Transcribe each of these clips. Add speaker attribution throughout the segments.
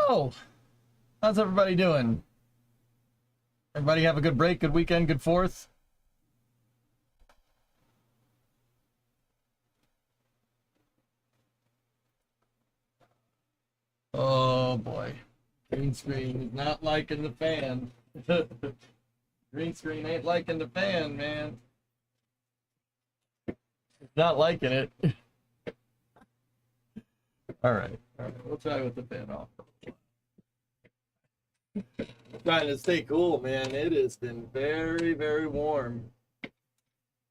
Speaker 1: Hello! How's everybody doing? Everybody have a good break, good weekend, good 4th? Oh boy. Green screen is not liking the fan. Green screen ain't liking the fan, man. It's not liking it. Alright, we'll try with the fan off. Trying to stay cool, man. It has been very, very warm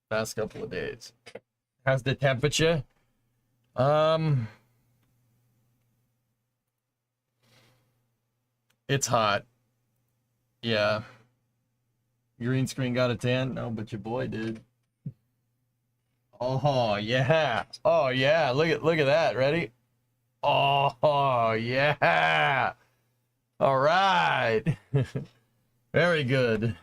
Speaker 1: past couple of days. How's the temperature? It's hot. Yeah. Green screen got a tan? No, but your boy did. Oh yeah. Oh yeah. Look at that. Ready? Oh yeah. All right. Very good.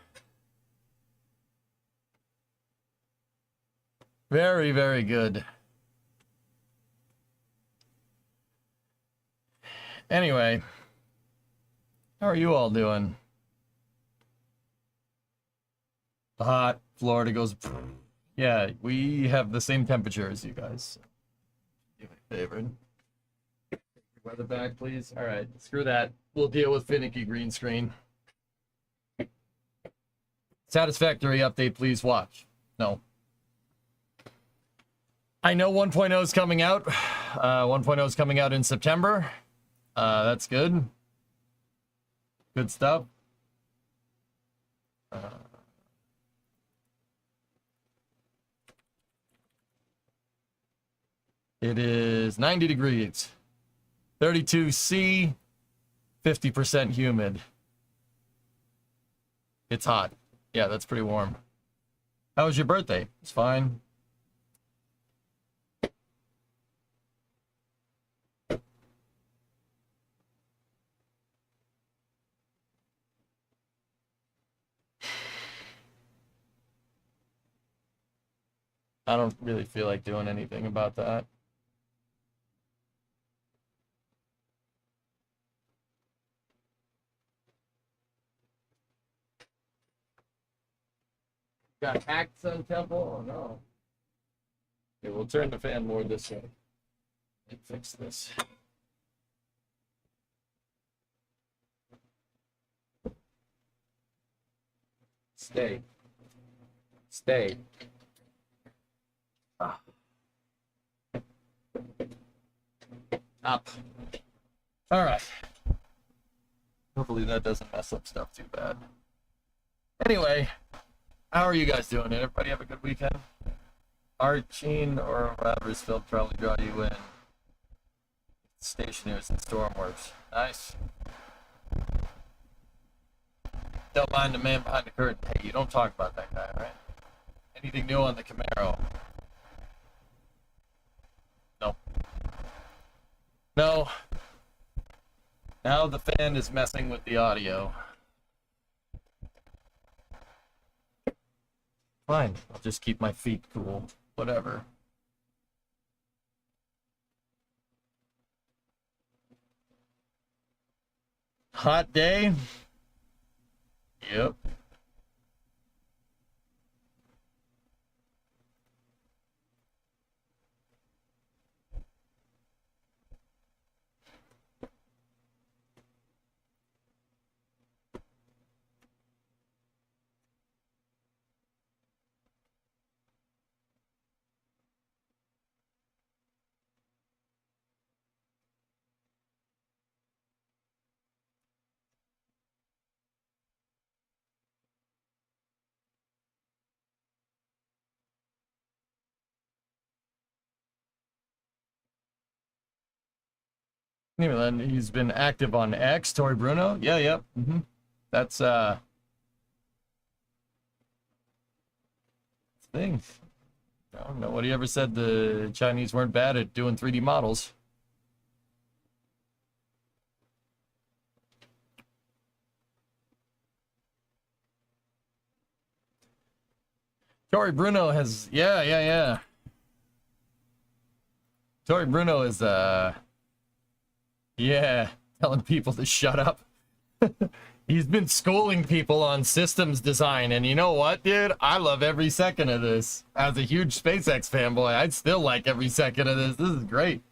Speaker 1: Very, very good. Anyway, how are you all doing? Hot. Florida goes. Yeah, we have the same temperature as you guys. Do me a favor. Weather back, please. All right, screw that. We'll deal with finicky green screen. Satisfactory update, please watch. No. I know 1.0 is coming out. 1.0 is coming out in September. That's good. Good stuff. It is 90 degrees. 32 C, 50% humid. It's hot. Yeah, that's pretty warm. How was your birthday? It's fine. I don't really feel like doing anything about that. Got hacked, Sun Temple? Oh no. Okay, we'll turn the fan more this way and fix this. Stay. Stay. Ah. Up. All right. Hopefully that doesn't mess up stuff too bad. Anyway, how are you guys doing? Did everybody have a good weekend? Arching or whatever's film probably draw you in. Stationers and Stormworks. Nice. Don't mind the man behind the curtain. Hey, you don't talk about that guy, right? Anything new on the Camaro? No. No. Now the fan is messing with the audio. Fine, I'll just keep my feet cool. Whatever. Hot day? Yep. Anyway, he's been active on X, Tori Bruno. Yeah, yep. That's thing. I don't know what he ever said the Chinese weren't bad at doing 3D models. Tori Bruno has, yeah. Tori Bruno is, yeah. telling people to shut up. He's been schooling people on systems design, and you know what, dude? I love every second of this. As a huge SpaceX fanboy, I'd still like every second of this. This is great.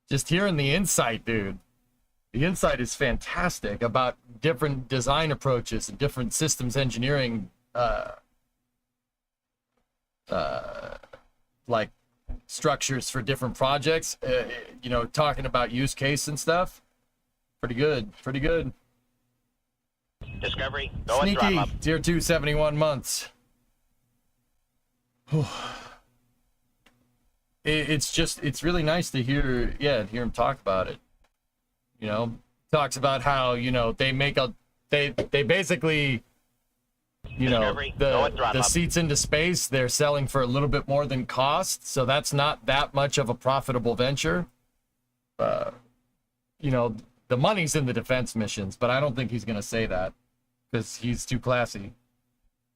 Speaker 1: Just hearing the insight, dude. The insight is fantastic about different design approaches and different systems engineering, like structures for different projects. You know, talking about use case and stuff. Pretty good. Pretty good.
Speaker 2: Discovery, go and
Speaker 1: Sneaky,
Speaker 2: throttle up.
Speaker 1: tier 2, 71 months. It's really nice to hear him talk about it. You know, talks about how, you know, they basically, you know, the seats into space, they're selling for a little bit more than cost, so that's not that much of a profitable venture. You know, the money's in the defense missions, but I don't think he's going to say that because he's too classy.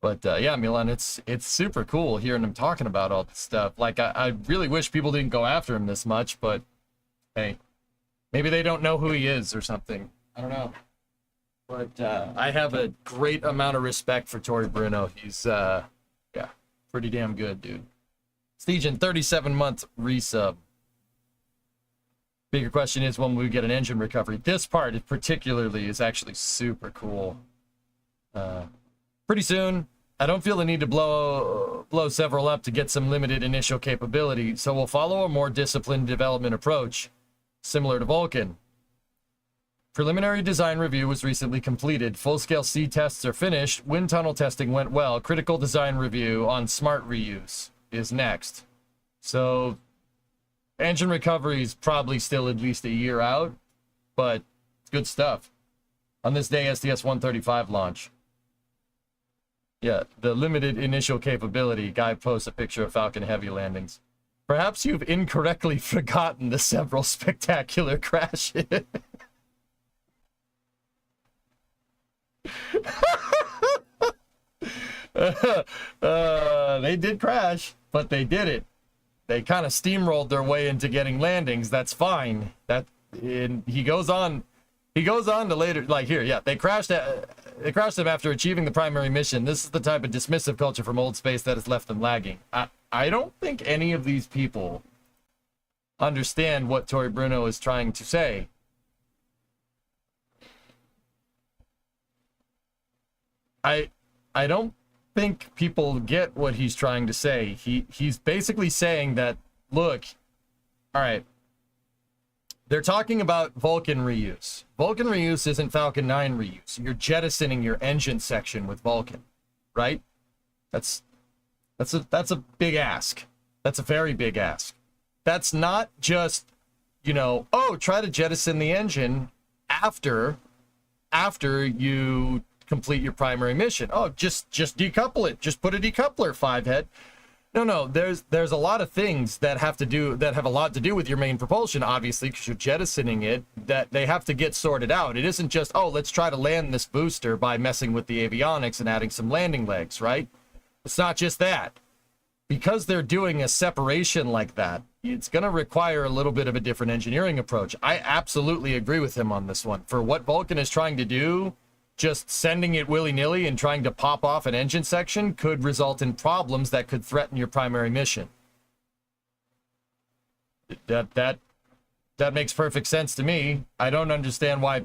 Speaker 1: But yeah, Milan, it's super cool hearing him talking about all this stuff. Like, I really wish people didn't go after him this much, but hey, maybe they don't know who he is or something. I don't know. But I have a great amount of respect for Tory Bruno. He's, yeah, pretty damn good, dude. Steegen, 37-month resub. Bigger question is when we get an engine recovery. This part particularly is actually super cool. Pretty soon. I don't feel the need to blow several up to get some limited initial capability, so we'll follow a more disciplined development approach, similar to Vulcan. Preliminary design review was recently completed. Full-scale C tests are finished. Wind tunnel testing went well. Critical design review on smart reuse is next. So engine recovery is probably still at least a year out, but it's good stuff. On this day, STS-135 launch. Yeah, the limited initial capability. Guy posts a picture of Falcon Heavy landings. Perhaps you've incorrectly forgotten the several spectacular crashes. They did crash, but they did it. They kind of steamrolled their way into getting landings. That's fine. He goes on to later, like here, yeah, they crashed them after achieving the primary mission. This is the type of dismissive culture from old space that has left them lagging. I don't think any of these people understand what Tory Bruno is trying to say. I don't think people get what he's trying to say. He's basically saying that, look, all right, they're talking about Vulcan reuse. Vulcan reuse isn't Falcon 9 reuse. You're jettisoning your engine section with Vulcan, right? That's a big ask. That's a very big ask. That's not just, you know, oh, try to jettison the engine after you complete your primary mission. Oh, just decouple it. Just put a decoupler, 5-head. No, there's a lot of things that have a lot to do with your main propulsion, obviously, because you're jettisoning it, that they have to get sorted out. It isn't just, oh, let's try to land this booster by messing with the avionics and adding some landing legs, right? It's not just that. Because they're doing a separation like that, it's going to require a little bit of a different engineering approach. I absolutely agree with him on this one. For what Vulcan is trying to do, just sending it willy-nilly and trying to pop off an engine section could result in problems that could threaten your primary mission. That makes perfect sense to me. I don't understand why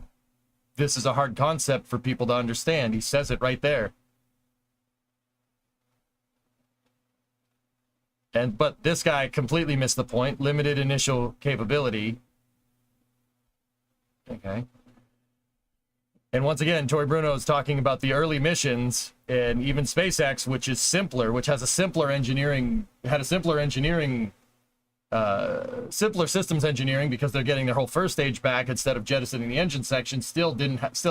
Speaker 1: this is a hard concept for people to understand. He says it right there. But this guy completely missed the point. Limited initial capability. Okay. And once again, Tory Bruno is talking about the early missions and even SpaceX, which is simpler, which has a simpler simpler systems engineering because they're getting their whole first stage back instead of jettisoning the engine section. Still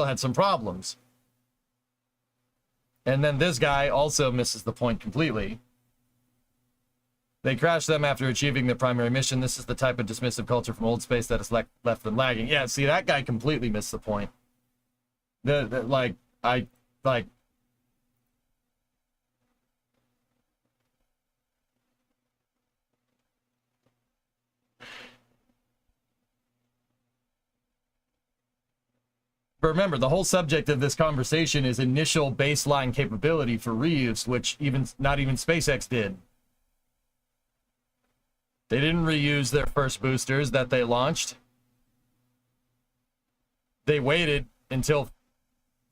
Speaker 1: had some problems. And then this guy also misses the point completely. They crashed them after achieving their primary mission. This is the type of dismissive culture from old space that has left them lagging. Yeah, see, that guy completely missed the point. But remember, the whole subject of this conversation is initial baseline capability for reuse, which not even SpaceX did. They didn't reuse their first boosters that they launched. They waited until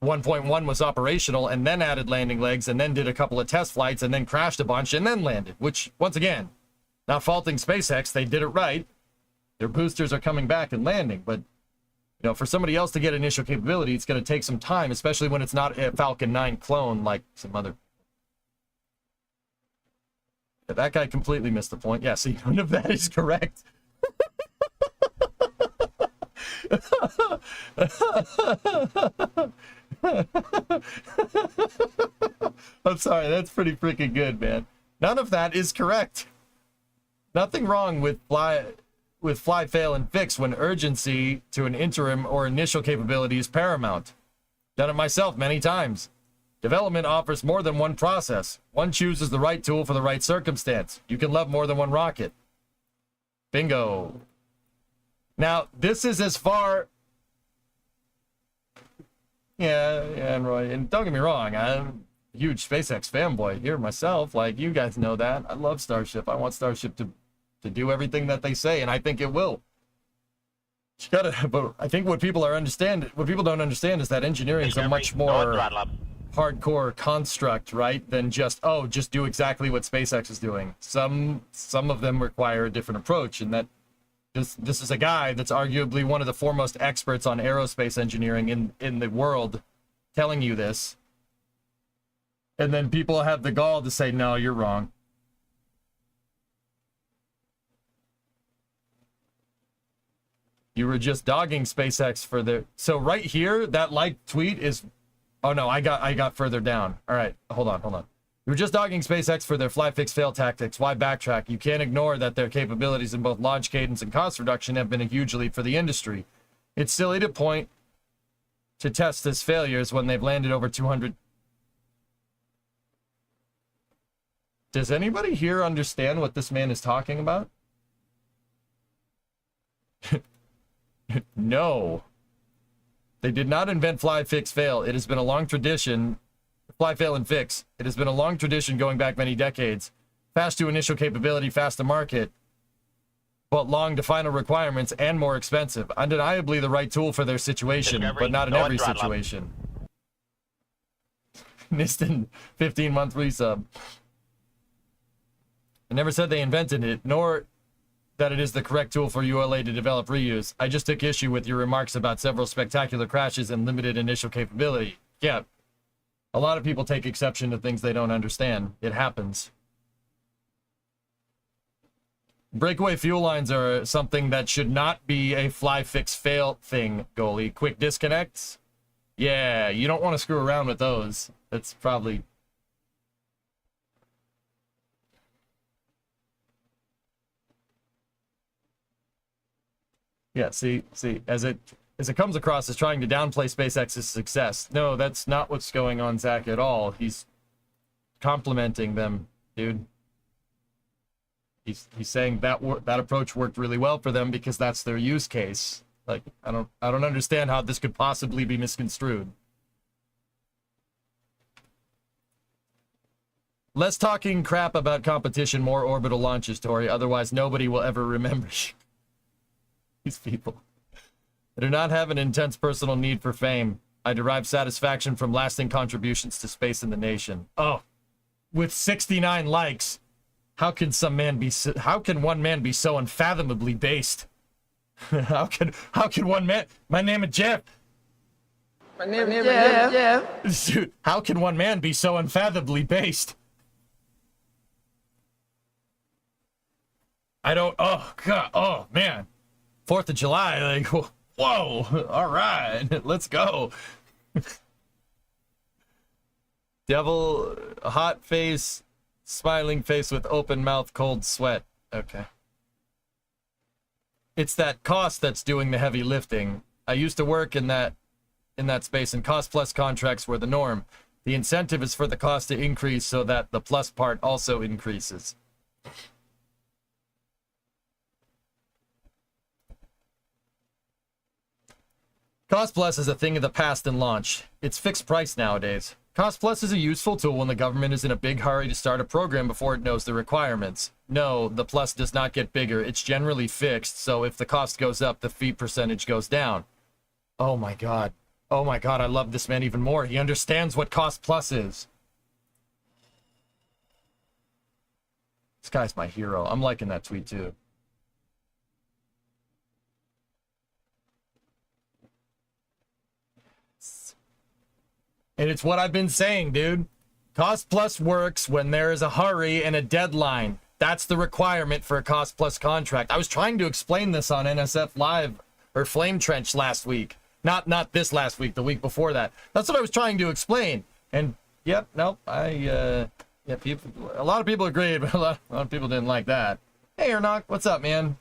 Speaker 1: 1.1 was operational and then added landing legs and then did a couple of test flights and then crashed a bunch and then landed, which, once again, not faulting SpaceX, they did it right. Their boosters are coming back and landing, but you know, for somebody else to get initial capability, it's going to take some time, especially when it's not a Falcon 9 clone like some other. Yeah, that guy completely missed the point. Yeah, see, none of that is correct. I'm sorry, that's pretty freaking good, man. None of that is correct. Nothing wrong with fly, fail, and fix when urgency to an interim or initial capability is paramount. Done it myself many times. Development offers more than one process. One chooses the right tool for the right circumstance. You can love more than one rocket. Bingo. Now, this is as far... Yeah, and Roy, and don't get me wrong, I'm a huge SpaceX fanboy here myself. Like, you guys know that. I love Starship. I want Starship to do everything that they say, and I think it will. But I think what people don't understand is that engineering is a much more hardcore construct, right, than just do exactly what SpaceX is doing. Some of them require a different approach, and that this is a guy that's arguably one of the foremost experts on aerospace engineering in the world telling you this. And then people have the gall to say, no, you're wrong. You were just dogging SpaceX for their... So right here, that like tweet is... Oh no, I got further down. All right, hold on. You were just dogging SpaceX for their fly, fix, fail tactics. Why backtrack? You can't ignore that their capabilities in both launch cadence and cost reduction have been a huge leap for the industry. It's silly to point to test as failures when they've landed over 200... Does anybody here understand what this man is talking about? No. They did not invent fly, fix, fail. It has been a long tradition. Fly, fail, and fix. It has been a long tradition going back many decades. Fast to initial capability, fast to market, but long to final requirements and more expensive. Undeniably the right tool for their situation, but not in every situation. Niston, 15-month resub. I never said they invented it, nor that it is the correct tool for ULA to develop reuse. I just took issue with your remarks about several spectacular crashes and limited initial capability. Yeah, a lot of people take exception to things they don't understand. It happens. Breakaway fuel lines are something that should not be a fly, fix, fail thing, goalie. Quick disconnects? Yeah, you don't want to screw around with those. That's probably... Yeah, see, as it comes across as trying to downplay SpaceX's success. No, that's not what's going on, Zach, at all. He's complimenting them, dude. He's saying that approach worked really well for them because that's their use case. Like, I don't understand how this could possibly be misconstrued. Less talking crap about competition, more orbital launches, Tori. Otherwise, nobody will ever remember you. These people. I do not have an intense personal need for fame. I derive satisfaction from lasting contributions to space and the nation. Oh, with 69 likes, how can one man be so unfathomably based? how can one man? My name is Jeff. My name is Jeff. Dude, how can one man be so unfathomably based? I don't. Oh God. Oh man. 4th of July, like, whoa, all right, let's go. Devil, hot face, smiling face with open mouth, cold sweat. Okay. It's that cost that's doing the heavy lifting. I used to work in that space, and cost plus contracts were the norm. The incentive is for the cost to increase so that the plus part also increases. Cost Plus is a thing of the past and launch. It's fixed price nowadays. Cost Plus is a useful tool when the government is in a big hurry to start a program before it knows the requirements. No, the plus does not get bigger. It's generally fixed, so if the cost goes up, the fee percentage goes down. Oh my god. Oh my god, I love this man even more. He understands what Cost Plus is. This guy's my hero. I'm liking that tweet too. And it's what I've been saying, dude. Cost Plus works when there is a hurry and a deadline. That's the requirement for a Cost Plus contract. I was trying to explain this on NSF Live or Flame Trench last week. Not this last week, the week before that. That's what I was trying to explain. And yep, nope, yeah, people, a lot of people agreed, but a lot of people didn't like that. Hey, Ernok, what's up, man?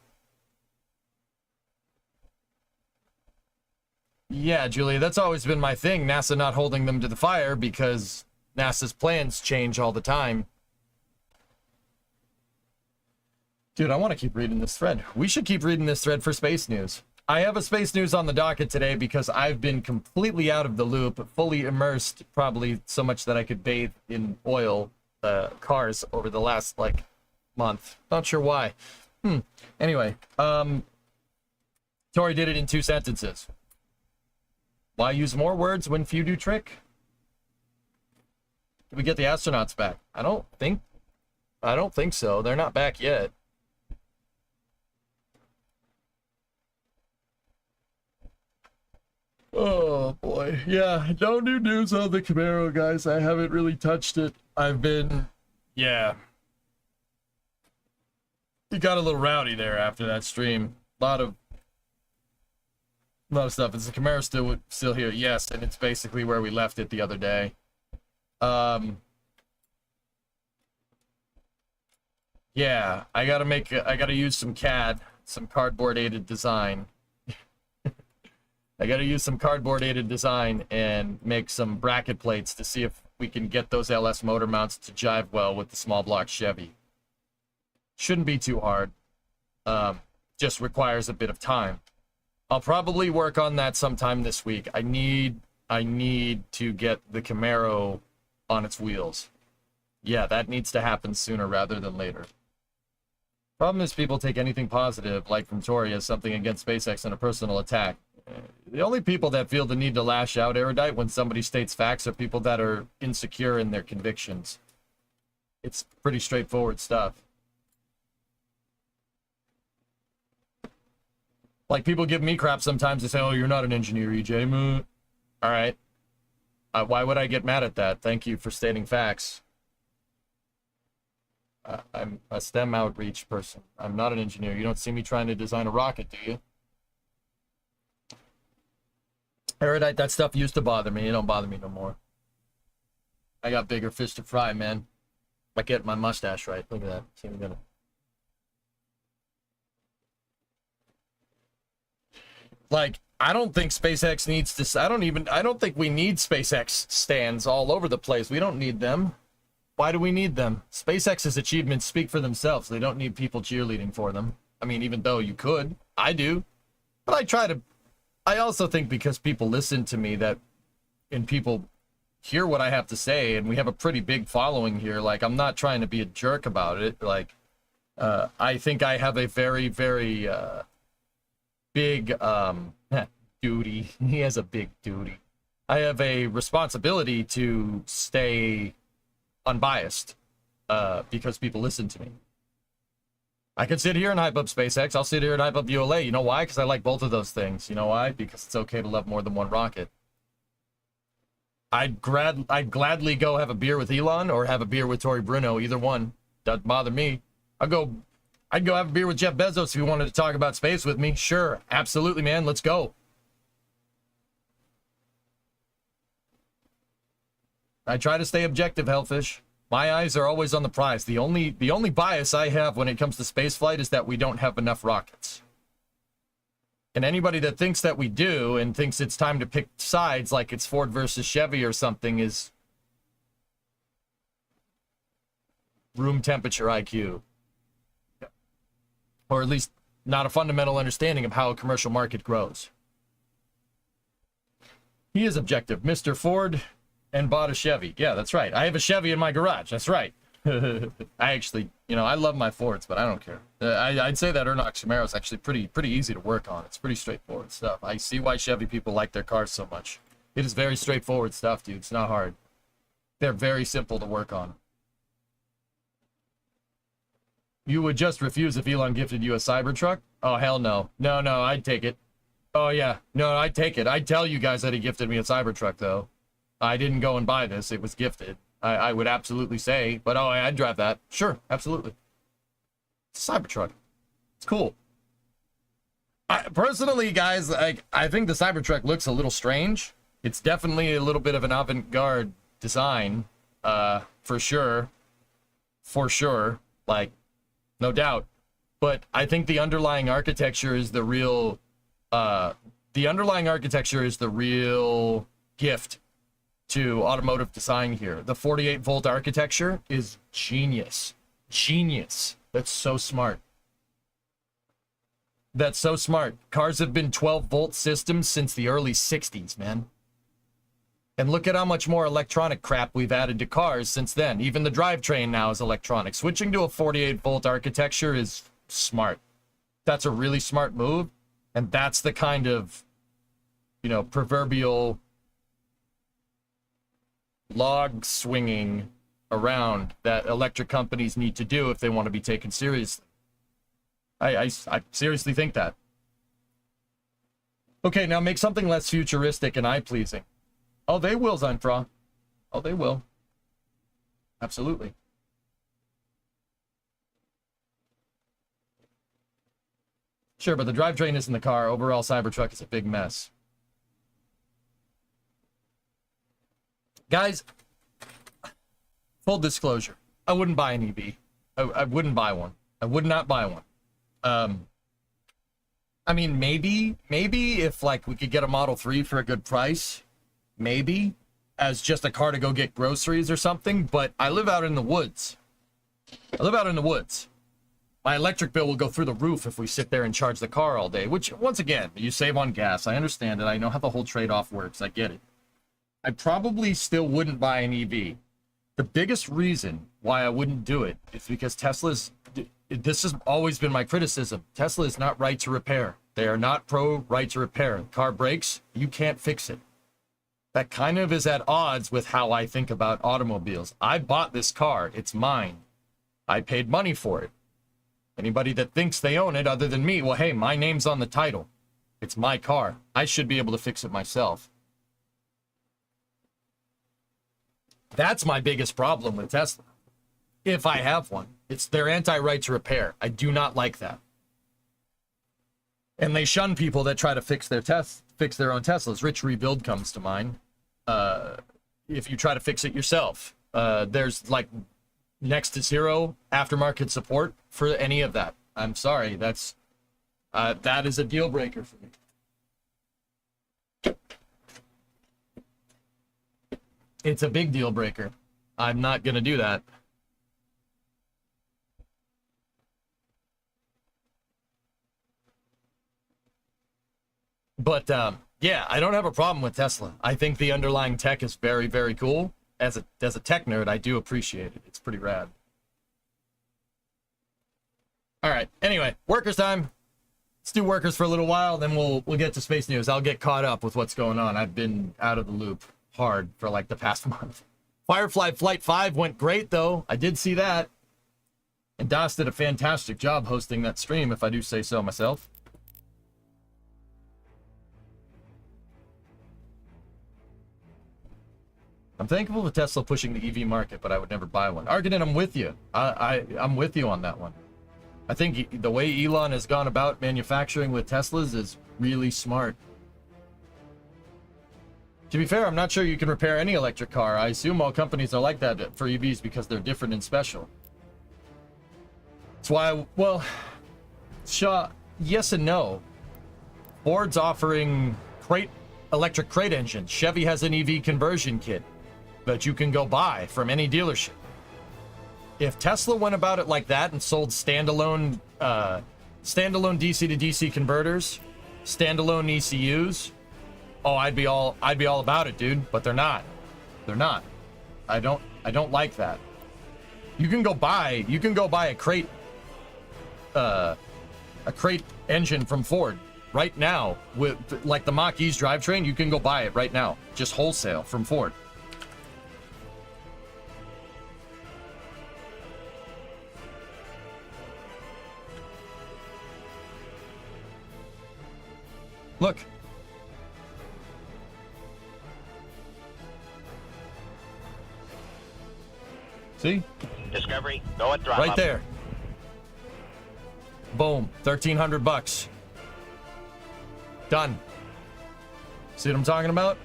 Speaker 1: Yeah, Julia, that's always been my thing. NASA not holding them to the fire because NASA's plans change all the time. Dude, I want to keep reading this thread. We should keep reading this thread for space news. I have a space news on the docket today because I've been completely out of the loop, fully immersed, probably so much that I could bathe in oil cars over the last, like, month. Not sure why. Anyway, Tori did it in 2 sentences. Why use more words when few do trick? Did we get the astronauts back? I don't think so. They're not back yet. Oh boy. Yeah, no new news on the Camaro, guys. I haven't really touched it. I've been, yeah. It got a little rowdy there after that stream. A lot of stuff. Is the Camaro still here? Yes, and it's basically where we left it the other day. Yeah, I gotta use some CAD, some cardboard aided design. I gotta use some cardboard aided design and make some bracket plates to see if we can get those LS motor mounts to jive well with the small block Chevy. Shouldn't be too hard. Just requires a bit of time. I'll probably work on that sometime this week. I need to get the Camaro on its wheels. Yeah, that needs to happen sooner rather than later. Problem is people take anything positive, like from Tori, as something against SpaceX and a personal attack. The only people that feel the need to lash out, Erudite, when somebody states facts are people that are insecure in their convictions. It's pretty straightforward stuff. Like, people give me crap sometimes. They say, oh, you're not an engineer, EJ. All right. Why would I get mad at that? Thank you for stating facts. I'm a STEM outreach person. I'm not an engineer. You don't see me trying to design a rocket, do you? Erudite, that stuff used to bother me. It don't bother me no more. I got bigger fish to fry, man. I get my mustache right. Look at that. See me gonna... Like, I don't think SpaceX needs to... I don't think we need SpaceX stands all over the place. We don't need them. Why do we need them? SpaceX's achievements speak for themselves. They don't need people cheerleading for them. I mean, even though you could. I do. But I try to... I also think because people listen to me and people hear what I have to say, and we have a pretty big following here. Like, I'm not trying to be a jerk about it. Like, I think I have a very, very big duty. He has a big duty. I have a responsibility to stay unbiased because people listen to me. I could sit here and hype up SpaceX. I'll sit here and hype up ULA. You know why? Because I like both of those things. You know why? Because it's okay to love more than one rocket. I'd gladly go have a beer with Elon or have a beer with Tori Bruno. Either one. Doesn't bother me. I'd go have a beer with Jeff Bezos if you wanted to talk about space with me. Sure. Absolutely, man. Let's go. I try to stay objective, Hellfish. My eyes are always on the prize. The only bias I have when it comes to spaceflight is that we don't have enough rockets. And anybody that thinks that we do and thinks it's time to pick sides like it's Ford versus Chevy or something is room temperature IQ. Or at least not a fundamental understanding of how a commercial market grows. He is objective. Mr. Ford and bought a Chevy. Yeah, that's right. I have a Chevy in my garage. That's right. I actually, you know, I love my Fords, but I don't care. I'd say that Ernox Camaro is actually pretty easy to work on. It's pretty straightforward stuff. I see why Chevy people like their cars so much. It is very straightforward stuff, dude. It's not hard. They're very simple to work on. You would just refuse if Elon gifted you a Cybertruck? Oh, hell no. No, I'd take it. Oh, yeah. No, I'd take it. I'd tell you guys that he gifted me a Cybertruck, though. I didn't go and buy this. It was gifted. I would absolutely say, but oh, I'd drive that. Sure, absolutely. It's a Cybertruck. It's cool. Personally, guys, I think the Cybertruck looks a little strange. It's definitely a little bit of an avant-garde design, for sure. For sure. Like, no doubt. But I think the underlying architecture is the real... the underlying architecture is the real gift to automotive design here. The 48-volt architecture is genius. Genius. That's so smart. That's so smart. Cars have been 12-volt systems since the early 60s, man. And look at how much more electronic crap we've added to cars since then. Even the drivetrain now is electronic. Switching to a 48-volt architecture is smart. That's a really smart move. And that's the kind of, you know, proverbial log swinging around that electric companies need to do if they want to be taken seriously. I seriously think that. Okay, now make something less futuristic and eye-pleasing. Oh, they will, Zenfra. Oh, they will. Absolutely. Sure, but the drivetrain is in the car. Overall, Cybertruck is a big mess. Guys, full disclosure, I wouldn't buy an EV. I wouldn't buy one. I would not buy one. I mean, maybe if, like, we could get a Model 3 for a good price, maybe, as just a car to go get groceries or something, but I live out in the woods. My electric bill will go through the roof if we sit there and charge the car all day, which, once again, you save on gas. I understand it. I know how the whole trade-off works. I get it. I probably still wouldn't buy an EV. The biggest reason why I wouldn't do it is because Tesla's... This has always been my criticism. Tesla is not right to repair. They are not pro right to repair. Car breaks, you can't fix it. That kind of is at odds with how I think about automobiles. I bought this car. It's mine. I paid money for it. Anybody that thinks they own it other than me, well, hey, my name's on the title. It's my car. I should be able to fix it myself. That's my biggest problem with Tesla. If I have one, it's their anti-right to repair. I do not like that. And they shun people that try to fix their own Teslas. Rich Rebuild comes to mind. If you try to fix it yourself, there's like next to zero aftermarket support for any of that. I'm sorry, that is a deal breaker for me. It's a big deal breaker. I'm not gonna do that. But yeah, I don't have a problem with Tesla. I think the underlying tech is very, very cool. As a tech nerd, I do appreciate it. It's pretty rad. All right. Anyway, workers time. Let's do workers for a little while, then we'll get to space news. I'll get caught up with what's going on. I've been out of the loop hard for like the past month. Firefly Flight 5 went great though. I did see that. And Das did a fantastic job hosting that stream, if I do say so myself. I'm thankful for Tesla pushing the EV market, but I would never buy one. Argonin, I'm with you. I'm with you on that one. I think the way Elon has gone about manufacturing with Teslas is really smart. To be fair, I'm not sure you can repair any electric car. I assume all companies are like that for EVs because they're different and special. That's why, well, yes and no. Ford's offering electric crate engines. Chevy has an EV conversion kit that you can go buy from any dealership. If Tesla went about it like that and sold standalone DC to DC converters, standalone ECUs, Oh, I'd be all about it, dude. But they're not. They're not. I don't like that. You can go buy a crate engine from Ford right now with like the Mach-E's drivetrain. You can go buy it right now, just wholesale from Ford. Look. See?
Speaker 2: Discovery, go at throttle.
Speaker 1: Right there. Boom. $1,300. Done. See what I'm talking about?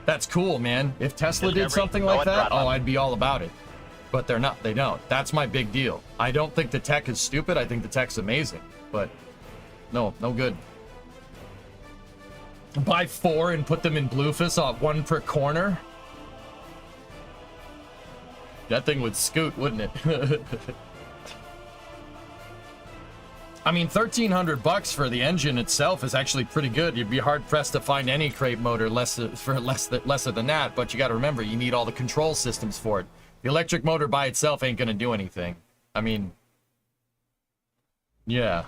Speaker 1: That's cool, man. If Tesla did something like that, oh, I'd be all about it. But they're not. They don't. That's my big deal. I don't think the tech is stupid. I think the tech's amazing. But no good. Buy 4 and put them in Bluefus on 1 per corner. That thing would scoot, wouldn't it? I mean, $1,300 for the engine itself is actually pretty good. You'd be hard pressed to find any crate motor lesser than that. But you got to remember, you need all the control systems for it. The electric motor by itself ain't gonna do anything. I mean, yeah,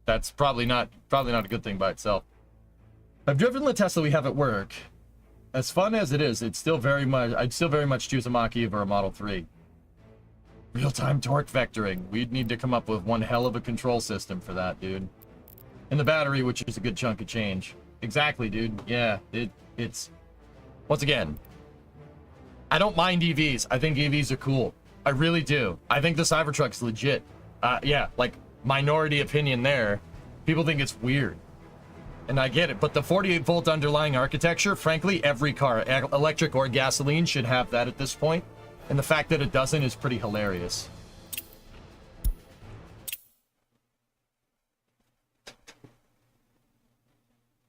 Speaker 1: that's probably not a good thing by itself. I've driven the Tesla we have at work. As fun as it is, I'd still very much choose a Mach-E or a Model 3. Real-time torque vectoring. We'd need to come up with one hell of a control system for that, dude. And the battery, which is a good chunk of change. Exactly, dude. Yeah, it's... Once again, I don't mind EVs. I think EVs are cool. I really do. I think the Cybertruck's legit. Yeah, like, minority opinion there. People think it's weird. And I get it, but the 48-volt underlying architecture, frankly, every car, electric or gasoline, should have that at this point. And the fact that it doesn't is pretty hilarious.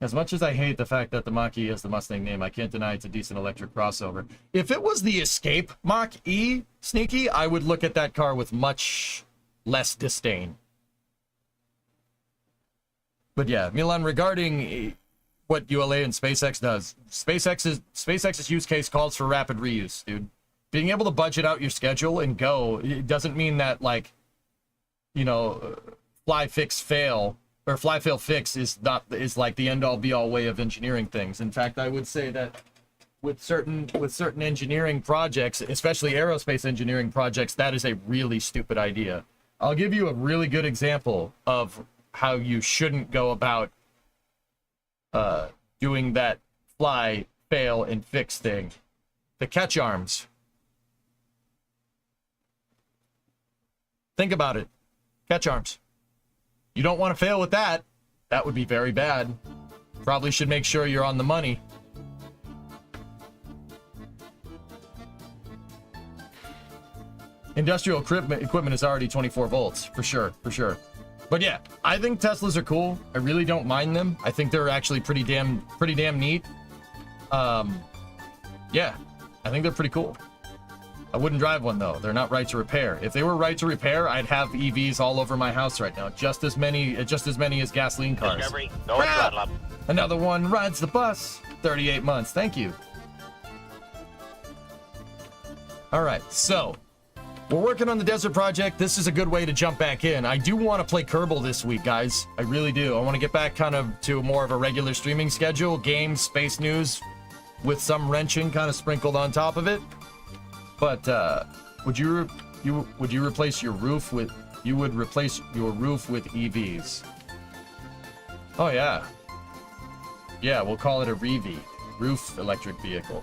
Speaker 1: As much as I hate the fact that the Mach-E has the Mustang name, I can't deny it's a decent electric crossover. If it was the Escape Mach-E, Sneaky, I would look at that car with much less disdain. But yeah, Milan, regarding what ULA and SpaceX does, SpaceX's use case calls for rapid reuse, dude. Being able to budget out your schedule and go, it doesn't mean that, like, you know, fly, fix, fail, or fly, fail, fix is like the end-all, be-all way of engineering things. In fact, I would say that with certain engineering projects, especially aerospace engineering projects, that is a really stupid idea. I'll give you a really good example of how you shouldn't go about doing that fly, fail, and fix thing. The catch arms. Think about it. Catch arms. You don't want to fail with that. That would be very bad. Probably should make sure you're on the money. Industrial equipment is already 24 volts, for sure. But yeah, I think Teslas are cool. I really don't mind them. I think they're actually pretty damn neat. Yeah, I think they're pretty cool. I wouldn't drive one though. They're not right to repair. If they were right to repair, I'd have EVs all over my house right now. Just as many as gasoline cars.
Speaker 2: Discovery, go and throttle up.
Speaker 1: Another one rides the bus. 38 months. Thank you. All right, so we're working on the desert project. This is a good way to jump back in. I do want to play Kerbal this week, guys. I really do. I want to get back kind of to more of a regular streaming schedule. Games, space news, with some wrenching kind of sprinkled on top of it. But would you replace your roof with EVs? Oh yeah. Yeah, we'll call it a REV, roof electric vehicle.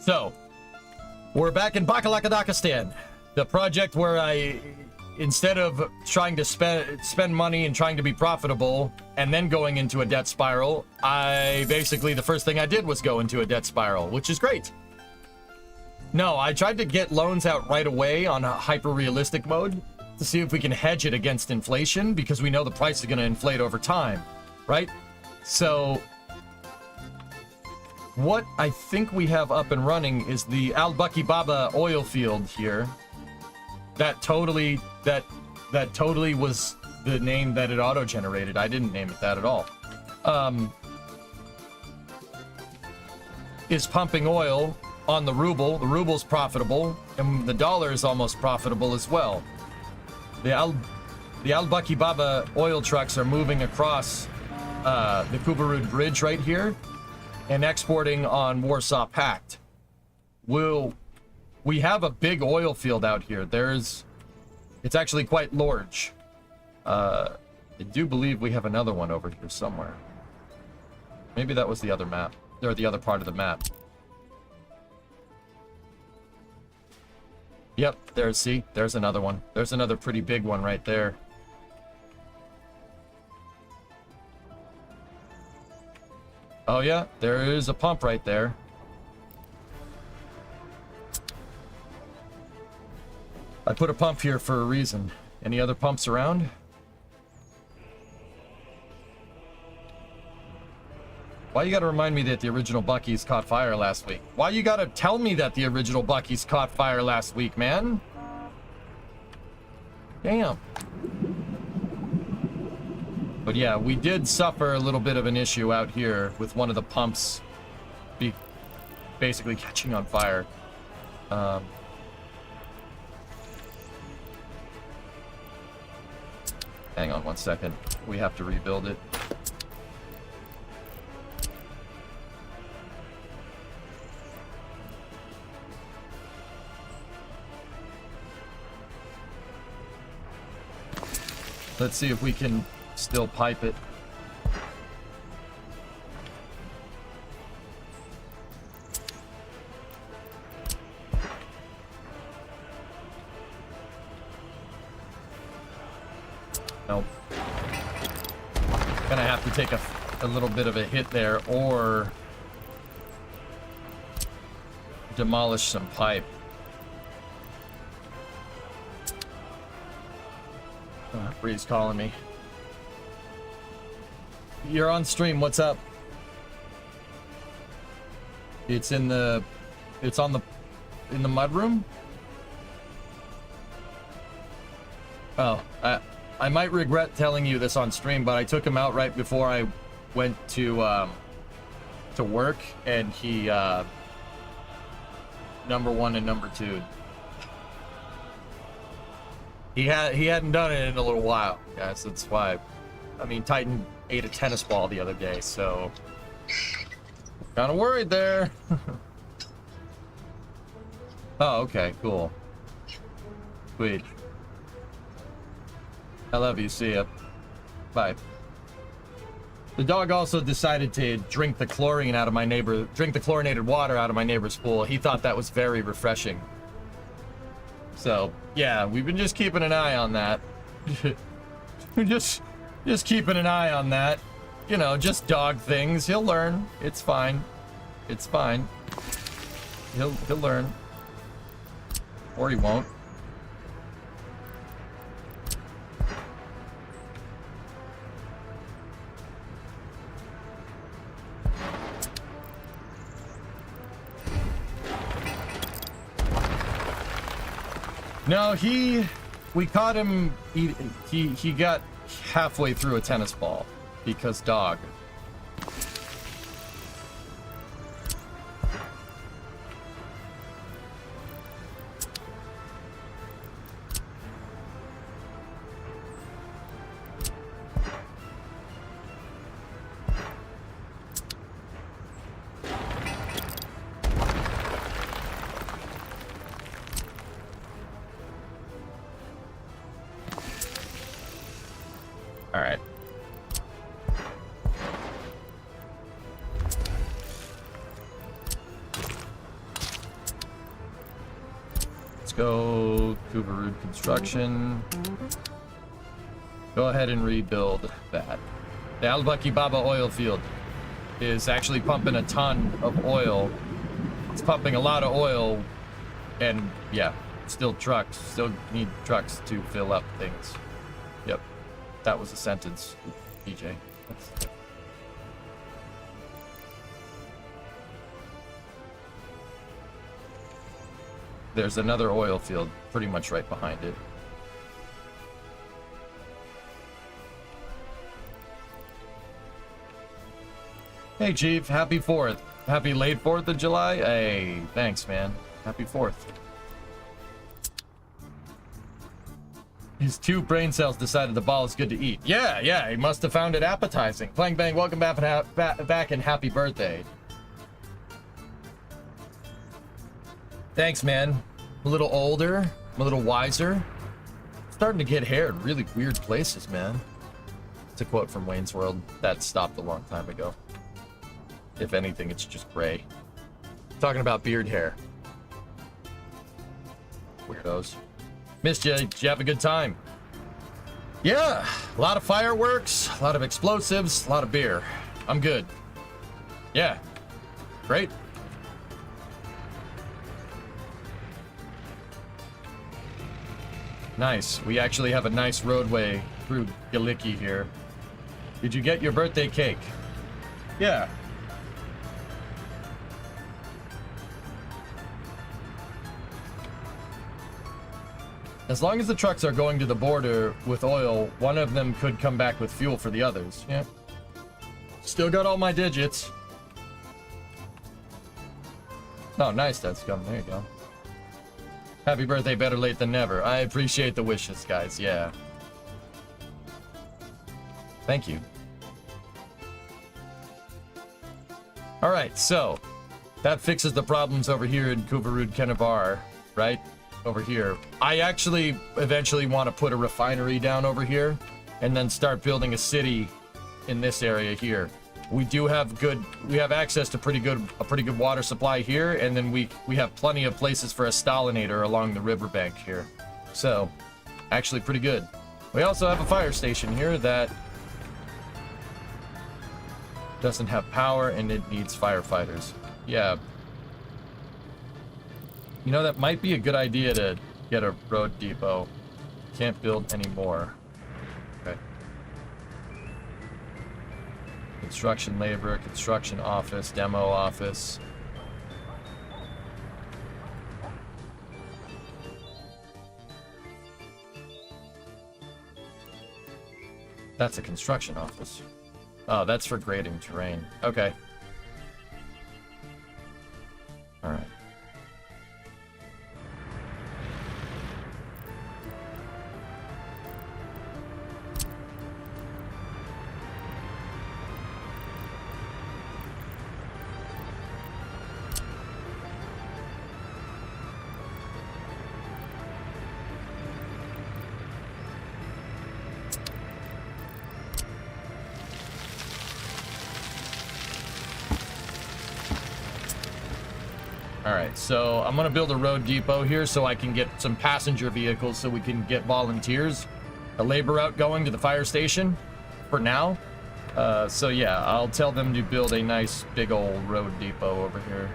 Speaker 1: So, we're back in Bakalakadakistan, the project where I, instead of trying to spend money and trying to be profitable and then going into a debt spiral, the first thing I did was go into a debt spiral, which is great. No, I tried to get loans out right away on a hyper-realistic mode to see if we can hedge it against inflation, because we know the price is going to inflate over time, right? So what I think we have up and running is the Al Bucky Baba oil field here. That totally was the name that it auto-generated. I didn't name it that at all. Is pumping oil on the ruble. The ruble's profitable, and the dollar is almost profitable as well. The Al Bucky Baba oil trucks are moving across the COMRADE bridge right here and exporting on Warsaw Pact. We have a big oil field out here. It's actually quite large. I do believe we have another one over here somewhere. Maybe that was the other map, or the other part of the map. Yep, there's another one. There's another pretty big one right there. Oh yeah, there is a pump right there. I put a pump here for a reason. Any other pumps around? Why you gotta remind me that the original Bucky's caught fire last week? Why you gotta tell me that the original Bucky's caught fire last week, man? Damn. But yeah, we did suffer a little bit of an issue out here with one of the pumps basically catching on fire. Hang on one second. We have to rebuild it. Let's see if we can still pipe it. Nope. Gonna have to take a little bit of a hit there, or demolish some pipe. Bree's calling me. You're on stream. What's up? It's in the mudroom. Oh, I might regret telling you this on stream, but I took him out right before I went to work, and he number one and number two. He hadn't done it in a little while, guys. That's why. I mean, Titan ate a tennis ball the other day, so kind of worried there. Oh, okay, cool. Sweet. I love you. See ya. Bye. The dog also decided to drink the chlorinated water out of my neighbor's pool. He thought that was very refreshing. So, yeah, we've been just keeping an eye on that. just keeping an eye on that. You know, just dog things. He'll learn. It's fine. It's fine. He'll learn. Or he won't. No, we caught him, he got halfway through a tennis ball because dog. All right. Let's go COMRADE construction. Go ahead and rebuild that. The Al Bucky Baba oil field is actually pumping a ton of oil. It's pumping a lot of oil, and yeah, still need trucks to fill up things. Yep. That was a sentence, DJ. there's another oil field pretty much right behind it. Hey, Chief. Happy 4th. Happy late 4th of July. Hey, thanks, man. Happy 4th. His 2 brain cells decided the ball is good to eat. Yeah, he must have found it appetizing. Clang Bang, welcome back and happy birthday. Thanks, man. I'm a little older. I'm a little wiser. Starting to get hair in really weird places, man. It's a quote from Wayne's World. That stopped a long time ago. If anything, it's just gray. Talking about beard hair. Weirdos. Missed you. Did you have a good time? Yeah. A lot of fireworks, a lot of explosives, a lot of beer. I'm good. Yeah. Great. Nice. We actually have a nice roadway through Galicki here. Did you get your birthday cake? Yeah. As long as the trucks are going to the border with oil, one of them could come back with fuel for the others. Yeah. Still got all my digits. Oh, nice, that's coming. There you go. Happy birthday, better late than never. I appreciate the wishes, guys. Yeah. Thank you. All right, so that fixes the problems over here in Kuvarud Kenavar, right? Over here. I actually eventually want to put a refinery down over here and then start building a city in this area here. We have access to a pretty good water supply here, and then we have plenty of places for a stalinator along the riverbank here. So, actually pretty good. We also have a fire station here that doesn't have power and it needs firefighters. Yeah. You know, that might be a good idea to get a road depot. Can't build any more. Okay. Construction labor, construction office, demo office. That's a construction office. Oh, that's for grading terrain. Okay. All right. Alright, so I'm gonna build a road depot here so I can get some passenger vehicles so we can get volunteers. A labor route going to the fire station for now. So yeah, I'll tell them to build a nice big old road depot over here.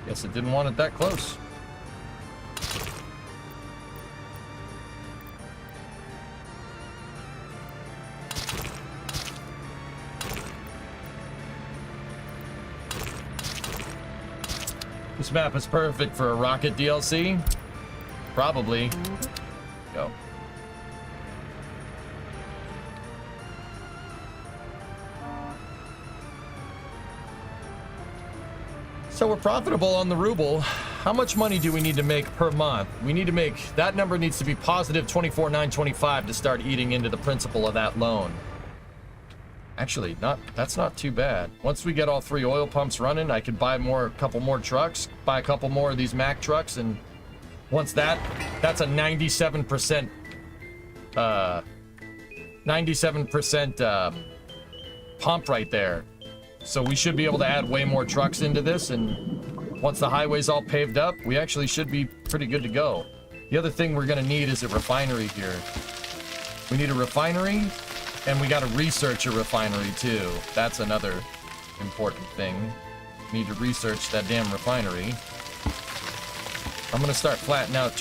Speaker 1: Guess it didn't want it that close. This map is perfect for a rocket DLC. Probably. Go. So we're profitable on the ruble. How much money do we need to make per month? We need to make, that number needs to be positive 24,925 to start eating into the principal of that loan. Actually, that's not too bad. Once we get all 3 oil pumps running, I could buy a couple more trucks, buy a couple more of these Mack trucks, and once that's a 97% pump right there. So we should be able to add way more trucks into this, and once the highway's all paved up, we actually should be pretty good to go. The other thing we're gonna need is a refinery here. We need a refinery, And we got to research a refinery too. That's another important thing. Need to research that damn refinery. I'm gonna start flattening out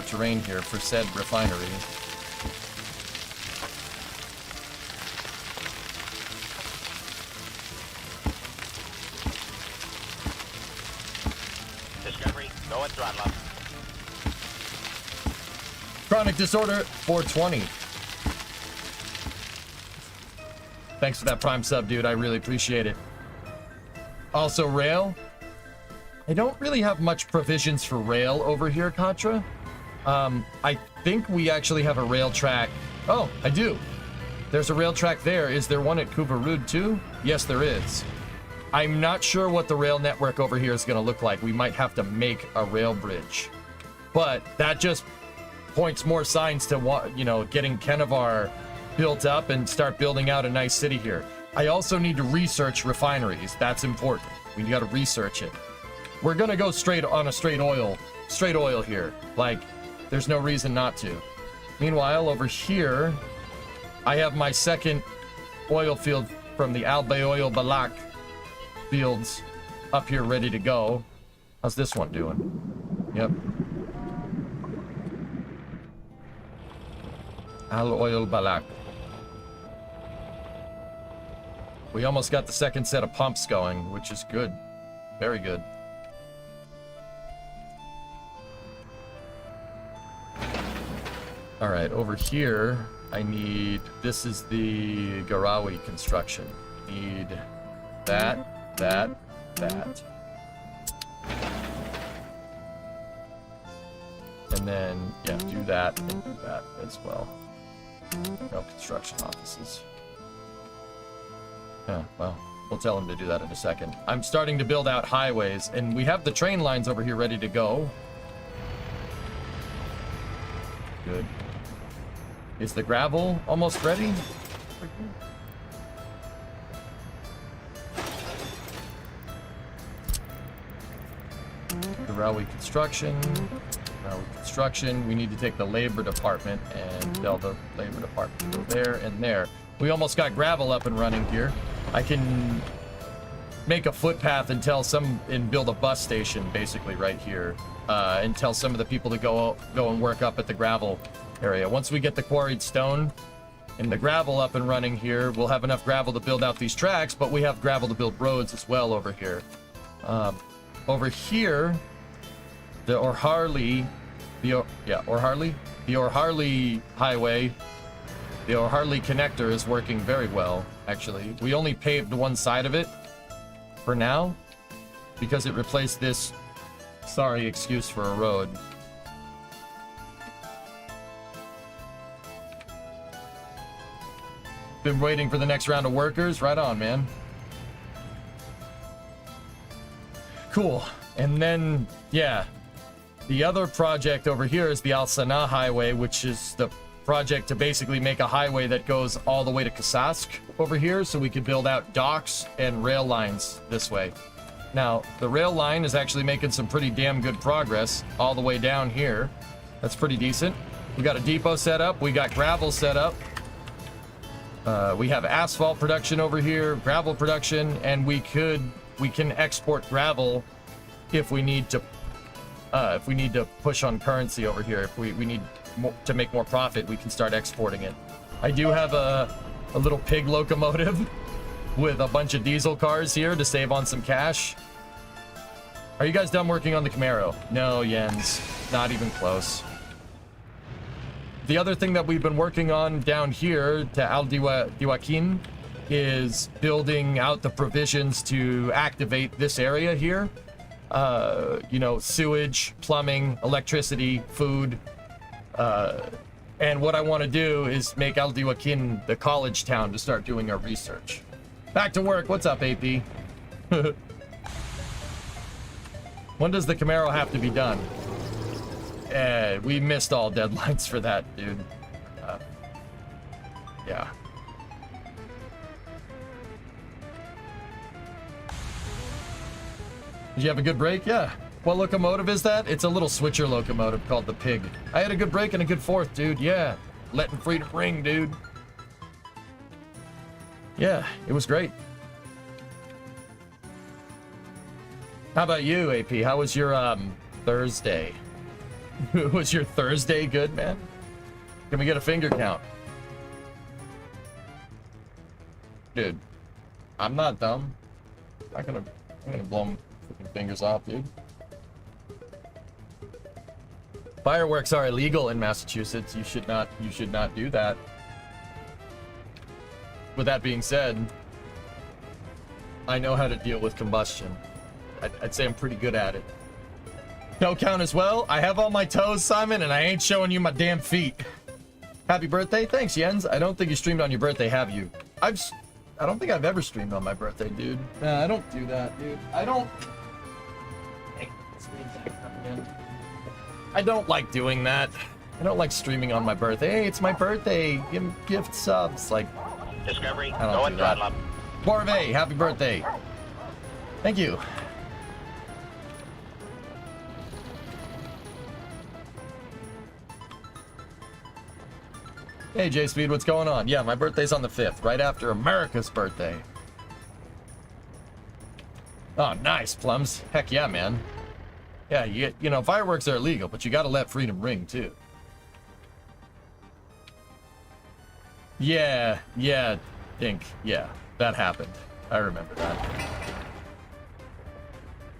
Speaker 1: terrain here for said refinery.
Speaker 2: Discovery, go at throttle up.
Speaker 1: Chronic disorder 420. Thanks for that prime sub, dude. I really appreciate it. Also, rail. I don't really have much provisions for rail over here, Contra. I think we actually have a rail track. Oh, I do. There's a rail track there. Is there one at Kuvarud too? Yes, there is. I'm not sure what the rail network over here is going to look like. We might have to make a rail bridge. But that just points more signs to, you know, getting Kenavar built up and start building out a nice city here. I also need to research refineries. That's important. We got to research it. We're going to go straight oil here. Like, there's no reason not to. Meanwhile, over here, I have my second oil field from the Albe Oil Balak fields up here ready to go. How's this one doing? Yep. Al Oil Balak. We almost got the second set of pumps going, which is good. Very good. All right, over here, I need, this is the Garawi construction. Need that, that. And then, yeah, do that and do that as well. No construction offices. Yeah, well, we'll tell him to do that in a second. I'm starting to build out highways, and we have the train lines over here ready to go. Good. Is the gravel almost ready? Garawi construction. We need to take the labor department and tell the labor department to go there and there. We almost got gravel up and running here. I can make a footpath and build a bus station basically right here, and tell some of the people to go and work up at the gravel area. Once we get the quarried stone and the gravel up and running here, we'll have enough gravel to build out these tracks, but we have gravel to build roads as well over here. Over here, the Orharli highway, the Orharli connector is working very well, actually. We only paved one side of it for now because it replaced this sorry excuse for a road. Been waiting for the next round of workers. Right on, man. Cool. And then, yeah, the other project over here is the Al Sanaa Highway, which is the project to basically make a highway that goes all the way to Kasask over here, so we could build out docks and rail lines this way. Now, the rail line is actually making some pretty damn good progress all the way down here. That's pretty decent. We got a depot set up. We got gravel set up. We have asphalt production over here, gravel production, and we can export gravel if we need to push on currency over here. If we need to make more profit, we can start exporting it. I do have a little pig locomotive with a bunch of diesel cars here to save on some cash. Are you guys done working on the Camaro? No, Jens, not even close. The other thing that we've been working on down here to Al Diwakin is building out the provisions to activate this area here. You know, sewage, plumbing, electricity, food. And what I want to do is make Al Diwakin the college town to start doing our research. Back to work. What's up, AP? When does the Camaro have to be done? We missed all deadlines for that, dude. Yeah. Did you have a good break? Yeah. What locomotive is that? It's a little switcher locomotive called the Pig. I had a good break and a good fourth, dude. Yeah. Letting freedom ring, dude. Yeah, it was great. How about you, AP? How was your Thursday? Was your Thursday good, man? Can we get a finger count? Dude, I'm not dumb. I'm gonna blow my freaking fingers off, dude. Fireworks are illegal in Massachusetts. You should not do that. With that being said, I know how to deal with combustion. I'd say I'm pretty good at it. No count as well. I have all my toes, Simon, and I ain't showing you my damn feet. Happy birthday. Thanks, Jens. I don't think you streamed on your birthday, have you? I don't think I've ever streamed on my birthday, dude. Nah, I don't do that, dude. I don't like doing that. I don't like streaming on my birthday. Hey, it's my birthday. Gift subs. Like,
Speaker 2: Discovery,
Speaker 1: I don't
Speaker 2: go
Speaker 1: do
Speaker 2: and
Speaker 1: that.
Speaker 2: throttle up.
Speaker 1: Borve, happy birthday. Thank you. Hey, J-Speed, what's going on? Yeah, my birthday's on the 5th, right after America's birthday. Oh, nice, Plums. Heck yeah, man. Yeah, you know, fireworks are illegal, but you gotta let freedom ring, too. Yeah, Dink. Yeah, that happened. I remember that.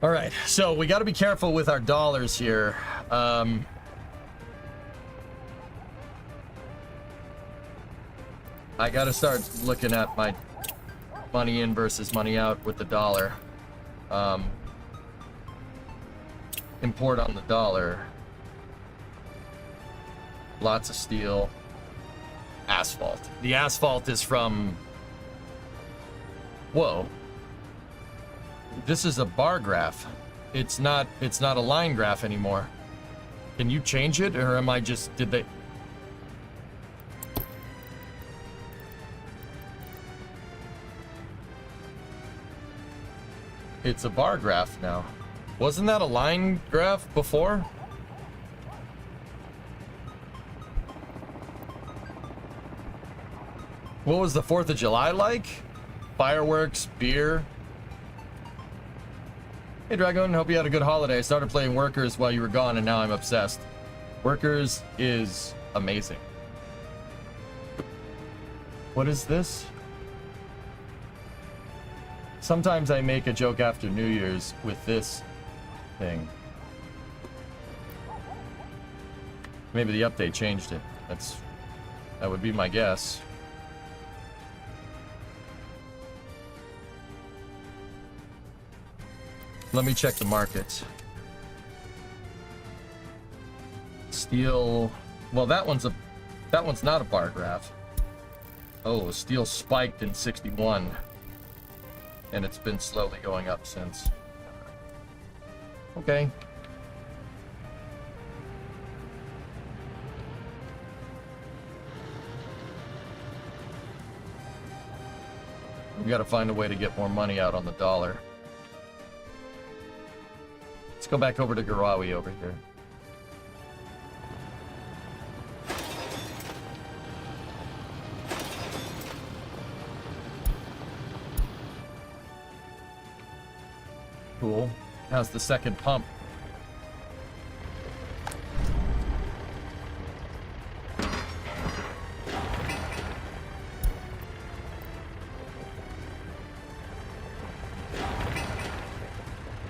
Speaker 1: All right, so we gotta be careful with our dollars here. I gotta start looking at my money in versus money out with the dollar. Import on the dollar. Lots of steel. Asphalt. The asphalt is from... Whoa. This is a bar graph. It's not a line graph anymore. Can you change it, or am I just... Did they... It's a bar graph now. Wasn't that a line graph before? What was the 4th of July like? Fireworks, beer. Hey Dragon, hope you had a good holiday. I started playing Workers while you were gone and now I'm obsessed. Workers is amazing. What is this? Sometimes I make a joke after New Year's with this thing. Maybe the update changed it. That would be my guess. Let me check the markets. Steel. Well, that one's not a bar graph. Oh, steel spiked in 61. And it's been slowly going up since. Okay. We gotta find a way to get more money out on the dollar. Let's go back over to Garawi over here. Cool. How's the second pump?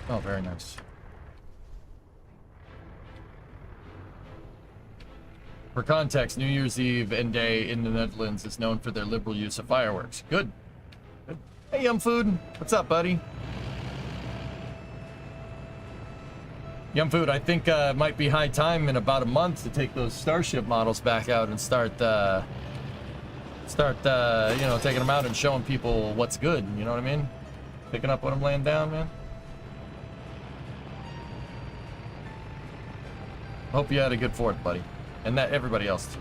Speaker 1: Oh, very nice. For context, New Year's Eve and Day in the Netherlands is known for their liberal use of fireworks. Good. Good. Hey, Yum Food. What's up, buddy? Yum Food, I think it might be high time in about a month to take those Starship models back out and start you know, taking them out and showing people what's good. You know what I mean? Picking up what I'm laying down, man. Hope you had a good 4th, buddy. And that everybody else too.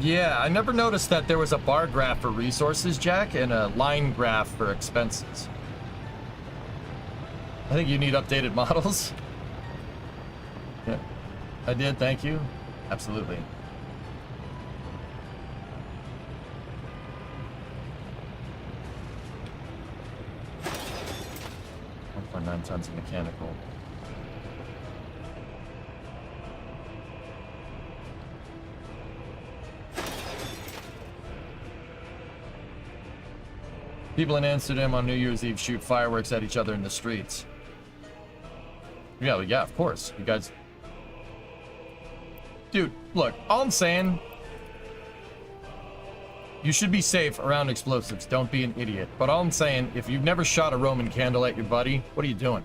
Speaker 1: Yeah, I never noticed that there was a bar graph for resources, Jack, and a line graph for expenses. I think you need updated models. Yeah, I did, thank you. Absolutely. 9 tons of mechanical. People in Amsterdam on New Year's Eve shoot fireworks at each other in the streets. Yeah, well, yeah, of course. You guys... Dude, look, all I'm saying... You should be safe around explosives. Don't be an idiot. But all I'm saying, if you've never shot a Roman candle at your buddy, what are you doing?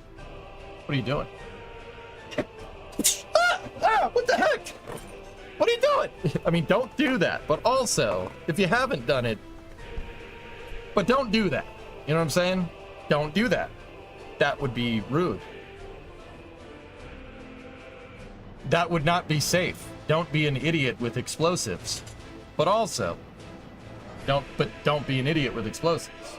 Speaker 1: What are you doing? What the heck? What are you doing? I mean, don't do that. But also, if you haven't done it, but don't do that. You know what I'm saying? Don't do that. That would be rude. That would not be safe. Don't be an idiot with explosives. But also, don't be an idiot with explosives.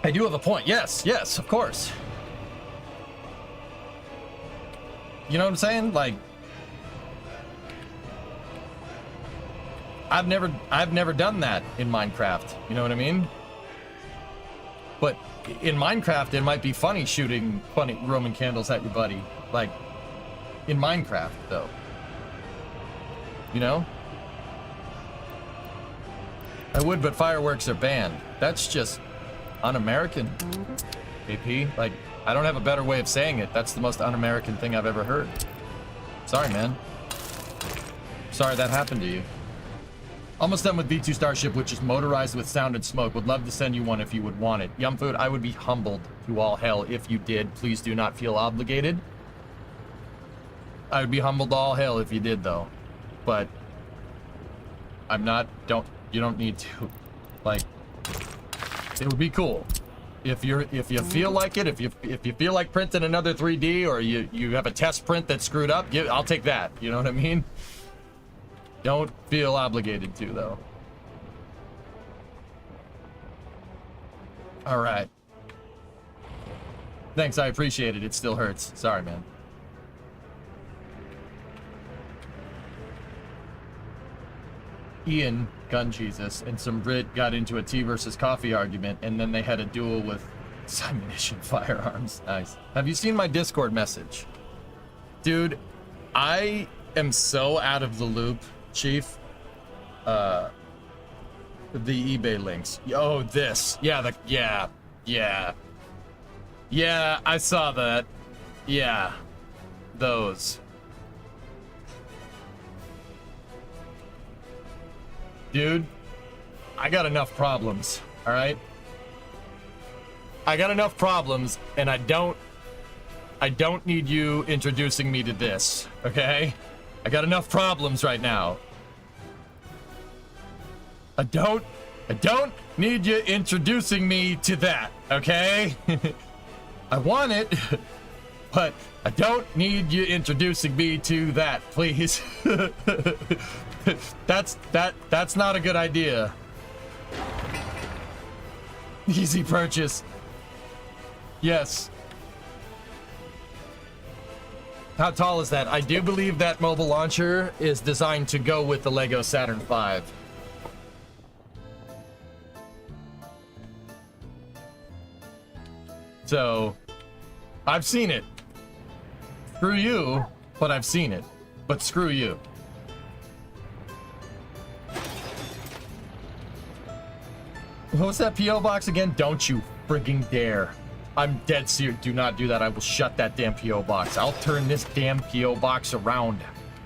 Speaker 1: I do have a point. Yes, of course. You know what I'm saying? Like, I've never done that in Minecraft. You know what I mean? But in Minecraft, it might be funny shooting funny Roman candles at your buddy. Like, in Minecraft, though. You know? I would, but fireworks are banned. That's just un-American, AP. Like, I don't have a better way of saying it. That's the most un-American thing I've ever heard. Sorry, man. Sorry that happened to you. Almost done with V2 Starship, which is motorized with sound and smoke. Would love to send you one if you would want it. Yum Food, I would be humbled to all hell if you did. Please do not feel obligated. I would be humbled to all hell if you did, though. But I'm not. You don't need to. Like, it would be cool if you feel like it. If you feel like printing another 3D, or you have a test print that's screwed up, I'll take that. You know what I mean? Don't feel obligated to, though. All right. Thanks, I appreciate it. It still hurts. Sorry, man. Ian, Gun Jesus, and some Brit got into a tea versus coffee argument, and then they had a duel with ammunition firearms. Nice. Have you seen my Discord message? Dude, I am so out of the loop, Chief. The eBay links. Oh, this. Yeah, Yeah, I saw that. Yeah. Those. Dude, I got enough problems, all right? I got enough problems, and I don't need you introducing me to this, okay? I got enough problems right now. I don't need you introducing me to that, okay? I want it, but I don't need you introducing me to that, please. That's not a good idea. Easy purchase. Yes. How tall is that? I do believe that mobile launcher is designed to go with the Lego Saturn V. So, I've seen it. Screw you, but I've seen it. But screw you. What was that P.O. box again? Don't you frigging dare. I'm dead serious. Do not do that. I will shut that damn P.O. box. I'll turn this damn P.O. box around.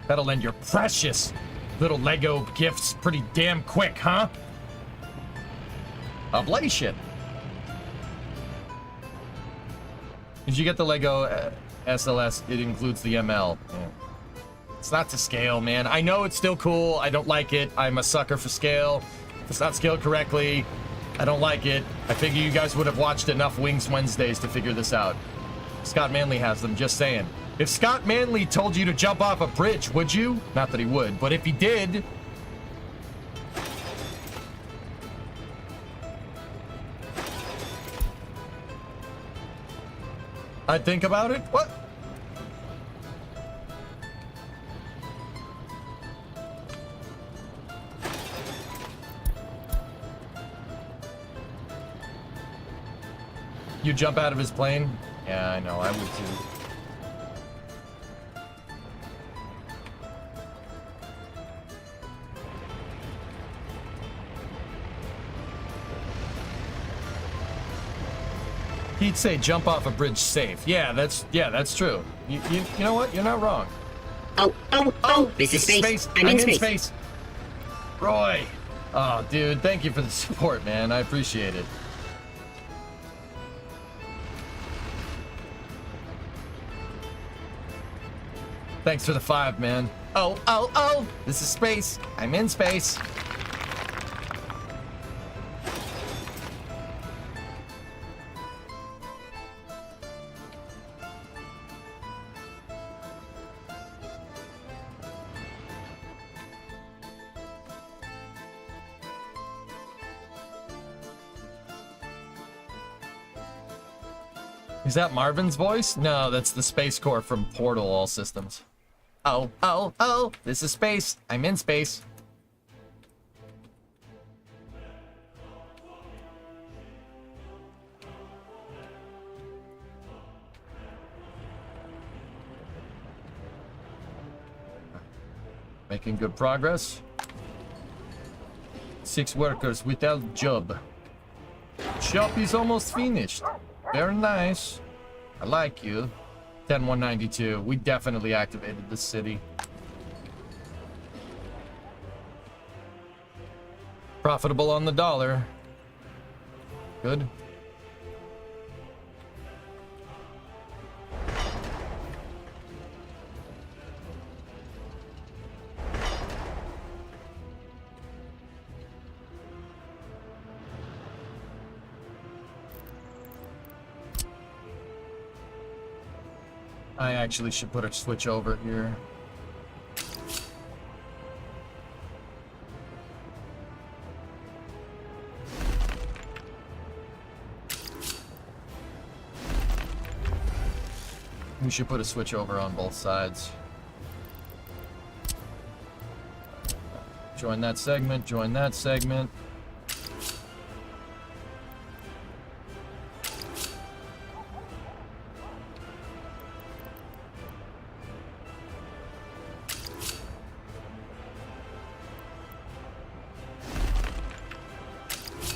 Speaker 1: That'll end your precious little Lego gifts pretty damn quick, huh? Ablation. Did you get the Lego SLS? It includes the ML. Yeah. It's not to scale, man. I know it's still cool. I don't like it. I'm a sucker for scale. If it's not scaled correctly, I don't like it. I figure you guys would have watched enough Wings Wednesdays to figure this out. Scott Manley has them, just saying. If Scott Manley told you to jump off a bridge, would you? Not that he would, but if he did... I'd think about it? What? You jump out of his plane? Yeah, I know, I would too. He'd say jump off a bridge safe. Yeah, that's true. You know what? You're not wrong.
Speaker 3: Oh, this is space. I'm in space.
Speaker 1: Roy. Oh, dude, thank you for the support, man. I appreciate it. Thanks for the 5, man. Oh, this is space. I'm in space. Is that Marvin's voice? No, that's the Space Corps from Portal All Systems. Oh, this is space. I'm in space. Making good progress. 6 workers without job. Shop is almost finished. Very nice. I like you. 10192. We definitely activated this city. Profitable on the dollar. Good. I actually should put a switch over here. We should put a switch over on both sides. Join that segment, join that segment.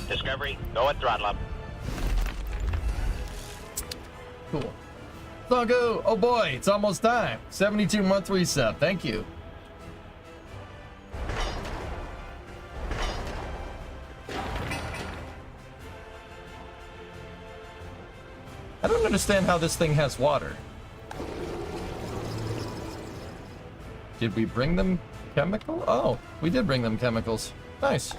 Speaker 2: Discovery, go and throttle up.
Speaker 1: Cool. Songu, oh boy, it's almost time. 72-month resub, thank you. I don't understand how this thing has water. Did we bring them chemical? Oh, we did bring them chemicals. Nice.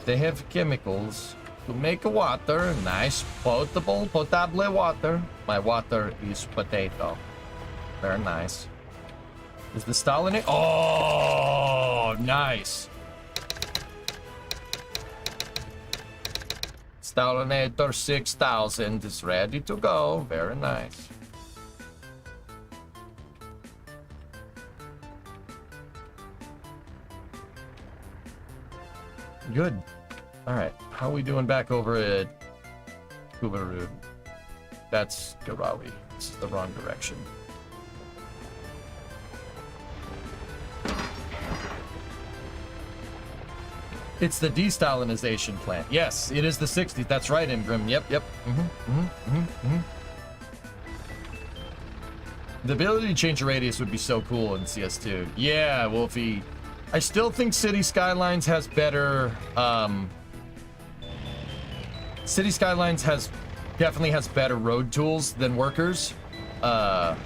Speaker 1: They have chemicals to make water. Nice, potable water. My water is potato. Very nice. Is the Stalin? Oh, nice. Stalinator 6000 is ready to go. Very nice. Good. All right. How are we doing back over at Kubarud? That's Garawi. This is the wrong direction. It's the de-Stalinization plant. Yes, it is the 60s. That's right, Ingram. Yep. The ability to change your radius would be so cool in CS2. Yeah, Wolfie. I still think City Skylines has better, City Skylines definitely has better road tools than Workers. But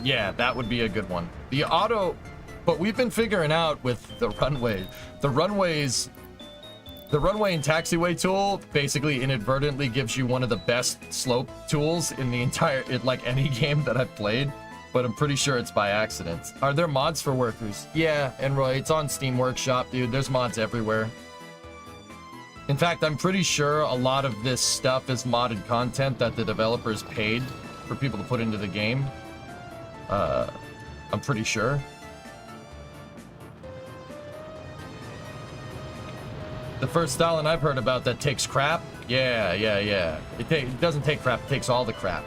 Speaker 1: yeah, that would be a good one. The auto, but we've been figuring out with the runway, the runway and taxiway tool basically inadvertently gives you one of the best slope tools in the entire, like any game that I've played. But I'm pretty sure it's by accident. Are there mods for Workers? Yeah, and Roy, it's on Steam Workshop, dude. There's mods everywhere. In fact, I'm pretty sure a lot of this stuff is modded content that the developers paid for people to put into the game. I'm pretty sure. The first Stalin I've heard about that takes crap Yeah. It doesn't take crap, it takes all the crap.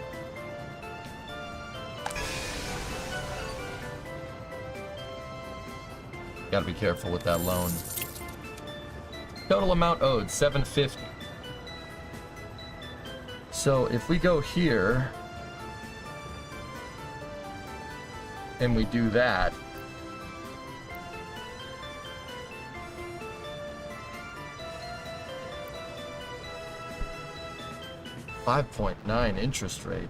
Speaker 1: Gotta be careful with that loan. Total amount owed, 750. So if we go here and we do that, $5.9 interest rate.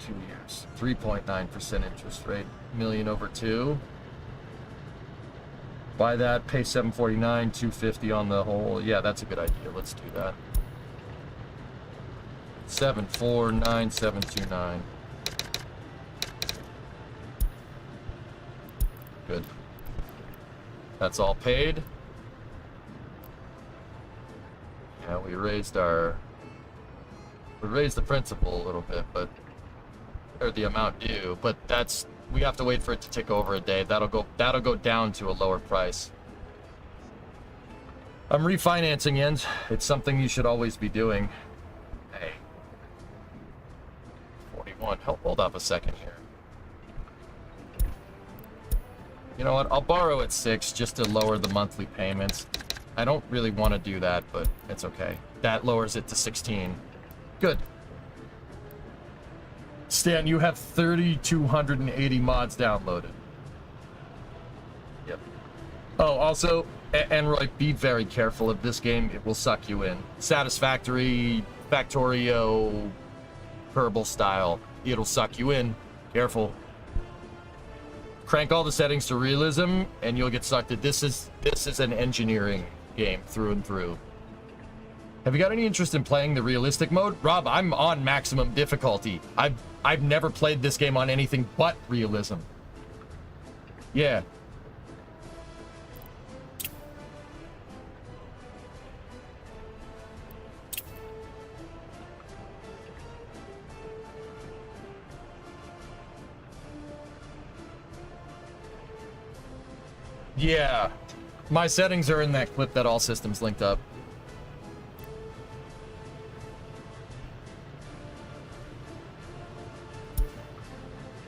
Speaker 1: 2 years. 3.9% interest rate. Million over 2. Buy that, pay 749, 250 on the whole. Yeah, that's a good idea. Let's do that. 749,729. Good. That's all paid. Yeah, we raised the principal a little bit, but or the amount due, but we have to wait for it to tick over a day. That'll go down to a lower price. I'm refinancing, Jens. It's something you should always be doing. Hey. 41. Hold up a second here. You know what? I'll borrow at 6 just to lower the monthly payments. I don't really want to do that, but it's okay. That lowers it to 16. Good. Stan, you have 3,280 mods downloaded. Yep. Oh, also, and Roy, be very careful of this game. It will suck you in. Satisfactory, Factorio, Kerbal style. It'll suck you in. Careful. Crank all the settings to realism, and you'll get sucked in. This is an engineering game through and through. Have you got any interest in playing the realistic mode? Rob, I'm on maximum difficulty. I've never played this game on anything but realism. Yeah. Yeah. My settings are in that clip that all systems linked up.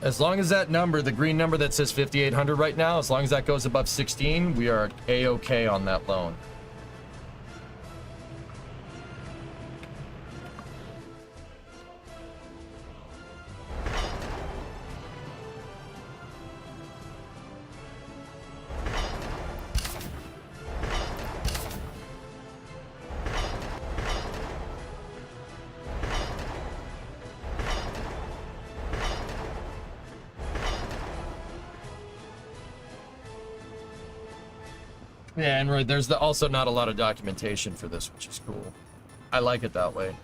Speaker 1: As long as that number, the green number that says 5,800 right now, as long as that goes above 16, we are A-okay on that loan. Yeah, and right, there's also not a lot of documentation for this, which is cool. I like it that way.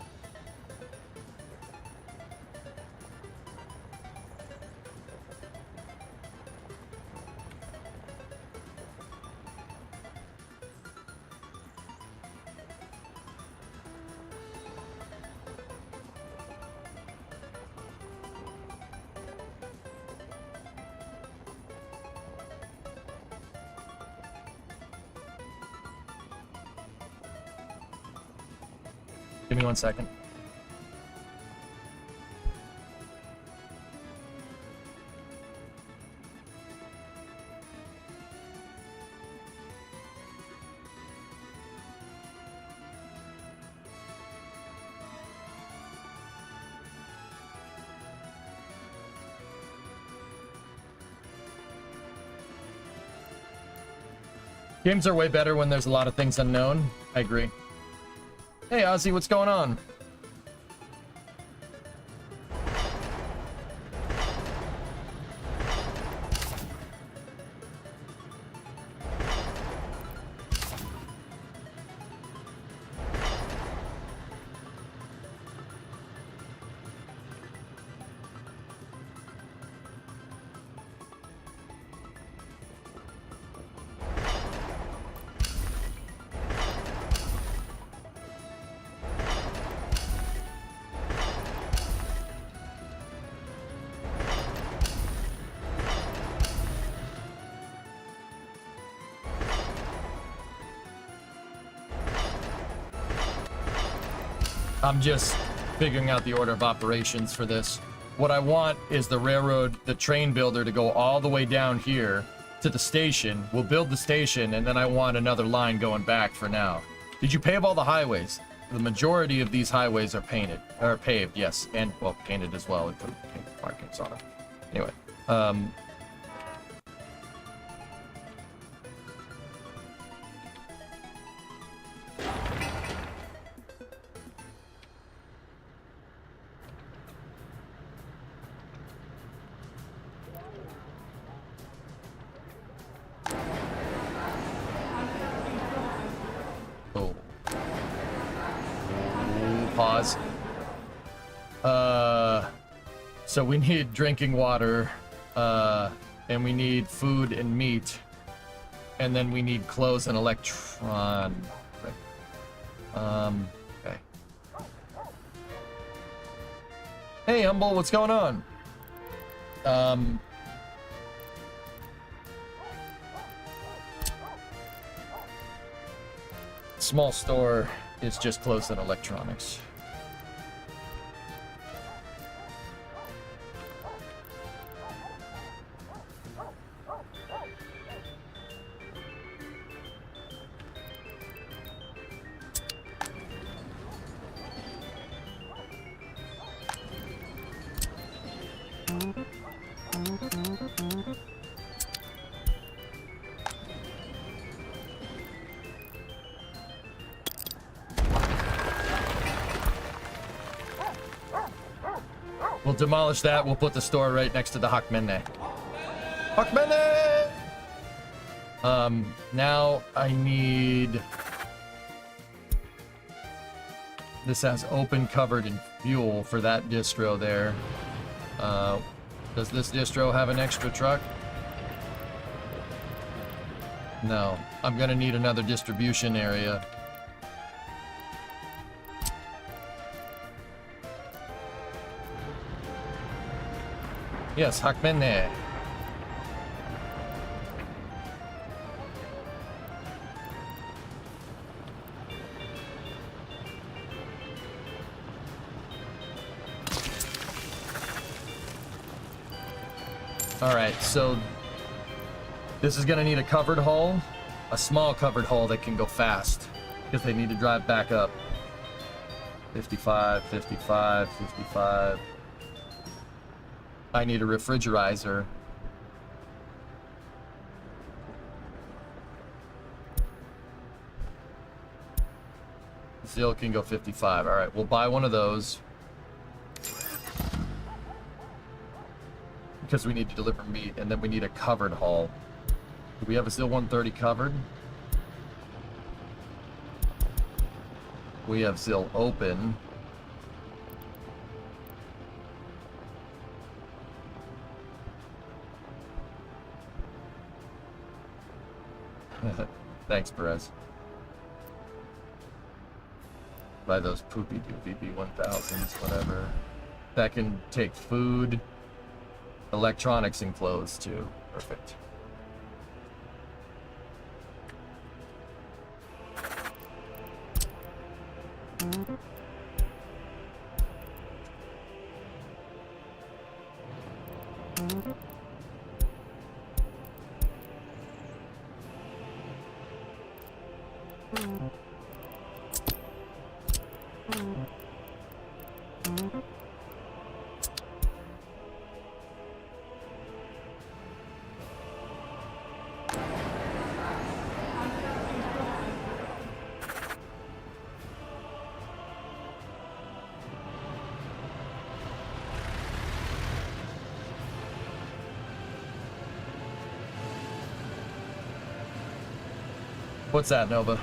Speaker 1: Give me 1 second. Games are way better when there's a lot of things unknown. I agree. Hey, Ozzy, what's going on? I'm just figuring out the order of operations for this. What I want is the train builder to go all the way down here to the station. We'll build the station, and then I want another line going back for now. Did you pave all the highways? The majority of these highways are paved, yes. And, well, painted as well. We put paint markings on them. Anyway, oh. Pause. So we need drinking water, and we need food and meat, and then we need clothes and electron. Okay. Hey, Humble, what's going on? Small store is just clothes and electronics. We'll demolish that. We'll put the store right next to the Hakmene. Hakmene! Now I need... This has open, covered, and fuel for that distro there. Does this distro have an extra truck? No. I'm gonna need another distribution area. Yes, Hakmene. Alright, so this is gonna need a covered hull, a small covered hull that can go fast, because they need to drive back up. 55, 55, 55. I need a refrigerizer. Still can go 55. All right, we'll buy one of those. Because we need to deliver meat, and then we need a covered hull. Do we have a Zil 130 covered? We have Zil open. Thanks, Perez. Buy those poopy doopy B1000s, whatever. That can take food, electronics, and clothes too. Perfect. What's that, Nova?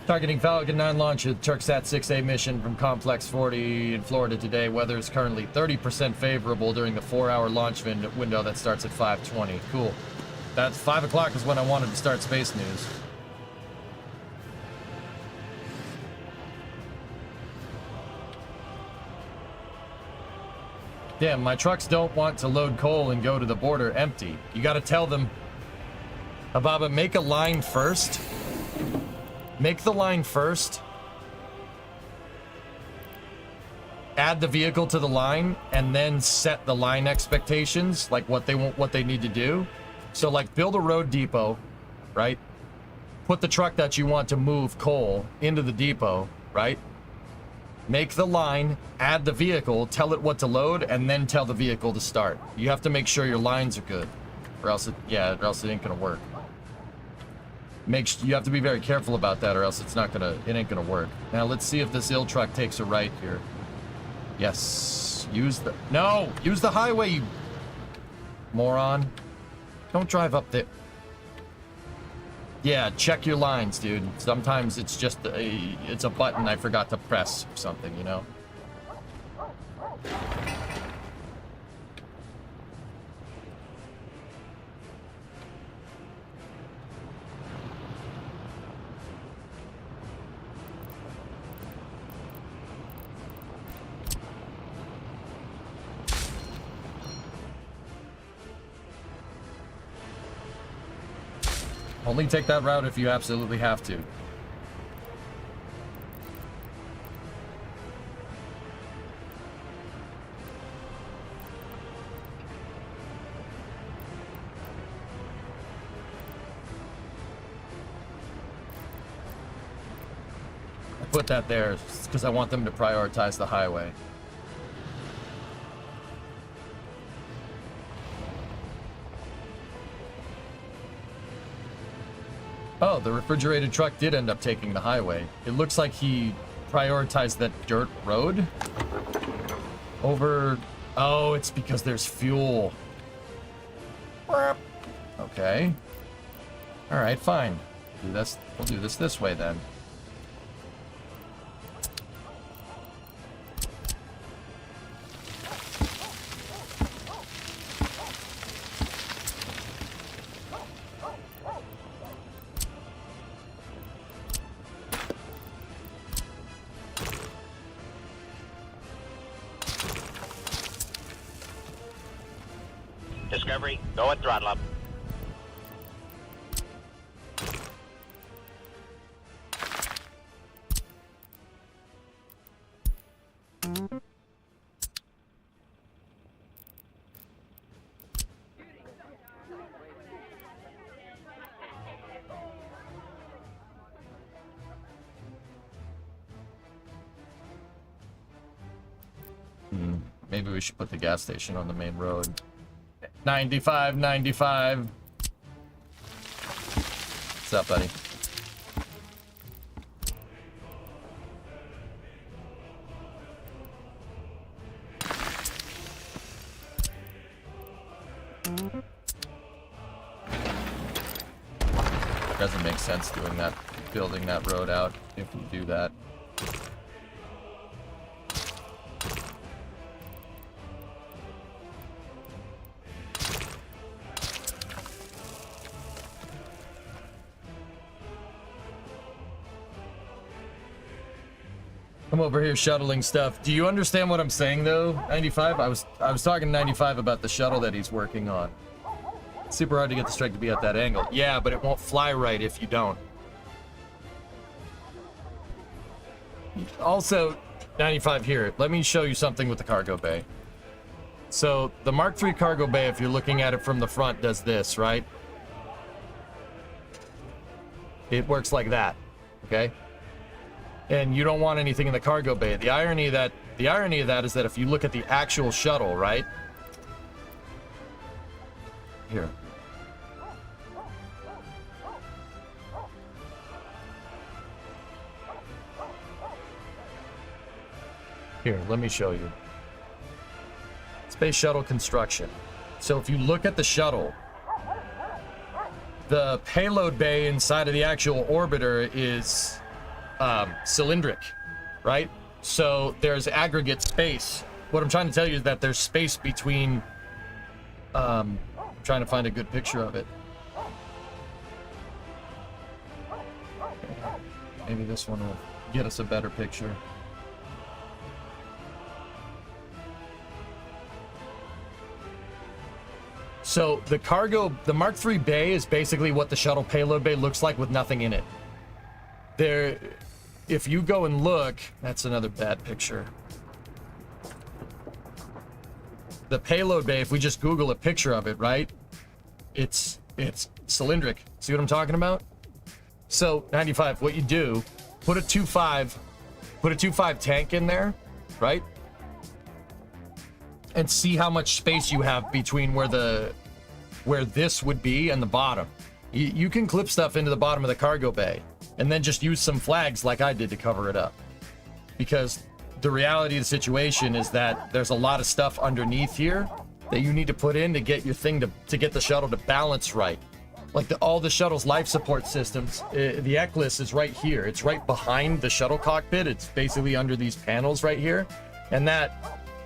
Speaker 1: Targeting Falcon 9 launch at Turksat 6A mission from Complex 40 in Florida today. Weather is currently 30% favorable during the 4-hour launch window that starts at 5:20. Cool. That's 5 o'clock is when I wanted to start space news. Damn, my trucks don't want to load coal and go to the border empty. You gotta tell them, Ababa, make a line first. Make the line first. Add the vehicle to the line, and then set the line expectations, like what they want, what they need to do. So, like, build a road depot, right? Put the truck that you want to move coal into the depot, right? Make the line, add the vehicle, tell it what to load, and then tell the vehicle to start. You have to make sure your lines are good, or else it ain't gonna work. You have to be very careful about that, or else it ain't gonna work. Now let's see if this ill truck takes a right here. Yes, use the highway, you moron. Don't drive up there. Yeah, check your lines, dude. Sometimes it's just it's a button I forgot to press or something, you know? Only take that route if you absolutely have to. I put that there because I want them to prioritize the highway. Oh, the refrigerated truck did end up taking the highway. It looks like he prioritized that dirt road over... Oh, it's because there's fuel. Okay. All right, fine. We'll do this way then.
Speaker 2: Discovery, go at throttle up.
Speaker 1: Maybe we should put the gas station on the main road. 95, 95. What's up, buddy? Doesn't make sense doing that, building that road out if we do that. I'm over here shuttling stuff. Do you understand what I'm saying though, 95? I was talking to 95 about the shuttle that he's working on. It's super hard to get the strike to be at that angle. Yeah, but it won't fly right if you don't. Also, 95 here, let me show you something with the cargo bay. So the Mark III cargo bay, if you're looking at it from the front, does this, right? It works like that, okay? And you don't want anything in the cargo bay. The irony of that is that if you look at the actual shuttle, right? Here. Here, let me show you. Space shuttle construction. So if you look at the shuttle, the payload bay inside of the actual orbiter is cylindric, right? So there's aggregate space. What I'm trying to tell you is that there's space between I'm trying to find a good picture of it. Maybe this one will get us a better picture. So the Mark III bay is basically what the shuttle payload bay looks like with nothing in it. there, if you go and look, that's another bad picture. The payload bay, if we just Google a picture of it, right? It's cylindric. See what I'm talking about? So 95, what you do, put a 2.5 tank in there, right? And see how much space you have between where this would be and the bottom. You can clip stuff into the bottom of the cargo bay and then just use some flags like I did to cover it up. Because the reality of the situation is that there's a lot of stuff underneath here that you need to put in to get your thing to get the shuttle to balance right. Like all the shuttle's life support systems, the Eclipse is right here. It's right behind the shuttle cockpit. It's basically under these panels right here. And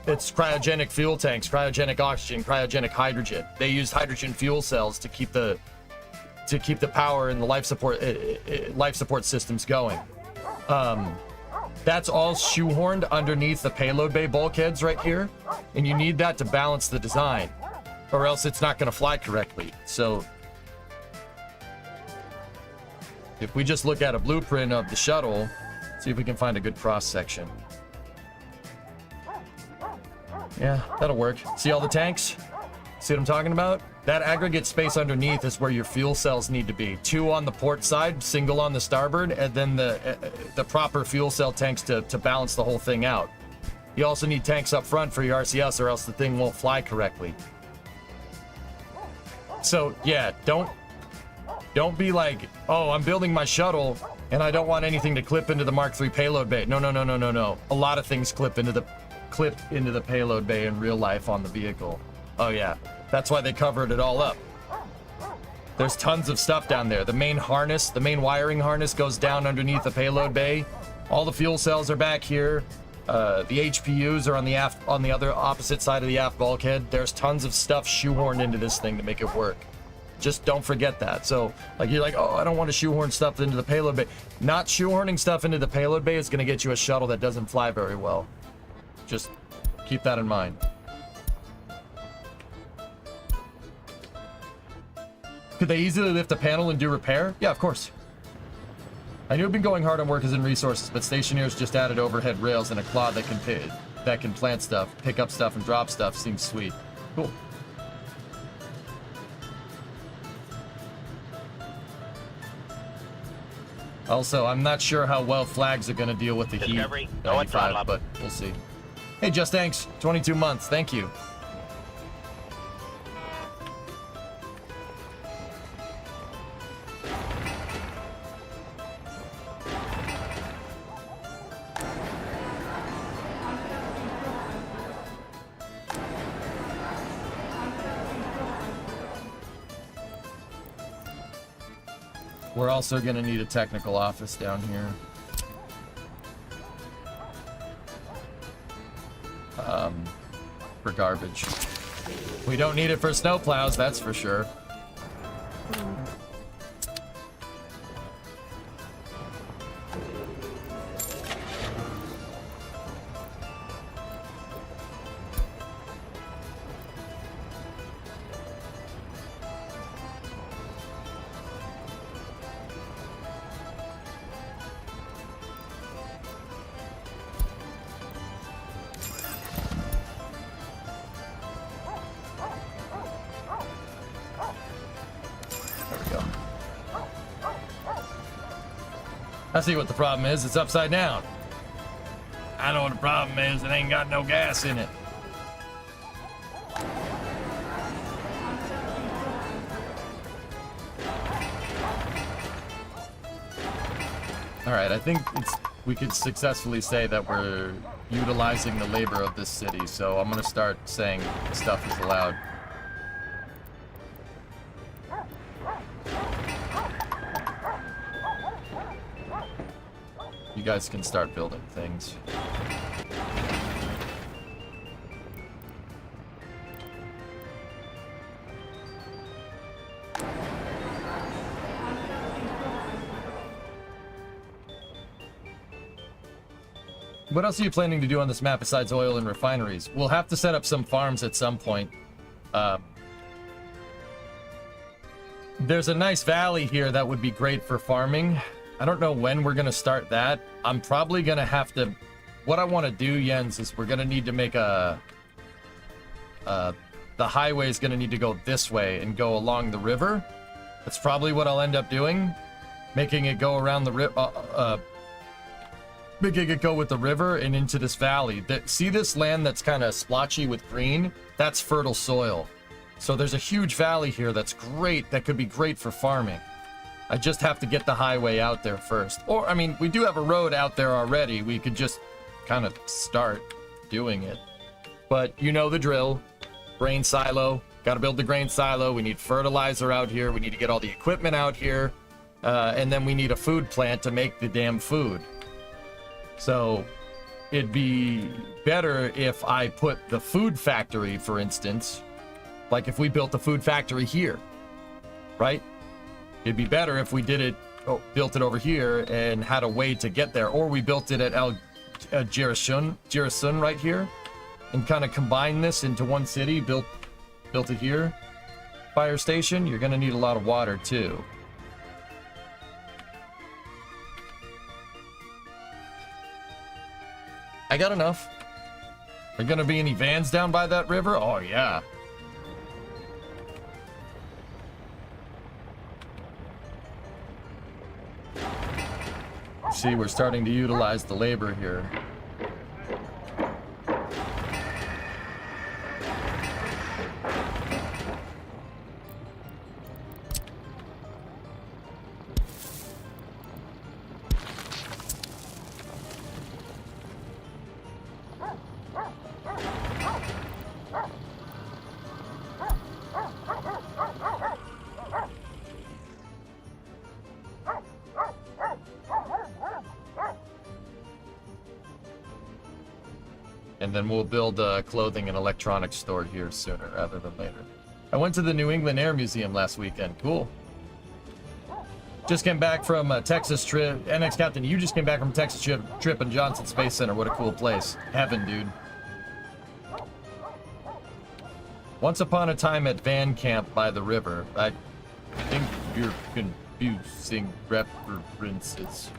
Speaker 1: it's cryogenic fuel tanks, cryogenic oxygen, cryogenic hydrogen. They use hydrogen fuel cells to keep the power and the life support systems going. That's all shoehorned underneath the payload bay bulkheads right here, and you need that to balance the design, or else it's not going to fly correctly. So if we just look at a blueprint of the shuttle, see if we can find a good cross section. Yeah, that'll work. See all the tanks? See what I'm talking about? That aggregate space underneath is where your fuel cells need to be. 2 on the port side, single on the starboard, and then the proper fuel cell tanks to balance the whole thing out. You also need tanks up front for your RCS, or else the thing won't fly correctly. So yeah, don't be like, oh, I'm building my shuttle and I don't want anything to clip into the Mark III payload bay. No. A lot of things clip into the payload bay in real life on the vehicle. Oh yeah, that's why they covered it all up. There's tons of stuff down there. The main harness, the main wiring harness goes down underneath the payload bay. All the fuel cells are back here. The HPUs are on the other opposite side of the aft bulkhead. There's tons of stuff shoehorned into this thing to make it work. Just don't forget that. So like you're like, oh, I don't want to shoehorn stuff into the payload bay. Not shoehorning stuff into the payload bay is going to get you a shuttle that doesn't fly very well. Just keep that in mind. Could they easily lift a panel and do repair? Yeah, of course. I knew it'd been going hard on workers and resources, but Stationeers just added overhead rails and a claw that can plant stuff, pick up stuff, and drop stuff. Seems sweet. Cool. Also, I'm not sure how well flags are going to deal with the
Speaker 2: Discovery,
Speaker 1: heat.
Speaker 2: go at throttle up.
Speaker 1: But we'll see. Hey, Just Thanks, 22 months. Thank you. We're also going to need a technical office down here. For garbage. We don't need it for snowplows, that's for sure. I see what the problem is. It's upside down. I know what the problem is. It ain't got no gas in it. All right, I think we could successfully say that we're utilizing the labor of this city. So I'm gonna start saying stuff is allowed. You guys can start building things. What else are you planning to do on this map besides oil and refineries? We'll have to set up some farms at some point. There's a nice valley here that would be great for farming. I don't know when we're gonna start that. I'm probably gonna have to. What I want to do, Jens, is we're gonna need to make a. The highway is gonna need to go this way and go along the river. That's probably what I'll end up doing, making it go around the river. Making it go with the river and into this valley. See this land that's kind of splotchy with green? That's fertile soil. So there's a huge valley here that's great, that could be great for farming. I just have to get the highway out there first. Or, I mean, we do have a road out there already. We could just kind of start doing it. But you know the drill. Grain silo. Got to build the grain silo. We need fertilizer out here. We need to get all the equipment out here. And then we need a food plant to make the damn food. So it'd be better if I put the food factory, for instance, like if we built the food factory here, right? It'd be better if we did it, built it over here and had a way to get there, or we built it at Jirisun right here, and kind of combine this into one city, built it here. Fire station, you're gonna need a lot of water too. I got enough. Are gonna be any vans down by that river? Oh yeah. See, we're starting to utilize the labor here. And then we'll build a clothing and electronics store here sooner rather than later. I went to the New England Air Museum last weekend. Cool. Just came back from a Texas trip. NX Captain, you just came back from a Texas trip in Johnson Space Center. What a cool place. Heaven, dude. Once upon a time at Van Camp by the river. I think you're confusing references.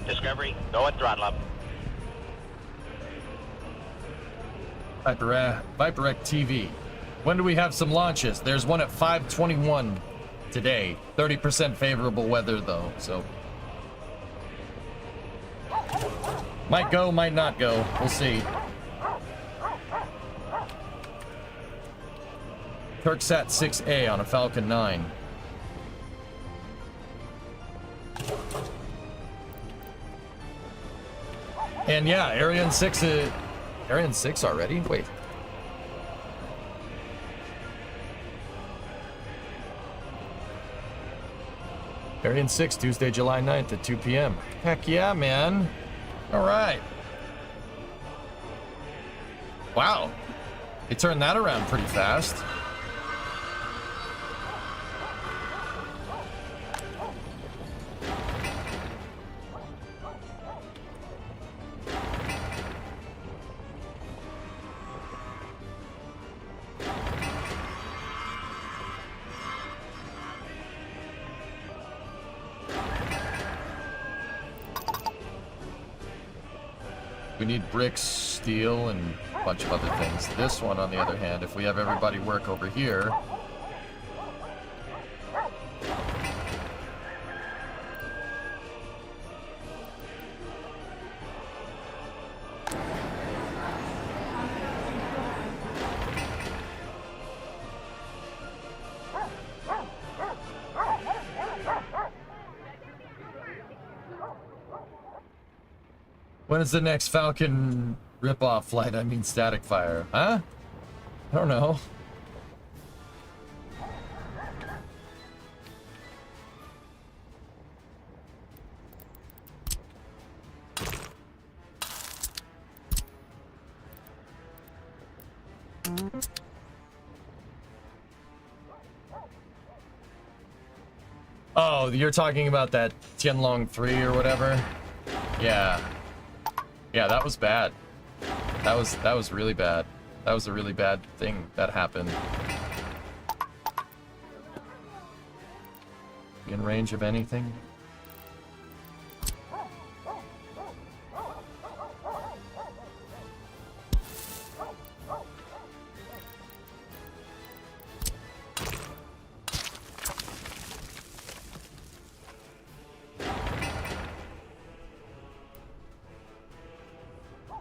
Speaker 2: Discovery, go at throttle up.
Speaker 1: Viperec TV. When do we have some launches? There's one at 5:21 today. 30% favorable weather though, so might go, might not go. We'll see. Turksat 6A on a Falcon 9. And yeah, Ariane 6 already? Wait. Ariane 6, Tuesday, July 9th at 2 p.m. Heck yeah, man. All right. Wow. They turned that around pretty fast. We need bricks, steel, and a bunch of other things. This one, on the other hand, if we have everybody work over here... When is the next Falcon rip-off flight? I mean static fire. Huh? I don't know. Oh, you're talking about that Tianlong 3 or whatever? Yeah. Yeah, that was bad. That was really bad. That was a really bad thing that happened. In range of anything?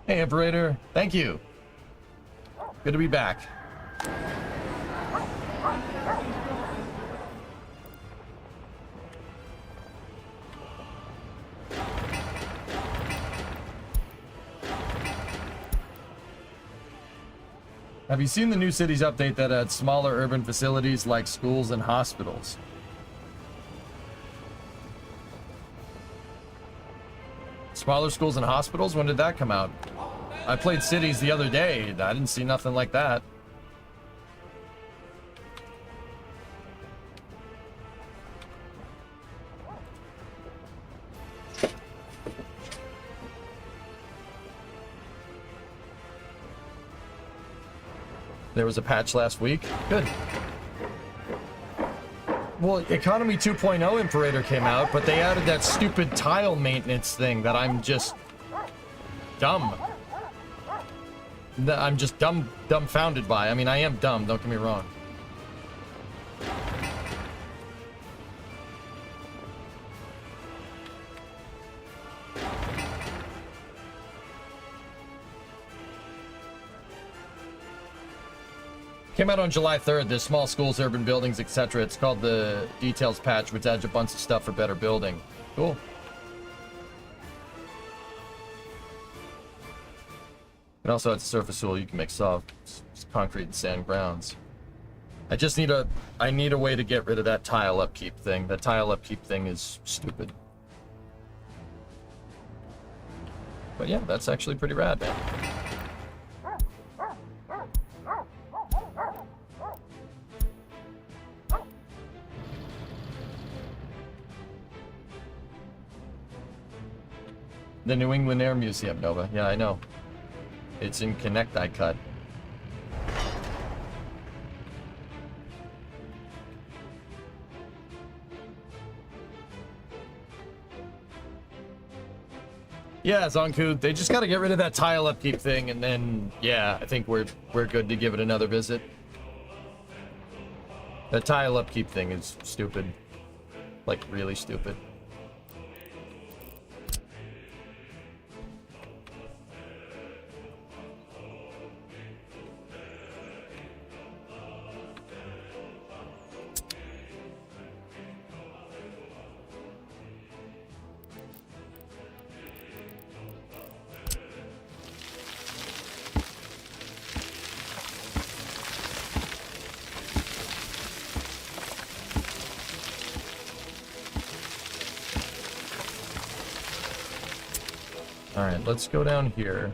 Speaker 1: Hey, Operator. Thank you. Good to be back. Have you seen the new cities update that adds smaller urban facilities like schools and hospitals? Smaller schools and hospitals? When did that come out? I played cities the other day. I didn't see nothing like that. There was a patch last week. Good. Well, Economy 2.0 Imperator came out, but they added that stupid tile maintenance thing that I'm just dumb. That I'm just dumbfounded by. I mean, I am dumb, don't get me wrong. Came out on July 3rd. There's small schools, urban buildings, etc. It's called the Details Patch, which adds a bunch of stuff for better building. Cool. And also it's a surface tool. You can make soft concrete and sand grounds. I just need I need a way to get rid of that tile upkeep thing. That tile upkeep thing is stupid. But yeah, that's actually pretty rad, man. The New England Air Museum, Nova. Yeah, I know. It's in Connecticut. Yeah, Zonku, they just got to get rid of that tile upkeep thing, and then, yeah, I think we're good to give it another visit. That tile upkeep thing is stupid. Like, really stupid. Alright, let's go down here.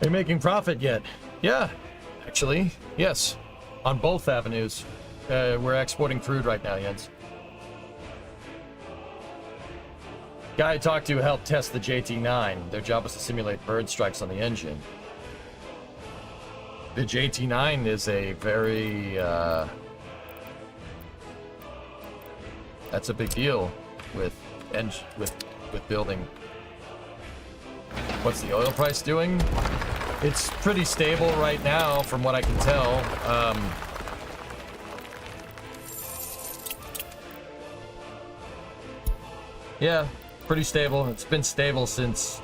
Speaker 1: Are you making profit yet? Yeah, actually, yes. On both avenues. We're exporting crude right now, Jens. Guy I talked to helped test the JT-9. Their job was to simulate bird strikes on the engine. The JT-9 is a very, that's a big deal with building. What's the oil price doing? It's pretty stable right now, from what I can tell. Yeah, pretty stable. It's been stable since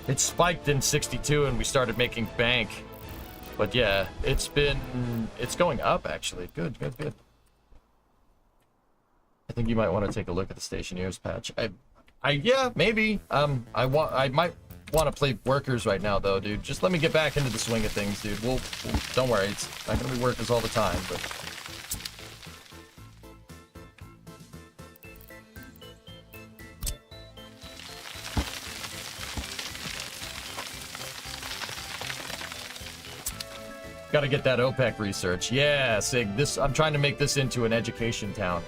Speaker 1: it spiked in '62 and we started making bank. But yeah, it's going up actually. Good. I think you might want to take a look at the stationeers patch. Yeah, maybe. I might want to play workers right now though, dude. Just let me get back into the swing of things, dude. Don't worry, it's not gonna be workers all the time, but. Got to get that OPEC research. Yeah, Sig. I'm trying to make this into an education town.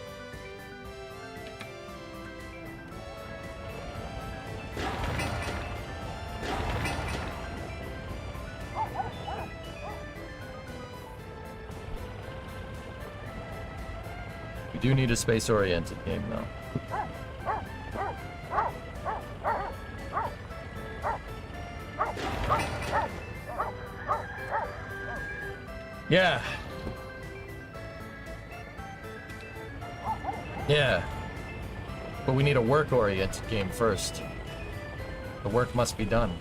Speaker 1: We do need a space-oriented game, though. Yeah. Yeah. But we need a work-oriented game first. The work must be done.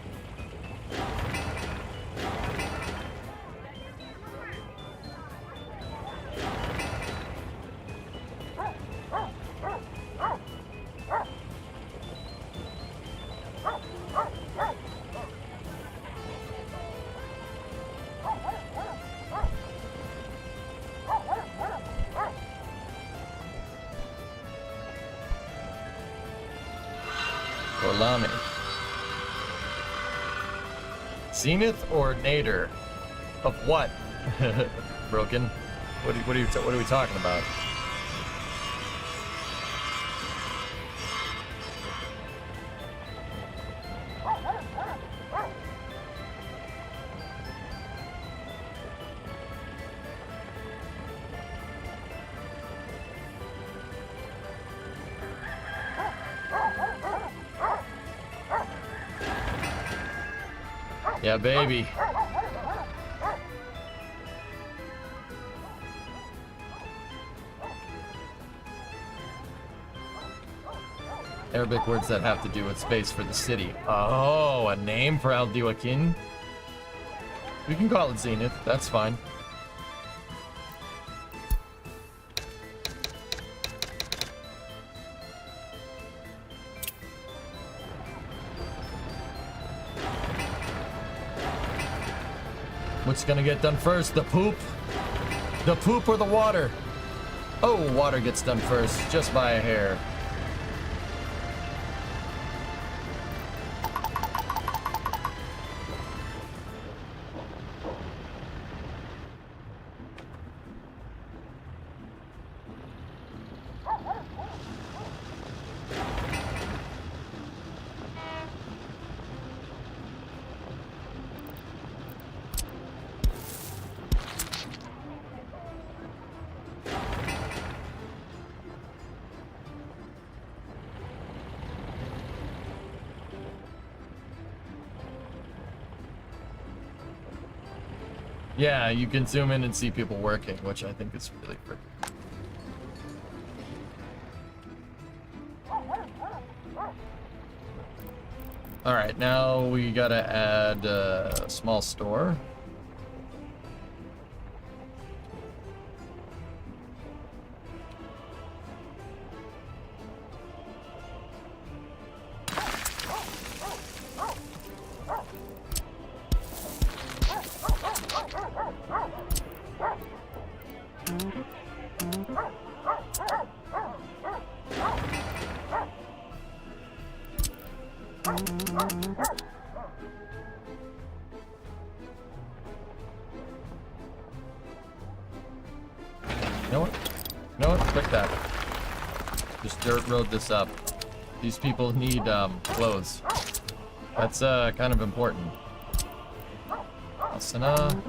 Speaker 1: Zenith or Nader? Of what? Broken. What are we talking about? Yeah, baby. Arabic words that have to do with space for the city. Oh, a name for Aldewakin? We can call it Zenith. That's fine. What's gonna get done first? The poop? The poop or the water? Oh, water gets done first, just by a hair. Yeah, you can zoom in and see people working, which I think is really pretty. All right, now we gotta add a small store. This up. These people need clothes. That's kind of important. Asana.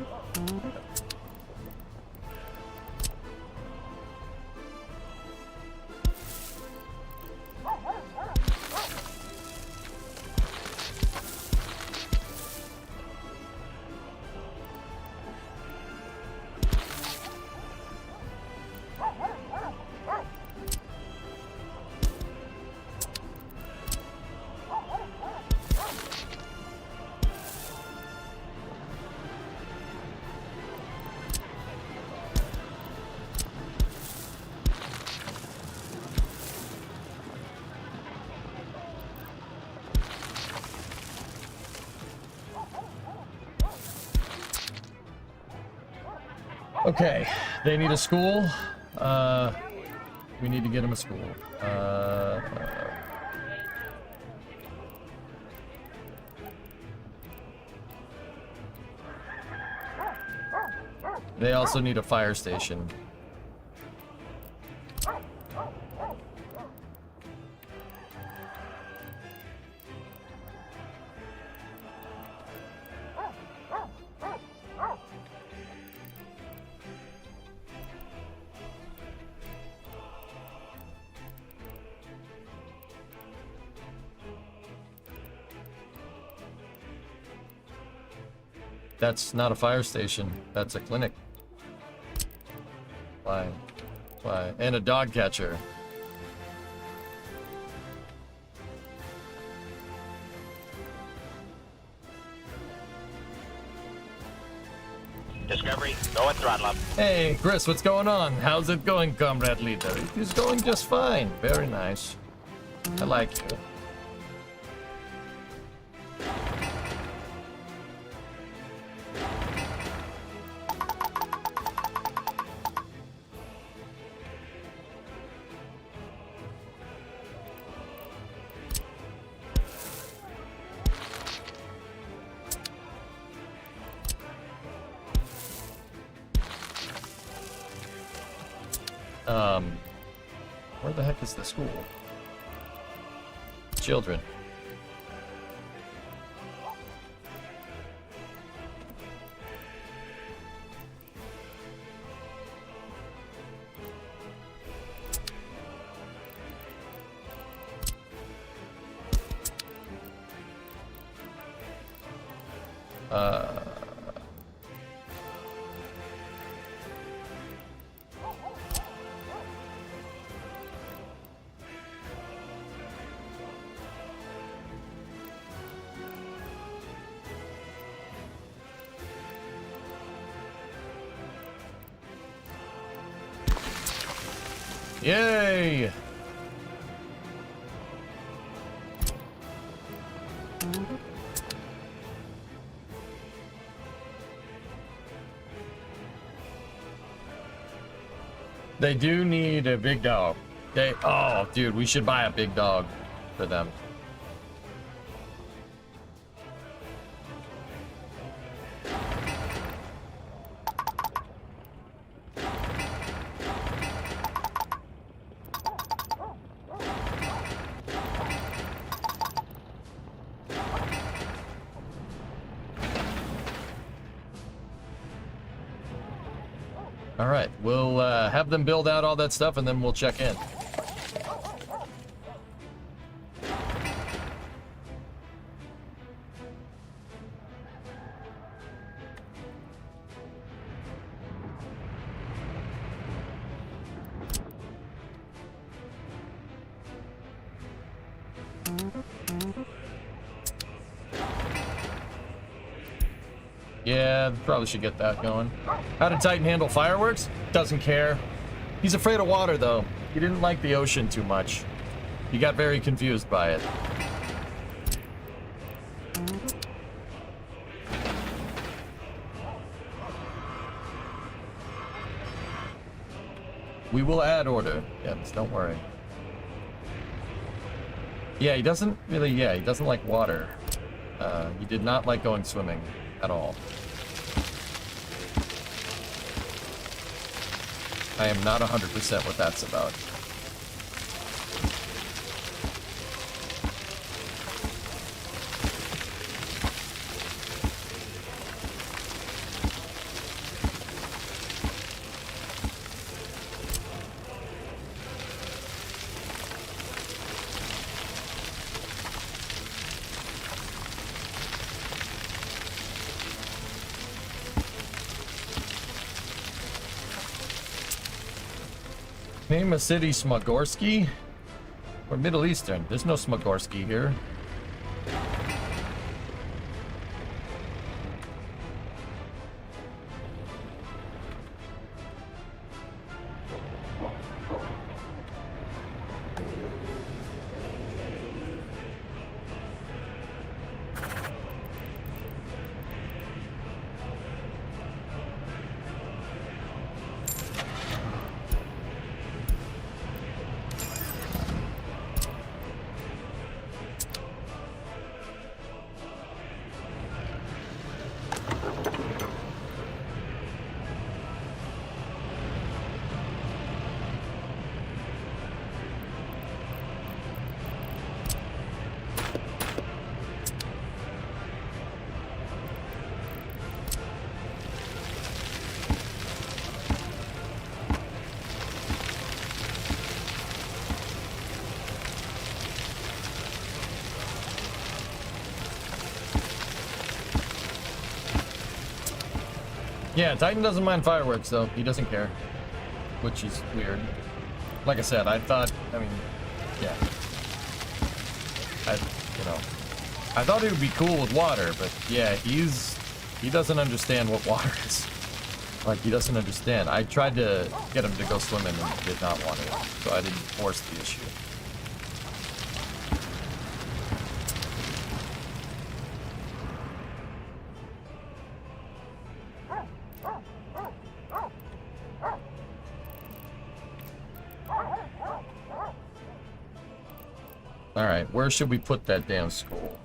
Speaker 1: Okay, they need a school. We need to get them a school. They also need a fire station. That's not a fire station. That's a clinic. Why? Why? And a dog catcher.
Speaker 2: Discovery, go and throttle up.
Speaker 1: Hey, Chris, what's going on? How's it going, comrade leader? It's going just fine. Very nice. I like you. Where the heck is the school? Children. Yay! They do need a big dog. Oh, dude, we should buy a big dog for them. All right, we'll have them build out all that stuff and then we'll check in. Yeah, probably should get that going. How did Titan handle fireworks? Doesn't care. He's afraid of water, though. He didn't like the ocean too much. He got very confused by it. We will add order. Yes, don't worry. Yeah, he doesn't really, he doesn't like water. He did not like going swimming at all. I am not 100% what that's about. Name a city Smogorsky? Or Middle Eastern. There's no Smogorsky here. Yeah, Titan doesn't mind fireworks though. He doesn't care, which is weird. Like I said, I mean, yeah. I thought he would be cool with water, but yeah, he doesn't understand what water is. Like, he doesn't understand. I tried to get him to go swimming and he did not want it, so I didn't force the issue. Alright, where should we put that damn school?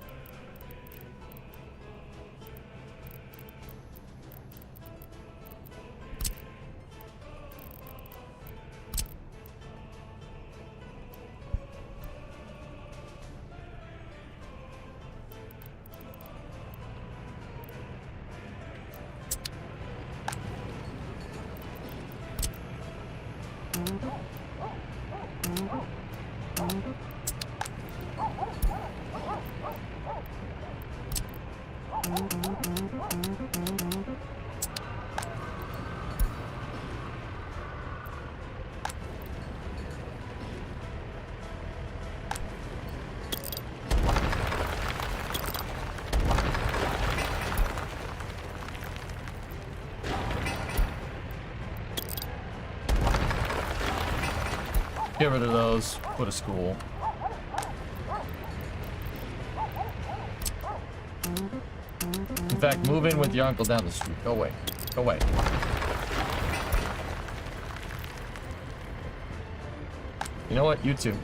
Speaker 1: Get rid of those, put a school. In fact, move in with your uncle down the street. Go away. Go away. You know what? You two.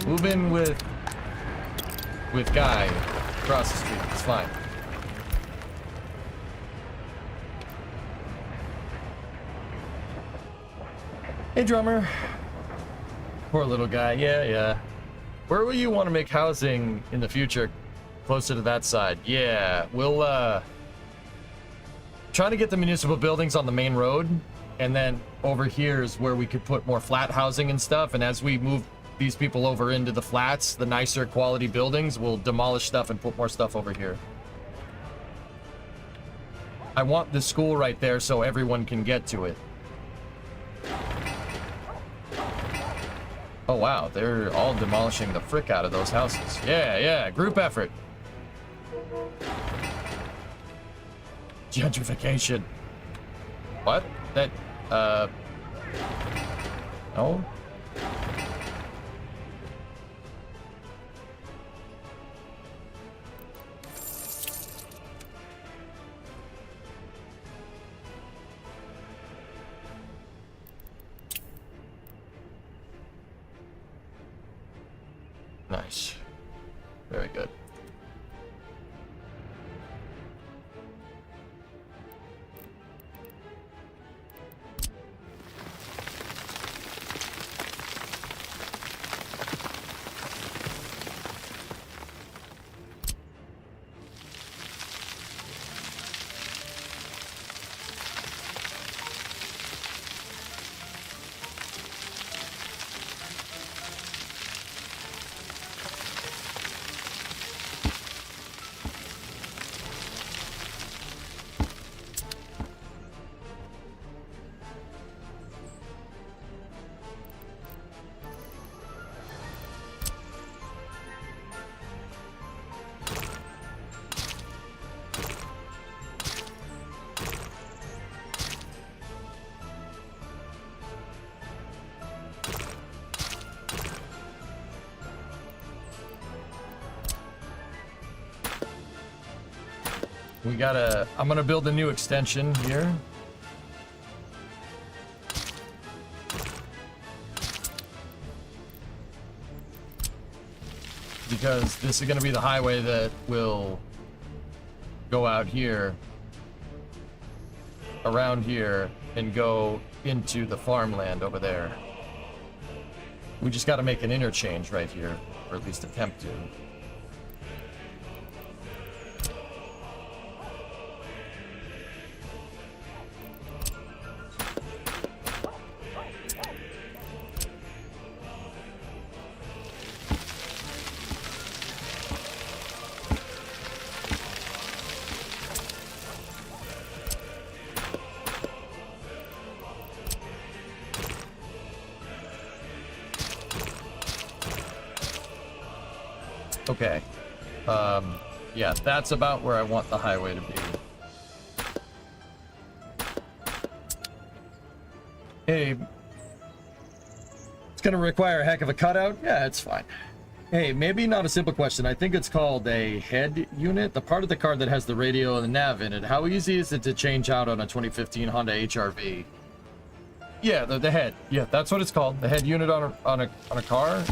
Speaker 1: Move in with Guy across the street. It's fine. Hey, drummer. Poor little guy. Yeah. Where will you want to make housing in the future? Closer to that side. Yeah, we'll, trying to get the municipal buildings on the main road, and then over here is where we could put more flat housing and stuff, and as we move these people over into the flats, the nicer quality buildings, we'll demolish stuff and put more stuff over here. I want the school right there so everyone can get to it. Oh wow, they're all demolishing the frick out of those houses. Yeah, group effort. Gentrification. What? That, no? Nice. Very good. We gotta, I'm gonna build a new extension here. Because this is gonna be the highway that will go out here, around here, and go into the farmland over there. We just gotta make an interchange right here, or at least attempt to. okay. Yeah, that's about where I want the highway to be. Hey, it's gonna require a heck of a cutout. Yeah, it's fine. Hey, maybe not a simple question. I think it's called a head unit, the part of the car that has the radio and the nav in it. How easy is it to change out on a 2015 Honda HR-V? Yeah, the head. Yeah, that's what it's called. The head unit on a car.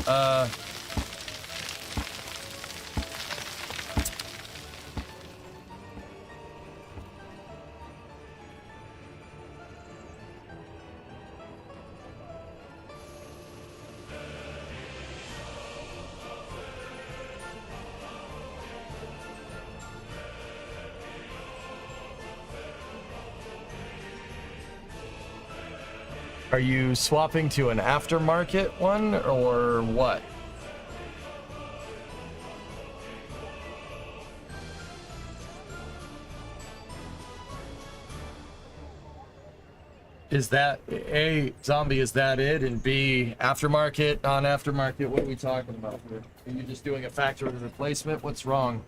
Speaker 1: Are you swapping to an aftermarket one or what? Is that A, zombie, is that it? And B, aftermarket, non-aftermarket? What are we talking about here? Are you just doing a factory replacement? What's wrong?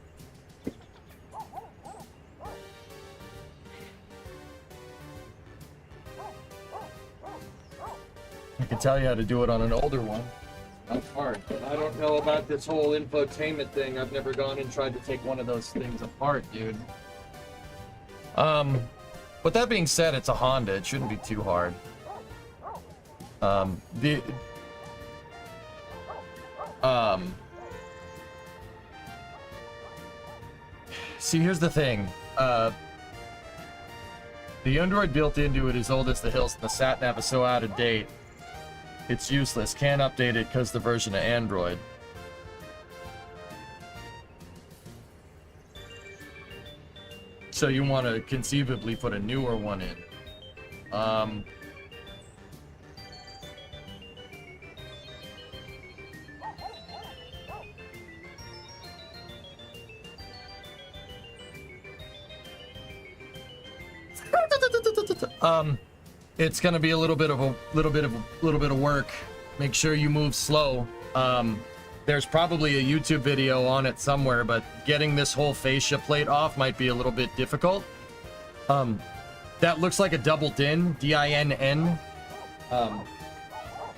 Speaker 1: I can tell you how to do it on an older one. That's hard. But I don't know about this whole infotainment thing. I've never gone and tried to take one of those things apart, dude. With that being said, it's a Honda. It shouldn't be too hard. See, here's the thing. The Android built into it is old as the hills, and the sat nav is so out of date. It's useless. Can't update it because the version of Android. So you want to conceivably put a newer one in. It's gonna be a little bit of work. Make sure you move slow. There's probably a YouTube video on it somewhere, but getting this whole fascia plate off might be a little bit difficult. That looks like a double DIN, D-I-N-N.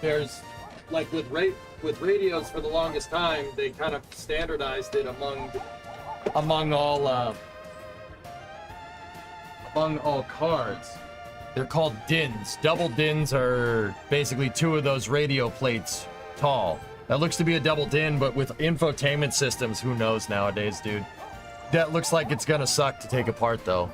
Speaker 1: There's, like with radios for the longest time, they kind of standardized it among all cars. They're called DINs. Double DINs are basically two of those radio plates tall. That looks to be a double DIN, but with infotainment systems, who knows nowadays, dude. That looks like it's gonna suck to take apart, though.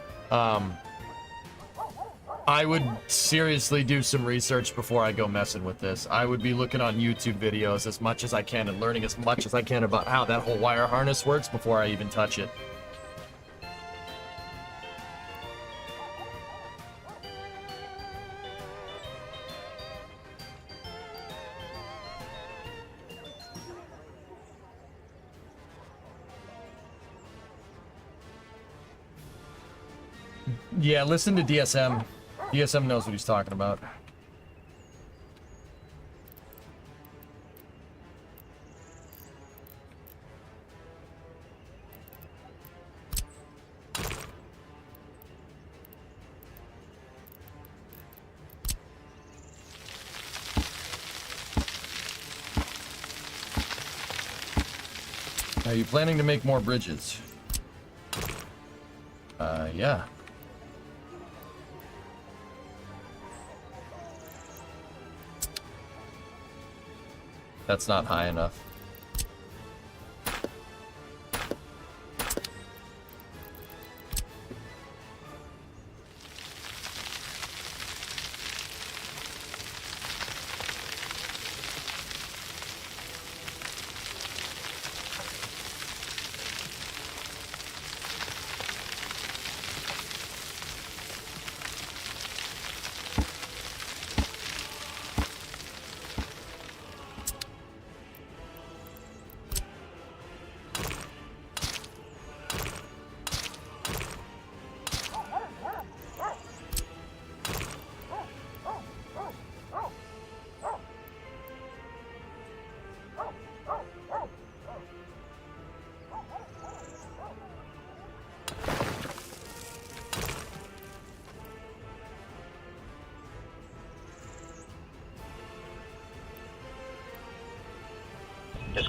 Speaker 1: I would seriously do some research before I go messing with this. I would be looking on YouTube videos as much as I can and learning as much as I can about how that whole wire harness works before I even touch it. Yeah, listen to DSM. DSM knows what he's talking about. Are you planning to make more bridges? Yeah. That's not high enough.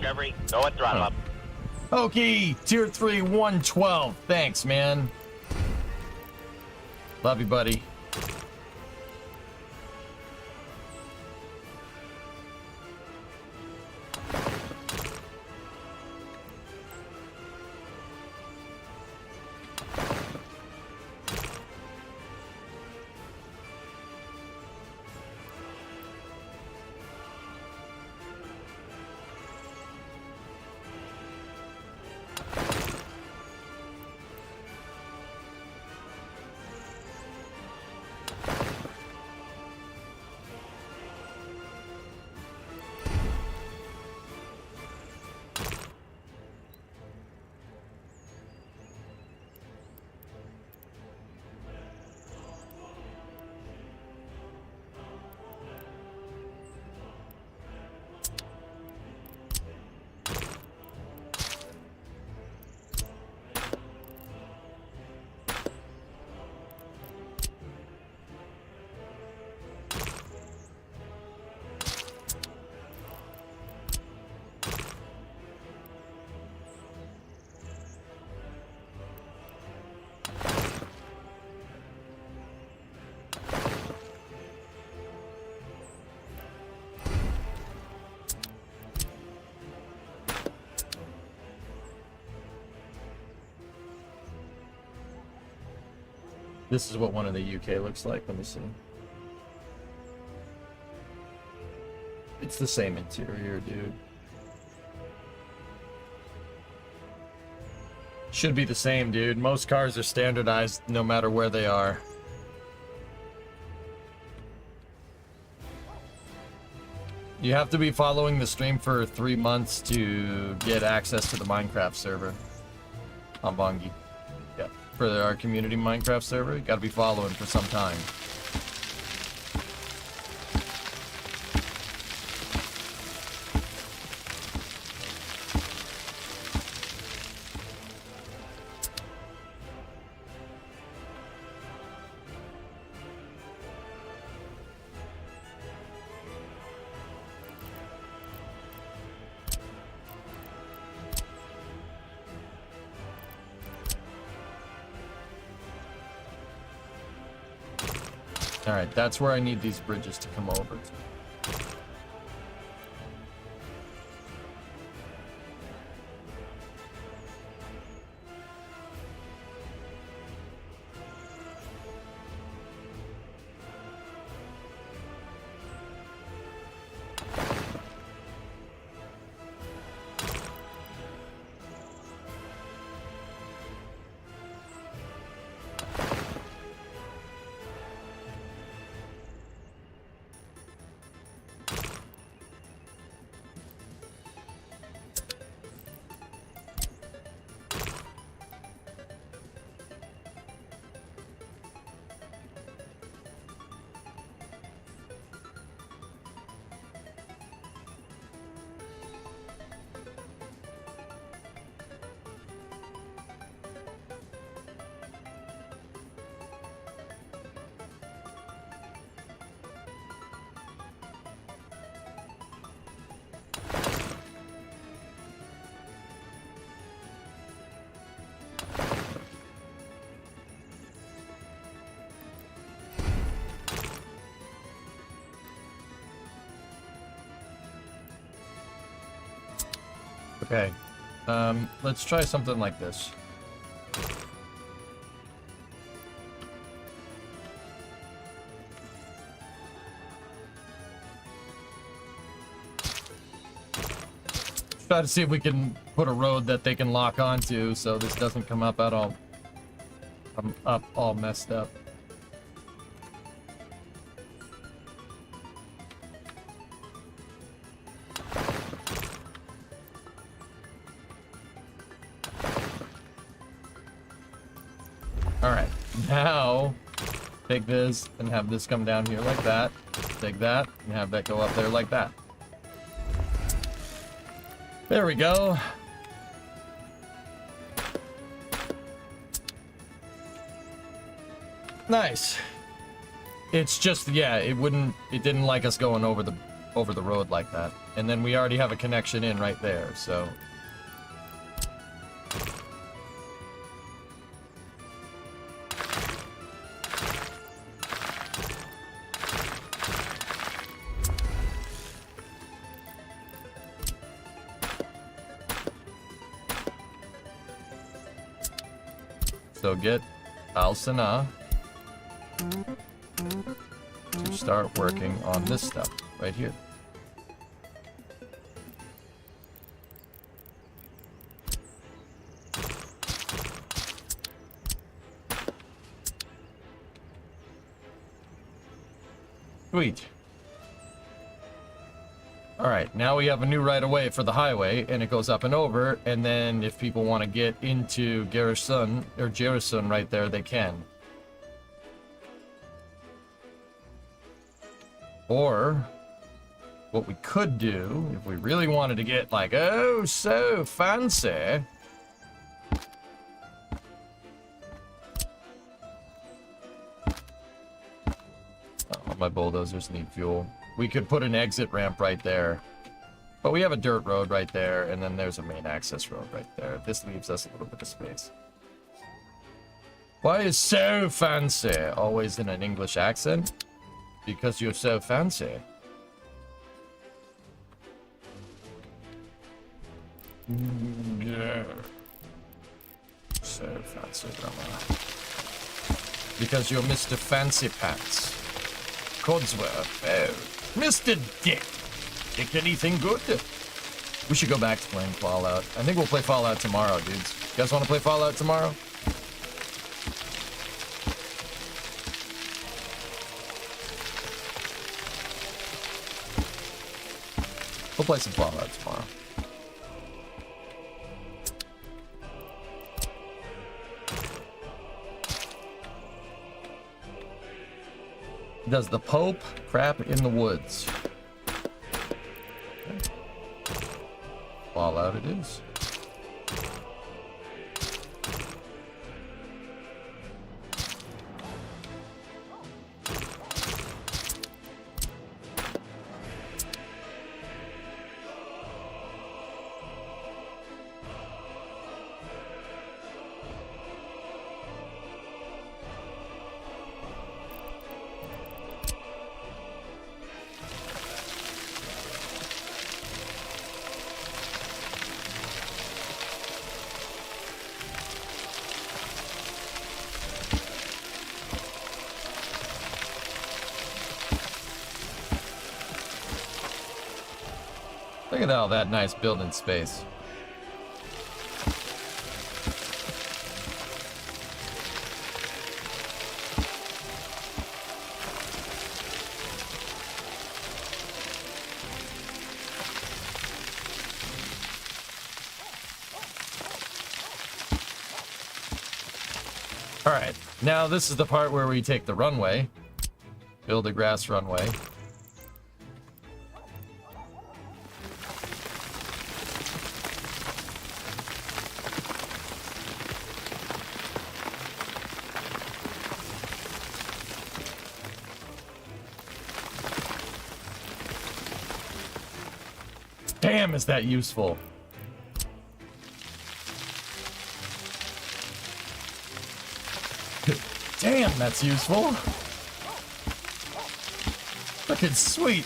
Speaker 2: Discovery, go at throttle up.
Speaker 1: Okay, tier 3, 112. Thanks, man. Love you, buddy. This is what one in the UK looks like. Let me see. It's the same interior, dude. Should be the same, dude. Most cars are standardized no matter where they are. You have to be following the stream for 3 months to get access to the Minecraft server on Bongi. Yep. For our community Minecraft server, you gotta be following for some time. Alright, that's where I need these bridges to come over to. Okay, let's try something like this. Try to see if we can put a road that they can lock onto so this doesn't come up at all. I'm up all messed up. Alright, now take this and have this come down here like that. Take that and have that go up there like that. There we go. Nice. It's just, yeah, it didn't like us going over the over the road like that. And then we already have a connection in right there, so... So get Al-Sana to start working on this stuff right here. Sweet. Alright, now we have a new right-of-way for the highway, and it goes up and over, and then if people want to get into Garrison, or Garrison right there, they can. Or, what we could do, if we really wanted to get like, oh, so fancy. Oh, my bulldozers need fuel. We could put an exit ramp right there. But we have a dirt road right there, and then there's a main access road right there. This leaves us a little bit of space. Why is so fancy always in an English accent? Because you're so fancy. Yeah. So fancy, drama. Because you're Mr. Fancy Pants. Codsworth. Oh. Mr. Dick. Dick anything good? We should go back to playing Fallout. I think we'll play Fallout tomorrow, dudes. You guys want to play Fallout tomorrow? We'll play some Fallout tomorrow. Does the Pope crap in the woods? Fallout it is. Look at all that nice building space. All right, now this is the part where we take the runway, build a grass runway. Damn, is that useful? Damn, that's useful. Fucking sweet.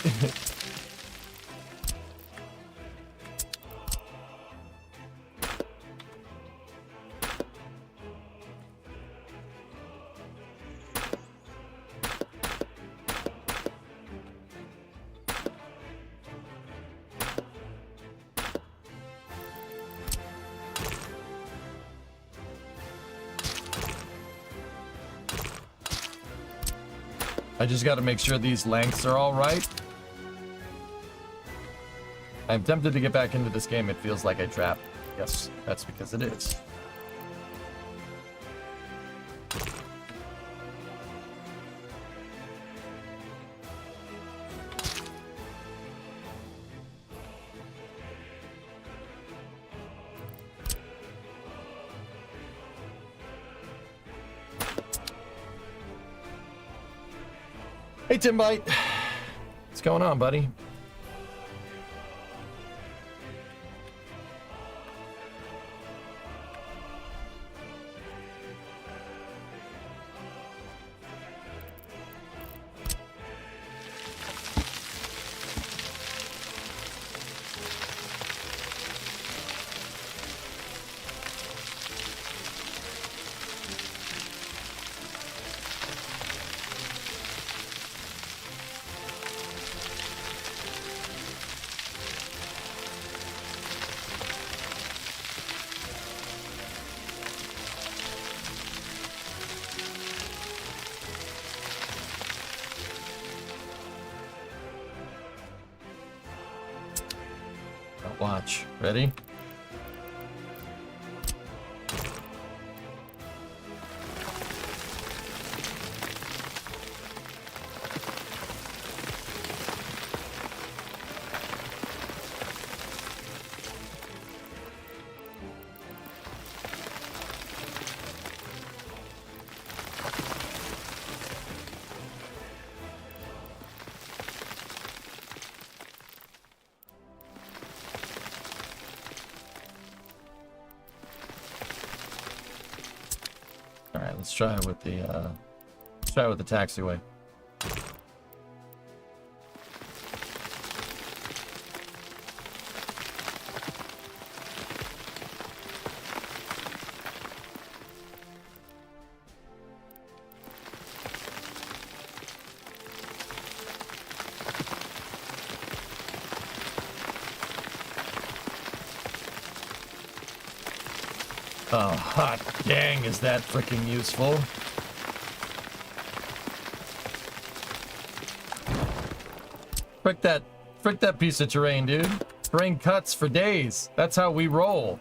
Speaker 1: I just got to make sure these lengths are all right. I'm tempted to get back into this game. It feels like a trap. Yes, that's because it is. Hey, Timbite. What's going on, buddy? Watch. Ready? All right, let's try it with the taxiway. Oh, hot dang, is that freaking useful? Frick that piece of terrain, dude. Terrain cuts for days. That's how we roll.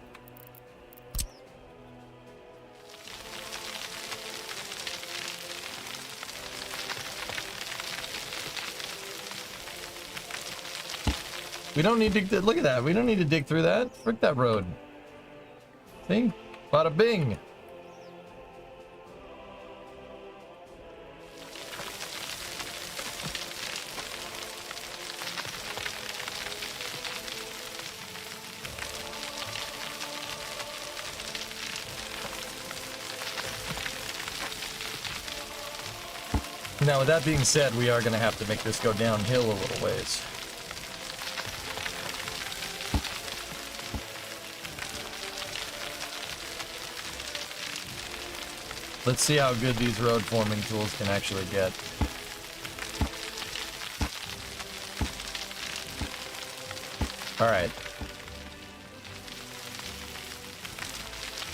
Speaker 1: We don't need to, look at that. We don't need to dig through that. Frick that road. See? Bada bing. Now, with that being said, we are going to have to make this go downhill a little ways. Let's see how good these road forming tools can actually get. All right.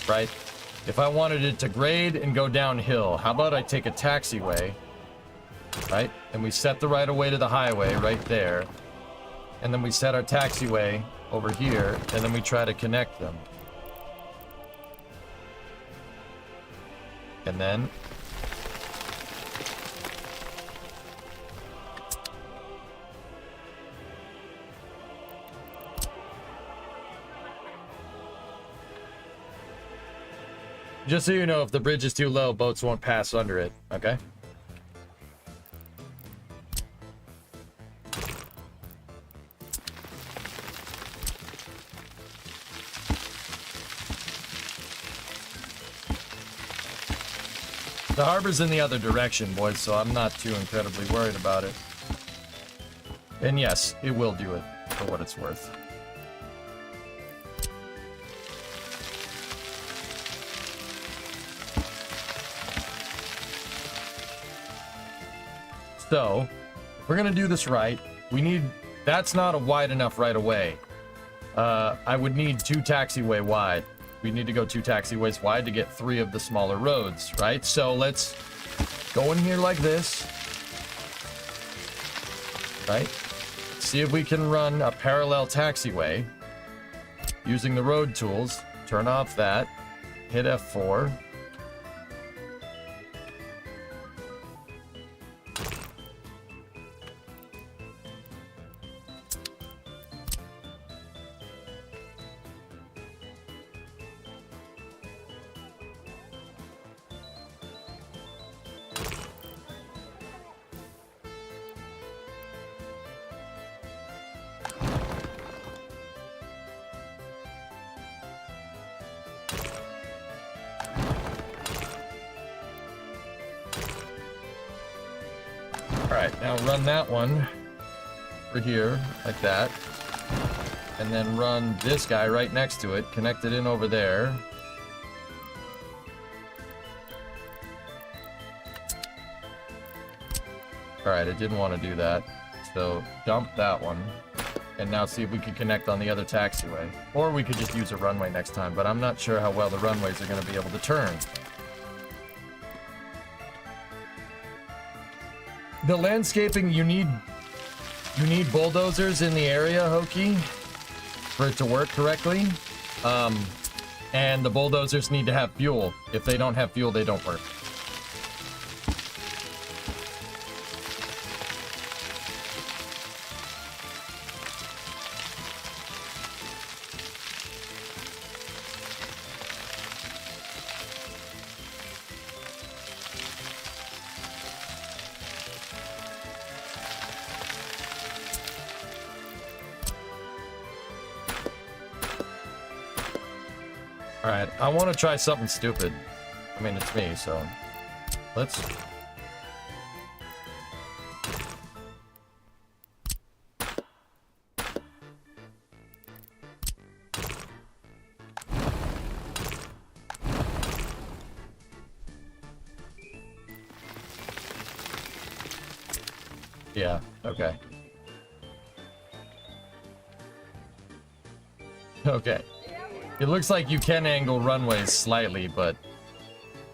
Speaker 1: Right. If I wanted it to grade and go downhill, how about I take a taxiway, right? And we set the right of way to the highway right there. And then we set our taxiway over here, and then we try to connect them. And then just so you know, if the bridge is too low, boats won't pass under it, okay? The harbor's in the other direction, boys, so I'm not too incredibly worried about it. And yes, it will do it for what it's worth. So, if we're gonna do this right, we need, that's not a wide enough right away. I would need 2 taxiway wide. We need to go 2 taxiways wide to get 3 of the smaller roads, right? So let's go in here like this, right? See if we can run a parallel taxiway using the road tools. Turn off that, hit F4. Alright, now run that one over here, like that. And then run this guy right next to it, connect it in over there. Alright, I didn't want to do that. So dump that one. And now see if we can connect on the other taxiway. Or we could just use a runway next time, but I'm not sure how well the runways are going to be able to turn. The landscaping, you need bulldozers in the area, Hokie. for it to work correctly. And the bulldozers need to have fuel. If they don't have fuel, they don't work. Alright, I want to try something stupid. I mean, it's me, so... Let's... Yeah, okay. Okay. It looks like you can angle runways slightly, but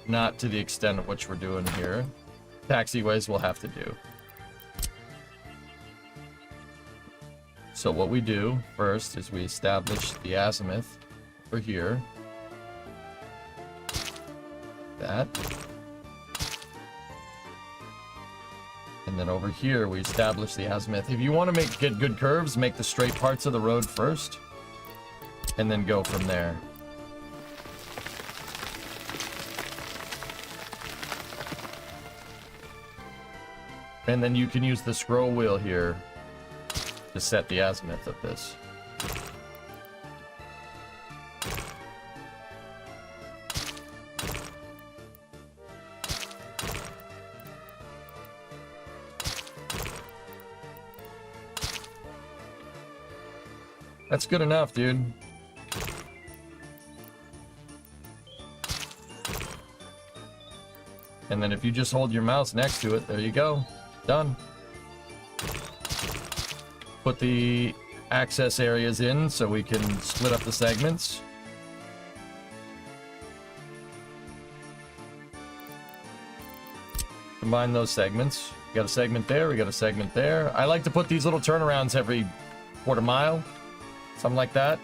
Speaker 1: not to the extent of what we're doing here. Taxiways we'll have to do. So what we do first is we establish the azimuth over here. That. And then over here we establish the azimuth. If you want to get good curves, make the straight parts of the road first. And then go from there. And then you can use the scroll wheel here to set the azimuth of this. That's good enough, dude. And then if you just hold your mouse next to it, there you go. Done. Put the access areas in so we can split up the segments. Combine those segments. We got a segment there, we got a segment there. I like to put these little turnarounds every quarter mile. Something like that.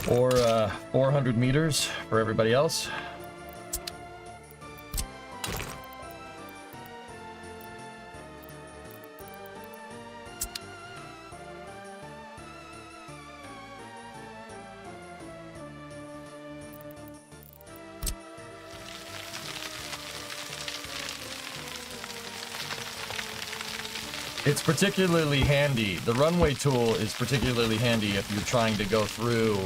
Speaker 1: Or 400 meters for everybody else. It's particularly handy. The runway tool is particularly handy if you're trying to go through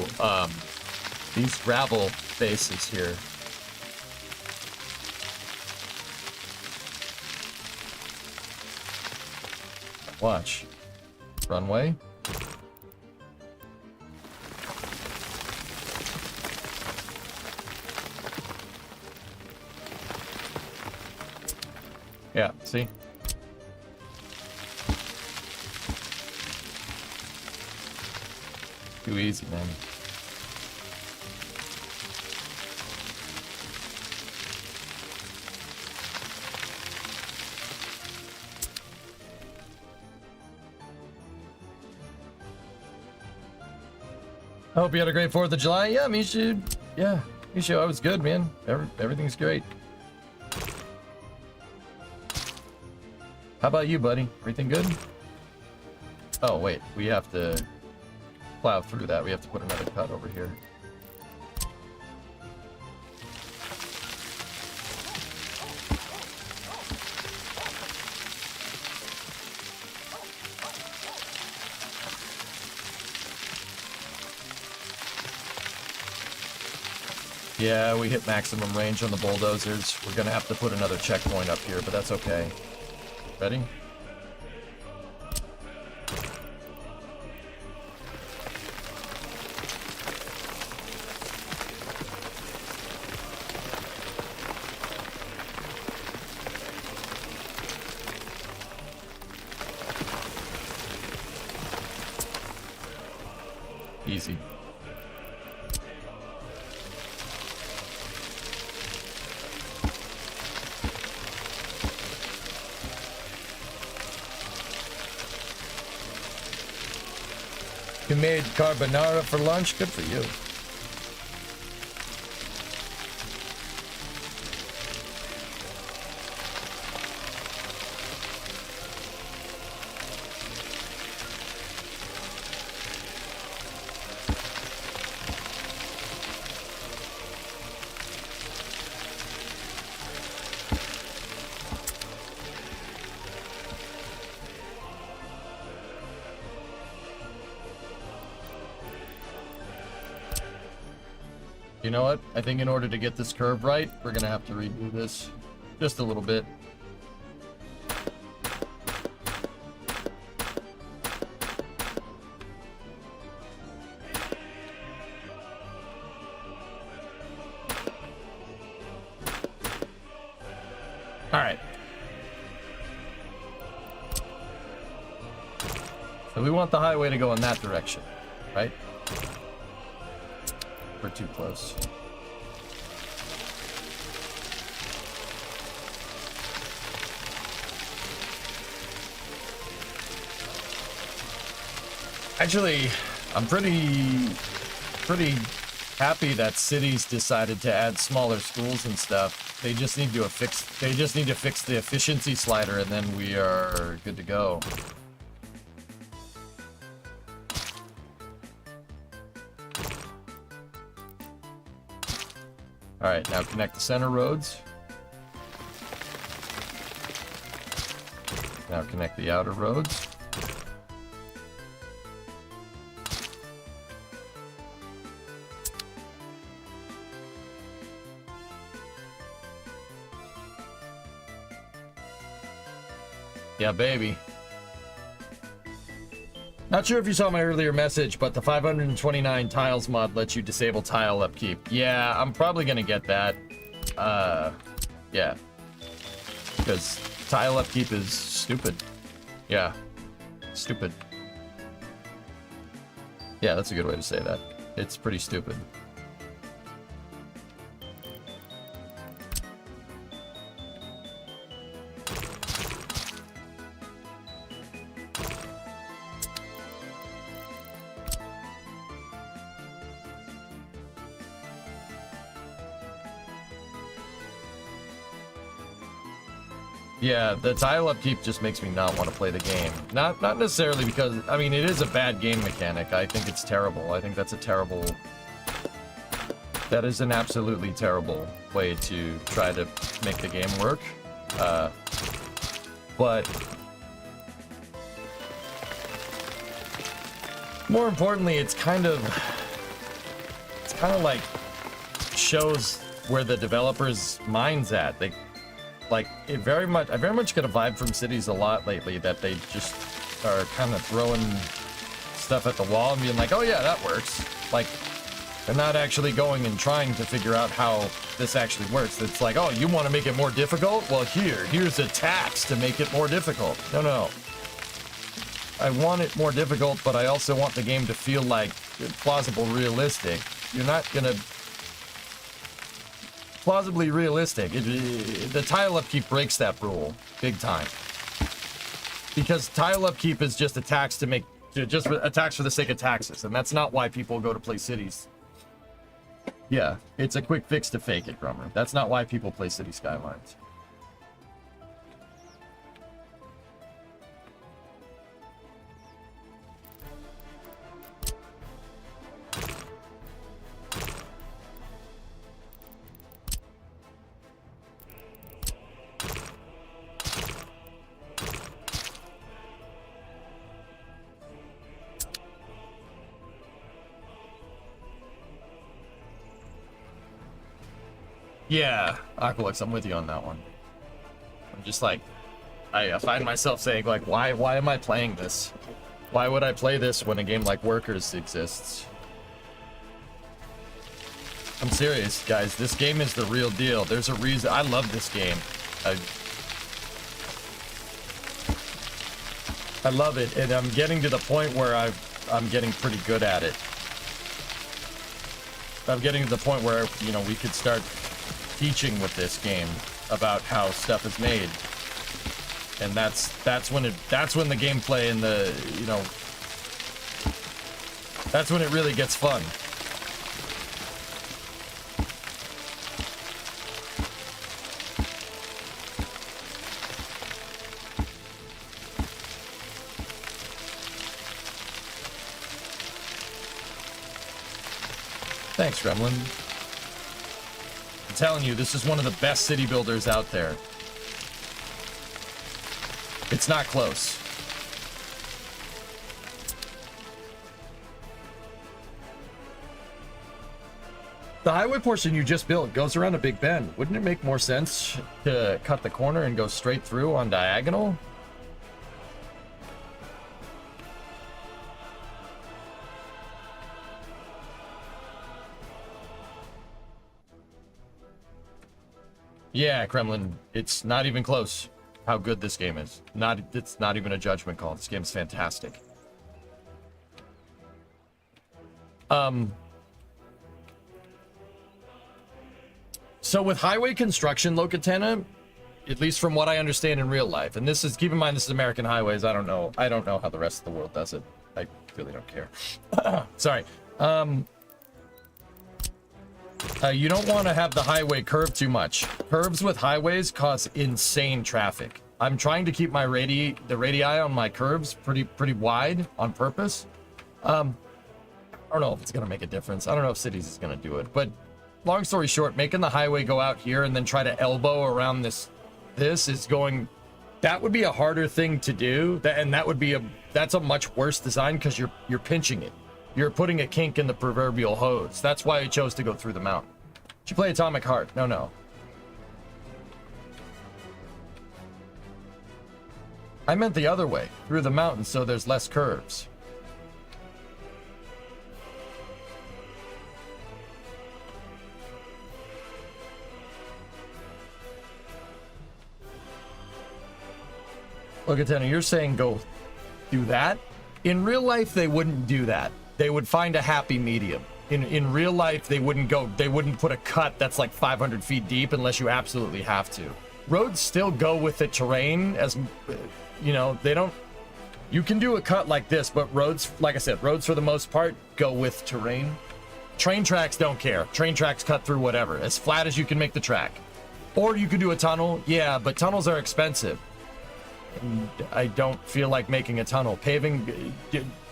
Speaker 1: these gravel faces here. Watch. Runway. Yeah, see? Too easy, man. I hope you had a great 4th of July. Yeah, Mishu. Yeah, Mishu, I was good, man. Everything's great. How about you, buddy? Everything good? Oh, wait. We have to plow through that. We have to put another cut over here. Yeah, we hit maximum range on the bulldozers. We're gonna have to put another checkpoint up here, but that's okay. Ready? Easy. You made carbonara for lunch? Good for you. You know what? I think in order to get this curve right, we're gonna have to redo this just a little bit. All right. So we want the highway to go in that direction, right? We're too close. Actually, I'm pretty happy that cities decided to add smaller schools and stuff. They just need to fix the efficiency slider, and then we are good to go. All right, now connect the center roads. Now connect the outer roads. Yeah, baby. Not sure if you saw my earlier message, but the 529 tiles mod lets you disable tile upkeep. Yeah, I'm probably gonna get that. Yeah. Because tile upkeep is stupid. Yeah. Stupid. Yeah, that's a good way to say that. It's pretty stupid. Yeah, the tile upkeep just makes me not want to play the game. Not necessarily because, I mean, it is a bad game mechanic. I think it's terrible. I think that's a terrible... That is an absolutely terrible way to try to make the game work. But... more importantly, it's kind of like shows where the developer's mind's at. Like, I very much get a vibe from cities a lot lately that they just are kind of throwing stuff at the wall and being like, oh yeah, that works. Like, they're not actually going and trying to figure out how this actually works. It's like, oh, you want to make it more difficult? Well, here's a tax to make it more difficult. No. I want it more difficult, but I also want the game to feel like plausible realistic. You're not gonna... plausibly realistic. The tile upkeep breaks that rule big time, because tile upkeep is just a tax to make, just a tax for the sake of taxes, and that's not why people go to play cities. Yeah, it's a quick fix to fake it, Grummer. That's not why people play City Skylines. Yeah, Aqualux, I'm with you on that one. I'm just like, I find myself saying, like, why am I playing this? Why would I play this when a game like Workers exists? I'm serious, guys. This game is the real deal. There's a reason. I love this game. I love it, and I'm getting to the point where I'm getting pretty good at it. I'm getting to the point where, you know, we could start teaching with this game about how stuff is made, and that's when the gameplay and the, you know, That's when it really gets fun. Thanks, Gremlin. I'm telling you, this is one of the best city builders out there. It's not close. The highway portion you just built goes around a big bend. Wouldn't it make more sense to cut the corner and go straight through on diagonal? Yeah, Kremlin, it's not even close how good this game is. It's not even a judgment call. This game is fantastic. So with highway construction, Locatena, at least from what I understand in real life, and this is, keep in mind, this is American highways. I don't know how the rest of the world does it. I really don't care. Sorry. You don't want to have the highway curve too much. Curves with highways cause insane traffic. I'm trying to keep my the radii on my curves pretty wide on purpose. I don't know if it's gonna make a difference. I don't know if cities is gonna do it, but long story short, making the highway go out here and then try to elbow around this is going. That would be a harder thing to do. That's a much worse design because you're pinching it. You're putting a kink in the proverbial hose. That's why I chose to go through the mountain. Did you play Atomic Heart? No. I meant the other way, through the mountain, so there's less curves. Look at Tanner, you're saying go do that? In real life, they wouldn't do that. They would find a happy medium. In real life, they wouldn't put a cut that's like 500 feet deep unless you absolutely have to. Roads still go with the terrain, as you know, they don't. You can do a cut like this, but roads, like I said, roads for the most part go with terrain. Train tracks don't care. Train tracks cut through whatever, as flat as you can make the track. Or you could do a tunnel, yeah, but tunnels are expensive. And I don't feel like making a tunnel. Paving,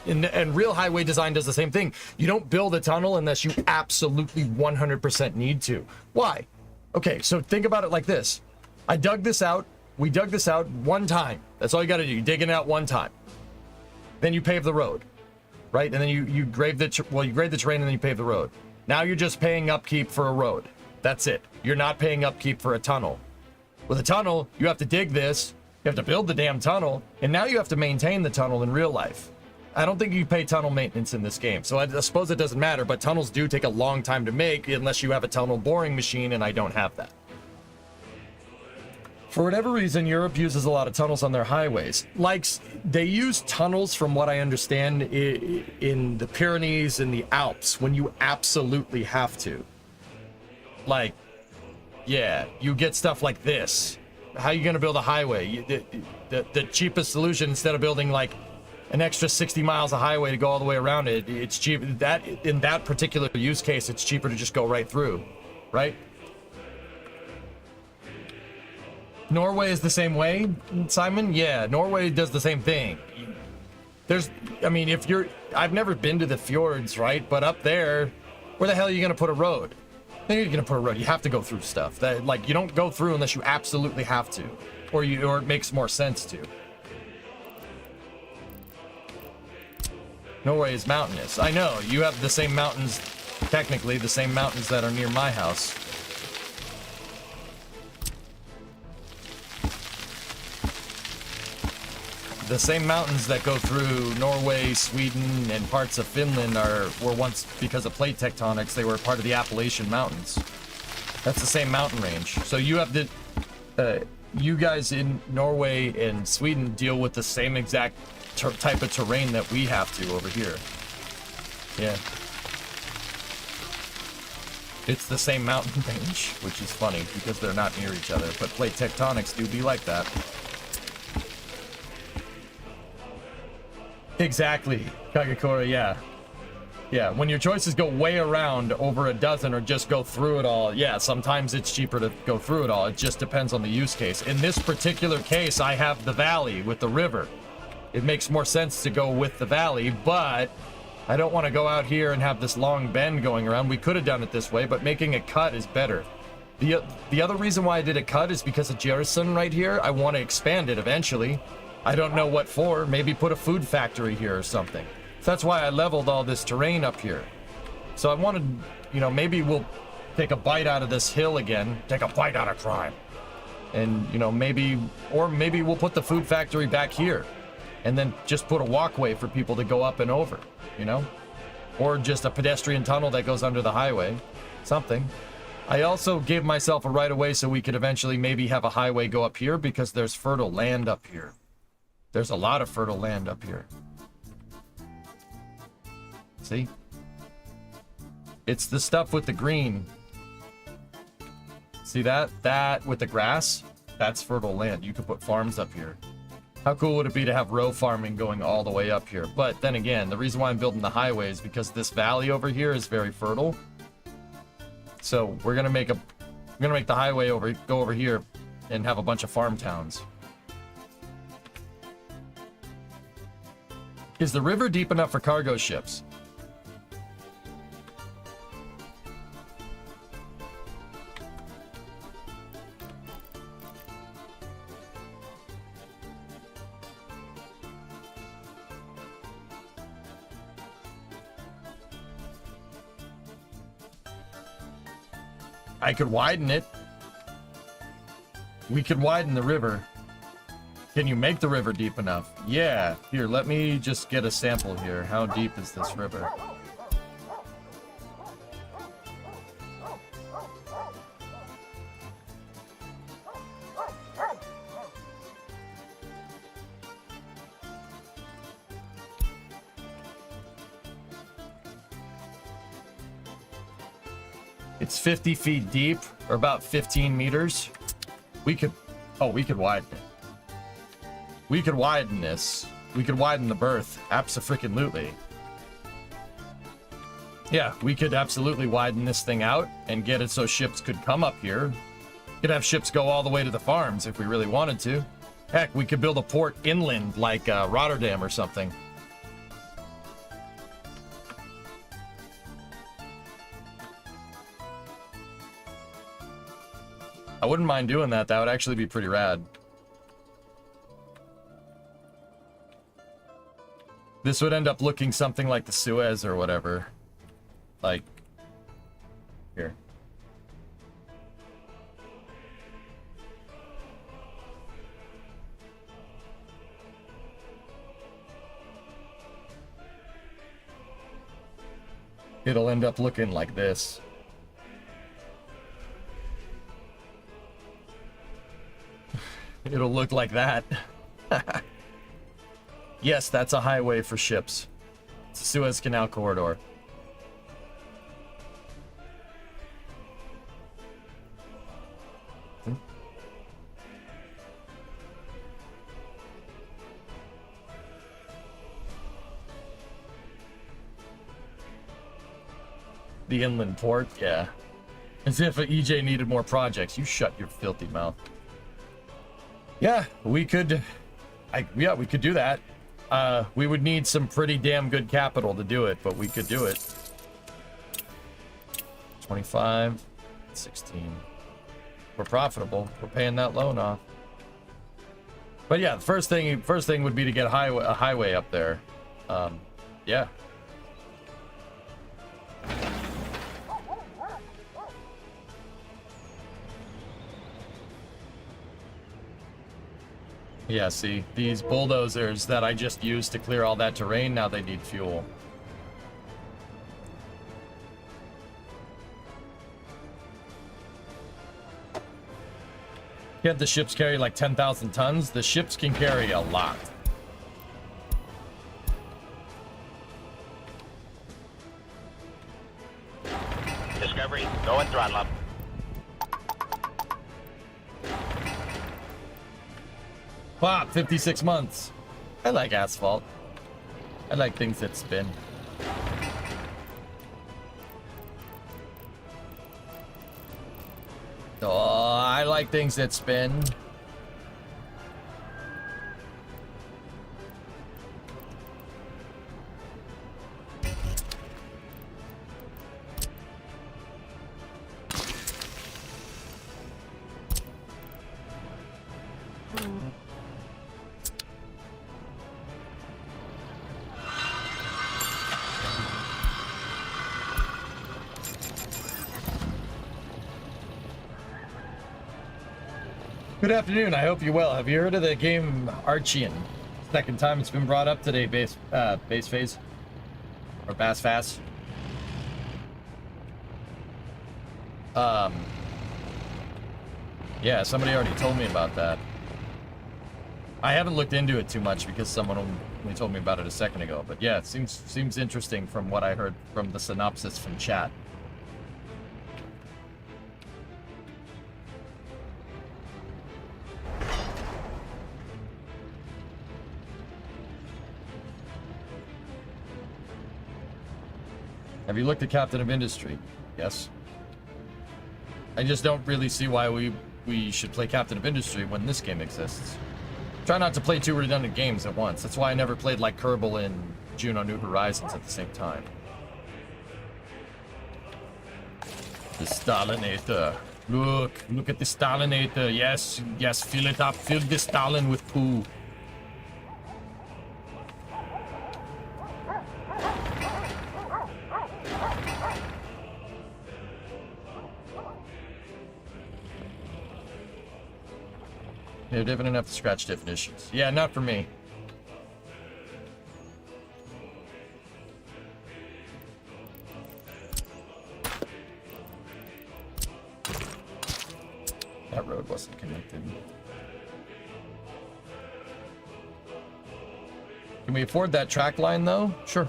Speaker 1: and real highway design does the same thing. You don't build a tunnel unless you absolutely 100% need to. Why? Okay, so think about it like this. I dug this out. We dug this out one time. That's all you got to do. You dig it out one time. Then you pave the road, right? And then you grade the terrain and then you pave the road. Now you're just paying upkeep for a road. That's it. You're not paying upkeep for a tunnel. With a tunnel, you have to dig this. You have to build the damn tunnel, and now you have to maintain the tunnel in real life. I don't think you pay tunnel maintenance in this game, so I suppose it doesn't matter, but tunnels do take a long time to make unless you have a tunnel boring machine, and I don't have that. For whatever reason, Europe uses a lot of tunnels on their highways. Like, they use tunnels, from what I understand, in the Pyrenees and the Alps, when you absolutely have to. Like, yeah, you get stuff like this. How are you going to build a highway? The cheapest solution, instead of building like an extra 60 miles of highway to go all the way around it, it's cheap. That in that particular use case, it's cheaper to just go right through, right? Norway is the same way, Simon. Yeah, Norway does the same thing. I've never been to the fjords, right? But up there, where the hell are you going to put a road? You're gonna put a road. You have to go through stuff that, like, you don't go through unless you absolutely have to, or it makes more sense to. Norway is mountainous. I know you have the same mountains, technically the same mountains that are near my house. The same mountains that go through Norway, Sweden, and parts of Finland were once, because of plate tectonics, they were part of the Appalachian Mountains. That's the same mountain range. So you have you guys in Norway and Sweden deal with the same exact type of terrain that we have to over here. Yeah. It's the same mountain range, which is funny because they're not near each other, but plate tectonics do be like that. Exactly, Kagakura, yeah. Yeah, when your choices go way around over a dozen or just go through it all, yeah, sometimes it's cheaper to go through it all. It just depends on the use case. In this particular case, I have the valley with the river. It makes more sense to go with the valley, but I don't want to go out here and have this long bend going around. We could have done it this way, but making a cut is better. The other reason why I did a cut is because of Jerison right here. I want to expand it eventually. I don't know what for. Maybe put a food factory here or something. So that's why I leveled all this terrain up here. So I wanted, you know, maybe we'll take a bite out of this hill again. Take a bite out of crime. And, you know, maybe we'll put the food factory back here. And then just put a walkway for people to go up and over, you know? Or just a pedestrian tunnel that goes under the highway. Something. I also gave myself a right of way so we could eventually maybe have a highway go up here because there's fertile land up here. There's a lot of fertile land up here. See? It's the stuff with the green. See that? That with the grass? That's fertile land. You could put farms up here. How cool would it be to have row farming going all the way up here? But then again, the reason why I'm building the highway is because this valley over here is very fertile. So we're gonna make the highway go over here and have a bunch of farm towns. Is the river deep enough for cargo ships? I could widen it. We could widen the river. Can you make the river deep enough? Yeah. Here, let me just get a sample here. How deep is this river? It's 50 feet deep, or about 15 meters. We could widen it. We could widen this. We could widen the berth. Abso-freaking-lutely. Yeah, we could absolutely widen this thing out and get it so ships could come up here. Could have ships go all the way to the farms if we really wanted to. Heck, we could build a port inland like Rotterdam or something. I wouldn't mind doing that. That would actually be pretty rad. This would end up looking something like the Suez or whatever. Like, here. It'll end up looking like this. It'll look like that. Yes, that's a highway for ships. It's a Suez Canal corridor. The inland port, yeah. As if EJ needed more projects. You shut your filthy mouth. Yeah, we could... yeah, we could do that. We would need some pretty damn good capital to do it, but we could do it. 25, 16. We're profitable. We're paying that loan off. But yeah, the first thing would be to get a highway up there. Yeah. Yeah, see, these bulldozers that I just used to clear all that terrain, now they need fuel. Can't the ships carry like 10,000 tons? The ships can carry a lot.
Speaker 2: Discovery, go and throttle up.
Speaker 1: Wow, 56 months. I like asphalt. I like things that spin. like things that spin. Good afternoon. I hope you're well. Have you heard of the game Archean? Second time it's been brought up today. Base phase or bass fast. Yeah, somebody already told me about that. I haven't looked into it too much because someone only told me about it a second ago. But yeah, it seems interesting from what I heard from the synopsis from chat. Have you looked at Captain of Industry? Yes. I just don't really see why we should play Captain of Industry when this game exists. Try not to play two redundant games at once. That's why I never played like Kerbal and Juno New Horizons at the same time. The Stalinator. Look at the Stalinator. Yes, fill it up. Fill the Stalin with poo. They're different enough to scratch definitions. Yeah, not for me. That road wasn't connected. Can we afford that track line though? Sure.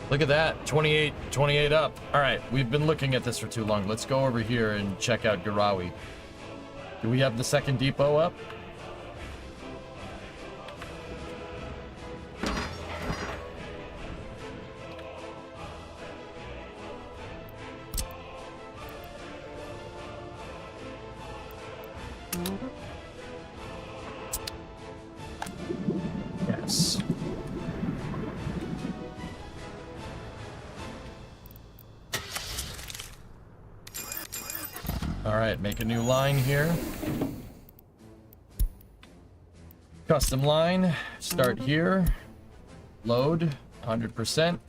Speaker 1: Look at that, 28 up. All right, we've been looking at this for too long. Let's go over here and check out Garawi. Do we have the second depot up? Yes. All right, make a new line here. Custom line, start here. Load, 100%.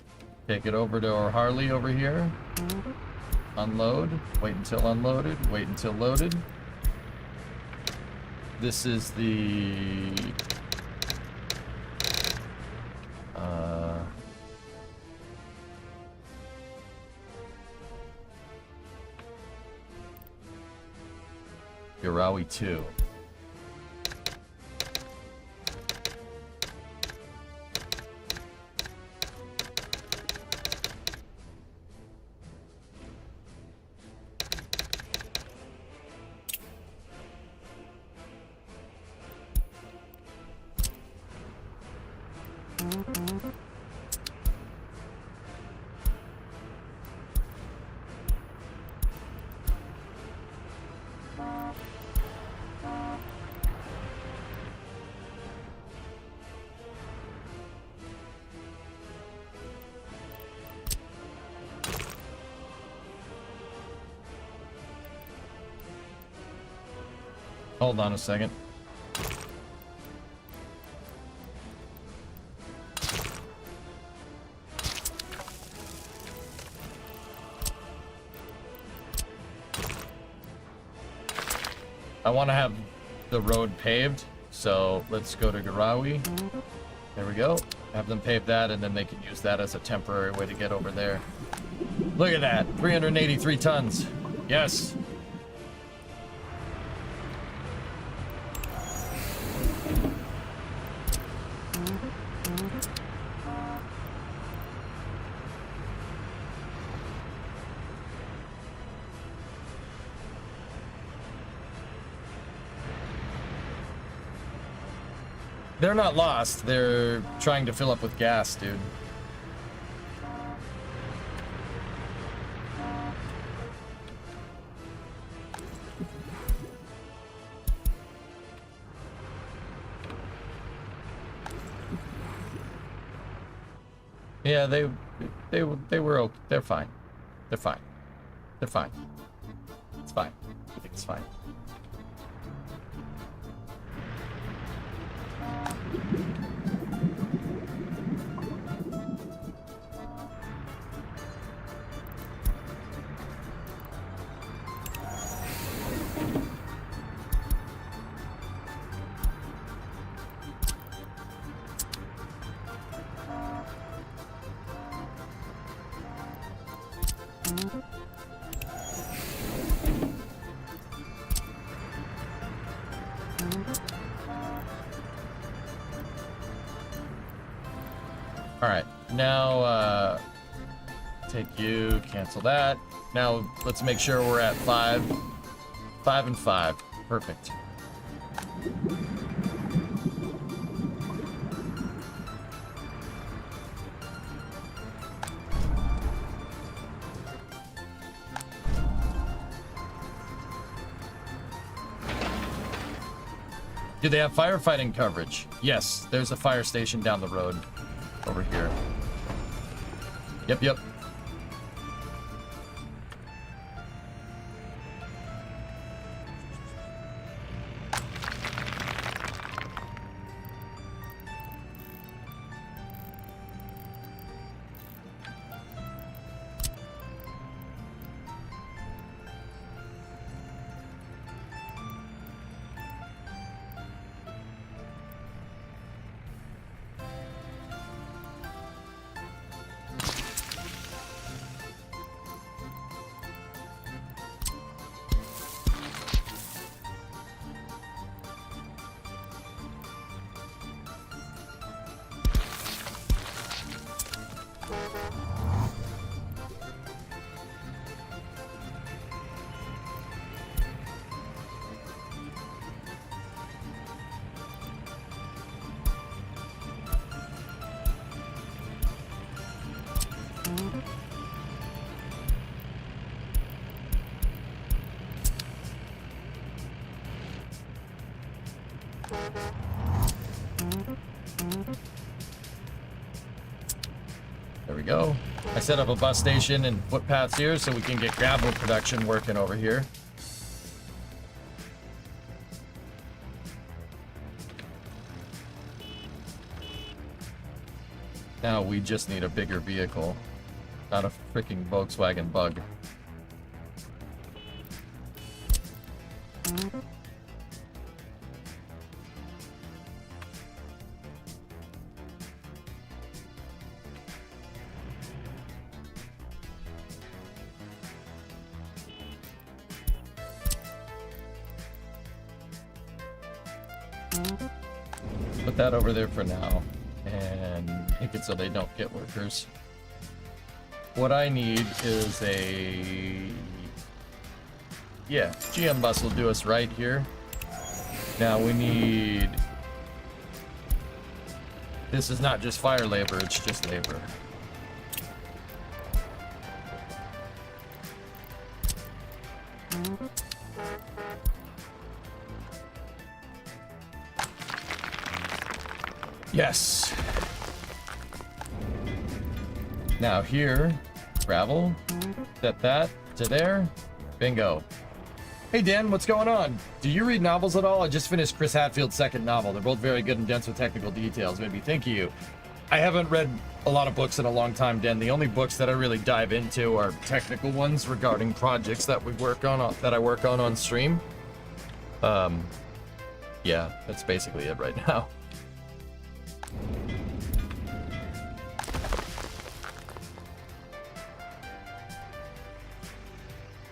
Speaker 1: Take it over to our Harley over here. Unload, wait until unloaded, wait until loaded. This is the... Garawi 2. Hold on a second. I want to have the road paved. So let's go to Garawi. There we go. Have them pave that, and then they can use that as a temporary way to get over there. Look at that, 383 tons. Yes. They're not lost. They're trying to fill up with gas, dude. Yeah, they're fine. They're fine. They're fine. It's fine. I think it's fine. Alright, now, take you, cancel that. Now, let's make sure we're at 5. 5 and 5. Perfect. Do they have firefighting coverage? Yes, there's a fire station down the road. Over here. Yep. There we go. I set up a bus station and footpaths here so we can get gravel production working over here. Now we just need a bigger vehicle, not a freaking Volkswagen Bug. Put that over there for now and make it so they don't get workers. What I need is a... yeah, GM bus will do us right here. Now we need... this is not just fire labor, it's just labor. Yes. Now here, gravel, set that to there, bingo. Hey Dan, what's going on? Do you read novels at all? I just finished Chris Hadfield's second novel. They're both very good and dense with technical details. Maybe thank you. I haven't read a lot of books in a long time, Dan. The only books that I really dive into are technical ones regarding projects that we work on, that I work on stream. Yeah, that's basically it right now.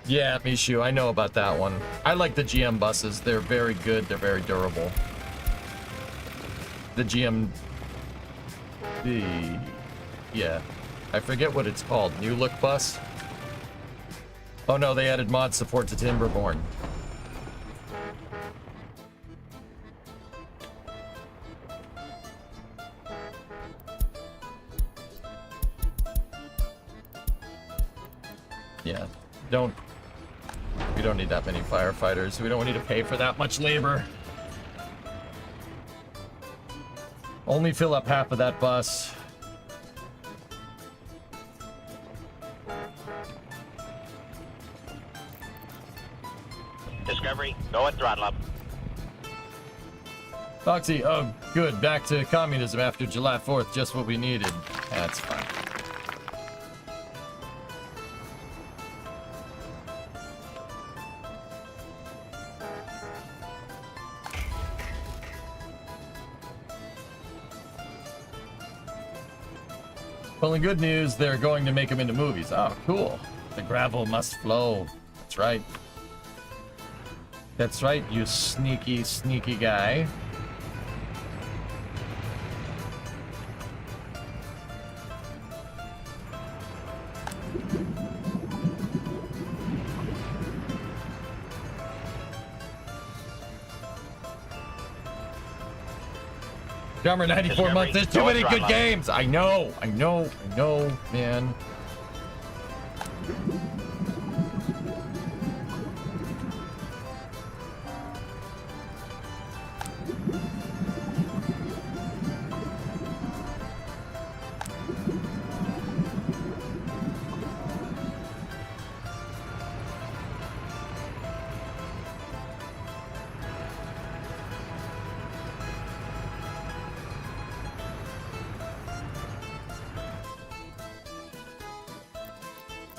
Speaker 1: Yeah, Mishu, I know about that one. I like the GM buses. They're very good. They're very durable. The GM... Yeah. I forget what it's called. New Look bus? Oh no, they added mod support to Timberborn. Yeah. We don't need that many firefighters. We don't need to pay for that much labor. Only fill up half of that bus.
Speaker 2: Discovery, go and throttle up.
Speaker 1: Foxy, oh good, back to communism after July 4th, just what we needed. That's fine. Well, in good news, they're going to make them into movies. Oh, cool. The gravel must flow. That's right. That's right, you sneaky, sneaky guy. Drummer 94 months. There's too many good games. I know, man.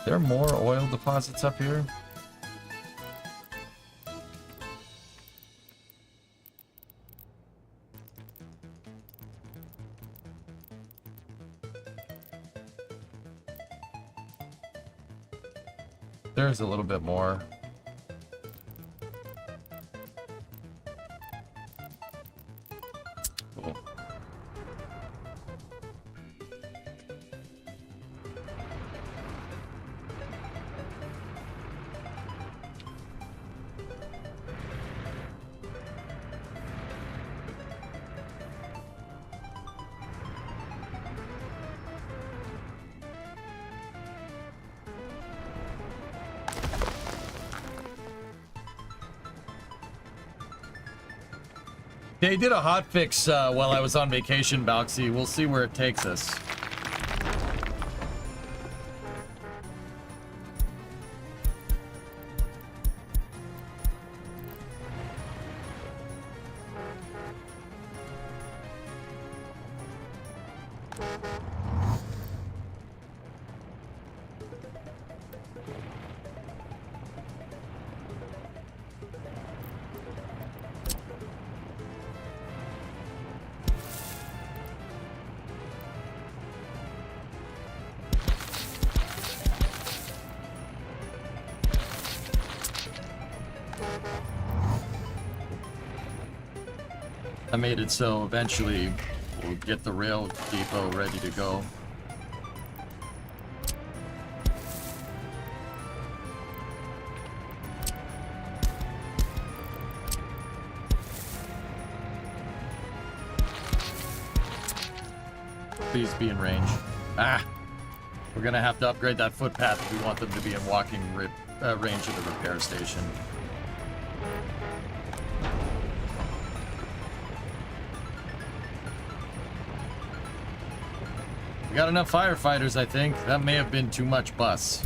Speaker 1: There are more oil deposits up here? There's a little bit more. Cool. They did a hotfix while I was on vacation, Balxy. We'll see where it takes us. I made it so eventually we'll get the rail depot ready to go. Please be in range. Ah! We're gonna have to upgrade that footpath if we want them to be in walking range of the repair station. We got enough firefighters, I think. That may have been too much bus.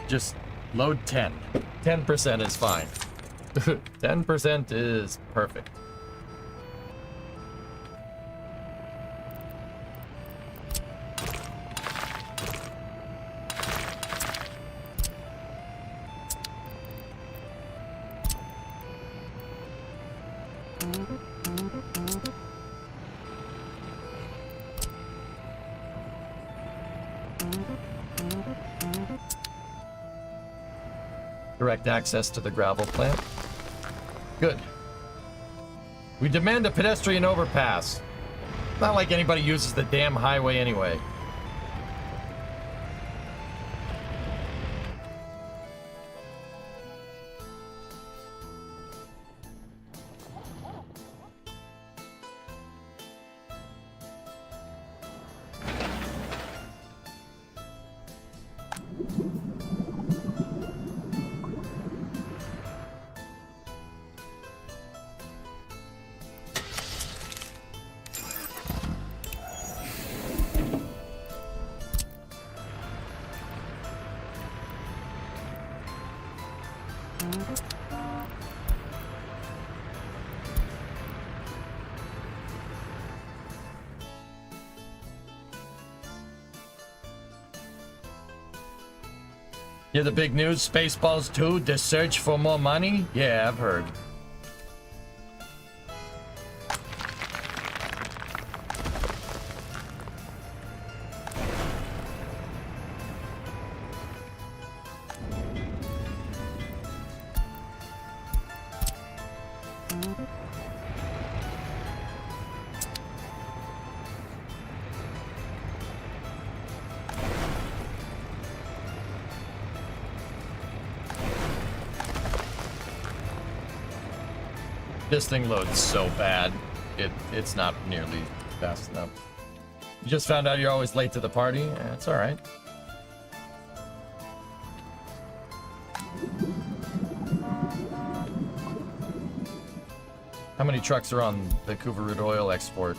Speaker 1: Just load 10. 10% is fine. 10% is perfect. Direct access to the gravel plant. Good. We demand a pedestrian overpass. Not like anybody uses the damn highway anyway. Yeah, the big news, Spaceballs 2, the search for more money? Yeah, I've heard. This thing loads so bad. It's not nearly fast enough. You just found out you're always late to the party? It's alright. How many trucks are on the COMRADE oil export?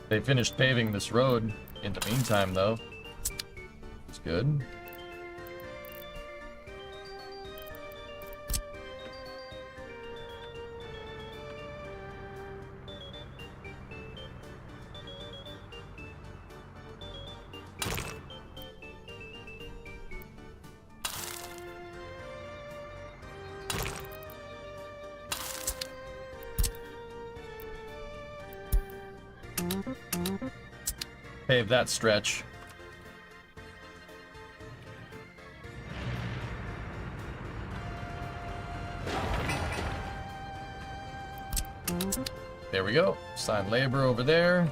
Speaker 1: They finished paving this road in the meantime, though. It's good. Pave that stretch. There we go. Sign labor over there.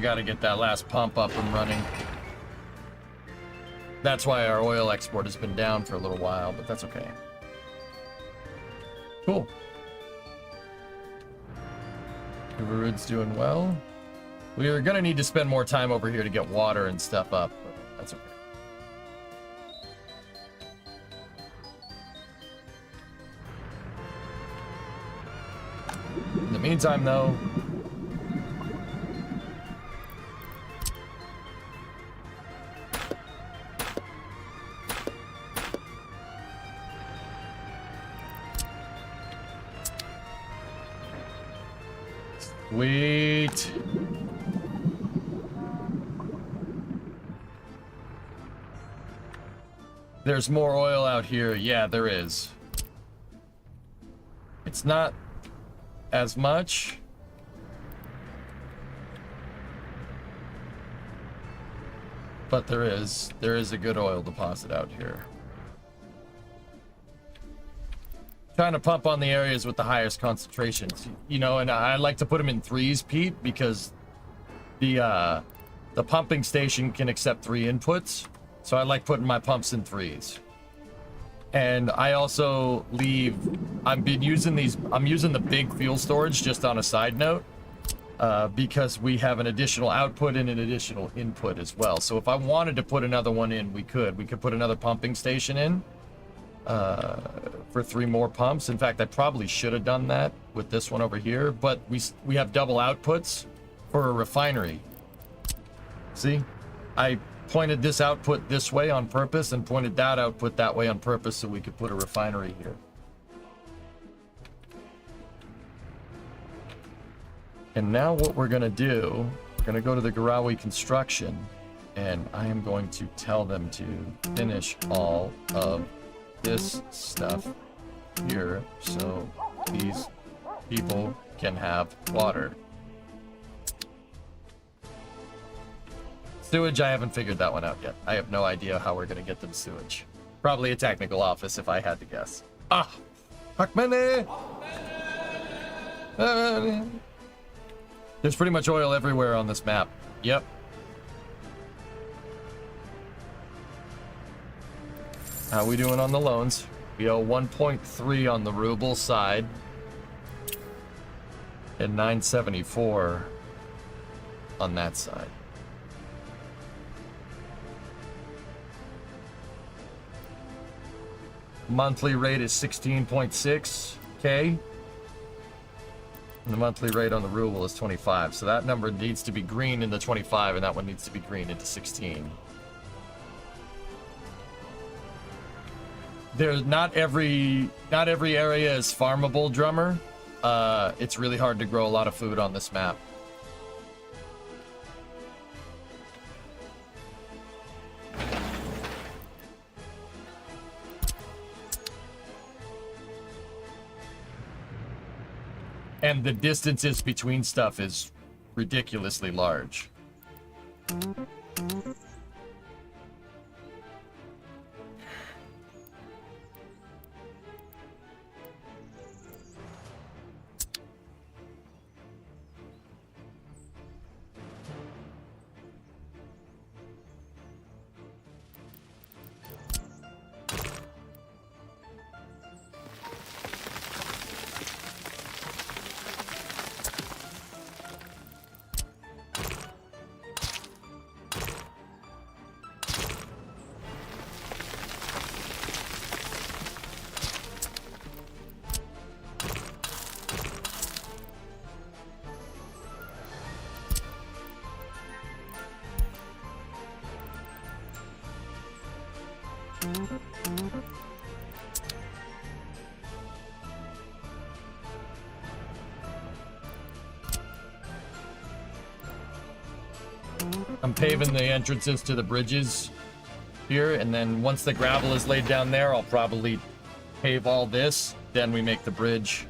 Speaker 1: Got to get that last pump up and running. That's why our oil export has been down for a little while, but that's okay. Cool. COMRADE's doing well. We are going to need to spend more time over here to get water and stuff up, but that's okay. In the meantime, though, sweet. There's more oil out here. Yeah, there is. It's not as much. But there is a good oil deposit out here. trying to pump on the areas with the highest concentrations, you know, and I like to put them in threes, Pete, because the pumping station can accept 3 inputs, so I like putting my pumps in threes. And I also leave, I'm using the big fuel storage, just on a side note, because we have an additional output and an additional input as well. So if I wanted to put another one in, we could put another pumping station in for 3 more pumps. In fact, I probably should have done that with this one over here, but we have double outputs for a refinery. See, I pointed this output this way on purpose and pointed that output that way on purpose so we could put a refinery here. And now what we're gonna do, we're gonna go to the Garawi construction, and I am going to tell them to finish all of this stuff here so these people can have water. Sewage, I haven't figured that one out yet. I have no idea how we're gonna get them sewage. Probably a technical office if I had to guess. Ah! Hakmene! There's pretty much oil everywhere on this map. Yep. How we doing on the loans? We owe 1.3 on the ruble side. And 974 on that side. Monthly rate is 16.6K. And the monthly rate on the ruble is 25. So that number needs to be green into 25, and that one needs to be green into 16. There's not every area is farmable, Drummer. It's really hard to grow a lot of food on this map. And the distances between stuff is ridiculously large. I'm paving the entrances to the bridges here, and then once the gravel is laid down there, I'll probably pave all this, then we make the bridge.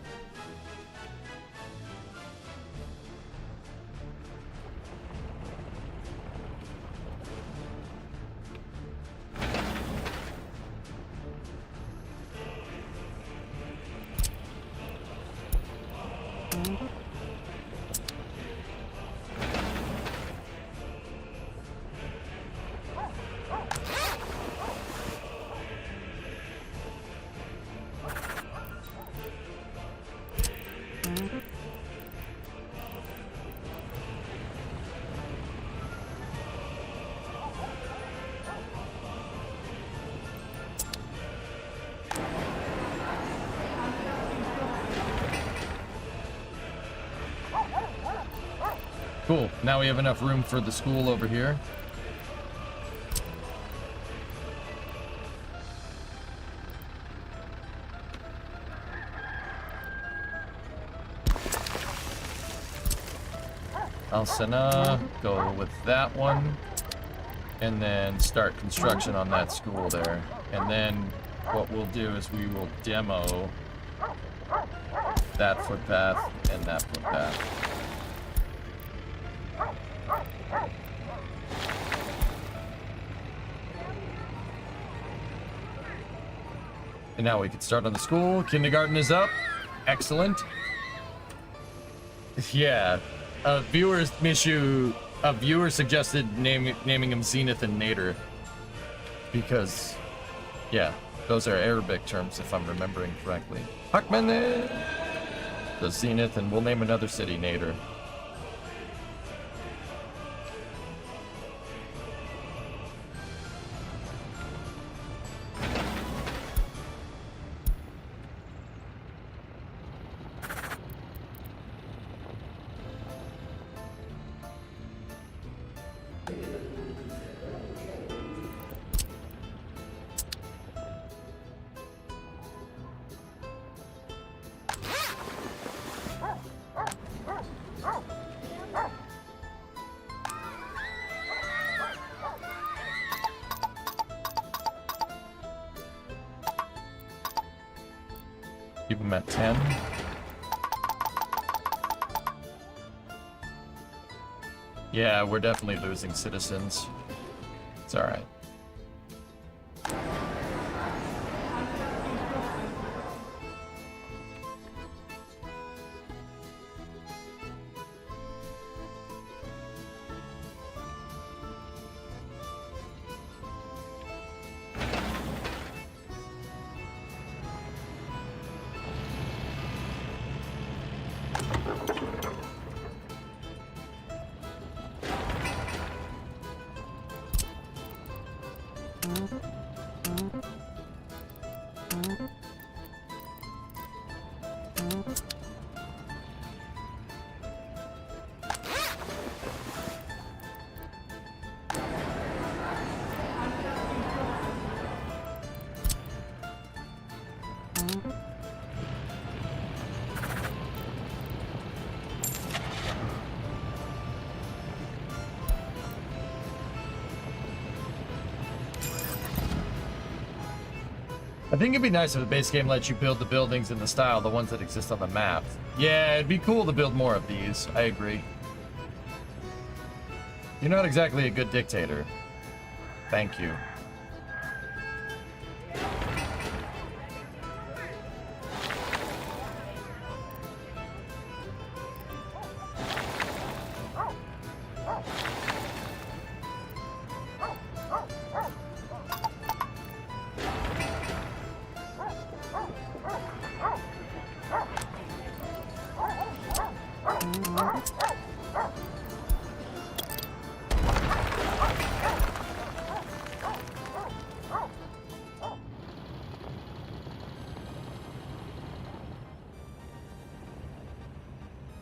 Speaker 1: Cool. Now we have enough room for the school over here. Alsana, go with that one. And then start construction on that school there. And then what we'll do is we will demo that footpath and that footpath. And now we can start on the school. Kindergarten is up. Excellent. Yeah. A viewer suggested naming him Zenith and Nader. Because, yeah, those are Arabic terms if I'm remembering correctly. Hakmene! The Zenith, and we'll name another city Nader. Keep him at 10. Yeah, we're definitely losing citizens. It's alright. I think it'd be nice if the base game lets you build the buildings in the style, the ones that exist on the map. Yeah, it'd be cool to build more of these. I agree. You're not exactly a good dictator. Thank you.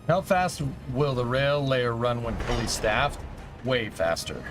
Speaker 1: How fast will the rail layer run when fully staffed? Way faster.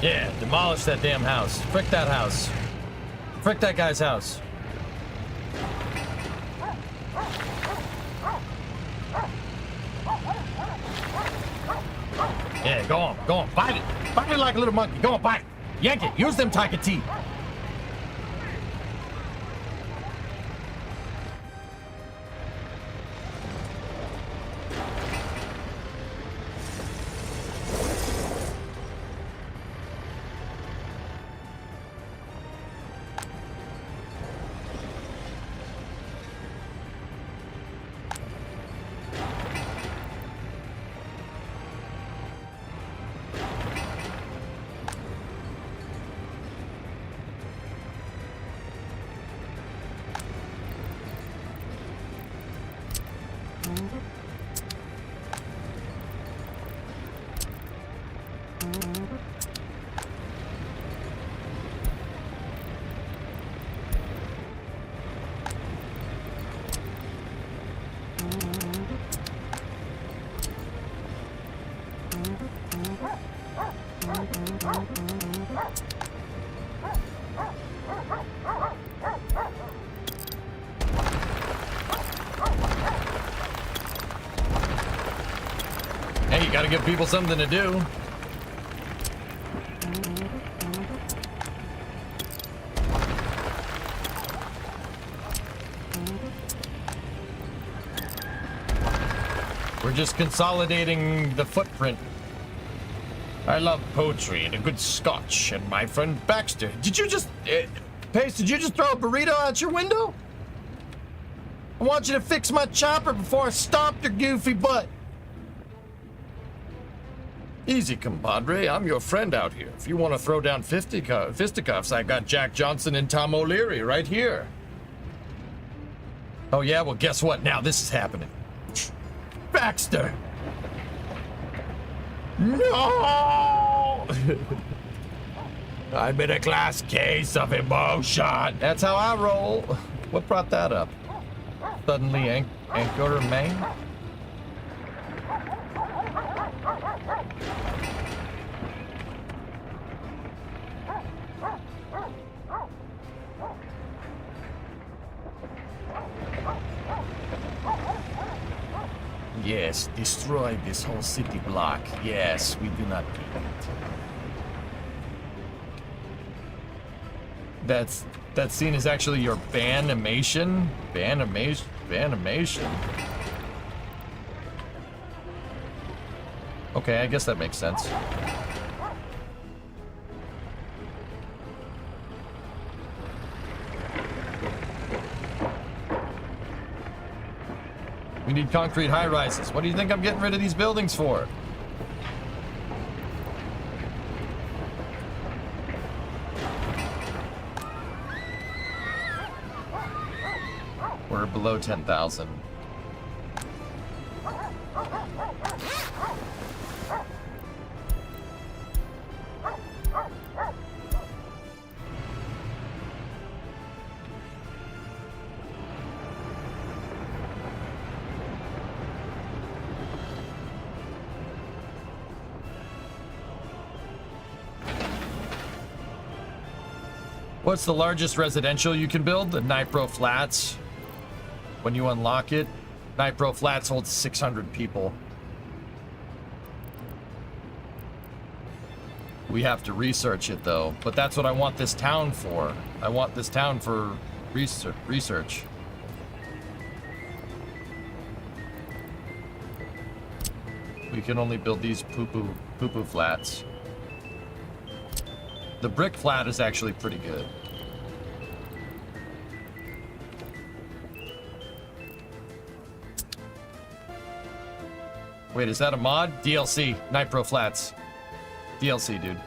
Speaker 1: Yeah, demolish that damn house. Frick that house. Frick that guy's house. Yeah, go on, bite it. Bite it like a little monkey. Go on, bite it. Yank it. Use them tiger teeth. Hey, you gotta give people something to do. We're just consolidating the footprint. I love poetry and a good scotch, and my friend Baxter. Did you just... Pace, did you just throw a burrito out your window? I want you to fix my chopper before I stomp your goofy butt. Easy, compadre. I'm your friend out here. If you want to throw down fisticuffs, I got Jack Johnson and Tom O'Leary right here. Oh, yeah? Well, guess what? Now this is happening. Baxter! No! I'm in a glass case of emotion. That's how I roll. What brought that up? Suddenly Anchor Maine? Yes, destroy this whole city block. Yes, we do not do that. That scene is actually your banimation? Banimation? Okay, I guess that makes sense. We need concrete high-rises. What do you think I'm getting rid of these buildings for? We're below 10,000. What's the largest residential you can build? The Nipro Flats. When you unlock it, Nipro Flats holds 600 people. We have to research it though, but that's what I want this town for. I want this town for research. We can only build these poo-poo flats. The brick flat is actually pretty good. Wait, is that a mod? DLC, Nipro Flats. DLC, dude.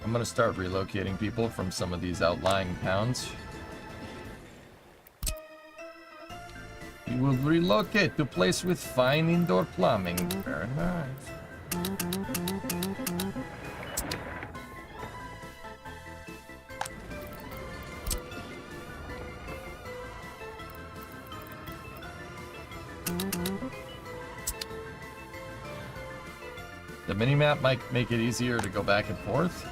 Speaker 1: I'm gonna start relocating people from some of these outlying towns. You will relocate to a place with fine indoor plumbing. Very nice. The minimap might make it easier to go back and forth.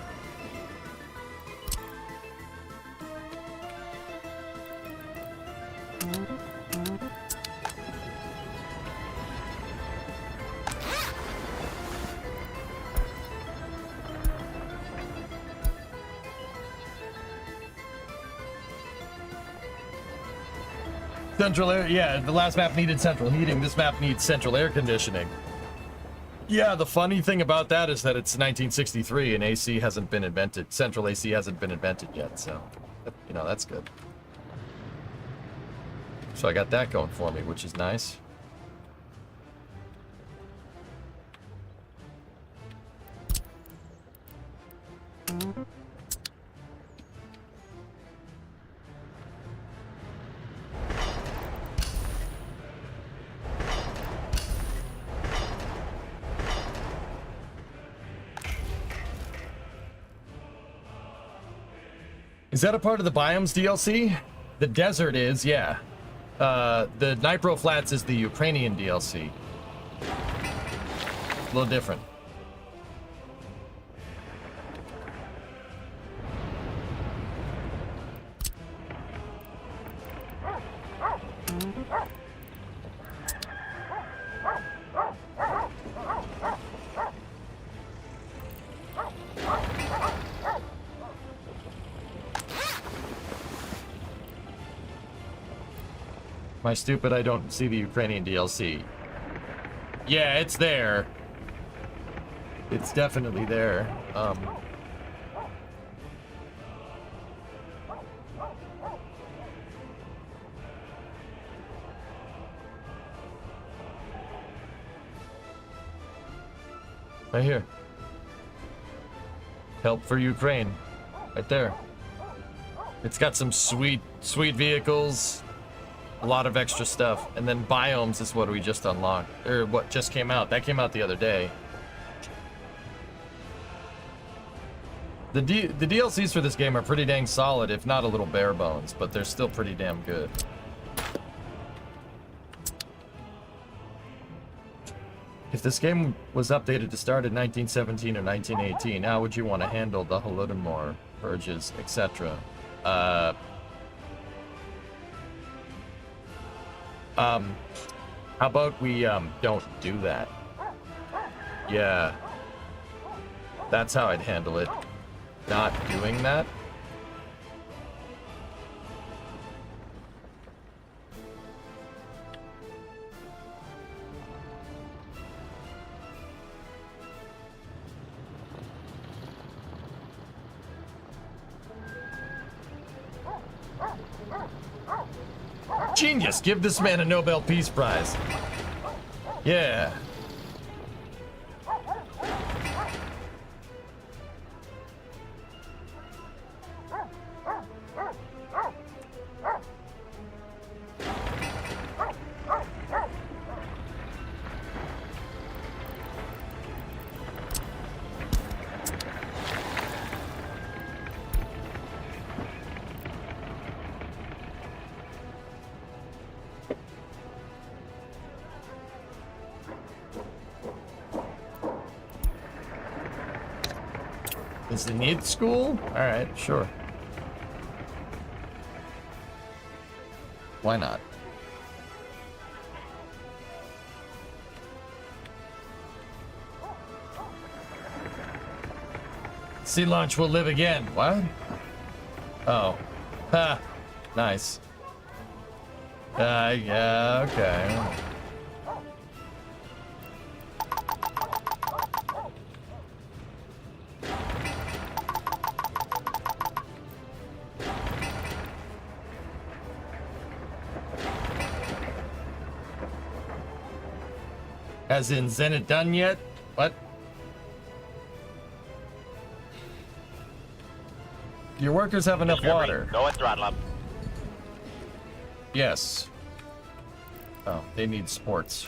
Speaker 1: Central air, yeah, the last map needed central heating. This map needs central air conditioning. Yeah, the funny thing about that is that it's 1963 and AC hasn't been invented. Central AC hasn't been invented yet, so, you know, that's good. So I got that going for me, which is nice. Is that a part of the Biomes DLC? The desert is, yeah. The Nipro Flats is the Ukrainian DLC. A little different. My stupid, I don't see the Ukrainian DLC. Yeah, it's there. It's definitely there. Right here. Help for Ukraine. Right there. It's got some sweet vehicles. A lot of extra stuff. And then Biomes is what we just unlocked. Or what just came out. That came out the other day. The DLCs for this game are pretty dang solid, if not a little bare bones, but they're still pretty damn good. If this game was updated to start in 1917 or 1918, how would you want to handle the Holodomor, purges, etc.? How about we, don't do that? Yeah. That's how I'd handle it. Not doing that? Genius! Give this man a Nobel Peace Prize. Yeah. Does it need school? Alright, sure. Why not? Sea launch will live again. What? Oh. Ha! Nice. Yeah, okay. As in, Zenit done yet? What? Your workers have enough water.
Speaker 2: Go and throttle up.
Speaker 1: Yes. Oh, they need sports.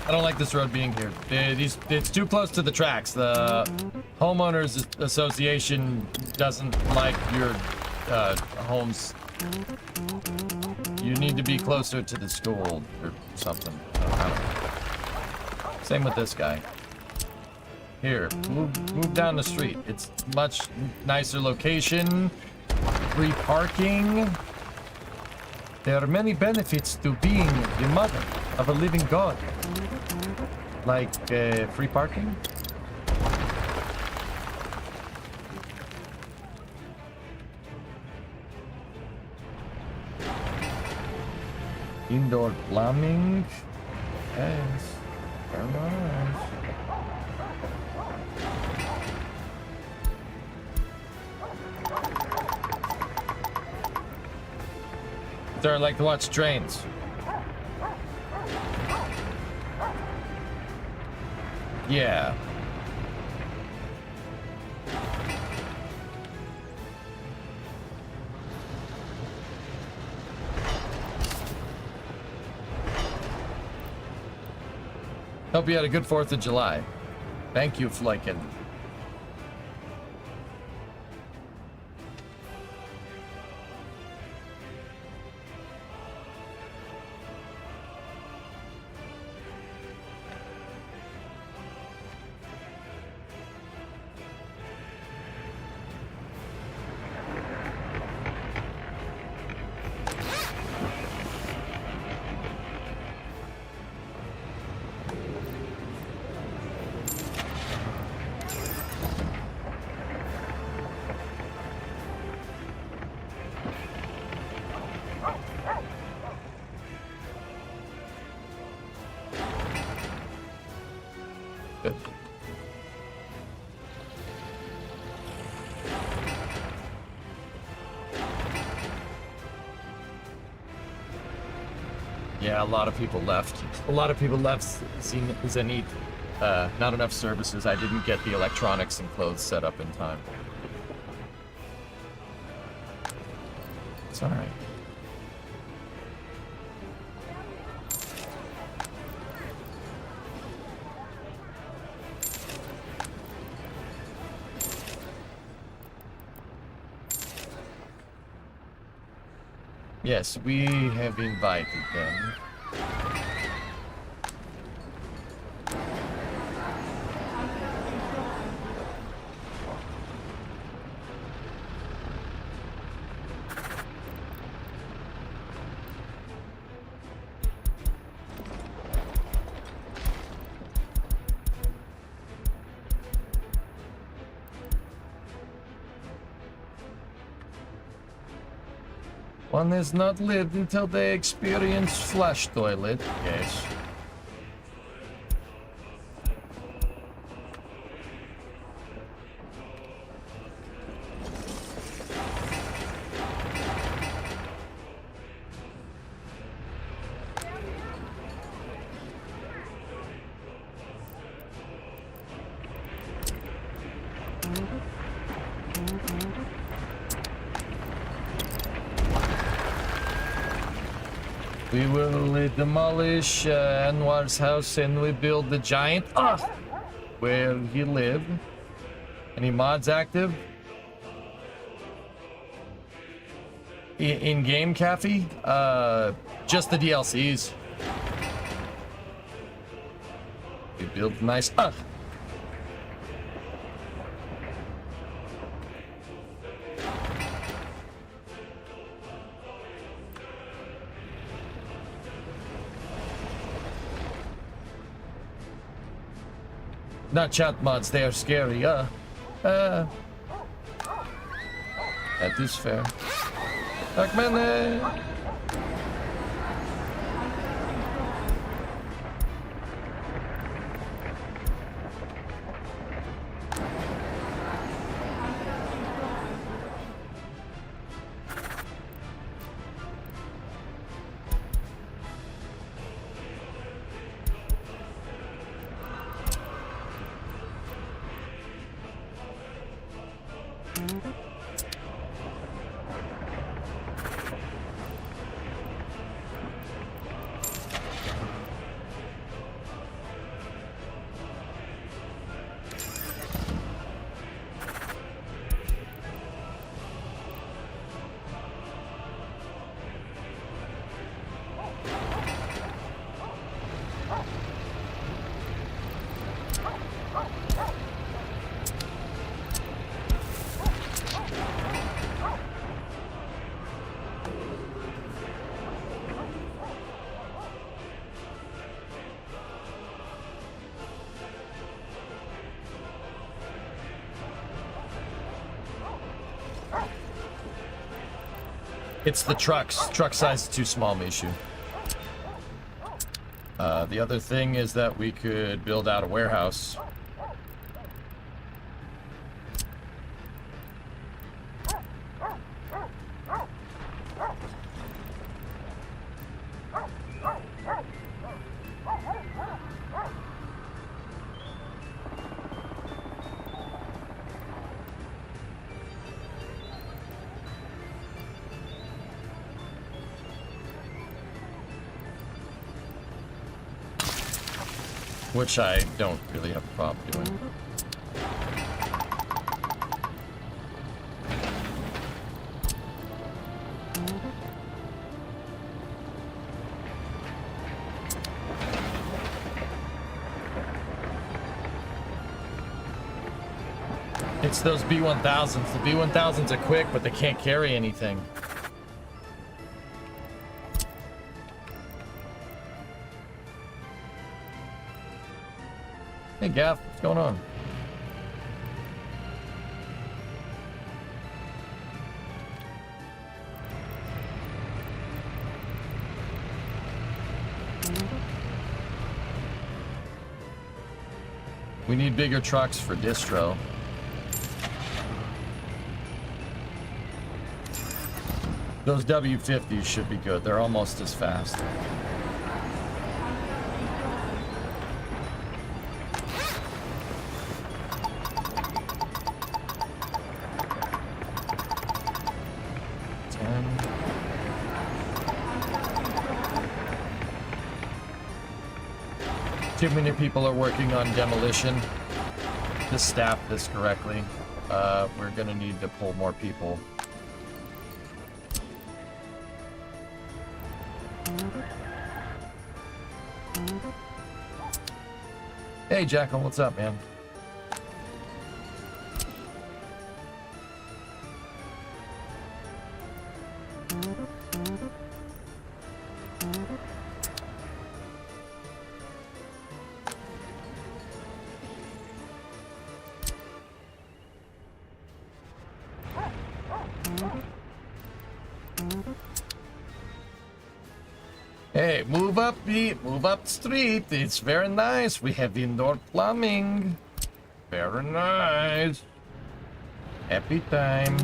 Speaker 1: I don't like this road being here. It's too close to the tracks. The homeowners association doesn't like your homes. You need to be closer to the school or something. I don't know. Same with this guy. Here, move down the street. It's much nicer location. Free parking. There are many benefits to being the mother of a living god. Like free parking? Indoor plumbing? Yes. Very nice. Sir, I like to watch trains. Yeah. Hope you had a good 4th of July. Thank you, Flykin. Good. Yeah, a lot of people left. A lot of people left Zenith. Not enough services. I didn't get the electronics and clothes set up in time. It's alright. Yes, we have invited them. One has not lived until they experience flush toilet. Yes. We will demolish Anwar's house and we build the giant where he lived. Any mods active? In-game cafe? Just the DLCs. We build nice Not chat mods, they are scary, That is fair. Darkman, It's the trucks. Truck size is too small, Mishu. The other thing is that we could build out a warehouse. Which I don't really have a problem doing. It's those B1000s. The B1000s are quick, but they can't carry anything. Hey, Gaff, what's going on? We need bigger trucks for distro. Those W50s should be good. They're almost as fast. Too many people are working on demolition. To staff this correctly, we're gonna need to pull more people. Hey, Jackal, what's up, man? Hey, move up the street. It's very nice. We have indoor plumbing. Very nice. Happy time.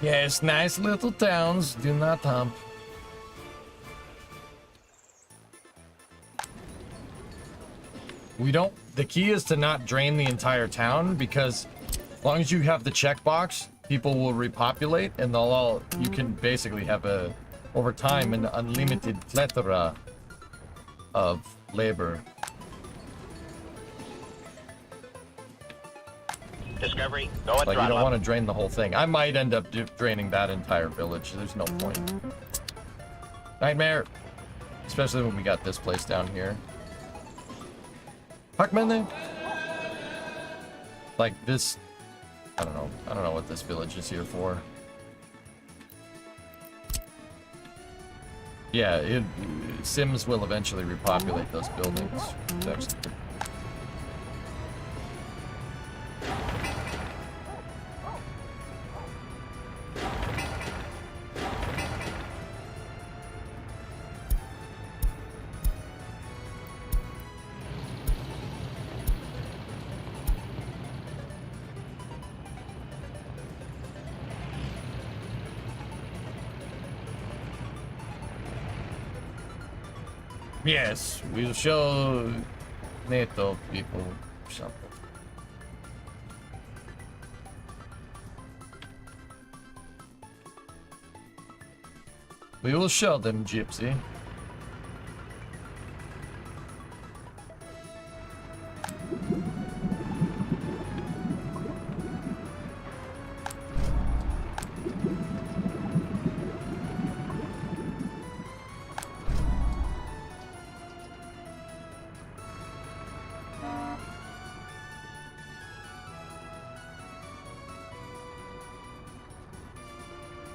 Speaker 1: Yes, nice little towns. Do not hump. we don't, the key is to not drain the entire town, because as long as you have the checkbox, people will repopulate, and they'll all, you can basically have over time, an unlimited plethora of labor.
Speaker 2: Discovery, go and
Speaker 1: Like, you
Speaker 2: throttle
Speaker 1: don't
Speaker 2: up.
Speaker 1: want to drain the whole thing. I might end up draining that entire village. There's no point. Nightmare. Especially when we got this place down here. Huckman there? Like this... I don't know. I don't know what this village is here for. Yeah, Sims will eventually repopulate those buildings. It's actually pretty. Yes, we'll show NATO people something. We will show them, Gypsy.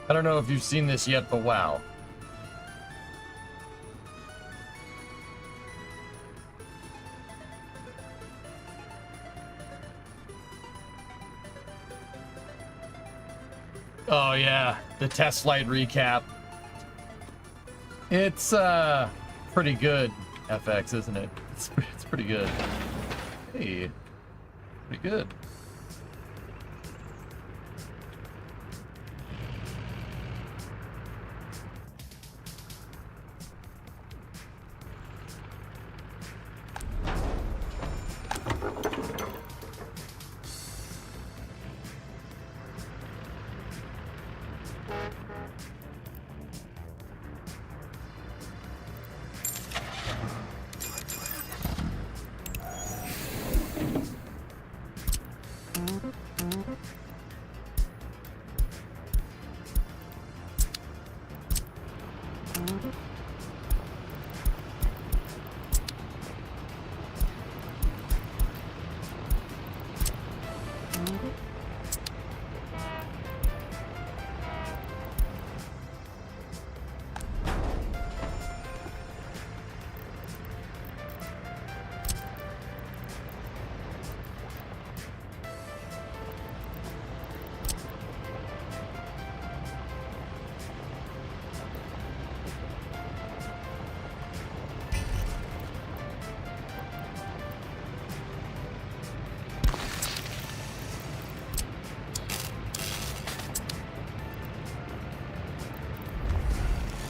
Speaker 1: I don't know if you've seen this yet, but wow. Oh yeah, the test flight recap. It's pretty good, FX, isn't it? It's pretty good. Hey, pretty good.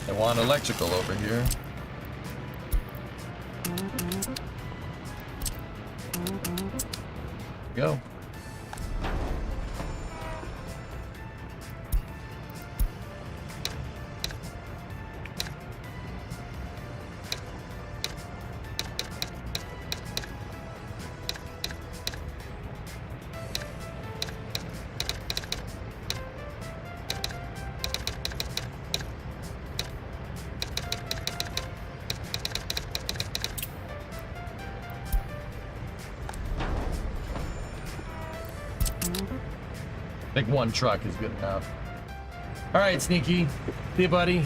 Speaker 1: They want electrical over here. Go. I think one truck is good enough. All right, Sneaky. See you, buddy.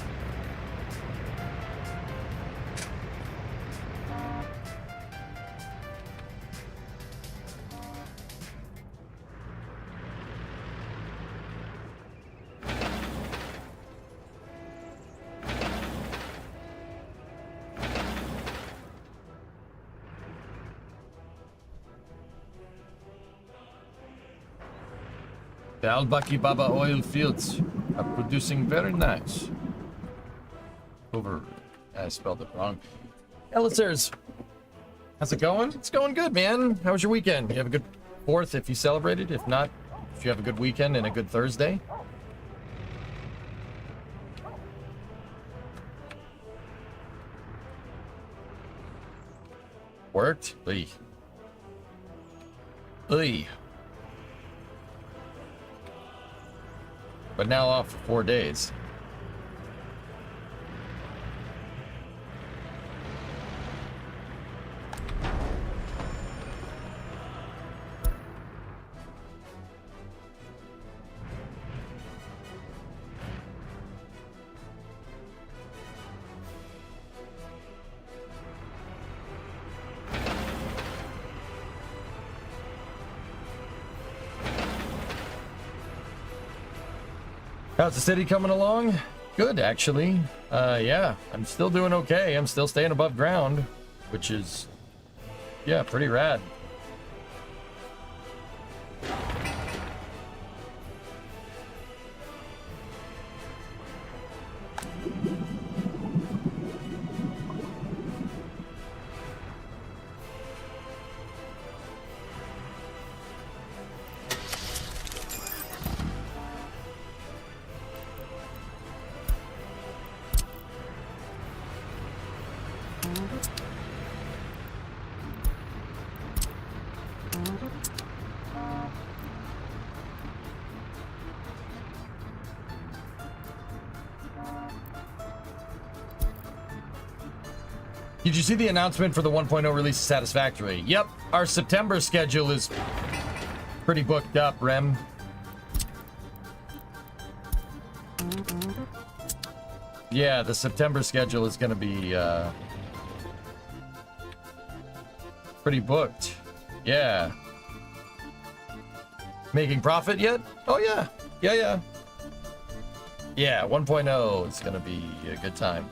Speaker 1: The Al-Baki Baba oil fields are producing very nice. I spelled it wrong. Ellisers, How's it going? It's going good, man. How was your weekend? You have a good 4th if you celebrated. If not, if you have a good weekend and a good Thursday. Worked? Oy. Oy. But now off for 4 days. How's the city coming along? Good, actually. Yeah, I'm still doing okay. I'm still staying above ground, which is, yeah, pretty rad. Did you see the announcement for the 1.0 release Satisfactory? Yep, our September schedule is pretty booked up, Rem. Yeah, the September schedule is going to be pretty booked. Yeah. Making profit yet? Oh, yeah. Yeah. Yeah, 1.0 is going to be a good time.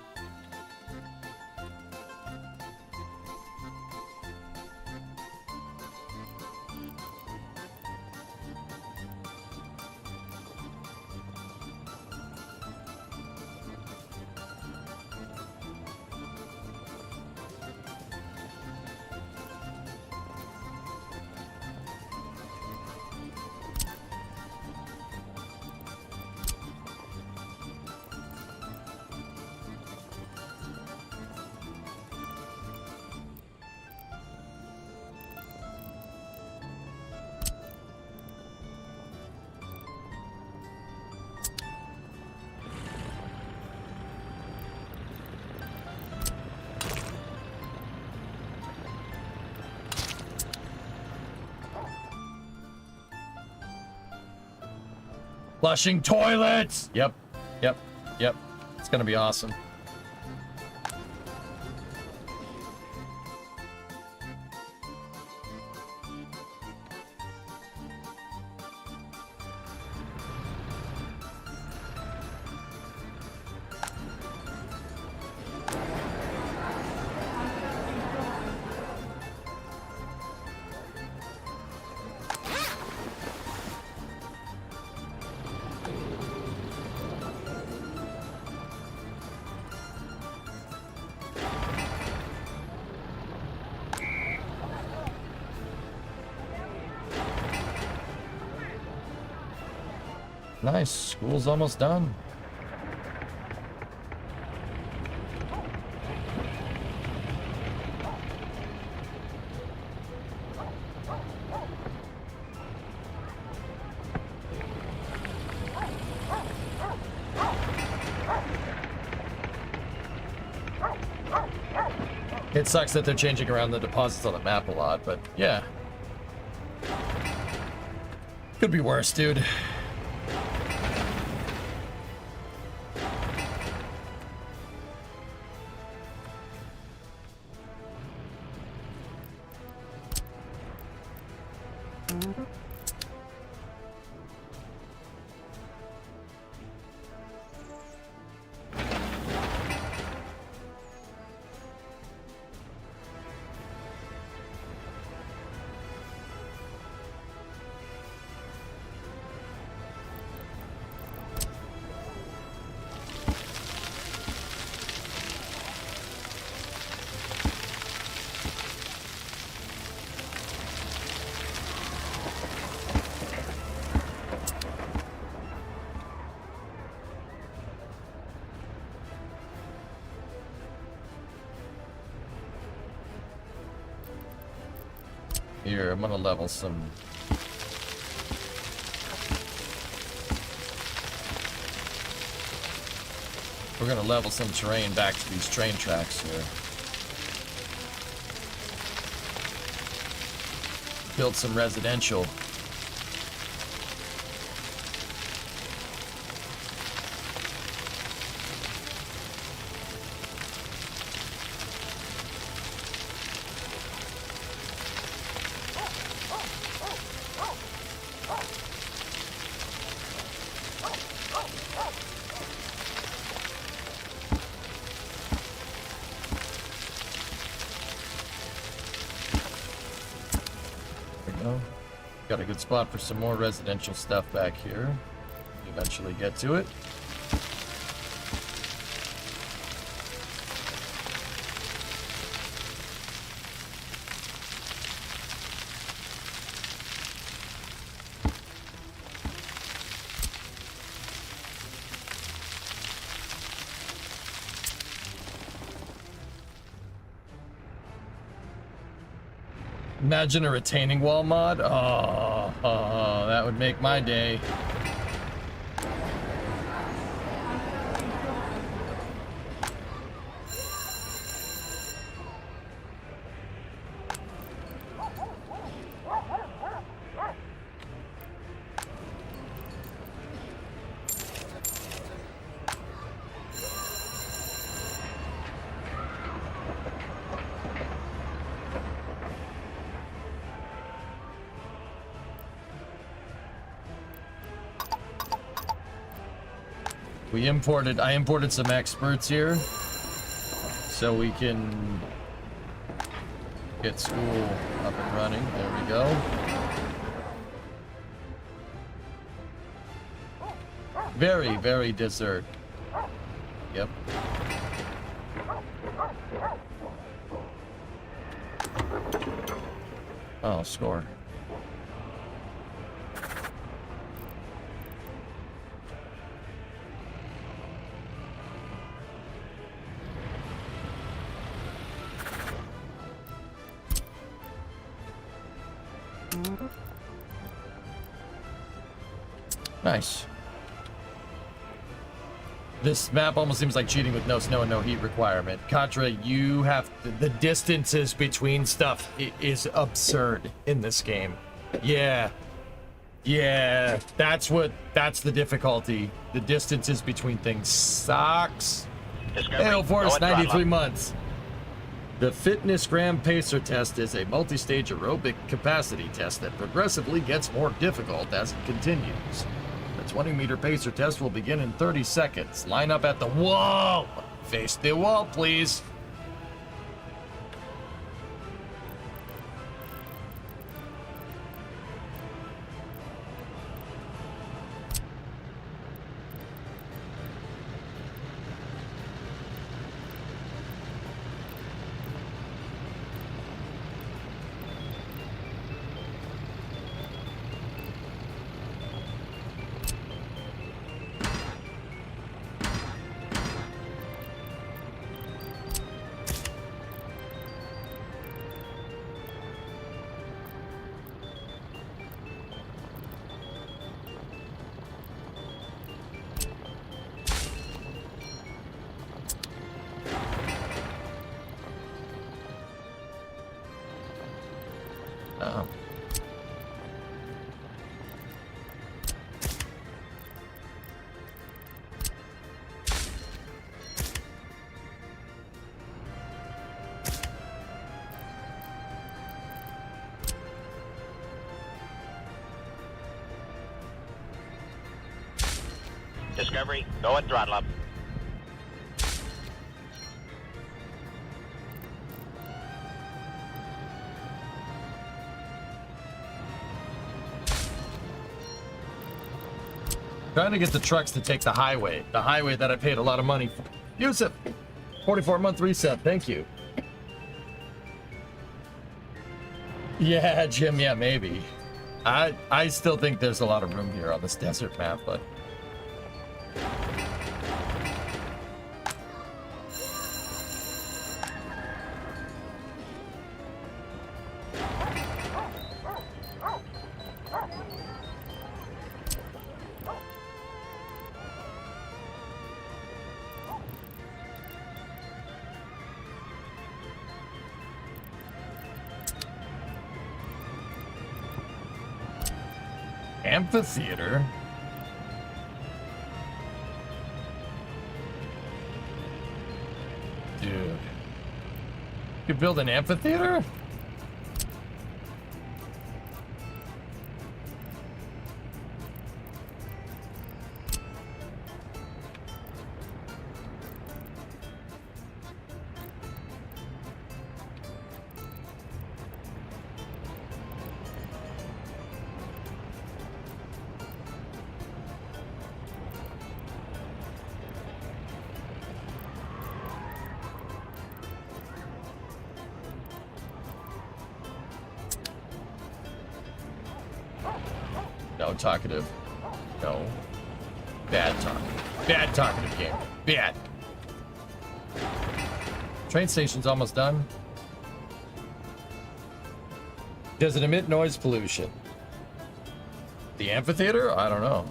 Speaker 1: Flushing toilets! Yep. It's gonna be awesome. Nice, school's almost done. It sucks that they're changing around the deposits on the map a lot, but yeah. Could be worse, dude. here. I'm gonna level some. We're gonna level some terrain back to these train tracks here. Build some residential. Got a good spot for some more residential stuff back here. Eventually get to it. Imagine a retaining wall mod. Oh, that would make my day. I imported some experts here so we can get school up and running. There we go. Very, very dessert. Yep. Oh, score. Nice. This map almost seems like cheating with no snow and no heat requirement. Contra, you have the distances between stuff is absurd in this game. Yeah. Yeah, that's the difficulty. The distances between things sucks. Hail Force 93 months. The Fitness Gram Pacer test is a multi-stage aerobic capacity test that progressively gets more difficult as it continues. The 20-meter pacer test will begin in 30 seconds. Line up at the wall. Face the wall, please.
Speaker 2: Discovery, go and throttle up.
Speaker 1: Trying to get the trucks to take the highway that I paid a lot of money for. Yusuf, 44-month reset, thank you. Yeah, Jim, yeah, maybe. I still think there's a lot of room here on this desert map, but Amphitheater? Dude. You could build an amphitheater? No, talkative. No. Bad talkative. Bad talkative game. Bad. Train station's almost done. Does it emit noise pollution? The amphitheater? I don't know.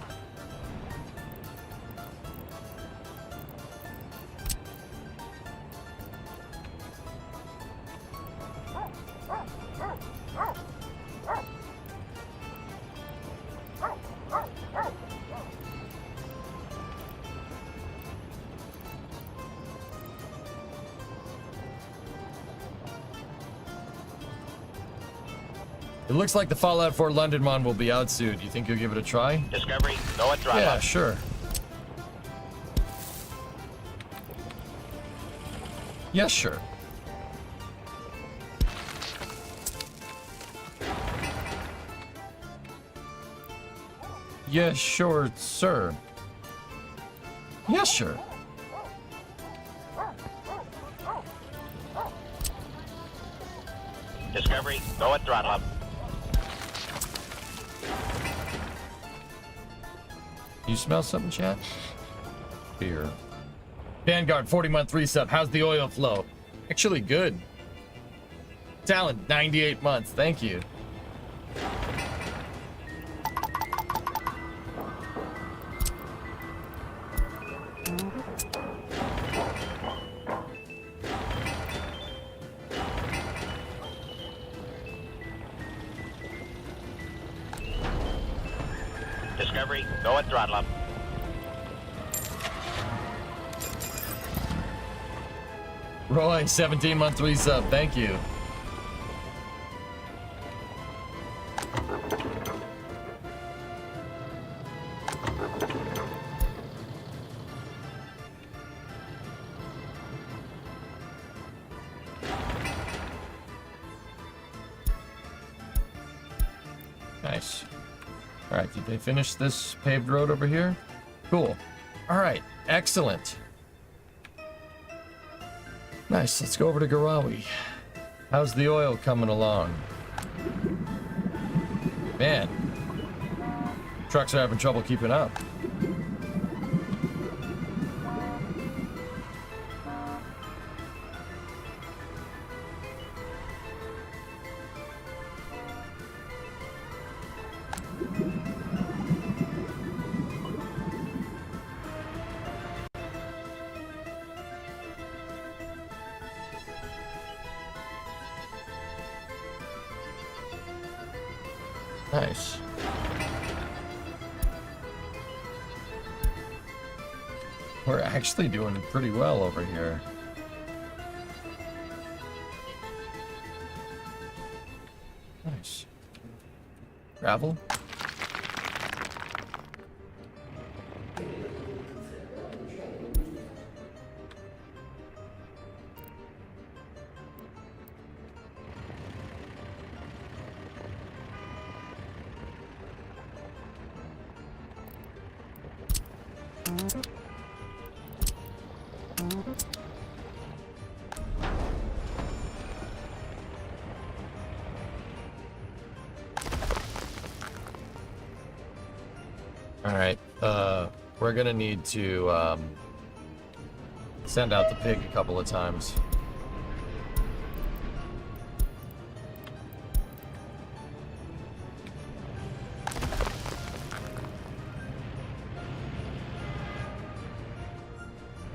Speaker 1: It looks like the Fallout 4 London one will be out soon. Do you think you'll give it a try?
Speaker 2: Discovery, go at throttle.
Speaker 1: Yeah, sure. Yes, sure. Yes, sure, sir. Yes, sure.
Speaker 2: Discovery, go at throttle up.
Speaker 1: You smell something, Chad? Beer. Vanguard, 40-month resub. How's the oil flow? Actually good. Talent, 98 months. Thank you.
Speaker 2: Discovery, go at throttle up.
Speaker 1: Roy, 17-month resub. Thank you. Nice. All right, did they finish this paved road over here? Cool. All right, excellent. Nice, let's go over to Garawi. How's the oil coming along? Man, trucks are having trouble keeping up. Nice. We're actually doing pretty well over here. Nice. Gravel? All right, we're gonna need to send out the pig a couple of times.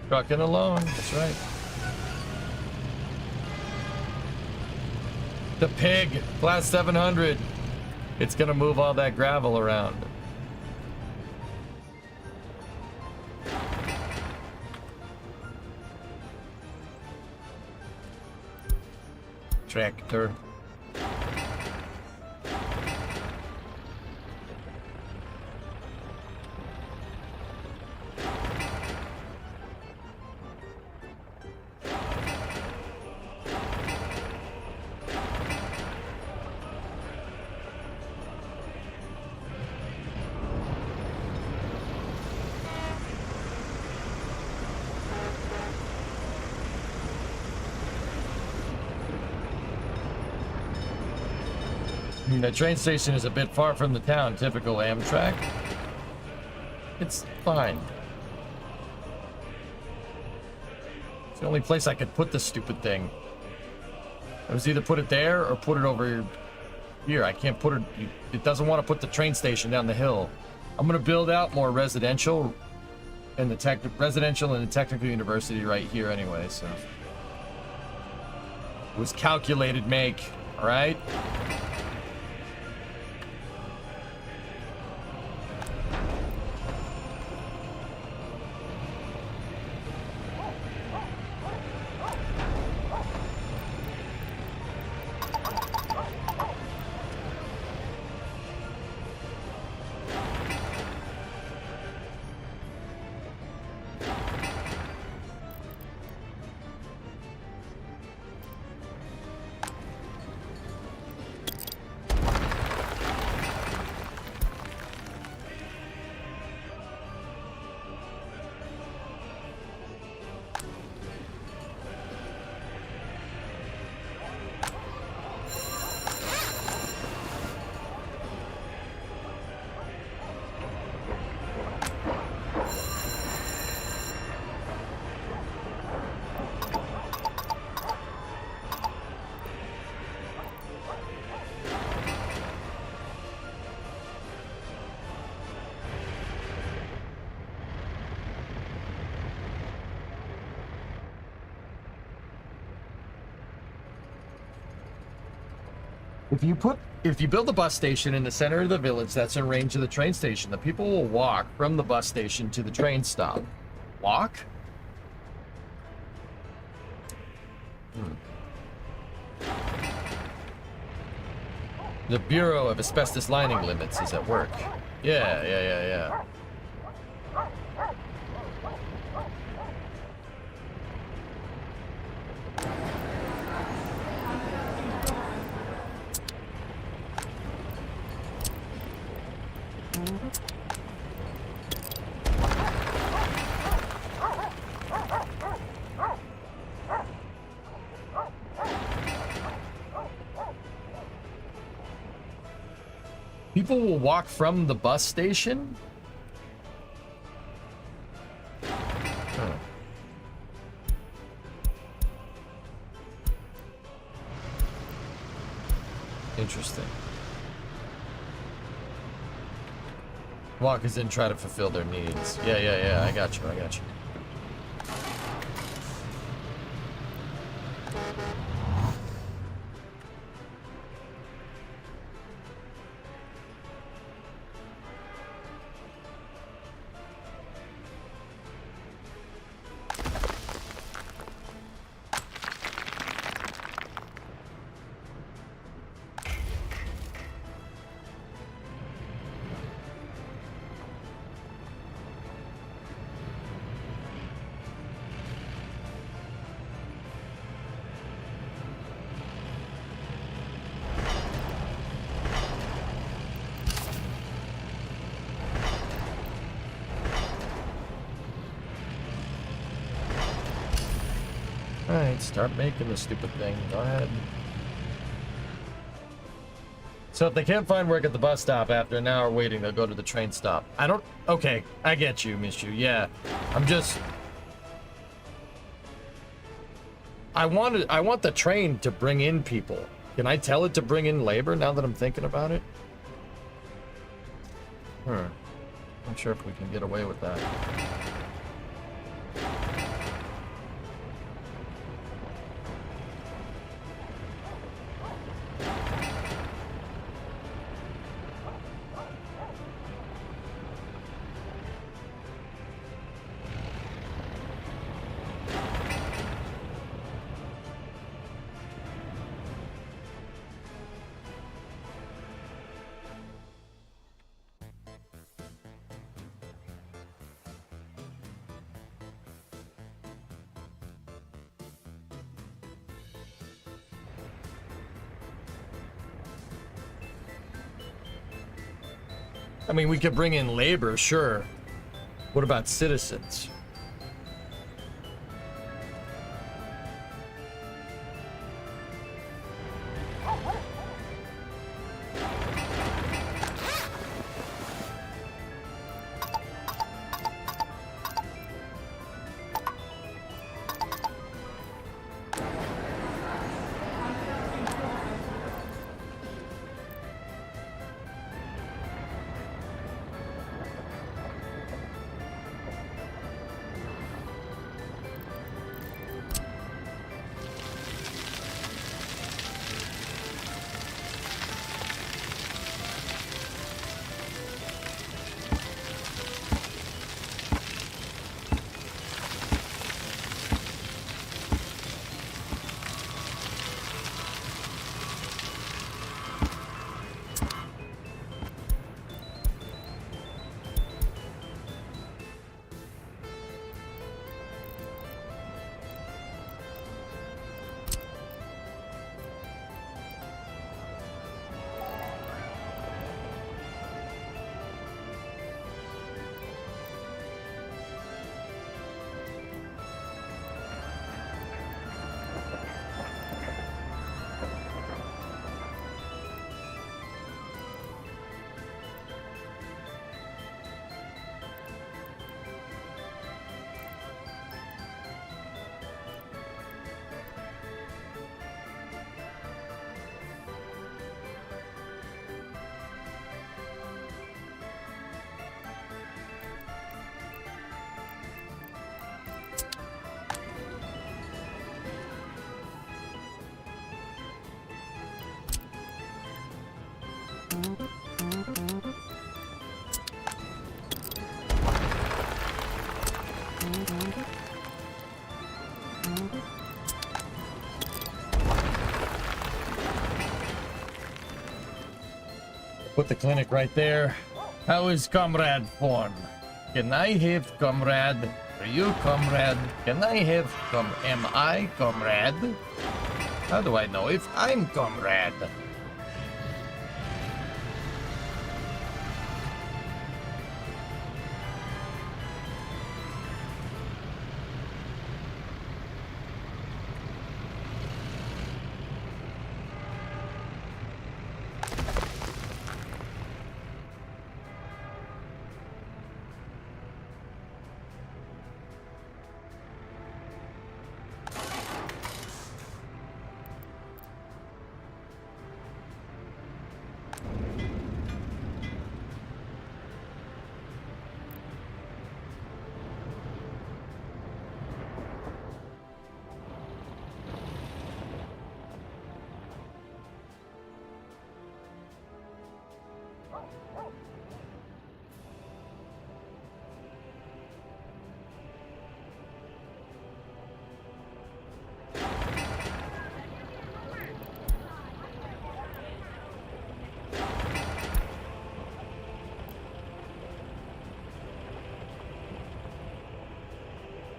Speaker 1: Trucking along, that's right. The pig, class 700. It's gonna move all that gravel around. tractor. The train station is a bit far from the town, typical Amtrak. It's fine. It's the only place I could put this stupid thing. I was either put it there or put it over here. I can't put it. It doesn't want to put the train station down the hill. I'm gonna build out more residential and the technical university right here anyway. So it was calculated make. All right. If you build a bus station in the center of the village that's in range of the train station, the people will walk from the bus station to the train stop. Walk? The Bureau of Asbestos Lining Limits is at work. Yeah. People will walk from the bus station? Huh. Interesting. Walk as in try to fulfill their needs. Yeah, I got you. Alright, start making the stupid thing. Go ahead. So if they can't find work at the bus stop after an hour waiting, they'll go to the train stop. Okay, I get you, Mishu. Yeah, I want the train to bring in people. Can I tell it to bring in labor now that I'm thinking about it? Not sure if we can get away with that. I mean, we could bring in labor, sure. What about citizens? Put the clinic right there. How is Comrade form? Can I have Comrade? Are you Comrade? Can I have am I Comrade? How do I know if I'm Comrade?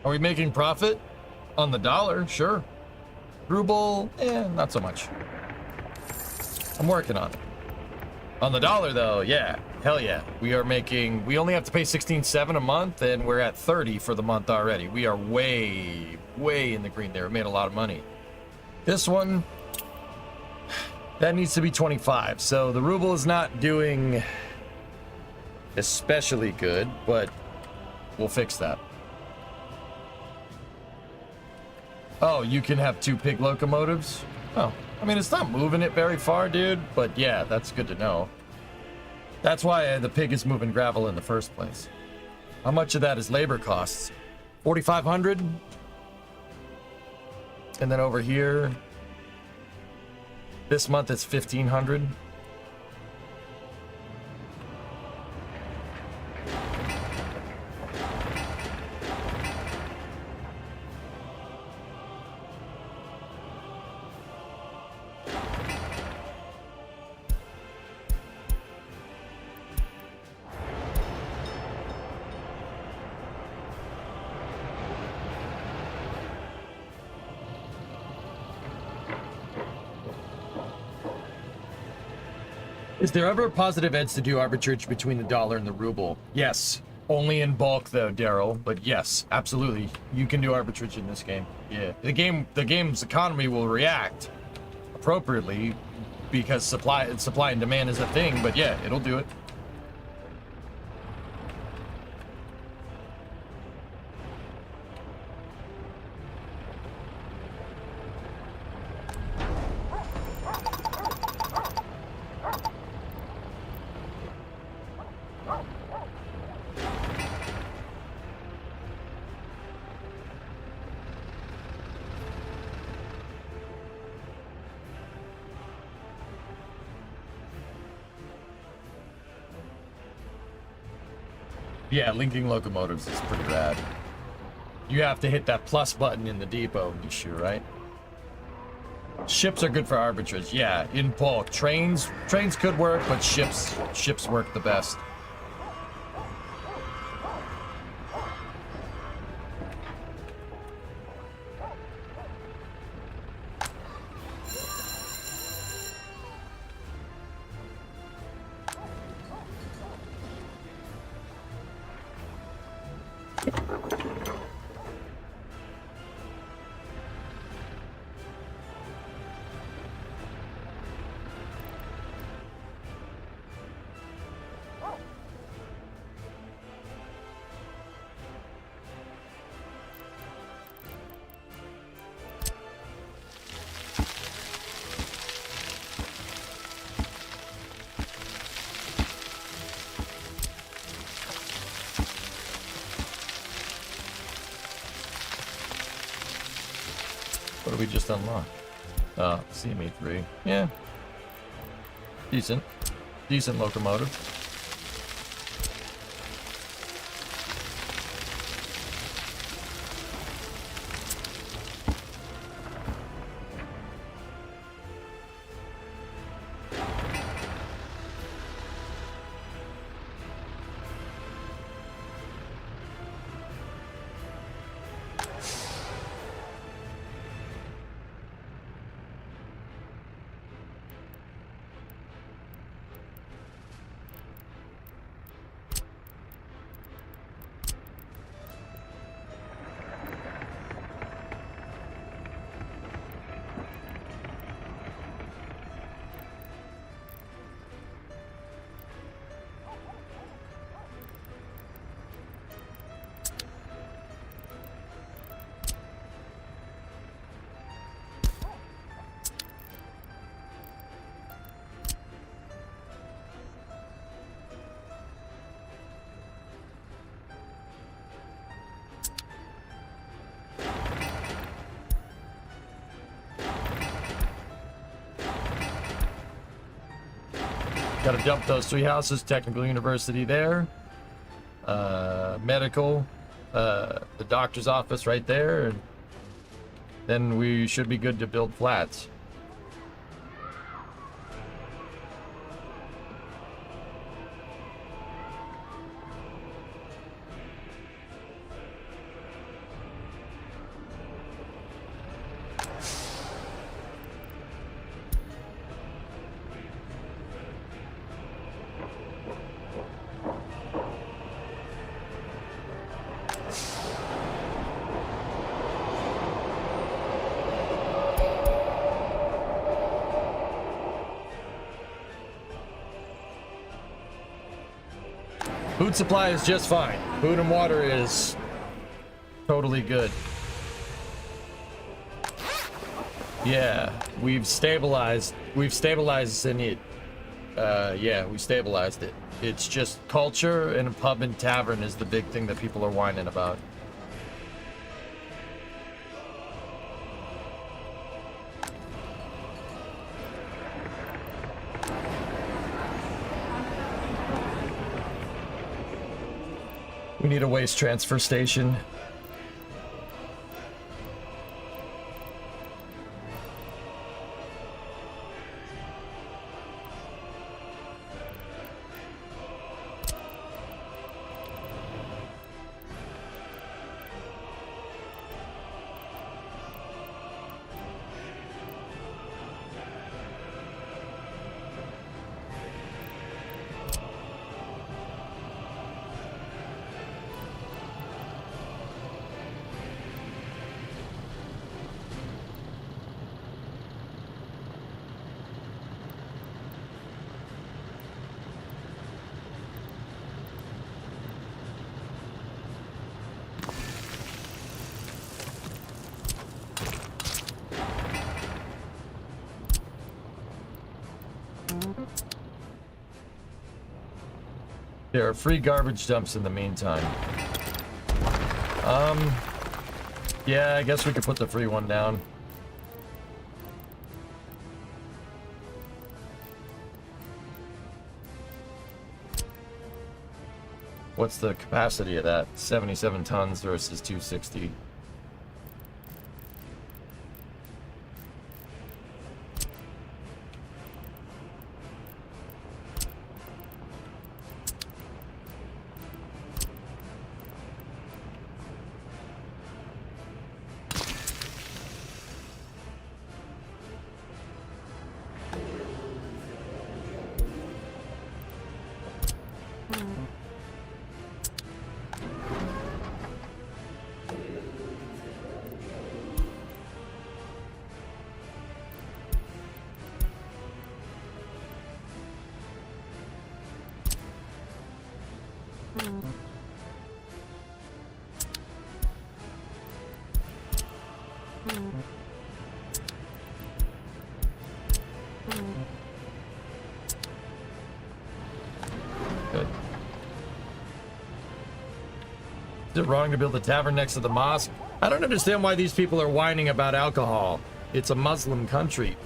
Speaker 1: Are we making profit? On the dollar, sure. Ruble, not so much. I'm working on it. On the dollar though, yeah, hell yeah. We only have to pay 16.7 a month and we're at 30 for the month already. We are way, way in the green there. We made a lot of money. This one, that needs to be 25. So the ruble is not doing especially good, but we'll fix that. Oh, you can have 2 pig locomotives? Oh, I mean, it's not moving it very far, dude, but yeah, that's good to know. That's why the pig is moving gravel in the first place. How much of that is labor costs? 4,500? And then over here, this month it's 1,500. Is there ever a positive edge to do arbitrage between the dollar and the ruble? Yes. Only in bulk though, Daryl. But yes, absolutely. You can do arbitrage in this game. Yeah. The game's economy will react appropriately because supply and demand is a thing, but yeah, it'll do it. Yeah, linking locomotives is pretty rad. You have to hit that plus button in the depot issue, right? Ships are good for arbitrage. Yeah, in bulk. Trains could work, but ships work the best. What did we just unlock? Oh, CME3. Yeah. Decent locomotive. Gotta dump those 3 houses. Technical University there. Medical. The doctor's office right there. And then we should be good to build flats. Food supply is just fine. Food and water is totally good. Yeah, we've stabilized in it. Yeah, we stabilized it. It's just culture and a pub and tavern is the big thing that people are whining about. We need a waste transfer station. There are free garbage dumps in the meantime. Yeah, I guess we could put the free one down. What's the capacity of that? 77 tons versus 260. Good. Is it wrong to build a tavern next to the mosque? I don't understand why these people are whining about alcohol. It's a Muslim country,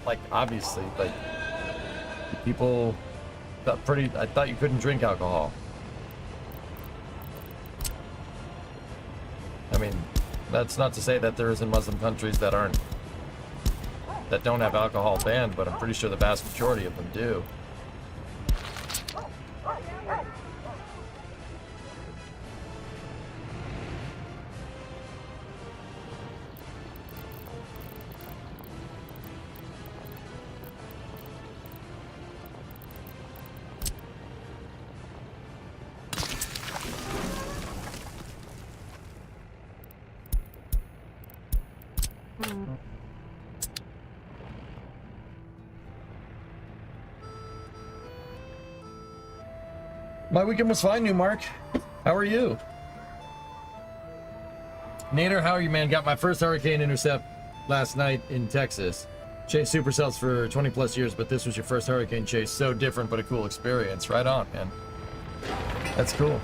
Speaker 1: like obviously, but people I thought you couldn't drink alcohol. I mean, that's not to say that there isn't Muslim countries that don't have alcohol banned, but I'm pretty sure the vast majority of them do. My weekend was fine, New Mark. How are you? Nader, how are you, man? Got my first hurricane intercept last night in Texas. Chased supercells for 20 plus years, but this was your first hurricane chase. So different, but a cool experience. Right on, man. That's cool.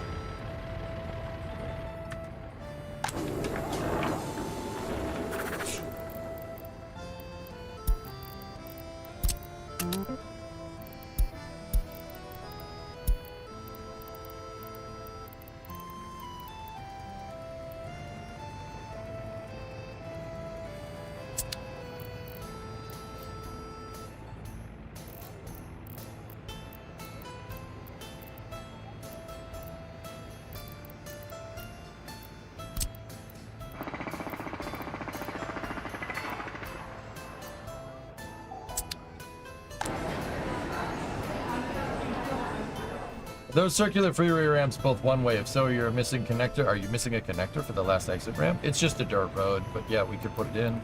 Speaker 1: Those circular freeway ramps both one way. If so, you're a missing connector. Are you missing a connector for the last exit ramp? It's just a dirt road, but yeah, we could put it in.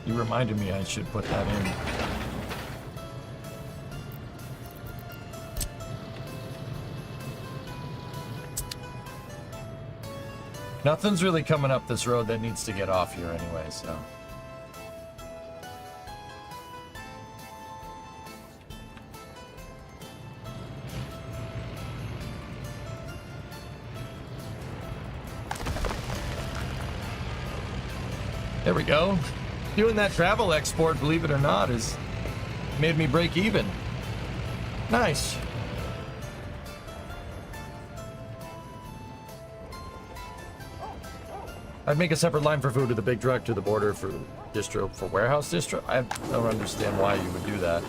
Speaker 1: You reminded me I should put that in. Nothing's really coming up this road that needs to get off here anyway, so. There we go. Doing that travel export, believe it or not, has made me break even. Nice. I'd make a separate line for food to the big truck to the border for distro, for warehouse distro. I don't understand why you would do that.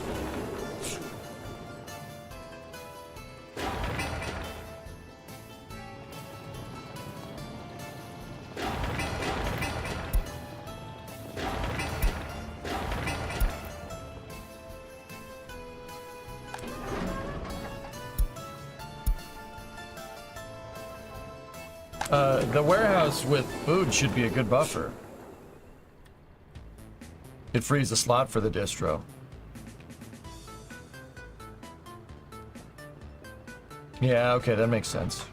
Speaker 1: The warehouse with food should be a good buffer. It frees a slot for the distro. Yeah, okay, that makes sense.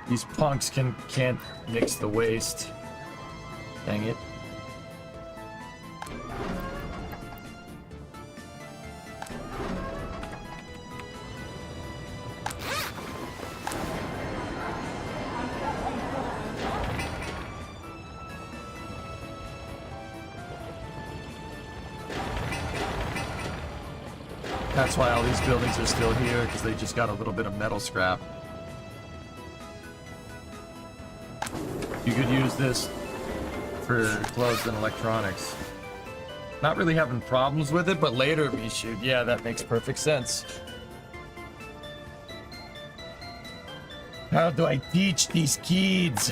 Speaker 1: These punks can't mix the waste. Dang it. That's why all these buildings are still here, because they just got a little bit of metal scrap. You could use this for clothes and electronics. Not really having problems with it, but later we should. Yeah, that makes perfect sense. How do I teach these kids?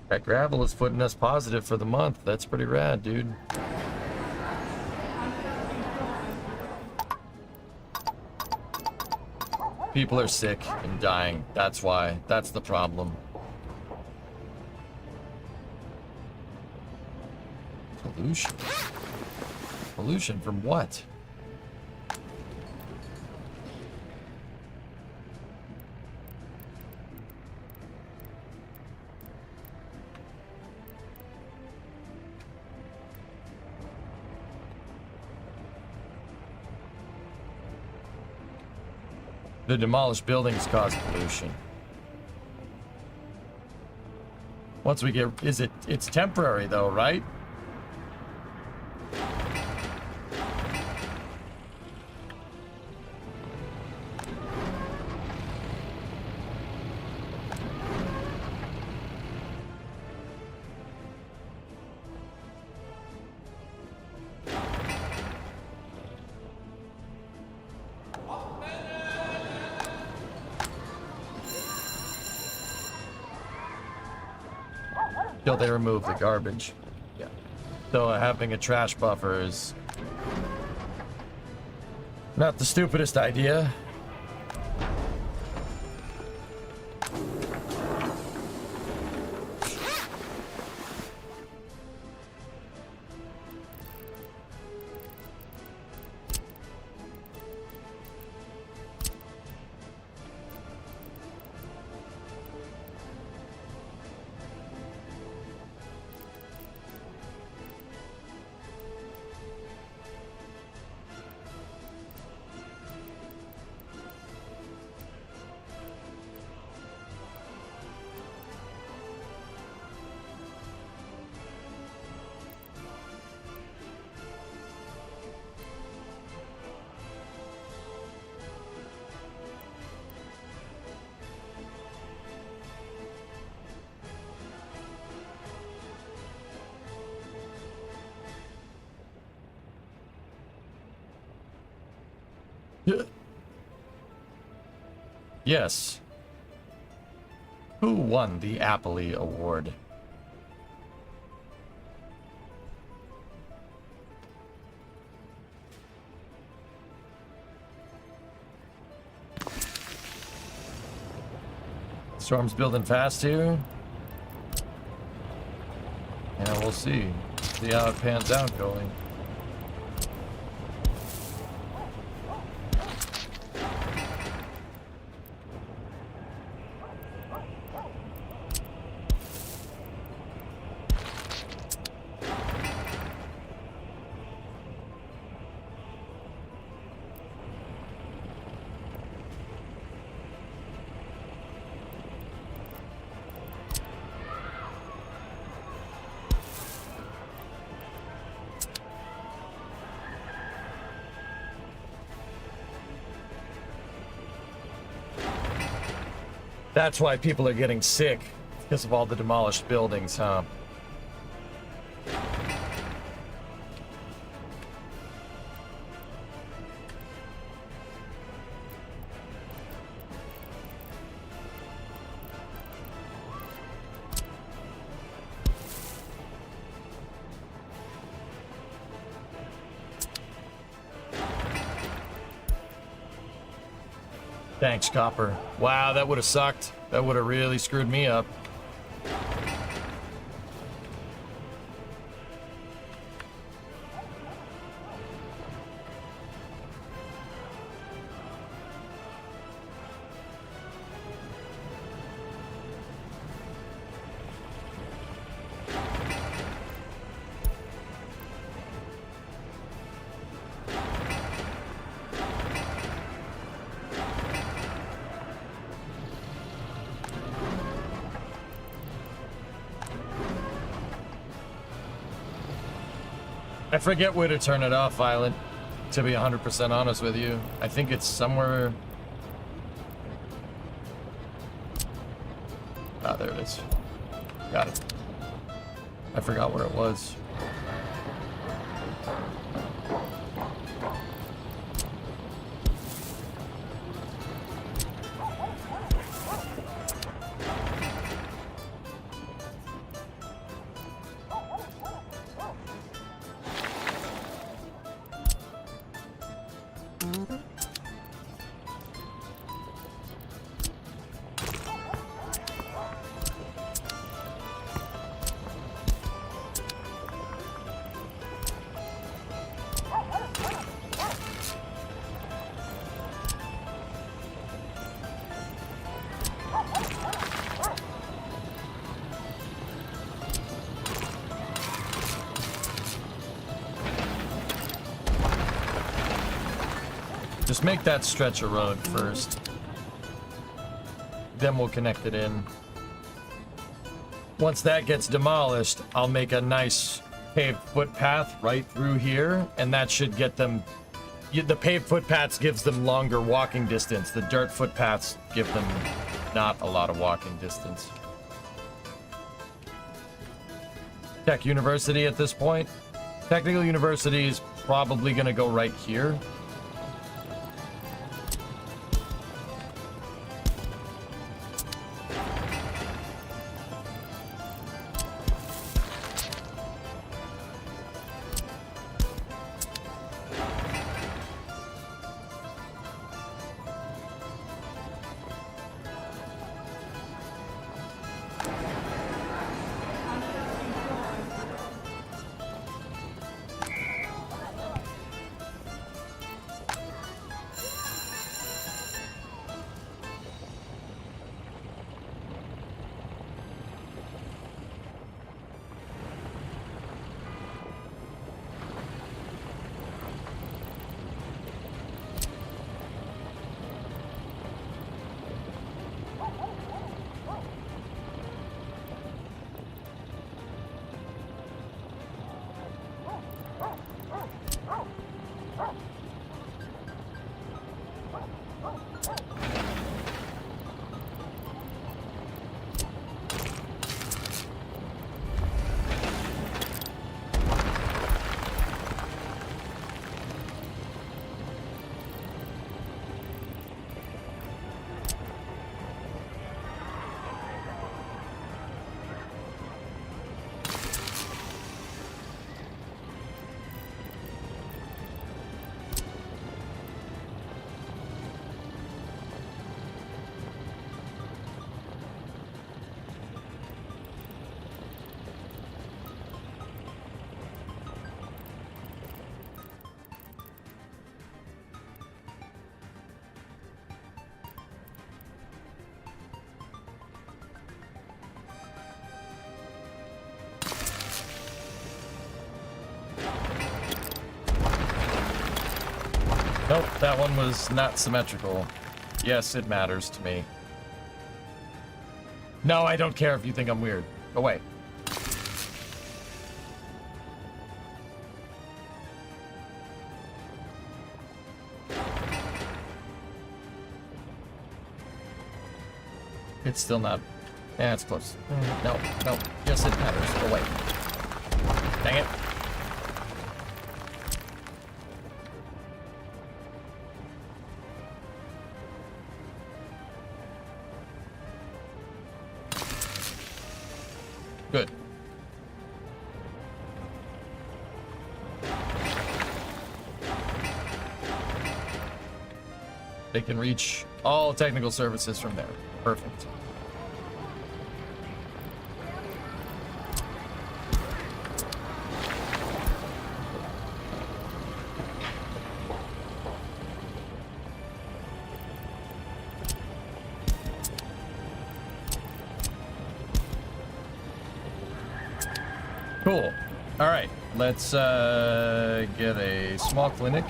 Speaker 1: That gravel is putting us positive for the month. That's pretty rad, dude. People are sick and dying. That's why. That's the problem. Pollution. Pollution from what? The demolished buildings cause pollution. Once we get, it's temporary though, right? Till they remove the garbage. Yeah. So having a trash buffer is not the stupidest idea. Yes. Who won the Appley Award? Storm's building fast here. Yeah, we'll see. See how it pans out going. That's why people are getting sick, because of all the demolished buildings, huh? Thanks, Copper. Wow, that would have sucked. That would have really screwed me up. I forget where to turn it off, Violet, to be 100% honest with you. I think it's somewhere... Ah, there it is. Got it. I forgot where it was. Just make that stretch of road first. Then we'll connect it in. Once that gets demolished, I'll make a nice paved footpath right through here, and that should get them... The paved footpaths gives them longer walking distance. The dirt footpaths give them not a lot of walking distance. Tech University at this point. Technical University is probably going to go right here. Nope, that one was not symmetrical. Yes, it matters to me. No, I don't care if you think I'm weird. Go away. It's still not. Yeah, it's close. No, no. Yes, it matters. Go away. Dang it. Good. They can reach all technical services from there. Perfect. Cool. All right, let's get a small clinic.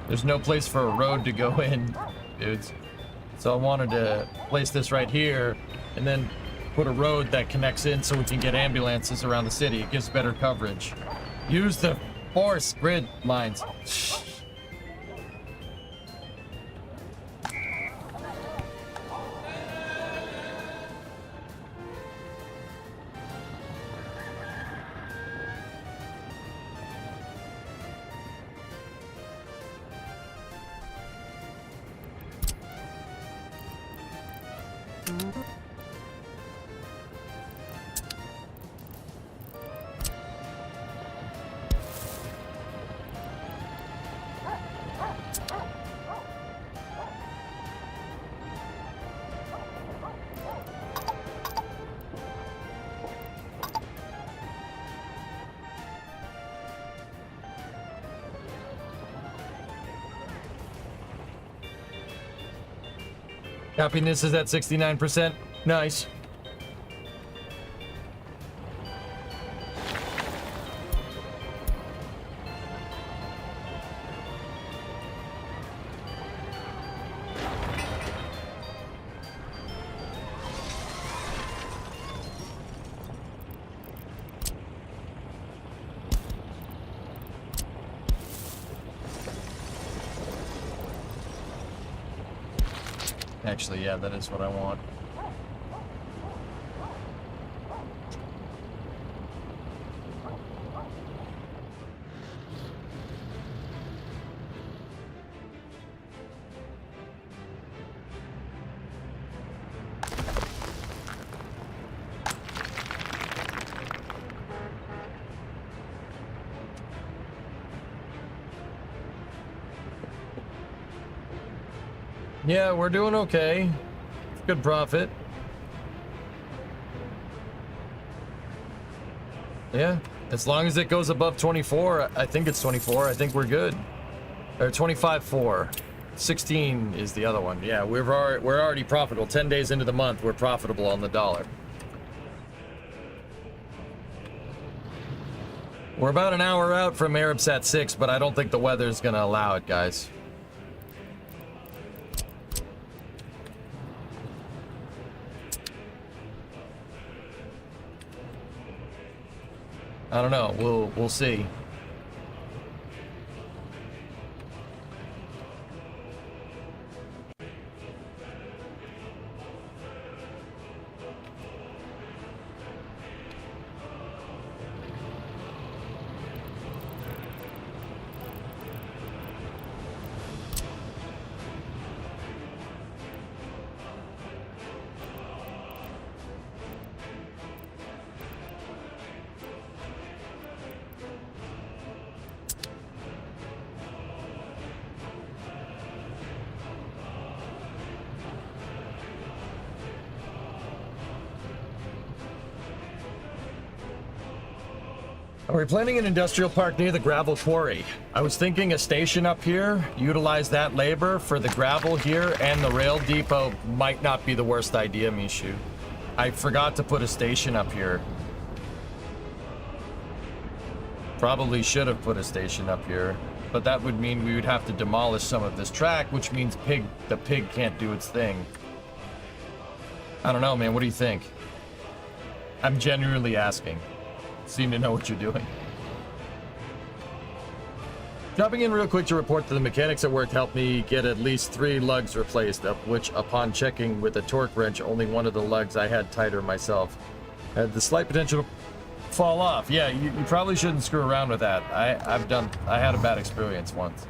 Speaker 1: There's no place for a road to go in, dudes. So I wanted to place this right here and then put a road that connects in so we can get ambulances around the city. It gives better coverage. Use the force grid lines. Happiness is at 69%. Nice. Actually, yeah, that is what I want. Yeah, we're doing okay. Good profit. Yeah, as long as it goes above 24, I think it's 24. I think we're good. Or 25.4. 16 is the other one. Yeah, we're already profitable. 10 days into the month, we're profitable on the dollar. We're about an hour out from Arabsat 6, but I don't think the weather's gonna allow it, guys. I don't know. We'll see. Are we planning an industrial park near the gravel quarry? I was thinking a station up here, utilize that labor for the gravel here, and the rail depot might not be the worst idea, Mishu. I forgot to put a station up here. Probably should have put a station up here, but that would mean we would have to demolish some of this track, which means the pig can't do its thing. I don't know, man. What do you think? I'm genuinely asking. Seem to know what you're doing. Jumping in real quick to report that the mechanics at work helped me get at least 3 lugs replaced, of which upon checking with a torque wrench, only one of the lugs I had tighter myself had the slight potential to fall off. Yeah, you probably shouldn't screw around with that. I had a bad experience once.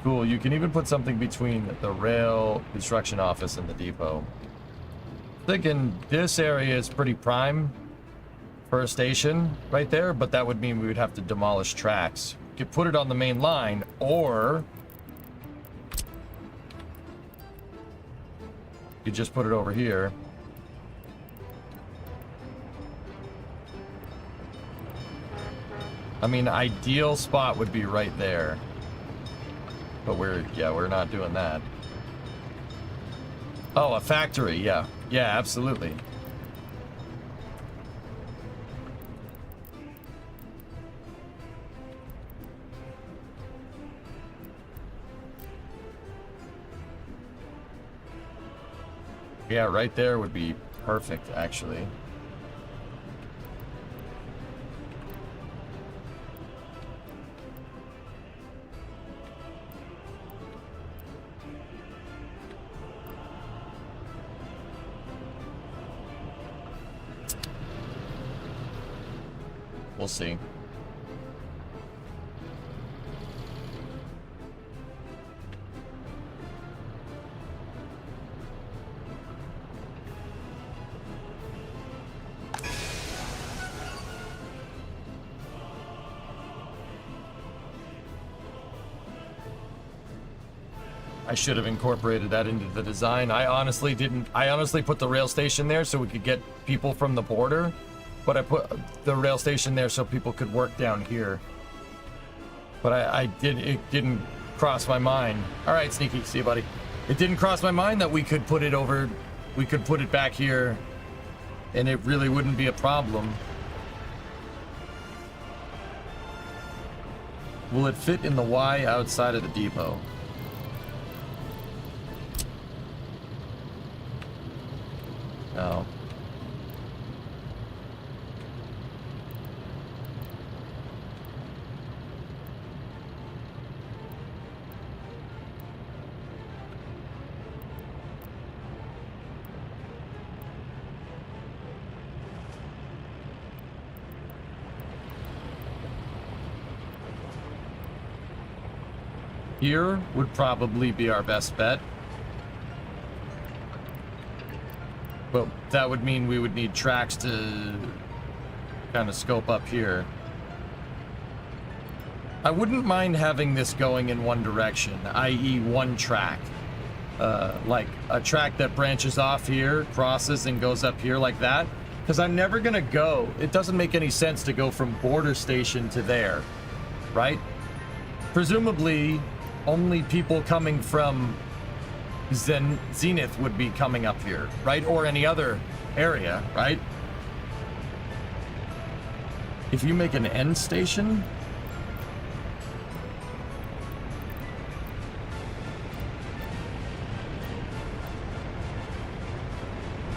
Speaker 1: Cool, you can even put something between the rail construction office and the depot. Thinking this area is pretty prime for a station right there, but that would mean we would have to demolish tracks. You could put it on the main line, or you just put it over here. I mean, ideal spot would be right there, but we're not doing that. Oh, a factory, yeah. Yeah, absolutely. Yeah, right there would be perfect, actually. We'll see. I should have incorporated that into the design. I honestly didn't. I honestly put the rail station there so we could get people from the border. But I put the rail station there so people could work down here. But it didn't cross my mind. All right, Sneaky, see you, buddy. It didn't cross my mind that we could put it over, we could put it back here, and it really wouldn't be a problem. Will it fit in the Y outside of the depot? No. Here would probably be our best bet. But that would mean we would need tracks to kind of scope up here. I wouldn't mind having this going in one direction, i.e. one track. Like a track that branches off here, crosses, and goes up here like that. Because I'm never going to go. It doesn't make any sense to go from border station to there, right? Presumably, only people coming from Zenith would be coming up here, right? Or any other area, right? If you make an end station,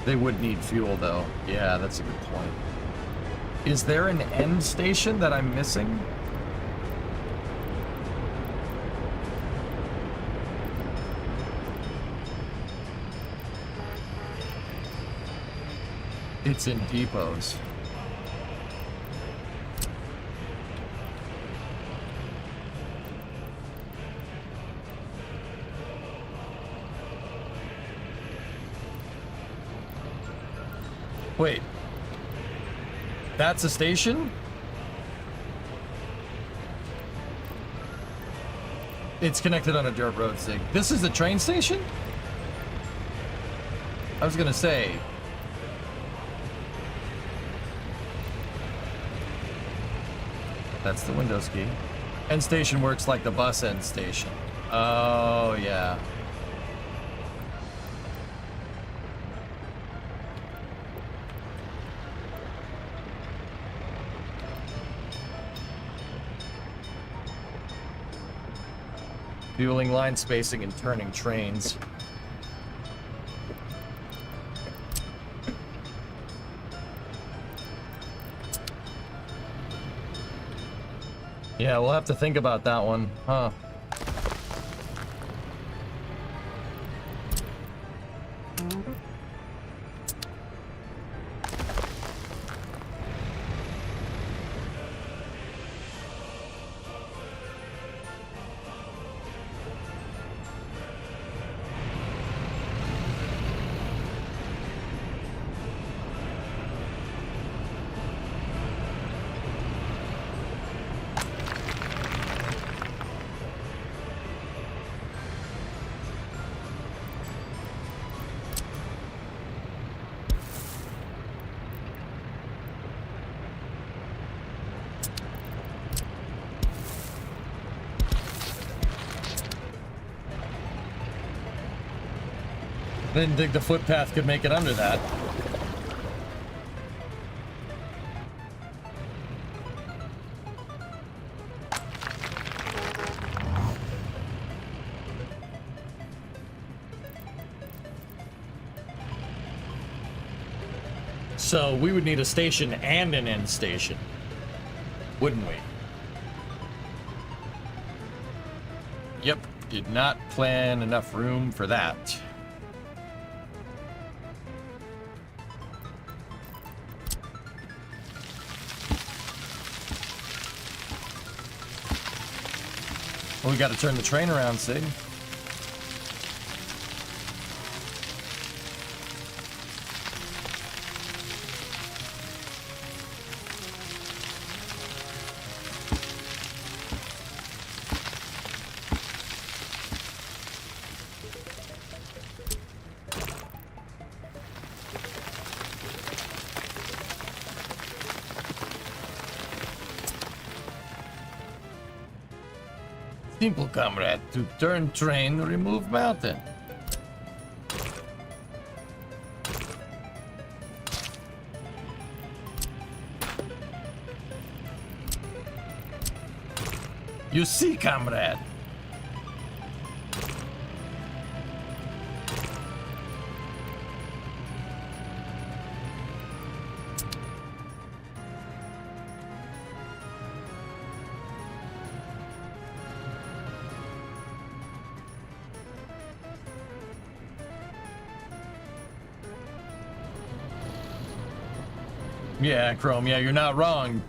Speaker 1: they would need fuel though. Yeah, that's a good point. Is there an end station that I'm missing? It's in depots. Wait. That's a station? It's connected on a dirt road, Sig. This is a train station? I was gonna say. That's the Windows key. End station works like the bus end station. Oh, yeah. Fueling, line spacing, and turning trains. Yeah, we'll have to think about that one, huh? Didn't think the footpath could make it under that. So we would need a station and an end station, wouldn't we? Yep, did not plan enough room for that. Well, we got to turn the train around, Sig. Simple, comrade. To turn train, remove mountain. You see, comrade. Yeah, Chrome, yeah, you're not wrong.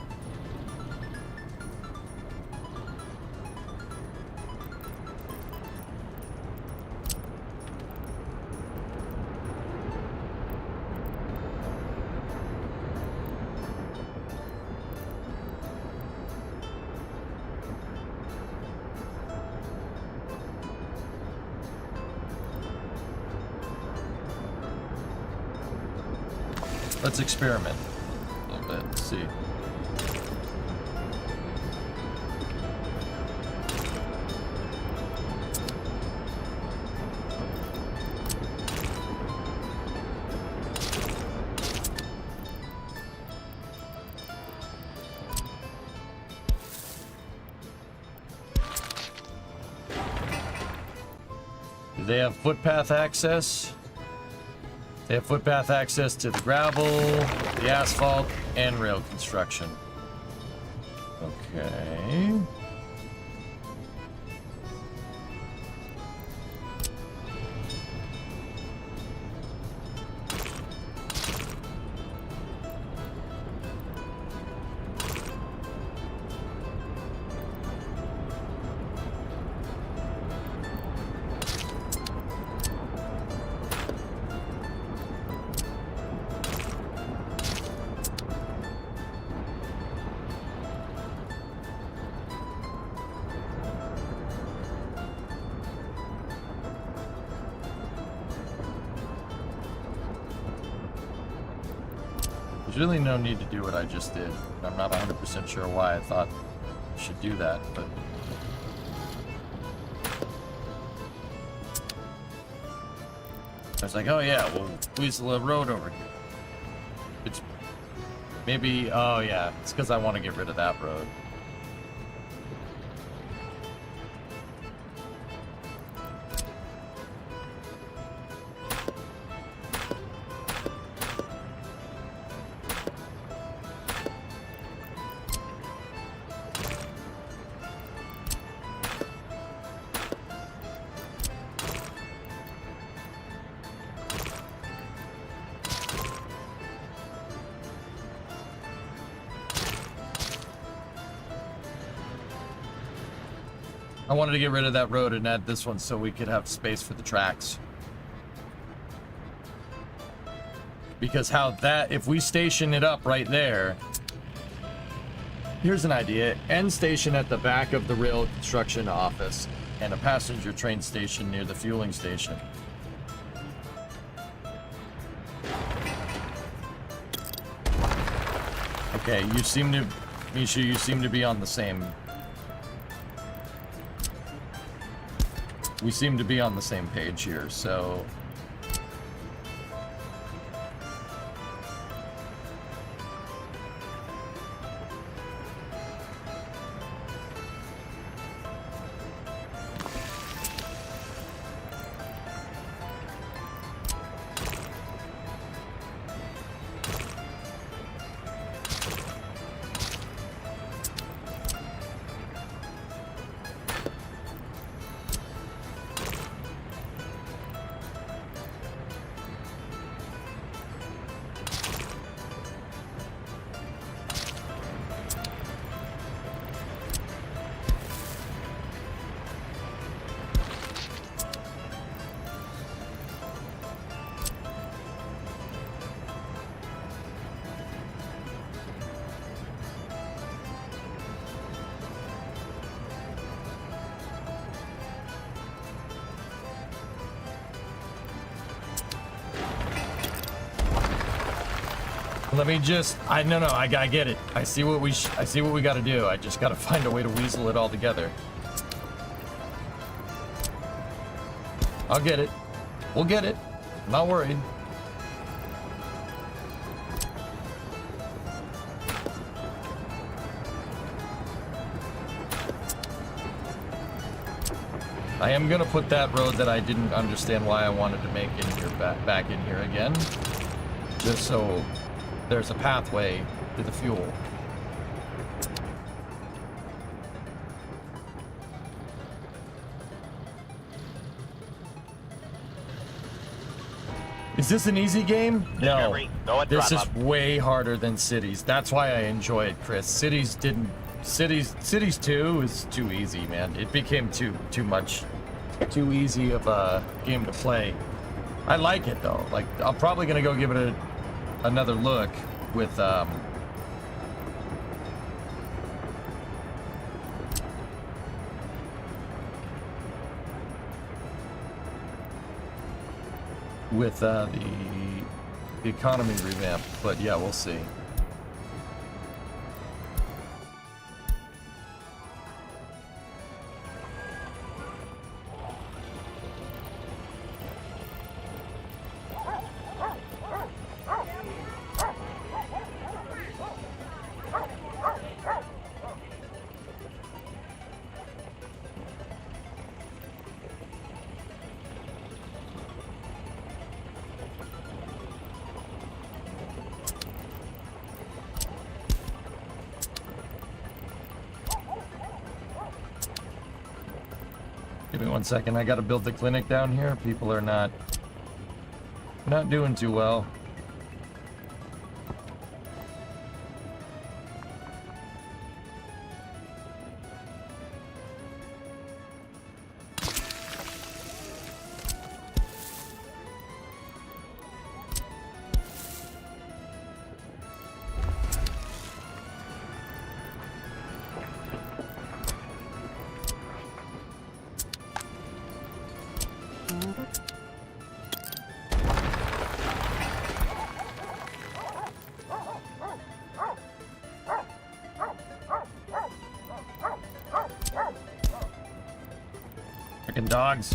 Speaker 1: Let's experiment a little bit, see. Do they have footpath access? They have footpath access to the gravel, the asphalt, and rail construction. Okay. There's really no need to do what I just did. I'm not 100% sure why I thought should do that, but I was like, oh yeah, we'll weasel a road over here. It's maybe, oh yeah, it's because I want to get rid of that road. I wanted to get rid of that road and add this one so we could have space for the tracks. Because how that, if we station it up right there, here's an idea. End station at the back of the rail construction office and a passenger train station near the fueling station. Okay, you seem to, Misha, you seem to be on the same. We seem to be on the same page here, so. Let me just, I get it. I see what we got to do. I just got to find a way to weasel it all together. I'll get it. We'll get it. I'm not worried. I am gonna put that road that I didn't understand why I wanted to make in here back in here again, just so there's a pathway to the fuel. Is this an easy game? No. This is way harder than Cities. That's why I enjoy it, Chris. Cities 2 is too easy, man. It became too too easy of a game to play. I like it though. Like, I'm probably gonna go give it another look with the economy revamp, but yeah, we'll see. Give me 1 second. I got to build the clinic down here. People are not doing too well. Freaking dogs.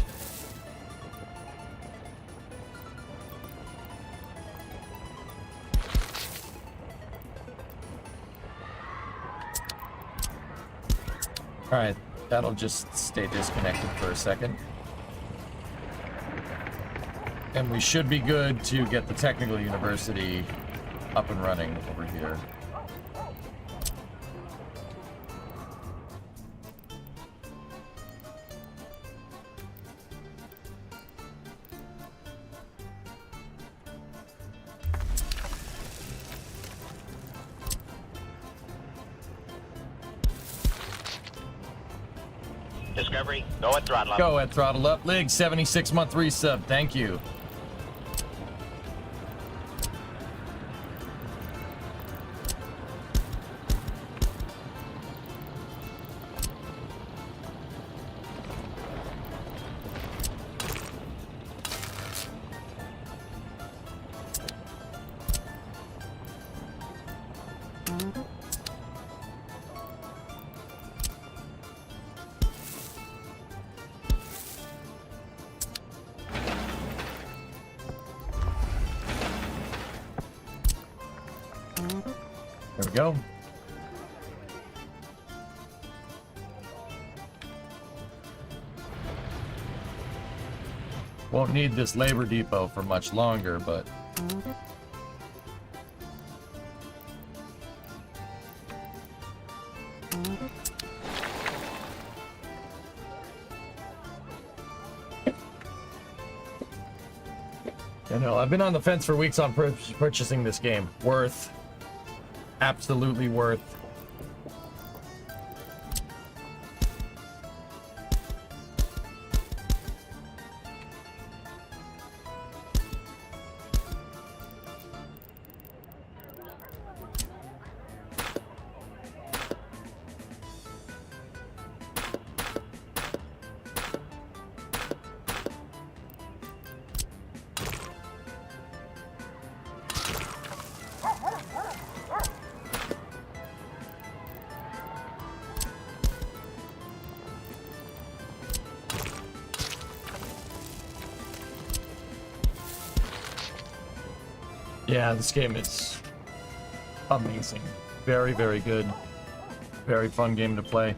Speaker 1: Alright, that'll just stay disconnected for a second. And we should be good to get the technical university up and running over here.
Speaker 2: Discovery, go at throttle up.
Speaker 1: Go at throttle up. Lig, 76-month resub. Thank you. There we go. Won't need this labor depot for much longer, but... You know, I've been on the fence for weeks on purchasing this game. Worth. Absolutely worth. Yeah, this game is amazing. Very, very good. Very fun game to play.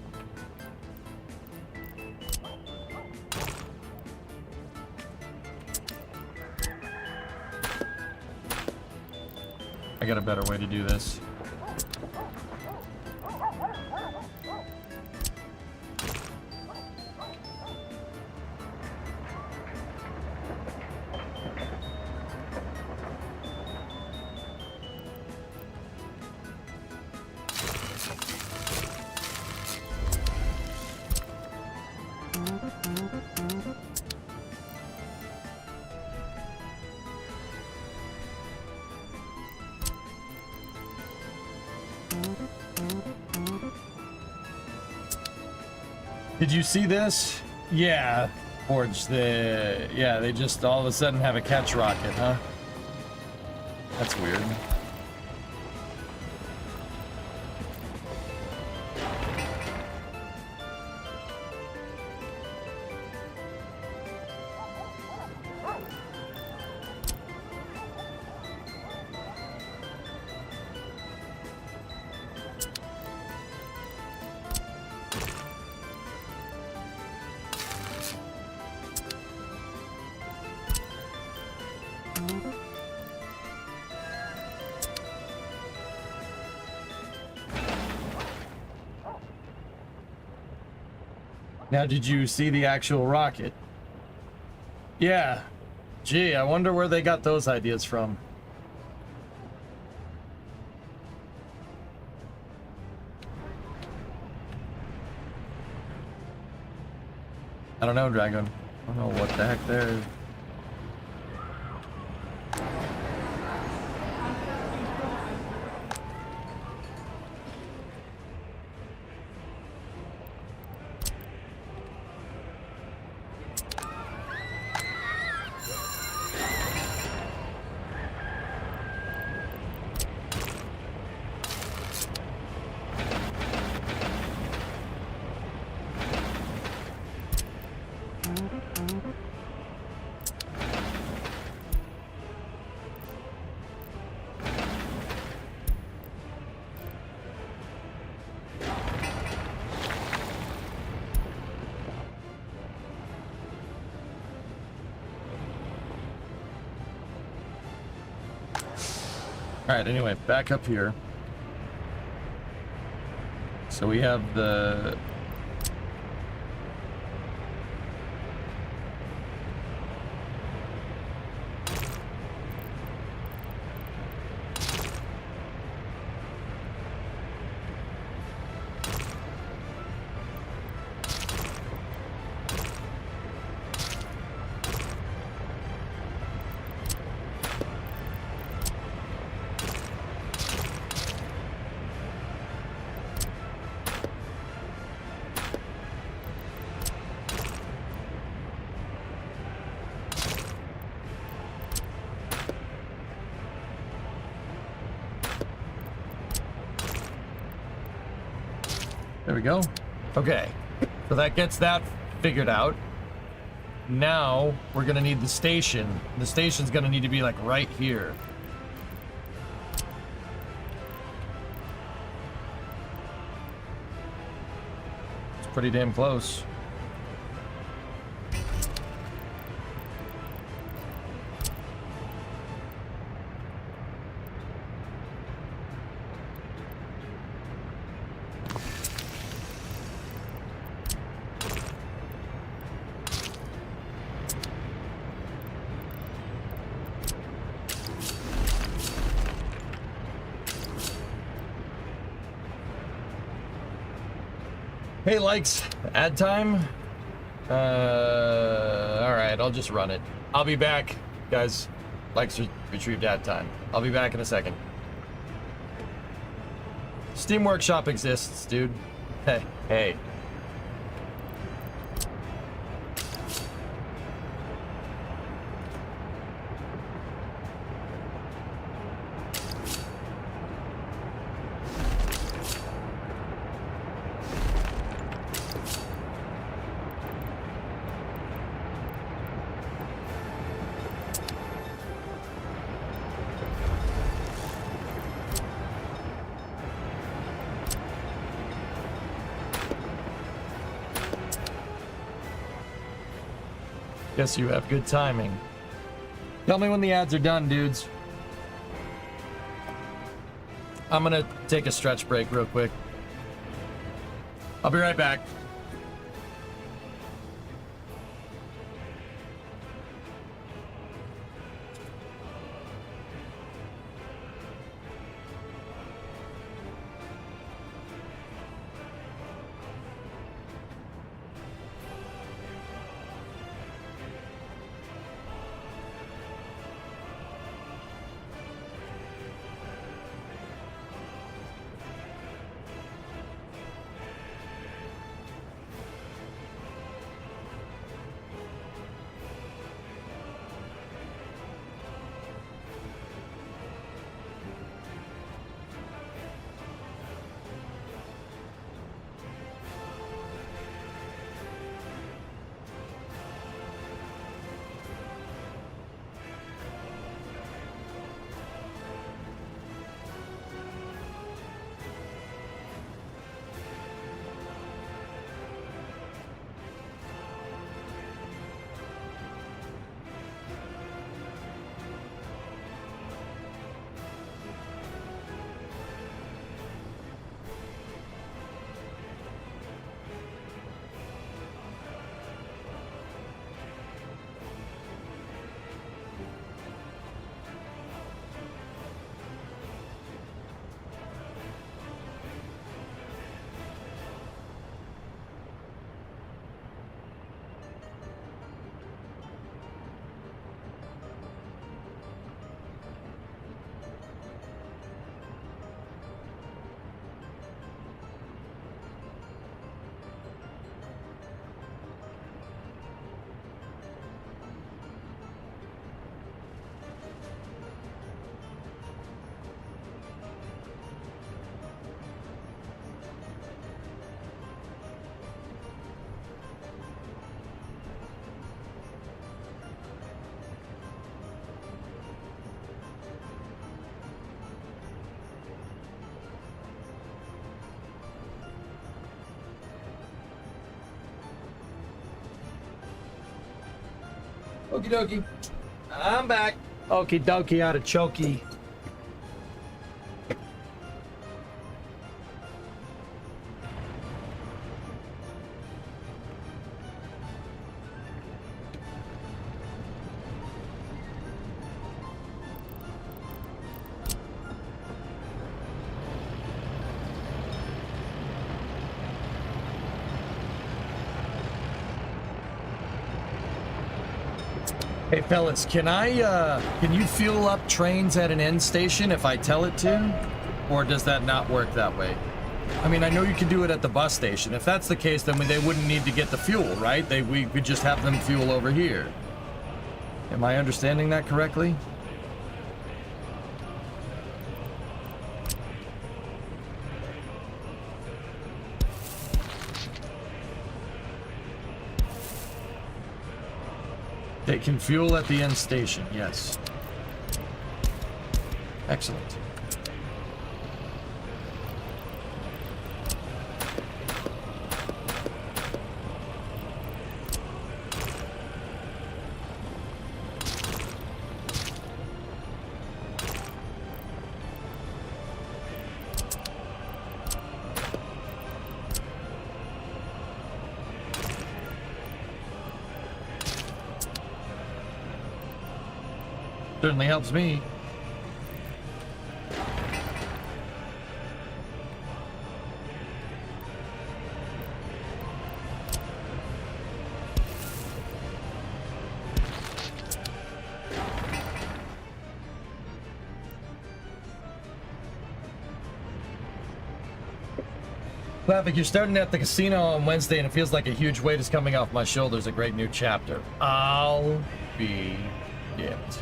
Speaker 1: I got a better way to do this. Did you see this? Yeah, Forge, they just all of a sudden have a catch rocket, huh? That's weird. Now, did you see the actual rocket? Yeah. Gee, I wonder where they got those ideas from. I don't know, Dragon. I don't know what the heck there is. Alright, anyway, back up here. So we have the... There we go. Okay, so that gets that figured out. Now we're gonna need the station. The station's gonna need to be like right here. It's pretty damn close. Hey, likes, ad time. All right, I'll just run it. I'll be back, guys. Likes retrieved ad time. I'll be back in a second. Steam Workshop exists, dude. Hey, hey. Guess you have good timing. Tell me when the ads are done, dudes. I'm gonna take a stretch break real quick. I'll be right back. Okie dokie. I'm back. Okie dokie out of chokey. Fellas, can you fuel up trains at an end station if I tell it to? Or does that not work that way? I mean, I know you can do it at the bus station. If that's the case, then they wouldn't need to get the fuel, right? We could just have them fuel over here. Am I understanding that correctly? They can fuel at the end station, yes. Excellent. Certainly helps me. Clavic, you're starting at the casino on Wednesday and it feels like a huge weight is coming off my shoulders. A great new chapter. I'll be damned.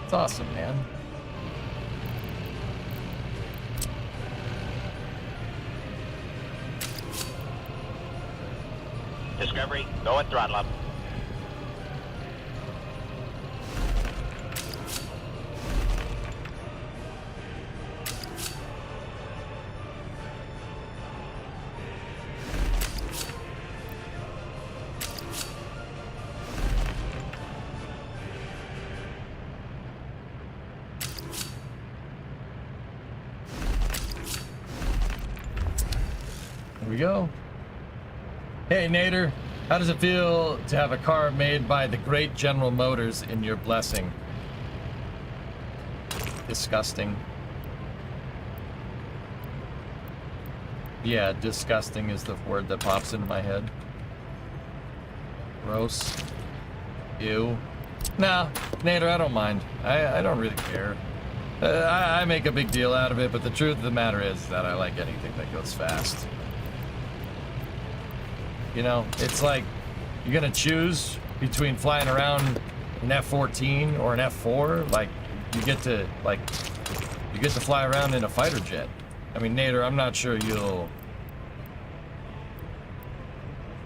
Speaker 1: It's awesome, man.
Speaker 2: Discovery, go at throttle up.
Speaker 1: Here we go. Hey, Nader. How does it feel to have a car made by the great General Motors in your blessing? Disgusting. Yeah, disgusting is the word that pops into my head. Gross. Ew. Nah, Nader, I don't mind. I don't really care. I make a big deal out of it, but the truth of the matter is that I like anything that goes fast. You know, it's like you're gonna choose between flying around an F-14 or an F-4. Like you get to fly around in a fighter jet. I mean, Nader, I'm not sure you'll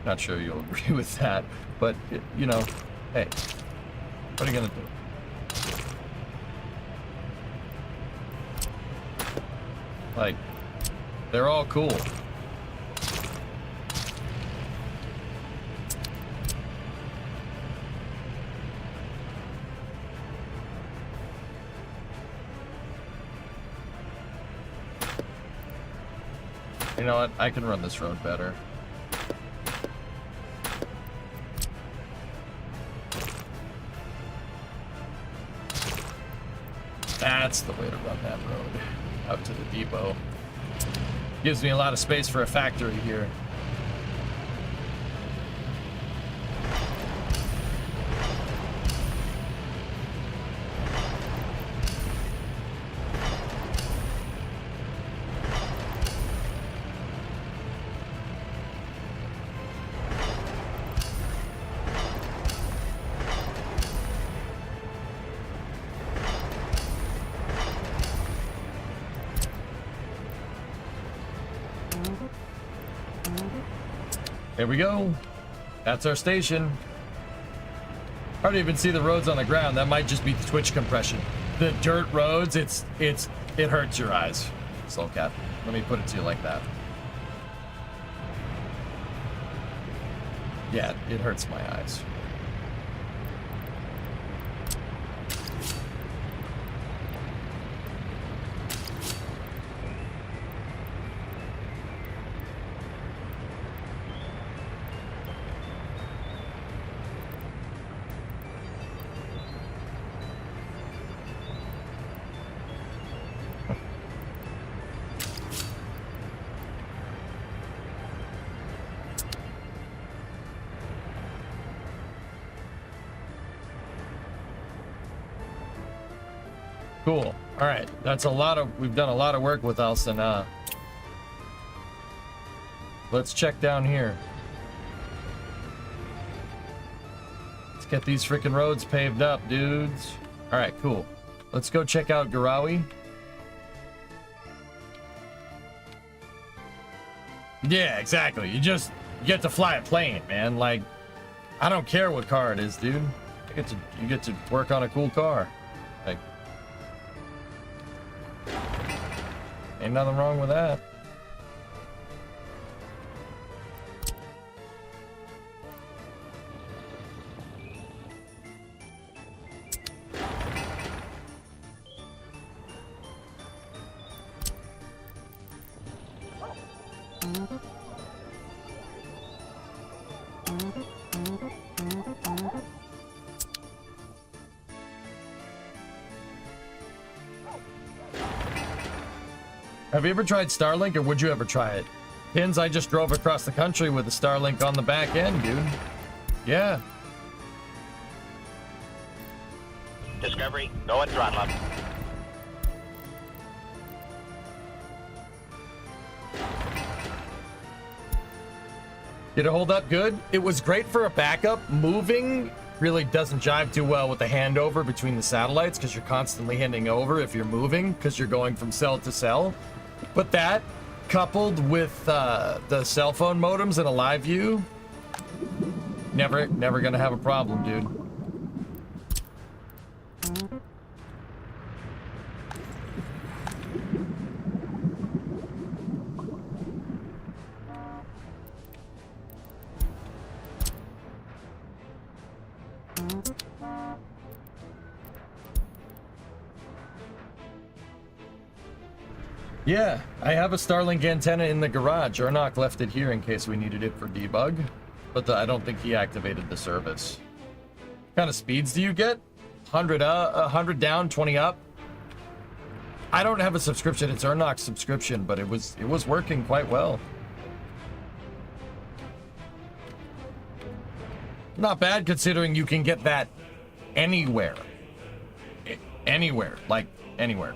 Speaker 1: agree with that, but you know, hey, what are you gonna do? Like, they're all cool. You know what? I can run this road better. That's the way to run that road. Out to the depot. Gives me a lot of space for a factory here. There we go. That's our station. Hard to even see the roads on the ground. That might just be the Twitch compression. The dirt roads, it hurts your eyes. Soulcat, let me put it to you like that. Yeah, it hurts my eyes. Cool. All right. That's a lot of, we've done a lot of work with Alcina. Let's check down here. Let's get these freaking roads paved up, dudes. All right, cool. Let's go check out Garawi. Yeah, exactly. You get to fly a plane, man. Like, I don't care what car it is, dude. You get to work on a cool car. Like, ain't nothing wrong with that. Have you ever tried Starlink, or would you ever try it? Pins, I just drove across the country with a Starlink on the back end, dude. Yeah.
Speaker 2: Discovery, go and throttle up.
Speaker 1: Did it hold up good? It was great for a backup. Moving really doesn't jive too well with the handover between the satellites because you're constantly handing over if you're moving because you're going from cell to cell. But that, coupled with the cell phone modems and a live view, never gonna have a problem, dude. Yeah, I have a Starlink antenna in the garage. Ernok left it here in case we needed it for debug, but I don't think he activated the service. What kind of speeds do you get? 100 down, 20 up? I don't have a subscription. It's Ernok's subscription, but it was working quite well. Not bad considering you can get that anywhere. Anywhere, like anywhere.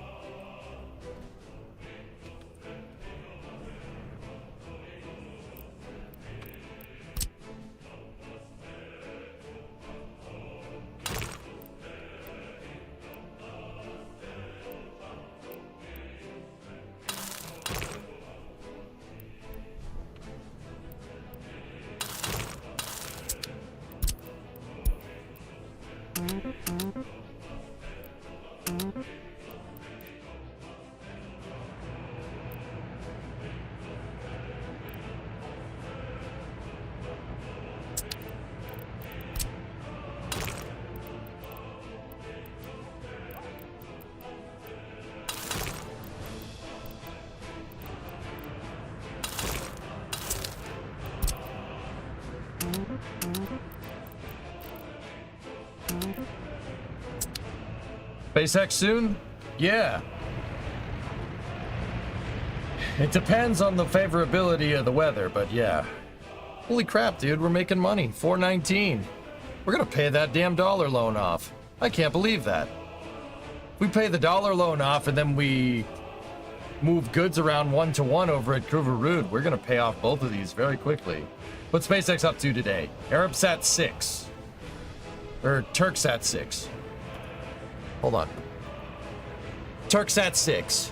Speaker 1: SpaceX soon? Yeah. It depends on the favorability of the weather, but yeah. Holy crap, dude, we're making money. $4.19. We're gonna pay that damn dollar loan off. I can't believe that. We pay the dollar loan off and then we move goods around one-to-one over at Krugerrud. We're gonna pay off both of these very quickly. What's SpaceX up to today? Arabsat 6. Or Turksat 6. Hold on. Turksat 6.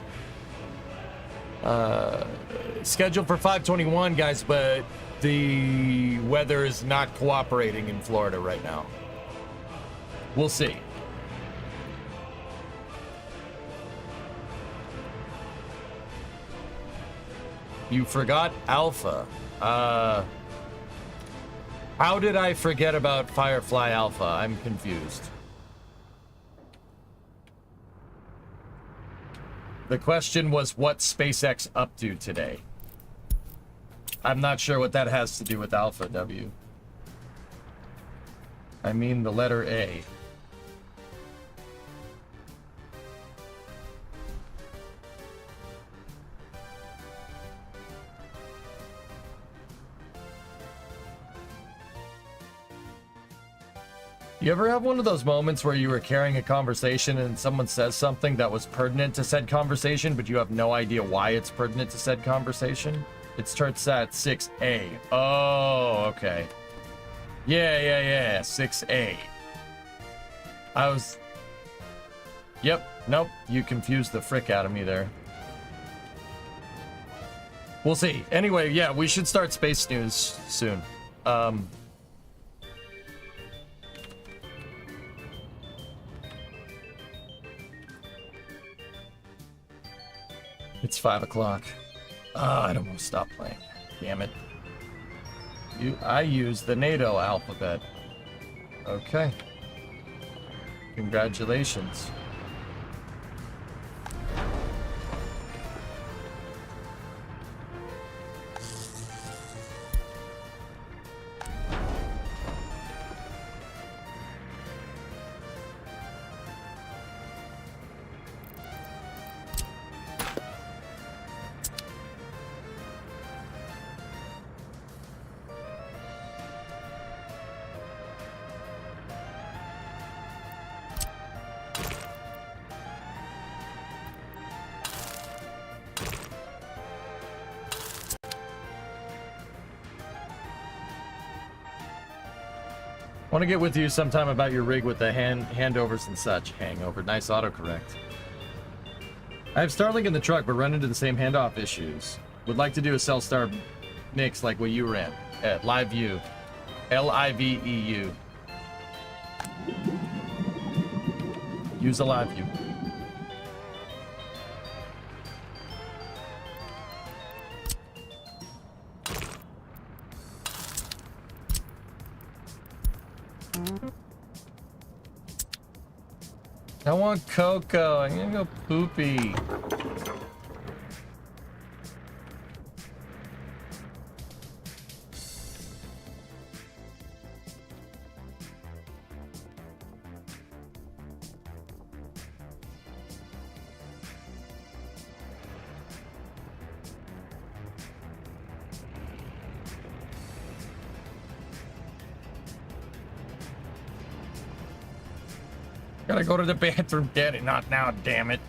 Speaker 1: Scheduled for 5:21, guys, but the weather is not cooperating in Florida right now. We'll see. You forgot Alpha. How did I forget about Firefly Alpha? I'm confused. The question was, what's SpaceX up to today? I'm not sure what that has to do with Alpha, W. I mean the letter A. You ever have one of those moments where you were carrying a conversation and someone says something that was pertinent to said conversation, but you have no idea why it's pertinent to said conversation? It starts at 6A. Oh, okay. Yeah. 6A. Yep. Nope. You confused the frick out of me there. We'll see. Anyway, yeah, we should start Space News soon. It's 5 o'clock. I don't want to stop playing. Damn it. I use the NATO alphabet. Okay. Congratulations. Want to get with you sometime about your rig with the handovers and such. Hangover. Nice autocorrect. I have Starlink in the truck, but run into the same handoff issues. Would like to do a Cell Star mix like what you ran at Live View. LIVEU. Use a Live View. I want cocoa. I'm gonna go poopy. Gotta go to the bathroom, Daddy. Not now, damn it.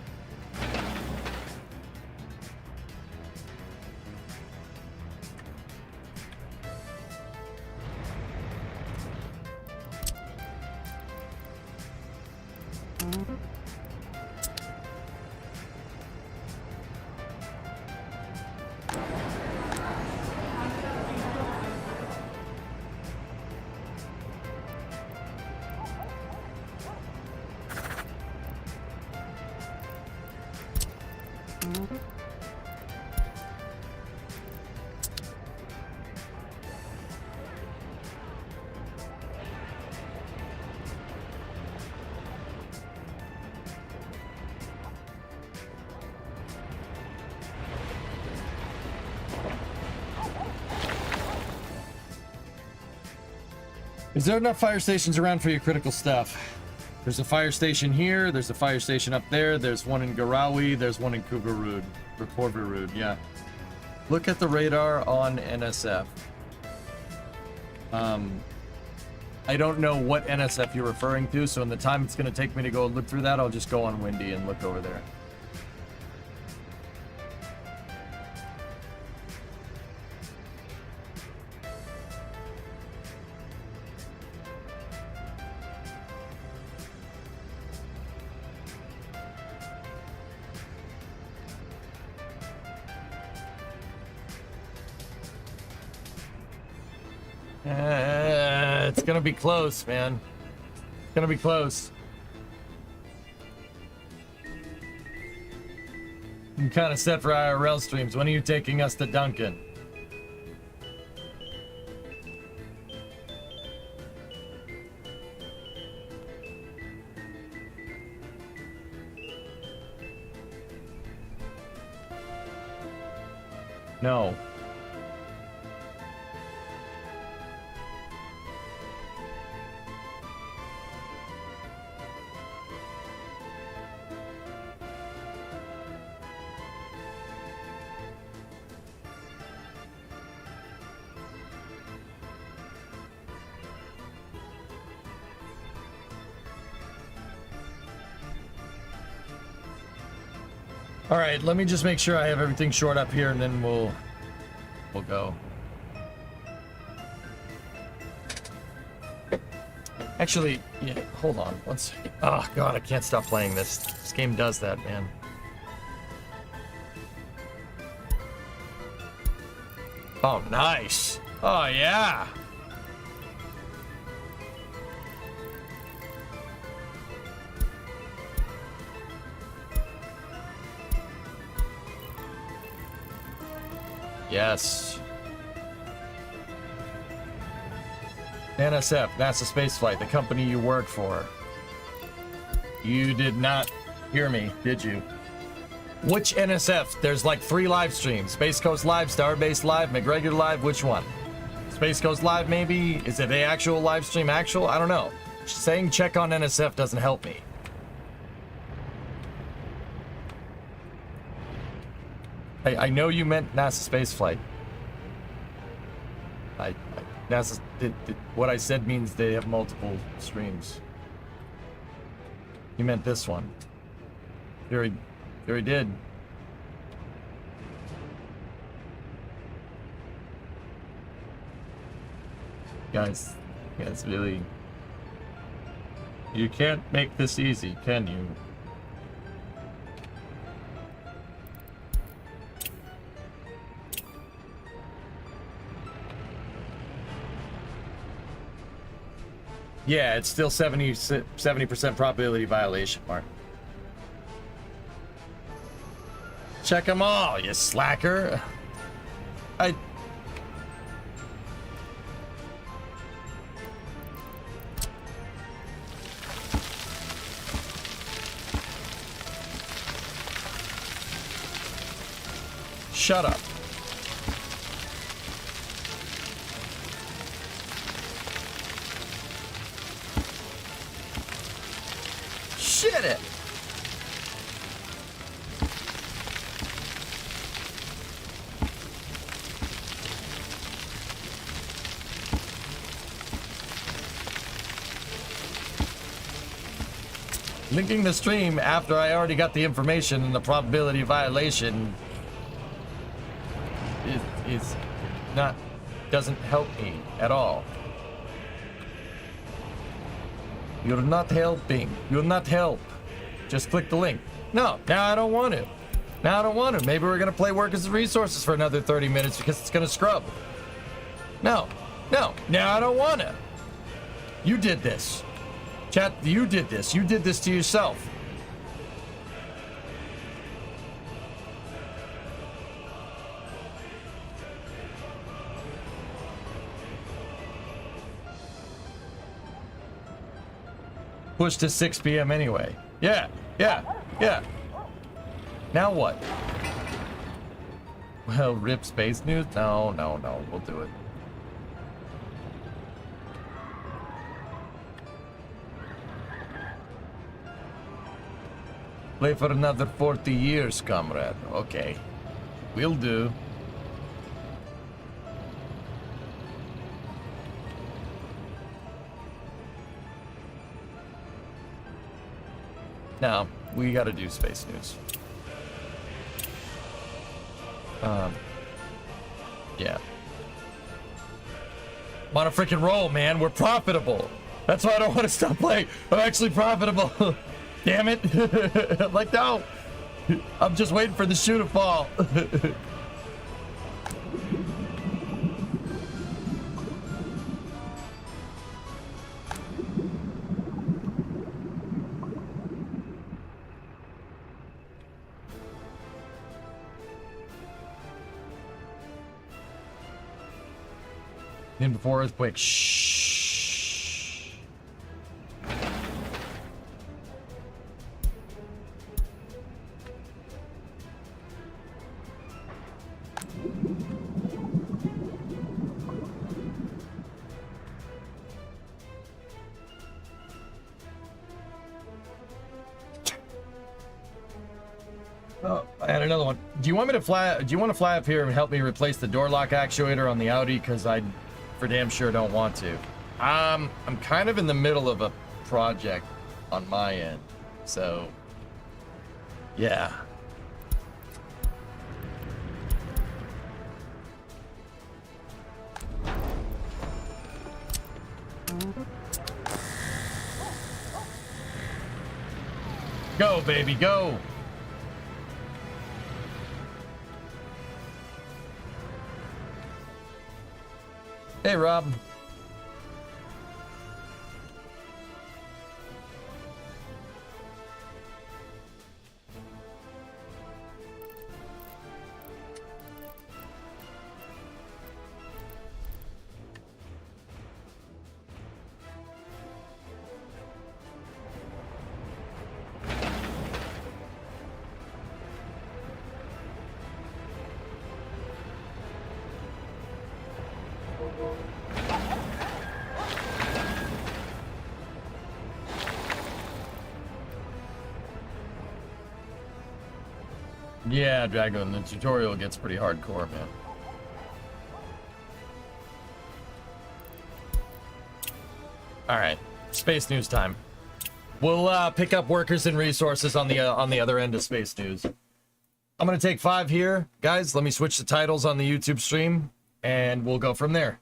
Speaker 1: Is there enough fire stations around for your critical stuff? There's a fire station here, there's a fire station up there, there's one in Garawi, there's one in Cougarwood, or Corverwood, yeah. Look at the radar on NSF. I don't know what NSF you're referring to, so in the time it's going to take me to go look through that, I'll just go on Windy and look over there. It's gonna be close, man. It's gonna be close. I'm kind of set for IRL streams. When are you taking us to Duncan? No. All right, let me just make sure I have everything short up here, and then we'll go. Actually, yeah, hold on. One second. Oh god, I can't stop playing this. This game does that, man. Oh, nice. Oh, yeah. Yes. NSF, NASA Spaceflight, the company you work for. You did not hear me, did you? Which NSF? There's like 3 live streams. Space Coast Live, Starbase Live, McGregor Live, which one? Space Coast Live, maybe? Is it the actual live stream actual? I don't know. Saying check on NSF doesn't help me. I know you meant NASA Spaceflight. NASA, what I said means they have multiple streams. You meant this one. Very did. Guys, really. You can't make this easy, can you? Yeah, it's still 70% probability violation, Mark. Check them all, you slacker. Shut up. Shit it. Linking the stream after I already got the information and the probability violation is not, doesn't help me at all. You're not helping. You'll not help. Just click the link. No, now I don't want to. Now I don't want to. Maybe we're going to play Workers and Resources for another 30 minutes because it's going to scrub. No, now I don't want to. You did this. Chat, you did this. You did this to yourself. Push to 6 p.m. anyway. Yeah. Now what? Well, rip space news? No, we'll do it. Play for another 40 years, comrade. Okay. Will do. Now, we gotta do space news. Yeah. I'm on a freaking roll, man. We're profitable. That's why I don't want to stop playing. I'm actually profitable. Damn it. I'm like, no. I'm just waiting for the shoe to fall. In before earthquake. Shh. Oh, I had another one. Do you want me to fly? Do you want to fly up here and help me replace the door lock actuator on the Audi? Because I for damn sure don't want to. I'm kind of in the middle of a project on my end, so yeah. Go, baby, go. Hey, Rob. Yeah, Dragon, the tutorial gets pretty hardcore, man. Alright, space news time. We'll pick up workers and resources on the other end of space news. I'm gonna take 5 here. Guys, let me switch the titles on the YouTube stream, and we'll go from there.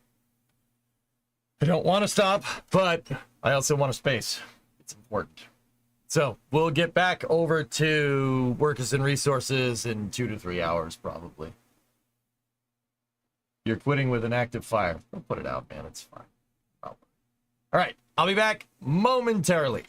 Speaker 1: I don't want to stop, but I also want a space. It's important. So we'll get back over to workers and resources in 2 to 3 hours, probably. You're quitting with an active fire. Don't put it out, man. It's fine. All right. I'll be back momentarily.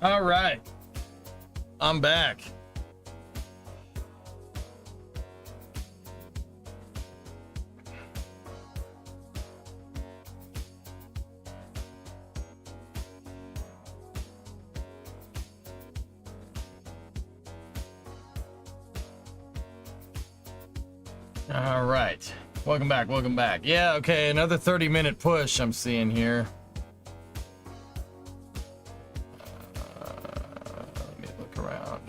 Speaker 1: All right. I'm back. All right. Welcome back. Welcome back. Yeah, okay. Another 30-minute push I'm seeing here. Let me look around.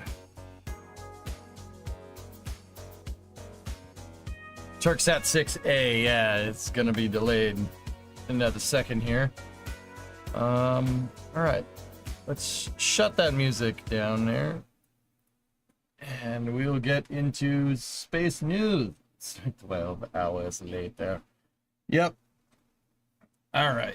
Speaker 1: Turksat 6A. Yeah, it's going to be delayed another second here. All right. Let's shut that music down there. And we will get into space news. 12 hours later. Yep. All right.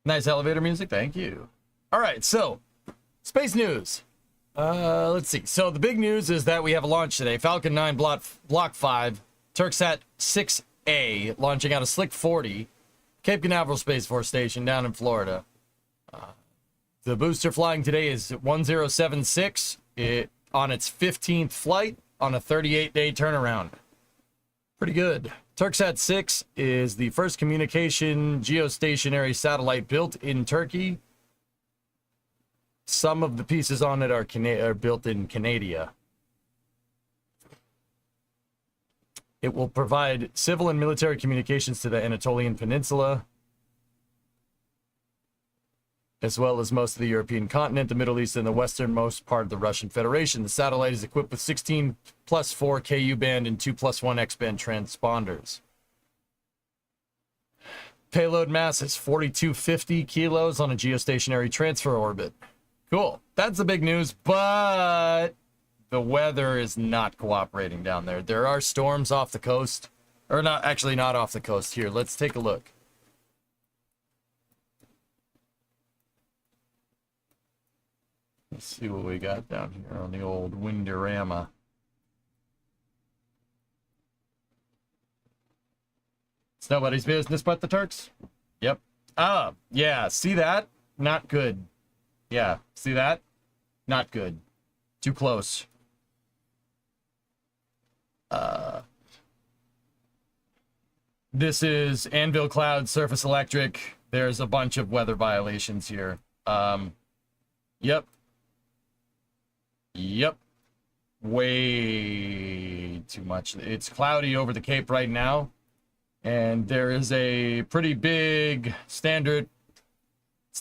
Speaker 1: Nice elevator music. Thank you. All right. So, space news. Let's see. So, the big news is that we have a launch today. Falcon 9 Block 5, Turksat 6A, launching out of Slick 40, Cape Canaveral Space Force Station down in Florida. The booster flying today is 1076 on its 15th flight on a 38-day turnaround. Pretty good. Turksat 6 is the first communication geostationary satellite built in Turkey. Some of the pieces on it are built in Canada. It will provide civil and military communications to the Anatolian Peninsula, as well as most of the European continent, the Middle East, and the westernmost part of the Russian Federation. The satellite is equipped with 16+4 Ku band and 2+1 X band transponders. Payload mass is 4,250 kilos on a geostationary transfer orbit. Cool. That's the big news, but the weather is not cooperating down there. There are storms off the coast, or not, actually not off the coast. Here, let's take a look. Let's see what we got down here on the old Windorama. It's nobody's business but the Turks. Yep. Ah, yeah. See that? Not good. Yeah. See that? Not good. Too close. This is Anvil Cloud, Surface Electric. There's a bunch of weather violations here. Yep. Yep. Way too much. It's cloudy over the Cape right now. And there is a pretty big standard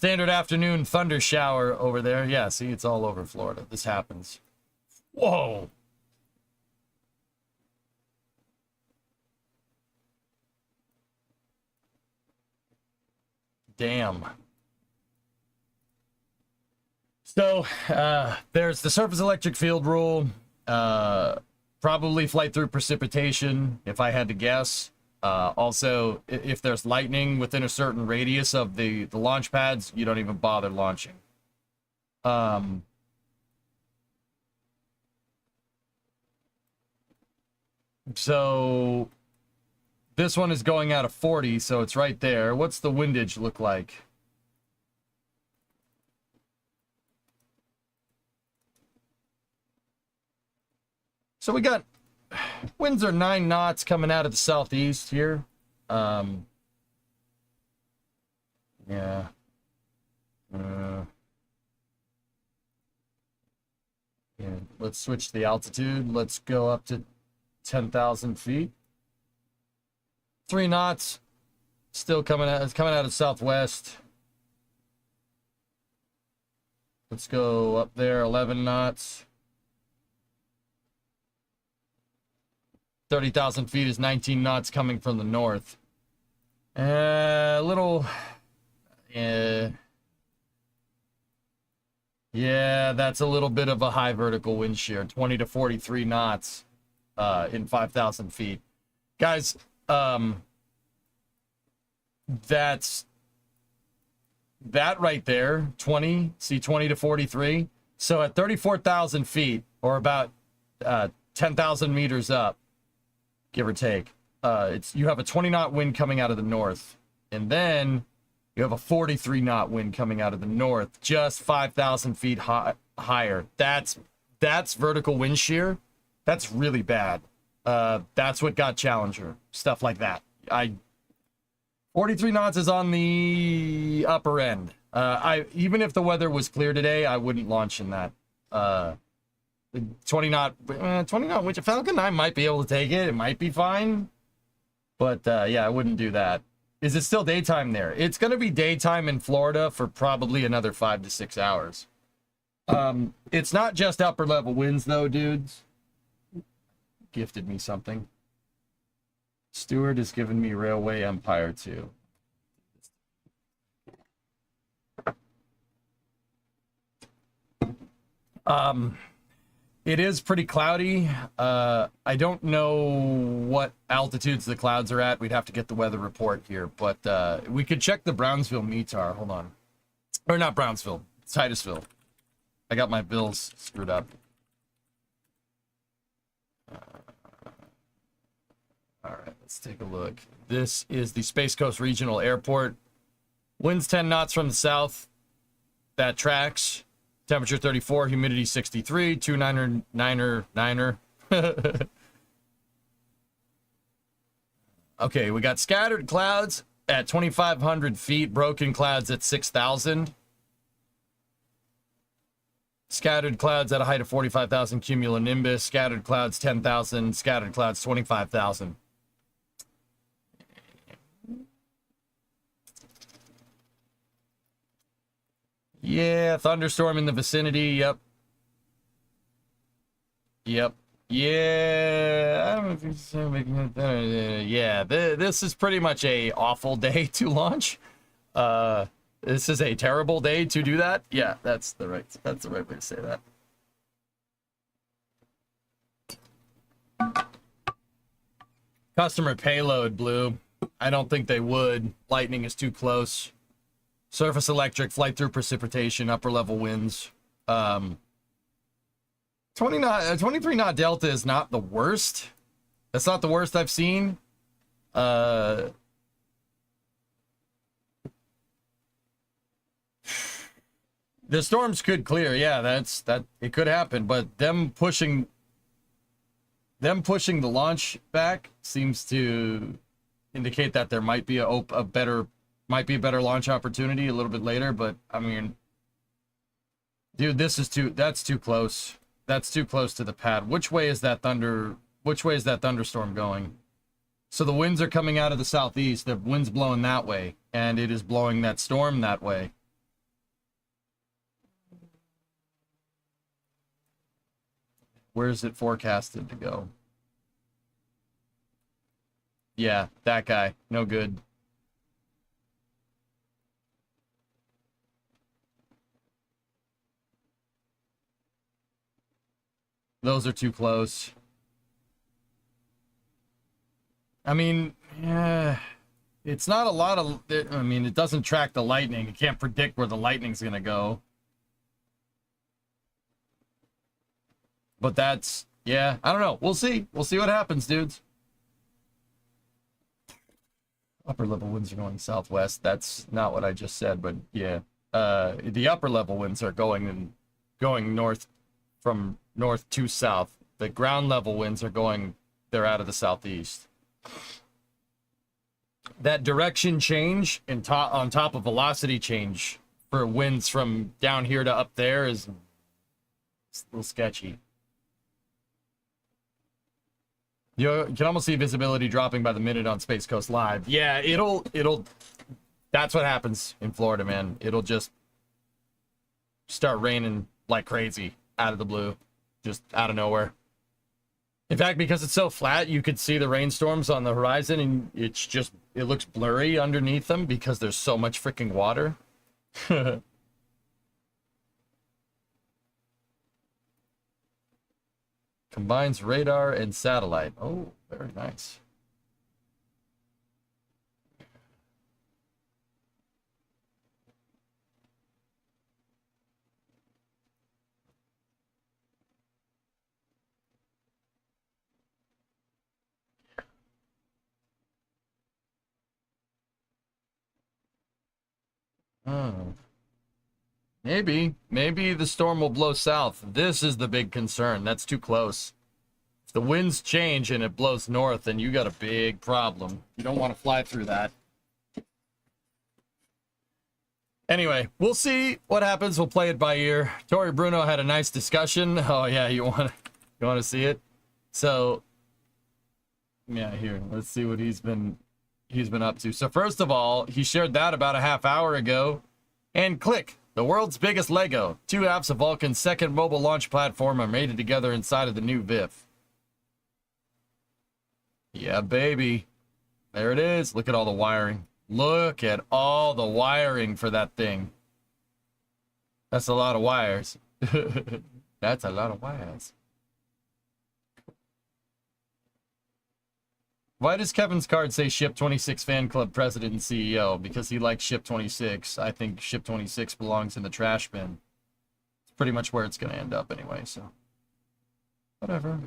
Speaker 1: afternoon thunder shower over there. Yeah, see, it's all over Florida. This happens. Whoa. Damn. So, there's the surface electric field rule. Probably flight through precipitation, if I had to guess. Also, if there's lightning within a certain radius of the launch pads, you don't even bother launching. So, this one is going out of 40, so it's right there. What's the windage look like? So we got winds are 9 knots coming out of the southeast here. Yeah. Yeah. Let's switch the altitude. Let's go up to 10,000 feet. 3 knots. Still coming out. It's coming out of southwest. Let's go up there. 11 knots. 30,000 feet is 19 knots coming from the north. Little... Yeah, that's a little bit of a high vertical wind shear. 20 to 43 knots in 5,000 feet. Guys, that's... That right there, 20 to 43. So at 34,000 feet, or about 10,000 meters up, give or take, You have a 20 knot wind coming out of the north, and then you have a 43 knot wind coming out of the north, just 5,000 feet higher. That's vertical wind shear. That's really bad. That's what got Challenger. Stuff like that. 43 knots is on the upper end. Even if the weather was clear today, I wouldn't launch in that. 20 knot which a Falcon 9 might be able to take it. It might be fine. But yeah, I wouldn't do that. Is it still daytime there? It's going to be daytime in Florida for probably another 5 to 6 hours. It's not just upper level winds though, dudes. Gifted me something. Stewart has given me Railway Empire too. It is pretty cloudy. I don't know what altitudes the clouds are at. We'd have to get the weather report here, but we could check the Brownsville METAR. Hold on. Or not Brownsville, Titusville. I got my bills screwed up. All right, let's take a look. This is the Space Coast Regional Airport. Winds 10 knots from the south. That tracks. Temperature 34, humidity 63, 299er. Okay, we got scattered clouds at 2,500 feet, broken clouds at 6,000. Scattered clouds at a height of 45,000 cumulonimbus, scattered clouds 10,000, scattered clouds 25,000. Yeah, thunderstorm in the vicinity. Yep. Yeah. I don't know if it's yeah. This is pretty much a awful day to launch. This is a terrible day to do that. Yeah, that's the right way to say that. Customer payload, Blue. I don't think they would. Lightning is too close. Surface electric, flight through precipitation, upper level winds. 23 knot delta is not the worst. That's not the worst I've seen. The storms could clear. Yeah, it could happen, but them pushing the launch back seems to indicate that there might be a better launch opportunity a little bit later. But I mean, dude, that's too close. That's too close to the pad. Which way is that thunderstorm going? So the winds are coming out of the southeast. The wind's blowing that way, and it is blowing that storm that way. Where is it forecasted to go? Yeah, that guy. No good. Those are too close. I mean, yeah, it's not a lot of... I mean, it doesn't track the lightning. You can't predict where the lightning's going to go. But that's... yeah, I don't know. We'll see. We'll see what happens, dudes. Upper level winds are going southwest. That's not what I just said, but yeah. The upper level winds are going north, from north to south. The ground level winds are they're out of the southeast. That direction change on top of velocity change for winds from down here to up there is a little sketchy. You can almost see visibility dropping by the minute on Space Coast Live. Yeah, that's what happens in Florida, man. It'll just start raining like crazy out of the blue, just out of nowhere. In fact, because it's so flat, you could see the rainstorms on the horizon, and it looks blurry underneath them because there's so much freaking water. Combines radar and satellite. Oh, very nice. Oh. Maybe the storm will blow south. This is the big concern. That's too close. If the winds change and it blows north, then you got a big problem. You don't want to fly through that. Anyway, we'll see what happens. We'll play it by ear. Tori Bruno had a nice discussion. Oh yeah, you want to see it? So yeah, here. Let's see what he's been up to. So first of all, he shared that about a half hour ago. And click, the world's biggest Lego. 2 halves of Vulcan's second mobile launch platform are mated together inside of the new VIF. Yeah, baby. There it is. Look at all the wiring. Look at all the wiring for that thing. That's a lot of wires. That's a lot of wires. Why does Kevin's card say Ship 26 fan club president and CEO? Because he likes Ship 26. I think Ship 26 belongs in the trash bin. It's pretty much where it's going to end up anyway, so. Whatever.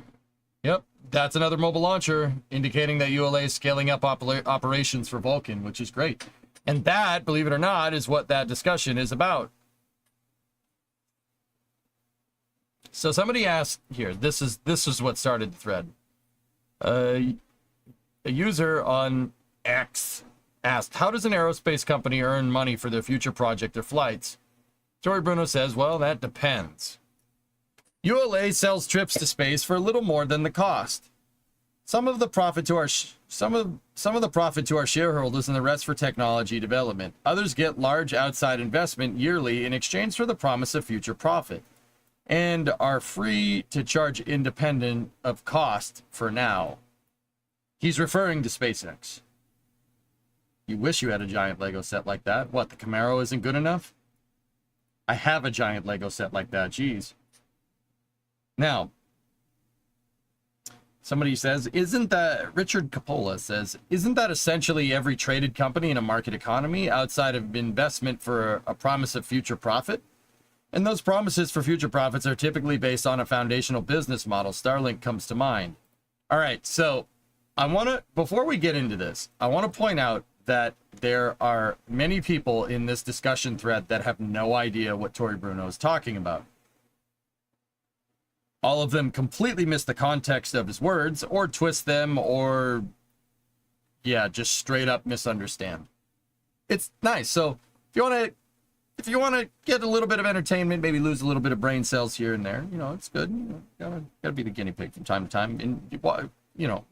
Speaker 1: Yep, that's another mobile launcher, indicating that ULA is scaling up operations for Vulcan, which is great. And that, believe it or not, is what that discussion is about. So somebody asked here, this is what started the thread. A user on X asked, how does an aerospace company earn money for their future project or flights? Tori Bruno says, well, that depends. ULA sells trips to space for a little more than the cost. Some of the profit to our shareholders and the rest for technology development. Others get large outside investment yearly in exchange for the promise of future profit, and are free to charge independent of cost for now. He's referring to SpaceX. You wish you had a giant Lego set like that. What, the Camaro isn't good enough? I have a giant Lego set like that. Jeez. Now, somebody says, Richard Capola says, isn't that essentially every traded company in a market economy outside of investment for a promise of future profit? And those promises for future profits are typically based on a foundational business model. Starlink comes to mind. All right, so before we get into this, I want to point out that there are many people in this discussion thread that have no idea what Tori Bruno is talking about. All of them completely miss the context of his words, or twist them, or, yeah, just straight up misunderstand. It's nice. So if you want to get a little bit of entertainment, maybe lose a little bit of brain cells here and there, it's good. Gotta be the guinea pig from time to time. And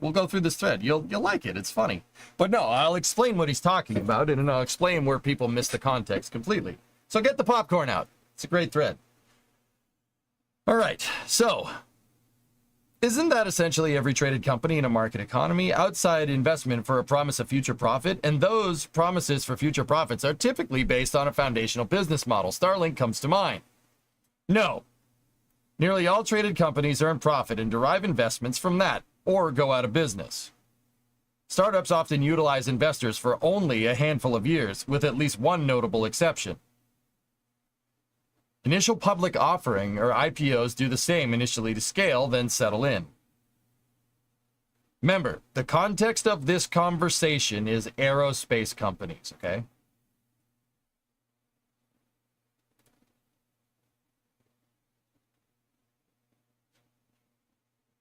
Speaker 1: we'll go through this thread. You'll like it. It's funny. But no, I'll explain what he's talking about, and I'll explain where people miss the context completely. So get the popcorn out. It's a great thread. All right, so isn't that essentially every traded company in a market economy outside investment for a promise of future profit? And those promises for future profits are typically based on a foundational business model. Starlink comes to mind. No. Nearly all traded companies earn profit and derive investments from that, or go out of business. Startups often utilize investors for only a handful of years, with at least one notable exception. Initial public offering, or IPOs, do the same initially to scale, then settle in. Remember, the context of this conversation is aerospace companies, okay?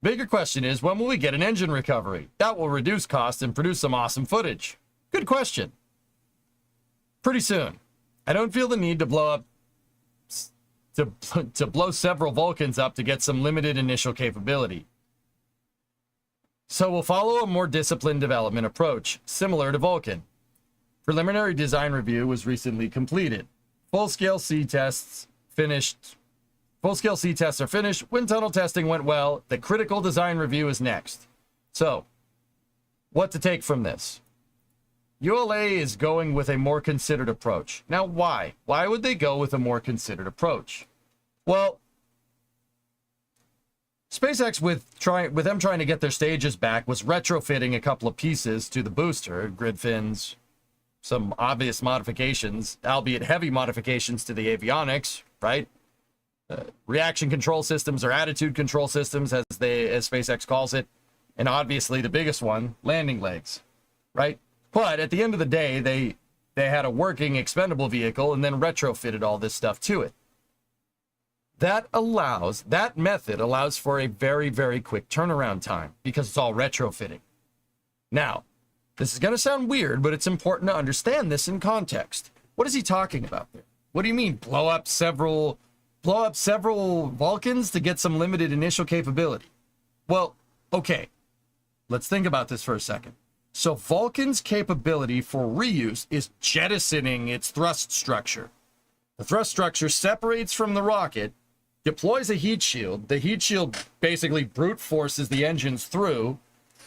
Speaker 1: Bigger question is, when will we get an engine recovery? That will reduce costs and produce some awesome footage. Good question. Pretty soon. I don't feel the need to blow several Vulcans up to get some limited initial capability. So we'll follow a more disciplined development approach, similar to Vulcan. Preliminary design review was recently completed. Full-scale sea tests are finished. Wind tunnel testing went well. The critical design review is next. So, what to take from this? ULA is going with a more considered approach. Now, why? Why would they go with a more considered approach? Well, SpaceX, with them trying to get their stages back, was retrofitting a couple of pieces to the booster, grid fins, some obvious modifications, albeit heavy modifications to the avionics, right? Reaction control systems, or attitude control systems, as SpaceX calls it, and obviously the biggest one, landing legs, right? But at the end of the day, They had a working expendable vehicle and then retrofitted all this stuff to it. That method allows for a very, very quick turnaround time because it's all retrofitting. Now, this is going to sound weird, but it's important to understand this in context. What is he talking about there? What do you mean blow up several Vulcans to get some limited initial capability? Well, okay. Let's think about this for a second. So Vulcan's capability for reuse is jettisoning its thrust structure. The thrust structure separates from the rocket, deploys a heat shield. The heat shield basically brute forces the engines through,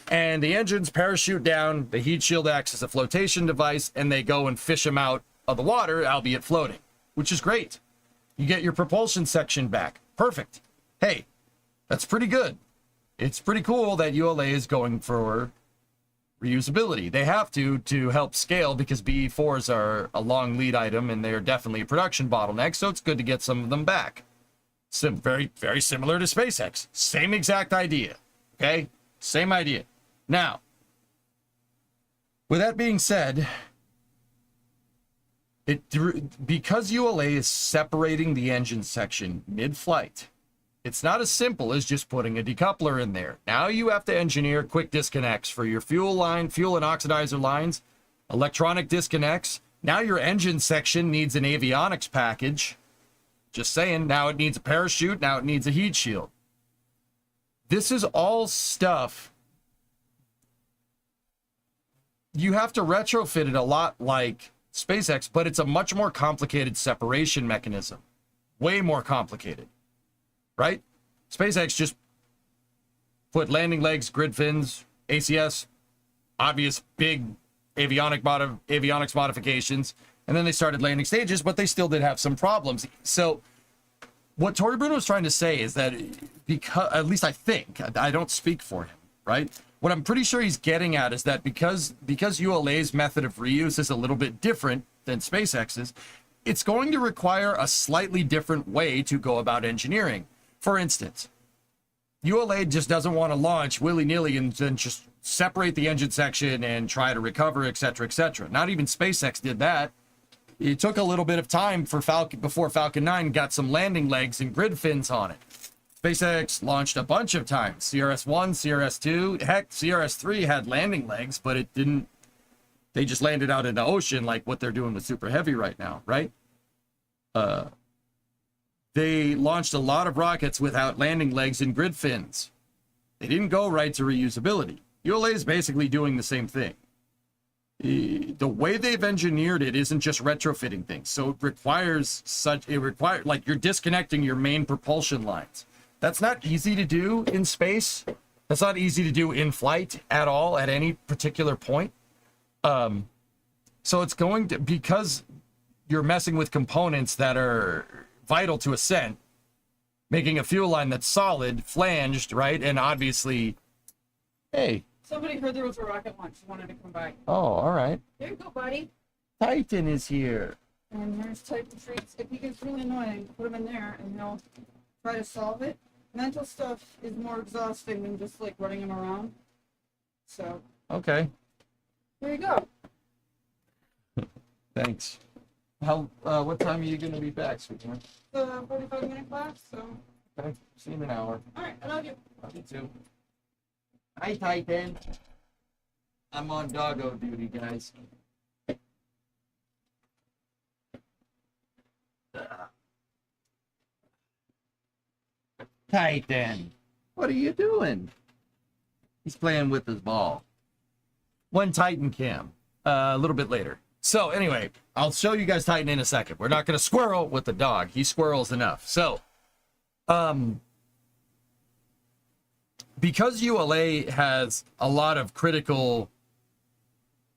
Speaker 1: and the engines parachute down. The heat shield acts as a flotation device, and they go and fish them out of the water, albeit floating, which is great. You get your propulsion section back. Perfect. Hey, that's pretty good. It's pretty cool that ULA is going for reusability. They have to help scale because BE4s are a long lead item and they're definitely a production bottleneck, so it's good to get some of them back. Very, very similar to SpaceX. Same exact idea. Okay? Same idea. Now, with that being said, because ULA is separating the engine section mid-flight, it's not as simple as just putting a decoupler in there. Now you have to engineer quick disconnects for your fuel and oxidizer lines, electronic disconnects. Now your engine section needs an avionics package. Just saying, now it needs a parachute, now it needs a heat shield. This is all stuff you have to retrofit it a lot like SpaceX, but it's a much more complicated separation mechanism. Way more complicated. Right? SpaceX just put landing legs, grid fins, ACS, obvious big avionics modifications, and then they started landing stages, but they still did have some problems. So what Tori Bruno was trying to say is that because, at least I think, I don't speak for him, right? What I'm pretty sure he's getting at is that because ULA's method of reuse is a little bit different than SpaceX's, it's going to require a slightly different way to go about engineering. For instance, ULA just doesn't want to launch willy-nilly and then just separate the engine section and try to recover, etc., etc. Not even SpaceX did that. It took a little bit of time for before Falcon 9 got some landing legs and grid fins on it. SpaceX launched a bunch of times. CRS-1, CRS-2, heck, CRS-3 had landing legs, but it didn't. They just landed out in the ocean like what they're doing with Super Heavy right now, right? They launched a lot of rockets without landing legs and grid fins. They didn't go right to reusability. ULA is basically doing the same thing. The way they've engineered it isn't just retrofitting things. So it requires like you're disconnecting your main propulsion lines. That's not easy to do in space. That's not easy to do in flight at all at any particular point. So it's going to, because you're messing with components that are vital to ascent, making a fuel line that's solid, flanged, right? And obviously, hey.
Speaker 4: Somebody heard there was a rocket launch, wanted to come by.
Speaker 1: Oh, all right.
Speaker 4: There you go, buddy.
Speaker 1: Titan is here.
Speaker 4: And there's Titan treats. If he gets really annoying, put him in there and he'll try to solve it. Mental stuff is more exhausting than just like running him around. So.
Speaker 1: Okay.
Speaker 4: There you go.
Speaker 1: Thanks. What time are you going to be back, sweetheart?
Speaker 4: The 45-minute class, so.
Speaker 1: Okay. See you in an hour.
Speaker 4: All right, I love you.
Speaker 1: Love you too. Hi, Titan. I'm on doggo duty, guys. Titan, what are you doing? He's playing with his ball. One Titan cam, a little bit later. So anyway, I'll show you guys Titan in a second. We're not going to squirrel with the dog. He squirrels enough. So, because ULA has a lot of critical,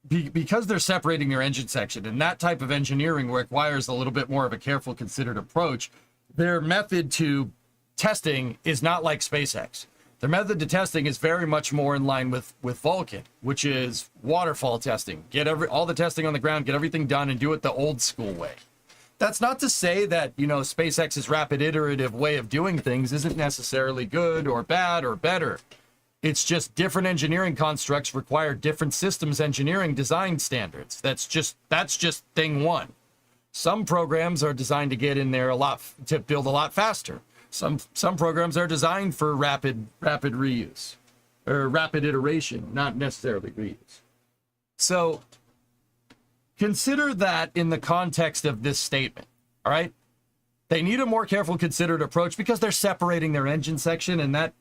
Speaker 1: because they're separating their engine section, and that type of engineering requires a little bit more of a careful, considered approach, their method to testing is not like SpaceX. Their method to testing is very much more in line with Vulcan, which is waterfall testing. Get all the testing on the ground, get everything done, and do it the old school way. That's not to say that, you know, SpaceX's rapid iterative way of doing things isn't necessarily good or bad or better. It's just different engineering constructs require different systems engineering design standards. That's just thing one. Some programs are designed to get in there to build a lot faster. Some programs are designed for rapid reuse or rapid iteration, not necessarily reuse. So consider that in the context of this statement. All right. They need a more careful, considered approach because they're separating their engine section, and that,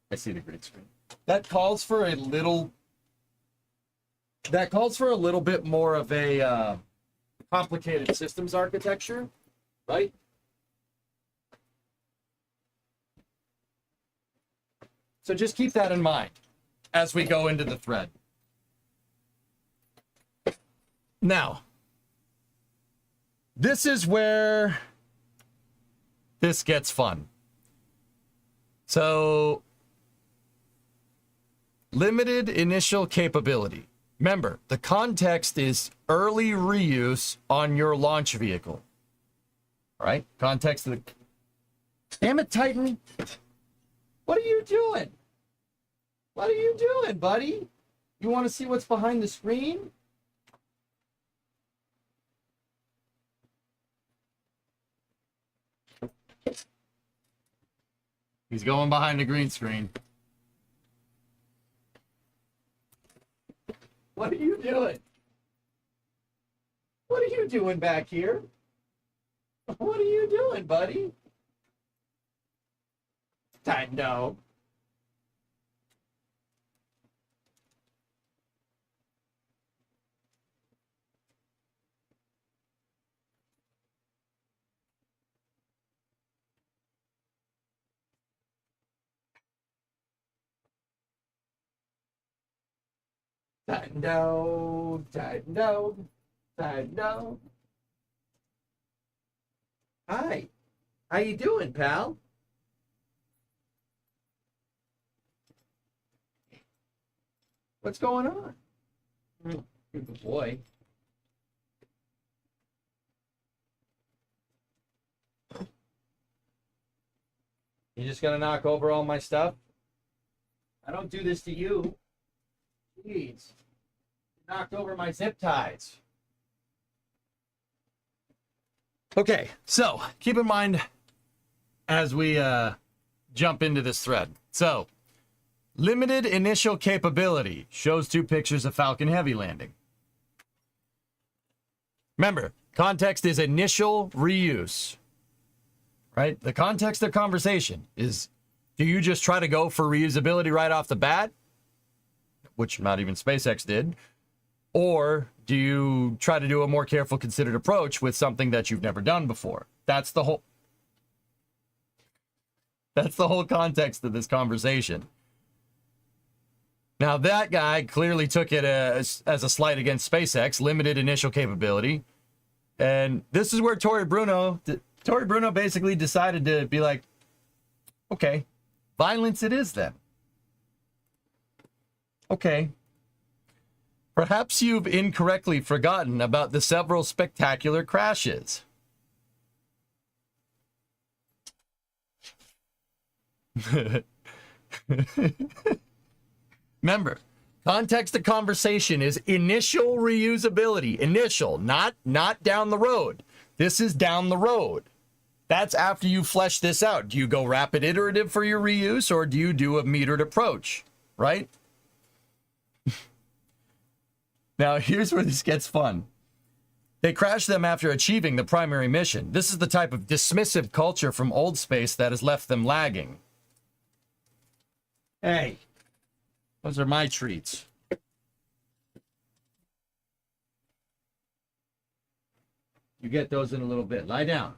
Speaker 1: I see the green screen. That calls for a little bit more of a complicated systems architecture, right? So just keep that in mind as we go into the thread. Now, this is where this gets fun. So, limited initial capability. Remember, the context is early reuse on your launch vehicle. All right? Context of the... Damn it, Titan! What are you doing? What are you doing, buddy? You want to see what's behind the screen? He's going behind the green screen. What are you doing? What are you doing back here? What are you doing, buddy? No. No. Hi. How you doing, pal? What's going on? Good boy. You just gonna knock over all my stuff? I don't do this to you. Jeez. You knocked over my zip ties. Okay, so keep in mind as we jump into this thread. So, limited initial capability shows 2 pictures of Falcon Heavy landing. Remember, context is initial reuse, right? The context of conversation is, do you just try to go for reusability right off the bat, which not even SpaceX did, or do you try to do a more careful, considered approach with something that you've never done before? That's the whole context of this conversation. Now, that guy clearly took it as a slight against SpaceX, limited initial capability. And this is where Tory Bruno basically decided to be like, okay, violence it is then. Okay. Perhaps you've incorrectly forgotten about the several spectacular crashes. Remember, context of conversation is initial reusability. Initial, not down the road. This is down the road. That's after you flesh this out. Do you go rapid iterative for your reuse, or do you do a metered approach, right? Now, here's where this gets fun. They crash them after achieving the primary mission. This is the type of dismissive culture from old space that has left them lagging. Hey, those are my treats. You get those in a little bit. Lie down.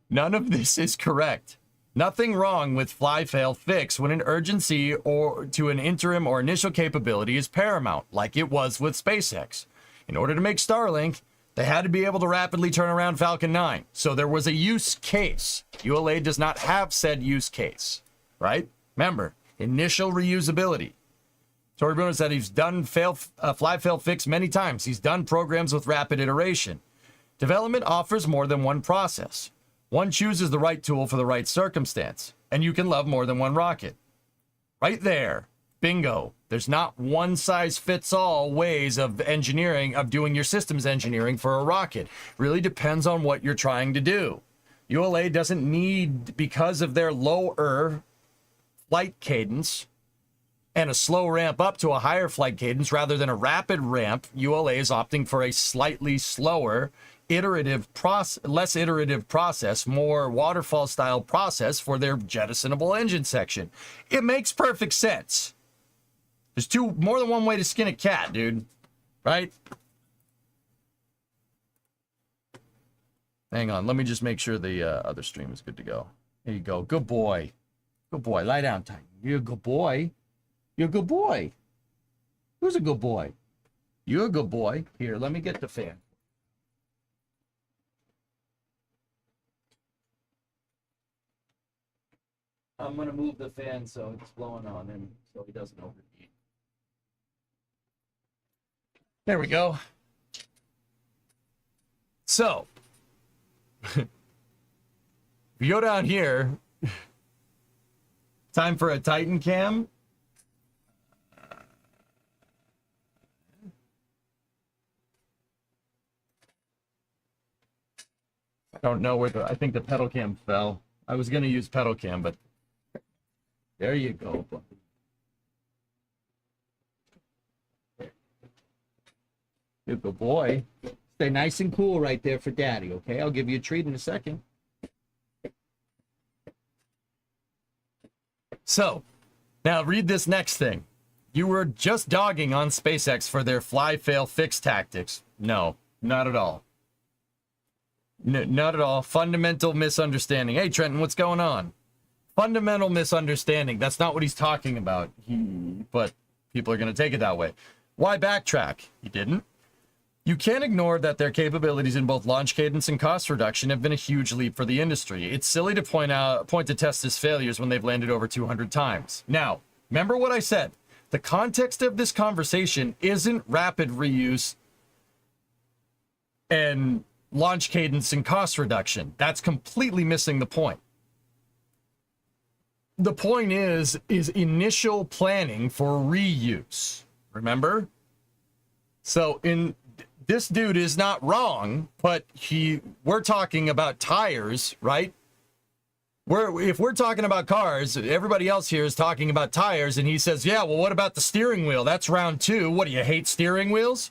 Speaker 1: None of this is correct. Nothing wrong with fly, fail, fix when an urgency or to an interim or initial capability is paramount, like it was with SpaceX. In order to make Starlink, they had to be able to rapidly turn around Falcon 9. So there was a use case. ULA does not have said use case, right? Remember, initial reusability. Tory Bruno said he's done fly, fail, fix many times. He's done programs with rapid iteration. Development offers more than one process. One chooses the right tool for the right circumstance, and you can love more than one rocket. Right there. Bingo. There's not one size fits all ways of engineering, of doing your systems engineering for a rocket. Really depends on what you're trying to do. ULA doesn't need, because of their lower flight cadence and a slow ramp up to a higher flight cadence rather than a rapid ramp, ULA is opting for a slightly slower, less iterative process, more waterfall style process for their jettisonable engine section. It makes perfect sense. There's more than one way to skin a cat, dude. Right? Hang on. Let me just make sure the other stream is good to go. There you go. Good boy. Good boy. Lie down, Titan. You're a good boy. You're a good boy. Who's a good boy? You're a good boy. Here, let me get the fan. I'm going to move the fan so it's blowing on him so he doesn't overheat. There we go. So, if you go down here, time for a Titan cam. I don't know where I think the pedal cam fell. I was going to use pedal cam, but there you go. Good boy. Stay nice and cool right there for daddy, okay? I'll give you a treat in a second. So, now read this next thing. You were just dogging on SpaceX for their fly, fail, fix tactics. No, not at all. Not at all. Fundamental misunderstanding. Hey, Trenton, what's going on? Fundamental misunderstanding. That's not what he's talking about. But people are going to take it that way. Why backtrack? He didn't. You can't ignore that their capabilities in both launch cadence and cost reduction have been a huge leap for the industry. It's silly to point to Tesla's failures when they've landed over 200 times. Now, remember what I said. The context of this conversation isn't rapid reuse and launch cadence and cost reduction. That's completely missing the point. The point is initial planning for reuse. Remember? So this dude is not wrong, but we're talking about tires, right? If we're talking about cars, everybody else here is talking about tires, and he says, yeah, well, what about the steering wheel? That's round 2. What, do you hate steering wheels?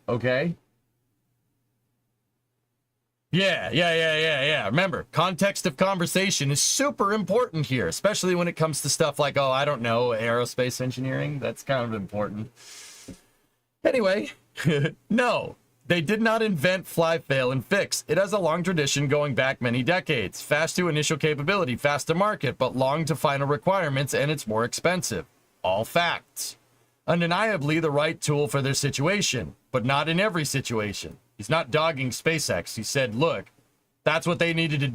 Speaker 1: Okay. Yeah. Remember, context of conversation is super important here, especially when it comes to stuff like, oh, I don't know, aerospace engineering. That's kind of important. Anyway, no, they did not invent fly, fail, and fix. It has a long tradition going back many decades. Fast to initial capability, fast to market, but long to final requirements, and it's more expensive. All facts. Undeniably the right tool for their situation, but not in every situation. He's not dogging SpaceX. He said, look, that's what they needed to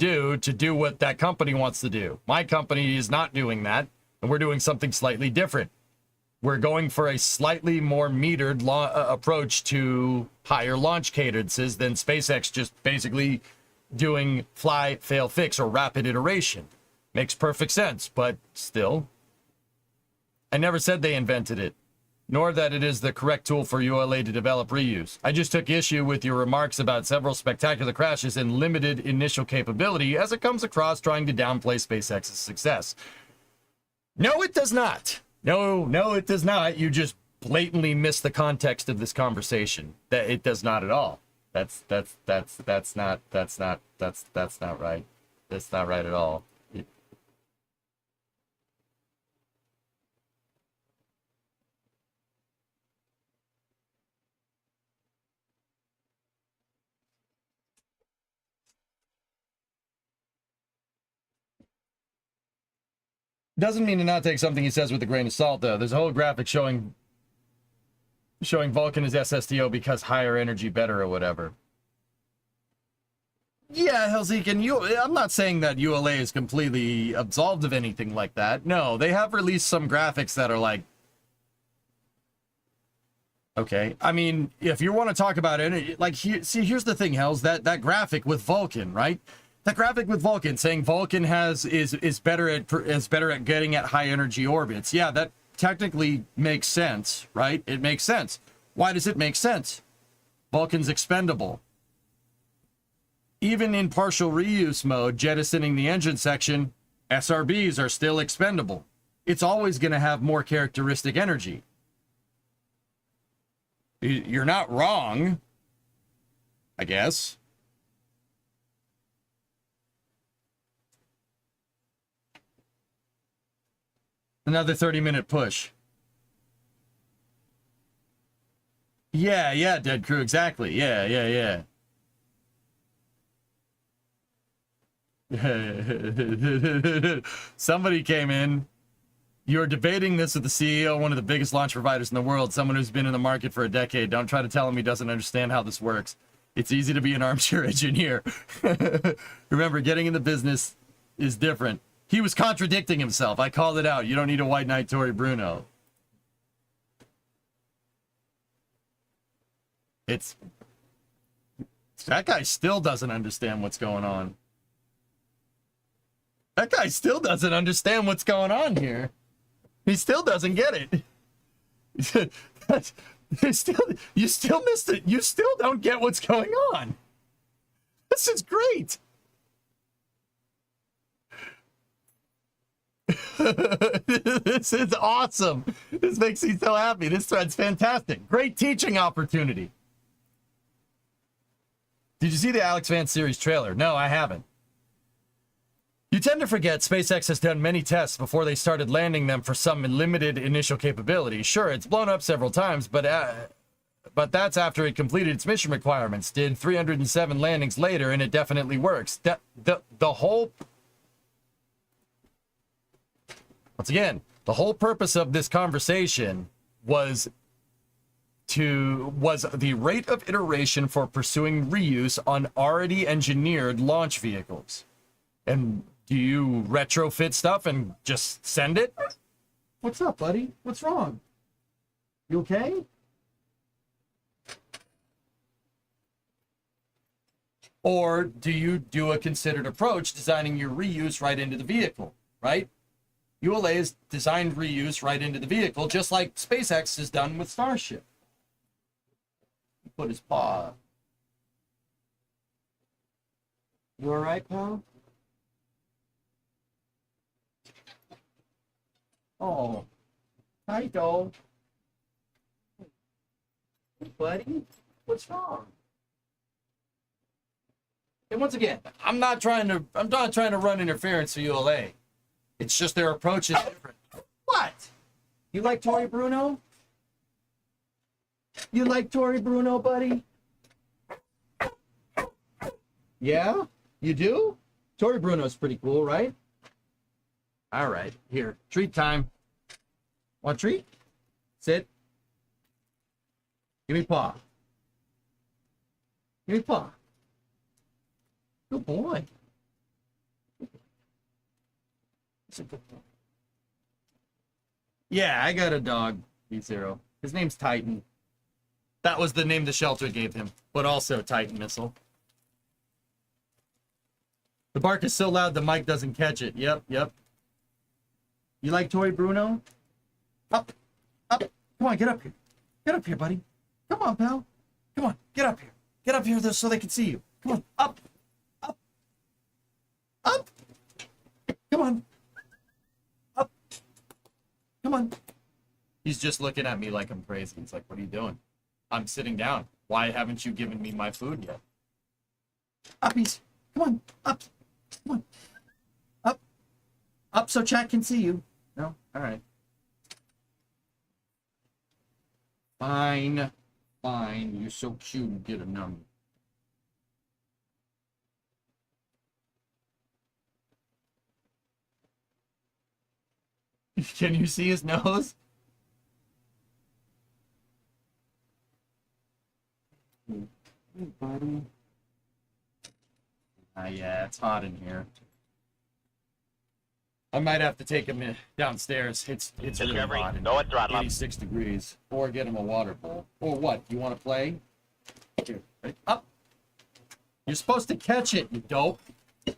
Speaker 1: do what that company wants to do. My company is not doing that, and we're doing something slightly different. We're going for a slightly more metered approach to higher launch cadences than SpaceX just basically doing fly, fail, fix, or rapid iteration. Makes perfect sense, but still, I never said they invented it, nor that it is the correct tool for ULA to develop reuse. I just took issue with your remarks about several spectacular crashes and limited initial capability as it comes across trying to downplay SpaceX's success. No, it does not. No, it does not. You just blatantly miss the context of this conversation. That it does not at all. That's not right. That's not right at all. Doesn't mean to not take something he says with a grain of salt, though. There's a whole graphic showing Vulcan as SSDO because higher energy better or whatever. Yeah, Helzik, and I'm not saying that ULA is completely absolved of anything like that. No, they have released some graphics that are like Okay, I mean, if you want to talk about it, like, here's the thing, Hells, that graphic with Vulcan, right? That graphic with Vulcan saying Vulcan is better at getting at high energy orbits. Yeah, that technically makes sense, right? It makes sense. Why does it make sense? Vulcan's expendable. Even in partial reuse mode, jettisoning the engine section, SRBs are still expendable. It's always going to have more characteristic energy. You're not wrong, I guess. Another 30-minute push. Yeah, Dead Crew, exactly. Yeah. Somebody came in. You're debating this with the CEO, one of the biggest launch providers in the world, someone who's been in the market for a decade. Don't try to tell him he doesn't understand how this works. It's easy to be an armchair engineer. Remember, getting in the business is different. He was contradicting himself. I called it out. You don't need a white knight, Tory Bruno. That guy still doesn't understand what's going on. That guy still doesn't understand what's going on here. He still doesn't get it. You still missed it. You still don't get what's going on. This is great. This is awesome. This makes me so happy. This thread's fantastic. Great teaching opportunity. Did you see the Alex Vance series trailer? No, I haven't. You tend to forget SpaceX has done many tests before they started landing them for some limited initial capability. Sure, it's blown up several times, but that's after it completed its mission requirements. Did 307 landings later, and it definitely works. The whole... Once again, the whole purpose of this conversation was the rate of iteration for pursuing reuse on already engineered launch vehicles. And do you retrofit stuff and just send it? What's up, buddy? What's wrong? You okay? Or do you do a considered approach, designing your reuse right into the vehicle, right? ULA has designed reuse right into the vehicle, just like SpaceX has done with Starship. Put his paw. You all right, pal? Oh, hi, doll. Hey, buddy, what's wrong? And once again, I'm not trying to run interference for ULA. It's just their approach is different. What? You like Tory Bruno? You like Tory Bruno, buddy? Yeah? You do? Tory Bruno's pretty cool, right? All right, here, treat time. Want a treat? Sit. Give me paw. Give me paw. Good boy. That's a good boy. Yeah, I got a dog, B0. His name's Titan. That was the name the shelter gave him, but also Titan Missile. The bark is so loud the mic doesn't catch it. Yep. You like Tory Bruno? Up. Come on, get up here. Get up here, buddy. Come on, pal. Come on, get up here. Get up here so they can see you. Come on, up. Come on. Up. Come on. He's just looking at me like I'm crazy. He's like, what are you doing? I'm sitting down. Why haven't you given me my food yet? Uppies. Come on. Up. Come on. Up so chat can see you. No? All right. Fine. You're so cute. Get a number. Can you see his nose? Hey, buddy. Yeah, it's hot in here. I might have to take him downstairs. It's really
Speaker 2: Discovery,
Speaker 1: hot.
Speaker 2: go and throttle up.
Speaker 1: 86 degrees. Or get him a water bowl. Or what? You want to play? Here, ready? Up. You're supposed to catch it, you dope. I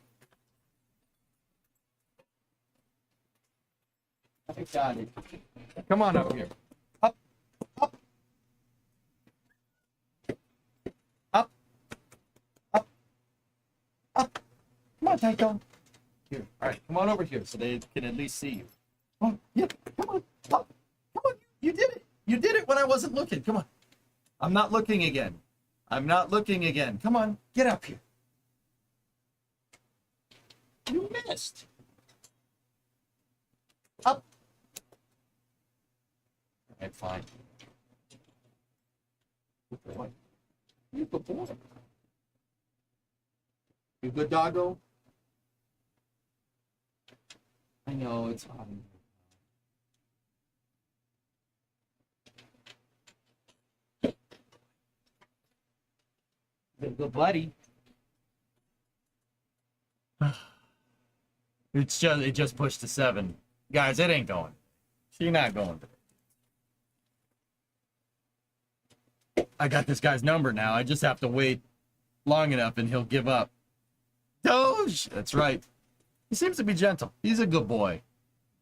Speaker 1: got it. Come on up here. Up. Up. Up. Up. Up. Come on, Tycho. Here. All right, come on over here so they can at least see you. Come on. Yep. Come on. Up. Come on. You did it. You did it when I wasn't looking. Come on. I'm not looking again. I'm not looking again. Come on. Get up here. You missed. Up. All right, fine. Good boy. You good boy. You good, doggo? I know it's hot. Good buddy. It just pushed to 7. Guys, it ain't going. She not going. I got this guy's number now. I just have to wait long enough and he'll give up. Doge! That's right. He seems to be gentle. He's a good boy,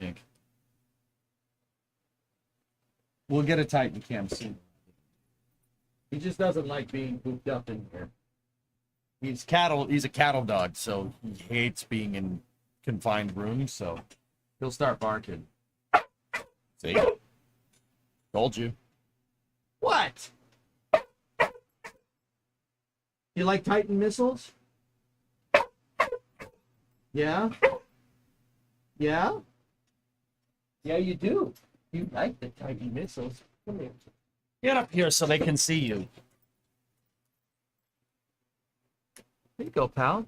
Speaker 1: I think. We'll get a Titan cam soon. He just doesn't like being cooped up in here. He's a cattle dog, so he hates being in confined rooms, so he'll start barking. See? Told you. What? You like Titan missiles? Yeah? Yeah? Yeah, you do. You like the Titan missiles. Come here. Get up here so they can see you. There you go, pal.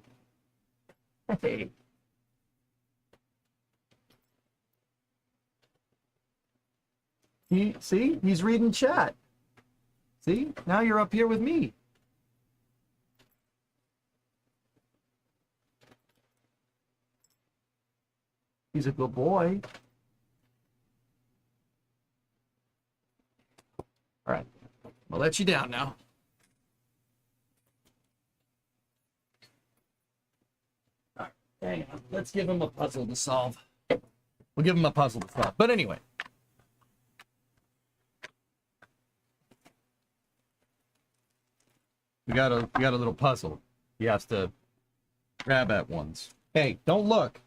Speaker 1: Hey. See? He's reading chat. See? Now you're up here with me. He's a good boy. All right. I'll let you down now. All right. Hang on. Let's give him a puzzle to solve. We'll give him a puzzle to solve. But anyway. We got a little puzzle. He has to grab at once. Hey, don't look.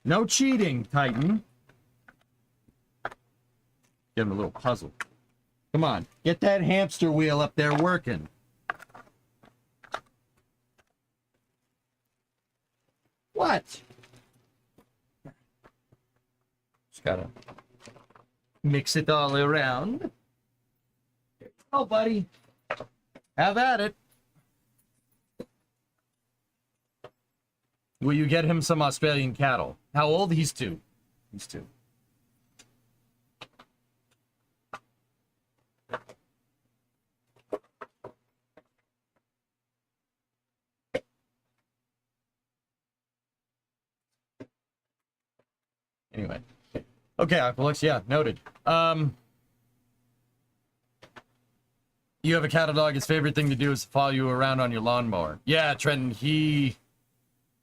Speaker 1: No cheating, Titan. Give him a little puzzle. Come on, get that hamster wheel up there working. What? Just gotta mix it all around. Oh, buddy. Have at it. Will you get him some Australian cattle? How old? He's 2. He's 2. Anyway. Okay, Aqualux, yeah, noted. You have a cattle dog, his favorite thing to do is follow you around on your lawnmower. Yeah, Trenton, he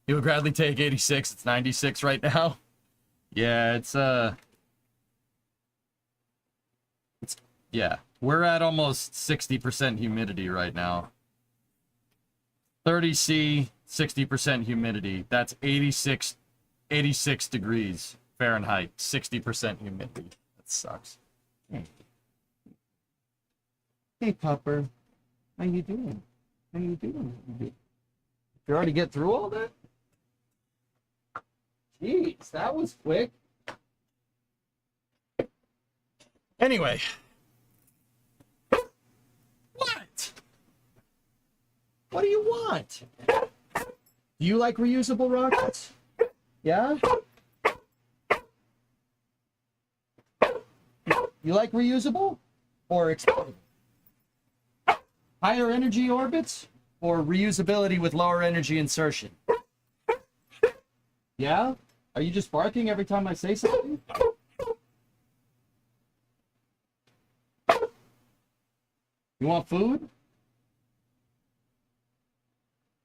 Speaker 1: would gladly take 86. It's 96 right now. Yeah, yeah. We're at almost 60% humidity right now. 30C, 60% humidity. That's 86 degrees Fahrenheit, 60% humidity. That sucks. Hey, Pupper. How you doing? How you doing? You already get through all that? Jeez, that was quick. Anyway. What? What do you want? Do you like reusable rockets? Yeah? You like reusable or expendable? Higher energy orbits or reusability with lower energy insertion? Yeah? Are you just barking every time I say something? You want food?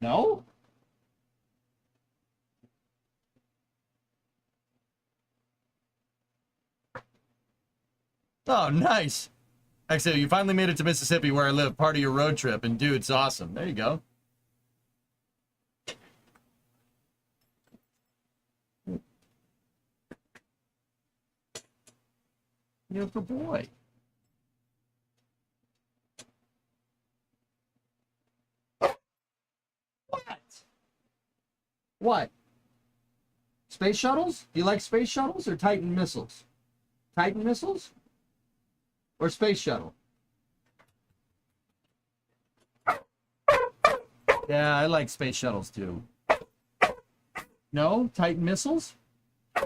Speaker 1: No? Oh, nice. Actually, you finally made it to Mississippi where I live, part of your road trip, and dude, it's awesome. There you go. You're a good boy. What? What? Space shuttles? Do you like space shuttles or Titan missiles? Titan missiles? Or space shuttle? Yeah, I like space shuttles too. No? Titan missiles? Hey,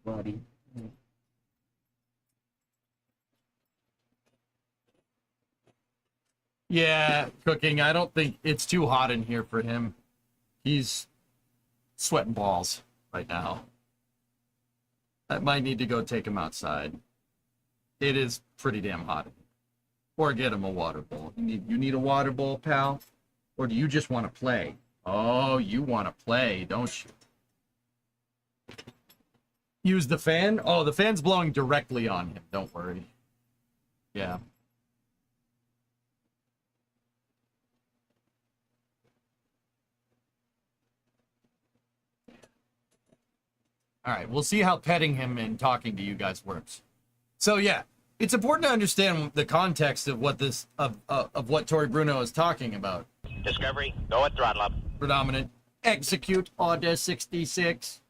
Speaker 1: buddy. Yeah, cooking. I don't think it's too hot in here for him. He's sweating balls right now. I might need to go take him outside. It is pretty damn hot. Or get him a water bowl. You need a water bowl, pal? Or do you just want to play? Oh, you want to play, don't you? Use the fan? Oh, the fan's blowing directly on him. Don't worry. Yeah. All right, we'll see how petting him and talking to you guys works. So yeah, it's important to understand the context of what this of what Tori Bruno is talking about.
Speaker 2: Discovery, go at throttle up.
Speaker 1: Predominant execute order 66.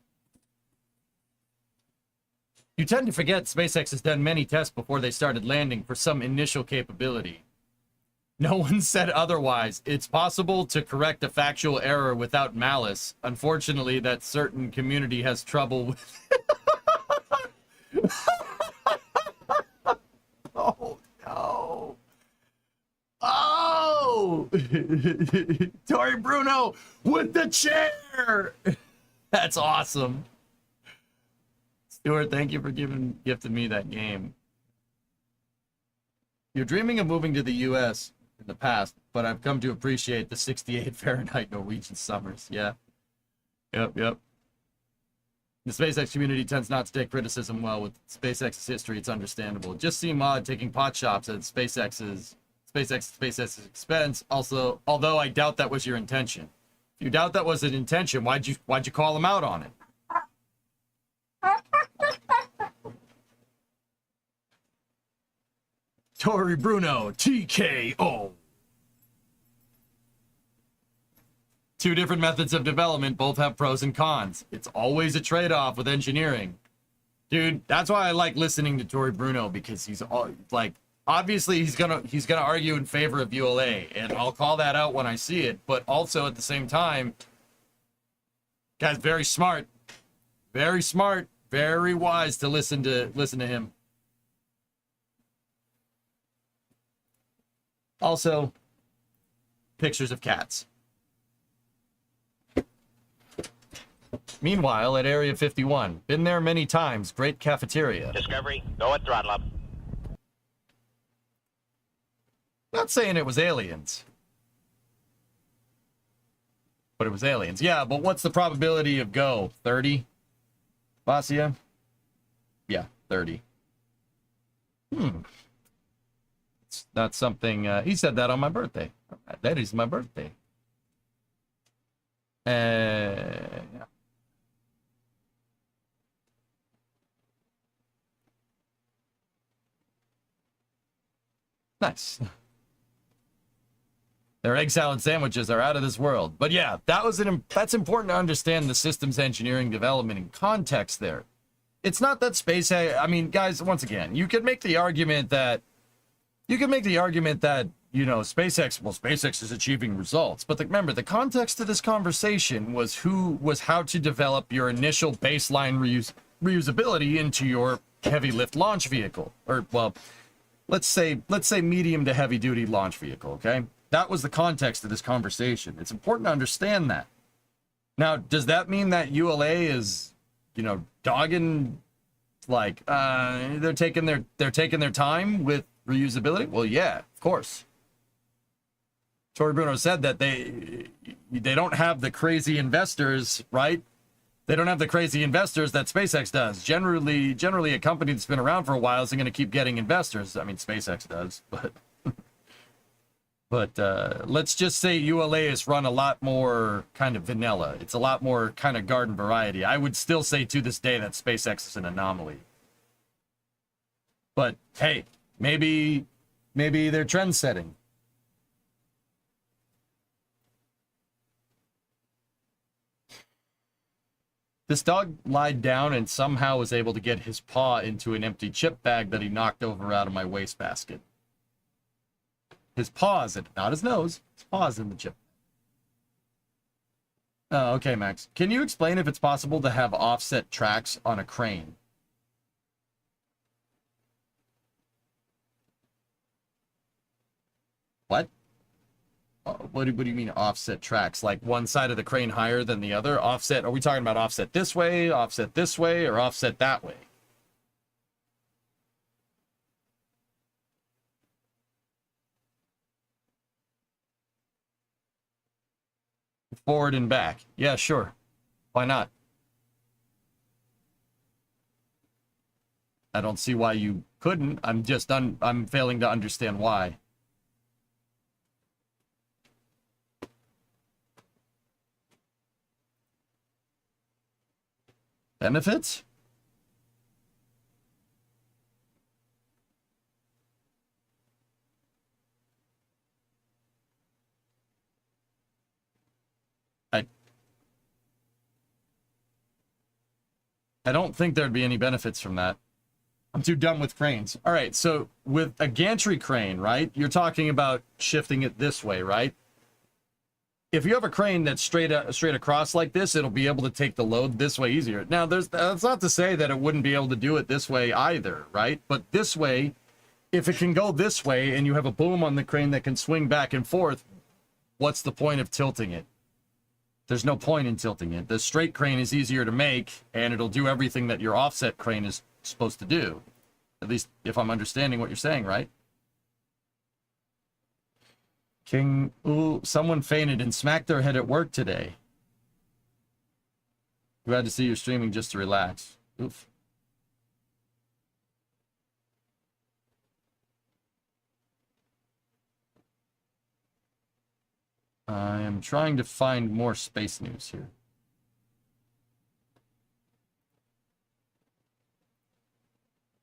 Speaker 1: You tend to forget SpaceX has done many tests before they started landing for some initial capability. No one said otherwise. It's possible to correct a factual error without malice. Unfortunately, that certain community has trouble with... Oh, no. Oh! Tori Bruno with the chair! That's awesome. Stuart, thank you for gifting me that game. You're dreaming of moving to the U.S. in the past, but I've come to appreciate the 68 Fahrenheit Norwegian summers. Yeah. Yep. The SpaceX community tends not to take criticism well. With SpaceX's history, it's understandable. Just see Mod taking pot shops at SpaceX's expense. Also, although I doubt that was your intention. If you doubt that was an intention, why'd you call him out on it? Tori Bruno, TKO. Two different methods of development, both have pros and cons. It's always a trade-off with engineering. Dude, that's why I like listening to Tori Bruno, because he's like, obviously he's gonna argue in favor of ULA, and I'll call that out when I see it, but also at the same time, guy's very smart, very wise to listen to him. Also, pictures of cats. Meanwhile, at Area 51, been there many times, great cafeteria.
Speaker 2: Discovery, go at throttle up.
Speaker 1: Not saying it was aliens. But it was aliens. Yeah, but what's the probability of go? 30? Vasia? Yeah, 30. That's something, he said that on my birthday. That is my birthday. Yeah. Nice. Their egg salad sandwiches are out of this world. But yeah, that's important to understand the systems engineering development in context there. It's not that I mean, guys, once again, you could make the argument that you know, SpaceX is achieving results. But remember, the context of this conversation was how to develop your initial baseline reusability into your heavy lift launch vehicle. Or, well, let's say medium to heavy duty launch vehicle, okay? That was the context of this conversation. It's important to understand that. Now, does that mean that ULA is, you know, dogging, like, they're taking their time with reusability? Well, yeah, of course. Tori Bruno said that they don't have the crazy investors, right? They don't have the crazy investors that SpaceX does. Generally, a company that's been around for a while isn't going to keep getting investors. I mean, SpaceX does, but let's just say ULA is run a lot more kind of vanilla. It's a lot more kind of garden variety. I would still say to this day that SpaceX is an anomaly. But hey, maybe they're trend setting. This dog lied down and somehow was able to get his paw into an empty chip bag that he knocked over out of my wastebasket. His paws, not his nose, his paws in the chip. Oh, okay, Max. Can you explain if it's possible to have offset tracks on a crane? What? What do you mean offset tracks? Like one side of the crane higher than the other? Offset, are we talking about offset this way, or offset that way? Forward and back. Yeah, sure. Why not? I don't see why you couldn't. I'm failing to understand why. Benefits? I don't think there'd be any benefits from that. I'm too dumb with cranes. All right, so with a gantry crane, right? You're talking about shifting it this way, right? If you have a crane that's straight across like this, it'll be able to take the load this way easier. Now, that's not to say that it wouldn't be able to do it this way either, right? But this way, if it can go this way and you have a boom on the crane that can swing back and forth, what's the point of tilting it? There's no point in tilting it. The straight crane is easier to make, and it'll do everything that your offset crane is supposed to do. At least if I'm understanding what you're saying, right? King, ooh, someone fainted and smacked their head at work today. Glad to see you're streaming just to relax. Oof. I am trying to find more space news here.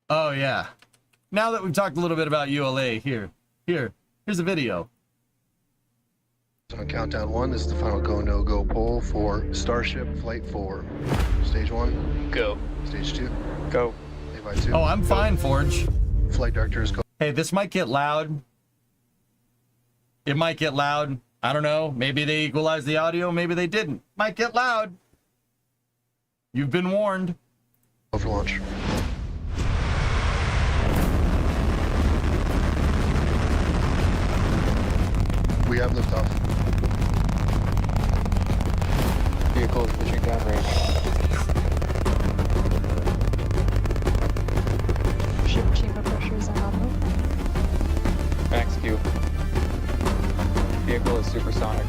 Speaker 1: Oh, yeah. Now that we've talked a little bit about ULA, here's a video.
Speaker 5: On countdown 1, this is the final go, no-go poll for Starship Flight 4. Stage 1.
Speaker 2: Go.
Speaker 5: Stage 2.
Speaker 2: Go.
Speaker 5: Levi 2.
Speaker 1: Oh, I'm fine, Forge.
Speaker 5: Flight director is
Speaker 1: Hey, this might get loud. It might get loud. I don't know. Maybe they equalized the audio. Maybe they didn't. Might get loud. You've been warned.
Speaker 5: for launch. We have liftoff.
Speaker 6: Vehicle is pushing downrange.
Speaker 7: Ship chamber pressure is on nominal.
Speaker 6: Max Q. Vehicle is supersonic.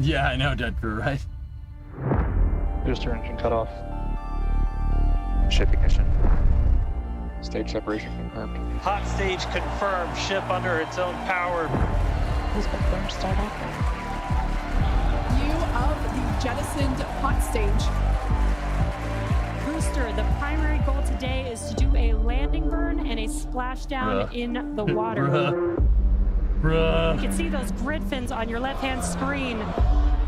Speaker 1: Yeah, I know, Dead Crew, right?
Speaker 6: Booster engine cut off. Ship ignition. Stage separation confirmed.
Speaker 8: Hot stage confirmed. Ship under its own power.
Speaker 7: Who's confirmed startup?
Speaker 9: View of the jettisoned hot stage.
Speaker 10: Booster, the primary goal today is to do a landing burn and a splashdown in the water. You can see those grid fins on your left-hand screen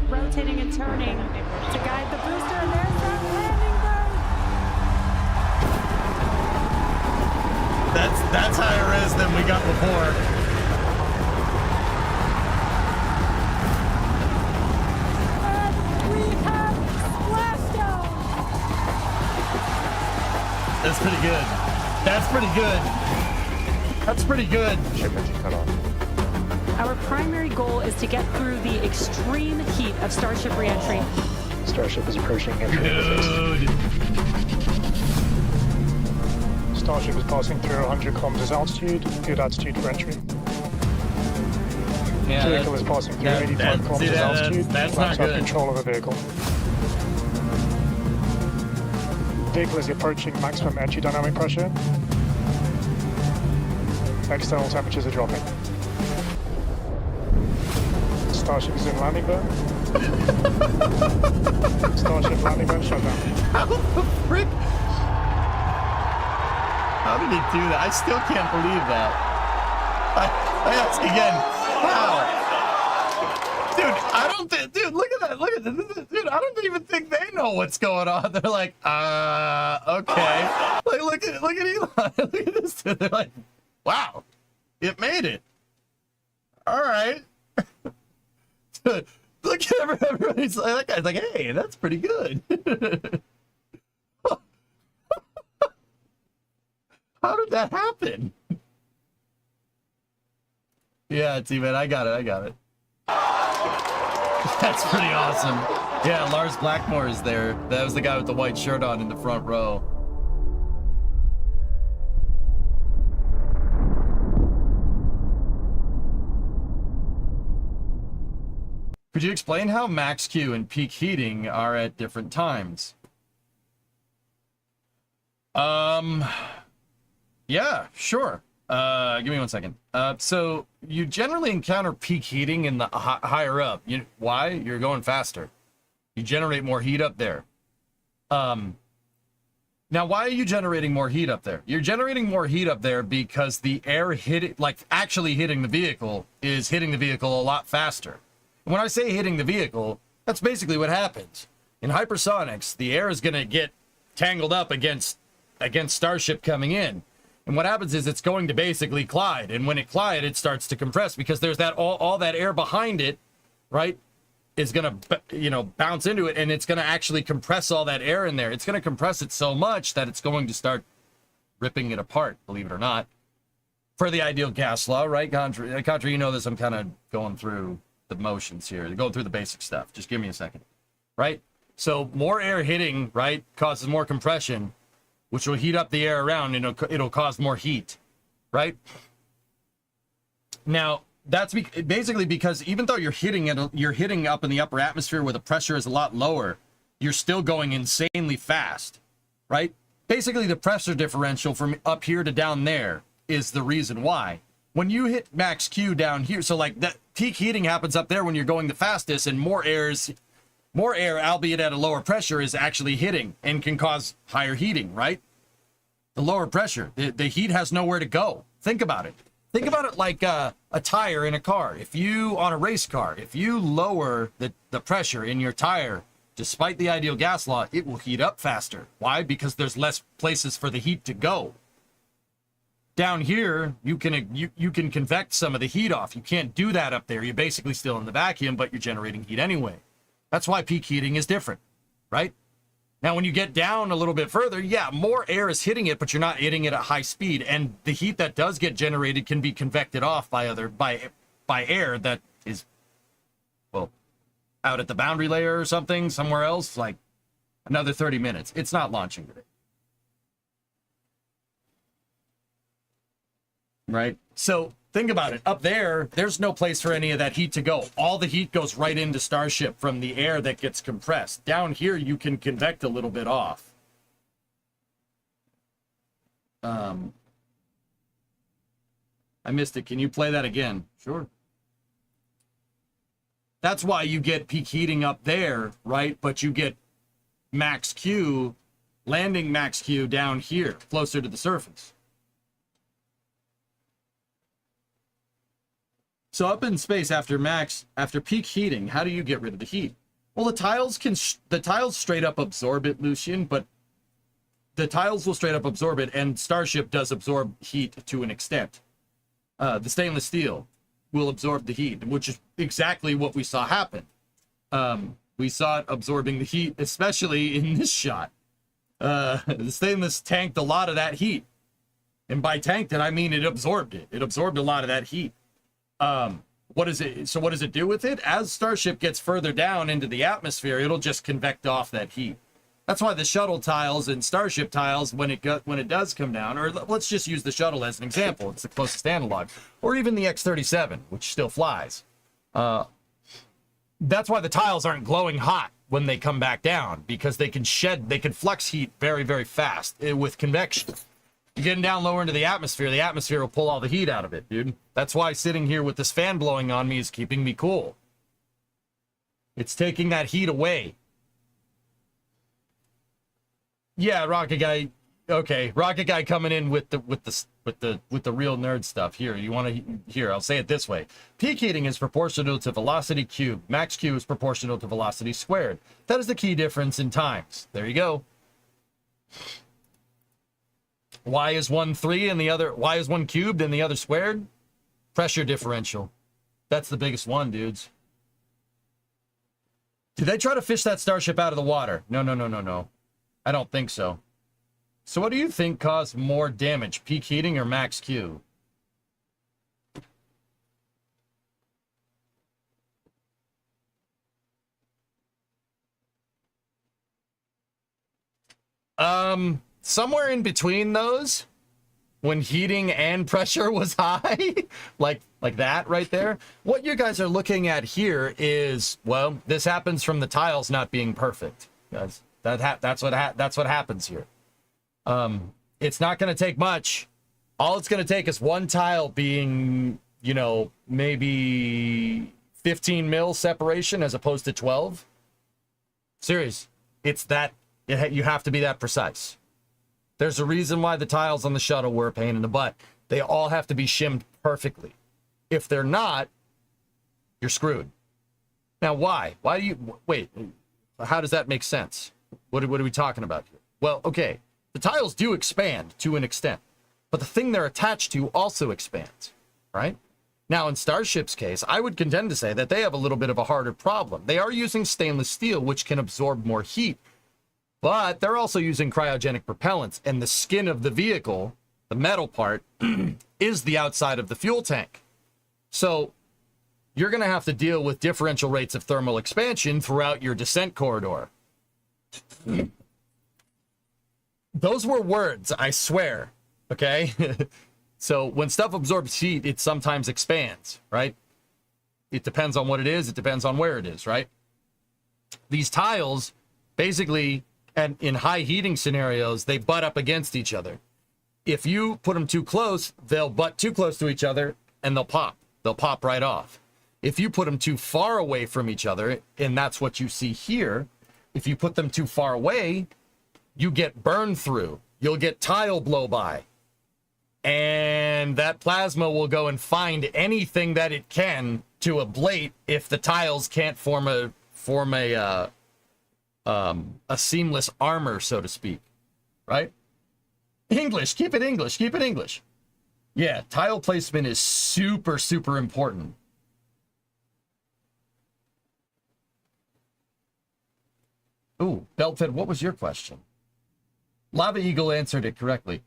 Speaker 10: rotating and turning to guide the booster, and there's that landing burn.
Speaker 1: That's higher res than we got before.
Speaker 10: And we have splashdown.
Speaker 1: As That's pretty good. That's pretty good. That's pretty good.
Speaker 6: Ship engine cut off.
Speaker 10: Our primary goal is to get through the extreme heat of Starship reentry.
Speaker 6: Starship is approaching entry interface.
Speaker 1: Dude.
Speaker 8: Starship is passing through 100 kilometers altitude. Good altitude for entry.
Speaker 1: Yeah,
Speaker 8: Vehicle is passing through 85 kilometers altitude.
Speaker 1: That's
Speaker 8: Flaps
Speaker 1: not
Speaker 8: have
Speaker 1: good.
Speaker 8: control of the vehicle. Vehicle is approaching maximum entry dynamic pressure. External temperatures are dropping. Starship is in landing burn. Starship landing burn shut down.
Speaker 1: How the frick? How did he do that? I still can't believe that. I ask again. How? Dude, I don't think. Dude, look at that. Look at this. Dude, I don't even think they know what's going on. They're like, okay. Like, look at Elon. Look at this dude. They're like, wow, it made it. All right. Look at everybody's like, that guy's like, hey, that's pretty good. How did that happen? Yeah, T-Man, I got it. That's pretty awesome. Yeah, Lars Blackmore is there. That was the guy with the white shirt on in the front row. Could you explain how max Q and peak heating are at different times? Yeah, sure. Give me 1 second. So you generally encounter peak heating in the higher up. Why? You're going faster. You generate more heat up there. Now, why are you generating more heat up there? You're generating more heat up there because the air actually hitting the vehicle is hitting the vehicle a lot faster. And when I say hitting the vehicle, that's basically what happens. In hypersonics, the air is going to get tangled up against Starship coming in. And what happens is it's going to basically collide. And when it collides, it starts to compress because there's that all that air behind it, right, is going to, bounce into it. And it's going to actually compress all that air in there. It's going to compress it so much that it's going to start ripping it apart, believe it or not. For the ideal gas law, right? Contra, you know this. I'm kind of going through the motions here. Going through the basic stuff. Just give me a second. Right? So more air hitting, right, causes more compression, which will heat up the air around, and it'll cause more heat, right? Now, that's basically because even though you're hitting up in the upper atmosphere where the pressure is a lot lower, you're still going insanely fast, right? Basically, the pressure differential from up here to down there is the reason why. When you hit max Q down here, so like that peak heating happens up there when you're going the fastest, and more air, albeit at a lower pressure, is actually hitting and can cause higher heating, right? The lower pressure, the heat has nowhere to go. Think about it. Think about it like a tire in a car. On a race car, if you lower the pressure in your tire, despite the ideal gas law, it will heat up faster. Why? Because there's less places for the heat to go. Down here, you can convect some of the heat off. You can't do that up there. You're basically still in the vacuum, but you're generating heat anyway. That's why peak heating is different, right? Now, when you get down a little bit further, yeah, more air is hitting it, but you're not hitting it at high speed. And the heat that does get generated can be convected off by air that is, well, out at the boundary layer or something, somewhere else, like another 30 minutes. It's not launching today. Right? So think about it. Up there, there's no place for any of that heat to go. All the heat goes right into Starship from the air that gets compressed. Down here, you can convect a little bit off. I missed it. Can you play that again? Sure. That's why you get peak heating up there, right? But you get max Q, landing max Q down here, closer to the surface. So up in space after peak heating, how do you get rid of the heat? Well, the tiles straight up absorb it, Lucian, but the tiles will straight up absorb it, and Starship does absorb heat to an extent. The stainless steel will absorb the heat, which is exactly what we saw happen. We saw it absorbing the heat, especially in this shot. The stainless tanked a lot of that heat. And by tanked it, I mean it absorbed it. It absorbed a lot of that heat. What does it do with it? As Starship gets further down into the atmosphere, it'll just convect off that heat. That's why the shuttle tiles and Starship tiles, when it does come down, or let's just use the shuttle as an example. It's the closest analog. Or even the X-37, which still flies. That's why the tiles aren't glowing hot when they come back down, because they can flux heat very, very fast with convection. You're getting down lower into the atmosphere will pull all the heat out of it, dude. That's why sitting here with this fan blowing on me is keeping me cool. It's taking that heat away. Yeah, Rocket Guy. Okay, Rocket Guy coming in with the real nerd stuff. Here, you want to here? I'll say it this way: peak heating is proportional to velocity cubed. Max Q is proportional to velocity squared. That is the key difference in times. There you go. Why is one 3 and the other? Why is one cubed and the other squared? Pressure differential. That's the biggest one, dudes. Did they try to fish that Starship out of the water? No. I don't think so. So what do you think caused more damage, peak heating or max Q? Somewhere in between those, when heating and pressure was high, like that right there. What you guys are looking at here is, well, this happens from the tiles not being perfect, guys. That's what happens here. It's not going to take much. All it's going to take is one tile being, you know, maybe 15 mil separation as opposed to 12. Serious. It's that, you have to be that precise. There's a reason why the tiles on the shuttle were a pain in the butt. They all have to be shimmed perfectly. If they're not, you're screwed. Now, why? Why do you, wait, how does that make sense? What are we talking about here? Well, okay, the tiles do expand to an extent, but the thing they're attached to also expands, right? Now, in Starship's case, I would contend to say that they have a little bit of a harder problem. They are using stainless steel, which can absorb more heat, but they're also using cryogenic propellants, and the skin of the vehicle, the metal part, is the outside of the fuel tank. So you're going to have to deal with differential rates of thermal expansion throughout your descent corridor. Those were words, I swear, okay? So when stuff absorbs heat, it sometimes expands, right? It depends on what it is. It depends on where it is, right? These tiles, basically, and in high heating scenarios, they butt up against each other. If you put them too close, they'll butt too close to each other, and they'll pop. They'll pop right off. If you put them too far away from each other, and that's what you see here, if you put them too far away, you get burned through. You'll get tile blow by. And that plasma will go and find anything that it can to ablate if the tiles can't form a seamless armor, so to speak, right? English, keep it English, keep it English. Yeah, tile placement is super, super important. Ooh, Beltfed, what was your question? Lava Eagle answered it correctly.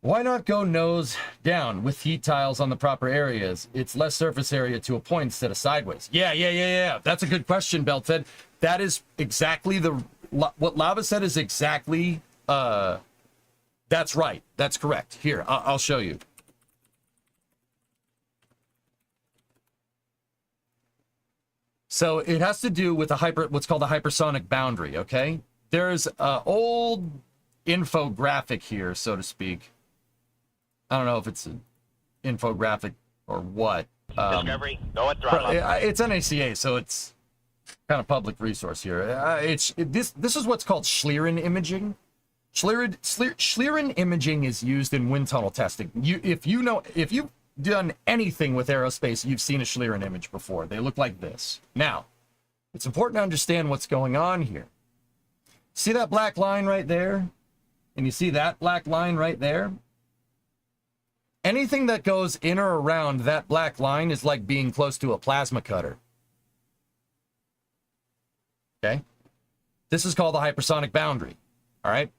Speaker 1: Why not go nose down with heat tiles on the proper areas? It's less surface area to a point instead of sideways. Yeah. That's a good question, Beltfed. That is exactly what Lava said is exactly, that's right. That's correct. Here, I'll show you. So it has to do with what's called a hypersonic boundary, okay? There's an old infographic here, so to speak. I don't know if it's an infographic or what.
Speaker 2: Discovery, go at throttle.
Speaker 1: It's NACA, so it's kind of public resource here. This is what's called Schlieren imaging. Schlieren imaging is used in wind tunnel testing. If you've done anything with aerospace, you've seen a Schlieren image before. They look like this. Now, it's important to understand what's going on here. See that black line right there? And you see that black line right there? Anything that goes in or around that black line is like being close to a plasma cutter. Okay? This is called the hypersonic boundary. All right.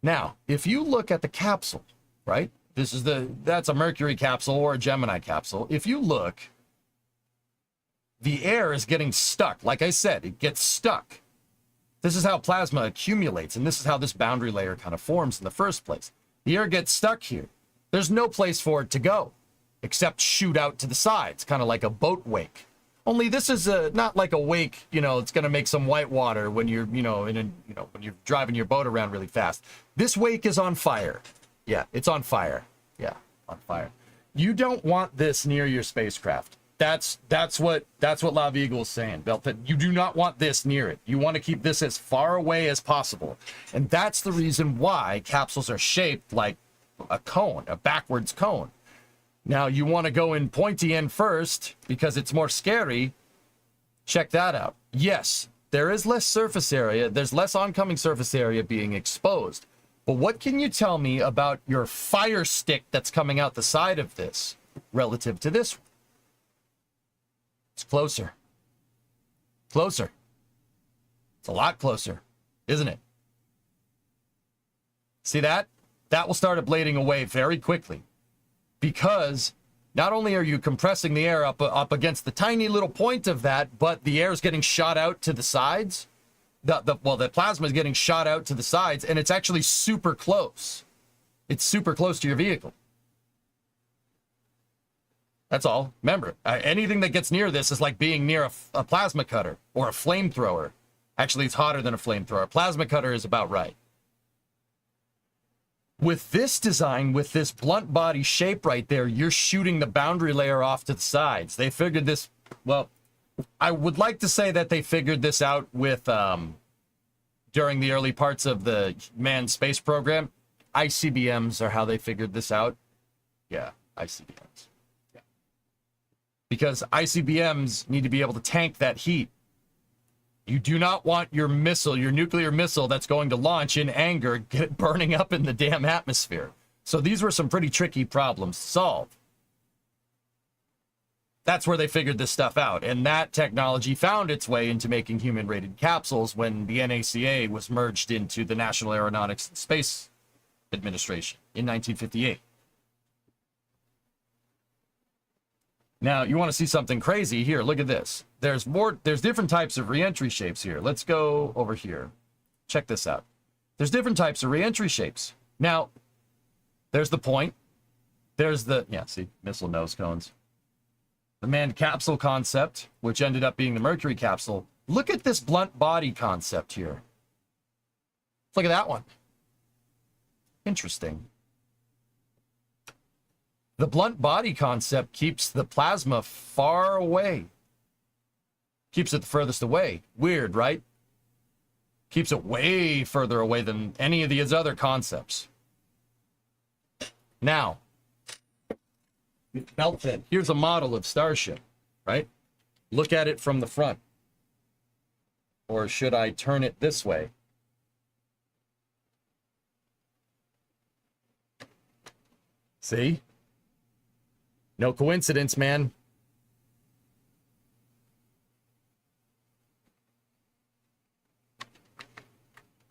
Speaker 1: Now, if you look at the capsule, right? That's a Mercury capsule or a Gemini capsule. If you look, the air is getting stuck. Like I said, it gets stuck. This is how plasma accumulates, and this is how this boundary layer kind of forms in the first place. The air gets stuck here. There's no place for it to go except shoot out to the sides, kind of like a boat wake. Only this is not like a wake, it's going to make some white water when you're, when you're driving your boat around really fast. This wake is on fire. Yeah, it's on fire. Yeah, on fire. You don't want this near your spacecraft. That's what Lav Eagle is saying, Belfit. You do not want this near it. You want to keep this as far away as possible. And that's the reason why capsules are shaped like a cone, a backwards cone. Now, you want to go in pointy end first because it's more scary. Check that out. Yes, there is less surface area. There's less oncoming surface area being exposed. But what can you tell me about your fire stick that's coming out the side of this relative to this one? It's closer. Closer. It's a lot closer, isn't it? See that? That will start ablating away very quickly because not only are you compressing the air up against the tiny little point of that, but the air is getting shot out to the sides. The plasma is getting shot out to the sides, and it's actually super close. It's super close to your vehicle. That's all. Remember, anything that gets near this is like being near a plasma cutter or a flamethrower. Actually, it's hotter than a flamethrower. A plasma cutter is about right. With this design, with this blunt body shape right there, you're shooting the boundary layer off to the sides. They figured this, well, I would like to say that they figured this out with, during the early parts of the manned space program. ICBMs are how they figured this out. Yeah, ICBMs. Because ICBMs need to be able to tank that heat. You do not want your missile, your nuclear missile that's going to launch in anger, burning up in the damn atmosphere. So these were some pretty tricky problems to solve. That's where they figured this stuff out. And that technology found its way into making human-rated capsules when the NACA was merged into the National Aeronautics and Space Administration in 1958. Now, you want to see something crazy? Here, look at this. There's different types of reentry shapes here. Let's go over here. Check this out. There's different types of reentry shapes. Now, there's the point. There's the, see, missile nose cones. The manned capsule concept, which ended up being the Mercury capsule. Look at this blunt body concept here. Look at that one. Interesting. The blunt body concept keeps the plasma far away. Keeps it the furthest away. Weird, right? Keeps it way further away than any of these other concepts. Now, belt fit. Here's a model of Starship, right? Look at it from the front. Or should I turn it this way? See? No coincidence, man.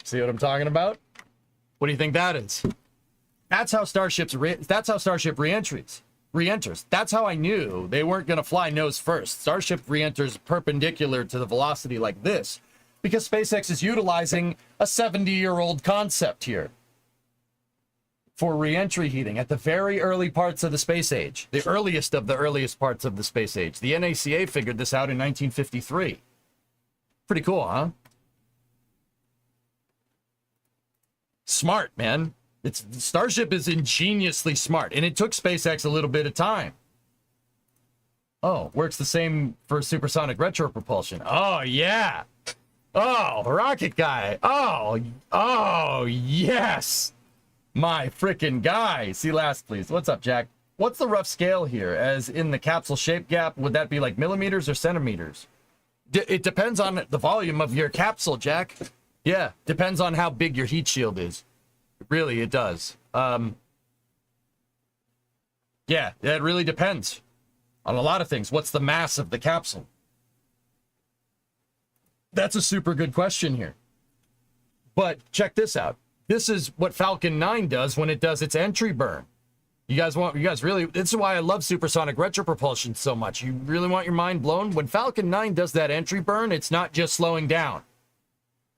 Speaker 1: See what I'm talking about? What do you think that is? That's how Starship reenters. That's how I knew they weren't going to fly nose first. Starship reenters perpendicular to the velocity like this because SpaceX is utilizing a 70-year-old concept here for reentry heating at the very early parts of the space age, the earliest of the earliest parts of the space age. The NACA figured this out in 1953. Pretty cool, huh? Smart, man. Starship is ingeniously smart, and it took SpaceX a little bit of time. Oh, works the same for supersonic retropropulsion. Oh, yeah. Oh, rocket guy. Oh, yes. My frickin' guy. See last, please. What's up, Jack? What's the rough scale here? As in the capsule shape gap, would that be like millimeters or centimeters? It depends on the volume of your capsule, Jack. Yeah, depends on how big your heat shield is. Really, it does. Yeah, it really depends on a lot of things. What's the mass of the capsule? That's a super good question here. But check this out. This is what Falcon 9 does when it does its entry burn. You guys really, this is why I love supersonic retropropulsion so much. You really want your mind blown? When Falcon 9 does that entry burn, it's not just slowing down.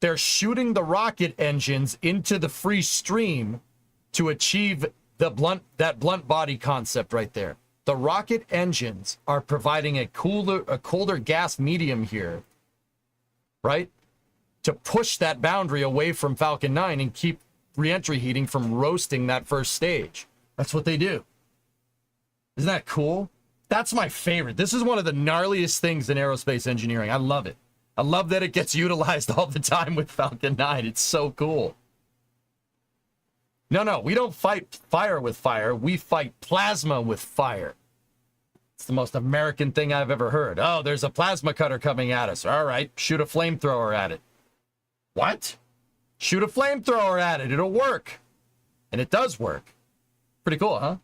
Speaker 1: They're shooting the rocket engines into the free stream to achieve that blunt body concept right there. The rocket engines are providing a colder gas medium here, right? To push that boundary away from Falcon 9 and keep reentry heating from roasting that first stage. That's what they do. Isn't that cool? That's my favorite. This is one of the gnarliest things in aerospace engineering. I love it. I love that it gets utilized all the time with Falcon 9. It's so cool. No, we don't fight fire with fire. We fight plasma with fire. It's the most American thing I've ever heard. Oh, there's a plasma cutter coming at us. All right, shoot a flamethrower at it. What? Shoot a flamethrower at it. It'll work. And it does work. Pretty cool, huh?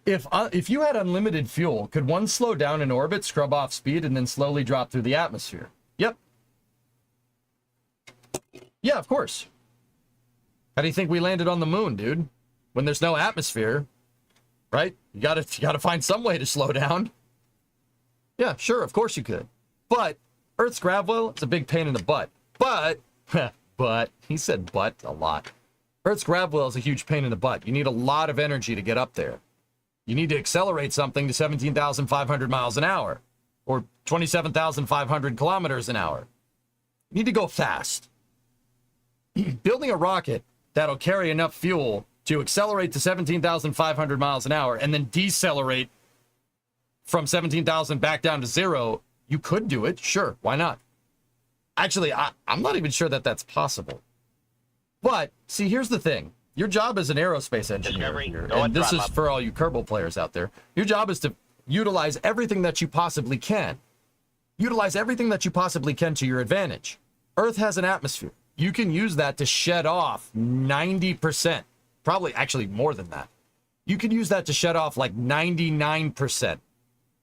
Speaker 1: If you had unlimited fuel, could one slow down in orbit, scrub off speed, and then slowly drop through the atmosphere? Yep. Yeah, of course. How do you think we landed on the moon, dude? When there's no atmosphere, right? You gotta find some way to slow down. Yeah, sure, of course you could. But Earth's gravwell is a big pain in the butt. But he said "but" a lot. Earth's gravwell is a huge pain in the butt. You need a lot of energy to get up there. You need to accelerate something to 17,500 miles an hour or 27,500 kilometers an hour. You need to go fast. Building a rocket that'll carry enough fuel to accelerate to 17,500 miles an hour and then decelerate from 17,000 back down to 0, you could do it. Sure, why not? Actually, I'm not even sure that that's possible. But, see, here's the thing. Your job as an aerospace engineer here, and this is for all you Kerbal players out there, your job is to utilize everything that you possibly can. Utilize everything that you possibly can to your advantage. Earth has an atmosphere. You can use that to shed off 90%. Probably, actually, more than that. You can use that to shed off like 99%.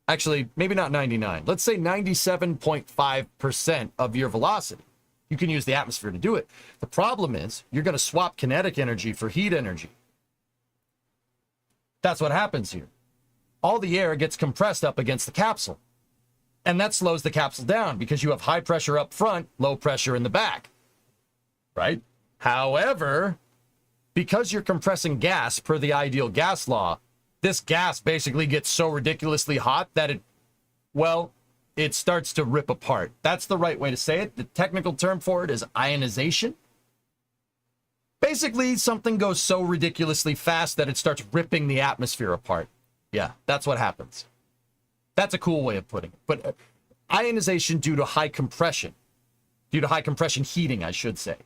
Speaker 1: Actually, maybe not 99. Let's say 97.5% of your velocity. You can use the atmosphere to do it. The problem is you're going to swap kinetic energy for heat energy. That's what happens here. All the air gets compressed up against the capsule. And that slows the capsule down because you have high pressure up front, low pressure in the back. Right? However, because you're compressing gas per the ideal gas law, this gas basically gets so ridiculously hot that it starts to rip apart. That's the right way to say it. The technical term for it is ionization. Basically, something goes so ridiculously fast that it starts ripping the atmosphere apart. Yeah, that's what happens. That's a cool way of putting it. But ionization due to high compression heating, I should say,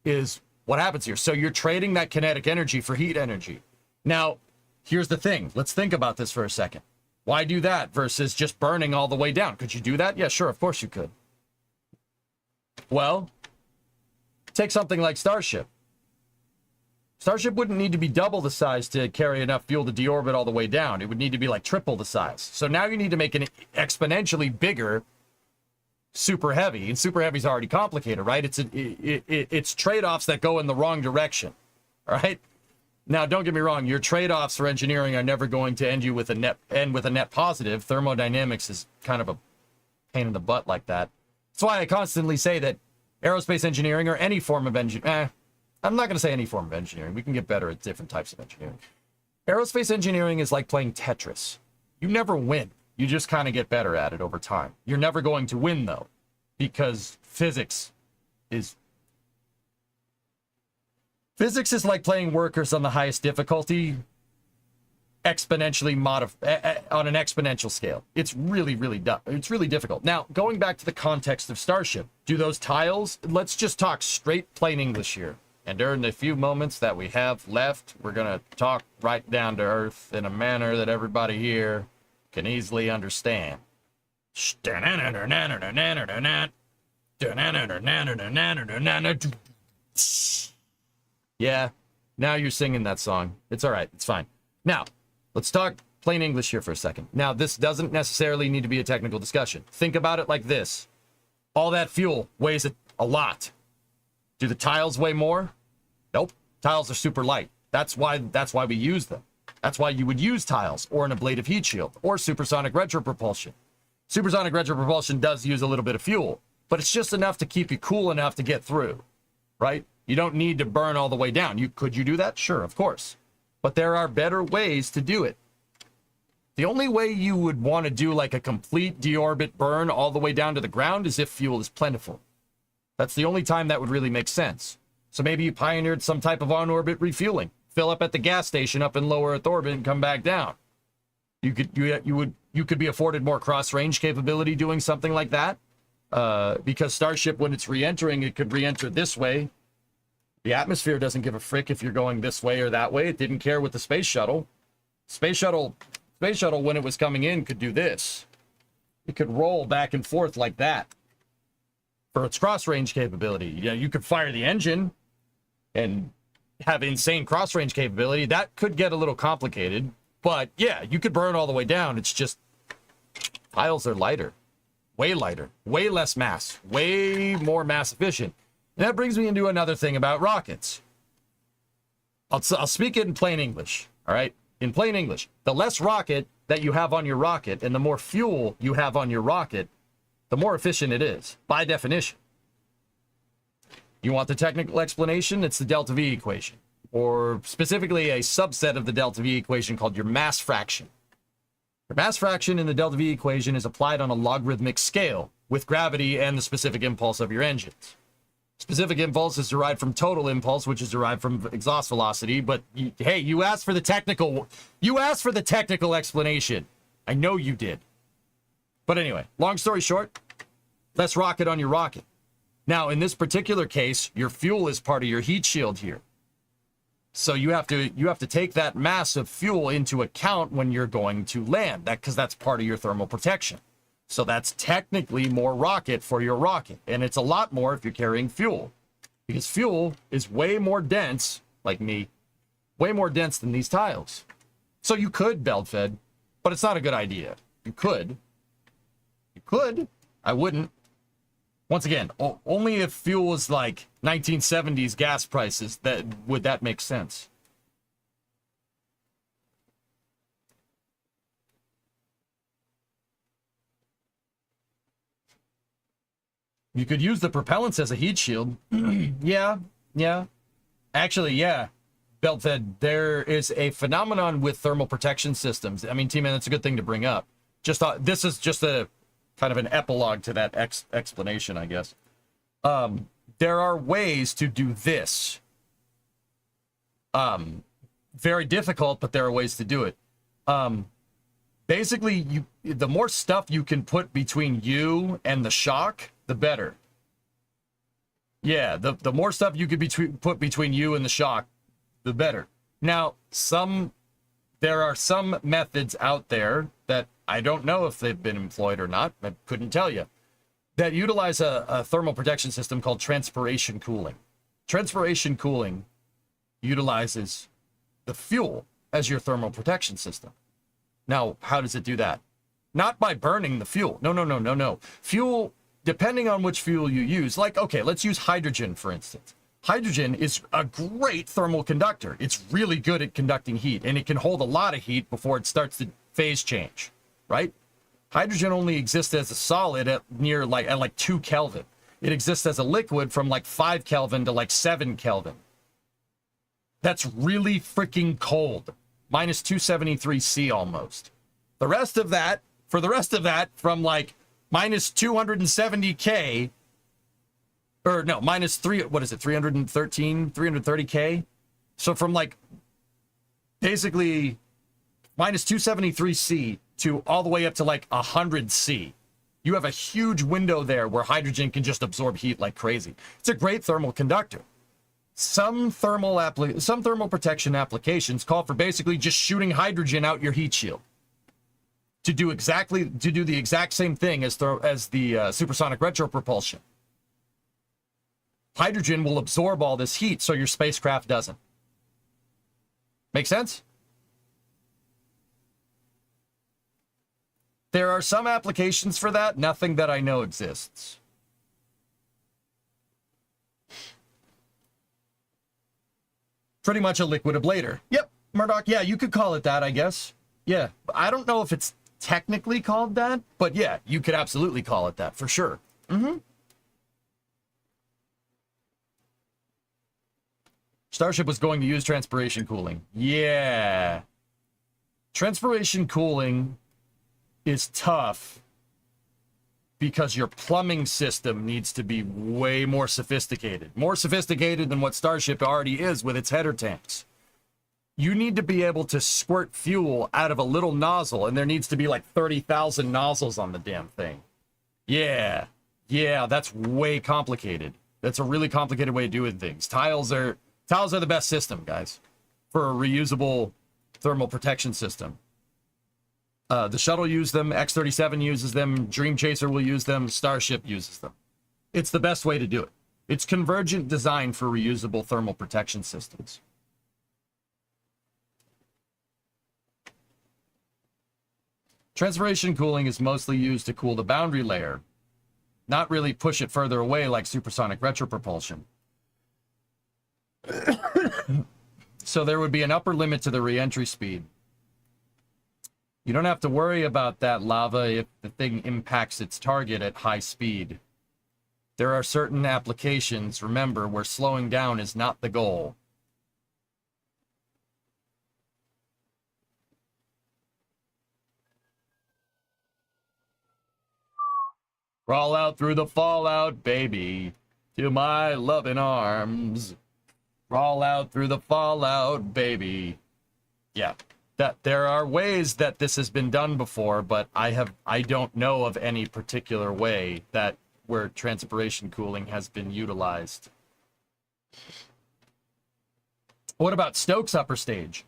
Speaker 1: is what happens here. So you're trading that kinetic energy for heat energy. Now, here's the thing. Let's think about this for a second. Why do that versus just burning all the way down? Could you do that? Yeah, sure, of course you could. Well, take something like Starship. Starship wouldn't need to be double the size to carry enough fuel to deorbit all the way down. It would need to be like triple the size. So now you need to make an exponentially bigger Super Heavy. And Super Heavy's already complicated, right? It's trade-offs that go in the wrong direction, all right? Now, don't get me wrong. Your trade-offs for engineering are never going to end with a net positive. Thermodynamics is kind of a pain in the butt like that. That's why I constantly say that aerospace engineering or any form of engineering, I'm not going to say any form of engineering. We can get better at different types of engineering. Aerospace engineering is like playing Tetris. You never win. You just kind of get better at it over time. You're never going to win, though, because physics is like playing workers on the highest difficulty, exponentially on an exponential scale. It's really difficult. Now, going back to the context of Starship, do those tiles? Let's just talk straight plain English here. And during the few moments that we have left, we're gonna talk right down to earth in a manner that everybody here can easily understand. Yeah, now you're singing that song. It's all right. It's fine. Now, let's talk plain English here for a second. Now, this doesn't necessarily need to be a technical discussion. Think about it like this. All that fuel weighs a lot. Do the tiles weigh more? Nope. Tiles are super light. That's why we use them. That's why you would use tiles or an ablative heat shield or supersonic retropropulsion. Supersonic retropropulsion does use a little bit of fuel, but it's just enough to keep you cool enough to get through, right? You don't need to burn all the way down. Could you do that? Sure, of course. But there are better ways to do it. The only way you would want to do like a complete deorbit burn all the way down to the ground is if fuel is plentiful. That's the only time that would really make sense. So maybe you pioneered some type of on-orbit refueling. Fill up at the gas station up in low Earth orbit and come back down. You could be afforded more cross-range capability doing something like that. Because Starship, when it's re-entering, it could re-enter this way. The atmosphere doesn't give a frick if you're going this way or that way. It didn't care with the space shuttle. Space shuttle, when it was coming in, could do this. It could roll back and forth like that for its cross-range capability. You know, you could fire the engine and have insane cross-range capability. That could get a little complicated. But, yeah, you could burn all the way down. It's just tiles are lighter. Way lighter. Way less mass. Way more mass efficient. And that brings me into another thing about rockets. I'll speak it in plain English, all right? In plain English, the less rocket that you have on your rocket and the more fuel you have on your rocket, the more efficient it is, by definition. You want the technical explanation? It's the delta V equation, or specifically a subset of the delta V equation called your mass fraction. Your mass fraction in the delta V equation is applied on a logarithmic scale with gravity and the specific impulse of your engines. Specific impulse is derived from total impulse, which is derived from exhaust velocity. But hey, you asked for the technical explanation. I know you did. But anyway, long story short, less rocket on your rocket. Now, in this particular case, your fuel is part of your heat shield here. So you have to take that mass of fuel into account when you're going to land, because that's part of your thermal protection. So that's technically more rocket for your rocket. And it's a lot more if you're carrying fuel. Because fuel is way more dense, like me, way more dense than these tiles. So you could belt fed, but it's not a good idea. You could. You could. I wouldn't. Once again, only if fuel was like 1970s gas prices, would that make sense. You could use the propellants as a heat shield. Yeah. Actually, yeah. Belt fed, there is a phenomenon with thermal protection systems. I mean, T-Man, that's a good thing to bring up. This is just a kind of an epilogue to that explanation, I guess. There are ways to do this. Very difficult, but there are ways to do it. Basically, the more stuff you can put between you and the shock, the better. Yeah, the more stuff you could put between you and the shock, the better. Now, there are some methods out there that I don't know if they've been employed or not, I couldn't tell you, that utilize a thermal protection system called transpiration cooling. Transpiration cooling utilizes the fuel as your thermal protection system. Now, how does it do that? Not by burning the fuel. No. Fuel, depending on which fuel you use, like, okay, let's use hydrogen, for instance. Hydrogen is a great thermal conductor. It's really good at conducting heat, and it can hold a lot of heat before it starts to phase change, right? Hydrogen only exists as a solid at like 2 Kelvin. It exists as a liquid from like 5 Kelvin to like 7 Kelvin. That's really freaking cold. Minus 273 C almost. For the rest of that, from like minus 270 K, or no, minus 330 K? So from like basically minus 273 C to all the way up to like 100 C. You have a huge window there where hydrogen can just absorb heat like crazy. It's a great thermal conductor. Some thermal protection applications call for basically just shooting hydrogen out your heat shield to do the exact same thing as the supersonic retropropulsion. Hydrogen will absorb all this heat, so your spacecraft doesn't. Make sense? There are some applications for that, nothing that I know exists. Pretty much a liquid ablator. Yep, Murdoch, yeah, you could call it that, I guess. Yeah, I don't know if it's technically called that, but yeah, you could absolutely call it that, for sure. Mm-hmm. Starship was going to use transpiration cooling. Yeah. Transpiration cooling is tough because your plumbing system needs to be way more sophisticated. More sophisticated than what Starship already is with its header tanks. You need to be able to squirt fuel out of a little nozzle, and there needs to be like 30,000 nozzles on the damn thing. Yeah. Yeah, that's way complicated. That's a really complicated way of doing things. Tiles are the best system, guys, for a reusable thermal protection system. The shuttle used them, X-37 uses them, Dream Chaser will use them, Starship uses them. It's the best way to do it. It's convergent design for reusable thermal protection systems. Transpiration cooling is mostly used to cool the boundary layer, not really push it further away like supersonic retropropulsion. So there would be an upper limit to the reentry speed. You don't have to worry about that, Lava, if the thing impacts its target at high speed. There are certain applications, remember, where slowing down is not the goal. Crawl out through the fallout, baby, to my loving arms. Crawl out through the fallout, baby. Yeah, that there are ways that this has been done before, but I don't know of any particular way that where transpiration cooling has been utilized. What about Stoke's upper stage?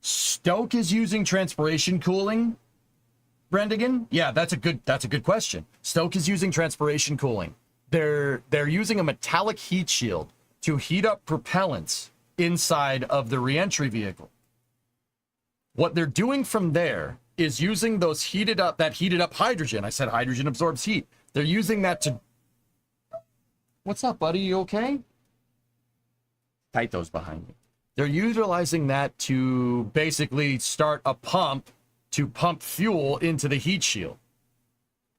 Speaker 1: Stoke is using transpiration cooling, Brendigan? Yeah, that's a good question. Stoke is using transpiration cooling. They're using a metallic heat shield to heat up propellants inside of the reentry vehicle. What they're doing from there is using those heated up hydrogen. I said hydrogen absorbs heat. They're using that to... What's up, buddy? You okay? Tight those behind me. They're utilizing that to basically start a pump to pump fuel into the heat shield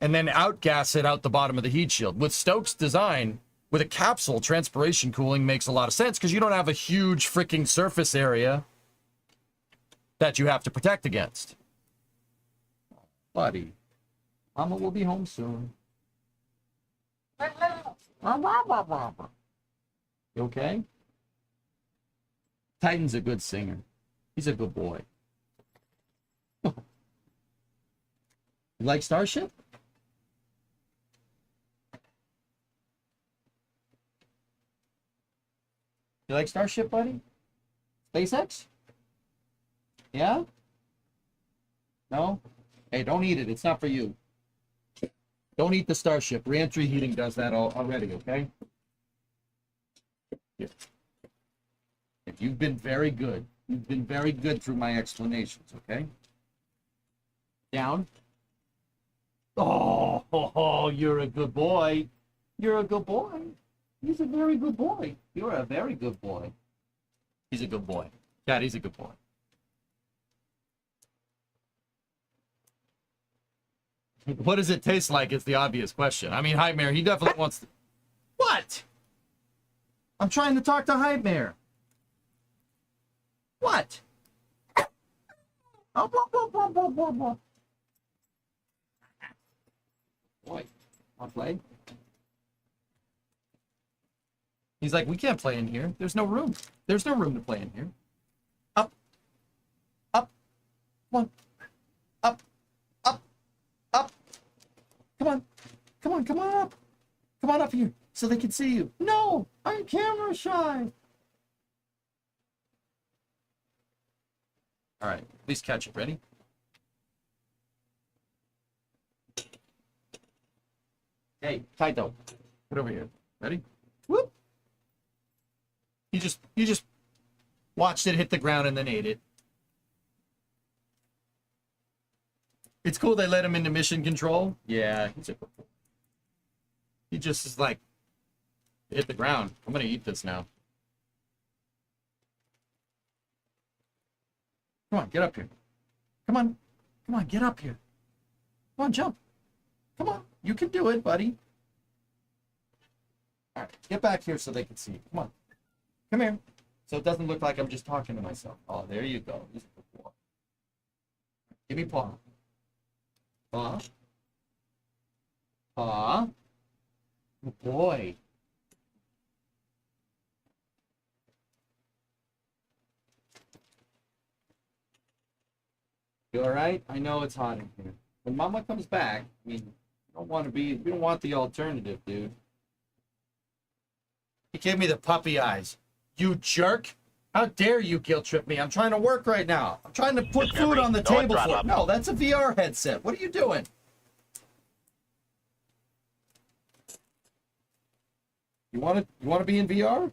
Speaker 1: and then outgas it out the bottom of the heat shield. With Stoke's design, with a capsule, transpiration cooling makes a lot of sense because you don't have a huge freaking surface area that you have to protect against. Buddy, Mama will be home soon. You okay? Titan's a good singer. He's a good boy. You like Starship? You like Starship, buddy? SpaceX? Yeah? No? Hey, don't eat it. It's not for you. Don't eat the Starship. Reentry heating does that already, okay? Here. If you've been very good. You've been very good through my explanations, okay? Down. Oh, you're a good boy. You're a good boy. He's a very good boy. You're a very good boy. He's a good boy. Dad, he's a good boy. What does it taste like is the obvious question. I mean, Nightmare, he definitely wants to... What? I'm trying to talk to Nightmare. What? Oh, blah, blah, blah, blah, blah, blah. Boy, want to play? He's like, we can't play in here. There's no room. There's no room to play in here. Up. Up. Come on. Up. Up. Up. Come on. Come on. Come on up. Come on up here so they can see you. No, I'm camera shy. All right, please catch it. Ready? Hey, Taito, get over here. Ready? Whoop. You just watched it hit the ground and then ate it. It's cool they let him into mission control. Yeah, he just is like, hit the ground. I'm gonna eat this now. Come on, get up here. Come on. Come on, get up here. Come on, jump. Come on. You can do it, buddy. All right, get back here so they can see you. Come on. Come here. So it doesn't look like I'm just talking to myself. Oh, there you go. He's a good boy. Give me paw. Paw. Paw. Good boy. You all right? I know it's hot in here. When Mama comes back, I mean, we don't want the alternative, dude. He gave me the puppy eyes. You jerk! How dare you guilt trip me? I'm trying to work right now. I'm trying to put food on the table for it. No, that's a VR headset. What are you doing? You want to be in VR?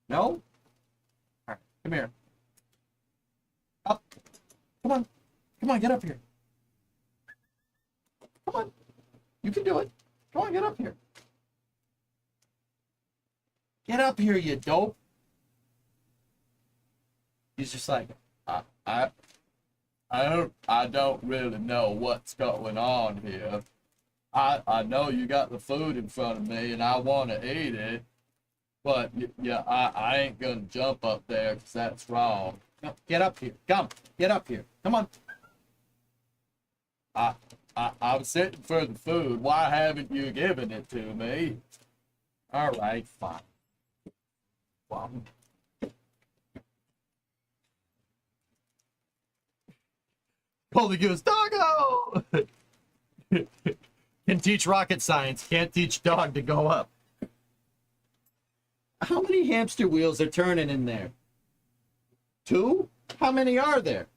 Speaker 1: No? All right, come here. Up. Come on. Come on, get up here. Come on. You can do it. Come on, get up here. Get up here, you dope. He's just like, I don't really know what's going on here. I know you got the food in front of me and I want to eat it, but yeah, I ain't gonna jump up there because that's wrong. No, get up here. Come, get up here. Come on. I'm sitting for the food. Why haven't you given it to me? All right, fine. Well, Holy Goose Doggo! Can teach rocket science, can't teach dog to go up. How many hamster wheels are turning in there? 2? How many are there?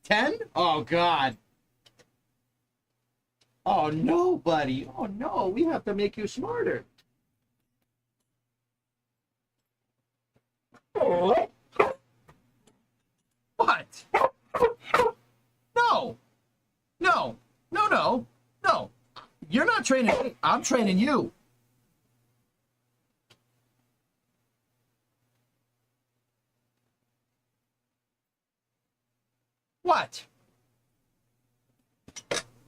Speaker 1: 10? Oh, God. Oh, no, buddy. Oh, no. We have to make you smarter. What? No. No. No, no. No. You're not training me. I'm training you. What?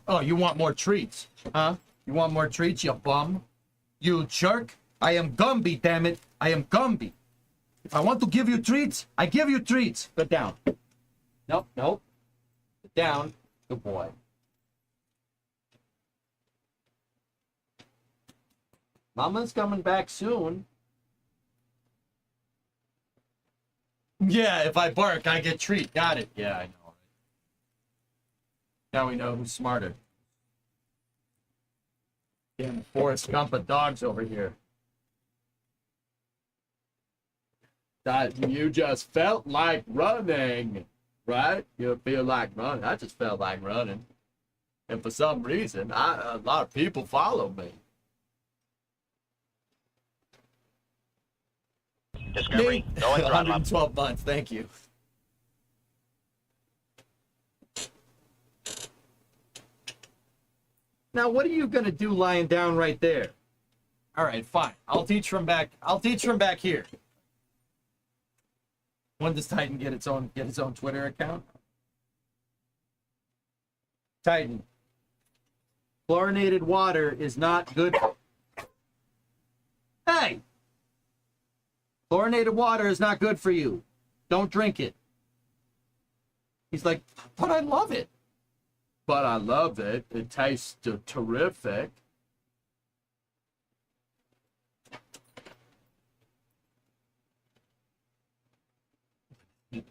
Speaker 1: Oh, you want more treats, huh? You want more treats, you bum? You jerk? I am Gumby, damn it. I am Gumby. If I want to give you treats, I give you treats. Get down. Nope, nope. Get down. Good boy. Mama's coming back soon. Yeah, if I bark, I get treat. Got it. Yeah, I know. Now we know who's smarter. Damn, Forrest Gump of dogs over here. That you just felt like running, right? You feel like running. I just felt like running. And for some reason, a lot of people follow me.
Speaker 2: Discovery, going throttle up.
Speaker 1: 112 months, thank you. Now, what are you gonna do lying down right there? All right, fine. I'll teach from back here. When does Titan get its own Twitter account? Titan. Chlorinated water is not good. Hey! Chlorinated water is not good for you. Don't drink it. He's like, but I love it. But I love it. It tastes terrific.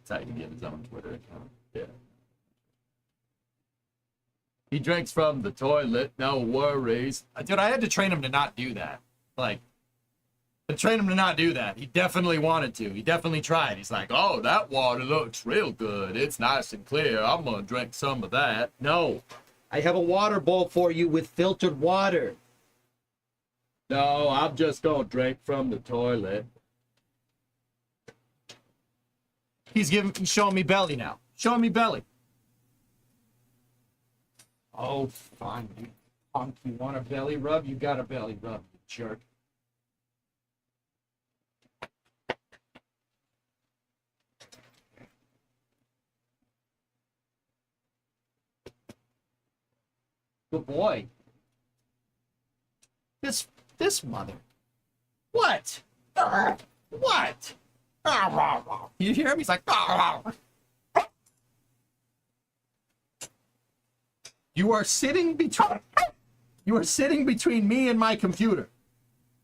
Speaker 1: Titan to get his own Twitter account. Yeah. He drinks from the toilet. No worries. Dude, I had to train him to not do that. Like, to train him to not do that. He definitely wanted to. He definitely tried. He's like, oh, that water looks real good. It's nice and clear. I'm going to drink some of that. No. I have a water bowl for you with filtered water. No, I'm just going to drink from the toilet. He's showing me belly now. Showing me belly. Oh, fine, you punk. You want a belly rub? You got a belly rub, you jerk. Good boy. This mother. What? What? You hear him? He's like. You are sitting between. You are sitting between me and my computer.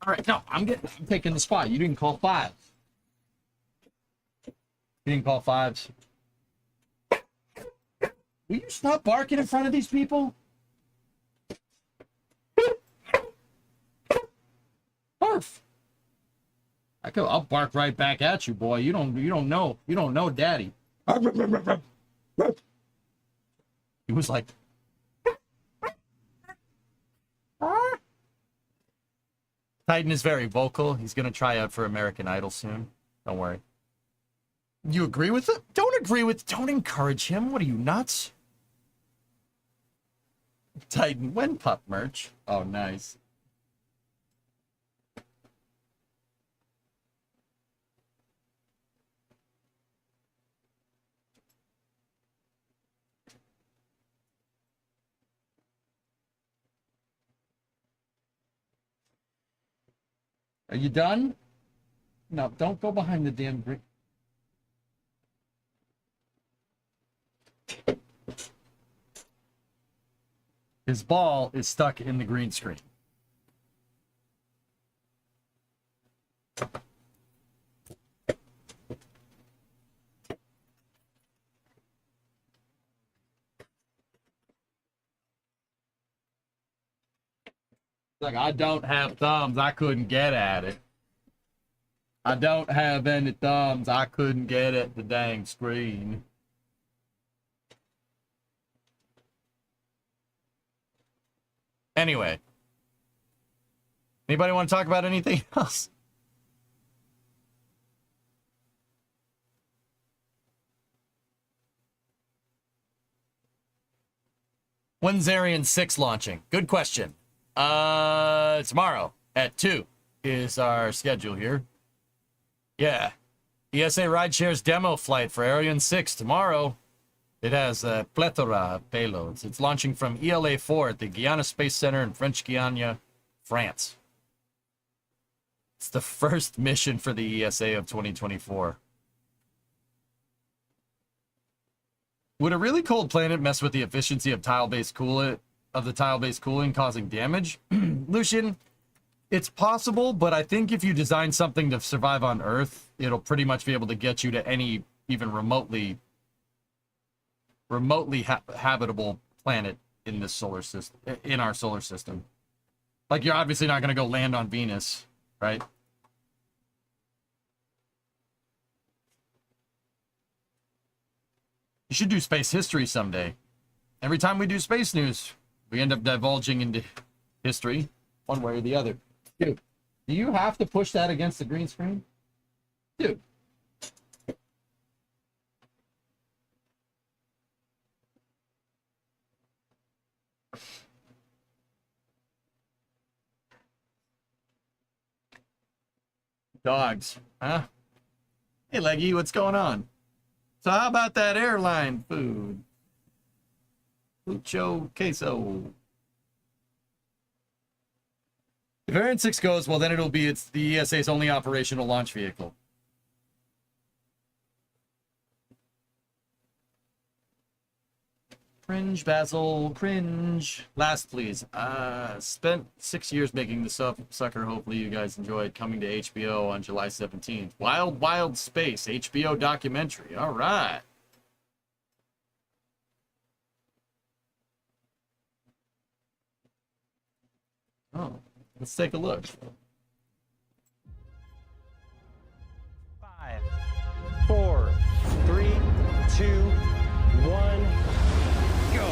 Speaker 1: All right, no, I'm taking the spot. You didn't call fives. You didn't call fives. Will you stop barking in front of these people? Barf. I'll bark right back at you, boy. You don't know daddy. He was like, Titan is very vocal. He's gonna try out for American Idol soon. Don't worry. You agree with it? Don't encourage him. What are you, nuts? Titan, when pup merch? Oh, nice. Are you done? No, don't go behind the damn green. His ball is stuck in the green screen. Like, I don't have thumbs. I couldn't get at it. I don't have any thumbs. I couldn't get at the dang screen. Anyway. Anybody want to talk about anything else? When's Arian 6 launching? Good question. Tomorrow at 2 is our schedule here. Yeah. ESA Rideshare's demo flight for Ariane 6 tomorrow. It has a plethora of payloads. It's launching from ELA 4 at the Guiana Space Center in French Guiana, France. It's the first mission for the ESA of 2024. Would a really cold planet mess with the efficiency of tile-based cooling, causing damage? Lucian, it's possible, but I think if you design something to survive on Earth, it'll pretty much be able to get you to any even remotely habitable planet in this solar system, in our solar system. Like, you're obviously not going to go land on Venus, right? You should do space history someday. Every time we do space news, we end up divulging into history, one way or the other. Dude, do you have to push that against the green screen? Dude. Dogs, huh? Hey, Leggy, what's going on? So how about that airline food? Mucho queso. If Ariane 6 goes, well, then it's the ESA's only operational launch vehicle. Cringe, Basil, cringe. Last, please. Spent 6 years making this sucker. Hopefully you guys enjoyed. Coming to HBO on July 17th. Wild, Wild Space, HBO documentary. All right. Oh, let's take a look.
Speaker 11: 5, 4, 3, 2, 1, go.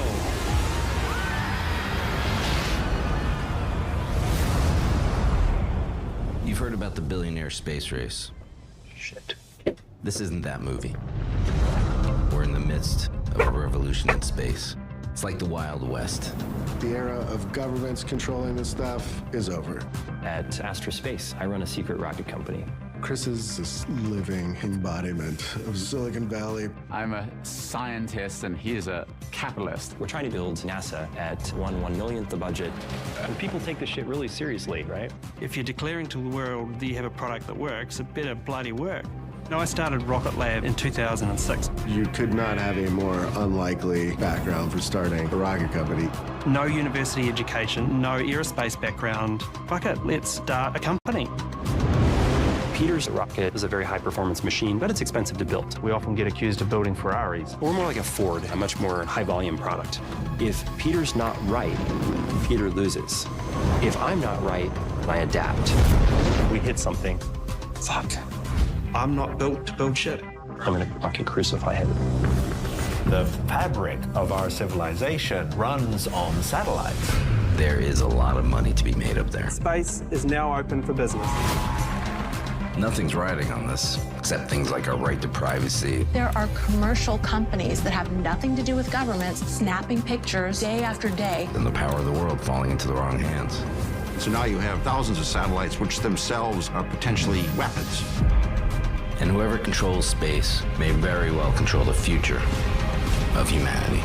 Speaker 12: You've heard about the billionaire space race.
Speaker 6: Shit.
Speaker 12: This isn't that movie. We're in the midst of a revolution in space. It's like the Wild West.
Speaker 13: The era of governments controlling this stuff is over.
Speaker 11: At Astra Space, I run a secret rocket company.
Speaker 13: Chris is this living embodiment of Silicon Valley.
Speaker 14: I'm a scientist and he is a capitalist.
Speaker 11: We're trying to build NASA at 1/1,000,000th the budget. And people take this shit really seriously, right?
Speaker 15: If you're declaring to the world that you have a product that works, it better bloody work. I started Rocket Lab in 2006.
Speaker 13: You could not have a more unlikely background for starting a rocket company.
Speaker 15: No university education, no aerospace background. Fuck it, let's start a company.
Speaker 11: Peter's rocket is a very high-performance machine, but it's expensive to build. We often get accused of building Ferraris. We're more like a Ford, a much more high-volume product. If Peter's not right, Peter loses. If I'm not right, I adapt. We hit something. Fuck.
Speaker 15: I'm not built to build shit.
Speaker 11: I'm gonna fucking crucify him.
Speaker 16: The fabric of our civilization runs on satellites.
Speaker 12: There is a lot of money to be made up there.
Speaker 15: Space is now open for business.
Speaker 12: Nothing's riding on this, except things like our right to privacy.
Speaker 17: There are commercial companies that have nothing to do with governments snapping pictures day after day.
Speaker 12: And the power of the world falling into the wrong hands.
Speaker 18: So now you have thousands of satellites, which themselves are potentially weapons.
Speaker 12: And whoever controls space may very well control the future of humanity.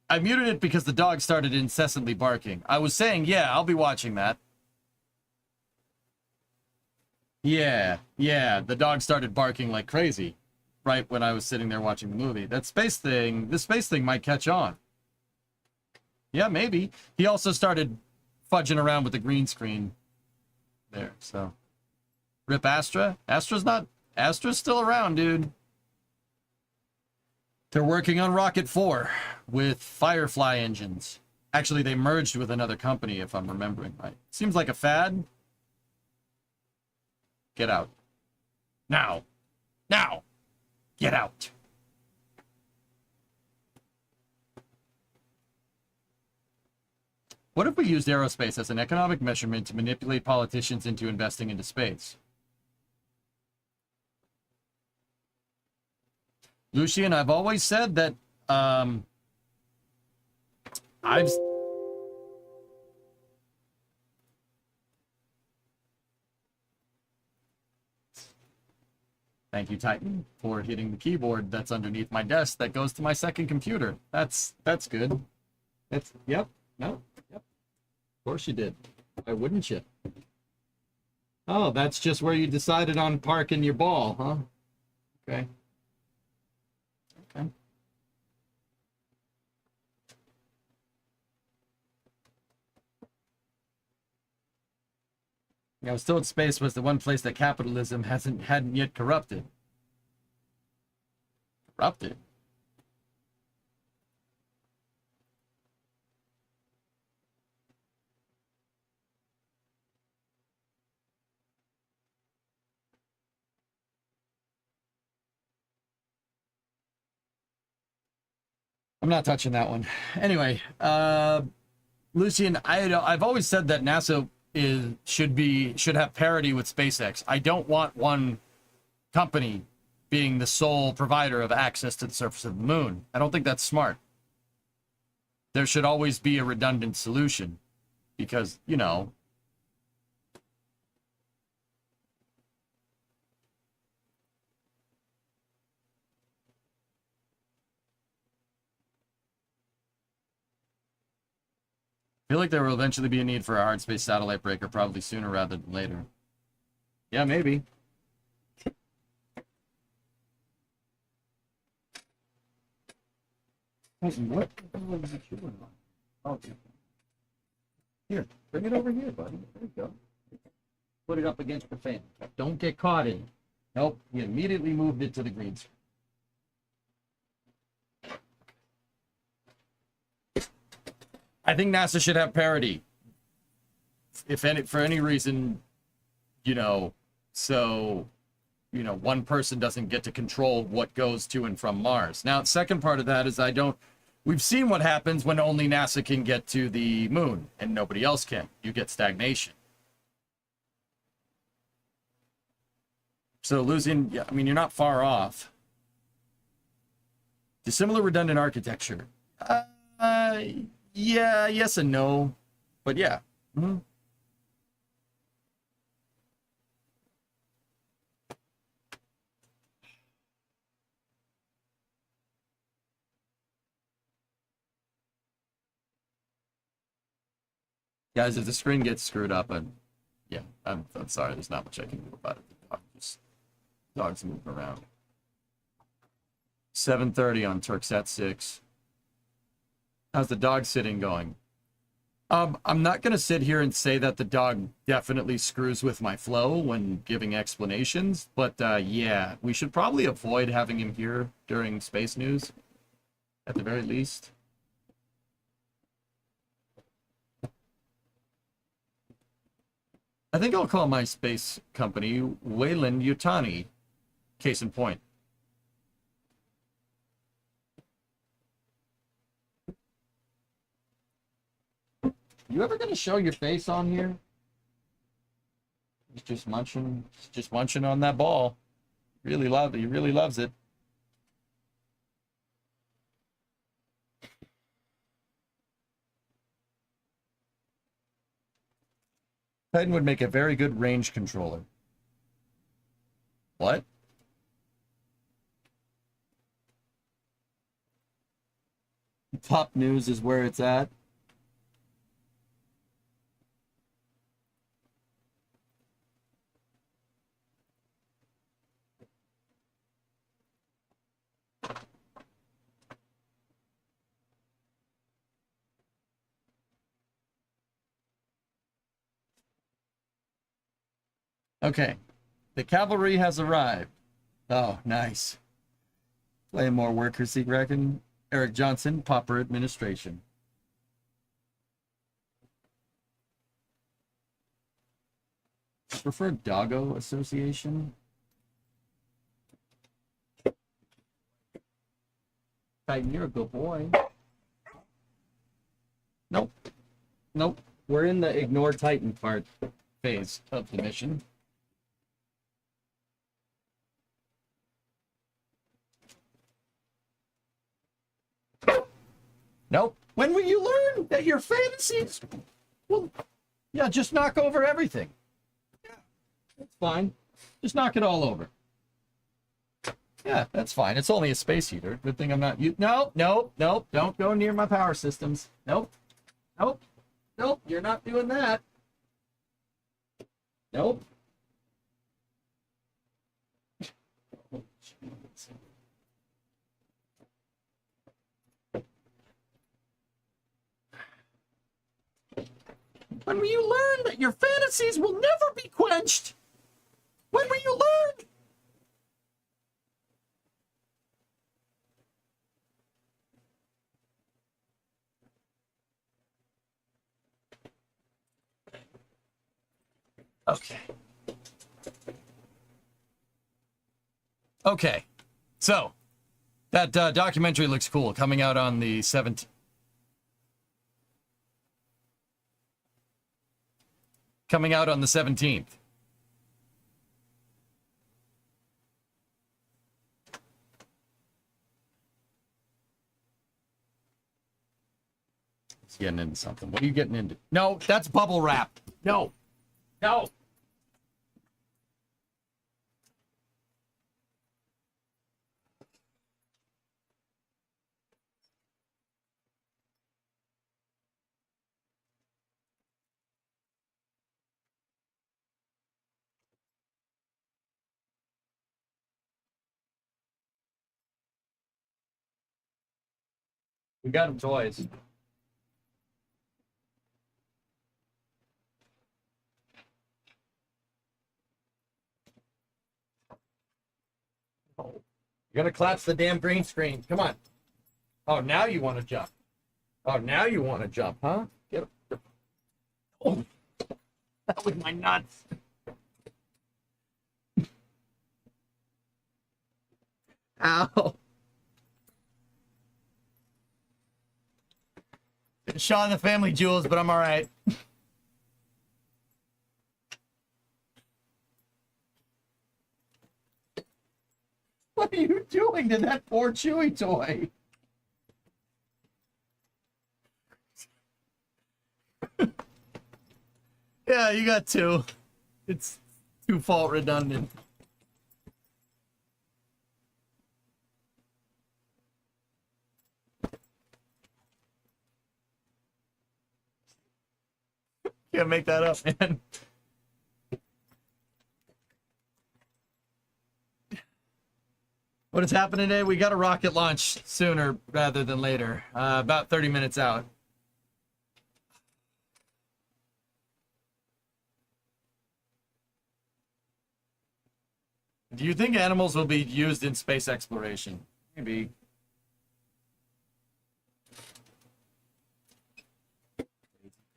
Speaker 1: I muted it because the dog started incessantly barking. I was saying, yeah, I'll be watching that. Yeah, the dog started barking like crazy right when I was sitting there watching the movie. That space thing, this space thing might catch on. Yeah, maybe. He also started fudging around with the green screen there, so. Rip Astra? Astra's still around, dude. They're working on Rocket 4 with Firefly engines. Actually, they merged with another company, if I'm remembering right. Seems like a fad. Get out. Now. Now. Get out. What if we used aerospace as an economic measurement to manipulate politicians into investing into space? Lucian, I've always said that Thank you, Titan, for hitting the keyboard that's underneath my desk that goes to my second computer. That's good. Yep. Of course you did. Why wouldn't you? Oh, that's just where you decided on parking your ball, huh? Okay. I was told space was the one place that capitalism hadn't yet corrupted. Corrupted? I'm not touching that one. Anyway, Lucian, I've always said that NASA should have parity with SpaceX. I don't want one company being the sole provider of access to the surface of the moon. I don't think that's smart. There should always be a redundant solution because, you know, I feel like there will eventually be a need for a hard space satellite breaker, probably sooner rather than later. Yeah, maybe. What the hell is it chewing on? Oh, okay. Here, bring it over here, buddy. There you go. Put it up against the fan. Don't get caught in it. Nope, he immediately moved it to the green screen. I think NASA should have parity. If any, for any reason, you know, so, you know, one person doesn't get to control what goes to and from Mars. Now, the second part of that is we've seen what happens when only NASA can get to the moon and nobody else can. You get stagnation. So losing, I mean, you're not far off. Dissimilar redundant architecture. Yeah, yes and no, but yeah. Mm-hmm. Guys, if the screen gets screwed up, yeah, I'm sorry. There's not much I can do about it. Dogs moving around. 7:30 on Turksat 6. How's the dog sitting going? I'm not going to sit here and say that the dog definitely screws with my flow when giving explanations, but yeah, we should probably avoid having him here during space news, at the very least. I think I'll call my space company Wayland Yutani. Case in point. You ever gonna show your face on here? He's just munching on that ball. He really loves it. Titan would make a very good range controller. What? Top news is where it's at. Okay, the cavalry has arrived. Oh, nice. Playing more workers, he reckon. Eric Johnson, Popper Administration. Preferred Doggo Association. Titan, you're a good boy. Nope. Nope. We're in the ignore Titan part phase of the mission. Nope. When will you learn that your fantasies will, yeah, just knock over everything? Yeah, that's fine. Just knock it all over. Yeah, that's fine. It's only a space heater. Good thing I'm not. No. Don't go near my power systems. Nope. You're not doing that. Nope. When will you learn that your fantasies will never be quenched? When will you learn? Okay. So, that documentary looks cool. Coming out on the 17th. Coming out on the 17th. He's getting into something. What are you getting into? No, that's bubble wrap. No. We got him toys. You're gonna collapse the damn green screen. Come on. Oh, now you want to jump. Oh, now you want to jump, huh? Get up. Oh, that was my nuts. Ow. Shot in the family jewels, but I'm all right. What are you doing to that poor Chewy toy? Yeah, you got two. It's two fault redundant. Can't make that up, man. What is happening today? We got a rocket launch sooner rather than later. About 30 minutes out. Do you think animals will be used in space exploration? Maybe.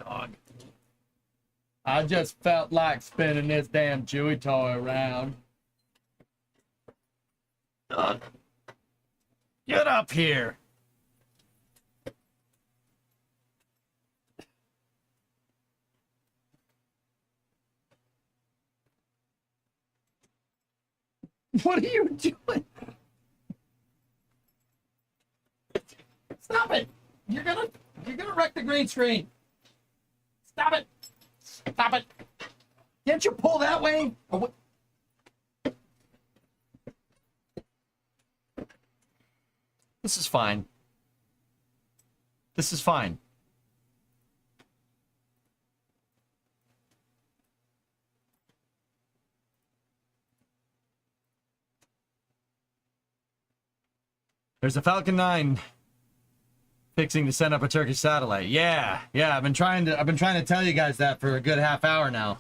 Speaker 1: Dog. I just felt like spinning this damn Chewy toy around. Dog. Get up here. What are you doing? Stop it! You're gonna wreck the green screen. Stop it! Stop it! Can't you pull that way? Or what? This is fine. This is fine. There's a Falcon 9 fixing to send up a Turkish satellite. Yeah, I've been trying to tell you guys that for a good half hour now.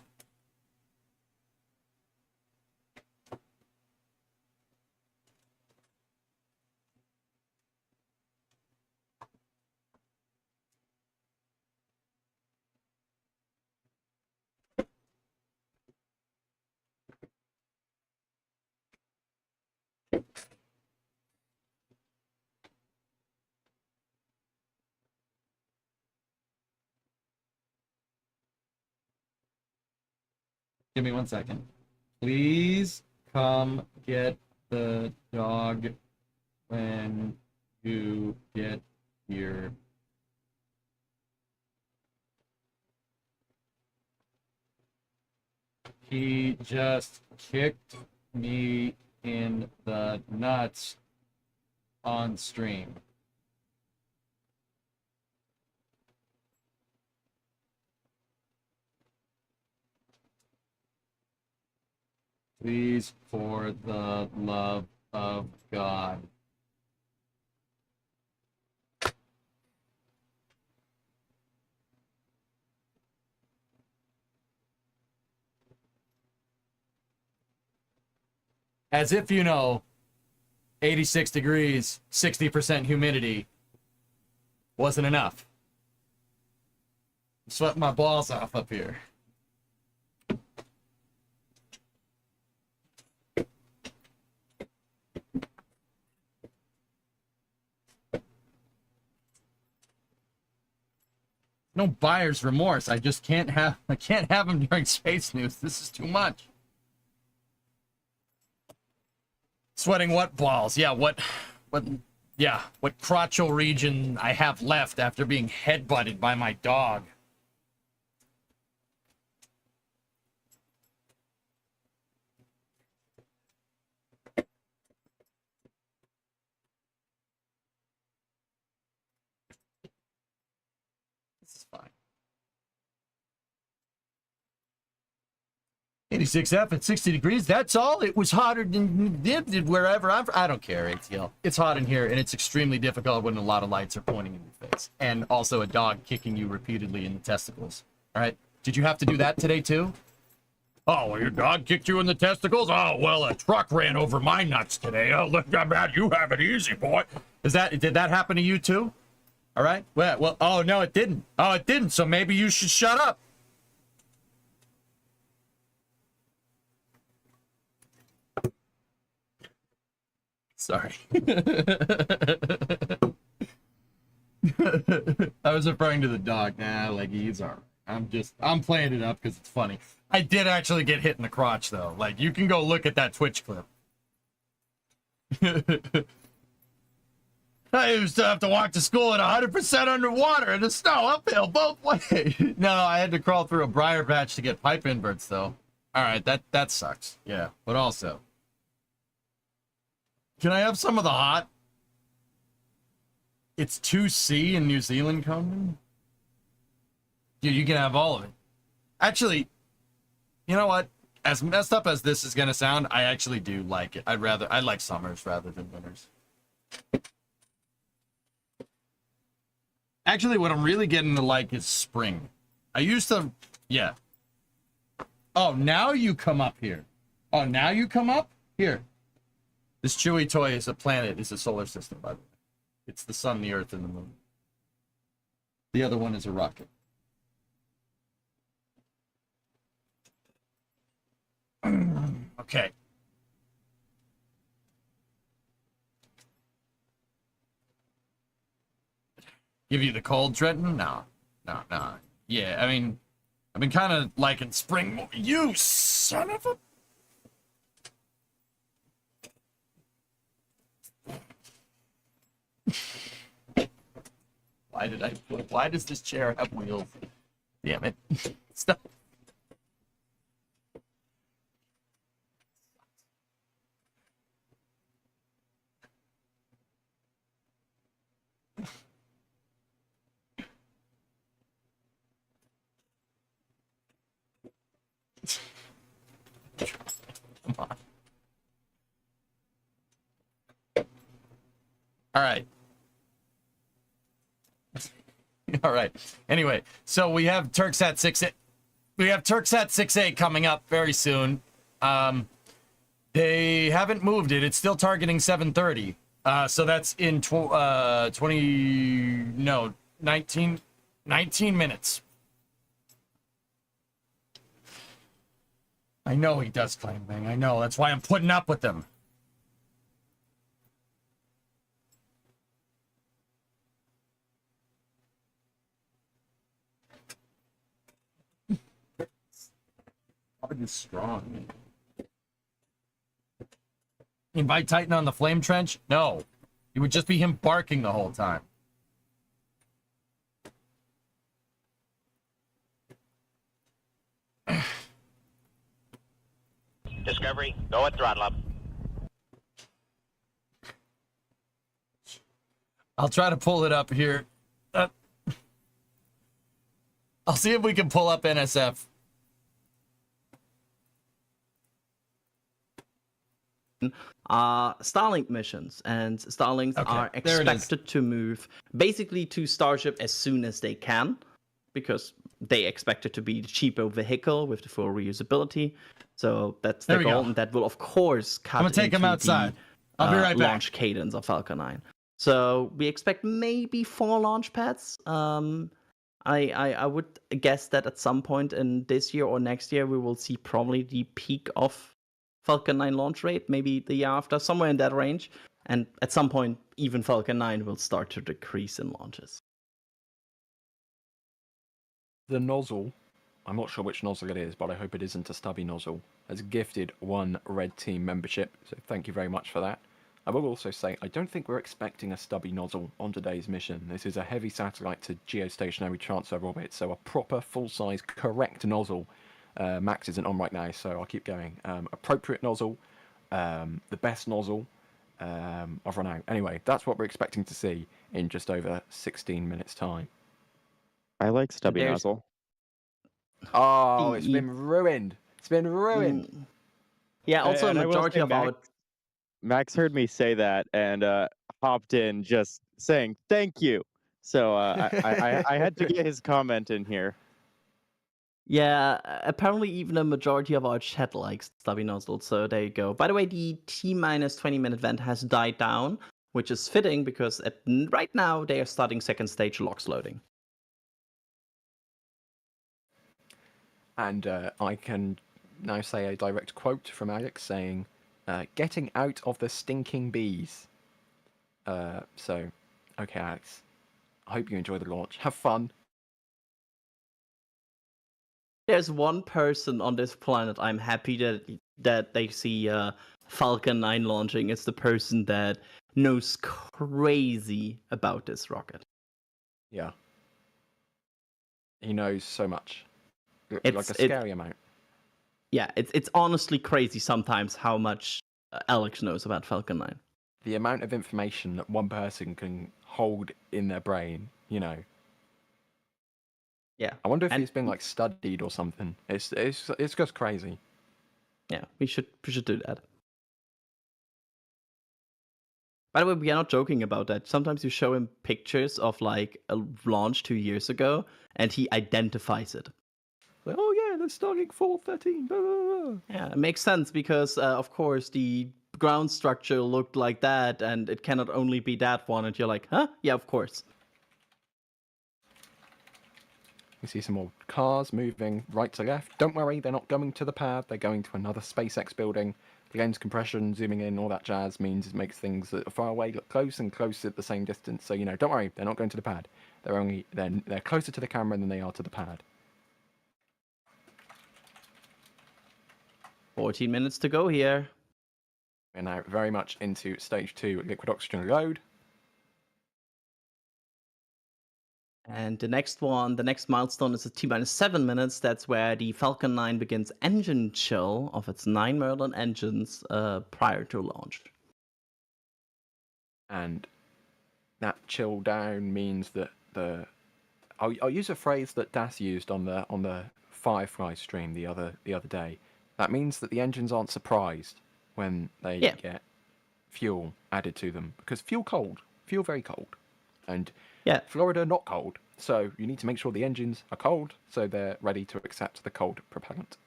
Speaker 1: Give me 1 second. Please come get the dog when you get here. He just kicked me in the nuts on stream. Please, for the love of God. As if you know, 86 degrees, 60% humidity wasn't enough. I'm sweating my balls off up here. No buyer's remorse. I just can't have him during space news. This is too much. Sweating what balls? Yeah, what crotchal region I have left after being headbutted by my dog. This is fine. 86F at 60 degrees. That's all. It was hotter than wherever I don't care, ATL. It's hot in here, and it's extremely difficult when a lot of lights are pointing in your face. And also a dog kicking you repeatedly in the testicles. All right? Did you have to do that today, too? Oh, well, your dog kicked you in the testicles? Oh, well, a truck ran over my nuts today. Oh, look how bad you have it easy, boy. Did that happen to you, too? All right? Well, oh, no, it didn't. Oh, it didn't, so maybe you should shut up. Sorry. I was referring to the dog. Nah, like he's alright. I'm playing it up because it's funny. I did actually get hit in the crotch though. Like you can go look at that Twitch clip. I used to have to walk to school at 100% underwater in the snow, uphill both ways. No, I had to crawl through a briar patch to get pipe inverts though. Alright, that sucks. Yeah, but also. Can I have some of the hot? It's 2C in New Zealand, Conan? Dude, you can have all of it. Actually, you know what? As messed up as this is gonna sound, I actually do like it. I like summers rather than winters. Actually, what I'm really getting to like is spring. I used to, yeah. Oh, now you come up here. Oh, now you come up? Here. This Chewy toy is a planet, is a solar system, by the way. It's the sun, the earth, and the moon. The other one is a rocket. Okay. Give you the cold, Trenton? No. No. Yeah, I mean, I've been kind of liking spring more. You son of a... Why does this chair have wheels? Damn it. Stop. Come on. All right. All right. Anyway, so we have Turksat 6A. We have Turksat 6A coming up very soon. They haven't moved it. It's still targeting 7:30. So that's in 19 minutes. I know he does claim bang. I know. That's why I'm putting up with them. Hard is strong. Invite Titan on the flame trench? No. It would just be him barking the whole time.
Speaker 2: Discovery, go at throttle up.
Speaker 1: I'll try to pull it up here. I'll see if we can pull up NSF.
Speaker 19: Starlink missions, and Starlinks are expected to move basically to Starship as soon as they can, because they expect it to be the cheaper vehicle with the full reusability. So that's the goal, and that will of course cut
Speaker 1: I'm gonna take him outside. I'll be right back.
Speaker 19: Launch cadence of Falcon 9. So we expect maybe 4 launch pads. I would guess that at some point in this year or next year we will see probably the peak of Falcon 9 launch rate, maybe the year after, somewhere in that range. And at some point, even Falcon 9 will start to decrease in launches.
Speaker 11: The nozzle, I'm not sure which nozzle it is, but I hope it isn't a stubby nozzle, has gifted 1 Red Team membership, so thank you very much for that. I will also say, I don't think we're expecting a stubby nozzle on today's mission. This is a heavy satellite to geostationary transfer orbit, so a proper, full-size, correct nozzle. Max isn't on right now, so I'll keep going. Appropriate nozzle, the best nozzle. I've run out. Anyway, that's what we're expecting to see in just over 16 minutes' time.
Speaker 6: I like stubby nozzle.
Speaker 11: Oh, it's been ruined. It's been ruined.
Speaker 19: Yeah, also a majority of our...
Speaker 6: Max heard me say that and hopped in just saying thank you. So I had to get his comment in here.
Speaker 19: Yeah, apparently even a majority of our chat likes stubby nozzles, so there you go. By the way, the T-minus 20-minute vent has died down, which is fitting because right now they are starting second stage LOX loading.
Speaker 11: And I can now say a direct quote from Alex saying,
Speaker 20: getting out of the stinking bees. So, okay, Alex. I hope you enjoy the launch. Have fun.
Speaker 19: There's one person on this planet I'm happy that they see Falcon 9 launching. It's the person that knows crazy about this rocket.
Speaker 20: Yeah. He knows so much. Like a scary amount.
Speaker 19: Yeah, it's honestly crazy sometimes how much Alex knows about Falcon 9.
Speaker 20: The amount of information that one person can hold in their brain, you know.
Speaker 19: Yeah.
Speaker 20: I wonder if it's been like studied or something. It's just crazy.
Speaker 19: Yeah, we should do that. By the way, we are not joking about that. Sometimes you show him pictures of like a launch 2 years ago, and he identifies it.
Speaker 20: Like, oh yeah, that's Starlink 413. Blah, blah, blah.
Speaker 19: Yeah, it makes sense because, of course, the ground structure looked like that, and it cannot only be that one. And you're like, huh? Yeah, of course.
Speaker 20: We see some more cars moving right to left. Don't worry, they're not going to the pad. They're going to another SpaceX building. Lens compression, zooming in, all that jazz means it makes things that are far away look close and close at the same distance. So, you know, don't worry, they're not going to the pad. They're closer to the camera than they are to the pad.
Speaker 19: 14 minutes to go here.
Speaker 20: We're now very much into stage 2 liquid oxygen load.
Speaker 19: And the next milestone is at T-minus 7 minutes. That's where the Falcon 9 begins engine chill of its 9 Merlin engines prior to launch.
Speaker 20: And that chill down means that I'll use a phrase that Das used on the Firefly stream the other day. That means that the engines aren't surprised when they get fuel added to them, because fuel very cold, and Florida not cold, so you need to make sure the engines are cold so they're ready to accept the cold propellant.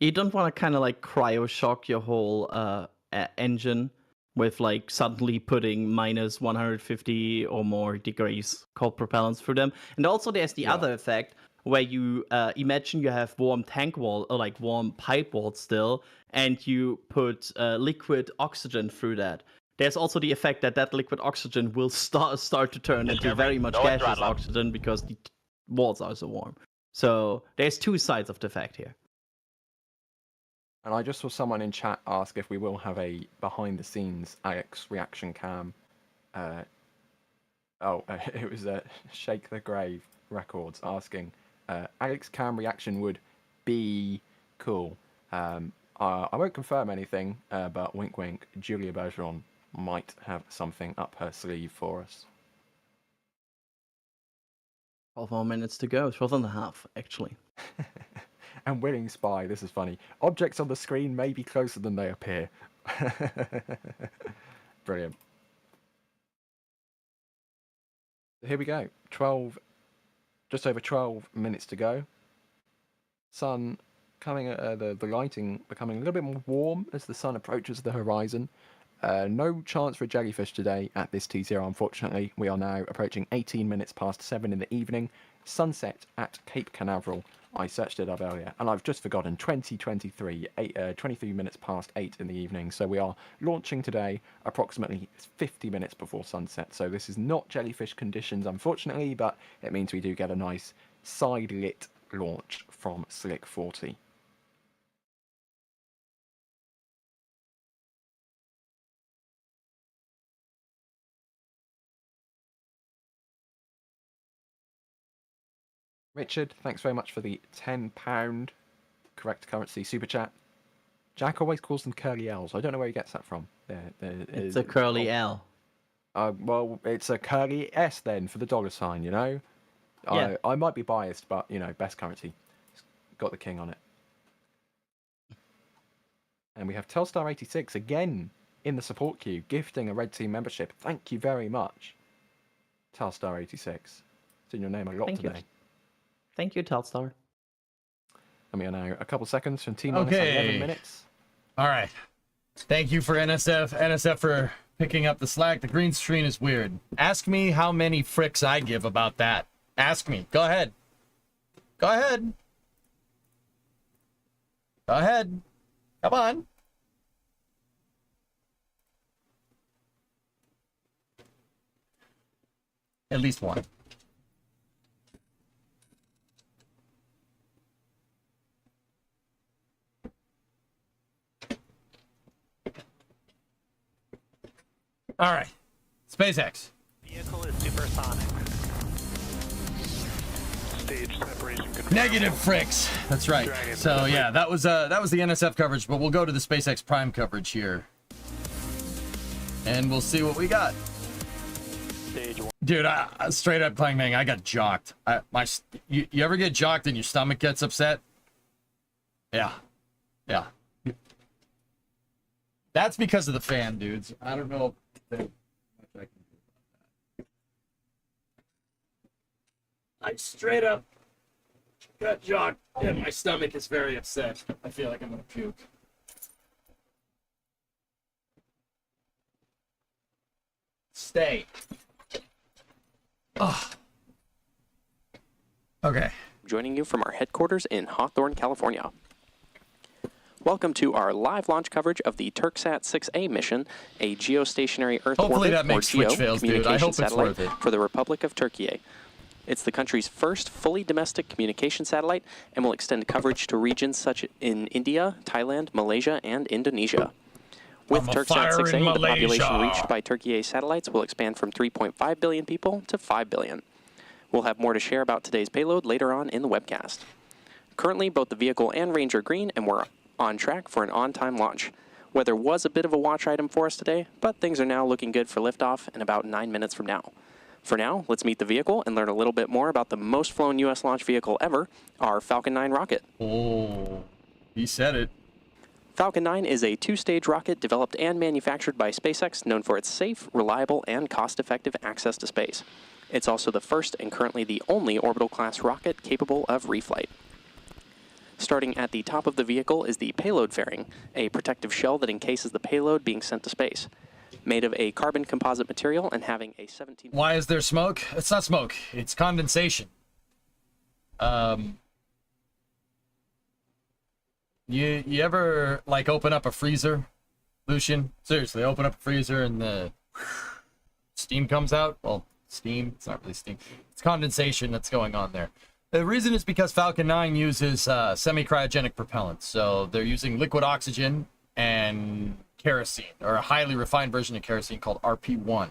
Speaker 19: You don't want to kind of like cryo shock your whole engine with like suddenly putting minus 150 or more degrees cold propellants through them. And also there's the other effect where you imagine you have warm tank wall or like warm pipe wall still, and you put liquid oxygen through that. There's also the effect that liquid oxygen will start to turn into very much gaseous oxygen because the walls are so warm. So there's two sides of the effect here.
Speaker 20: And I just saw someone in chat ask if we will have a behind-the-scenes Alex reaction cam. It was Shake the Grave Records asking, Alex cam reaction would be cool. I won't confirm anything, but wink wink, Julia Bergeron might have something up her sleeve for us.
Speaker 19: 12 more minutes to go. 12 and a half, actually.
Speaker 20: And Willing Spy, this is funny. Objects on the screen may be closer than they appear. Brilliant. Here we go. Just over 12 minutes to go. Sun coming, the lighting becoming a little bit more warm as the sun approaches the horizon. No chance for a jellyfish today at this T0, unfortunately. We are now approaching 18 minutes past 7 in the evening. Sunset at Cape Canaveral. I searched it up earlier, and I've just forgotten, 2023, 23 minutes past 8 in the evening. So we are launching today approximately 50 minutes before sunset. So this is not jellyfish conditions, unfortunately, but it means we do get a nice side-lit launch from Slick 40. Richard, thanks very much for the £10 correct currency super chat. Jack always calls them curly L's. I don't know where he gets that from.
Speaker 19: It's a curly L.
Speaker 20: Well, it's a curly S then for the $sign, you know?
Speaker 19: Yeah.
Speaker 20: I might be biased, but, you know, best currency. It's got the king on it. And we have Telstar86 again in the support queue, gifting a Red Team membership. Thank you very much, Telstar86. It's in your name a lot today.
Speaker 19: Thank you, Telstar.
Speaker 20: And we are now a couple seconds from T-minus 11 minutes.
Speaker 1: All right. Thank you for NSF for picking up the slack. The green screen is weird. Ask me how many fricks I give about that. Ask me. Go ahead. Go ahead. Go ahead. Come on. At least one. All right, SpaceX.
Speaker 2: Vehicle is supersonic. Stage separation control.
Speaker 1: Negative fricks. That's right. So yeah, that was the NSF coverage, but we'll go to the SpaceX Prime coverage here, and we'll see what we got.
Speaker 2: Stage 1.
Speaker 1: Dude, I straight up Clang Mang, I got jocked. You ever get jocked and your stomach gets upset? Yeah. Yeah. That's because of the fan, dudes. I don't know if much I can do about that. I straight up got jocked and my stomach is very upset. I feel like I'm gonna puke. Stay. Oh. Okay.
Speaker 21: Joining you from our headquarters in Hawthorne, California. Welcome to our live launch coverage of the Turksat 6A mission, a geostationary Earth
Speaker 1: Hopefully
Speaker 21: orbit
Speaker 1: that makes
Speaker 21: or GEO
Speaker 1: switch fails, dude. I
Speaker 21: communication
Speaker 1: hope it's
Speaker 21: satellite
Speaker 1: worth it.
Speaker 21: for the Republic of Turkey. It's the country's first fully domestic communication satellite and will extend coverage to regions such in India, Thailand, Malaysia, and Indonesia. With Turksat 6A, the population reached by Turkey satellites will expand from 3.5 billion people to 5 billion. We'll have more to share about today's payload later on in the webcast. Currently, both the vehicle and range are green, and we're on track for an on-time launch. Weather was a bit of a watch item for us today, but things are now looking good for liftoff in about 9 minutes from now. For now, let's meet the vehicle and learn a little bit more about the most flown U.S. launch vehicle ever, our Falcon 9 rocket.
Speaker 1: Oh, he said it.
Speaker 21: Falcon 9 is a two-stage rocket developed and manufactured by SpaceX, known for its safe, reliable, and cost-effective access to space. It's also the first and currently the only orbital-class rocket capable of reflight. Starting at the top of the vehicle is the payload fairing, a protective shell that encases the payload being sent to space. Made of a carbon composite material and having a 17...
Speaker 1: Why is there smoke? It's not smoke. It's condensation. You ever, like, open up a freezer, Lucian? Seriously, open up a freezer and the steam comes out? Well, steam, it's not really steam. It's condensation that's going on there. The reason is because Falcon 9 uses semi-cryogenic propellant. So they're using liquid oxygen and kerosene, or a highly refined version of kerosene called RP1.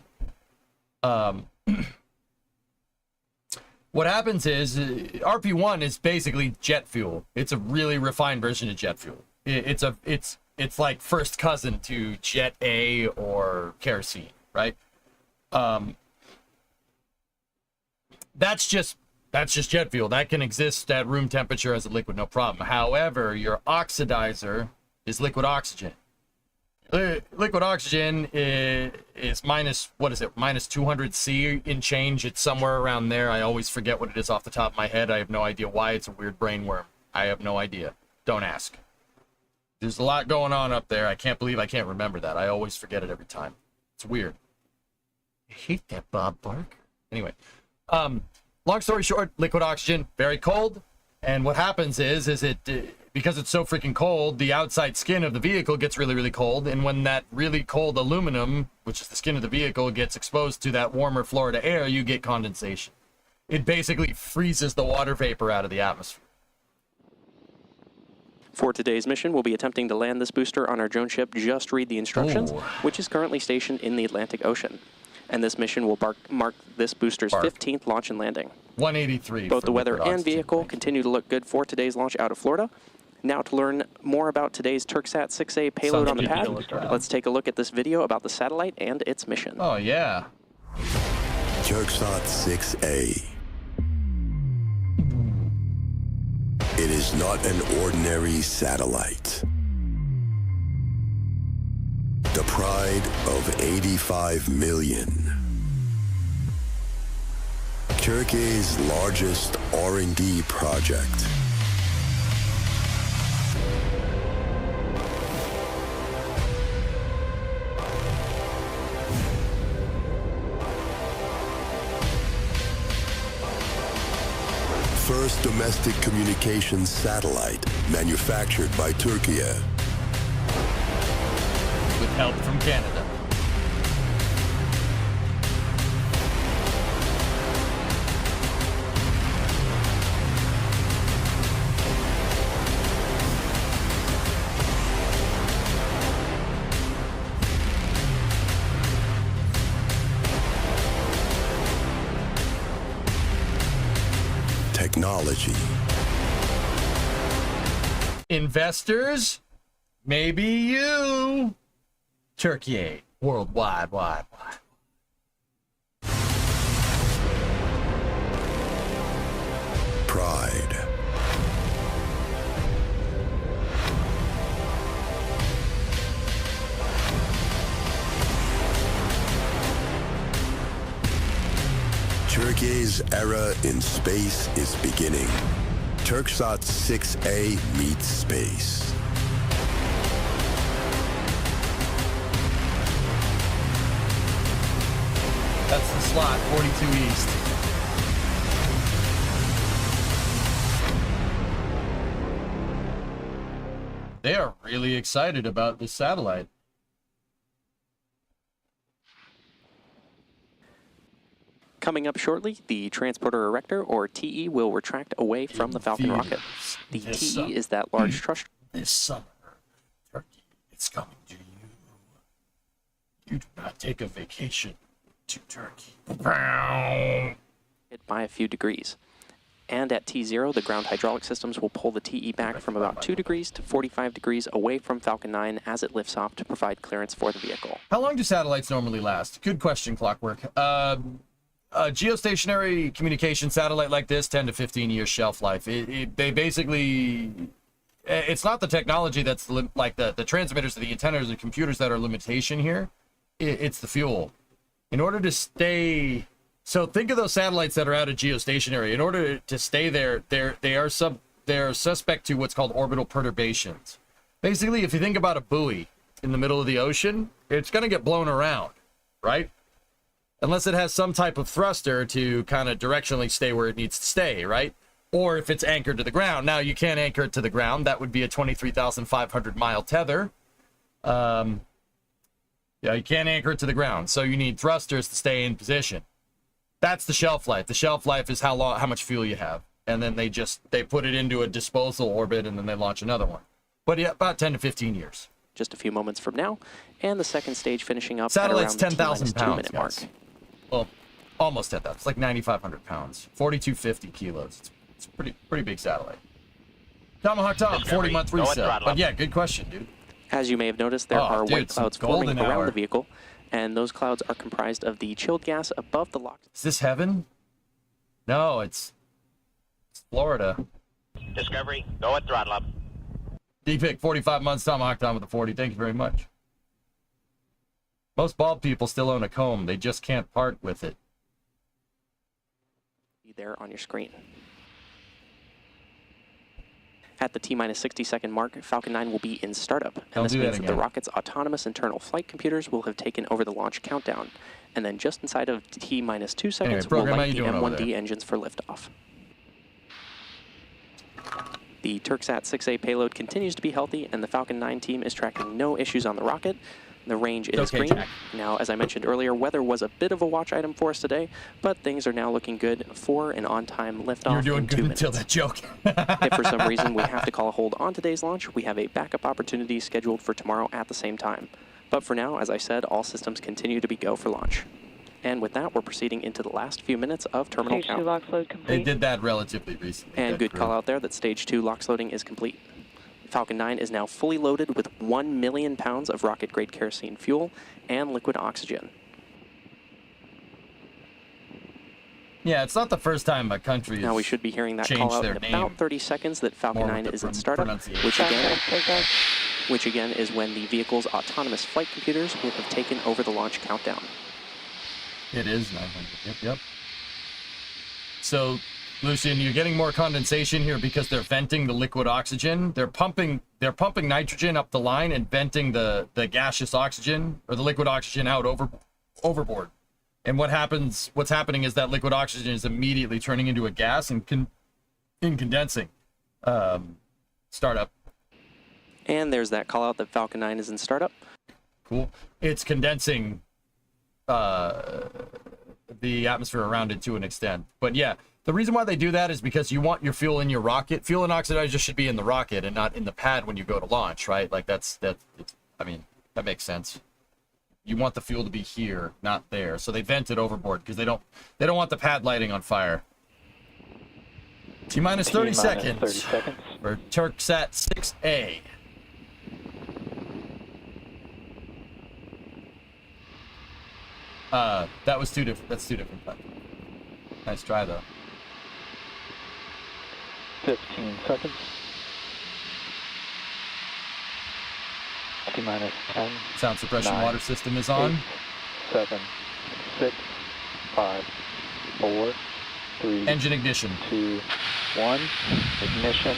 Speaker 1: What happens is RP1 is basically jet fuel. It's a really refined version of jet fuel. It's like first cousin to Jet A or kerosene, right? That's just jet fuel. That can exist at room temperature as a liquid, no problem. However, your oxidizer is liquid oxygen. Liquid oxygen is minus, what is it, minus 200 C in change. It's somewhere around there. I always forget what it is off the top of my head. I have no idea why. It's a weird brain worm. I have no idea. Don't ask. There's a lot going on up there. I can't believe I can't remember that. I always forget it every time. It's weird. I hate that Bob Barker. Anyway, long story short, liquid oxygen, very cold. And what happens is because it's so freaking cold, the outside skin of the vehicle gets really, really cold. And when that really cold aluminum, which is the skin of the vehicle, gets exposed to that warmer Florida air, you get condensation. It basically freezes the water vapor out of the atmosphere.
Speaker 21: For today's mission, we'll be attempting to land this booster on our drone ship Just Read the Instructions, which is currently stationed in the Atlantic Ocean. And this mission will mark this booster's 15th launch and landing.
Speaker 1: 183.
Speaker 21: Both the weather and vehicle continue to look good for today's launch out of Florida. Now to learn more about today's Turksat 6A payload on the pad, let's take a look at this video about the satellite and its mission.
Speaker 1: Oh, yeah.
Speaker 22: Turksat 6A. It is not an ordinary satellite. The pride of 85 million. Turkey's largest R&D project. First domestic communications satellite manufactured by Turkey.
Speaker 1: With help from Canada.
Speaker 22: technology.
Speaker 1: Investors, maybe you. Turkey, worldwide, wide.
Speaker 22: Pride. Turkey's era in space is beginning. Turksat 6A meets space.
Speaker 1: That's the slot, 42 East. They are really excited about this satellite.
Speaker 21: Coming up shortly, the Transporter Erector, or TE, will retract away from the Falcon rocket. The TE is that large thrust.
Speaker 1: This summer, Turkey, it's coming to you. You do not take a vacation to Turkey.
Speaker 21: By a few degrees. And at T0, the ground hydraulic systems will pull the TE back from about 2 degrees to 45 degrees away from Falcon 9 as it lifts off to provide clearance for the vehicle.
Speaker 1: How long do satellites normally last? Good question, Clockwork. A geostationary communication satellite like this, 10 to 15 years shelf life. They basically, it's not the technology that's like the transmitters, the antennas, the computers that are limitation here. It's the fuel. In order to stay, so think of those satellites that are out of geostationary. In order to stay there, they're suspect to what's called orbital perturbations. Basically, if you think about a buoy in the middle of the ocean, it's going to get blown around, right? Unless it has some type of thruster to kind of directionally stay where it needs to stay, right? Or if it's anchored to the ground. Now, you can't anchor it to the ground. That would be a 23,500-mile tether. Yeah, you can't anchor it to the ground. So you need thrusters to stay in position. That's the shelf life. The shelf life is how much fuel you have. And then they put it into a disposal orbit, and then they launch another one. But yeah, about 10 to 15 years.
Speaker 21: Just a few moments from now, and the second stage finishing up
Speaker 1: Satellite's
Speaker 21: at around
Speaker 1: 10,000
Speaker 21: the
Speaker 1: pounds,
Speaker 21: 2-minute mark.
Speaker 1: Well, almost 10,000. It's like 9,500 pounds. 4,250 kilos. It's a pretty big satellite. Tomahawk Tom, 40-month reset. But yeah, good question, dude.
Speaker 21: As you may have noticed, there are white clouds forming around the vehicle, and those clouds are comprised of the chilled gas above the LOX.
Speaker 1: Is this heaven? No, it's Florida.
Speaker 3: Discovery, go at throttle up.
Speaker 1: D-Pick, 45 months, Tomahawk Tom with the 40. Thank you very much. Most bald people still own a comb. They just can't part with it.
Speaker 21: There on your screen. At the T-minus 60-second mark, Falcon 9 will be in startup, and this means that the rocket's autonomous internal flight computers will have taken over the launch countdown. And then just inside of T-minus 2 seconds, we'll light the M1D engines for liftoff. The Turksat 6A payload continues to be healthy, and the Falcon 9 team is tracking no issues on the rocket. The range is green. Jack. Now, as I mentioned earlier, weather was a bit of a watch item for us today, but things are now looking good for an on-time liftoff.
Speaker 1: You're doing
Speaker 21: in 2
Speaker 1: good
Speaker 21: minutes.
Speaker 1: until that joke.
Speaker 21: If for some reason we have to call a hold on today's launch, we have a backup opportunity scheduled for tomorrow at the same time. But for now, as I said, all systems continue to be go for launch. And with that, we're proceeding into the last few minutes of terminal count.
Speaker 1: They did that relatively recently.
Speaker 21: And good call out there that Stage 2 LOX loading is complete. Falcon 9 is now fully loaded with 1 million pounds of rocket-grade kerosene fuel and liquid oxygen.
Speaker 1: Yeah, it's not the first time a country
Speaker 21: now we should be hearing that call out in about 30 seconds that Falcon 9 is in startup, which again is when the vehicle's autonomous flight computers will have taken over the launch countdown.
Speaker 1: It is 900. Yep. So, Lucian, you're getting more condensation here because they're venting the liquid oxygen. They're pumping nitrogen up the line and venting the gaseous oxygen or the liquid oxygen out overboard. And what's happening is that liquid oxygen is immediately turning into a gas and condensing. Startup.
Speaker 21: And there's that call out that Falcon 9 is in startup.
Speaker 1: Cool. It's condensing the atmosphere around it to an extent. But yeah, the reason why they do that is because you want your fuel in your rocket. Fuel and oxidizer should be in the rocket and not in the pad when you go to launch, right? Like I mean, that makes sense. You want the fuel to be here, not there. So they vent it overboard because they don't want the pad lighting on fire. T-minus 30
Speaker 2: T-minus
Speaker 1: seconds.
Speaker 2: 30 seconds.
Speaker 1: For TurkSat 6A. That was that's two different types. Nice try, though.
Speaker 2: 15 seconds. T-minus 10.
Speaker 1: Sound suppression
Speaker 2: 9,
Speaker 1: water system is on.
Speaker 2: 8, 7, 6, 5, 4, 3.
Speaker 1: Engine ignition.
Speaker 2: 2, 1. Ignition.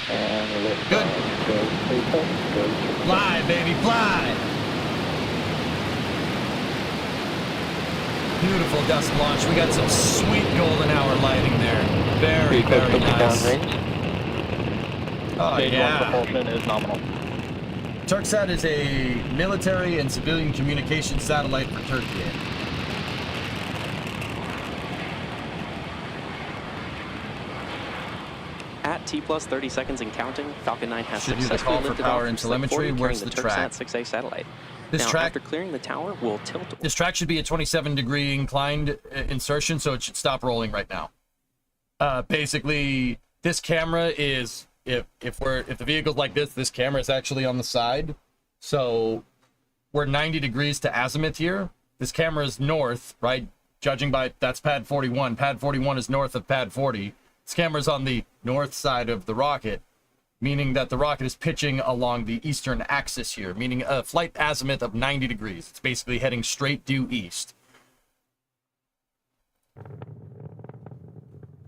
Speaker 2: And lift.
Speaker 1: Good.
Speaker 2: Go, Lisa. Go.
Speaker 1: Fly, baby, fly! Beautiful dust launch. We got some sweet golden hour lighting there. Very, very nice. Oh,
Speaker 2: Stage
Speaker 1: yeah.
Speaker 2: 1 propulsion is nominal.
Speaker 1: TurkSat is a military and civilian communication satellite for Turkey.
Speaker 21: At T plus 30 seconds and counting, Falcon 9 has
Speaker 1: Should do the
Speaker 21: successfully
Speaker 1: call for
Speaker 21: lifted
Speaker 1: power
Speaker 21: off
Speaker 1: and
Speaker 21: from Slick 40,
Speaker 1: telemetry. Where's
Speaker 21: carrying
Speaker 1: the track?
Speaker 21: TurkSat 6A satellite.
Speaker 1: This
Speaker 21: Now,
Speaker 1: track,
Speaker 21: after clearing the tower, we'll tilt.
Speaker 1: this track should be a 27-degree inclined insertion, so it should stop rolling right now. Basically, this camera is if the vehicle's like this camera is actually on the side, so we're 90 degrees to azimuth here. This camera is north, right? Judging by that's pad 41. Pad 41 is north of pad 40. This camera's on the north side of the rocket, meaning that the rocket is pitching along the eastern axis here, meaning a flight azimuth of 90 degrees. It's basically heading straight due east.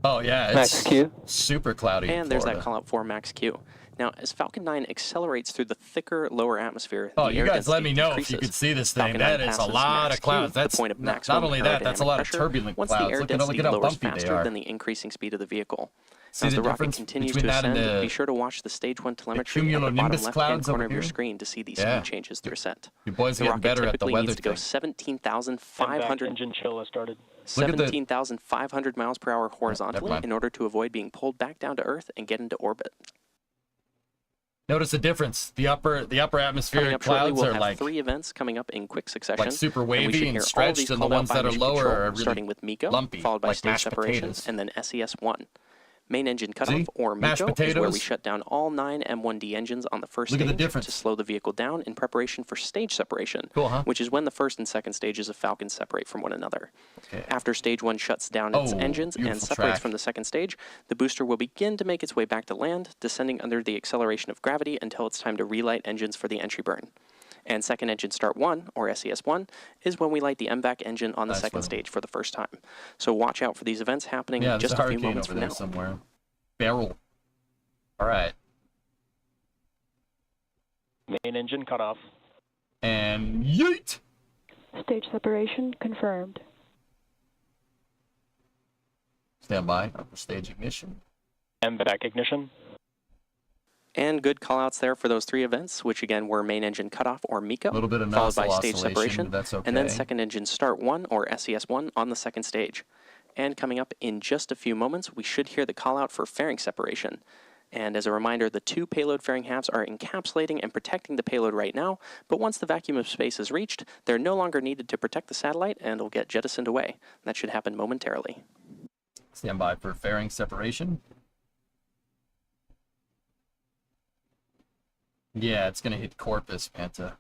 Speaker 1: Oh, yeah, it's
Speaker 2: Max Q.
Speaker 1: super cloudy in
Speaker 21: And there's that
Speaker 1: Florida.
Speaker 21: call out for Max Q. Now, as Falcon 9 accelerates through the thicker lower atmosphere,
Speaker 1: Oh,
Speaker 21: the
Speaker 1: you
Speaker 21: air
Speaker 1: guys let
Speaker 21: density
Speaker 1: me know if
Speaker 21: decreases.
Speaker 1: you could see this thing.
Speaker 21: Falcon 9
Speaker 1: That is a
Speaker 21: passes
Speaker 1: lot
Speaker 21: Max
Speaker 1: of clouds.
Speaker 21: Q,
Speaker 1: That's
Speaker 21: the point of
Speaker 1: not
Speaker 21: maximum
Speaker 1: only that, that's a lot of
Speaker 21: pressure,
Speaker 1: turbulent
Speaker 21: once
Speaker 1: clouds.
Speaker 21: the air
Speaker 1: Look
Speaker 21: density
Speaker 1: at how
Speaker 21: lowers
Speaker 1: bumpy they
Speaker 21: faster
Speaker 1: are.
Speaker 21: than the increasing speed of the vehicle.
Speaker 1: See
Speaker 21: As
Speaker 1: the
Speaker 21: the rocket
Speaker 1: difference
Speaker 21: continues
Speaker 1: between
Speaker 21: to
Speaker 1: that and
Speaker 21: ascend,
Speaker 1: the-
Speaker 21: be sure to watch the stage 1 telemetry at the bottom
Speaker 1: cumulonimbus
Speaker 21: left-hand
Speaker 1: clouds
Speaker 21: corner
Speaker 1: over
Speaker 21: of your
Speaker 1: here?
Speaker 21: screen to see these
Speaker 1: Yeah.
Speaker 21: speed changes through ascent.
Speaker 1: Your boys
Speaker 21: The
Speaker 1: are getting
Speaker 21: rocket
Speaker 1: better at the
Speaker 21: typically
Speaker 1: weather
Speaker 21: needs to go
Speaker 1: thing.
Speaker 21: 17,500
Speaker 2: Engine chill has started.
Speaker 1: Look at the-
Speaker 21: 17,500 miles per hour horizontally
Speaker 1: mind.
Speaker 21: in order to avoid being pulled back down to Earth and get into orbit.
Speaker 1: Notice the difference. The upper
Speaker 21: Coming
Speaker 1: atmospheric
Speaker 21: up shortly,
Speaker 1: clouds
Speaker 21: we'll
Speaker 1: are
Speaker 21: have
Speaker 1: like
Speaker 21: 3 events coming up in quick succession.
Speaker 1: like super
Speaker 21: and we
Speaker 1: wavy
Speaker 21: should
Speaker 1: and
Speaker 21: hear all of
Speaker 1: stretched,
Speaker 21: these
Speaker 1: and the
Speaker 21: called out
Speaker 1: ones
Speaker 21: by
Speaker 1: that are
Speaker 21: mission
Speaker 1: lower
Speaker 21: control,
Speaker 1: are really
Speaker 21: starting with MECO,
Speaker 1: lumpy,
Speaker 21: followed by
Speaker 1: like
Speaker 21: stage
Speaker 1: mashed
Speaker 21: separation,
Speaker 1: potatoes.
Speaker 21: and then SES-1. Main engine cutoff,
Speaker 1: See?
Speaker 21: or
Speaker 1: Mashed
Speaker 21: MECO, is where we
Speaker 1: potatoes.
Speaker 21: shut down all 9 M1D engines on the first
Speaker 1: Look at
Speaker 21: stage
Speaker 1: the difference.
Speaker 21: to slow the vehicle down in preparation for stage separation,
Speaker 1: Cool, huh?
Speaker 21: which is when the first and second stages of Falcon separate from one another.
Speaker 1: Okay.
Speaker 21: After stage 1 shuts down its
Speaker 1: Oh,
Speaker 21: engines and
Speaker 1: beautiful
Speaker 21: separates
Speaker 1: track.
Speaker 21: from the second stage, the booster will begin to make its way back to land, descending under the acceleration of gravity until it's time to relight engines for the entry burn. And second engine start 1, or SES-1, is when we light the MVAC engine on the
Speaker 1: Nice
Speaker 21: second
Speaker 1: weather.
Speaker 21: stage for the first time. So watch out for these events happening
Speaker 1: Yeah,
Speaker 21: in
Speaker 1: there's
Speaker 21: just
Speaker 1: a
Speaker 21: a few
Speaker 1: hurricane
Speaker 21: moments
Speaker 1: over
Speaker 21: from
Speaker 1: there
Speaker 21: now.
Speaker 1: somewhere. Barrel. All right.
Speaker 2: Main engine cut off.
Speaker 1: And yeet!
Speaker 7: Stage separation confirmed.
Speaker 1: Stand by. Upper stage ignition.
Speaker 2: MVAC ignition.
Speaker 21: And good callouts there for those 3 events, which again were main engine cutoff, or MECO,
Speaker 1: A little bit of
Speaker 21: followed by
Speaker 1: nozzle
Speaker 21: stage
Speaker 1: oscillation,
Speaker 21: separation,
Speaker 1: but that's okay.
Speaker 21: and then second engine start 1, or SES-1, on the second stage. And coming up in just a few moments, we should hear the callout for fairing separation. And as a reminder, the 2 payload fairing halves are encapsulating and protecting the payload right now, but once the vacuum of space is reached, they're no longer needed to protect the satellite and will get jettisoned away. That should happen momentarily.
Speaker 1: Stand by for fairing separation. Yeah, it's going to hit Corpus, Manta.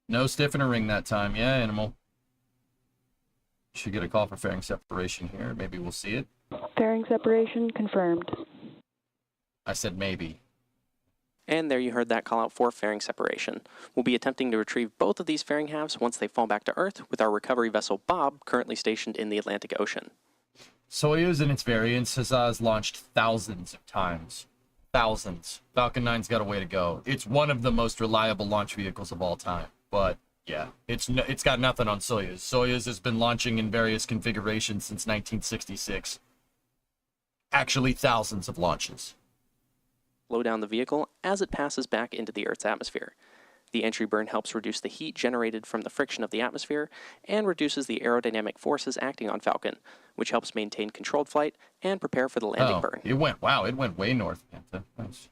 Speaker 1: No stiffener ring that time. Yeah, Animal. Should get a call for fairing separation here. Maybe we'll see it.
Speaker 7: Fairing separation confirmed.
Speaker 1: I said maybe.
Speaker 21: And there you heard that call out for fairing separation. We'll be attempting to retrieve both of these fairing halves once they fall back to Earth with our recovery vessel Bob currently stationed in the Atlantic Ocean.
Speaker 1: Soyuz and its variants has launched thousands of times. Thousands. Falcon 9's got a way to go. It's one of the most reliable launch vehicles of all time. But yeah, it's got nothing on Soyuz. Soyuz has been launching in various configurations since 1966. Actually, thousands of launches.
Speaker 21: Slow down the vehicle as it passes back into the Earth's atmosphere. The entry burn helps reduce the heat generated from the friction of the atmosphere and reduces the aerodynamic forces acting on Falcon, which helps maintain controlled flight and prepare for the landing burn.
Speaker 1: It went way north. Nice.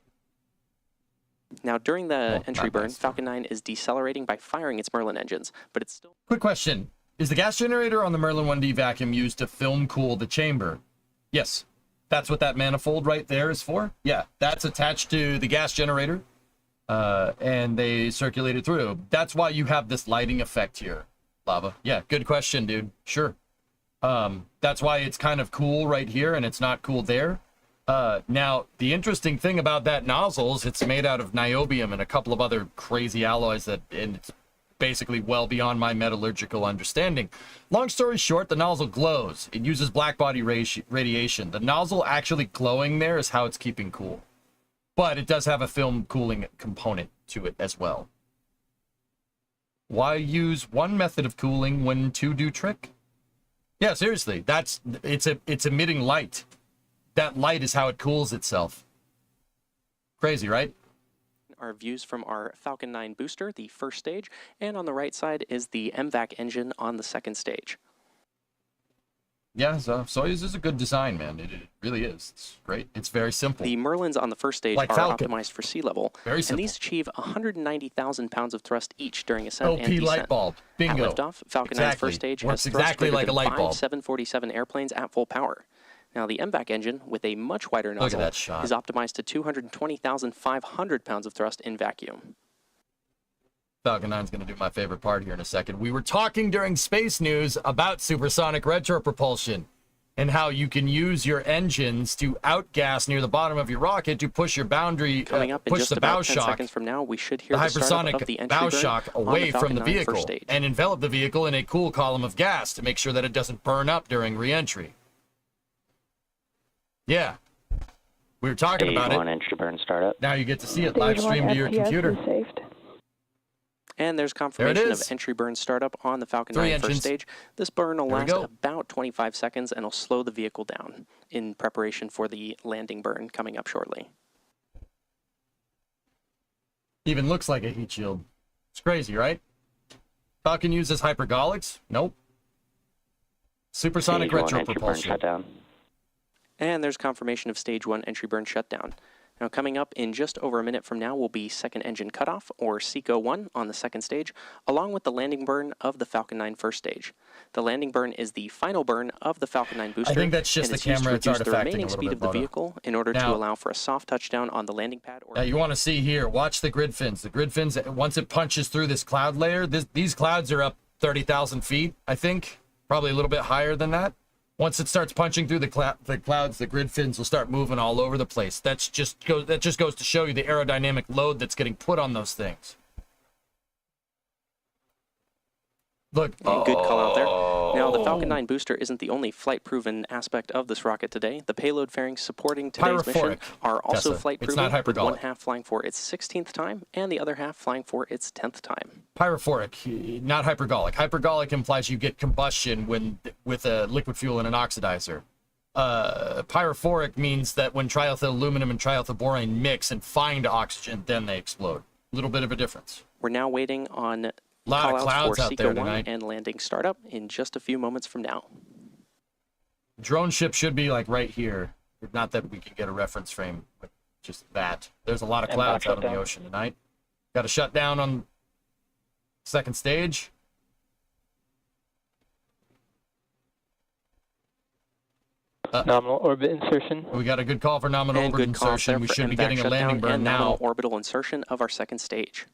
Speaker 21: Now, during the entry
Speaker 1: not
Speaker 21: burn,
Speaker 1: nice.
Speaker 21: Falcon 9 is decelerating by firing its Merlin engines, but it's still...
Speaker 1: Quick question. Is the gas generator on the Merlin 1D vacuum used to film cool the chamber? Yes. That's what that manifold right there is for? Yeah, that's attached to the gas generator, and they circulate it through. That's why you have this lighting effect here, Lava. Yeah, good question, dude. Sure. That's why it's kind of cool right here, and it's not cool there. Now, the interesting thing about that nozzle is it's made out of niobium and a couple of other crazy alloys and it's basically well beyond my metallurgical understanding. Long story short, the nozzle glows. It uses blackbody radiation. The nozzle actually glowing there is how it's keeping cool. But it does have a film cooling component to it as well. Why use one method of cooling when two do trick? Yeah, seriously, it's emitting light. That light is how it cools itself. Crazy, right?
Speaker 21: Our views from our Falcon 9 booster, the first stage, and on the right side is the MVAC engine on the second stage.
Speaker 1: Yeah, so Soyuz is a good design, man. It really is. It's great. It's very simple.
Speaker 21: The Merlins on the first stage
Speaker 1: Like
Speaker 21: are
Speaker 1: Falcon.
Speaker 21: optimized for sea level,
Speaker 1: Very
Speaker 21: and
Speaker 1: simple.
Speaker 21: these achieve 190,000 pounds of thrust each during ascent
Speaker 1: OP
Speaker 21: and descent.
Speaker 1: light bulb. Bingo.
Speaker 21: At liftoff, Falcon 9's
Speaker 1: Exactly.
Speaker 21: first stage
Speaker 1: Works
Speaker 21: has thrust
Speaker 1: exactly
Speaker 21: greater
Speaker 1: like a
Speaker 21: than
Speaker 1: light
Speaker 21: 5
Speaker 1: bulb.
Speaker 21: 747 airplanes at full power. Now, the MVAC engine, with a much wider
Speaker 1: Look at
Speaker 21: nozzle,
Speaker 1: that shot.
Speaker 21: is optimized to 220,500 pounds of thrust in vacuum.
Speaker 1: Falcon 9 is going to do my favorite part here in a second. We were talking during Space News about supersonic retropropulsion and how you can use your engines to outgas near the bottom of your rocket to push your boundary,
Speaker 21: Coming up in
Speaker 1: push
Speaker 21: just
Speaker 1: the bow
Speaker 21: about 10
Speaker 1: shock,
Speaker 21: seconds from now, we should hear
Speaker 1: the
Speaker 21: the startup
Speaker 1: hypersonic
Speaker 21: of the entry
Speaker 1: bow
Speaker 21: burn
Speaker 1: shock
Speaker 21: on
Speaker 1: away
Speaker 21: Falcon
Speaker 1: from the
Speaker 21: 9
Speaker 1: vehicle
Speaker 21: first stage.
Speaker 1: and envelop the vehicle in a cool column of gas to make sure that it doesn't burn up during re-entry. Yeah. We were talking about it.
Speaker 3: Entry burn startup.
Speaker 1: Now you get to see it live streamed to your computer.
Speaker 21: And there's confirmation of
Speaker 1: is.
Speaker 21: entry burn startup on the Falcon
Speaker 1: 3
Speaker 21: 9 first
Speaker 1: engines.
Speaker 21: stage. This burn will
Speaker 1: There we
Speaker 21: last
Speaker 1: go.
Speaker 21: about 25 seconds and will slow the vehicle down in preparation for the landing burn coming up shortly.
Speaker 1: Even looks like a heat shield. It's crazy, right? Falcon uses hypergolics? Nope. Supersonic retropropulsion.
Speaker 21: And there's confirmation of stage 1 entry burn shutdown. Now, coming up in just over a minute from now will be second engine cutoff, or SECO-1, on the second stage, along with the landing burn of the Falcon 9 first stage. The landing burn is the final burn of the Falcon 9 booster.
Speaker 1: I think that's just
Speaker 21: and
Speaker 1: the
Speaker 21: it's used
Speaker 1: camera.
Speaker 21: to
Speaker 1: It's
Speaker 21: reduce the
Speaker 1: artifacting a
Speaker 21: remaining
Speaker 1: little
Speaker 21: speed
Speaker 1: bit,
Speaker 21: of the
Speaker 1: Bono.
Speaker 21: vehicle in order to
Speaker 1: Now-
Speaker 21: allow for a soft touchdown on the landing pad. Or
Speaker 1: Now you want to see here, watch the grid fins. The grid fins, once it punches through this cloud layer, these clouds are up 30,000 feet, I think. Probably a little bit higher than that. Once it starts punching through the clouds, the grid fins will start moving all over the place. That just goes to show you the aerodynamic load that's getting put on those things. Look,
Speaker 21: And good call out there. Now, the Falcon 9 booster isn't the only flight-proven aspect of this rocket today. The payload fairings supporting today's mission
Speaker 1: Pyrophoric,
Speaker 21: are also
Speaker 1: Tessa.
Speaker 21: flight-proven,
Speaker 1: It's not
Speaker 21: with
Speaker 1: hypergolic.
Speaker 21: one half flying for its 16th time and the other half flying for its 10th time.
Speaker 1: Pyrophoric, not hypergolic. Hypergolic implies you get combustion with a liquid fuel and an oxidizer. Pyrophoric means that when triethyl aluminum and triethyl borane mix and find oxygen, then they explode. A little bit of a difference.
Speaker 21: We're now waiting on
Speaker 1: Lot of
Speaker 21: callouts
Speaker 1: clouds
Speaker 21: for
Speaker 1: out there
Speaker 21: SECO-1
Speaker 1: tonight.
Speaker 21: and landing startup in just a few moments from now.
Speaker 1: Drone ship should be like right here. Not that we can get a reference frame, but just that. There's a lot of
Speaker 2: And
Speaker 1: clouds
Speaker 2: back
Speaker 1: out in the
Speaker 2: down.
Speaker 1: ocean tonight. Got to shut down on second stage.
Speaker 2: Nominal orbit insertion.
Speaker 1: We got a good call for nominal
Speaker 21: And
Speaker 1: orbit
Speaker 21: good call
Speaker 1: insertion.
Speaker 21: there
Speaker 1: We
Speaker 21: for
Speaker 1: should be
Speaker 21: MVAC
Speaker 1: getting a
Speaker 21: shutdown
Speaker 1: landing burn
Speaker 21: and
Speaker 1: now.
Speaker 21: nominal orbital insertion of our second stage.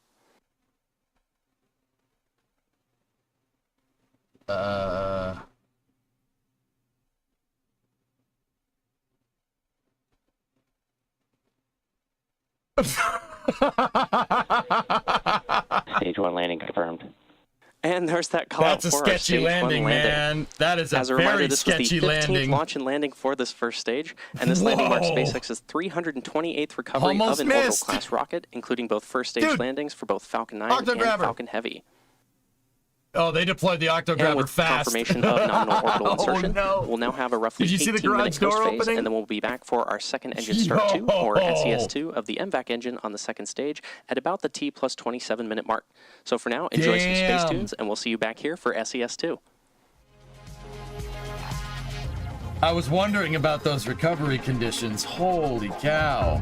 Speaker 3: Stage 1 landing confirmed.
Speaker 21: And there's that call
Speaker 1: That's a
Speaker 21: for our
Speaker 1: sketchy
Speaker 21: stage 1
Speaker 1: landing, man. That is a
Speaker 21: As a reminder,
Speaker 1: very
Speaker 21: this was
Speaker 1: sketchy
Speaker 21: the 15th
Speaker 1: landing.
Speaker 21: launch and landing for this first stage, and this landing marks
Speaker 1: Whoa.
Speaker 21: SpaceX's 328th recovery
Speaker 1: Almost
Speaker 21: of an orbital
Speaker 1: missed.
Speaker 21: class rocket, including both first stage
Speaker 1: Dude.
Speaker 21: landings for both Falcon 9 and
Speaker 1: Octograbber.
Speaker 21: Falcon Heavy.
Speaker 1: Oh, they deployed the
Speaker 21: And
Speaker 1: octograbber
Speaker 21: with
Speaker 1: fast.
Speaker 21: confirmation of nominal orbital insertion,
Speaker 1: Oh, no.
Speaker 21: we'll now have a roughly
Speaker 1: Did you see the
Speaker 21: 18-minute
Speaker 1: garage door
Speaker 21: coast phase,
Speaker 1: opening?
Speaker 21: and then we'll be back for our second engine start 2, or
Speaker 1: Yo.
Speaker 21: SES2, of the MVAC engine on the second stage at about the T plus 27-minute mark. So for now, enjoy some space
Speaker 1: Damn.
Speaker 21: tunes, and we'll see you back here for SES2.
Speaker 1: I was wondering about those recovery conditions. Holy cow.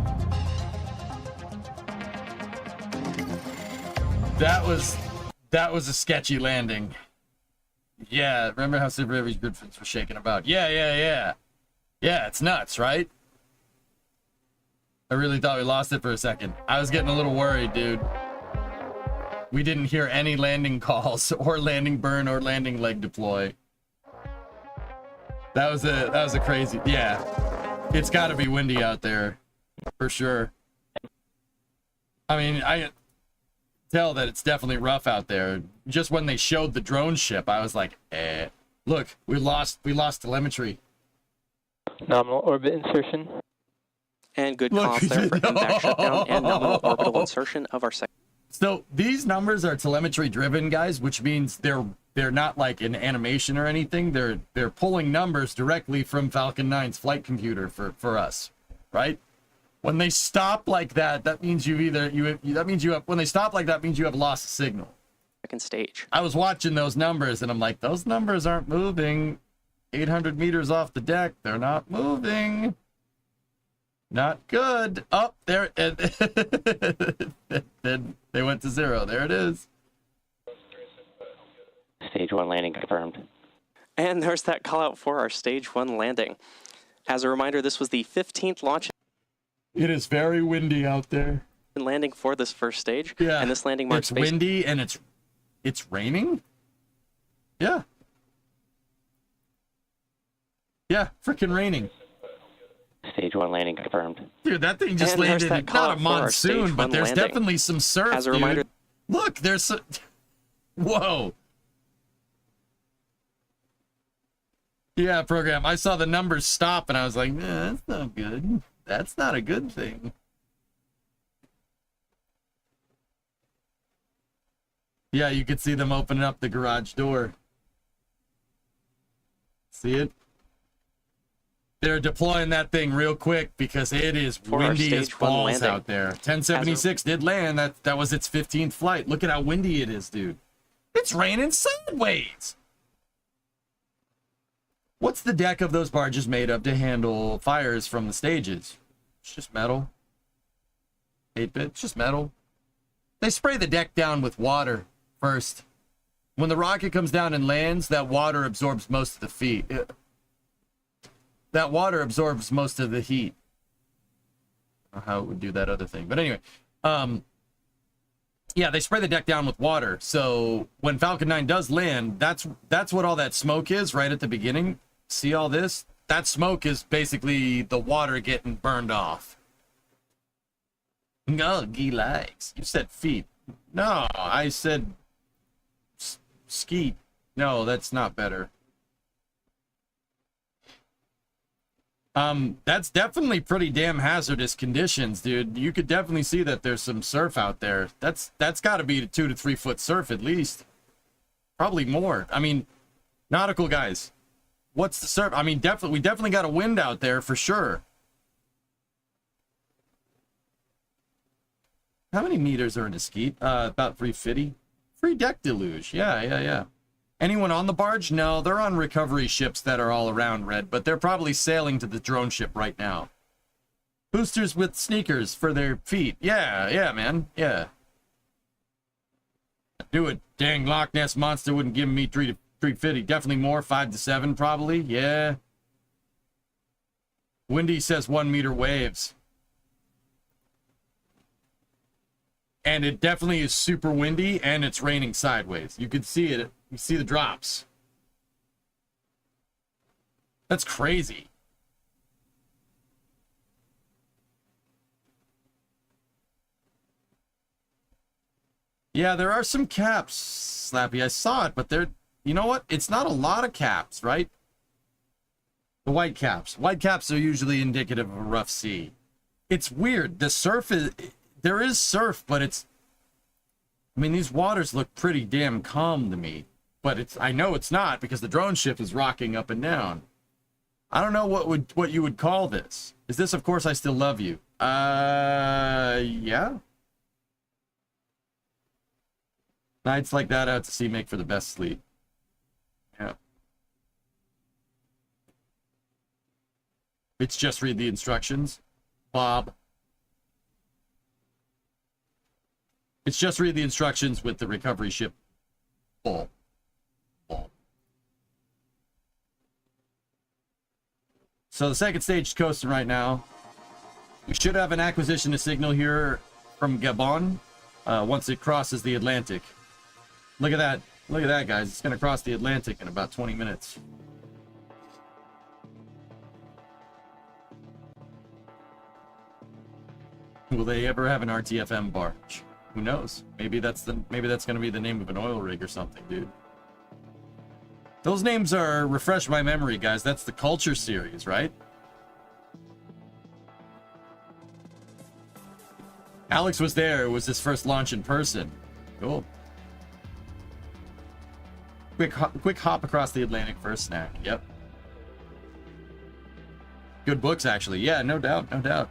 Speaker 1: That was a sketchy landing. Yeah, remember how Super Heavy's grid fins were shaking about? Yeah. Yeah, it's nuts, right? I really thought we lost it for a second. I was getting a little worried, dude. We didn't hear any landing calls or landing burn or landing leg deploy. That was a crazy, yeah. It's got to be windy out there, for sure. I mean, I tell that it's definitely rough out there. Just when they showed the drone ship, I was like, eh. Look, we lost telemetry.
Speaker 2: Nominal orbit insertion.
Speaker 21: And good call there for MVAC shutdown and nominal orbital insertion of our second.
Speaker 1: So these numbers are telemetry driven, guys, which means they're not like an animation or anything. They're pulling numbers directly from Falcon 9's flight computer for us, right? When they stop like that, that means when they stop like that means you have lost a signal.
Speaker 21: Second stage.
Speaker 1: I was watching those numbers and I'm like, those numbers aren't moving. 800 meters off the deck, they're not moving. Not good. Up there. Then they went to 0. There it is.
Speaker 3: Stage 1 landing confirmed.
Speaker 21: And there's that call out for our Stage 1 landing. As a reminder, this was the 15th launch.
Speaker 1: It is very windy out there.
Speaker 21: Landing for this first stage.
Speaker 1: Yeah.
Speaker 21: And this landing marks
Speaker 1: it's windy and it's raining? Yeah. Yeah, freaking raining.
Speaker 3: Stage 1 landing confirmed.
Speaker 1: Dude, that thing just landed. Not a monsoon, but there's definitely some surf.
Speaker 21: As a reminder,
Speaker 1: look, there's some. Whoa. Yeah, program. I saw the numbers stop and I was like, that's not good. That's not a good thing. Yeah, you could see them opening up the garage door. See it? They're deploying that thing real quick because it is windy as balls out there. 1076 did land. That was its 15th flight. Look at how windy it is, dude. It's raining sideways. What's the deck of those barges made of to handle fires from the stages? It's just metal. 8-bit, it's just metal. They spray the deck down with water first. When the rocket comes down and lands, that water absorbs most of the heat. That water absorbs most of the heat. I don't know how it would do that other thing. But anyway, yeah, they spray the deck down with water. So when Falcon 9 does land, that's what all that smoke is right at the beginning. See all this? That smoke is basically the water getting burned off. No, he likes. You said feet. No, I said skeet. No, that's not better. That's definitely pretty damn hazardous conditions, dude. You could definitely see that there's some surf out there. That's got to be a 2 to 3 foot surf at least. Probably more. I mean, nautical guys, what's the surf? I mean, we definitely got a wind out there for sure. How many meters are in a skeet? About 350. Free deck deluge. Yeah. Anyone on the barge? No, they're on recovery ships that are all around, Red, but they're probably sailing to the drone ship right now. Boosters with sneakers for their feet. Yeah, man. Yeah. Do it. Dang, Loch Ness Monster wouldn't give me 3 to 350. Definitely more. 5 to 7, probably. Yeah. Windy says 1 meter waves. And it definitely is super windy, and it's raining sideways. You can see it. You see the drops. That's crazy. Yeah, there are some caps, Slappy. I saw it, but they're... You know what? It's not a lot of caps, right? The white caps. White caps are usually indicative of a rough sea. It's weird. The surf is... There is surf, but it's... I mean, these waters look pretty damn calm to me. But it's... I know it's not, because the drone ship is rocking up and down. I don't know what you would call this. Is this, Of Course I Still Love You? Yeah. Nights like that out to sea make for the best sleep. Yeah. It's just read the instructions. Bob. It's just read the instructions with the recovery ship full. So the second stage is coasting right now. We should have an acquisition to signal here from Gabon once it crosses the Atlantic. Look at that. Look at that, guys. It's going to cross the Atlantic in about 20 minutes. Will they ever have an RTFM barge? Who knows? Maybe that's going to be the name of an oil rig or something, dude. Those names are refresh my memory, guys. That's the Culture series, right? Alex was there. It was his first launch in person. Cool. Quick hop across the Atlantic for a snack. Yep. Good books, actually. Yeah, no doubt, no doubt.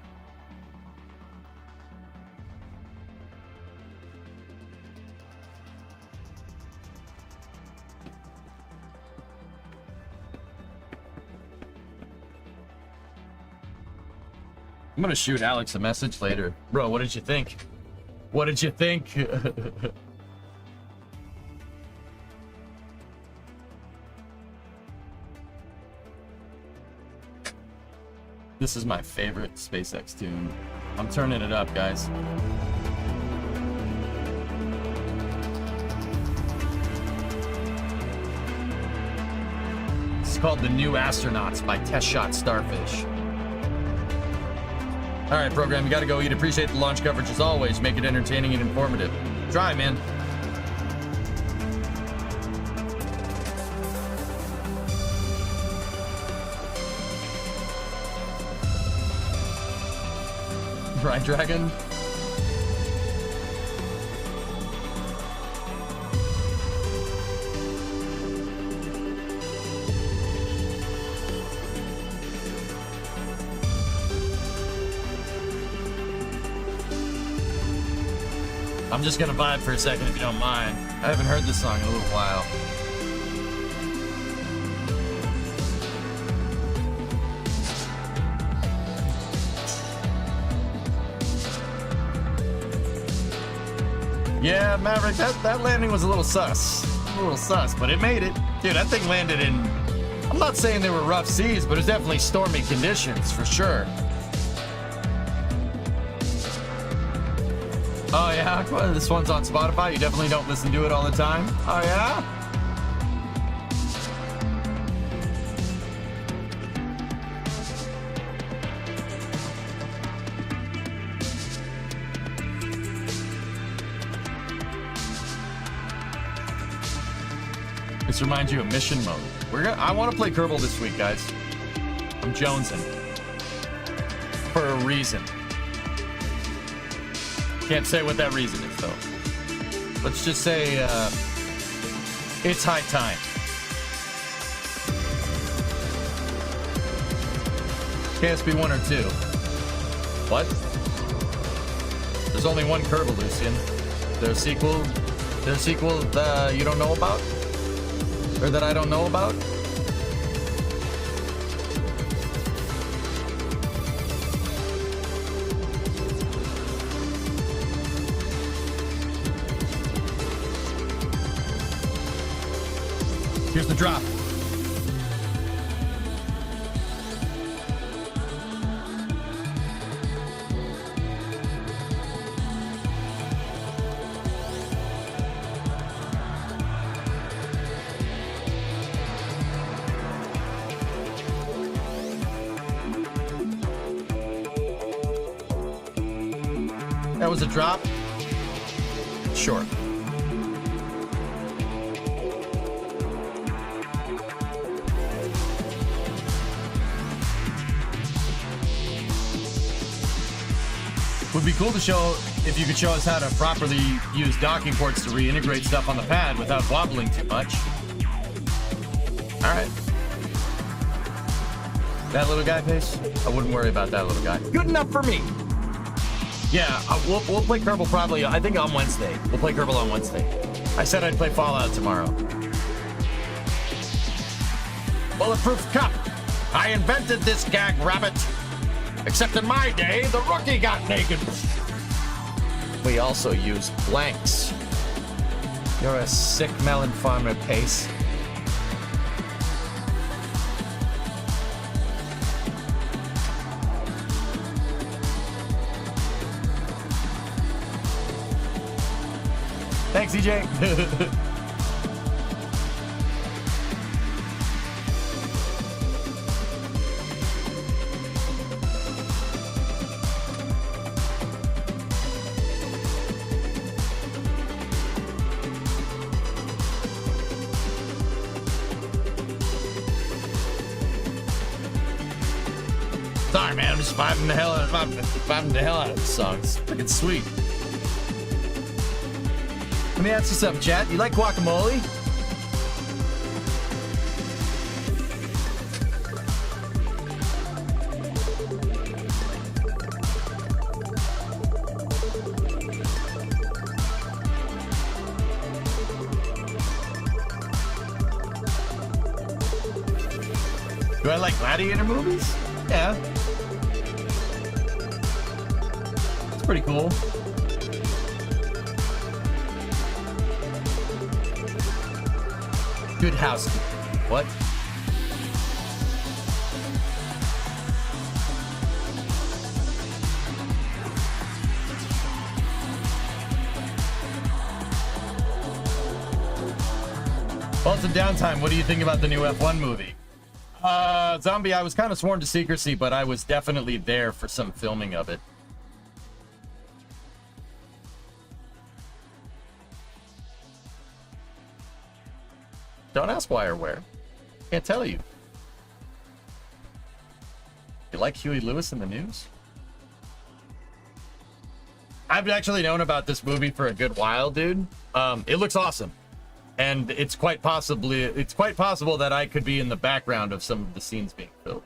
Speaker 1: I'm gonna shoot Alex a message later. Bro, what did you think? What did you think? This is my favorite SpaceX tune. I'm turning it up, guys. It's called The New Astronauts by Test Shot Starfish. All right, program, you gotta go eat. Appreciate the launch coverage as always. Make it entertaining and informative. Try, man. Right, Dragon? I'm just gonna vibe for a second if you don't mind. I haven't heard this song in a little while. Yeah, Maverick, that landing was a little sus. But it made it. Dude, that thing landed in... I'm not saying they were rough seas, but it's definitely stormy conditions, for sure. Oh, yeah? Well, this one's on Spotify? You definitely don't listen to it all the time? Oh, yeah? This reminds you of mission mode. I want to play Kerbal this week, guys. I'm jonesing. For a reason. Can't say what that reason is, though. Let's just say, it's high time. KSP 1 or 2. What? There's only one Kerbal, Lucian. There's a sequel you don't know about? Or that I don't know about? Here's the drop. That was a drop? Sure. Would be cool to show if you could show us how to properly use docking ports to reintegrate stuff on the pad without wobbling too much. All right. That little guy, Pace? I wouldn't worry about that little guy. Good enough for me. Yeah, we'll play Kerbal probably, I think on Wednesday. We'll play Kerbal on Wednesday. I said I'd play Fallout tomorrow. Bulletproof cup. I invented this gag rabbit. Except in my day, the rookie got naked. We also use blanks. You're a sick melon farmer, Pace. Thanks, EJ. Sorry, man. I'm just vibing the hell out of this song. It's freaking sweet. Let me ask you something, chat. You like guacamole? Do I like gladiator movies? Yeah. It's pretty cool. Good housekeeping. What? Well, some downtime. What do you think about the new F1 movie? Zombie, I was kind of sworn to secrecy, but I was definitely there for some filming of it. Don't ask why or where. Can't tell you. You like Huey Lewis in the news? I've actually known about this movie for a good while, dude. It looks awesome. And it's quite possible that I could be in the background of some of the scenes being filmed.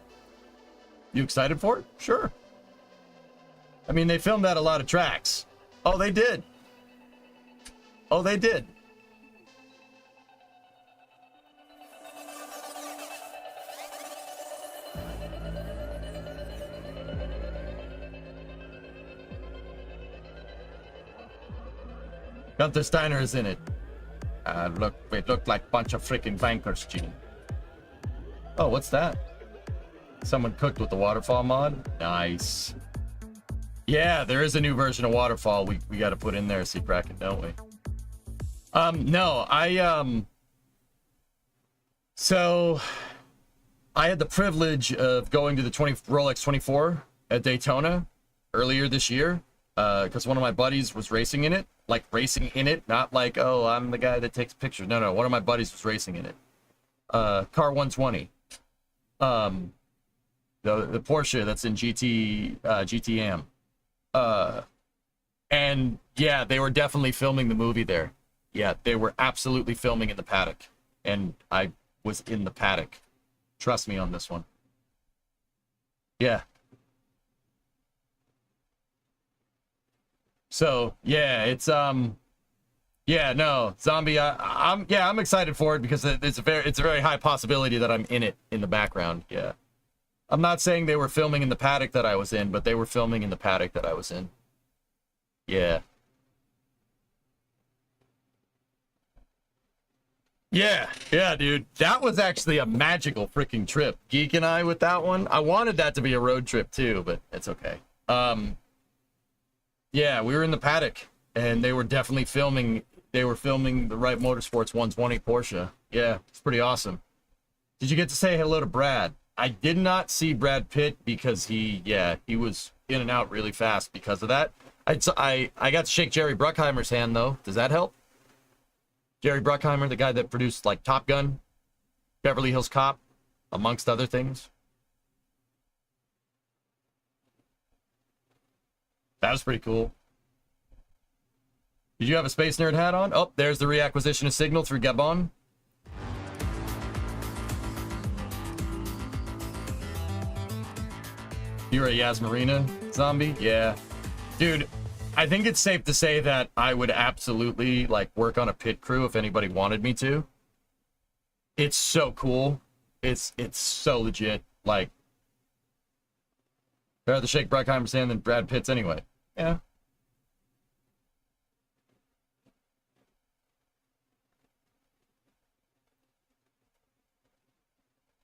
Speaker 1: You excited for it? Sure. I mean, they filmed out a lot of tracks. Oh, they did. Oh, they did. Gunther Steiner is in it. Look, it looked like a bunch of freaking bankers, Gene. Oh, what's that? Someone cooked with the waterfall mod? Nice. Yeah, there is a new version of waterfall we got to put in there, see Kraken, don't we? No, so I had the privilege of going to the Rolex 24 at Daytona earlier this year because one of my buddies was racing in it. Like racing in it, not like, oh, I'm the guy that takes pictures. No, one of my buddies was racing in it. Car 120. The Porsche that's in GTM. And yeah, they were definitely filming the movie there. Yeah, they were absolutely filming in the paddock. And I was in the paddock. Trust me on this one. Yeah. So yeah, it's yeah, no, Zombie, I'm excited for it because it's a very high possibility that I'm in it in the background. Yeah. I'm not saying they were filming in the paddock that I was in, but they were filming in the paddock that I was in. Yeah. Yeah, dude. That was actually a magical freaking trip. Geek and I with that one. I wanted that to be a road trip too, but it's okay. Yeah, we were in the paddock, and they were definitely filming. They were filming the Wright Motorsports 120 Porsche. Yeah, it's pretty awesome. Did you get to say hello to Brad? I did not see Brad Pitt because he was in and out really fast because of that. I got to shake Jerry Bruckheimer's hand though. Does that help? Jerry Bruckheimer, the guy that produced like Top Gun, Beverly Hills Cop, amongst other things. That was pretty cool. Did you have a Space Nerd hat on? Oh, there's the reacquisition of Signal through Gabon. You're a Yasmarina zombie? Yeah. Dude, I think it's safe to say that I would absolutely like work on a pit crew if anybody wanted me to. It's so cool. It's so legit. Like, I'd rather shake Bruckheimer's hand than Brad Pitt's anyway. Yeah.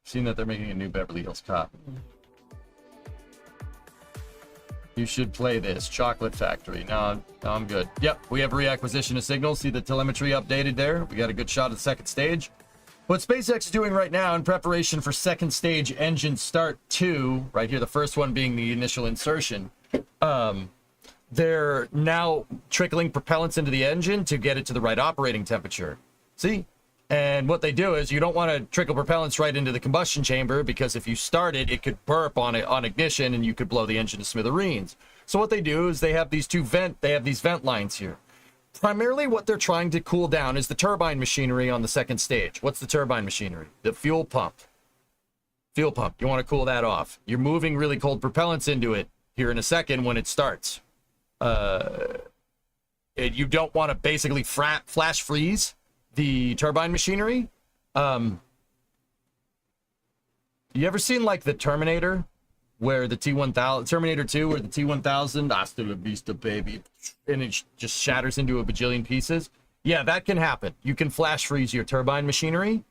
Speaker 1: Seen that they're making a new Beverly Hills Cop. You should play this. Chocolate Factory. No, I'm good. Yep, we have reacquisition of signals. See the telemetry updated there? We got a good shot of the second stage. What SpaceX is doing right now in preparation for second stage engine start 2, right here, the first one being the initial insertion, they're now trickling propellants into the engine to get it to the right operating temperature. See? And what they do is you don't want to trickle propellants right into the combustion chamber, because if you start it, it could burp on ignition and you could blow the engine to smithereens. So what they do is they have these vent lines here. Primarily what they're trying to cool down is the turbine machinery on the second stage. What's the turbine machinery? The fuel pump. Fuel pump. You want to cool that off. You're moving really cold propellants into it here in a second when it starts. You don't want to basically flash freeze the turbine machinery. You ever seen like the Terminator, where the T-1000, Terminator 2, where the T-1000, hasta la vista, baby, and it just shatters into a bajillion pieces? Yeah, that can happen. You can flash freeze your turbine machinery.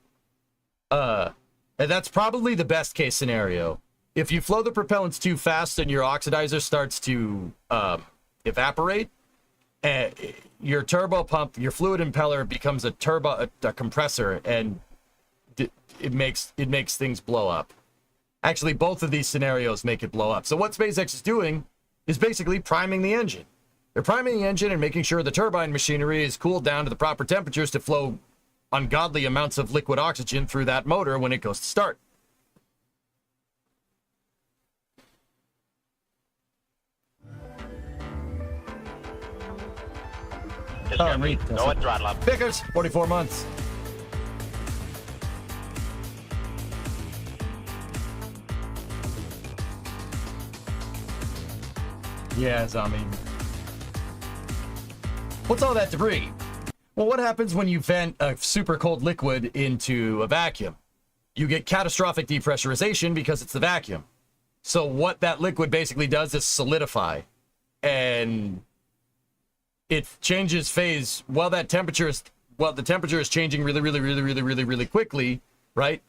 Speaker 1: And that's probably the best case scenario. If you flow the propellants too fast and your oxidizer starts to evaporate, your turbo pump, your fluid impeller becomes a compressor, and it makes things blow up. Actually, both of these scenarios make it blow up. So what SpaceX is doing is basically priming the engine. They're priming the engine and making sure the turbine machinery is cooled down to the proper temperatures to flow ungodly amounts of liquid oxygen through that motor when it goes to start.
Speaker 4: No throttle up.
Speaker 1: Vickers, 44 months. Yeah, zombie. What's all that debris? Well, what happens when you vent a super cold liquid into a vacuum? You get catastrophic depressurization because it's the vacuum. So what that liquid basically does is solidify, and it changes phase while the temperature is changing really quickly, right?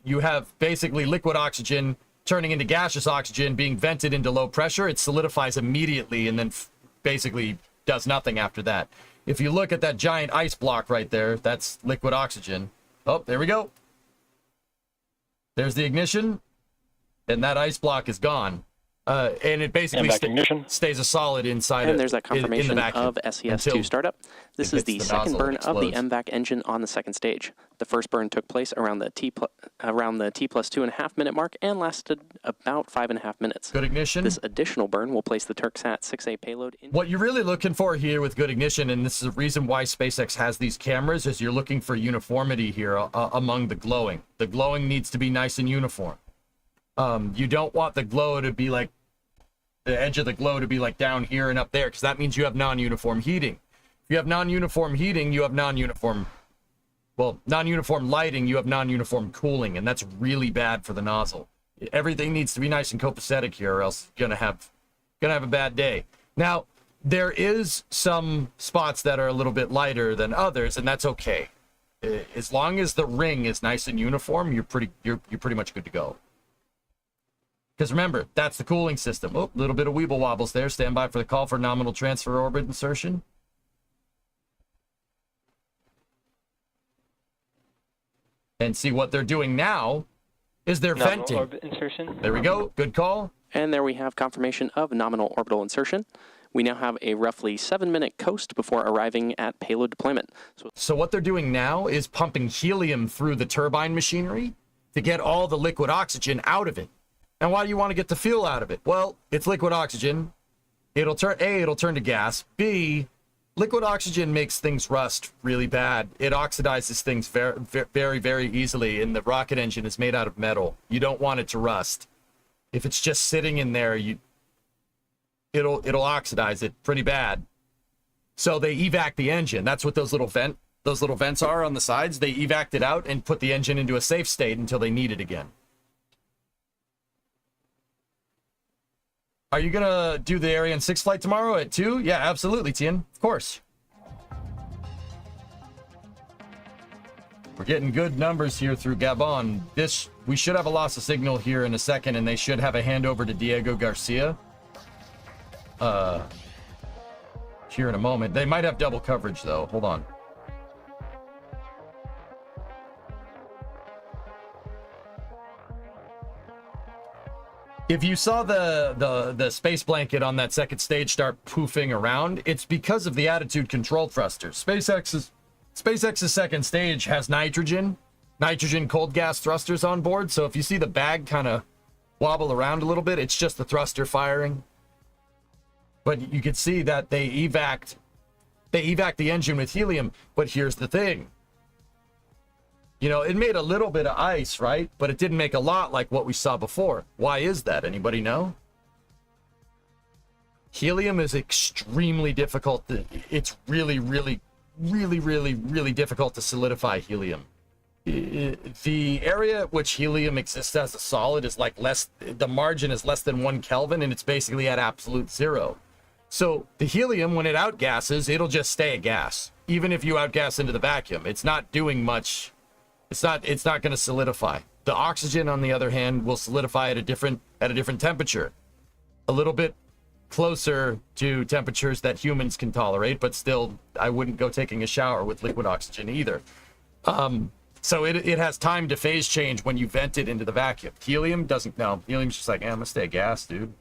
Speaker 1: You have basically liquid oxygen turning into gaseous oxygen being vented into low pressure. It solidifies immediately and then basically does nothing after that. If you look at that giant ice block right there, that's liquid oxygen. Oh, there we go. There's the ignition, and that ice block is gone. And it basically stays a solid inside.
Speaker 21: And there's that confirmation of SES-2 startup. This is the second burn of the MVAC engine on the second stage. The first burn took place around the T plus 2.5 minute mark and lasted about 5.5 minutes.
Speaker 1: Good ignition.
Speaker 21: This additional burn will place the TurkSat 6A payload in.
Speaker 1: What you're really looking for here with good ignition, and this is the reason why SpaceX has these cameras, is you're looking for uniformity here among the glowing. The glowing needs to be nice and uniform. You don't want the glow to be like, the edge of the glow to be like down here and up there, because that means you have non-uniform heating. If you have non-uniform heating, you have non-uniform lighting, you have non-uniform cooling, and that's really bad for the nozzle. Everything needs to be nice and copacetic here, or else you're gonna have a bad day. Now, there is some spots that are a little bit lighter than others, and that's okay. As long as the ring is nice and uniform, you're pretty much good to go. Because remember, that's the cooling system. Oh, a little bit of weeble wobbles there. Stand by for the call for nominal transfer orbit insertion. And see what they're doing now is they're venting.
Speaker 2: Orbit insertion.
Speaker 1: There we go. Good call.
Speaker 21: And there we have confirmation of nominal orbital insertion. We now have a roughly 7-minute coast before arriving at payload deployment.
Speaker 1: So what they're doing now is pumping helium through the turbine machinery to get all the liquid oxygen out of it. And why do you want to get the fuel out of it? Well, it's liquid oxygen. It'll turn to gas. B, liquid oxygen makes things rust really bad. It oxidizes things very, very, very easily, and the rocket engine is made out of metal. You don't want it to rust. If it's just sitting in there, it'll oxidize it pretty bad. So they evac the engine. That's what those little vents are on the sides. They evac it out and put the engine into a safe state until they need it again. Are you gonna do the Ariane 6 flight tomorrow at 2? Yeah, absolutely, Tien. Of course. We're getting good numbers here through Gabon. We should have a loss of signal here in a second, and they should have a handover to Diego Garcia. Here in a moment. They might have double coverage, though. Hold on. If you saw the space blanket on that second stage start poofing around, it's because of the attitude control thrusters. SpaceX's second stage has nitrogen cold gas thrusters on board. So if you see the bag kind of wobble around a little bit, it's just the thruster firing. But you can see that they evac the engine with helium. But here's the thing. You know, it made a little bit of ice, right? But it didn't make a lot like what we saw before. Why is that? Anybody know? Helium is extremely difficult. It's really difficult to solidify helium. The area at which helium exists as a solid is like the margin is less than 1 Kelvin, and it's basically at absolute zero. So the helium, when it outgasses, it'll just stay a gas. Even if you outgas into the vacuum, it's not doing much. It's not going to solidify. The oxygen, on the other hand, will solidify at a different temperature. A little bit closer to temperatures that humans can tolerate, but still, I wouldn't go taking a shower with liquid oxygen either. So it has time to phase change when you vent it into the vacuum. Helium doesn't. No, helium's just like, I'm gonna stay gas, dude.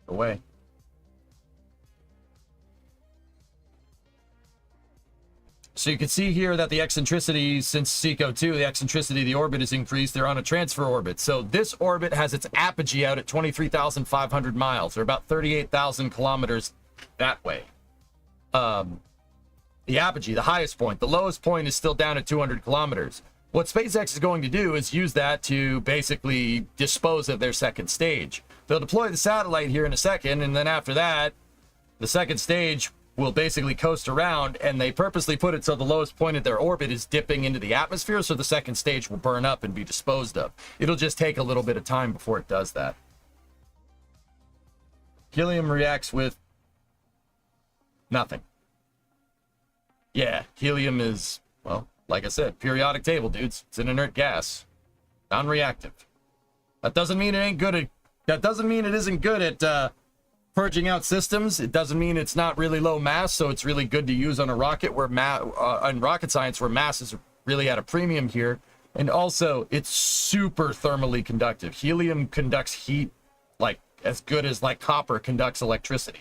Speaker 1: Away. So you can see here that the eccentricity, since SECO-2, the eccentricity of the orbit is increased. They're on a transfer orbit. So this orbit has its apogee out at 23,500 miles, or about 38,000 kilometers that way. The apogee, the highest point. The lowest point is still down at 200 kilometers. What SpaceX is going to do is use that to basically dispose of their second stage. They'll deploy the satellite here in a second, and then after that, the second stage will basically coast around, and they purposely put it so the lowest point of their orbit is dipping into the atmosphere, so the second stage will burn up and be disposed of. It'll just take a little bit of time before it does that. Helium reacts with nothing. Yeah, helium is, well, like I said, periodic table, dudes. It's an inert gas, non-reactive. That doesn't mean it ain't good at. That doesn't mean it isn't good at purging out systems. It doesn't mean it's not really low mass, so it's really good to use on a rocket where on rocket science where mass is really at a premium here. And also, it's super thermally conductive. Helium conducts heat like as good as like copper conducts electricity.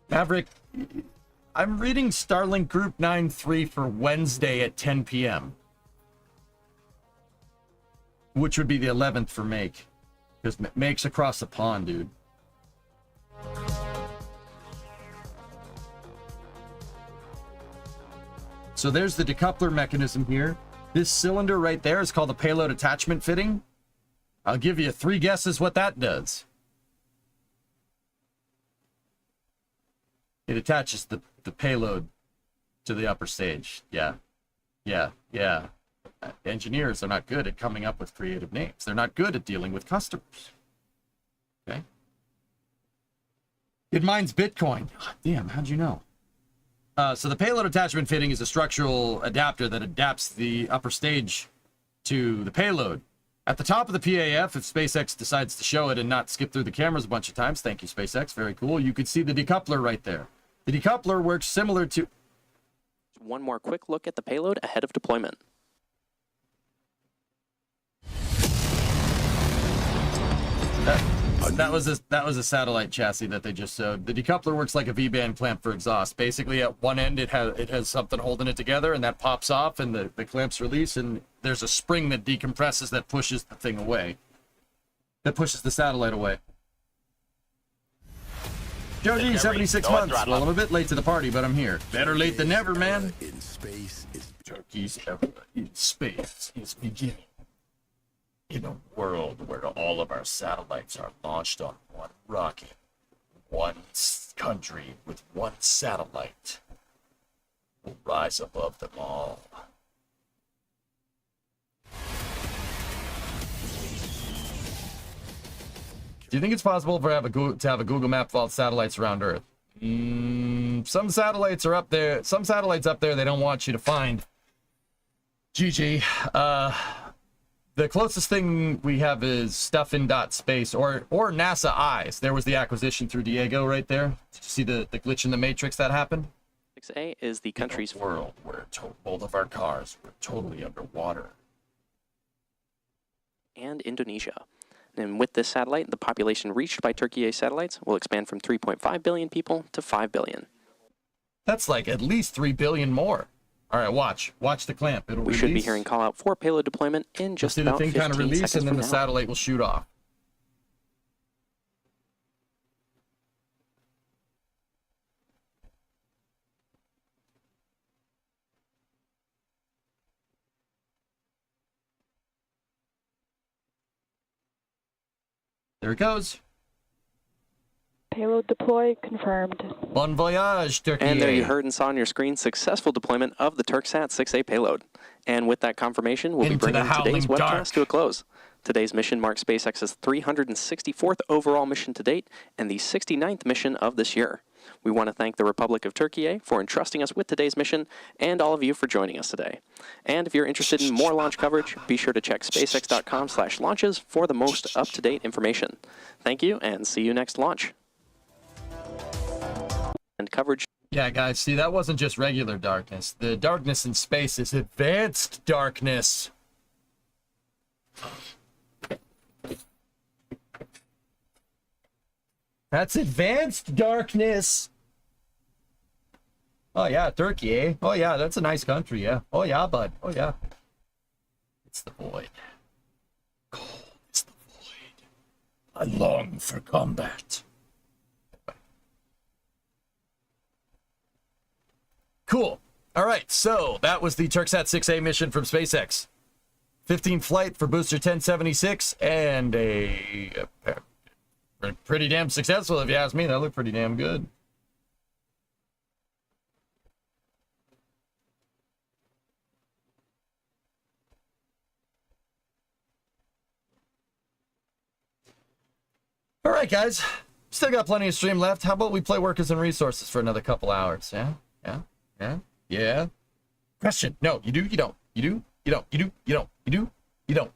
Speaker 1: Maverick, I'm reading Starlink Group 9.3 for Wednesday at 10 p.m. Which would be the 11th for Make. Because Make's across the pond, dude. So there's the decoupler mechanism here. This cylinder right there is called the payload attachment fitting. I'll give you 3 guesses what that does. It attaches the payload to the upper stage. Yeah. Engineers are not good at coming up with creative names. They're not good at dealing with customers. Okay. It mines Bitcoin. Oh, damn, how'd you know? So the payload attachment fitting is a structural adapter that adapts the upper stage to the payload. At the top of the PAF, if SpaceX decides to show it and not skip through the cameras a bunch of times, thank you, SpaceX, very cool, you could see the decoupler right there. The decoupler works similar to...
Speaker 21: One more quick look at the payload ahead of deployment.
Speaker 1: That was a satellite chassis that they just showed. The decoupler works like a V-band clamp for exhaust. Basically, at one end, it has something holding it together, and that pops off, and the clamps release, and there's a spring that decompresses that pushes the thing away. That pushes the satellite away. Joji, 76 months. Well, I'm a bit late to the party, but I'm here. Better late than never, man.
Speaker 22: In space is
Speaker 1: Turkey's era in space is beginning. In a world where all of our satellites are launched on one rocket, one country with one satellite will rise above them all. Do you think it's possible to have a Google Map of all satellites around Earth? Some satellites are up there. Some satellites up there they don't want you to find. GG. The closest thing we have is stuff in .space or NASA Eyes. There was the acquisition through Diego right there. Did you see the glitch in the Matrix that happened?
Speaker 21: 6A is the country's
Speaker 1: world where both of our cars were totally underwater.
Speaker 21: And Indonesia. And with this satellite, the population reached by Turkey A satellites will expand from 3.5 billion people to 5 billion.
Speaker 1: That's like at least 3 billion more. All right, watch the clamp. It'll
Speaker 21: We
Speaker 1: release.
Speaker 21: should be hearing call out for payload deployment in just
Speaker 1: You'll see
Speaker 21: about
Speaker 1: the thing
Speaker 21: 15
Speaker 1: kind of release,
Speaker 21: seconds
Speaker 1: and then
Speaker 21: from
Speaker 1: the
Speaker 21: now.
Speaker 1: satellite will shoot off. There it goes.
Speaker 7: Payload deploy confirmed.
Speaker 1: Bon voyage, Turkey.
Speaker 21: And there you heard and saw on your screen successful deployment of the Turksat 6A payload. And with that confirmation, we'll be
Speaker 1: Into the
Speaker 21: bringing today's
Speaker 1: howling dark.
Speaker 21: webcast to a close. Today's mission marks SpaceX's 364th overall mission to date and the 69th mission of this year. We want to thank the Republic of Turkey for entrusting us with today's mission and all of you for joining us today. And if you're interested in more launch coverage, be sure to check spacex.com/launches for the most up-to-date information. Thank you and see you next launch. And coverage.
Speaker 1: Yeah, guys, see, that wasn't just regular darkness. The darkness in space is advanced darkness. That's advanced darkness. Oh, yeah, Turkey, eh? Oh, yeah, that's a nice country, yeah. Oh, yeah, bud. Oh, yeah. It's the void. Cold is the void. I long for combat. Cool. All right, so that was the Turksat 6A mission from SpaceX. 15th flight for booster 1076, and a pretty damn successful, if you ask me. That looked pretty damn good. All right, guys. Still got plenty of stream left. How about we play Workers and Resources for another couple hours? Yeah? Yeah? Yeah? Yeah? Question. No, you do, you don't. You do, you don't. You do, you don't. You do, you don't.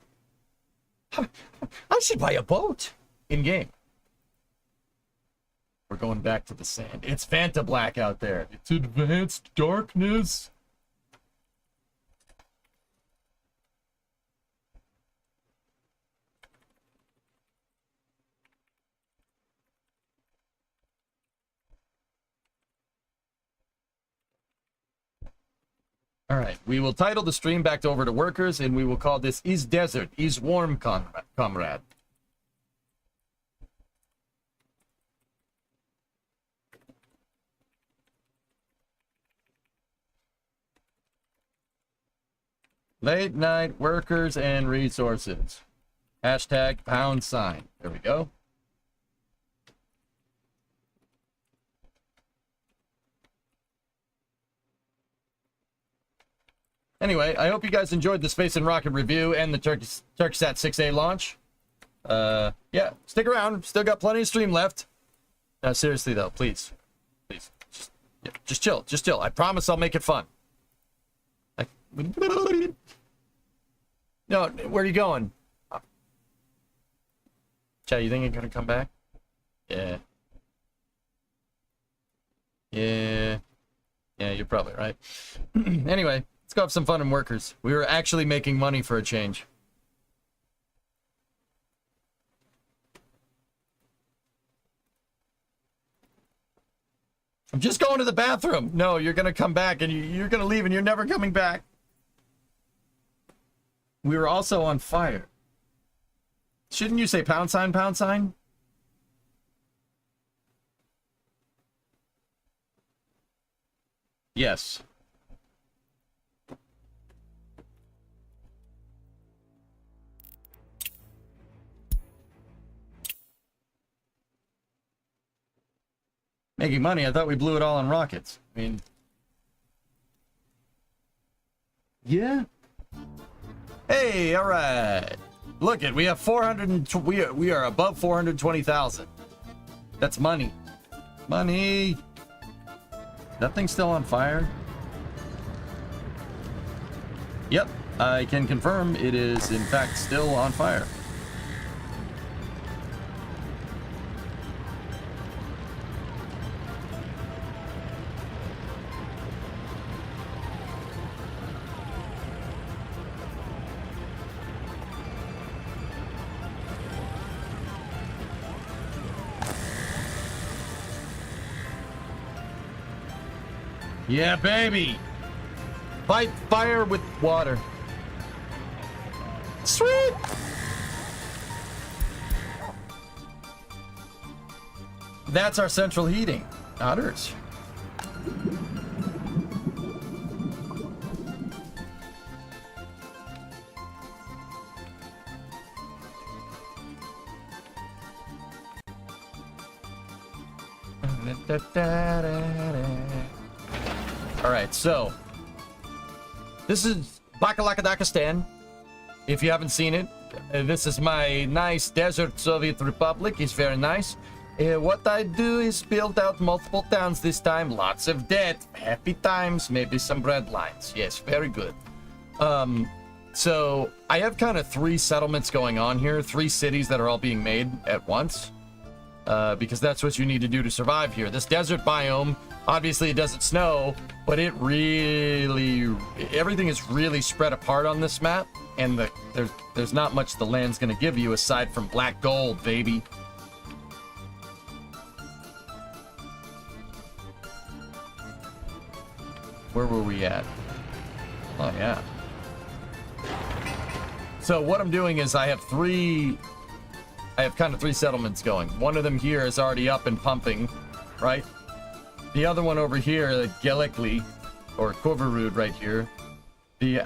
Speaker 1: I should buy a boat in-game. We're going back to the sand. It's Fanta Black out there. It's advanced darkness. All right, we will title the stream back over to Workers, and we will call this Is Desert, Is Warm, Comrade. Late night Workers and Resources. Hashtag #. There we go. Anyway, I hope you guys enjoyed the Space and Rocket review and the Turksat 6A launch. Yeah, stick around. Still got plenty of stream left. No, seriously though, please. Please. Just chill. Just chill. I promise I'll make it fun. No, where are you going? Chad, you think you're gonna come back? Yeah. Yeah. Yeah, you're probably right. Anyway, let's go have some fun in Workers. We were actually making money for a change. I'm just going to the bathroom. No, you're going to come back and you're going to leave and you're never coming back. We were also on fire. Shouldn't you say #? Yes. Making money? I thought we blew it all on rockets. I mean... Yeah? Hey, alright. Look it, we have 400 and we are above 420,000. That's money. Money. That thing's still on fire? Yep, I can confirm it is in fact still on fire. Yeah, baby. Fight fire with water. Sweet. That's our central heating. Otters. All right, so this is Bakalakadakistan. If you haven't seen it, this is my nice desert Soviet Republic. It's very nice. What I do is build out multiple towns this time. Lots of debt, happy times, maybe some bread lines. Yes, very good. So I have kind of 3 settlements going on here, 3 cities that are all being made at once. Because that's what you need to do to survive here. This desert biome, obviously it doesn't snow, but it really, everything is really spread apart on this map, and there's not much the land's gonna give you aside from black gold, baby. Where were we at? Oh yeah. So what I'm doing is I have kind of 3 settlements going. One of them here is already up and pumping, right? The other one over here, the Gelikli, or Kovarud right here. The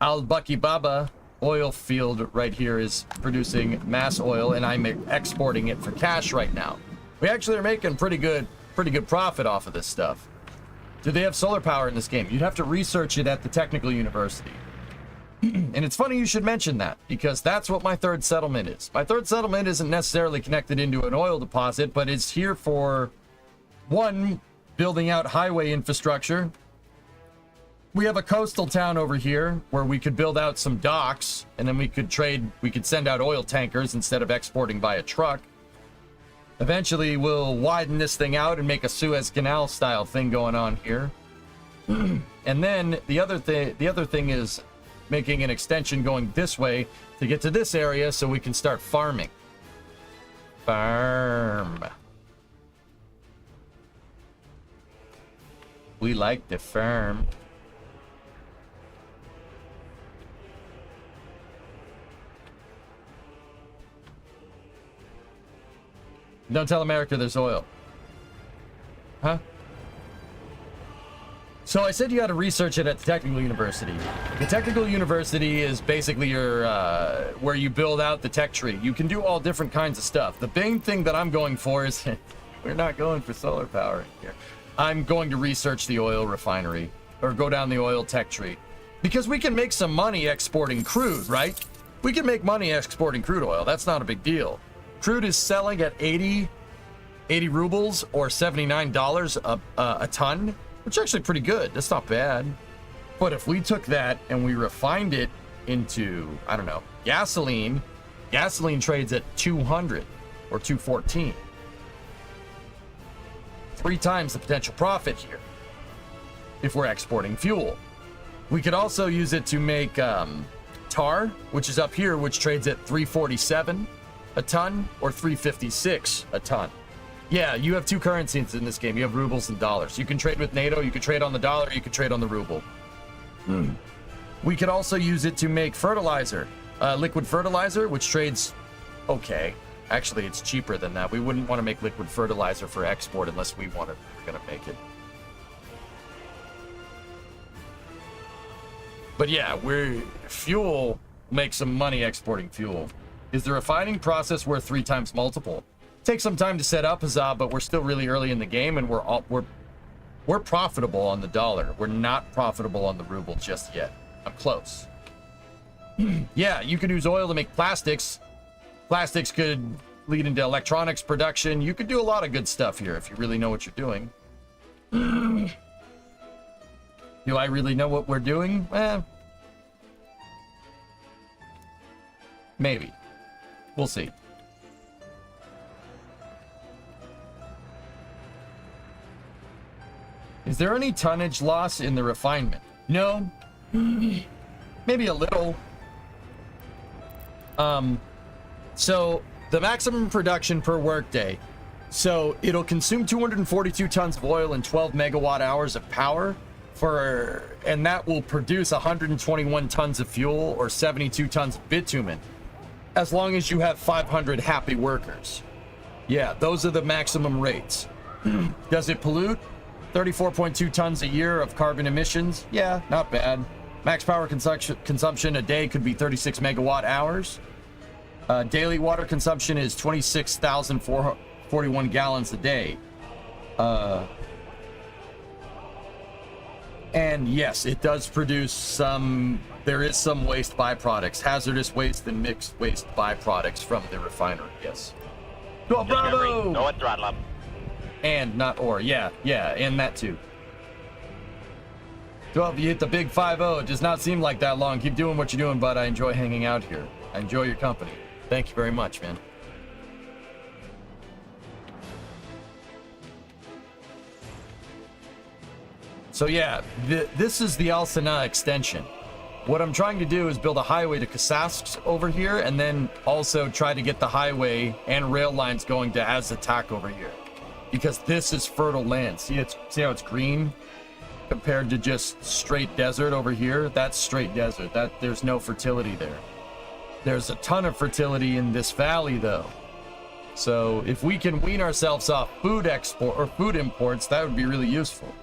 Speaker 1: Al-Baki Baba oil field right here is producing mass oil, and I'm exporting it for cash right now. We actually are making pretty good profit off of this stuff. Do they have solar power in this game? You'd have to research it at the technical university. And it's funny you should mention that, because that's what my 3rd settlement is. My 3rd settlement isn't necessarily connected into an oil deposit, but it's here for, 1, building out highway infrastructure. We have a coastal town over here where we could build out some docks, and then we could send out oil tankers instead of exporting by a truck. Eventually, we'll widen this thing out and make a Suez Canal style thing going on here. And then the other thing is making an extension going this way to get to this area so we can start farming. Farm. We like the farm. Don't tell America there's oil. Huh? So I said you got to research it at the technical university. The technical university is basically your where you build out the tech tree. You can do all different kinds of stuff. The main thing that I'm going for is we're not going for solar power here. I'm going to research the oil refinery or go down the oil tech tree because we can make some money exporting crude, right? We can make money exporting crude oil. That's not a big deal. Crude is selling at 80 rubles or $79 a ton. Which is actually pretty good. That's not bad. But if we took that and we refined it into, I don't know, gasoline trades at 200 or 214. 3 times the potential profit here if we're exporting fuel. We could also use it to make tar, which is up here, which trades at 347 a ton or 356 a ton. Yeah, you have 2 currencies in this game. You have rubles and dollars. You can trade with NATO, you can trade on the dollar, you can trade on the ruble. We could also use it to make fertilizer, liquid fertilizer, which trades okay. Actually, it's cheaper than that. We wouldn't want to make liquid fertilizer for export unless we're going to make it. But yeah, fuel makes some money exporting fuel. Is the refining process worth 3 times multiple? Takes some time to set up, Huzzah, but we're still really early in the game, and we're profitable on the dollar. We're not profitable on the ruble just yet. I'm close. Yeah, you could use oil to make plastics. Plastics could lead into electronics production. You could do a lot of good stuff here if you really know what you're doing. Do I really know what we're doing? Maybe. We'll see. Is there any tonnage loss in the refinement? No. Maybe a little. So the maximum production per workday. So it'll consume 242 tons of oil and 12 megawatt hours of power and that will produce 121 tons of fuel or 72 tons of bitumen, as long as you have 500 happy workers. Yeah, those are the maximum rates. Does it pollute? 34.2 tons a year of carbon emissions? Yeah, not bad. Max power consumption a day could be 36 megawatt hours. Daily water consumption is 26,441 gallons a day. And yes, it does produce there is some waste byproducts, hazardous waste and mixed waste byproducts from the refinery, yes. Go Bravo!
Speaker 4: No throttle up.
Speaker 1: And not or, yeah, and that too. 12, you hit the big 5-0. It does not seem like that long. Keep doing what you're doing, bud. I enjoy hanging out here. I enjoy your company. Thank you very much, man. So yeah, this is the Al Sana extension. What I'm trying to do is build a highway to Kasask over here, and then also try to get the highway and rail lines going to Azatak over here. Because this is fertile land. See how it's green compared to just straight desert over here? That's straight desert. There's no fertility there. There's a ton of fertility in this valley though. So if we can wean ourselves off food export or food imports, that would be really useful.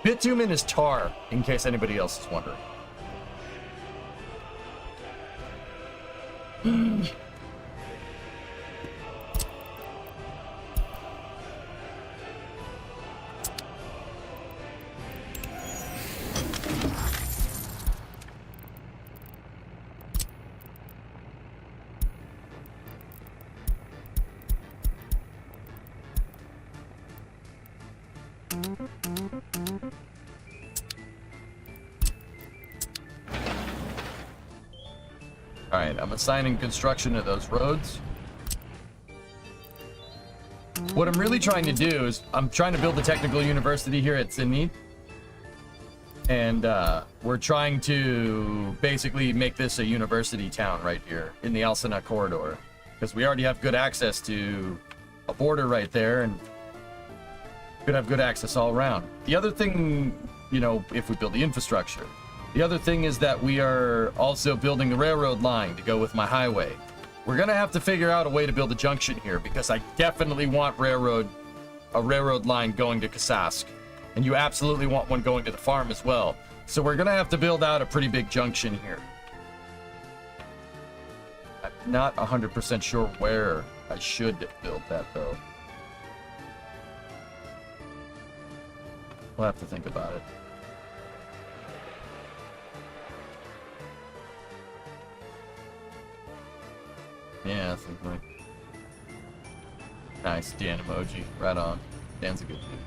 Speaker 1: Bitumen is tar, in case anybody else is wondering. Alright, I'm assigning construction to those roads. What I'm really trying to do is, I'm trying to build a technical university here at Zenit. And we're trying to basically make this a university town right here in the Al Sana corridor. Because we already have good access to a border right there, and could have good access all around. The other thing, you know, if we build the infrastructure, the other thing is that we are also building the railroad line to go with my highway. We're gonna have to figure out a way to build a junction here, because I definitely want a railroad line going to Kasask. And you absolutely want one going to the farm as well. So we're gonna have to build out a pretty big junction here. I'm not 100% sure where I should build that though. We'll have to think about it. Yeah, I think like... Nice, Dan emoji. Right on. Dan's a good dude.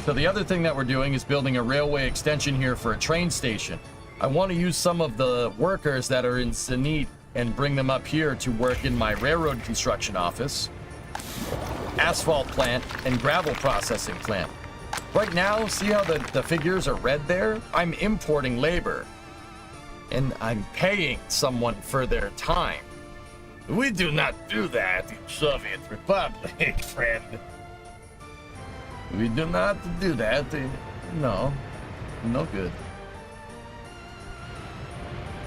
Speaker 1: So the other thing that we're doing is building a railway extension here for a train station. I want to use some of the workers that are in Zenit and bring them up here to work in my railroad construction office, asphalt plant, and gravel processing plant. Right now, see how the figures are red there? I'm importing labor. And I'm paying someone for their time. We do not do that in Soviet Republic, friend. We do not do that. No. No good.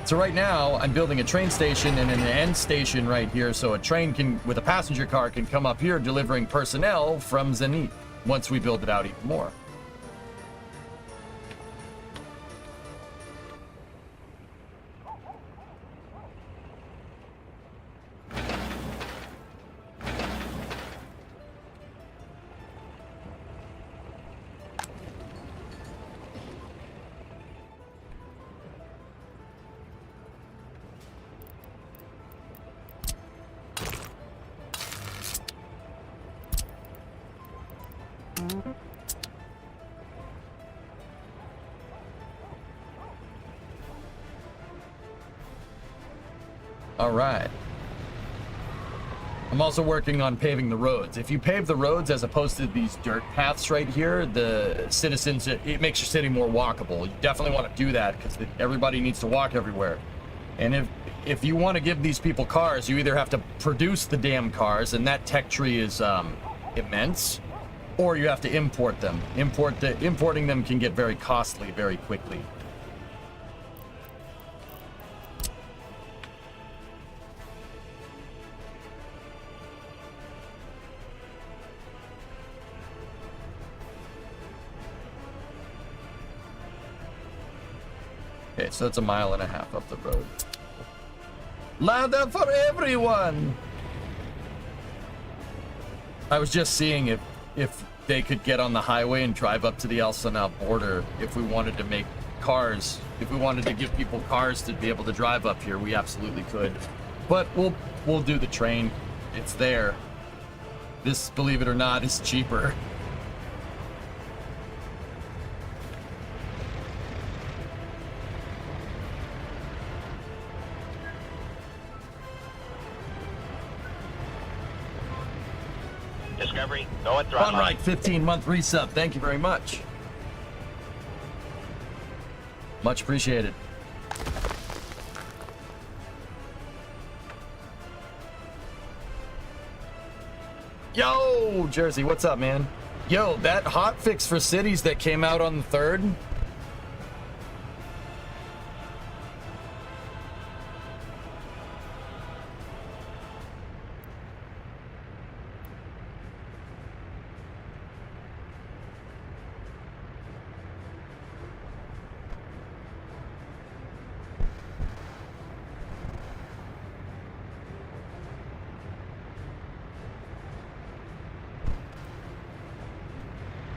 Speaker 1: So right now, I'm building a train station and an end station right here, so a train can, with a passenger car, can come up here delivering personnel from Zenit once we build it out even more. All right. I'm also working on paving the roads. If you pave the roads as opposed to these dirt paths right here, the citizens, it makes your city more walkable. You definitely want to do that because everybody needs to walk everywhere. And if you want to give these people cars, you either have to produce the damn cars, and that tech tree is immense, or you have to import them. Importing them can get very costly very quickly. Okay, so it's 1.5 miles up the road. Ladder for everyone! I was just seeing if they could get on the highway and drive up to the El Sanal border. If we wanted to make cars, if we wanted to give people cars to be able to drive up here, we absolutely could. But we'll do the train. It's there. This, believe it or not, is cheaper.
Speaker 4: Discovery, go at throttle.
Speaker 1: All right, 15-month resub. Thank you very much. Much appreciated. Yo, Jersey, what's up, man? Yo, that hotfix for cities that came out on the 3rd.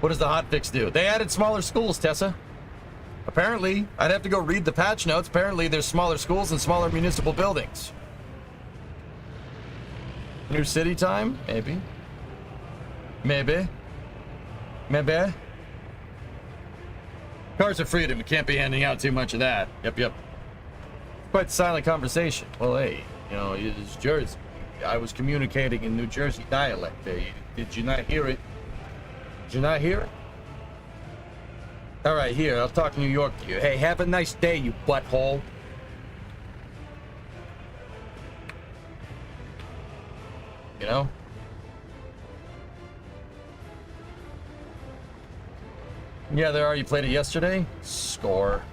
Speaker 1: What does the hotfix do? They added smaller schools, Tessa. Apparently, I'd have to go read the patch notes. Apparently, there's smaller schools and smaller municipal buildings. New city time? Maybe. Maybe. Maybe. Cars of freedom. We can't be handing out too much of that. Yep. Quite the silent conversation. Well, hey, you know, it's Jersey. I was communicating in New Jersey dialect. Did you not hear it? Did you not hear it? All right, here, I'll talk New York to you. Hey, have a nice day, you butthole. You know? Yeah, there are. You played it yesterday? Score.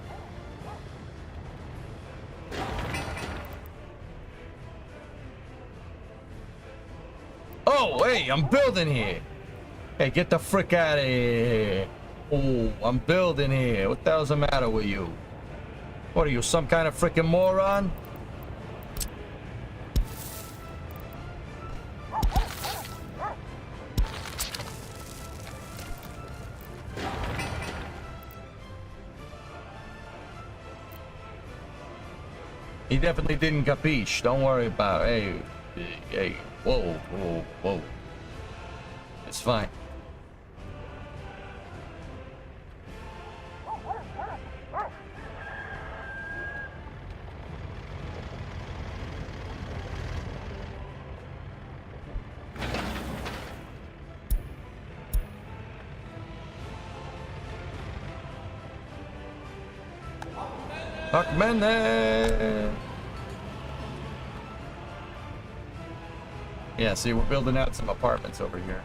Speaker 1: Oh, hey, I'm building here. Hey, get the frick out of here. Oh, I'm building here. What the hell's the matter with you? What are you, some kind of frickin' moron? He definitely didn't capiche. Don't worry about it. Hey, whoa. It's fine. Huckman. Yeah, see, we're building out some apartments over here.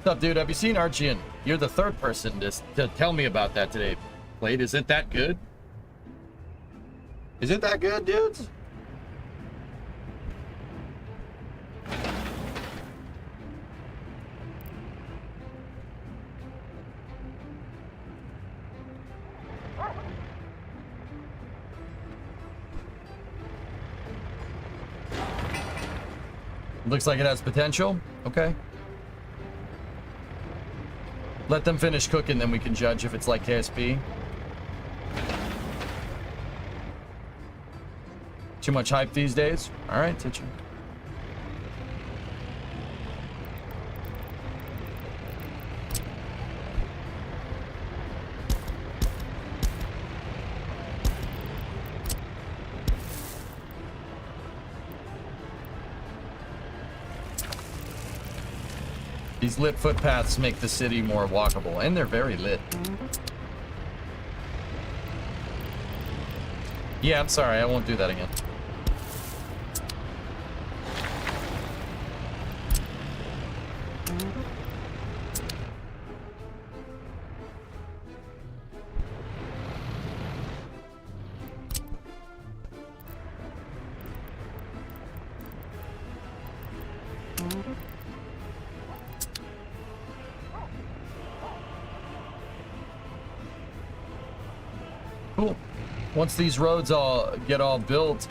Speaker 1: What's up, dude? Have you seen Archie? You're the third person to tell me about that today. Blade, is it that good? Is it that good, dudes? Looks like it has potential. Okay. Let them finish cooking, then we can judge if it's like KSP. Too much hype these days? Alright, teacher. These lit footpaths make the city more walkable, and they're very lit. Yeah, I'm sorry, I won't do that again. Cool. Once these roads get all built,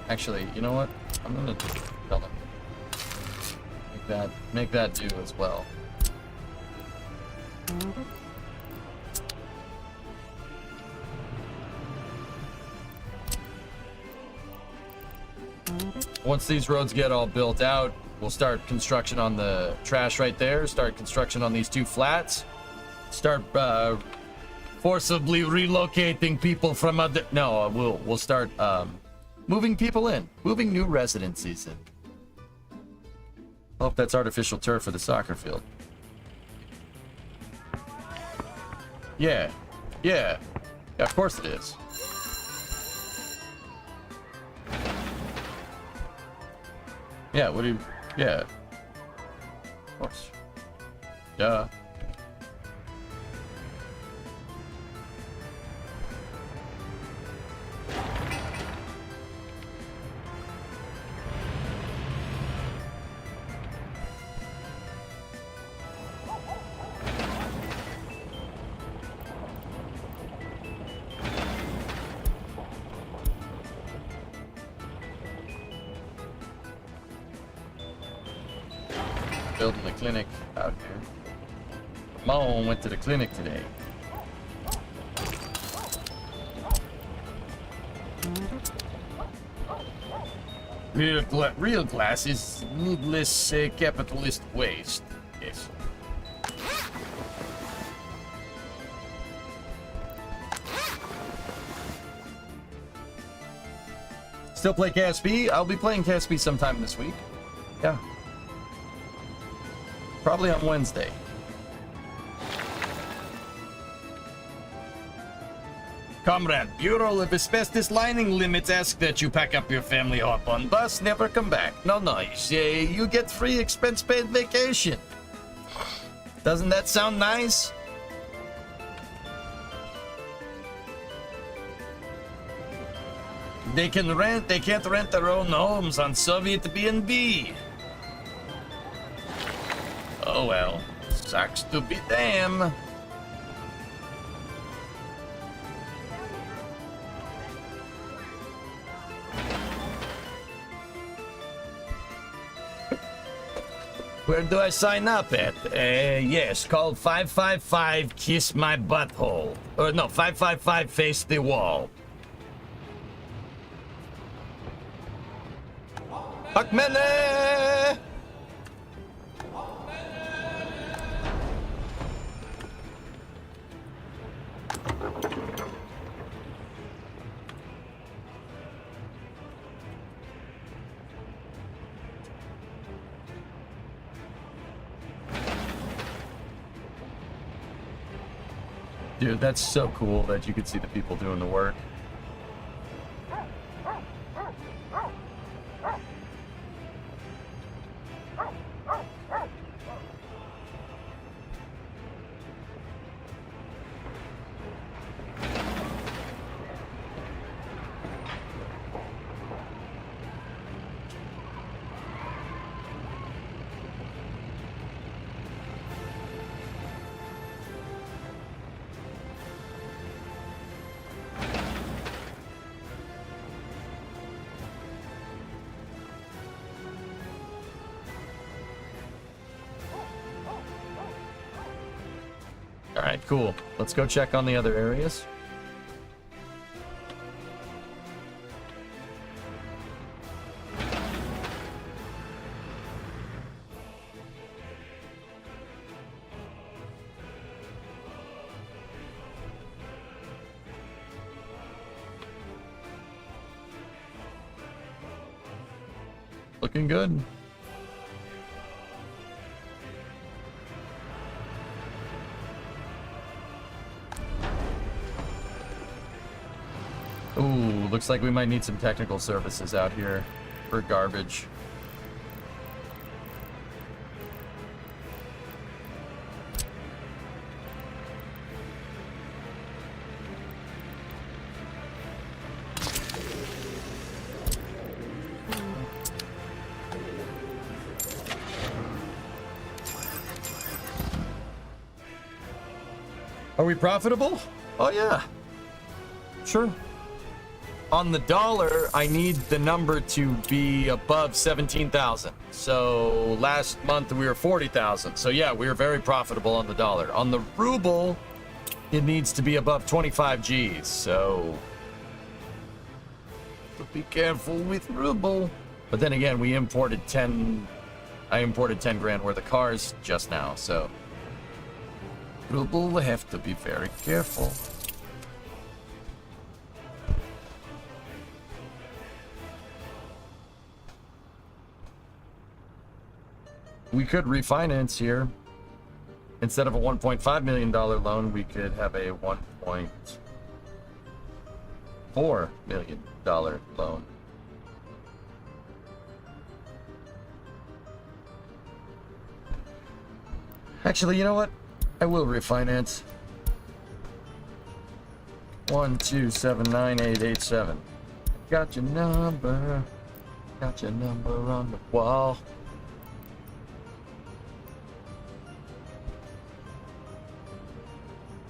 Speaker 1: actually, you know what? I'm gonna tell them. Make that do as well. Once these roads get all built out, we'll start construction on the trash right there, start construction on these two flats, start forcibly relocating people from other... No, we'll start moving people in, moving new residencies in. Hope that's artificial turf for the soccer field. Yeah, of course it is. Yeah, what do you... Yeah. Of course. Duh. Building the clinic out here. Mom went to the clinic today. Real glass is needless capitalist waste. Yes. Still play KSP? I'll be playing KSP sometime this week. Yeah. Probably on Wednesday. Comrade, Bureau of Asbestos Lining Limits ask that you pack up your family, hop on bus, never come back. No nice. You get free expense paid vacation. Doesn't that sound nice? They can't rent their own homes on Soviet B&B. Oh well, sucks to be them. Where do I sign up at? Yes, call 555 Kiss My Butthole. Or no, 555 Face the Wall. Akmene! Dude, that's so cool that you could see the people doing the work. Alright, cool. Let's go check on the other areas. Looking good. Looks like we might need some technical services out here for garbage. Are we profitable? Oh yeah. Sure. On the dollar, I need the number to be above 17,000. So last month we were 40,000. So yeah, we were very profitable on the dollar. On the ruble, it needs to be above 25 Gs. So be careful with ruble. But then again, we imported 10. I imported 10 grand worth of cars just now. So ruble, we have to be very careful. We could refinance here. Instead of a $1.5 million loan, we could have a $1.4 million loan. Actually, you know what? I will refinance. 1279887. Got your number. Got your number on the wall.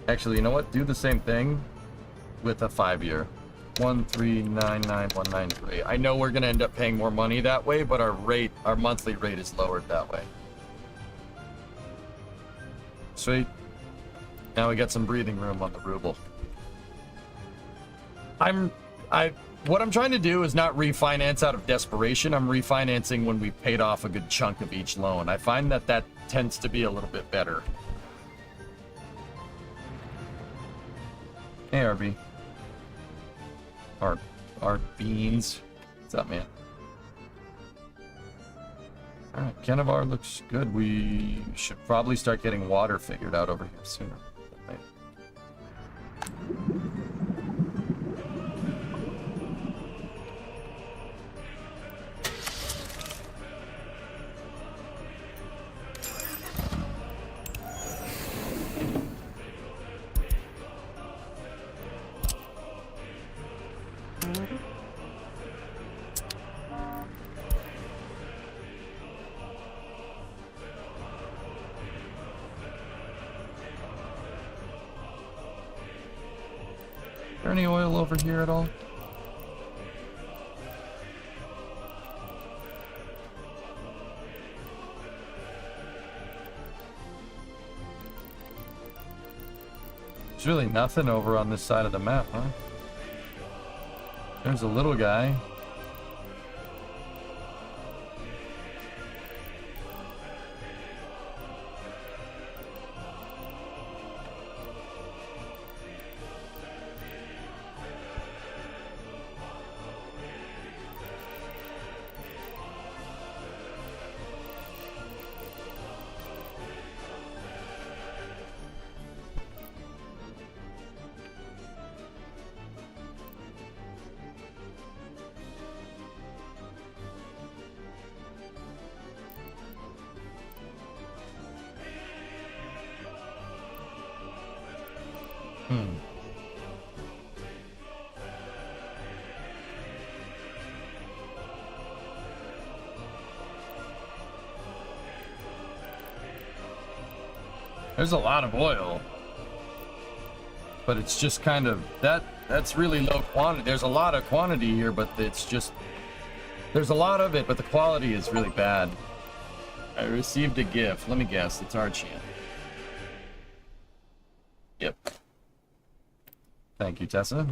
Speaker 1: Actually, you know what? Do the same thing with a 5-year. 1399193. I know we're gonna end up paying more money that way, but our monthly rate is lowered that way. Sweet. Now we got some breathing room on the ruble. What I'm trying to do is not refinance out of desperation. I'm refinancing when we've paid off a good chunk of each loan. I find that tends to be a little bit better. Hey, RB. Art Beans. What's up, man? Alright, Kenavar looks good. We should probably start getting water figured out over here sooner. Is there any oil over here at all? There's really nothing over on this side of the map, huh? There's a little guy. There's a lot of oil, but it's just kind of that's really low quantity. There's a lot of quantity here, but it's just there's a lot of it, but the quality is really bad. I received a gift. Let me guess, it's Archie. Yep. Thank you, Tessa.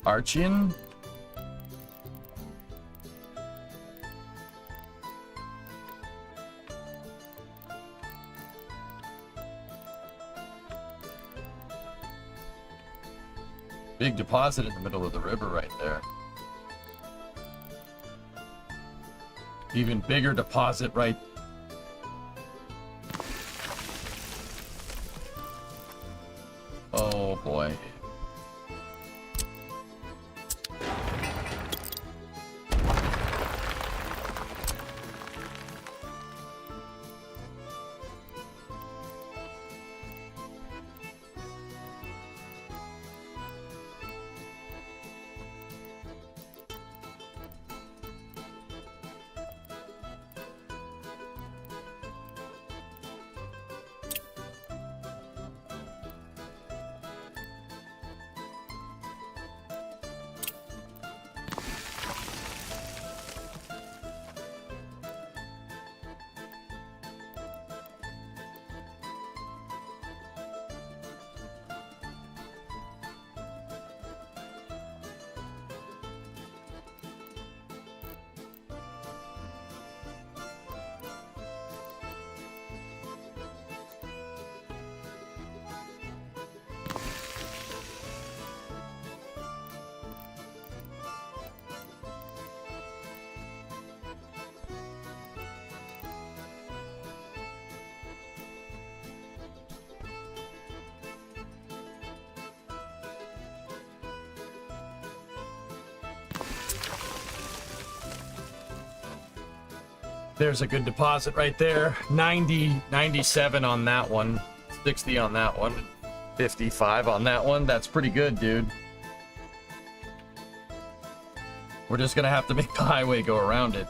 Speaker 1: Archian? Big deposit in the middle of the river right there. Even bigger deposit right. Oh boy. There's a good deposit right there. 90, 97 on that one. 60 on that one. 55 on that one. That's pretty good, dude. We're just gonna have to make the highway go around it.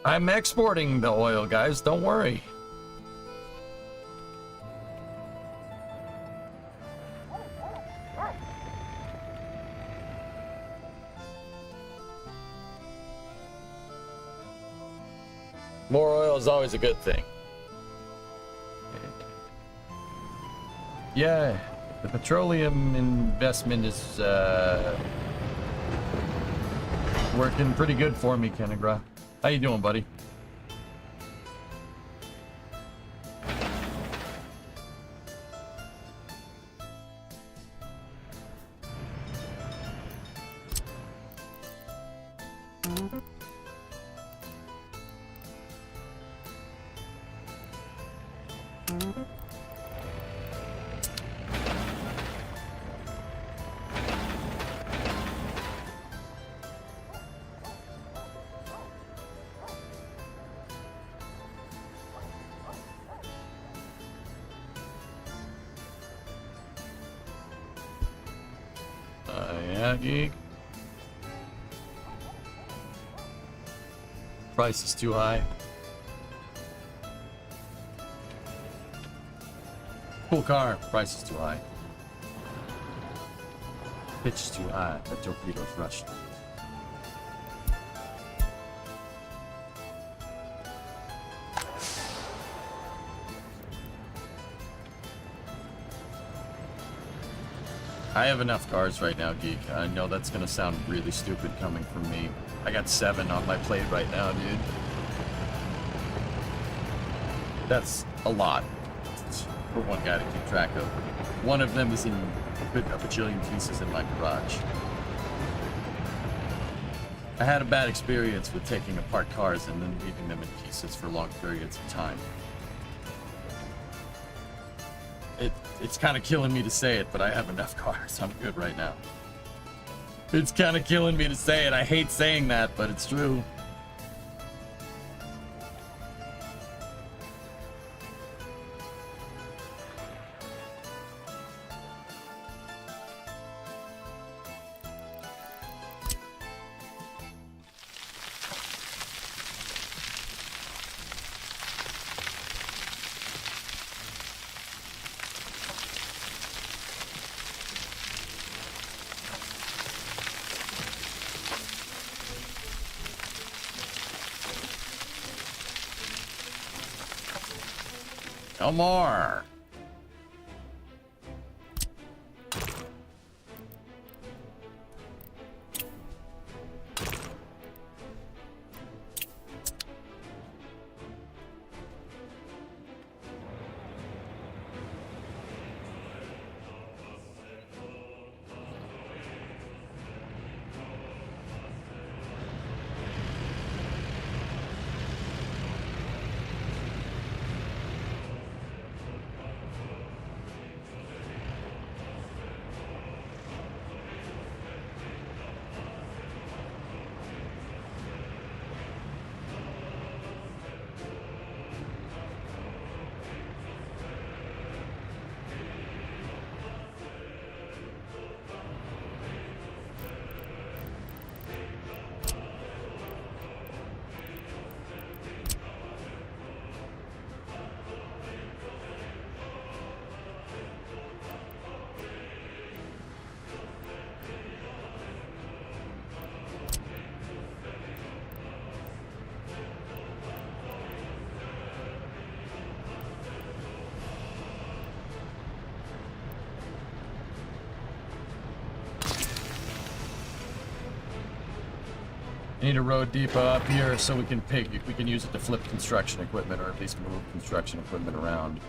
Speaker 1: I'm exporting the oil, guys. Don't worry. More oil is always a good thing. Yeah, the petroleum investment is working pretty good for me, Kenegra. How you doing, buddy? Yeah, geek. Price is too high. Cool car. Price is too high. Pitch is too high. The torpedo's rushed. I have enough cars right now, Geek. I know that's gonna sound really stupid coming from me. I got 7 on my plate right now, dude. That's a lot for one guy to keep track of. One of them is in a bajillion pieces in my garage. I had a bad experience with taking apart cars and then leaving them in pieces for long periods of time. It's kind of killing me to say it, but I have enough cars. I'm good right now. It's kind of killing me to say it. I hate saying that, but it's true. No more. Need a road depot up here so we can use it to flip construction equipment, or at least move construction equipment around.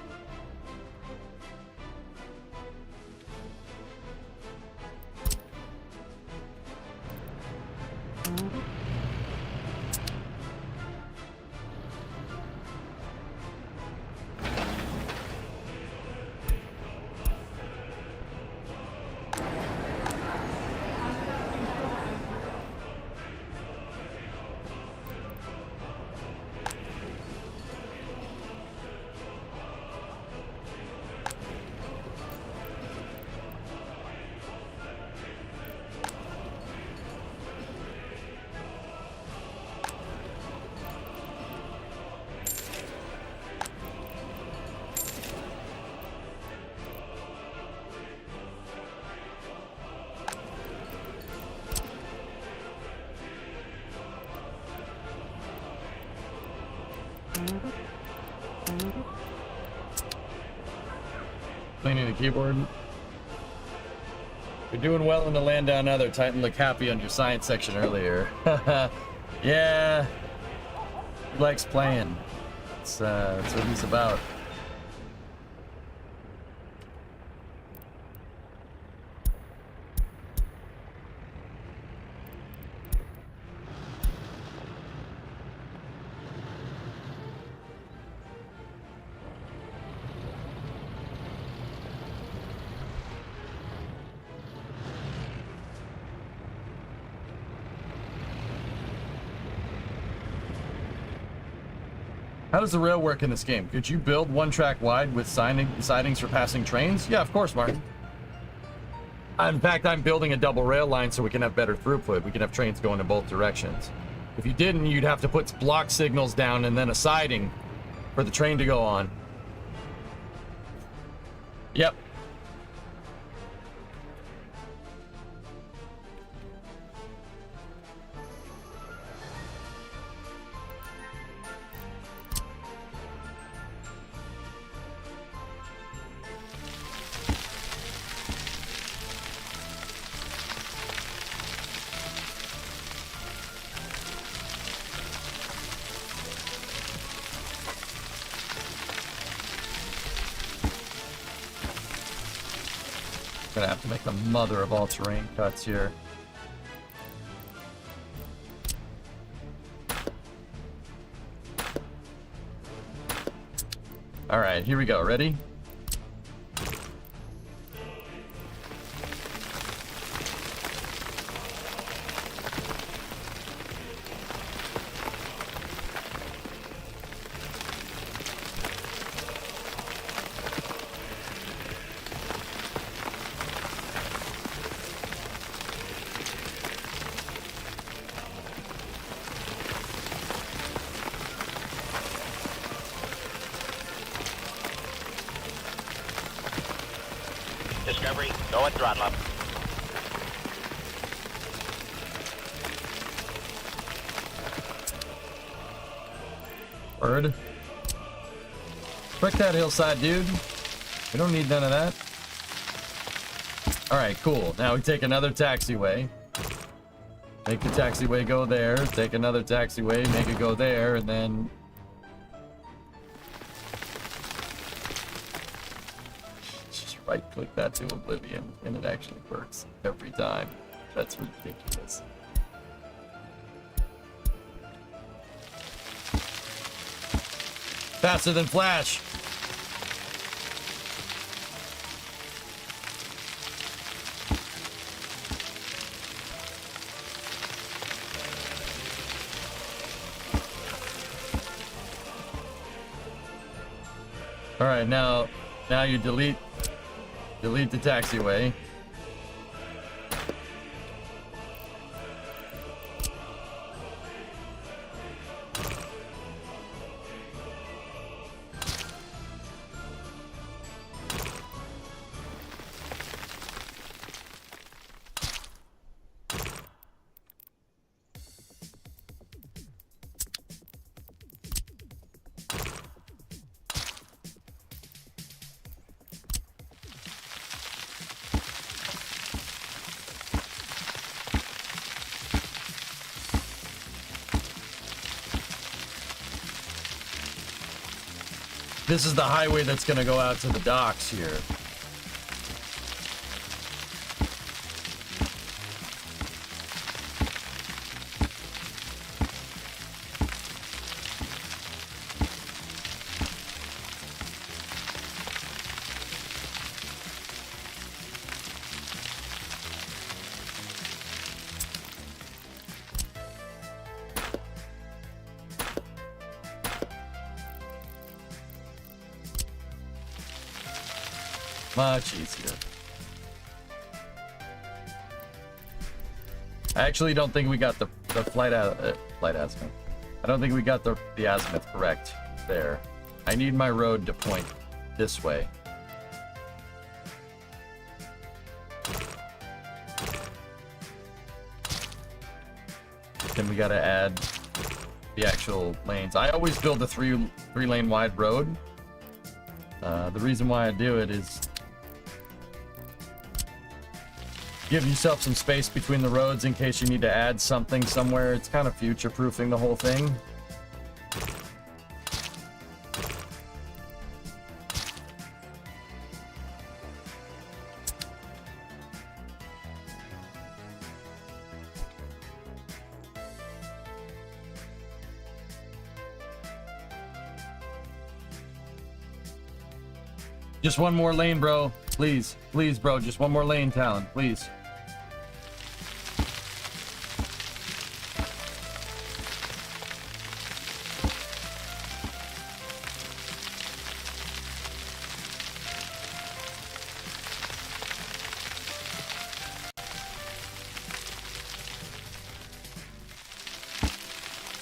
Speaker 1: Cleaning the keyboard. You're doing well in the land down under. Titan looked happy on your science section earlier. Yeah. He likes playing. That's what he's about. How does the rail work in this game? Could you build one track wide with sidings for passing trains? Yeah, of course, Martin. In fact, I'm building a double rail line so we can have better throughput. We can have trains going in both directions. If you didn't, you'd have to put block signals down and then a siding for the train to go on. Yep. Gonna have to make the mother of all terrain cuts here. All right, here we go. Ready?
Speaker 4: Discovery, go at throttle up.
Speaker 1: Bird. Frick that hillside, dude. We don't need none of that. Alright, cool. Now we take another taxiway. Make the taxiway go there. Take another taxiway, make it go there, and then... just right-click that to oblivion, and it actually works every time. That's ridiculous. Faster than Flash! All right, now you delete the taxiway. This is the highway that's gonna go out to the docks here. Much easier. I actually don't think we got the flight azimuth. I don't think we got the azimuth correct there. I need my road to point this way. Then we gotta add the actual lanes. I always build a three-lane wide road. The reason why I do it is give yourself some space between the roads in case you need to add something somewhere. It's kind of future-proofing the whole thing. Just one more lane, bro. Please. Please, bro. Just one more lane, Talon. Please.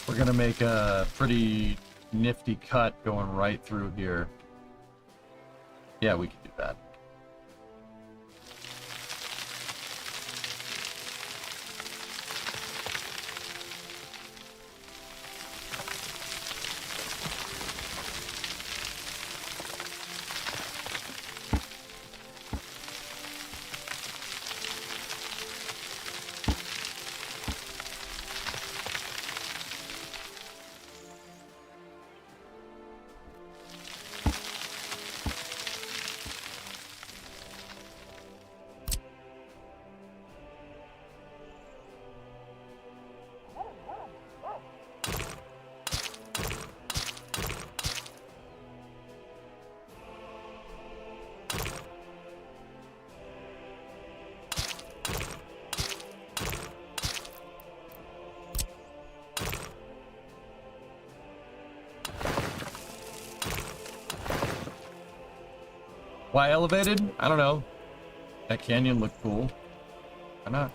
Speaker 1: We're gonna make a pretty nifty cut going right through here. Yeah, we can do that. Why elevated? I don't know. That canyon looked cool. Why not?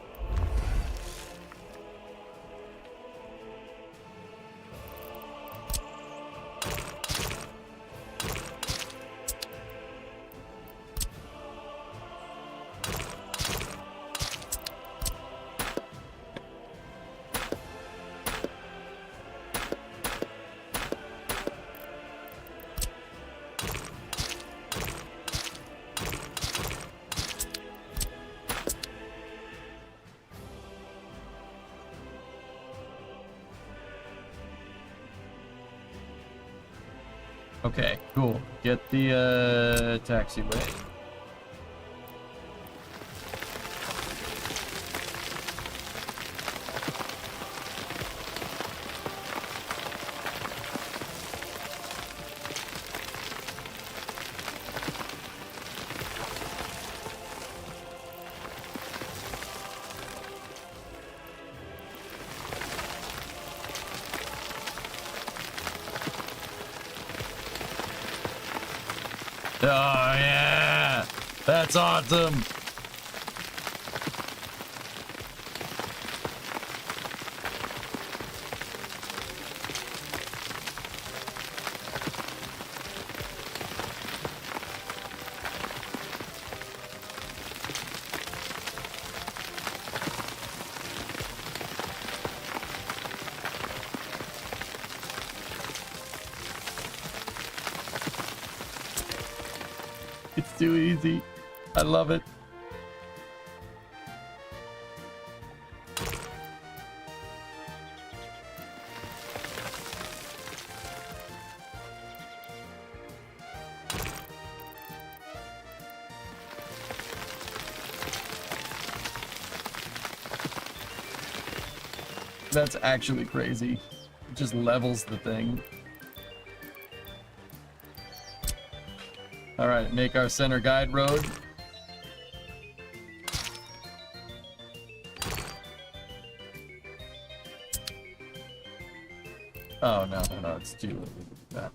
Speaker 1: Okay, cool. Get the taxiway. Oh yeah, that's awesome. It's too easy. I love it. That's actually crazy. It just levels the thing. All right, make our center guide road. Oh, no, it's too late. That.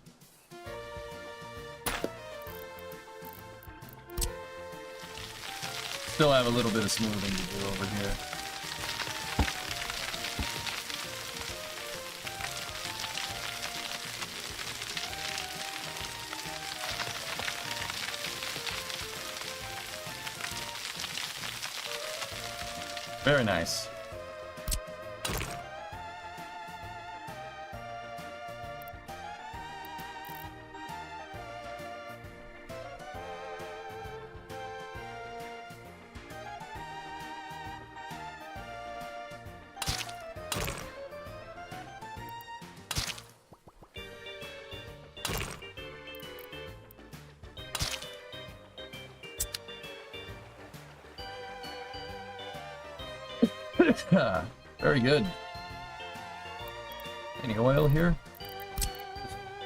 Speaker 1: Still have a little bit of smoothing to do over here. Very nice. Very good. Any oil here?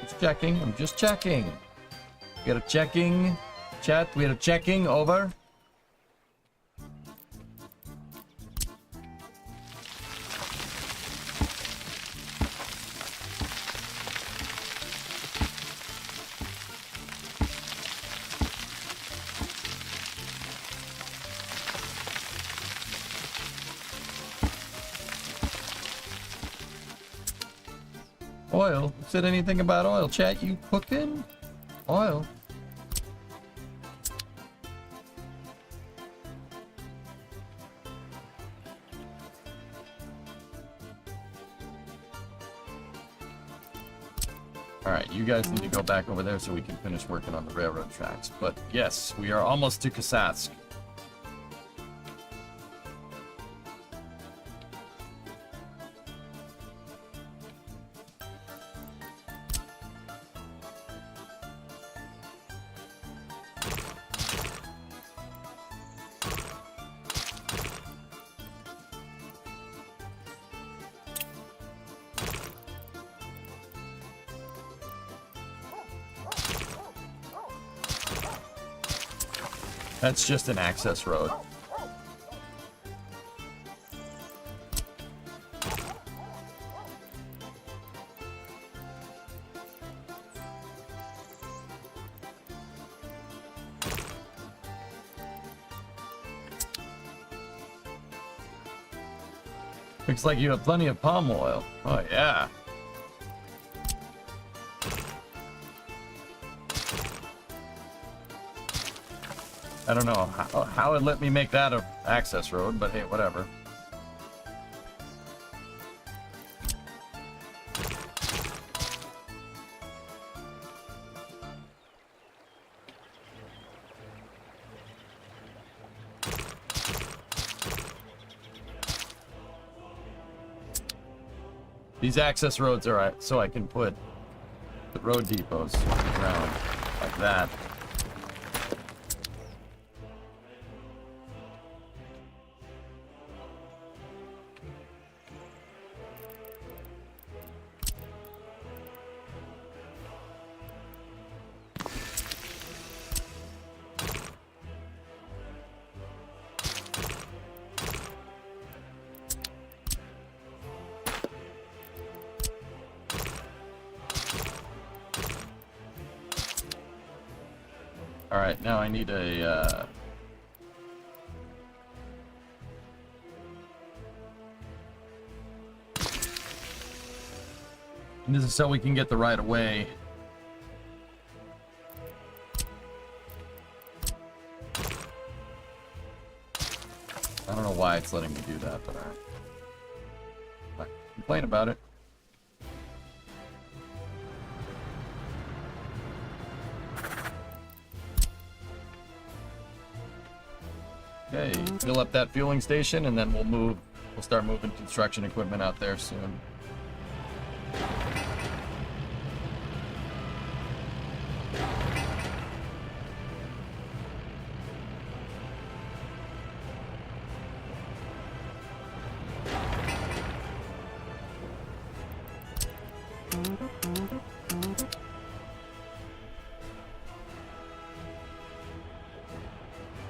Speaker 1: Just checking. I'm just checking. We got a checking. Chat, we had a checking. Over. Oil? Said anything about oil? Chat, you cooking? Oil? Alright, you guys need to go back over there so we can finish working on the railroad tracks. But yes, we are almost to Kasatsk. That's just an access road. Looks like you have plenty of palm oil. Oh yeah. I don't know how it let me make that a access road, but hey, whatever. These access roads are so I can put the road depots around like that. Alright, now I need a, and this is so we can get the right of way. I don't know why it's letting me do that, but alright. Not complain about it. Okay, fill up that fueling station and then we'll start moving construction equipment out there soon.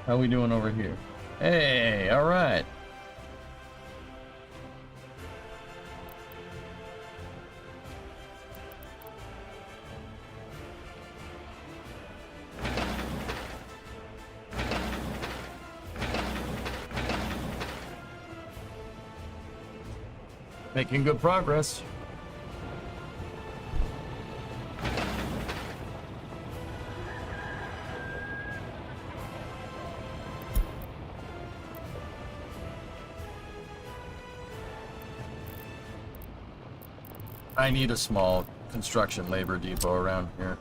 Speaker 1: How we doing over here? Hey, all right. Making good progress. I need a small construction labor depot around here.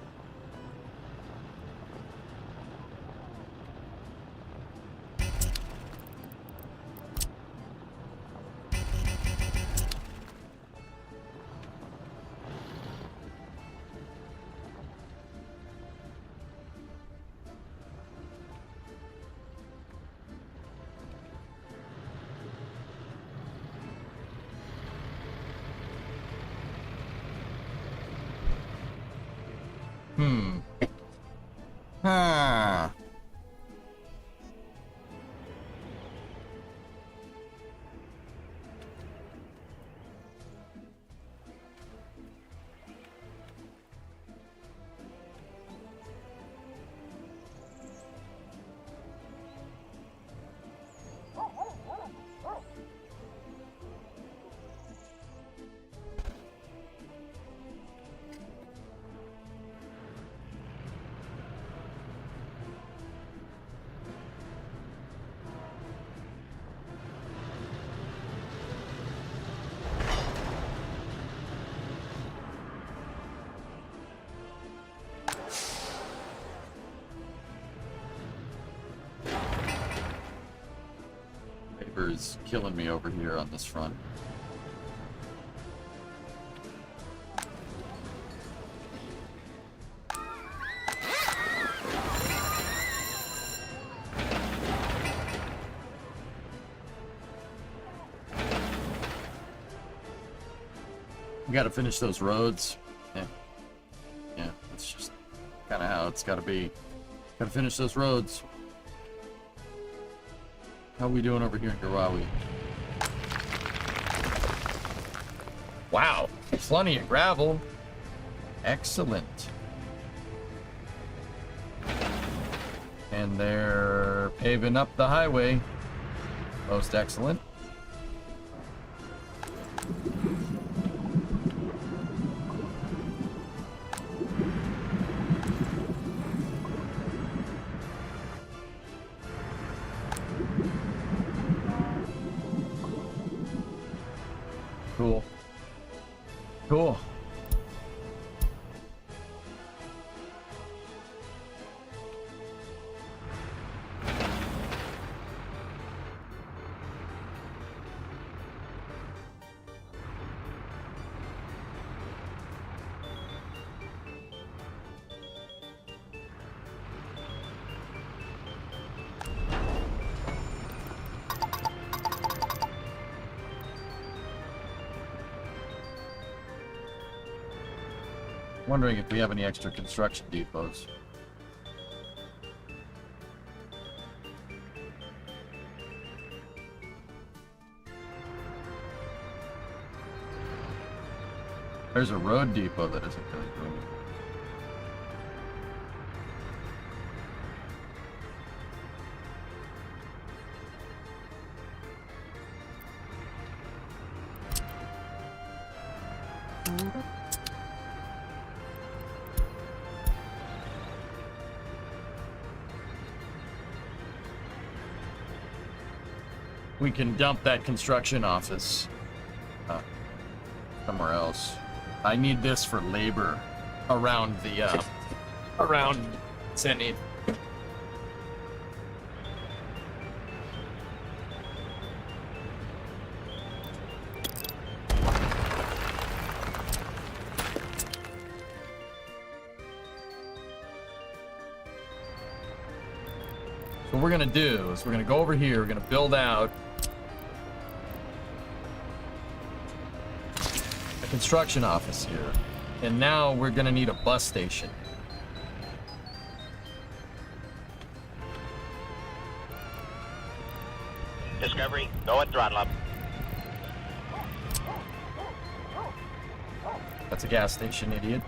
Speaker 1: Is killing me over here on this front. We gotta finish those roads. Yeah, it's just kind of how it's gotta be. Gotta finish those roads. How are we doing over here in Garawi? Wow, plenty of gravel. Excellent. And they're paving up the highway. Most excellent. Cool. Cool. Wondering if we have any extra construction depots. There's a road depot that isn't really booming. We can dump that construction office somewhere else. I need this for labor around the around Zenith. So what we're gonna do is we're gonna go over here, we're gonna build out a construction office here. And now we're gonna need a bus station.
Speaker 4: Discovery, go at throttle up.
Speaker 1: That's a gas station, idiot.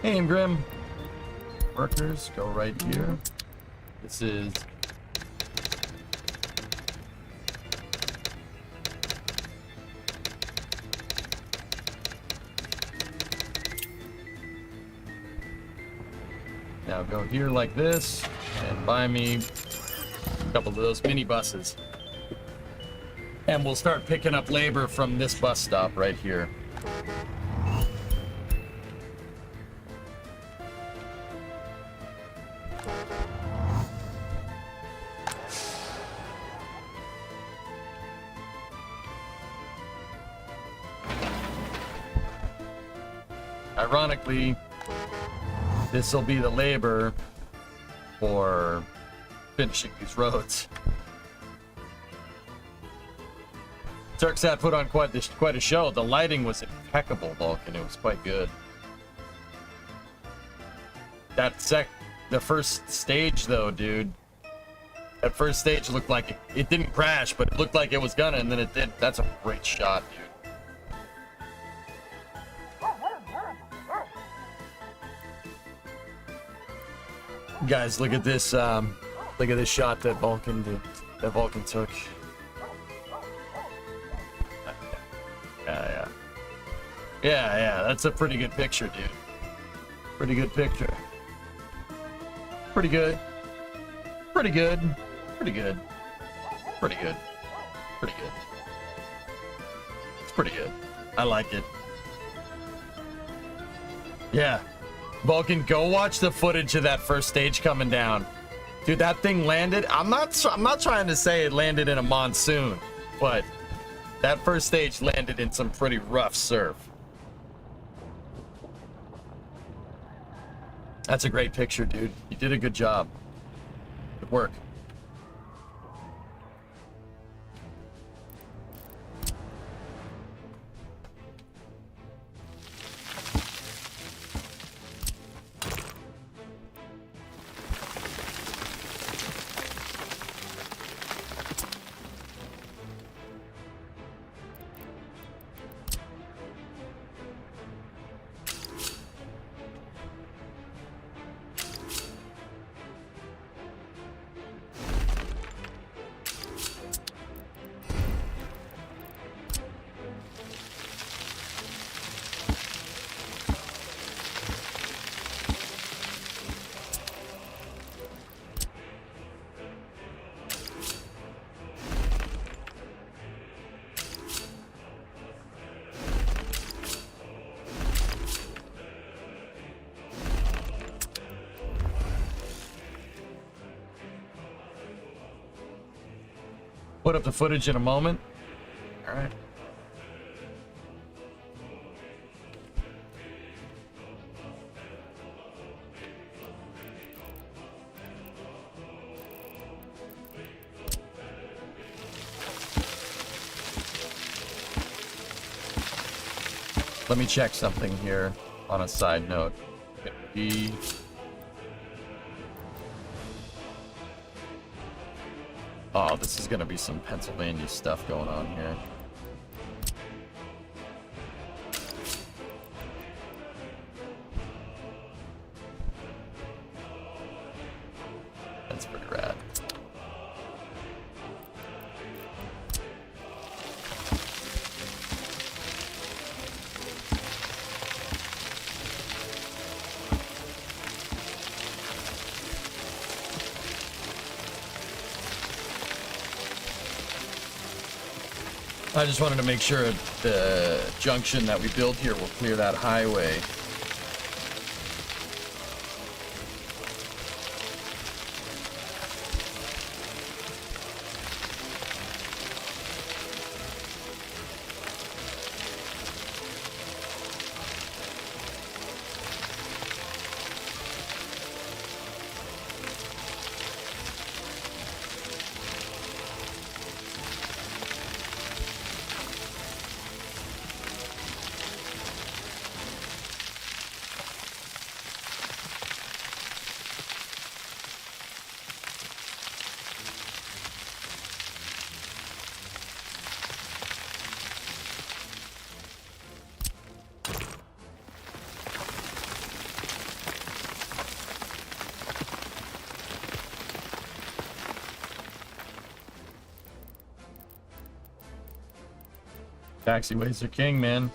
Speaker 1: Hey, Grim. Workers, go right here. This is... Now go here like this, and buy me a couple of those mini buses. And we'll start picking up labor from this bus stop right here. Ironically, this will be the labor for finishing these roads. Turksat put on quite a show. The lighting was impeccable, Vulcan. It was quite good. The first stage, though, dude. That first stage looked like it didn't crash, but it looked like it was gonna, and then it did. That's a great shot, dude. Guys, look at this shot that Vulcan did. That Vulcan took. Yeah, that's a pretty good picture, dude. Pretty good picture. Pretty good. Pretty good. Pretty good. Pretty good. Pretty good. It's pretty good. I like it. Yeah. Vulcan, go watch the footage of that first stage coming down. Dude, that thing landed. I'm not trying to say it landed in a monsoon, but that first stage landed in some pretty rough surf. That's a great picture, dude. You did a good job. Good work. Put up the footage in a moment. All right. Let me check something here on a side note. Oh, this is gonna be some Pennsylvania stuff going on here. That's pretty rad. I just wanted to make sure the junction that we build here will clear that highway. Taxiways are king, man.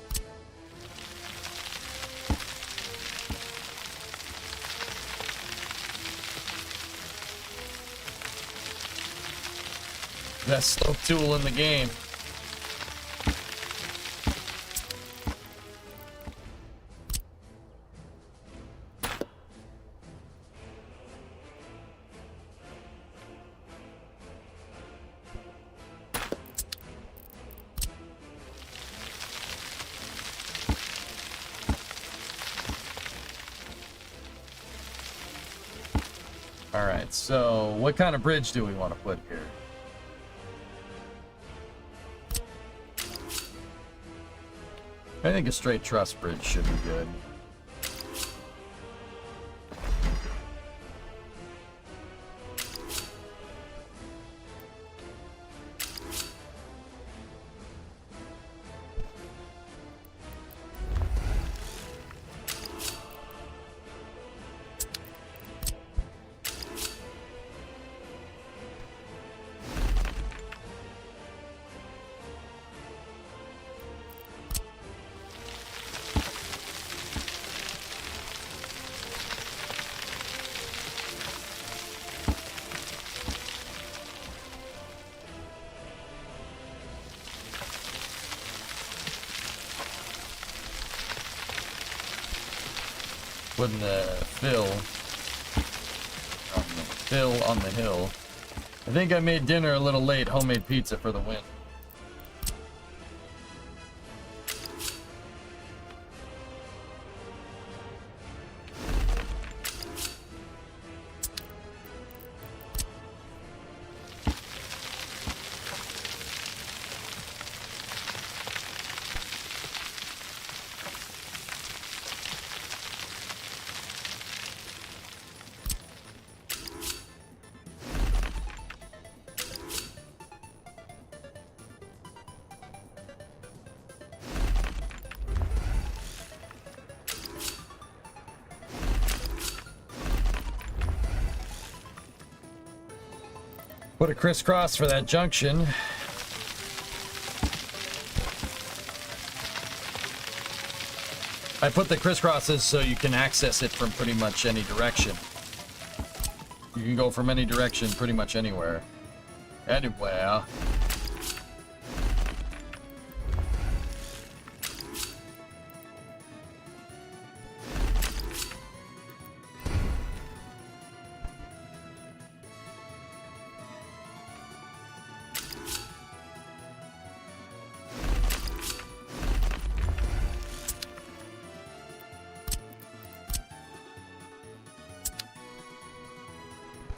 Speaker 1: Best slope tool in the game. Alright, so what kind of bridge do we want to put here? I think a straight truss bridge should be good. Putting the fill on the hill. I think I made dinner a little late. Homemade pizza for the win. Put a crisscross for that junction. I put the crisscrosses so you can access it from pretty much any direction. You can go from any direction pretty much anywhere. Anywhere.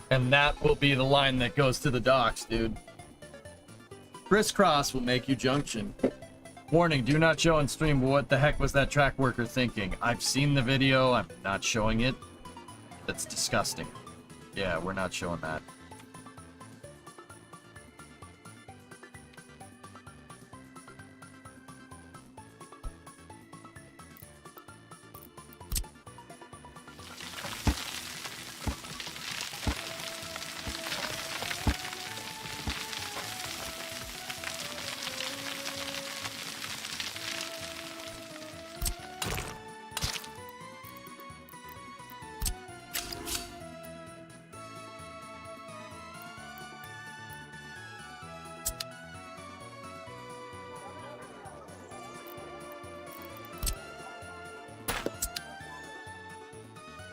Speaker 1: And that will be the line that goes to the docks, dude. Crisscross will make you junction. Warning, do not show on stream. What the heck was that track worker thinking? I've seen the video. I'm not showing it. That's disgusting. Yeah, we're not showing that.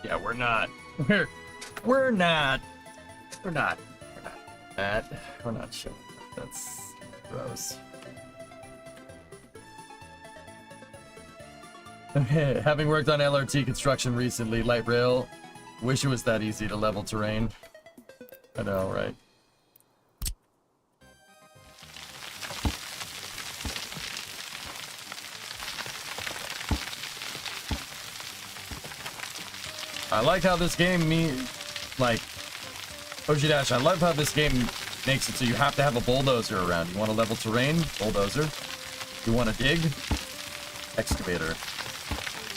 Speaker 1: Yeah, we're not. We're not. We're not sure. That's gross. Okay, having worked on LRT construction recently, light rail, wish it was that easy to level terrain. I know, right? I like how this game Dash, I love how this game makes it so you have to have a bulldozer around. You want to level terrain? Bulldozer. You want to dig? Excavator.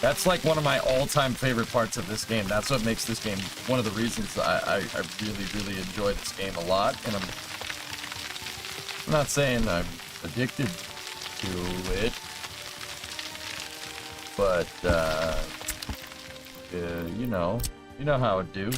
Speaker 1: That's like one of my all-time favorite parts of this game. That's what makes this game one of the reasons I really, really enjoy this game a lot. And I'm not saying I'm addicted to it, but you know how it do.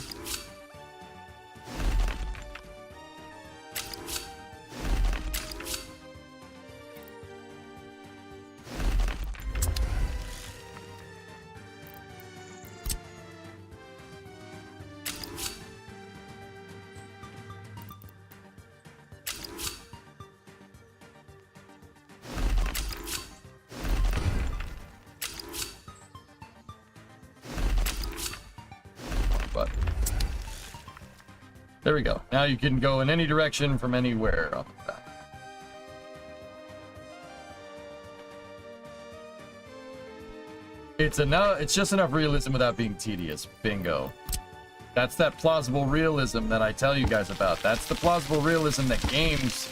Speaker 1: But there we go. Now you can go in any direction from anywhere on the map. It's just enough realism without being tedious. Bingo. That's that plausible realism that I tell you guys about. That's the plausible realism that games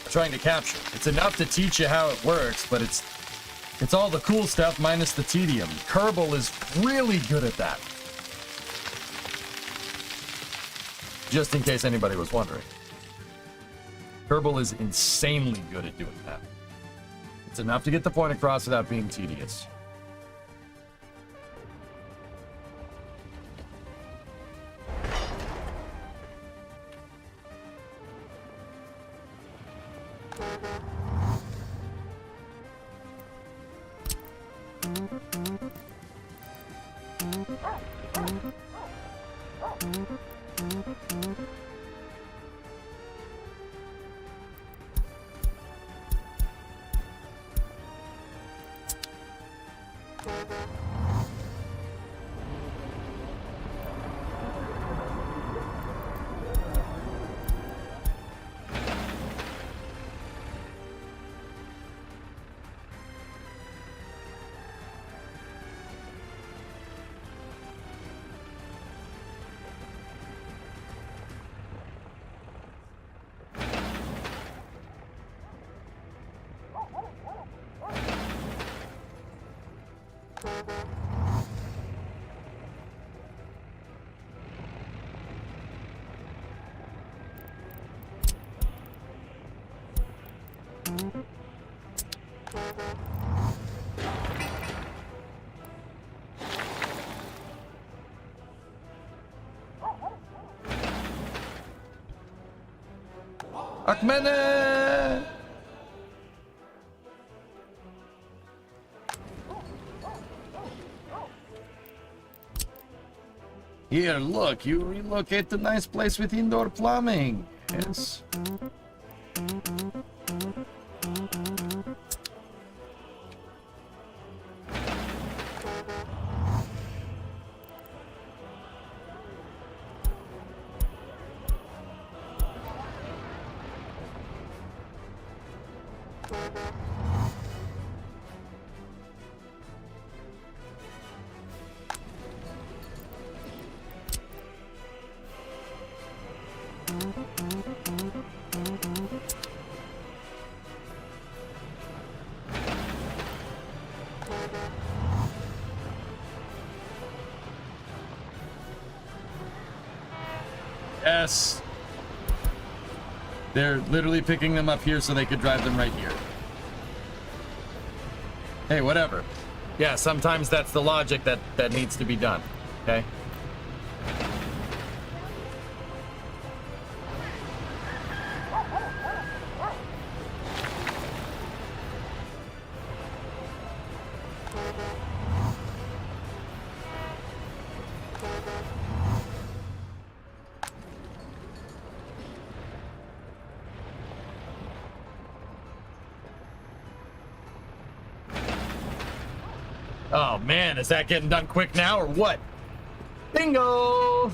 Speaker 1: are trying to capture. It's enough to teach you how it works, but it's all the cool stuff minus the tedium. Kerbal is really good at that. Just in case anybody was wondering. Kerbal is insanely good at doing that. It's enough to get the point across without being tedious. Akmene! Here, look, you relocate the nice place with indoor plumbing. Yes. Yes. They're literally picking them up here so they could drive them right here. Hey, whatever. Yeah, sometimes that's the logic that needs to be done. Okay? Oh man, is that getting done quick now or what? Bingo!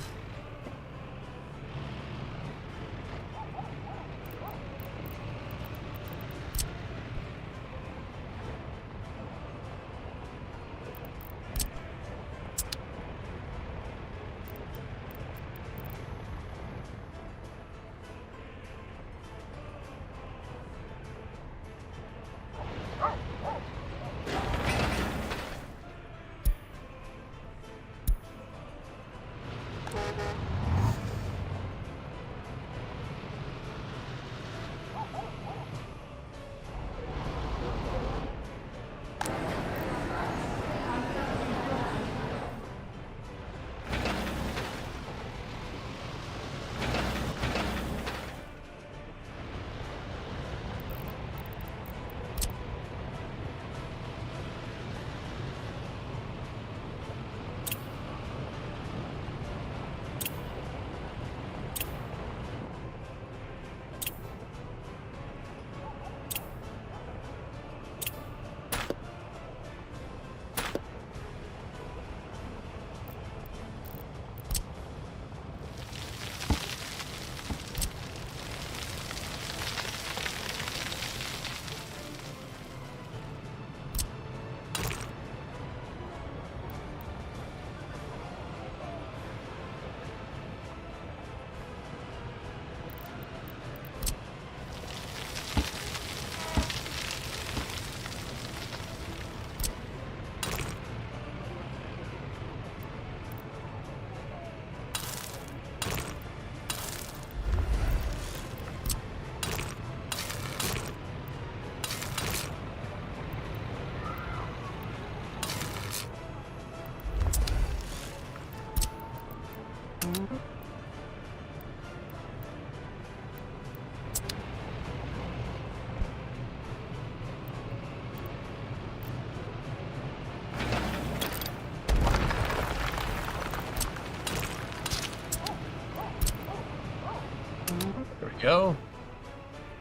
Speaker 1: Go.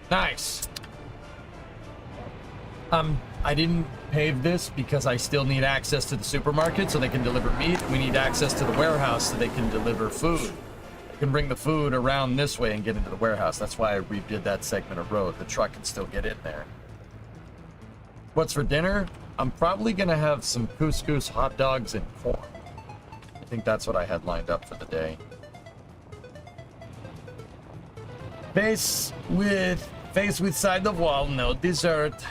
Speaker 1: Nice. I didn't pave this because I still need access to the supermarket so they can deliver meat. We need access to the warehouse so they can deliver food. They can bring the food around this way and get into the warehouse. That's why I redid that segment of road. The truck can still get in there. What's for dinner? I'm probably gonna have some couscous, hot dogs, and corn. I think that's what I had lined up for the day. Face with side of wall, no dessert.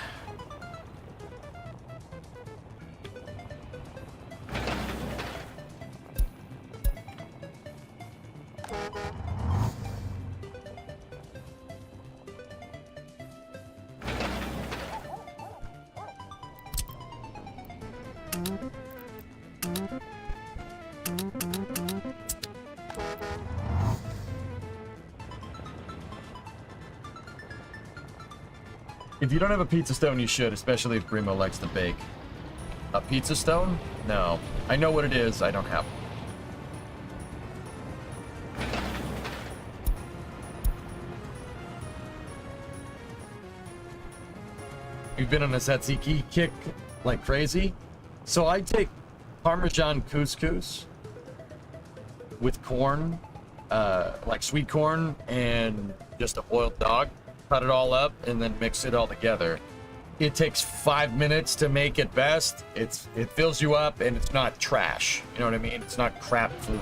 Speaker 1: If you don't have a pizza stone, you should, especially if Brimo likes to bake. A pizza stone? No. I know what it is, I don't have one. You've been on a tzatziki kick like crazy? So I take Parmesan couscous with corn, like sweet corn, and just a boiled dog. Cut it all up and then mix it all together. It takes 5 minutes to make it best. It fills you up and it's not trash. You know what I mean? It's not crap food.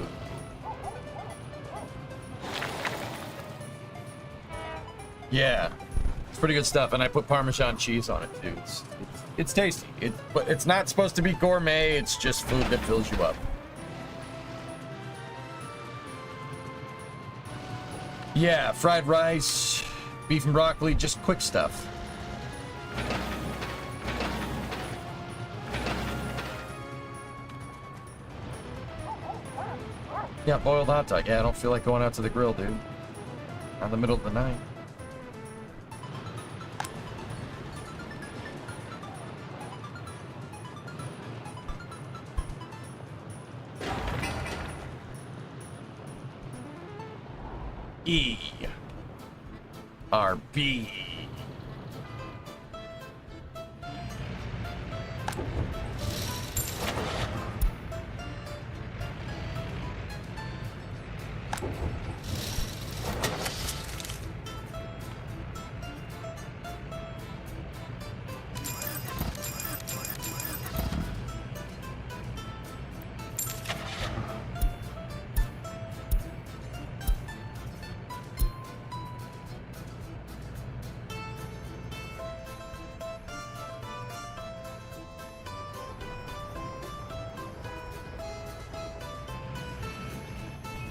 Speaker 1: Yeah, it's pretty good stuff. And I put Parmesan cheese on it too. It's tasty. But it's not supposed to be gourmet. It's just food that fills you up. Yeah, fried rice, beef and broccoli, just quick stuff. Yeah, boiled hot dog. Yeah, I don't feel like going out to the grill, dude. Out in the middle of the night. E. R. B.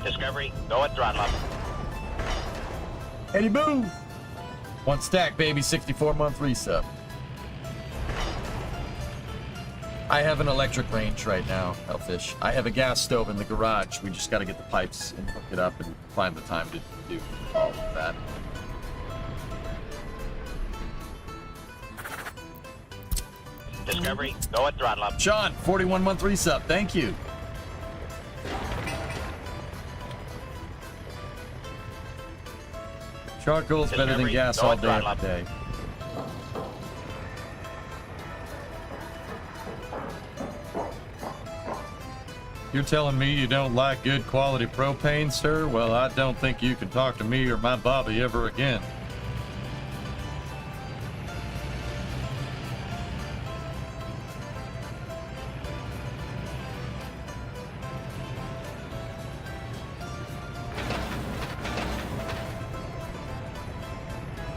Speaker 4: Discovery, go at throttle up.
Speaker 1: Eddie Boo! One stack, baby, 64-month resub. I have an electric range right now, Hellfish. I have a gas stove in the garage. We just gotta get the pipes and hook it up and find the time to do all of that.
Speaker 4: Discovery, go at throttle up.
Speaker 1: Sean, 41-month resub. Thank you. Charcoal's better than gas all day, every day. You're telling me you don't like good quality propane, sir? Well, I don't think you can talk to me or my Bobby ever again.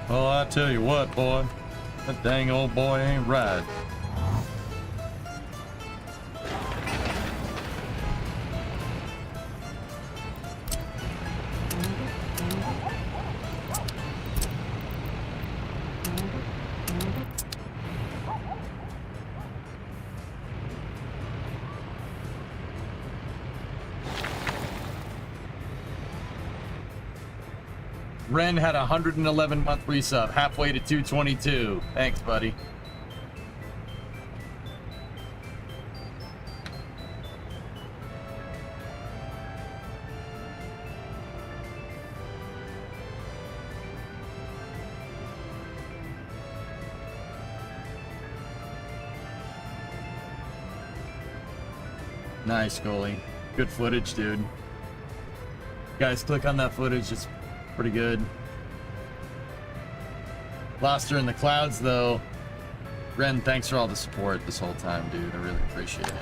Speaker 1: Well, I tell you what, boy, that dang old boy ain't right. Ren had a 111-month resub, halfway to 222. Thanks, buddy. Nice, goalie. Good footage, dude. Guys, click on that footage. It's pretty good. Lost her in the clouds, though. Ren, thanks for all the support this whole time, dude. I really appreciate it.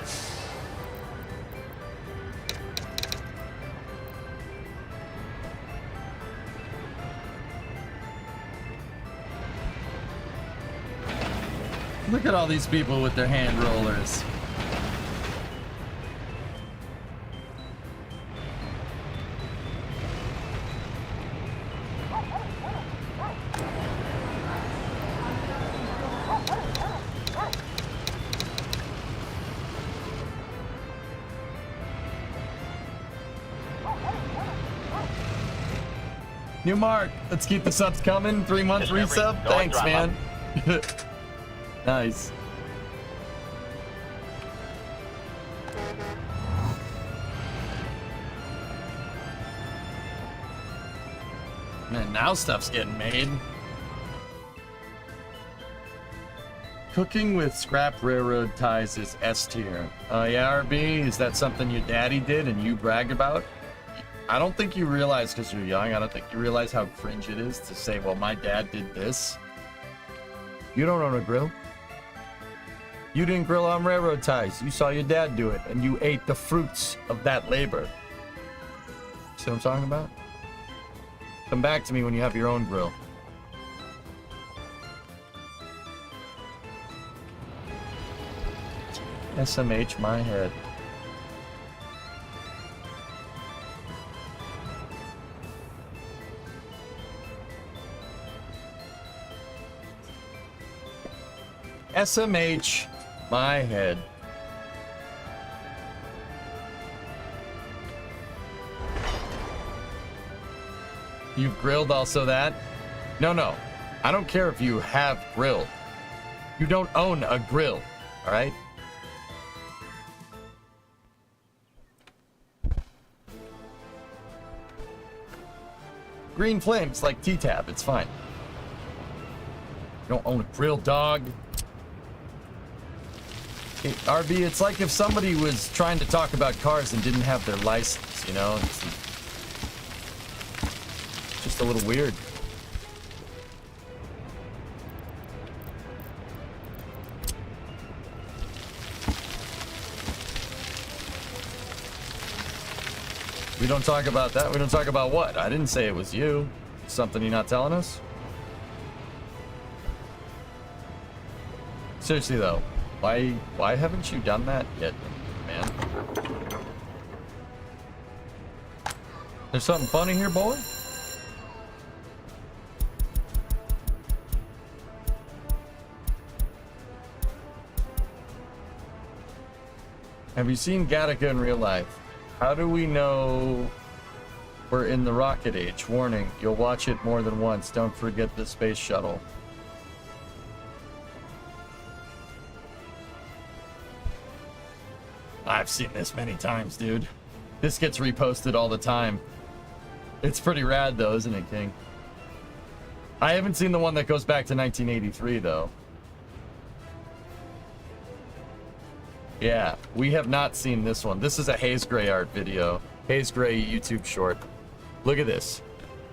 Speaker 1: Look at all these people with their hand rollers. New Mark, let's keep the subs coming. 3-month resub. Thanks, man. Nice. Man, now stuff's getting made. Cooking with scrap railroad ties is S tier. Yeah, RB, is that something your daddy did and you brag about? I don't think you realize, because you're young, I don't think you realize how cringe it is to say, well, my dad did this. You don't own a grill. You didn't grill on railroad ties. You saw your dad do it, and you ate the fruits of that labor. See what I'm talking about? Come back to me when you have your own grill. SMH my head. SMH, my head. You've grilled also that? No. I don't care if you have grilled. You don't own a grill, all right? Green flames like T-Tab, it's fine. You don't own a grill, dog. Hey, RB, it's like if somebody was trying to talk about cars and didn't have their license, you know? It's just a little weird. We don't talk about that. We don't talk about what? I didn't say it was you. Something you're not telling us? Seriously though, why haven't you done that yet, man? There's something funny here, boy? Have you seen Gattaca in real life? How do we know we're in the rocket age? Warning, you'll watch it more than once. Don't forget the space shuttle. I've seen this many times, dude. This gets reposted all the time. It's pretty rad though, isn't it, King? I haven't seen the one that goes back to 1983 though. Yeah, we have not seen this one. This is a Haze Gray art video. Haze Gray YouTube short. Look at this.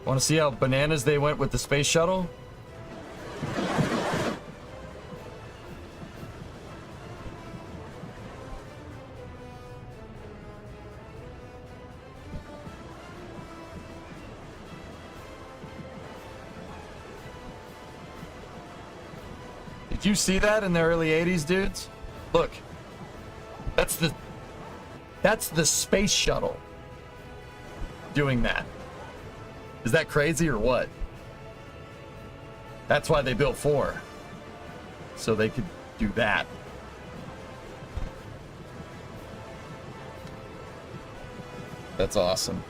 Speaker 1: Want to see how bananas they went with the space shuttle? Did you see that in the early 80s, dudes? Look. That's the space shuttle doing that. Is that crazy or what? That's why they built 4. So they could do that. That's awesome.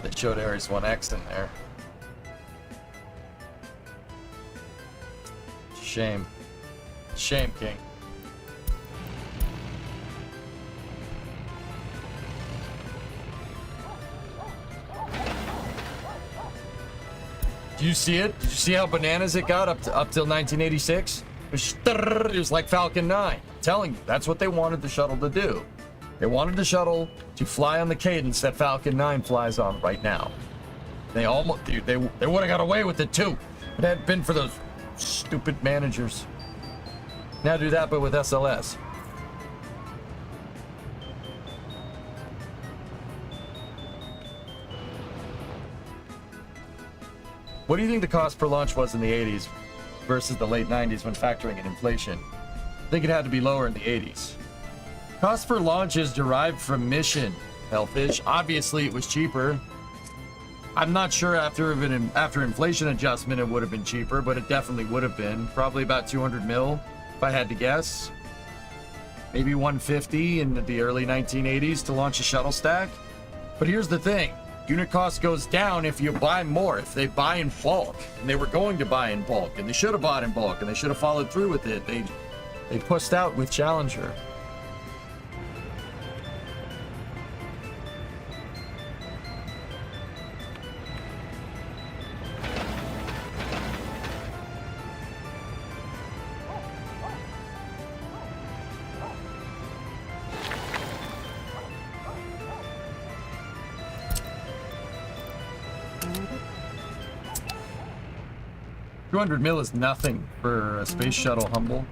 Speaker 1: They showed Ares 1X in there. Shame. Shame, King. Do you see it? Did you see how bananas it got up till 1986? It was like Falcon 9. I'm telling you, that's what they wanted the shuttle to do. They wanted the shuttle to fly on the cadence that Falcon 9 flies on right now. They almost they would have got away with it too. If it hadn't been for those stupid managers. Now do that, but with SLS. What do you think the cost per launch was in the 80s versus the late 90s when factoring in inflation? I think it had to be lower in the 80s. Cost per launch is derived from mission, Hellfish. Obviously, it was cheaper. I'm not sure after inflation adjustment it would have been cheaper, but it definitely would have been. Probably about 200 mil, if I had to guess. Maybe 150 in the early 1980s to launch a shuttle stack. But here's the thing. Unit cost goes down if you buy more, if they buy in bulk. And they were going to buy in bulk, and they should have bought in bulk, and they should have followed through with it. They pushed out with Challenger. $200 mil is nothing for a space shuttle, Humble.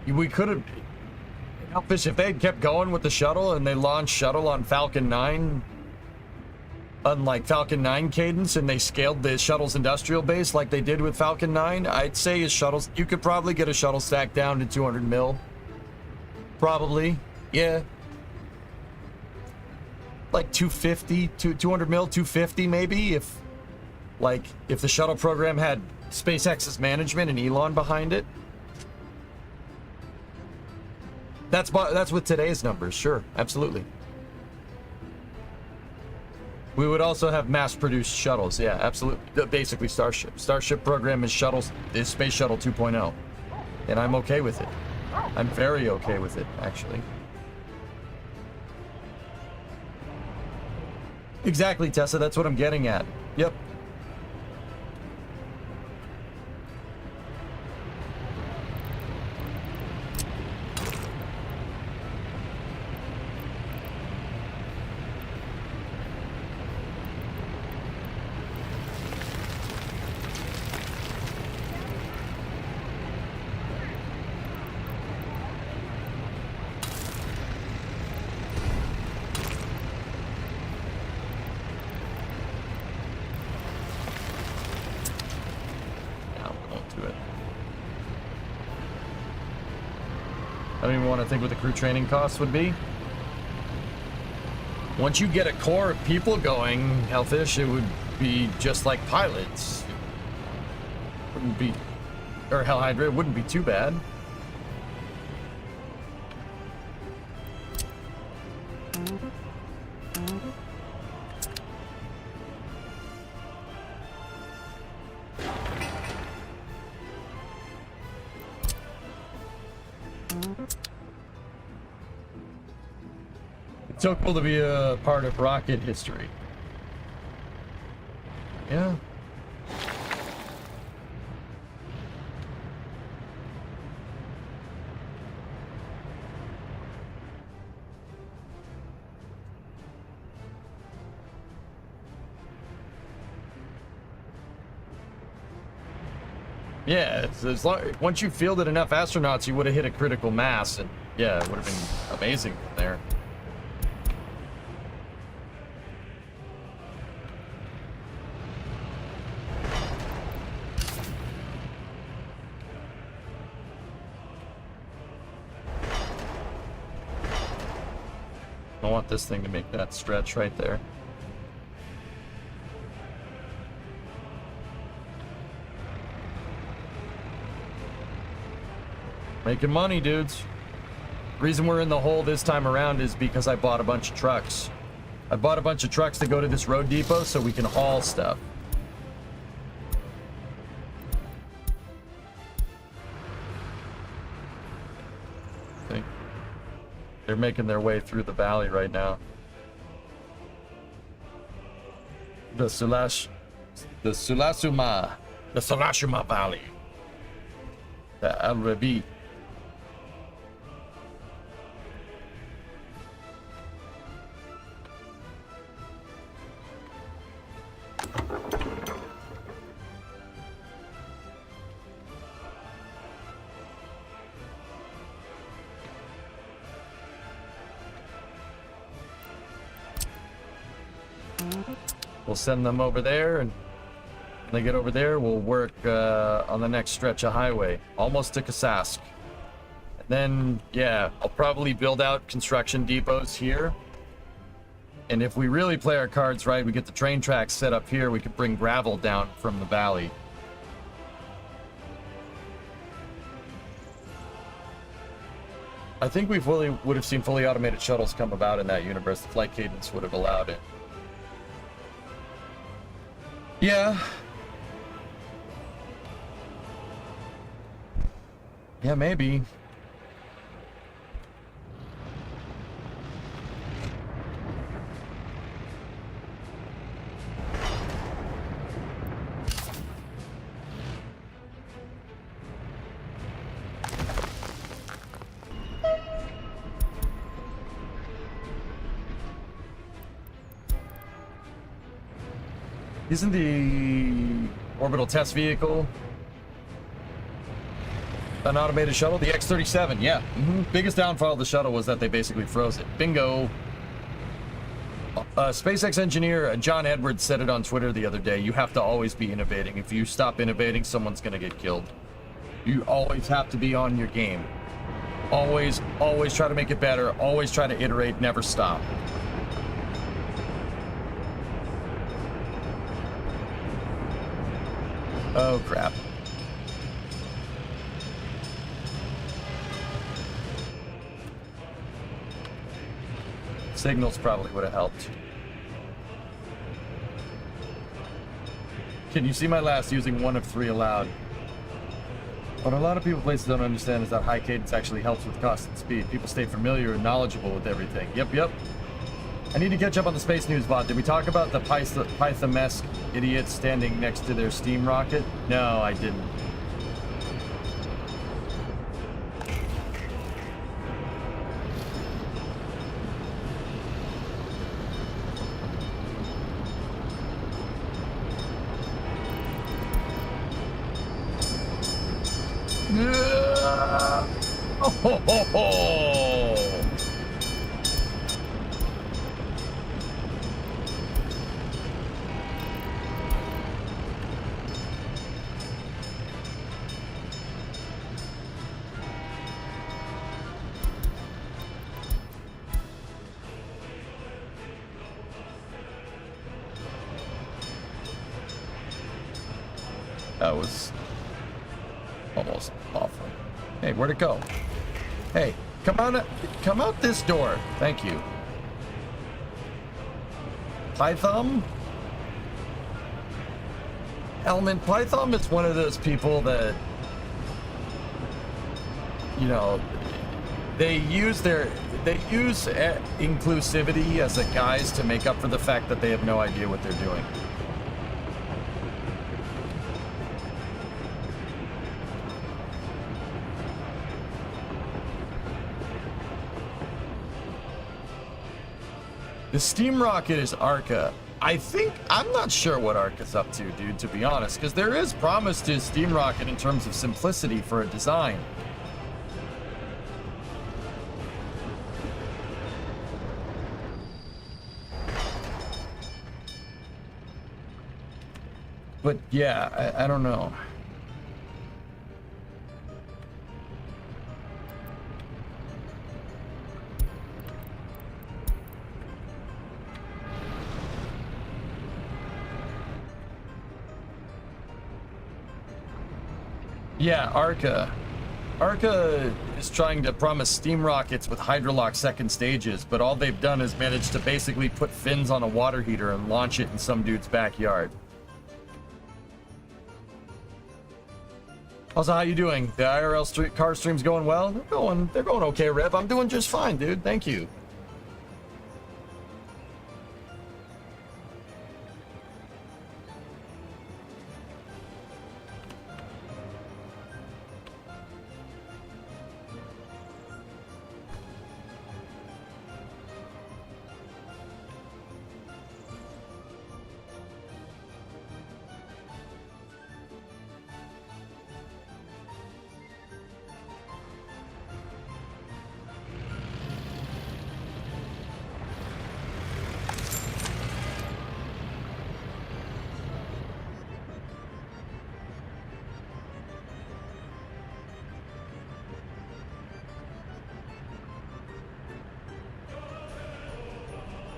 Speaker 1: We could have... Hellfish, if they had kept going with the shuttle and they launched shuttle on Falcon 9, unlike Falcon 9 cadence, and they scaled the shuttle's industrial base like they did with Falcon 9, I'd say his shuttles, you could probably get a shuttle stack down to 200 mil. Probably, yeah. Like 250, 200 mil, 250 maybe, if the shuttle program had SpaceX's management and Elon behind it. That's with today's numbers, sure, absolutely. We would also have mass-produced shuttles, yeah, absolutely. Basically, Starship. Starship program is Space Shuttle 2.0, and I'm okay with it. I'm very okay with it, actually. Exactly, Tessa, that's what I'm getting at. Yep. I don't even want to think what the crew training costs would be. Once you get a core of people going, Hellfish, it would be just like pilots. Wouldn't be, or Hell Hydra, it wouldn't be too bad. It's so cool to be a part of rocket history. Yeah. Yeah, it's once you fielded enough astronauts, you would have hit a critical mass, and yeah, it would have been amazing from there. I want this thing to make that stretch right there. Making money, dudes. Reason we're in the hole this time around is because I bought a bunch of trucks. I bought a bunch of trucks to go to this road depot so we can haul stuff. They're making their way through the valley right now. The Sulasuma Valley. The Al Rabi. We'll send them over there, and when they get over there, we'll work on the next stretch of highway, almost to Kasask. And then, yeah, I'll probably build out construction depots here. And if we really play our cards right, we get the train tracks set up here, we could bring gravel down from the valley. I think we would have seen fully automated shuttles come about in that universe. The flight cadence would have allowed it. Yeah. Yeah, maybe. Isn't the orbital test vehicle an automated shuttle? The X-37, yeah. Biggest downfall of the shuttle was that they basically froze it. Bingo. SpaceX engineer John Edwards said it on Twitter the other day. You have to always be innovating. If you stop innovating, someone's going to get killed. You always have to be on your game. Always try to make it better. Always try to iterate. Never stop. Oh, crap. Signals probably would have helped. Can you see my last using 1 of 3 allowed? What a lot of people places don't understand is that high cadence actually helps with cost and speed. People stay familiar and knowledgeable with everything. Yep. I need to catch up on the Space News VOD. Did we talk about the Python-esque idiots standing next to their steam rocket? No, I didn't. Oh, ho, ho, ho. That was almost awful. Hey, where'd it go? Hey, come out this door. Thank you. Python? Element Python is one of those people that, you know, they use inclusivity as a guise to make up for the fact that they have no idea what they're doing. The steam rocket is Arca. I'm not sure what Arca's up to, dude, to be honest, because there is promise to steam rocket in terms of simplicity for a design. But yeah, I don't know. Yeah, Arca. Arca is trying to promise steam rockets with hydrolock second stages, but all they've done is managed to basically put fins on a water heater and launch it in some dude's backyard. Also, how you doing? The IRL car stream's going well? They're going okay, Rip. I'm doing just fine, dude. Thank you.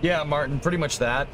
Speaker 1: Yeah, Martin, pretty much that.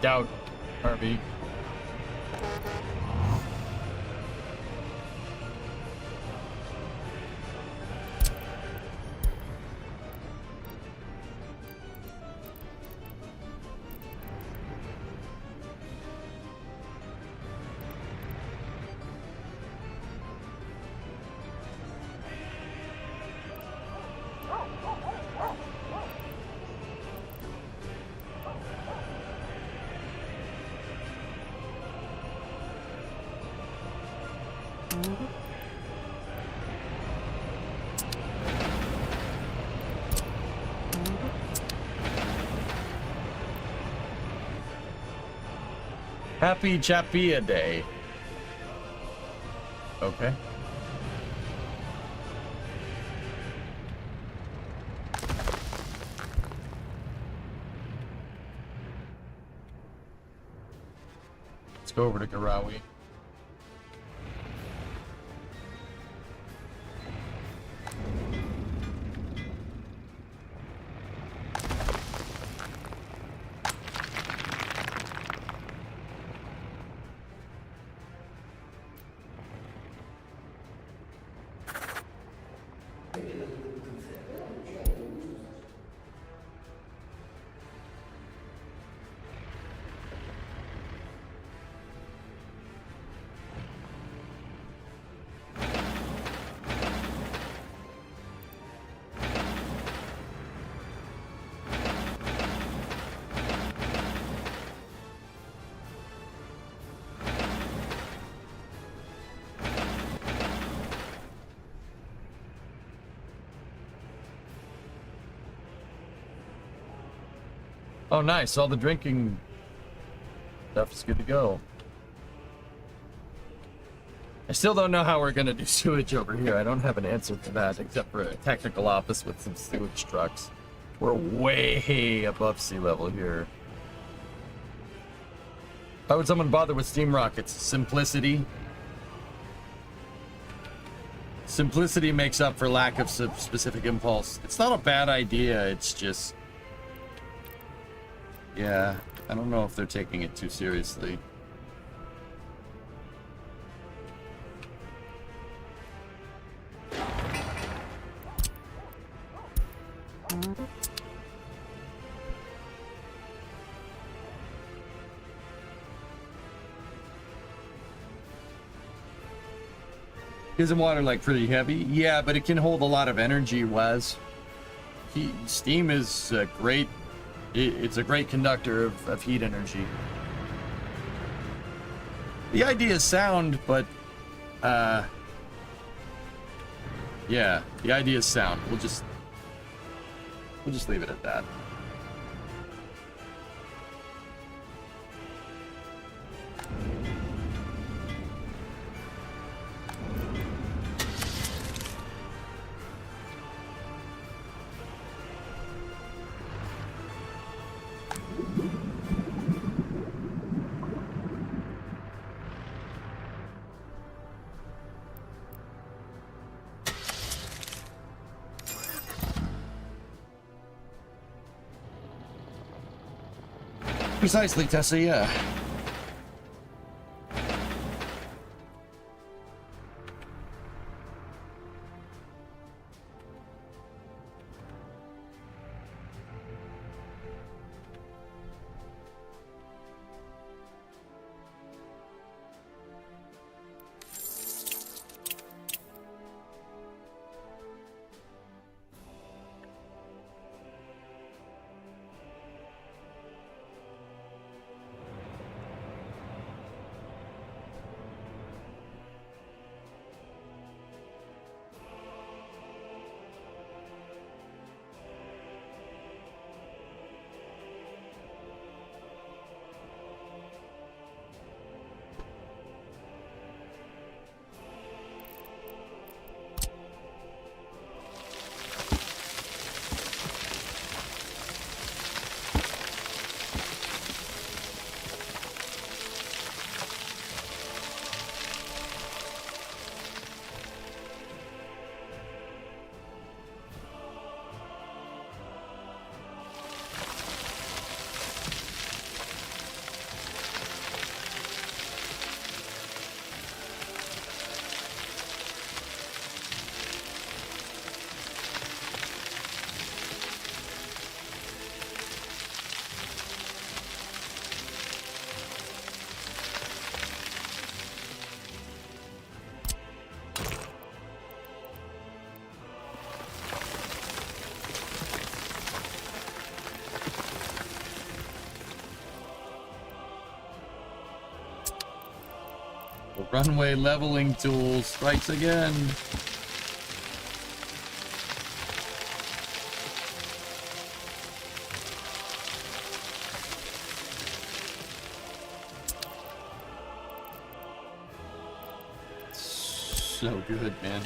Speaker 1: Doubt, RB. Happy Chapia Day. Okay. Let's go over to Garawi. Oh, nice. All the drinking stuff is good to go. I still don't know how we're going to do sewage over here. I don't have an answer for that, except for a technical office with some sewage trucks. We're way above sea level here. Why would someone bother with steam rockets? Simplicity. Simplicity makes up for lack of specific impulse. It's not a bad idea, it's just... yeah, I don't know if they're taking it too seriously. Isn't water like pretty heavy? Yeah, but it can hold a lot of energy, Wes. Steam is a great... it's a great conductor of heat energy. The idea is sound, but yeah, the idea is sound. We'll just leave it at that. Precisely, Tessa, yeah. The runway leveling tool strikes again. So good, man.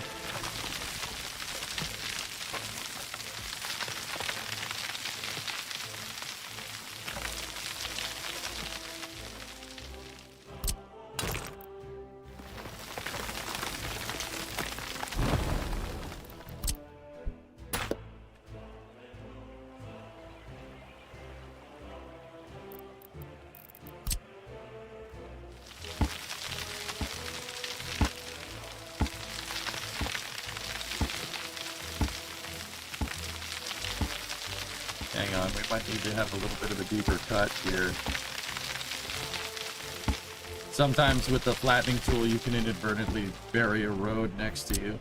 Speaker 1: Hang on, we might need to have a little bit of a deeper cut here. Sometimes with the flattening tool, you can inadvertently bury a road next to you.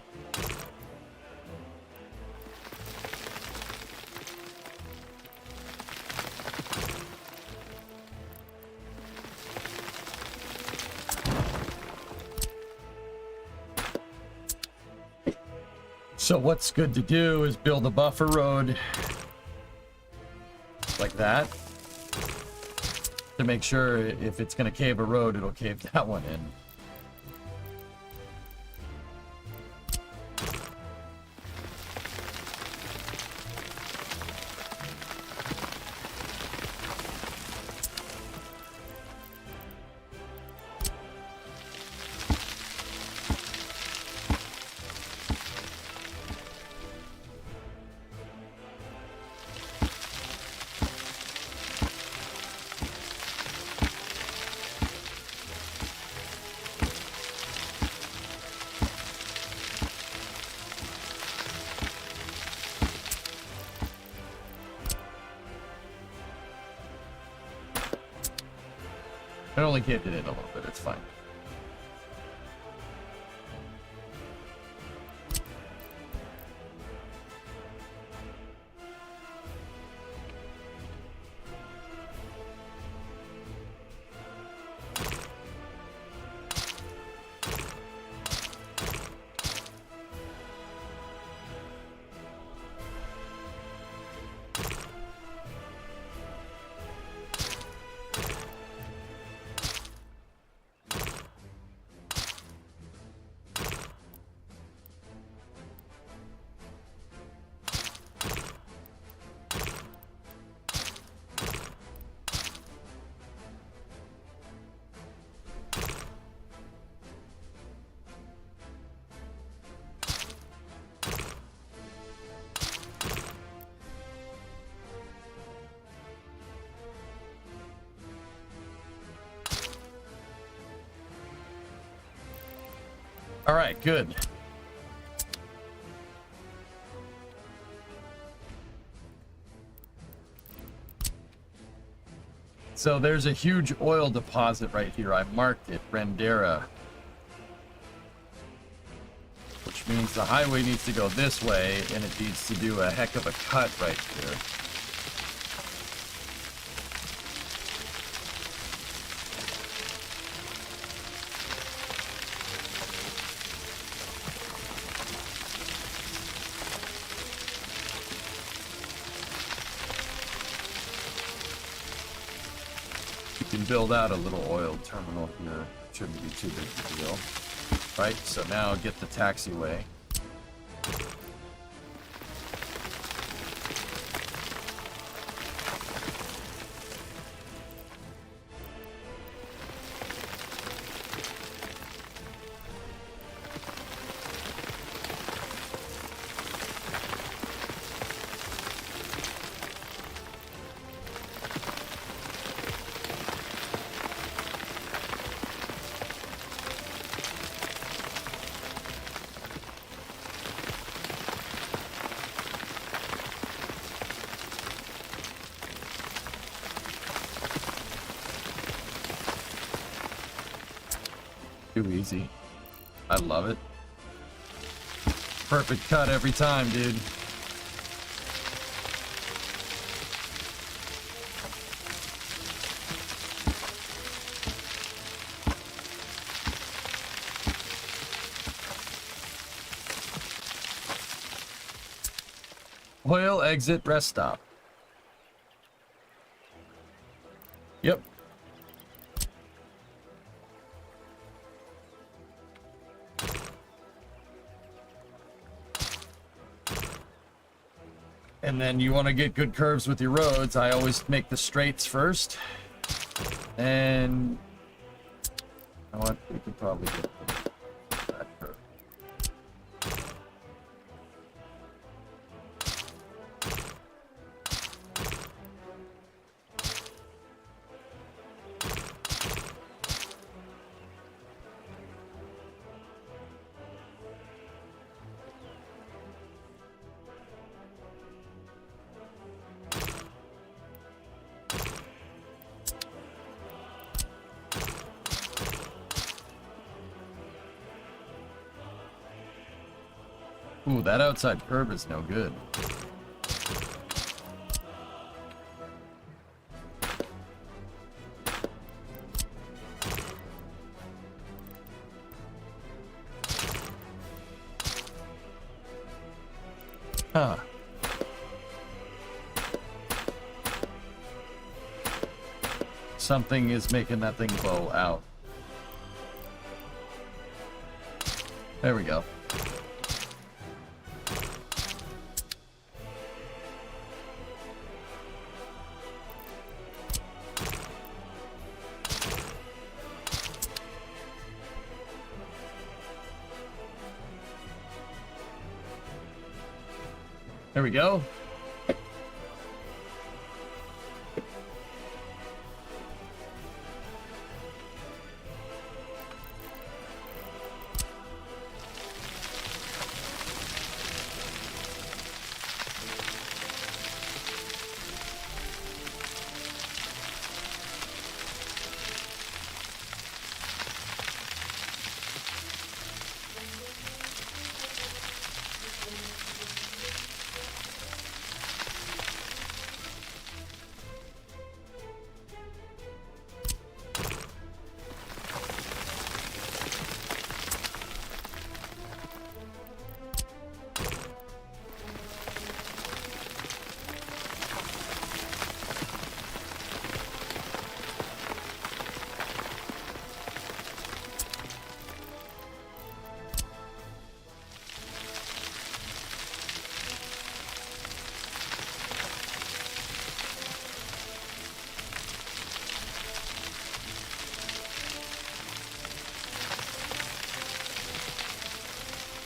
Speaker 1: So what's good to do is build a buffer road like that to make sure if it's going to cave a road, it'll cave that one in. I only caved it in a little bit, it's fine. All right, good. So there's a huge oil deposit right here. I marked it, Rendera. Which means the highway needs to go this way, and it needs to do a heck of a cut right here. Build out a little oil terminal here. Shouldn't be too big of a deal. Right, so now get the taxiway. Too easy. I love it. Perfect cut every time, dude. Oil exit rest stop. Yep. And then you want to get good curves with your roads. I always make the straights first. And you know what? We could probably get that curve. Ooh, that outside curb is no good. Huh. Something is making that thing bow out. There we go. There we go.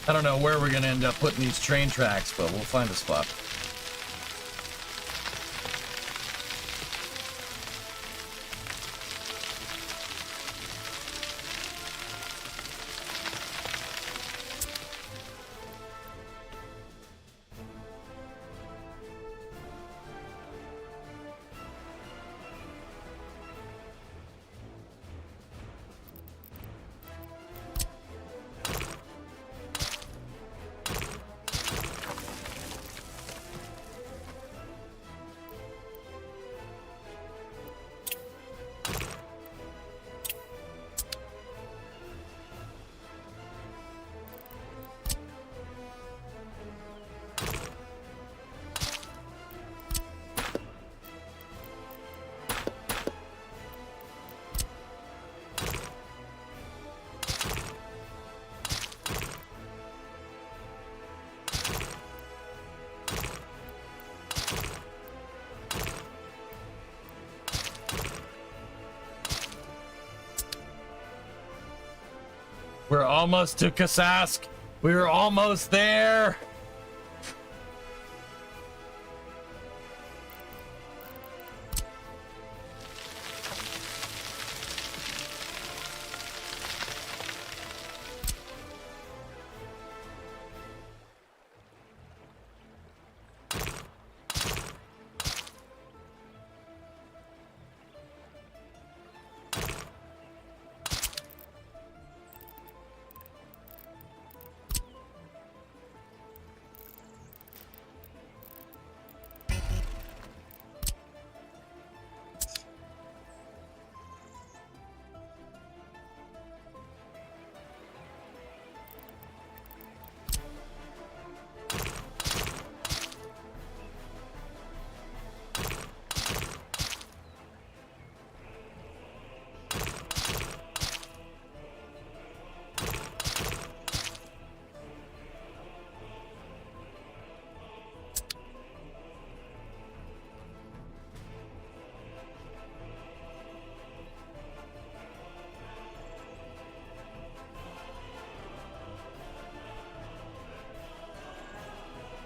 Speaker 1: I don't know where we're gonna end up putting these train tracks, but we'll find a spot. We're almost to Kasask. We're almost there.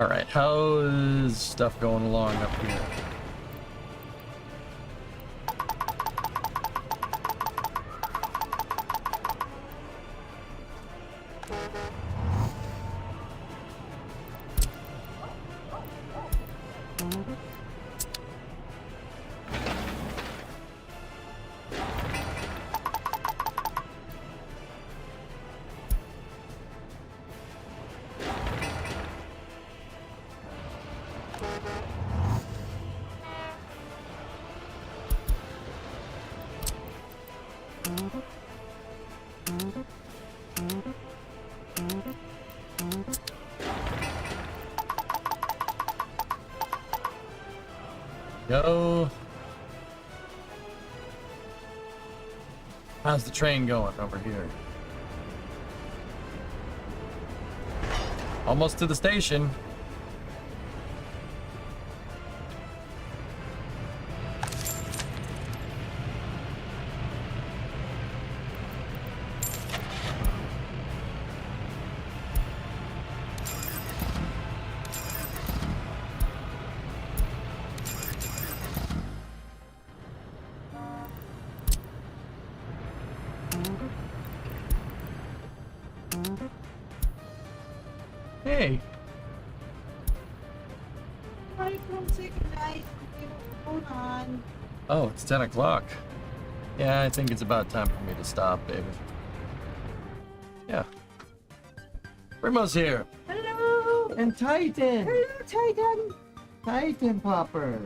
Speaker 1: All right, how's stuff going along up here? Go. How's the train going over here? Almost to the station. Hey.
Speaker 5: I come say goodnight. Hold on.
Speaker 1: Oh, it's 10 o'clock. Yeah, I think it's about time for me to stop, baby. Yeah. Primo's here.
Speaker 5: Hello.
Speaker 9: And Titan.
Speaker 5: Hello, Titan.
Speaker 9: Titan Popper.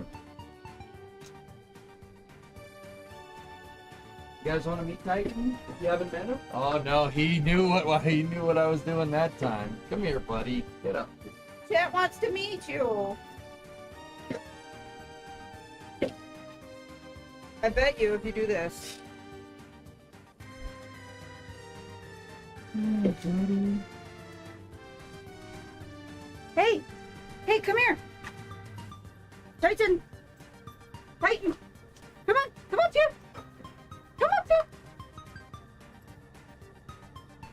Speaker 9: You guys want to meet Titan? If you haven't met him?
Speaker 1: Oh no, he knew what I was doing that time. Come here, buddy. Get up.
Speaker 5: Chat wants to meet you. I bet you if you do this. Hey! Hey, come here! Titan! Titan! Come on! Come on, Tim! Come on, Tim!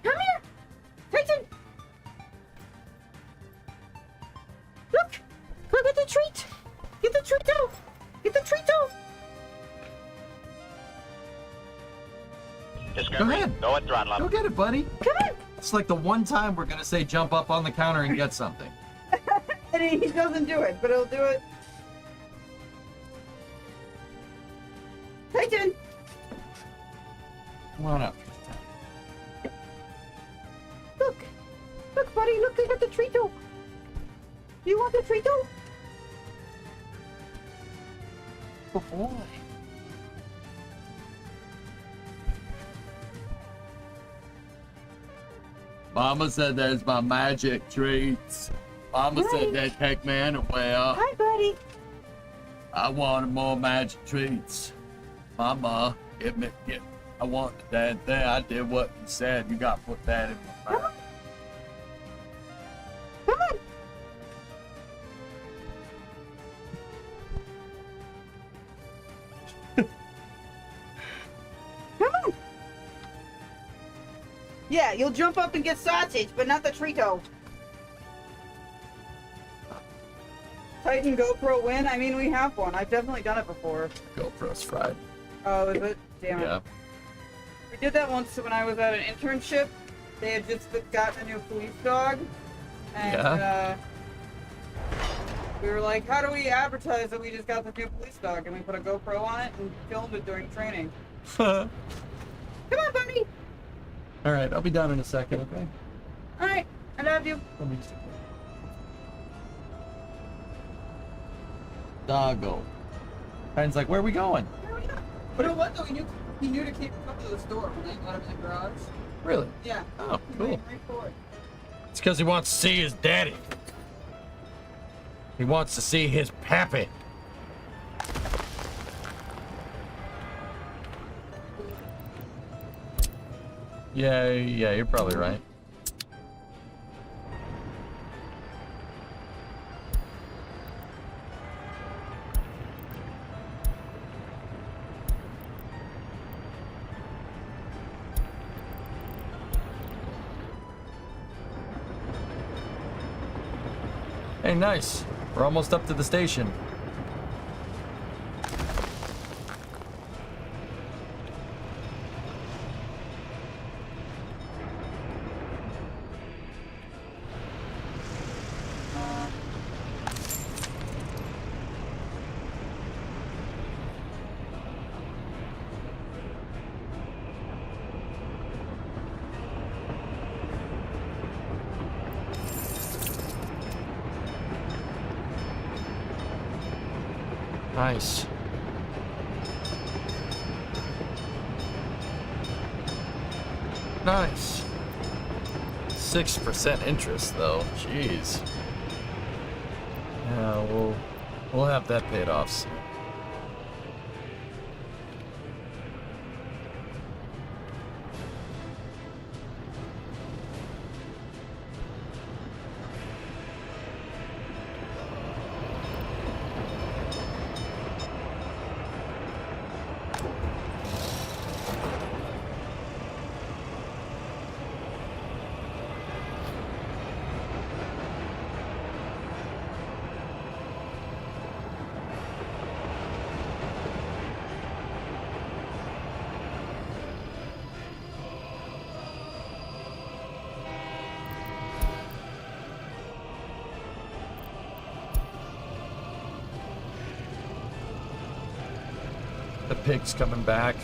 Speaker 5: Come here! Titan! Look! Look at the treat! Get the treat out! Get the treat out!
Speaker 1: Go ahead.
Speaker 4: Go at throttle up.
Speaker 1: Go get it, buddy.
Speaker 5: Come on!
Speaker 1: It's like the one time we're gonna say jump up on the counter and get something.
Speaker 5: And he doesn't do it, but he'll do it. Titan!
Speaker 1: Come on up.
Speaker 5: Look! Look, buddy, look, I got the treato! You want the treato?
Speaker 1: Good boy. Mama said there's my magic treats. Mama said that Pac-Man well.
Speaker 5: Hi, buddy.
Speaker 1: I wanted more magic treats. Mama, I want the damn thing. I did what you said. You got to put that in my mouth.
Speaker 5: Come on. Come on. Yeah, you'll jump up and get sausage, but not the treato. Titan GoPro win? I mean, we have one. I've definitely done it before.
Speaker 1: GoPro's fried.
Speaker 5: Oh, is it? Damn it.
Speaker 1: Yeah.
Speaker 5: We did that once when I was at an internship. They had just gotten a new police dog. And we were like, how do we advertise that we just got the new police dog? And we put a GoPro on it and filmed it during training. Come on, buddy!
Speaker 1: Alright, I'll be down in a second, okay?
Speaker 5: Alright, I love you.
Speaker 1: Let me just... Doggo. Titan's like, where are we going?
Speaker 5: But you know what though? He knew to keep up to the store when they got him in the garage.
Speaker 1: Really?
Speaker 5: Yeah.
Speaker 1: Oh,
Speaker 5: He
Speaker 1: cool.
Speaker 5: ran right for it.
Speaker 1: It's because he wants to see his daddy. He wants to see his pappy. Yeah, you're probably right. Hey, nice. We're almost up to the station. Nice. Nice. 6% interest though. Jeez. Yeah, we'll have that paid off soon. The pig's coming back.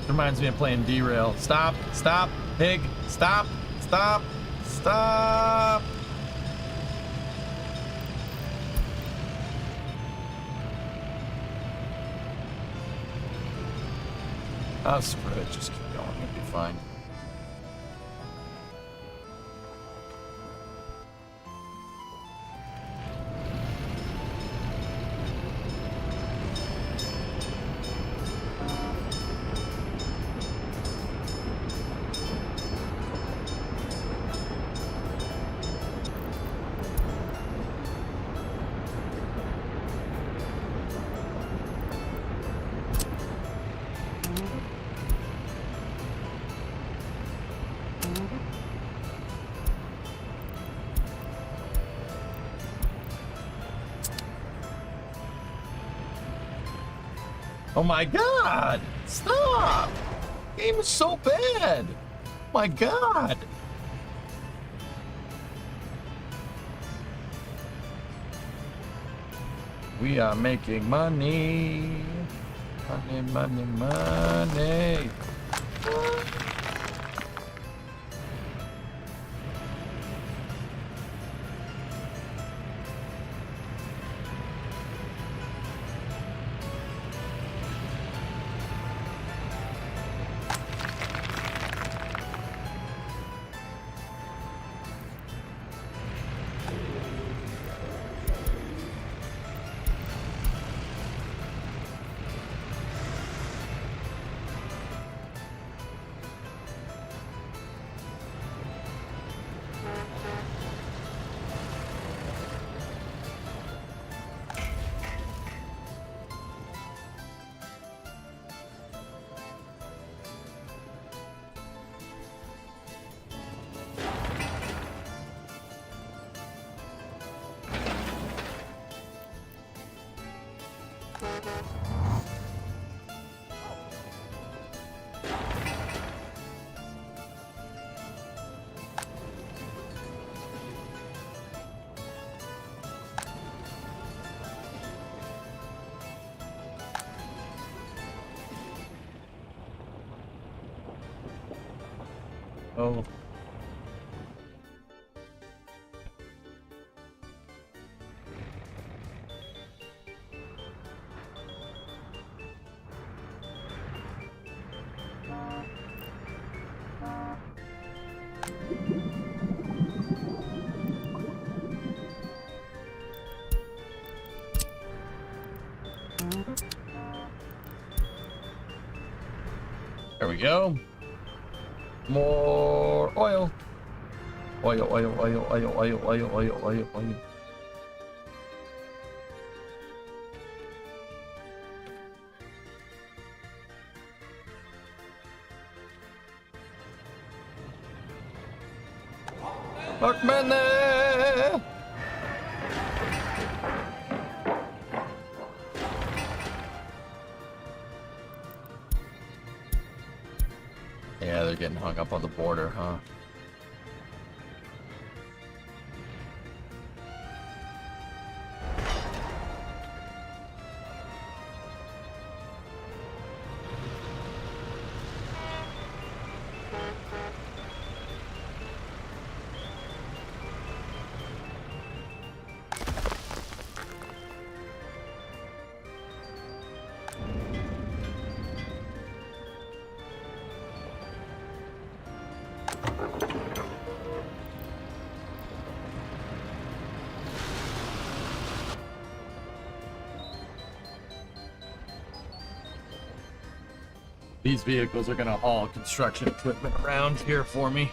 Speaker 1: Reminds me of playing Derail. Stop, stop, pig, stop, stop, stop. Oh, screw it, just keep going, it'll be fine. Oh my god! Stop! Game is so bad! My god! We are making money! Money, money, money! Oh. There we go. More oil. Oil, oil, oil, oil, oil, oil, oil, oil, oil. Markman there! Yeah, they're getting hung up on the border, huh? These vehicles are gonna haul construction equipment around here for me.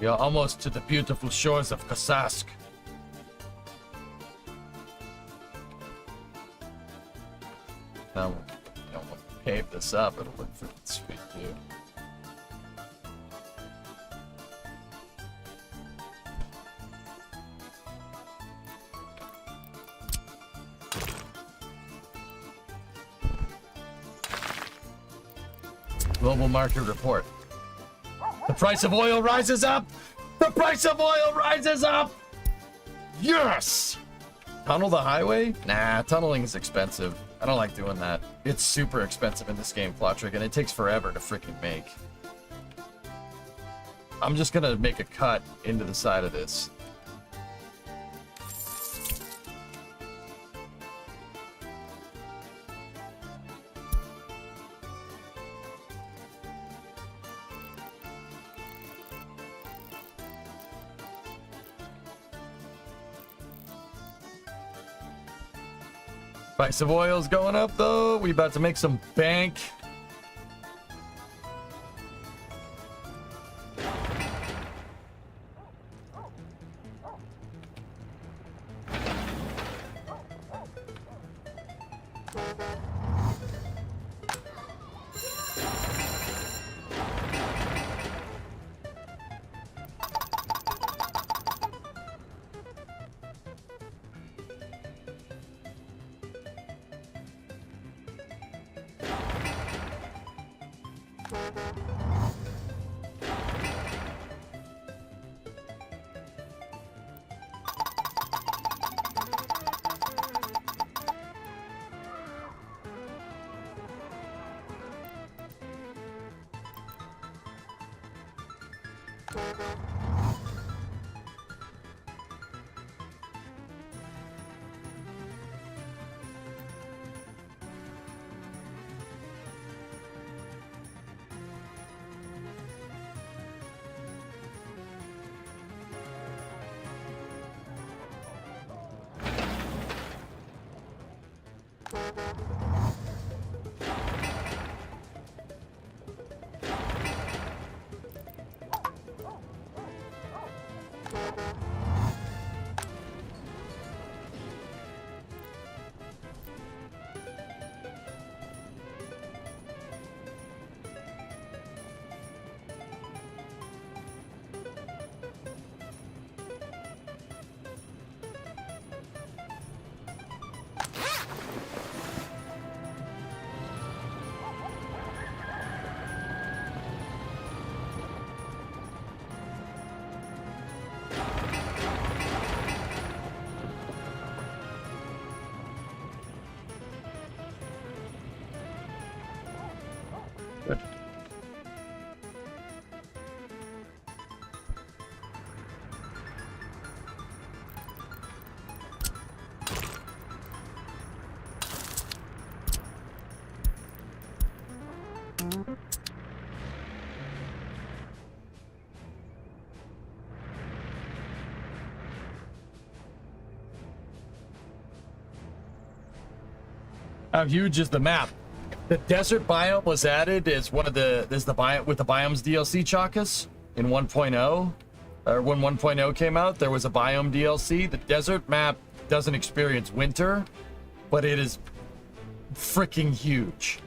Speaker 1: We are almost to the beautiful shores of Kasask. Now, we'll pave this up. It'll look freaking sweet, dude. Global market report. The price of oil rises up! The price of oil rises up! Yes! Tunnel the highway? Nah, tunneling is expensive. I don't like doing that. It's super expensive in this game, Plotrick, and it takes forever to freaking make. I'm just gonna make a cut into the side of this. Price of oil's going up though. We about to make some bank. Good. How huge is the map? The desert biome was added as one of the biome with the biomes DLC, Chakas, in 1.0. Or when 1.0 came out, there was a biome DLC. The desert map doesn't experience winter, but it is freaking huge.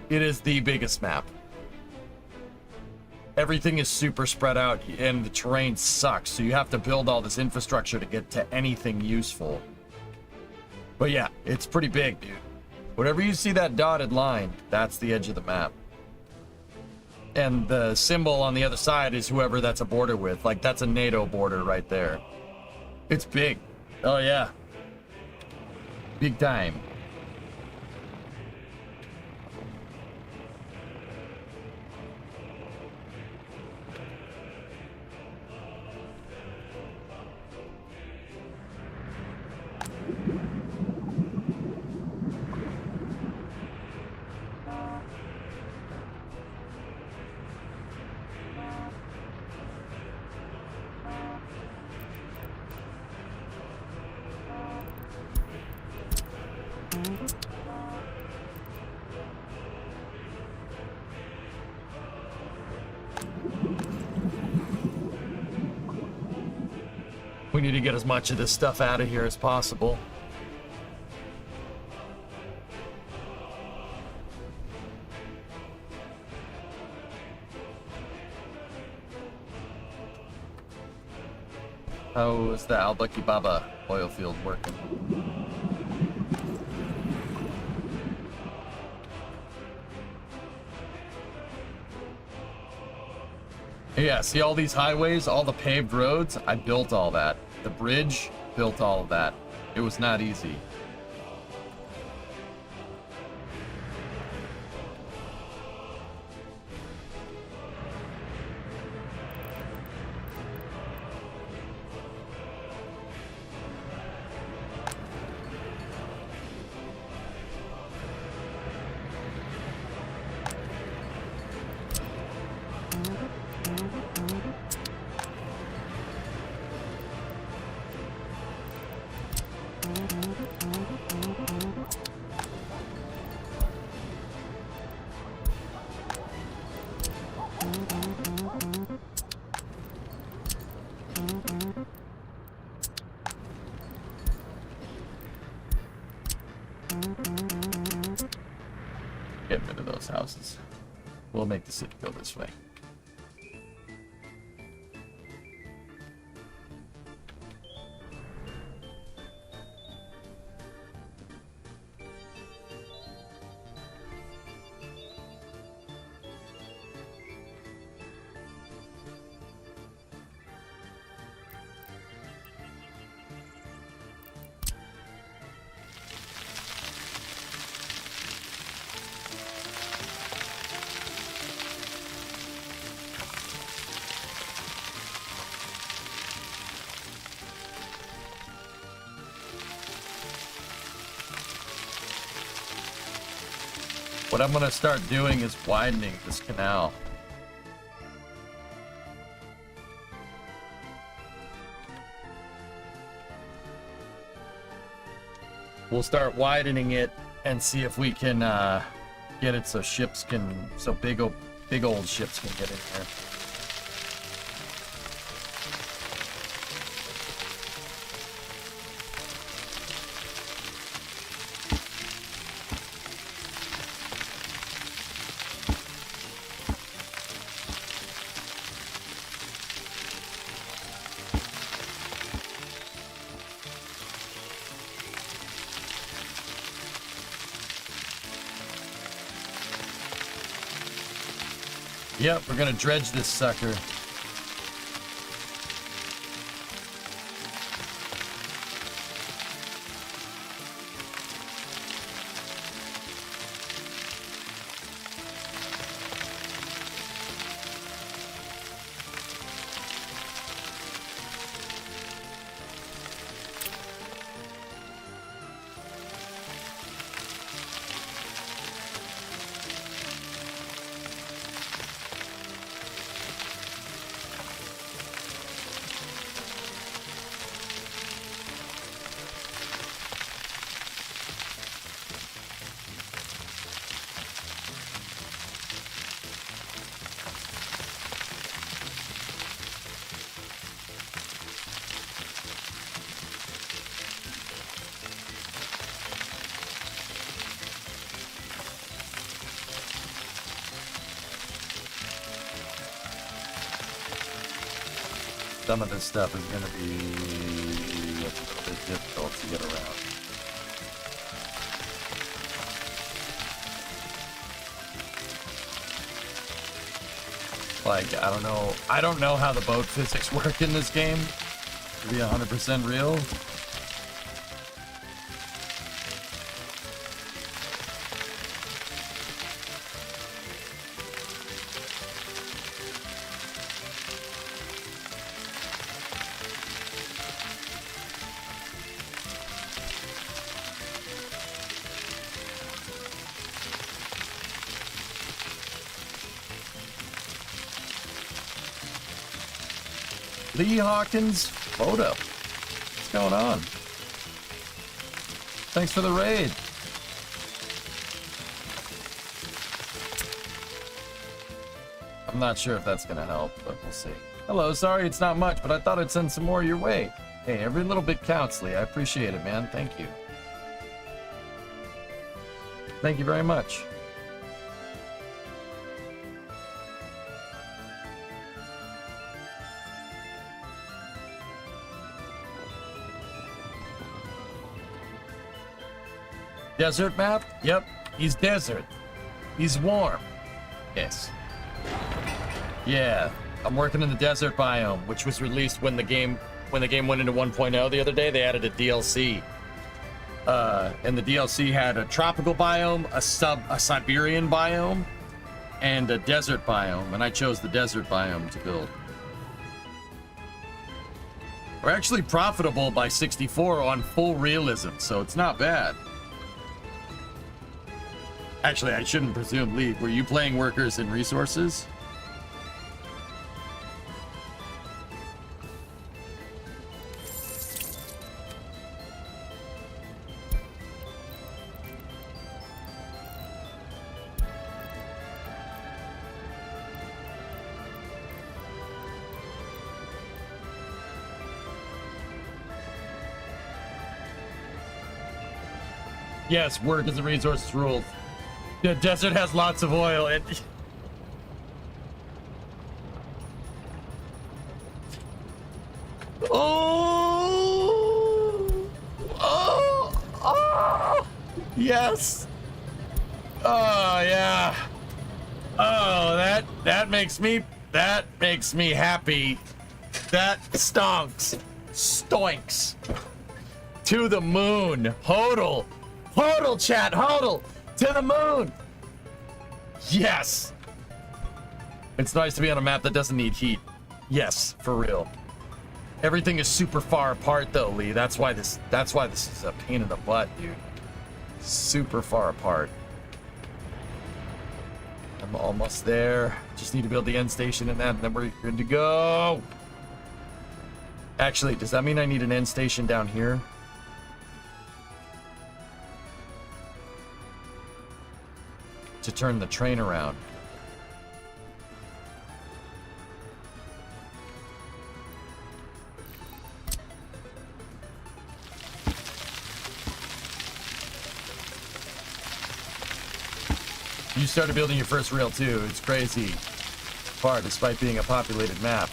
Speaker 1: It is the biggest map. Everything is super spread out and the terrain sucks, so you have to build all this infrastructure to get to anything useful. But yeah, it's pretty big, dude. Whenever you see that dotted line, that's the edge of the map. And the symbol on the other side is whoever that's a border with. Like, that's a NATO border right there. It's big. Oh, yeah. Big time. We need to get as much of this stuff out of here as possible. How is the Al-Bucky Baba oil field working? Yeah, see all these highways, all the paved roads? I built all that. The bridge, built all of that. It was not easy. Get rid of those houses. We'll make the city go this way. What I'm gonna start doing is widening this canal. We'll start widening it and see if we can get it so ships can, so big old ships can get in here. Yep, we're gonna dredge this sucker. some of this stuff is going to be a little bit difficult to get around. Like, I don't know how the boat physics work in this game, to be 100% real. Lee Hawkins photo. What's going on? Thanks for the raid. I'm not sure if that's gonna help, but we'll see. Hello, sorry it's not much, but I thought I'd send some more your way. Hey, every little bit counts, Lee. I appreciate it, man. Thank you. Thank you very much. Desert map? Yep, he's desert. He's warm. Yes. Yeah, I'm working in the desert biome, which was released when the game went into 1.0 the other day. They added a DLC. And the DLC had a tropical biome, a Siberian biome, and a desert biome, and I chose the desert biome to build. We're actually profitable by 64 on full realism, so it's not bad. Actually, I shouldn't presume, Lee. Were you playing workers and resources? Yes, workers and resources rules. The desert has lots of oil and oh, yes. Oh yeah. Oh, that makes me happy. That stonks. To the moon. Hodl, chat, hodl. To the moon! Yes! It's nice to be on a map that doesn't need heat. Yes, for real. Everything is super far apart though, Lee. That's why this is a pain in the butt, dude. Super far apart. I'm almost there. Just need to build the end station and that, and then we're good to go. Actually, does that mean I need an end station down here? To turn the train around. You started building your first rail too. It's crazy far despite being a populated map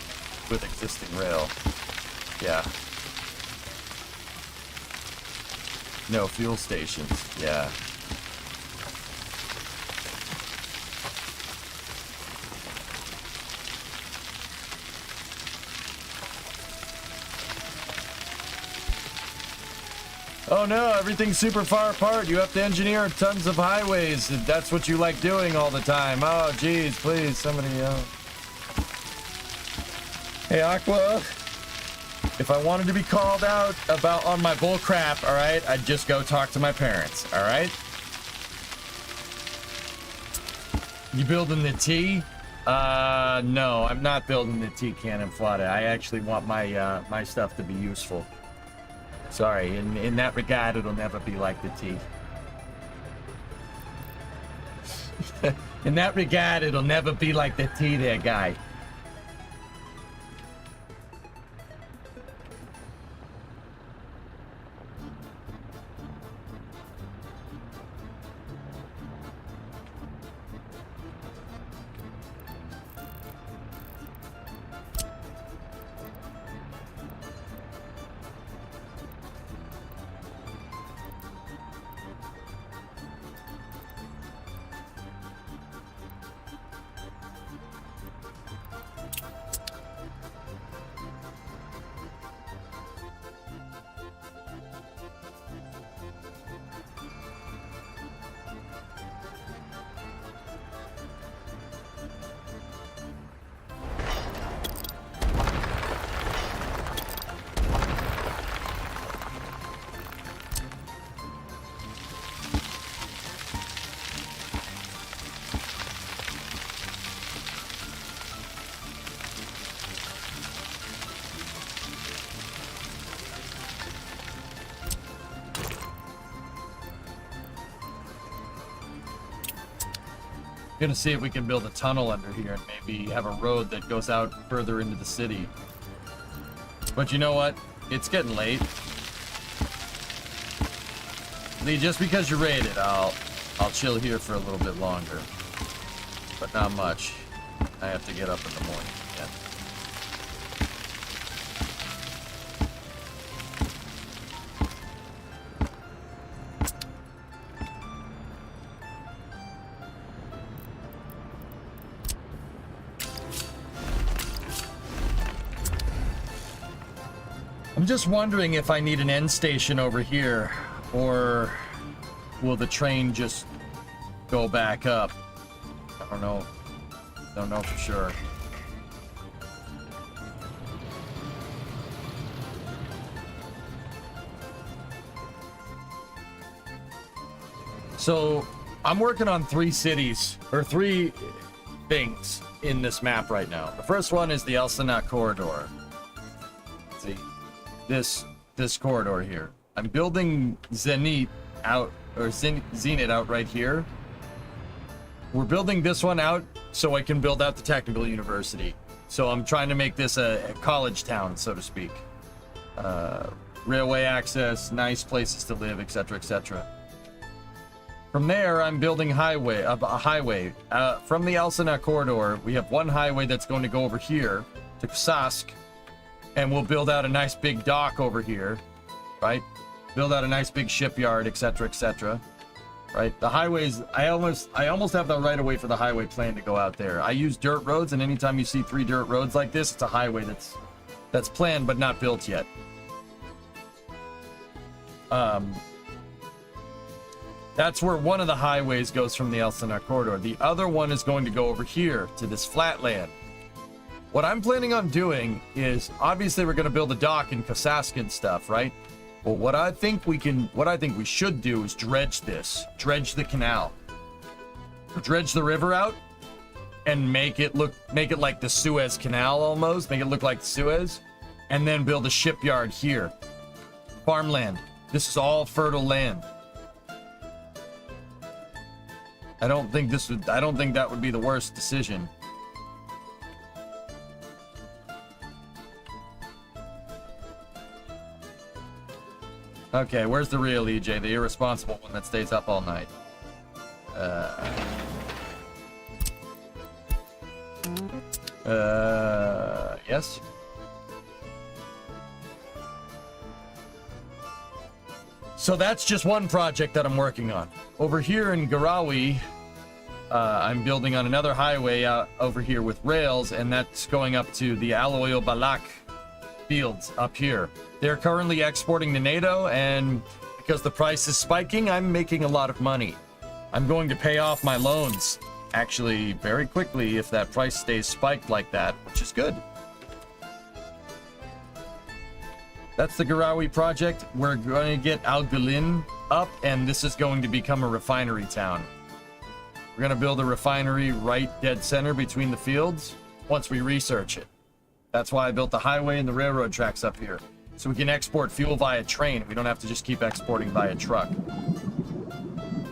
Speaker 1: with existing rail. Yeah. No fuel stations. Yeah. Oh no, everything's super far apart. You have to engineer tons of highways. That's what you like doing all the time. Oh, geez, please, somebody else. Hey, Aqua. If I wanted to be called out on my bull crap, all right, I'd just go talk to my parents, all right? You building the T? No, I'm not building the T cannon flotta. I actually want my my stuff to be useful. Sorry, in that regard, it'll never be like the T. In that regard, it'll never be like the T there, guy. Gonna see if we can build a tunnel under here and maybe have a road that goes out further into the city. But you know what? It's getting late. Lee, just because you're rated, I'll chill here for a little bit longer. But not much. I have to get up in the morning again. I'm just wondering if I need an end station over here, or will the train just go back up? I don't know. Don't know for sure. So I'm working on 3 cities, or 3 things in this map right now. The first one is the Elsinore corridor. Let's see. This corridor here. I'm building Zenith out, or Zenith out right here. We're building this one out so I can build out the technical university. So I'm trying to make this a college town, so to speak. Railway access, nice places to live, etc., etc. From there, I'm building a highway. From the Elsinore corridor, we have one highway that's going to go over here to Sask. And we'll build out a nice big dock over here, right? Build out a nice big shipyard, etc., etc. Right? The highways, I almost have the right of way for the highway plan to go out there. I use dirt roads, and anytime you see 3 dirt roads like this, it's a highway that's planned but not built yet. That's where one of the highways goes from the Elsinore corridor. The other one is going to go over here to this flatland. What I'm planning on doing is, obviously we're going to build a dock in Kasask and stuff, right? But what I think we should do is dredge the canal. Dredge the river out and make it like the Suez Canal almost, make it look like Suez, and then build a shipyard here. Farmland. This is all fertile land. I don't think that would be the worst decision. Okay, where's the real EJ, the irresponsible one that stays up all night? Yes? So that's just one project that I'm working on. Over here in Garawi, I'm building on another highway over here with rails, and that's going up to the Aloyo Balak fields up here. They're currently exporting to NATO, and because the price is spiking, I'm making a lot of money. I'm going to pay off my loans, actually, very quickly if that price stays spiked like that, which is good. That's the Garawi project. We're going to get Al Gulin up, and this is going to become a refinery town. We're going to build a refinery right dead center between the fields once we research it. That's why I built the highway and the railroad tracks up here. So we can export fuel via train. We don't have to just keep exporting via truck.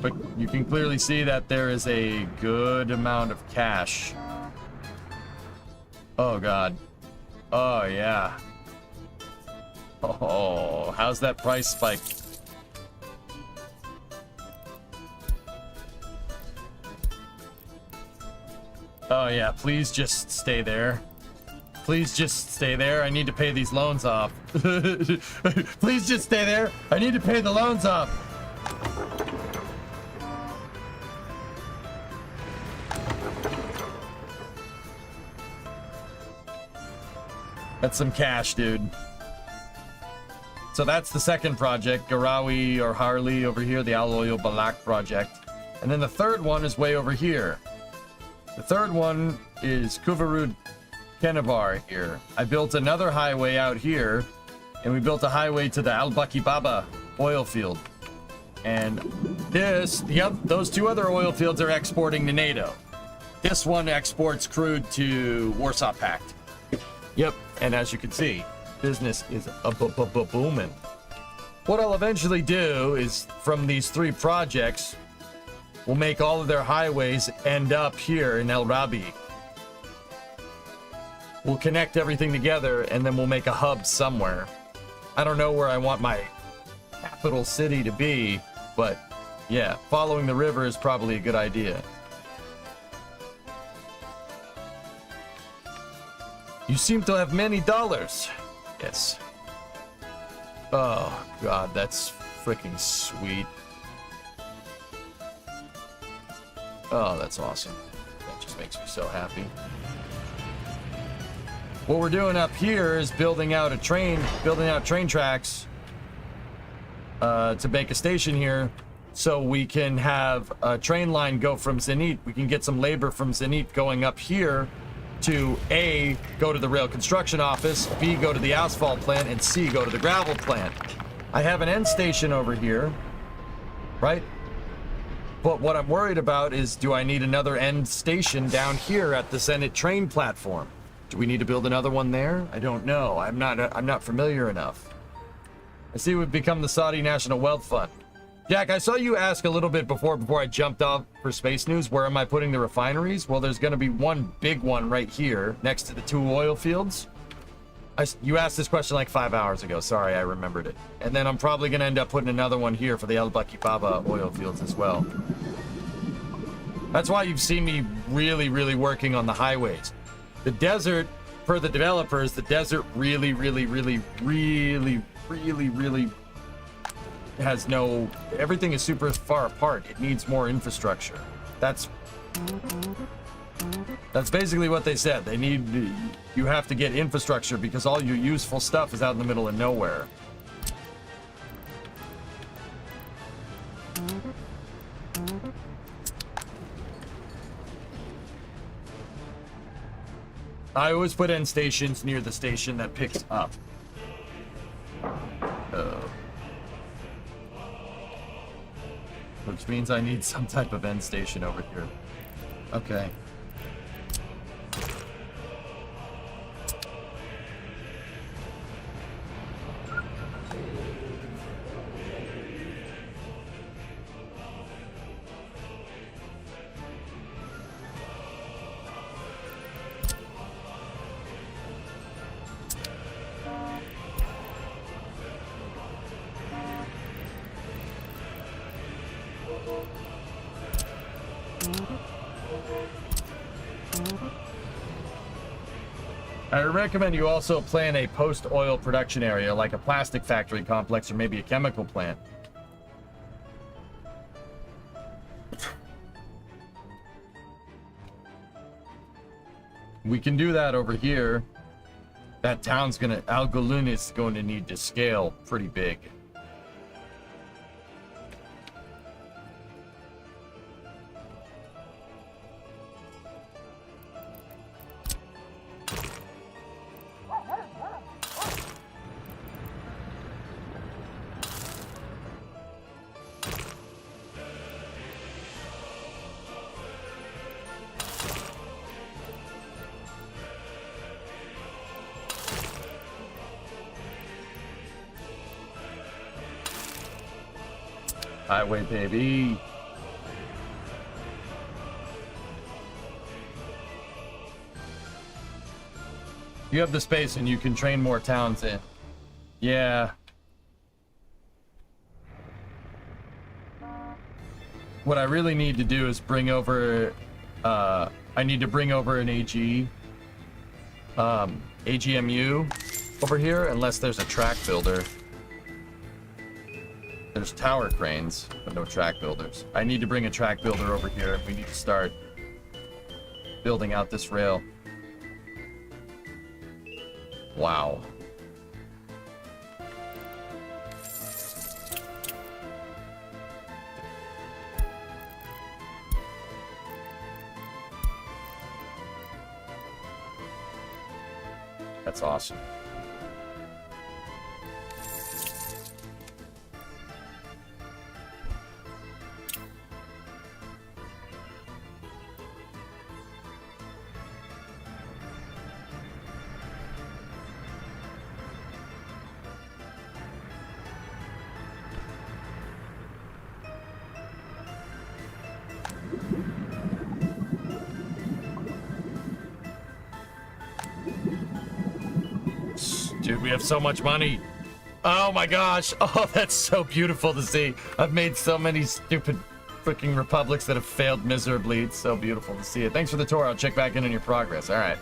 Speaker 1: But you can clearly see that there is a good amount of cash. Oh, God. Oh, yeah. Oh, how's that price spike? Oh, yeah. Please just stay there. Please just stay there. I need to pay these loans off. Please just stay there. I need to pay the loans off. That's some cash, dude. So that's the second project, Garawi or Harley over here, the Aloyo Balak project. And then the third one is way over here. The third one is Kuvarud Kenabar here. I built another highway out here, and we built a highway to the Al-Baki Baba oil field. And those 2 other oil fields are exporting to NATO. This one exports crude to Warsaw Pact. Yep, and as you can see, business is booming. What I'll eventually do is, from these 3 projects, will make all of their highways end up here in El Rabi. We'll connect everything together, and then we'll make a hub somewhere. I don't know where I want my capital city to be, but yeah, following the river is probably a good idea. You seem to have many dollars. Yes. Oh, God, that's freaking sweet. Oh, that's awesome. That just makes me so happy. What we're doing up here is building out train tracks to make a station here, so we can have a train line go from Zenit. We can get some labor from Zenit going up here to A, go to the rail construction office, B, go to the asphalt plant, and C, go to the gravel plant. I have an end station over here, right? But what I'm worried about is, do I need another end station down here at the Zenit train platform? Do we need to build another one there? I don't know. I'm not familiar enough. I see we've become the Saudi National Wealth Fund. Jack, I saw you ask a little bit before I jumped off for Space News, where am I putting the refineries? Well, there's going to be one big one right here next to the 2 oil fields. You asked this question like 5 hours ago. Sorry, I remembered it. And then I'm probably going to end up putting another one here for the El Baki Baba oil fields as well. That's why you've seen me really, really working on the highways. The desert, for the developers, the desert really has no... Everything is super far apart. It needs more infrastructure. That's basically what they said. They need... You have to get infrastructure because all your useful stuff is out in the middle of nowhere. I always put end stations near the station that picks up. Which means I need some type of end station over here. Okay. I recommend you also plan a post-oil production area, like a plastic factory complex or maybe a chemical plant. We can do that over here. That town's gonna... Al Ghaloon is going to need to scale pretty big. Highway, baby. You have the space and you can train more towns in. Yeah. What I really need to do is bring over, I need to bring over an AGMU over here, unless there's a track builder. There's tower cranes, but no track builders. I need to bring a track builder over here, and we need to start building out this rail. Wow. That's awesome. Dude, we have so much money. Oh my gosh. Oh, that's so beautiful to see. I've made so many stupid freaking republics that have failed miserably. It's so beautiful to see it. Thanks for the tour. I'll check back in on your progress. All right.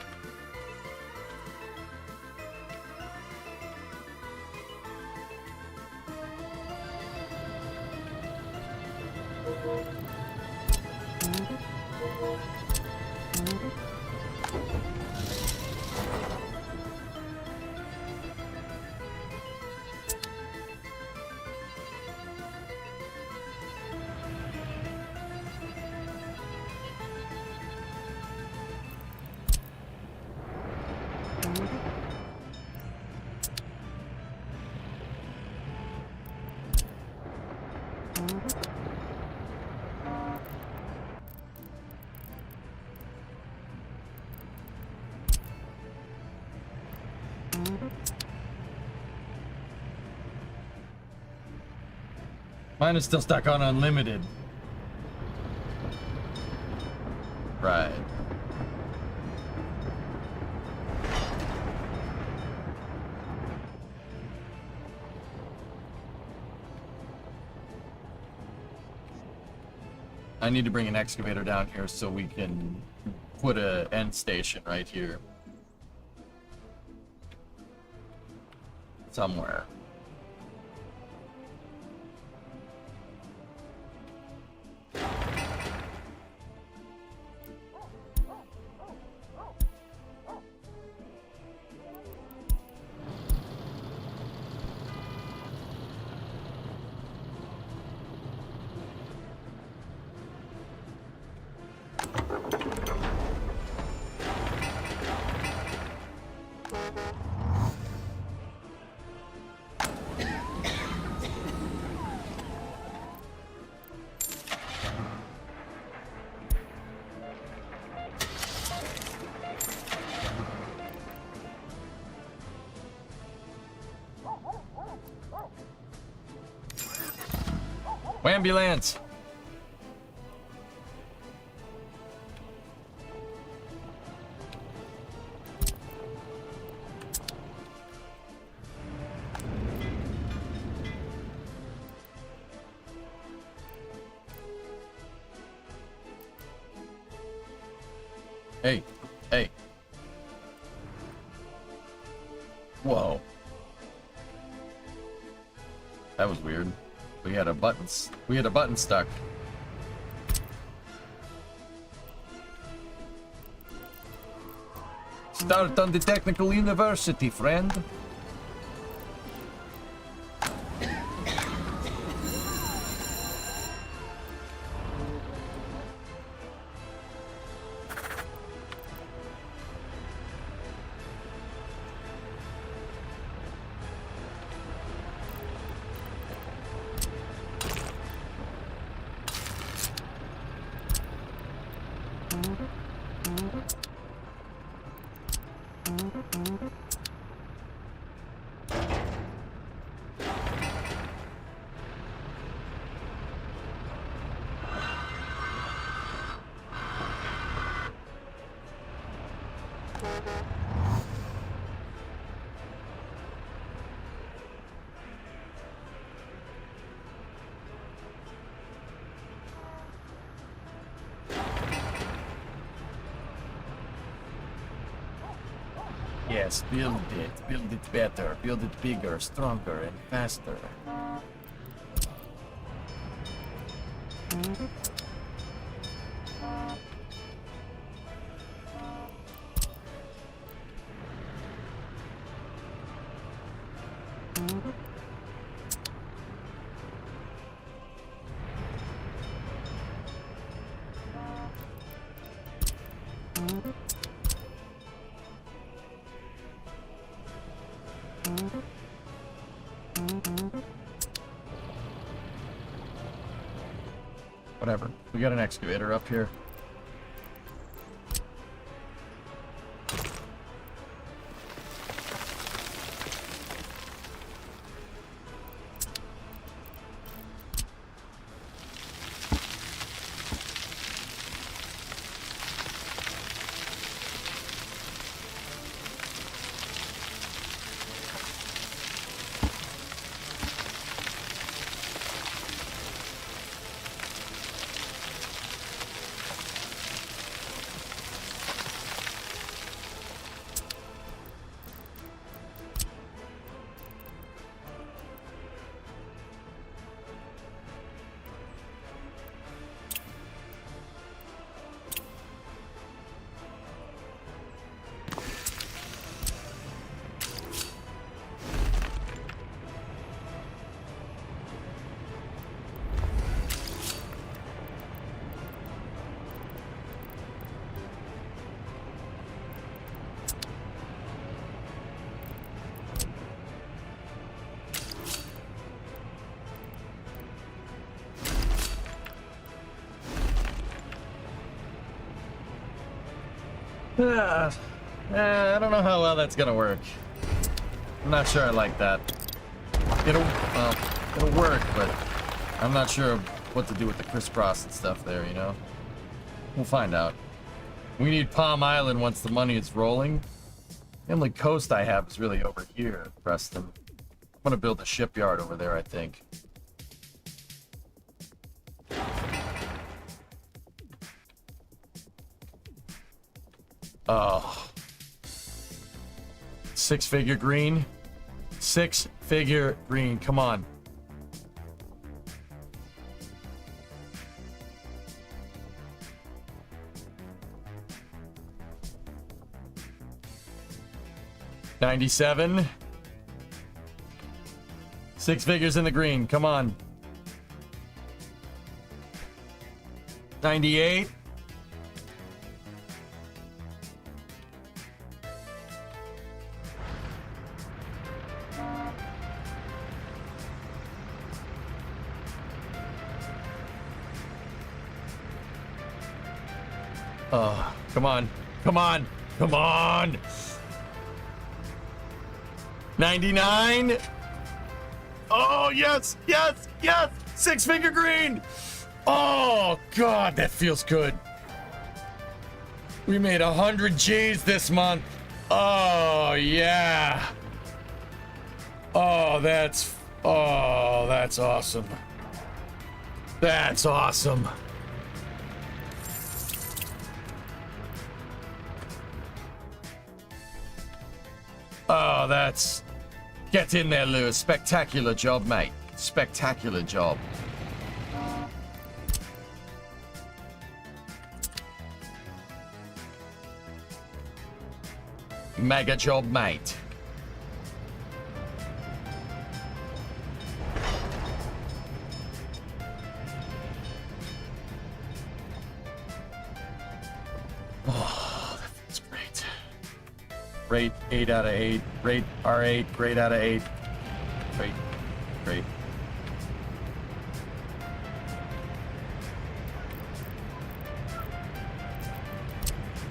Speaker 1: Mine is still stuck on unlimited. Right. I need to bring an excavator down here so we can put a end station right here. Somewhere. Ambulance. Hey, hey. Whoa. That was weird. We had a button stuck. Start on the technical university, friend. Yes, build it better, build it bigger, stronger, and faster. Whatever. We got an excavator up here. I don't know how well that's gonna work. I'm not sure I like that. It'll work, but I'm not sure what to do with the crisscross and stuff there, you know? We'll find out. We need Palm Island once the money is rolling. The only coast I have is really over here, Preston. I'm gonna build a shipyard over there, I think. Oh. 6-figure green. 6-figure green, come on. $97. 6 figures in the green, come on. 98. Oh, come on. Come on. Come on. 99. Oh, yes, yes, yes. 6-figure green. Oh, God, that feels good. We made 100 G's this month. Oh, yeah. Oh, that's awesome. That's awesome. Oh, that's... Get in there, Lewis. Spectacular job, mate. Spectacular job. Mega job, mate. Oh, that feels great. Rate 8 out of 8. Rate R8. Great out of 8. Great. Great.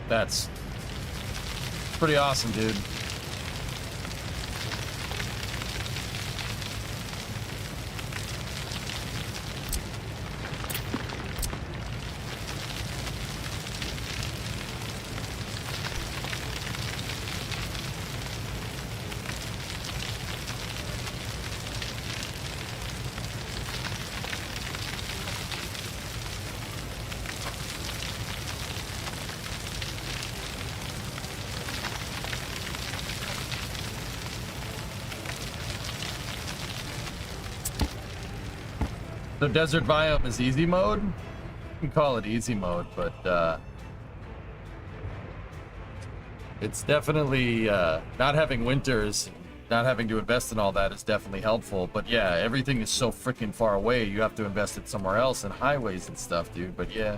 Speaker 1: That's pretty awesome, dude. So desert biome is easy mode? You can call it easy mode, but it's definitely not having winters, not having to invest in all that is definitely helpful. But yeah, everything is so freaking far away, you have to invest it somewhere else in highways and stuff, dude. But yeah.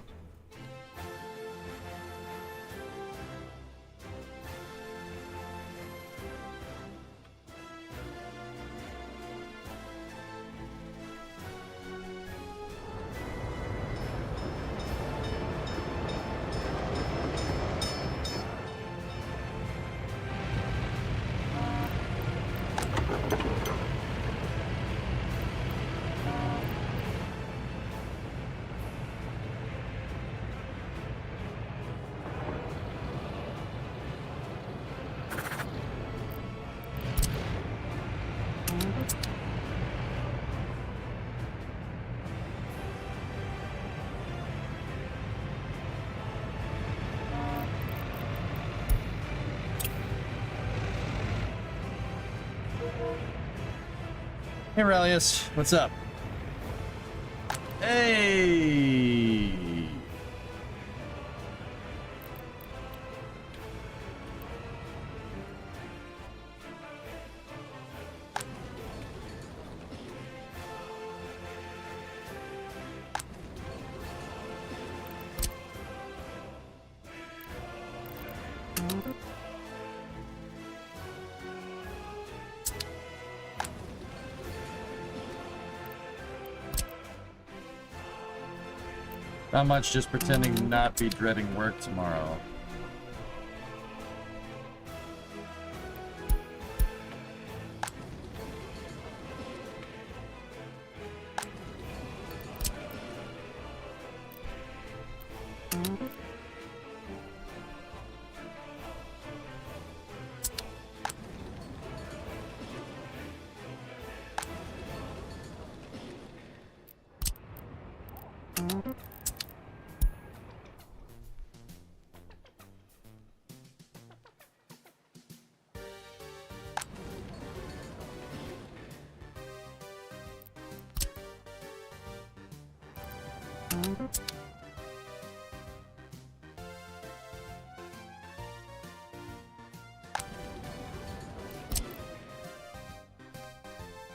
Speaker 1: Hey, Relius, what's up? Hey! Not much, just pretending to not be dreading work tomorrow.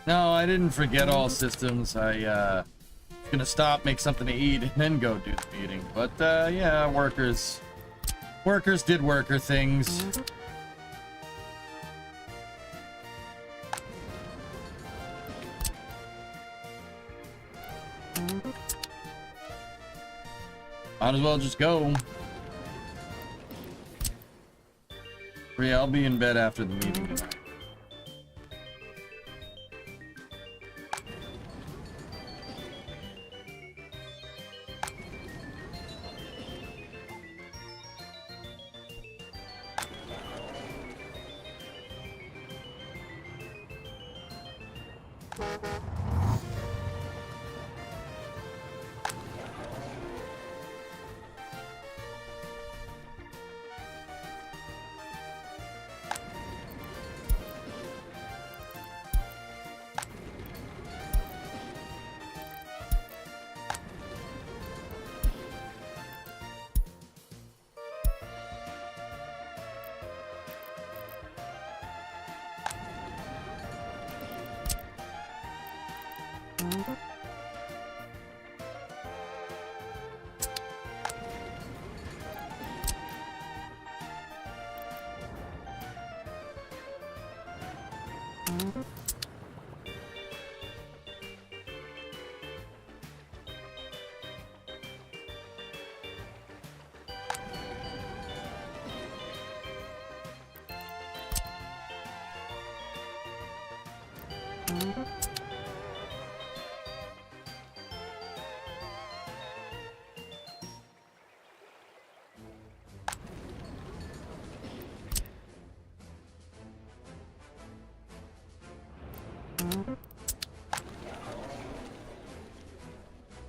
Speaker 1: No, I didn't forget all systems. I was gonna stop, make something to eat, and then go do the meeting. But yeah, workers did worker things. Might as well just go. Yeah, I'll be in bed after the meeting tonight.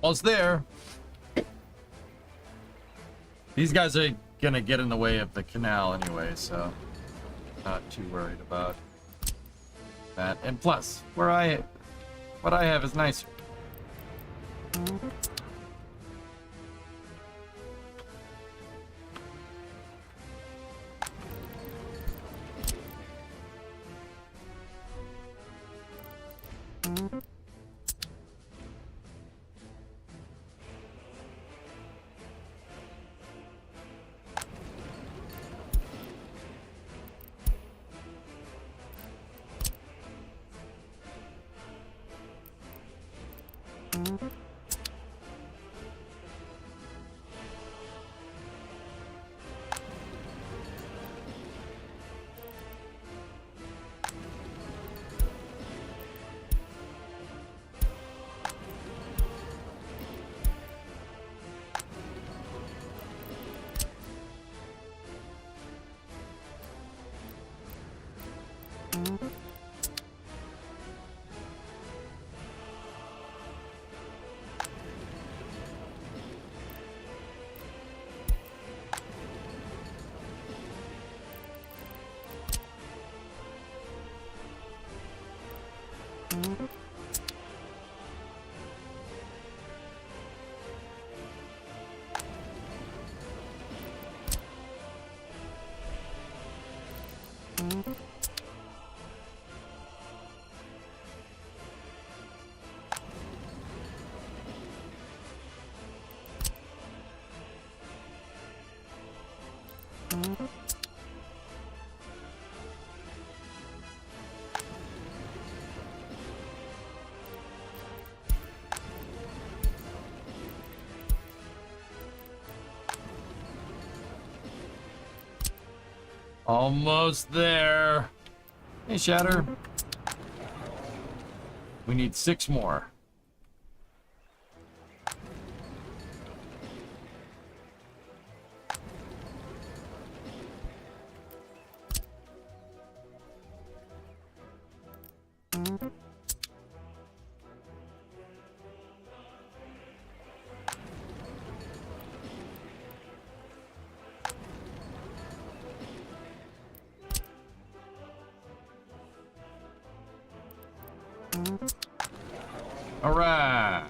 Speaker 1: Almost there. These guys are gonna get in the way of the canal anyway, so not too worried about that. And plus, what I have is nicer. Almost there. Hey, Shatter. We need 6 more. All right.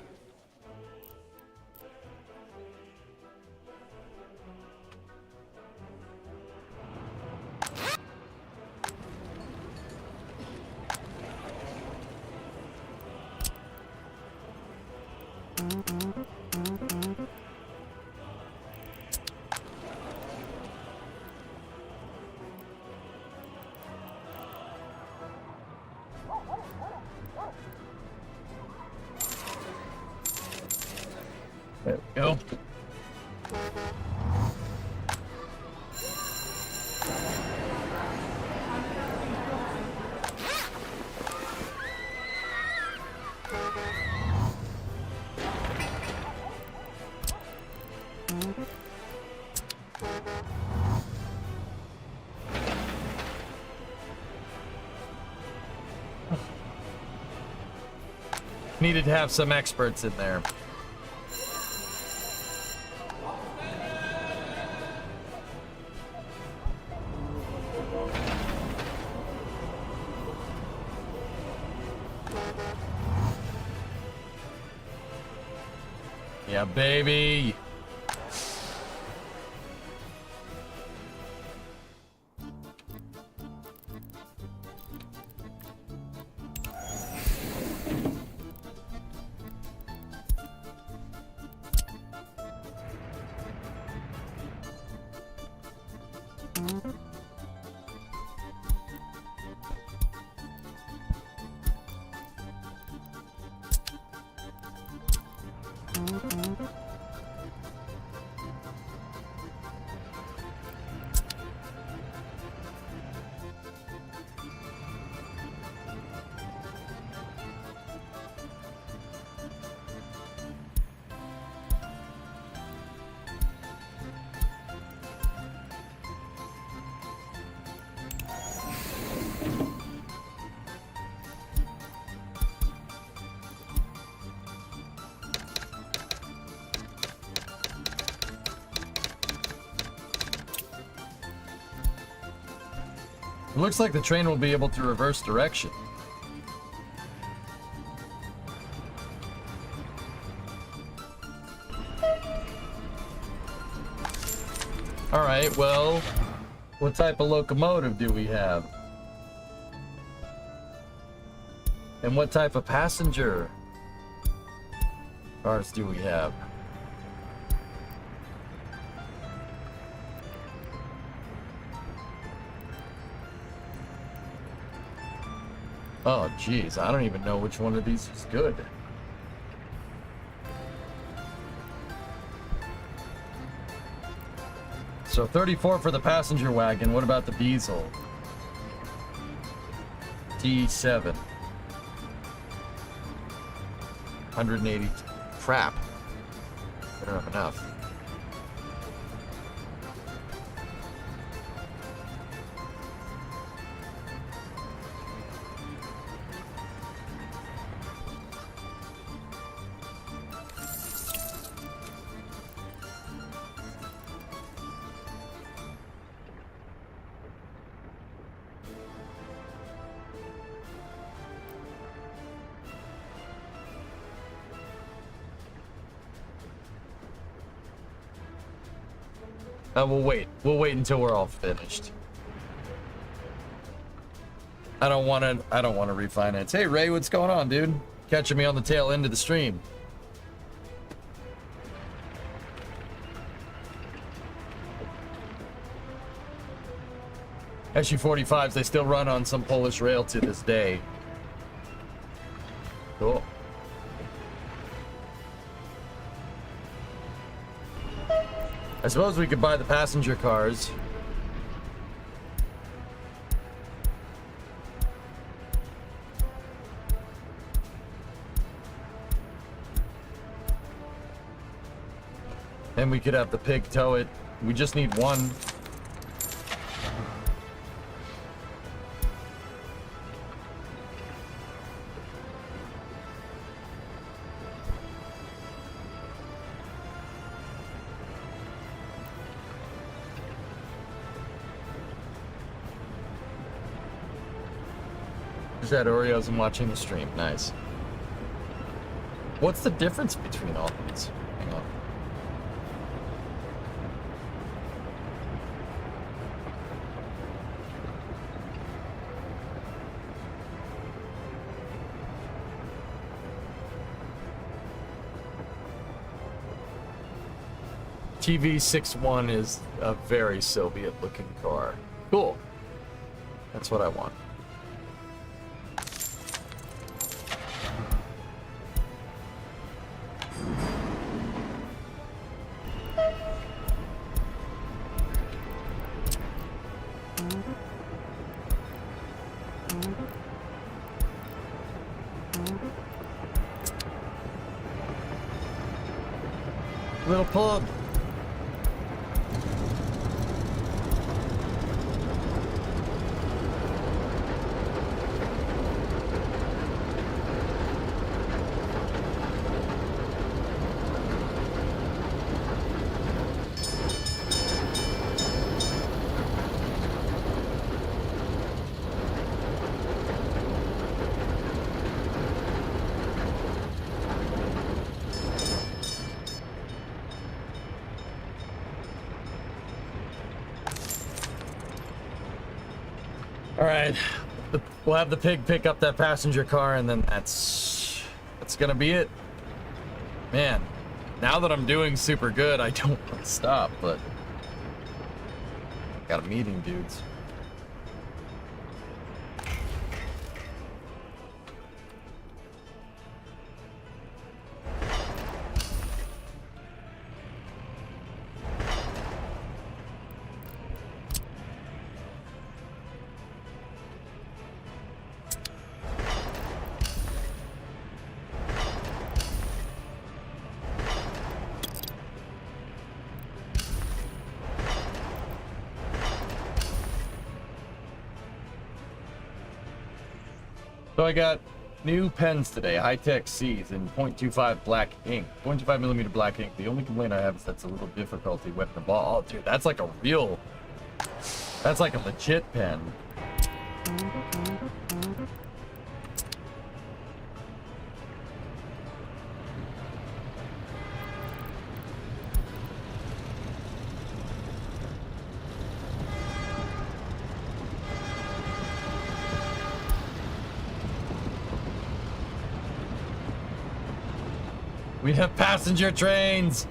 Speaker 1: There we go. Needed to have some experts in there. Yeah, baby. It looks like the train will be able to reverse direction. Alright, well, what type of locomotive do we have? And what type of passenger cars do we have? Oh, geez, I don't even know which one of these is good. So 34 for the passenger wagon. What about the diesel? T7. 180. Crap. I don't have enough. We'll wait. We'll wait until we're all finished. I don't want to refinance. Hey Ray, what's going on, dude? Catching me on the tail end of the stream. SU-45s, they still run on some Polish rail to this day. Cool. I suppose we could buy the passenger cars. And we could have the pig tow it. We just need one. Just had Oreos and watching the stream. Nice. What's the difference between all these? Hang on. TV61 is a very Soviet-looking car. Cool. That's what I want. Little pug. All right, we'll have the pig pick up that passenger car, and then that's gonna be it. Man, now that I'm doing super good, I don't want to stop, but got a meeting, dudes. So I got new pens today, high-tech C's in .25 black ink, 0.25 millimeter black ink. The only complaint I have is that's a little difficulty wetting the ball. Oh, dude, that's like a legit pen. We have passenger trains.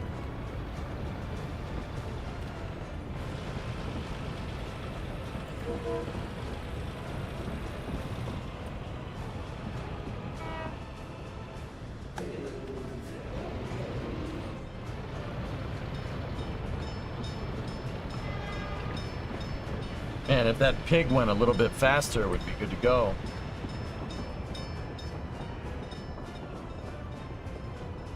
Speaker 1: Man, if that pig went a little bit faster, it would be good to go.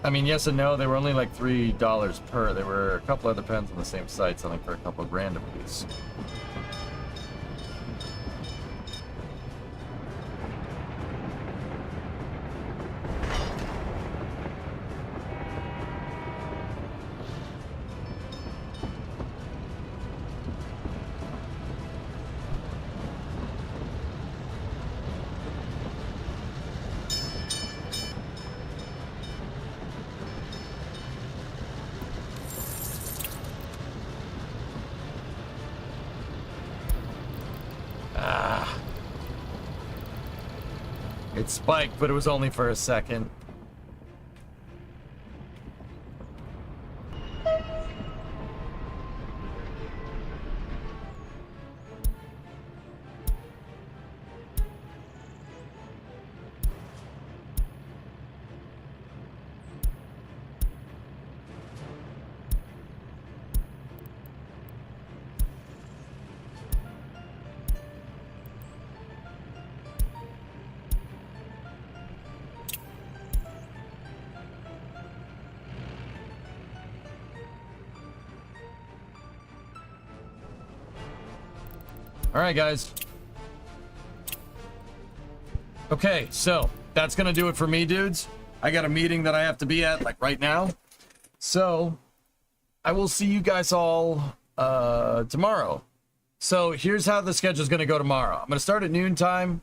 Speaker 1: I mean, yes and no. They were only like $3 per. There were a couple other pens on the same site selling for a couple of grand a piece. It spiked, but it was only for a second. All right, guys. Okay, so that's gonna do it for me, dudes. I got a meeting that I have to be at like right now. So I will see you guys all tomorrow. So here's how the schedule is gonna go tomorrow. I'm gonna start at noontime.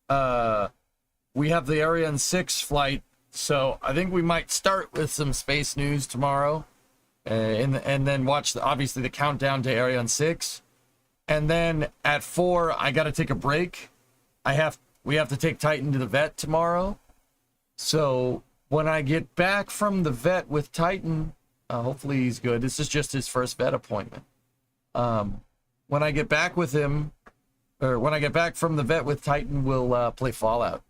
Speaker 1: We have the Ariane 6 flight So I think we might start with some space news tomorrow, and then watch obviously the countdown to Ariane 6, and then at 4 I got to take a break. We have to take Titan to the vet tomorrow. So when I get back from the vet with Titan, hopefully he's good. This is just his first vet appointment. When I get back with him, or when I get back from the vet with Titan, we'll play Fallout.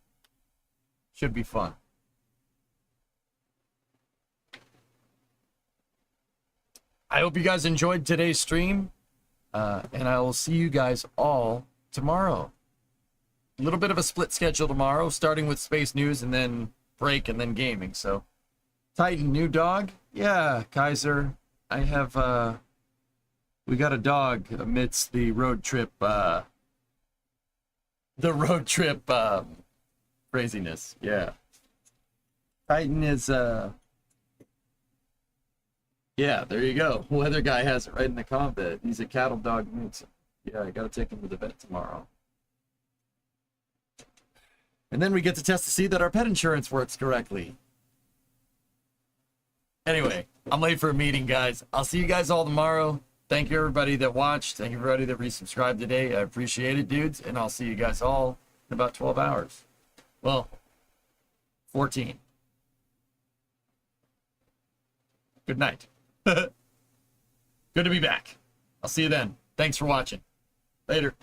Speaker 1: Should be fun. I hope you guys enjoyed today's stream, and I will see you guys all tomorrow. A little bit of a split schedule tomorrow, starting with space news and then break and then gaming. So, Titan, new dog? Yeah, Kaiser. I have, we got a dog amidst the road trip, craziness. Yeah. Titan is, yeah, there you go. Weather guy has it right in the comment. He's a cattle dog mix. Yeah, I gotta take him to the vet tomorrow. And then we get to test to see that our pet insurance works correctly. Anyway, I'm late for a meeting, guys. I'll see you guys all tomorrow. Thank you, everybody that watched. Thank you, everybody that resubscribed today. I appreciate it, dudes. And I'll see you guys all in about 12 hours. Well, 14. Good night. Good to be back. I'll see you then. Thanks for watching. Later.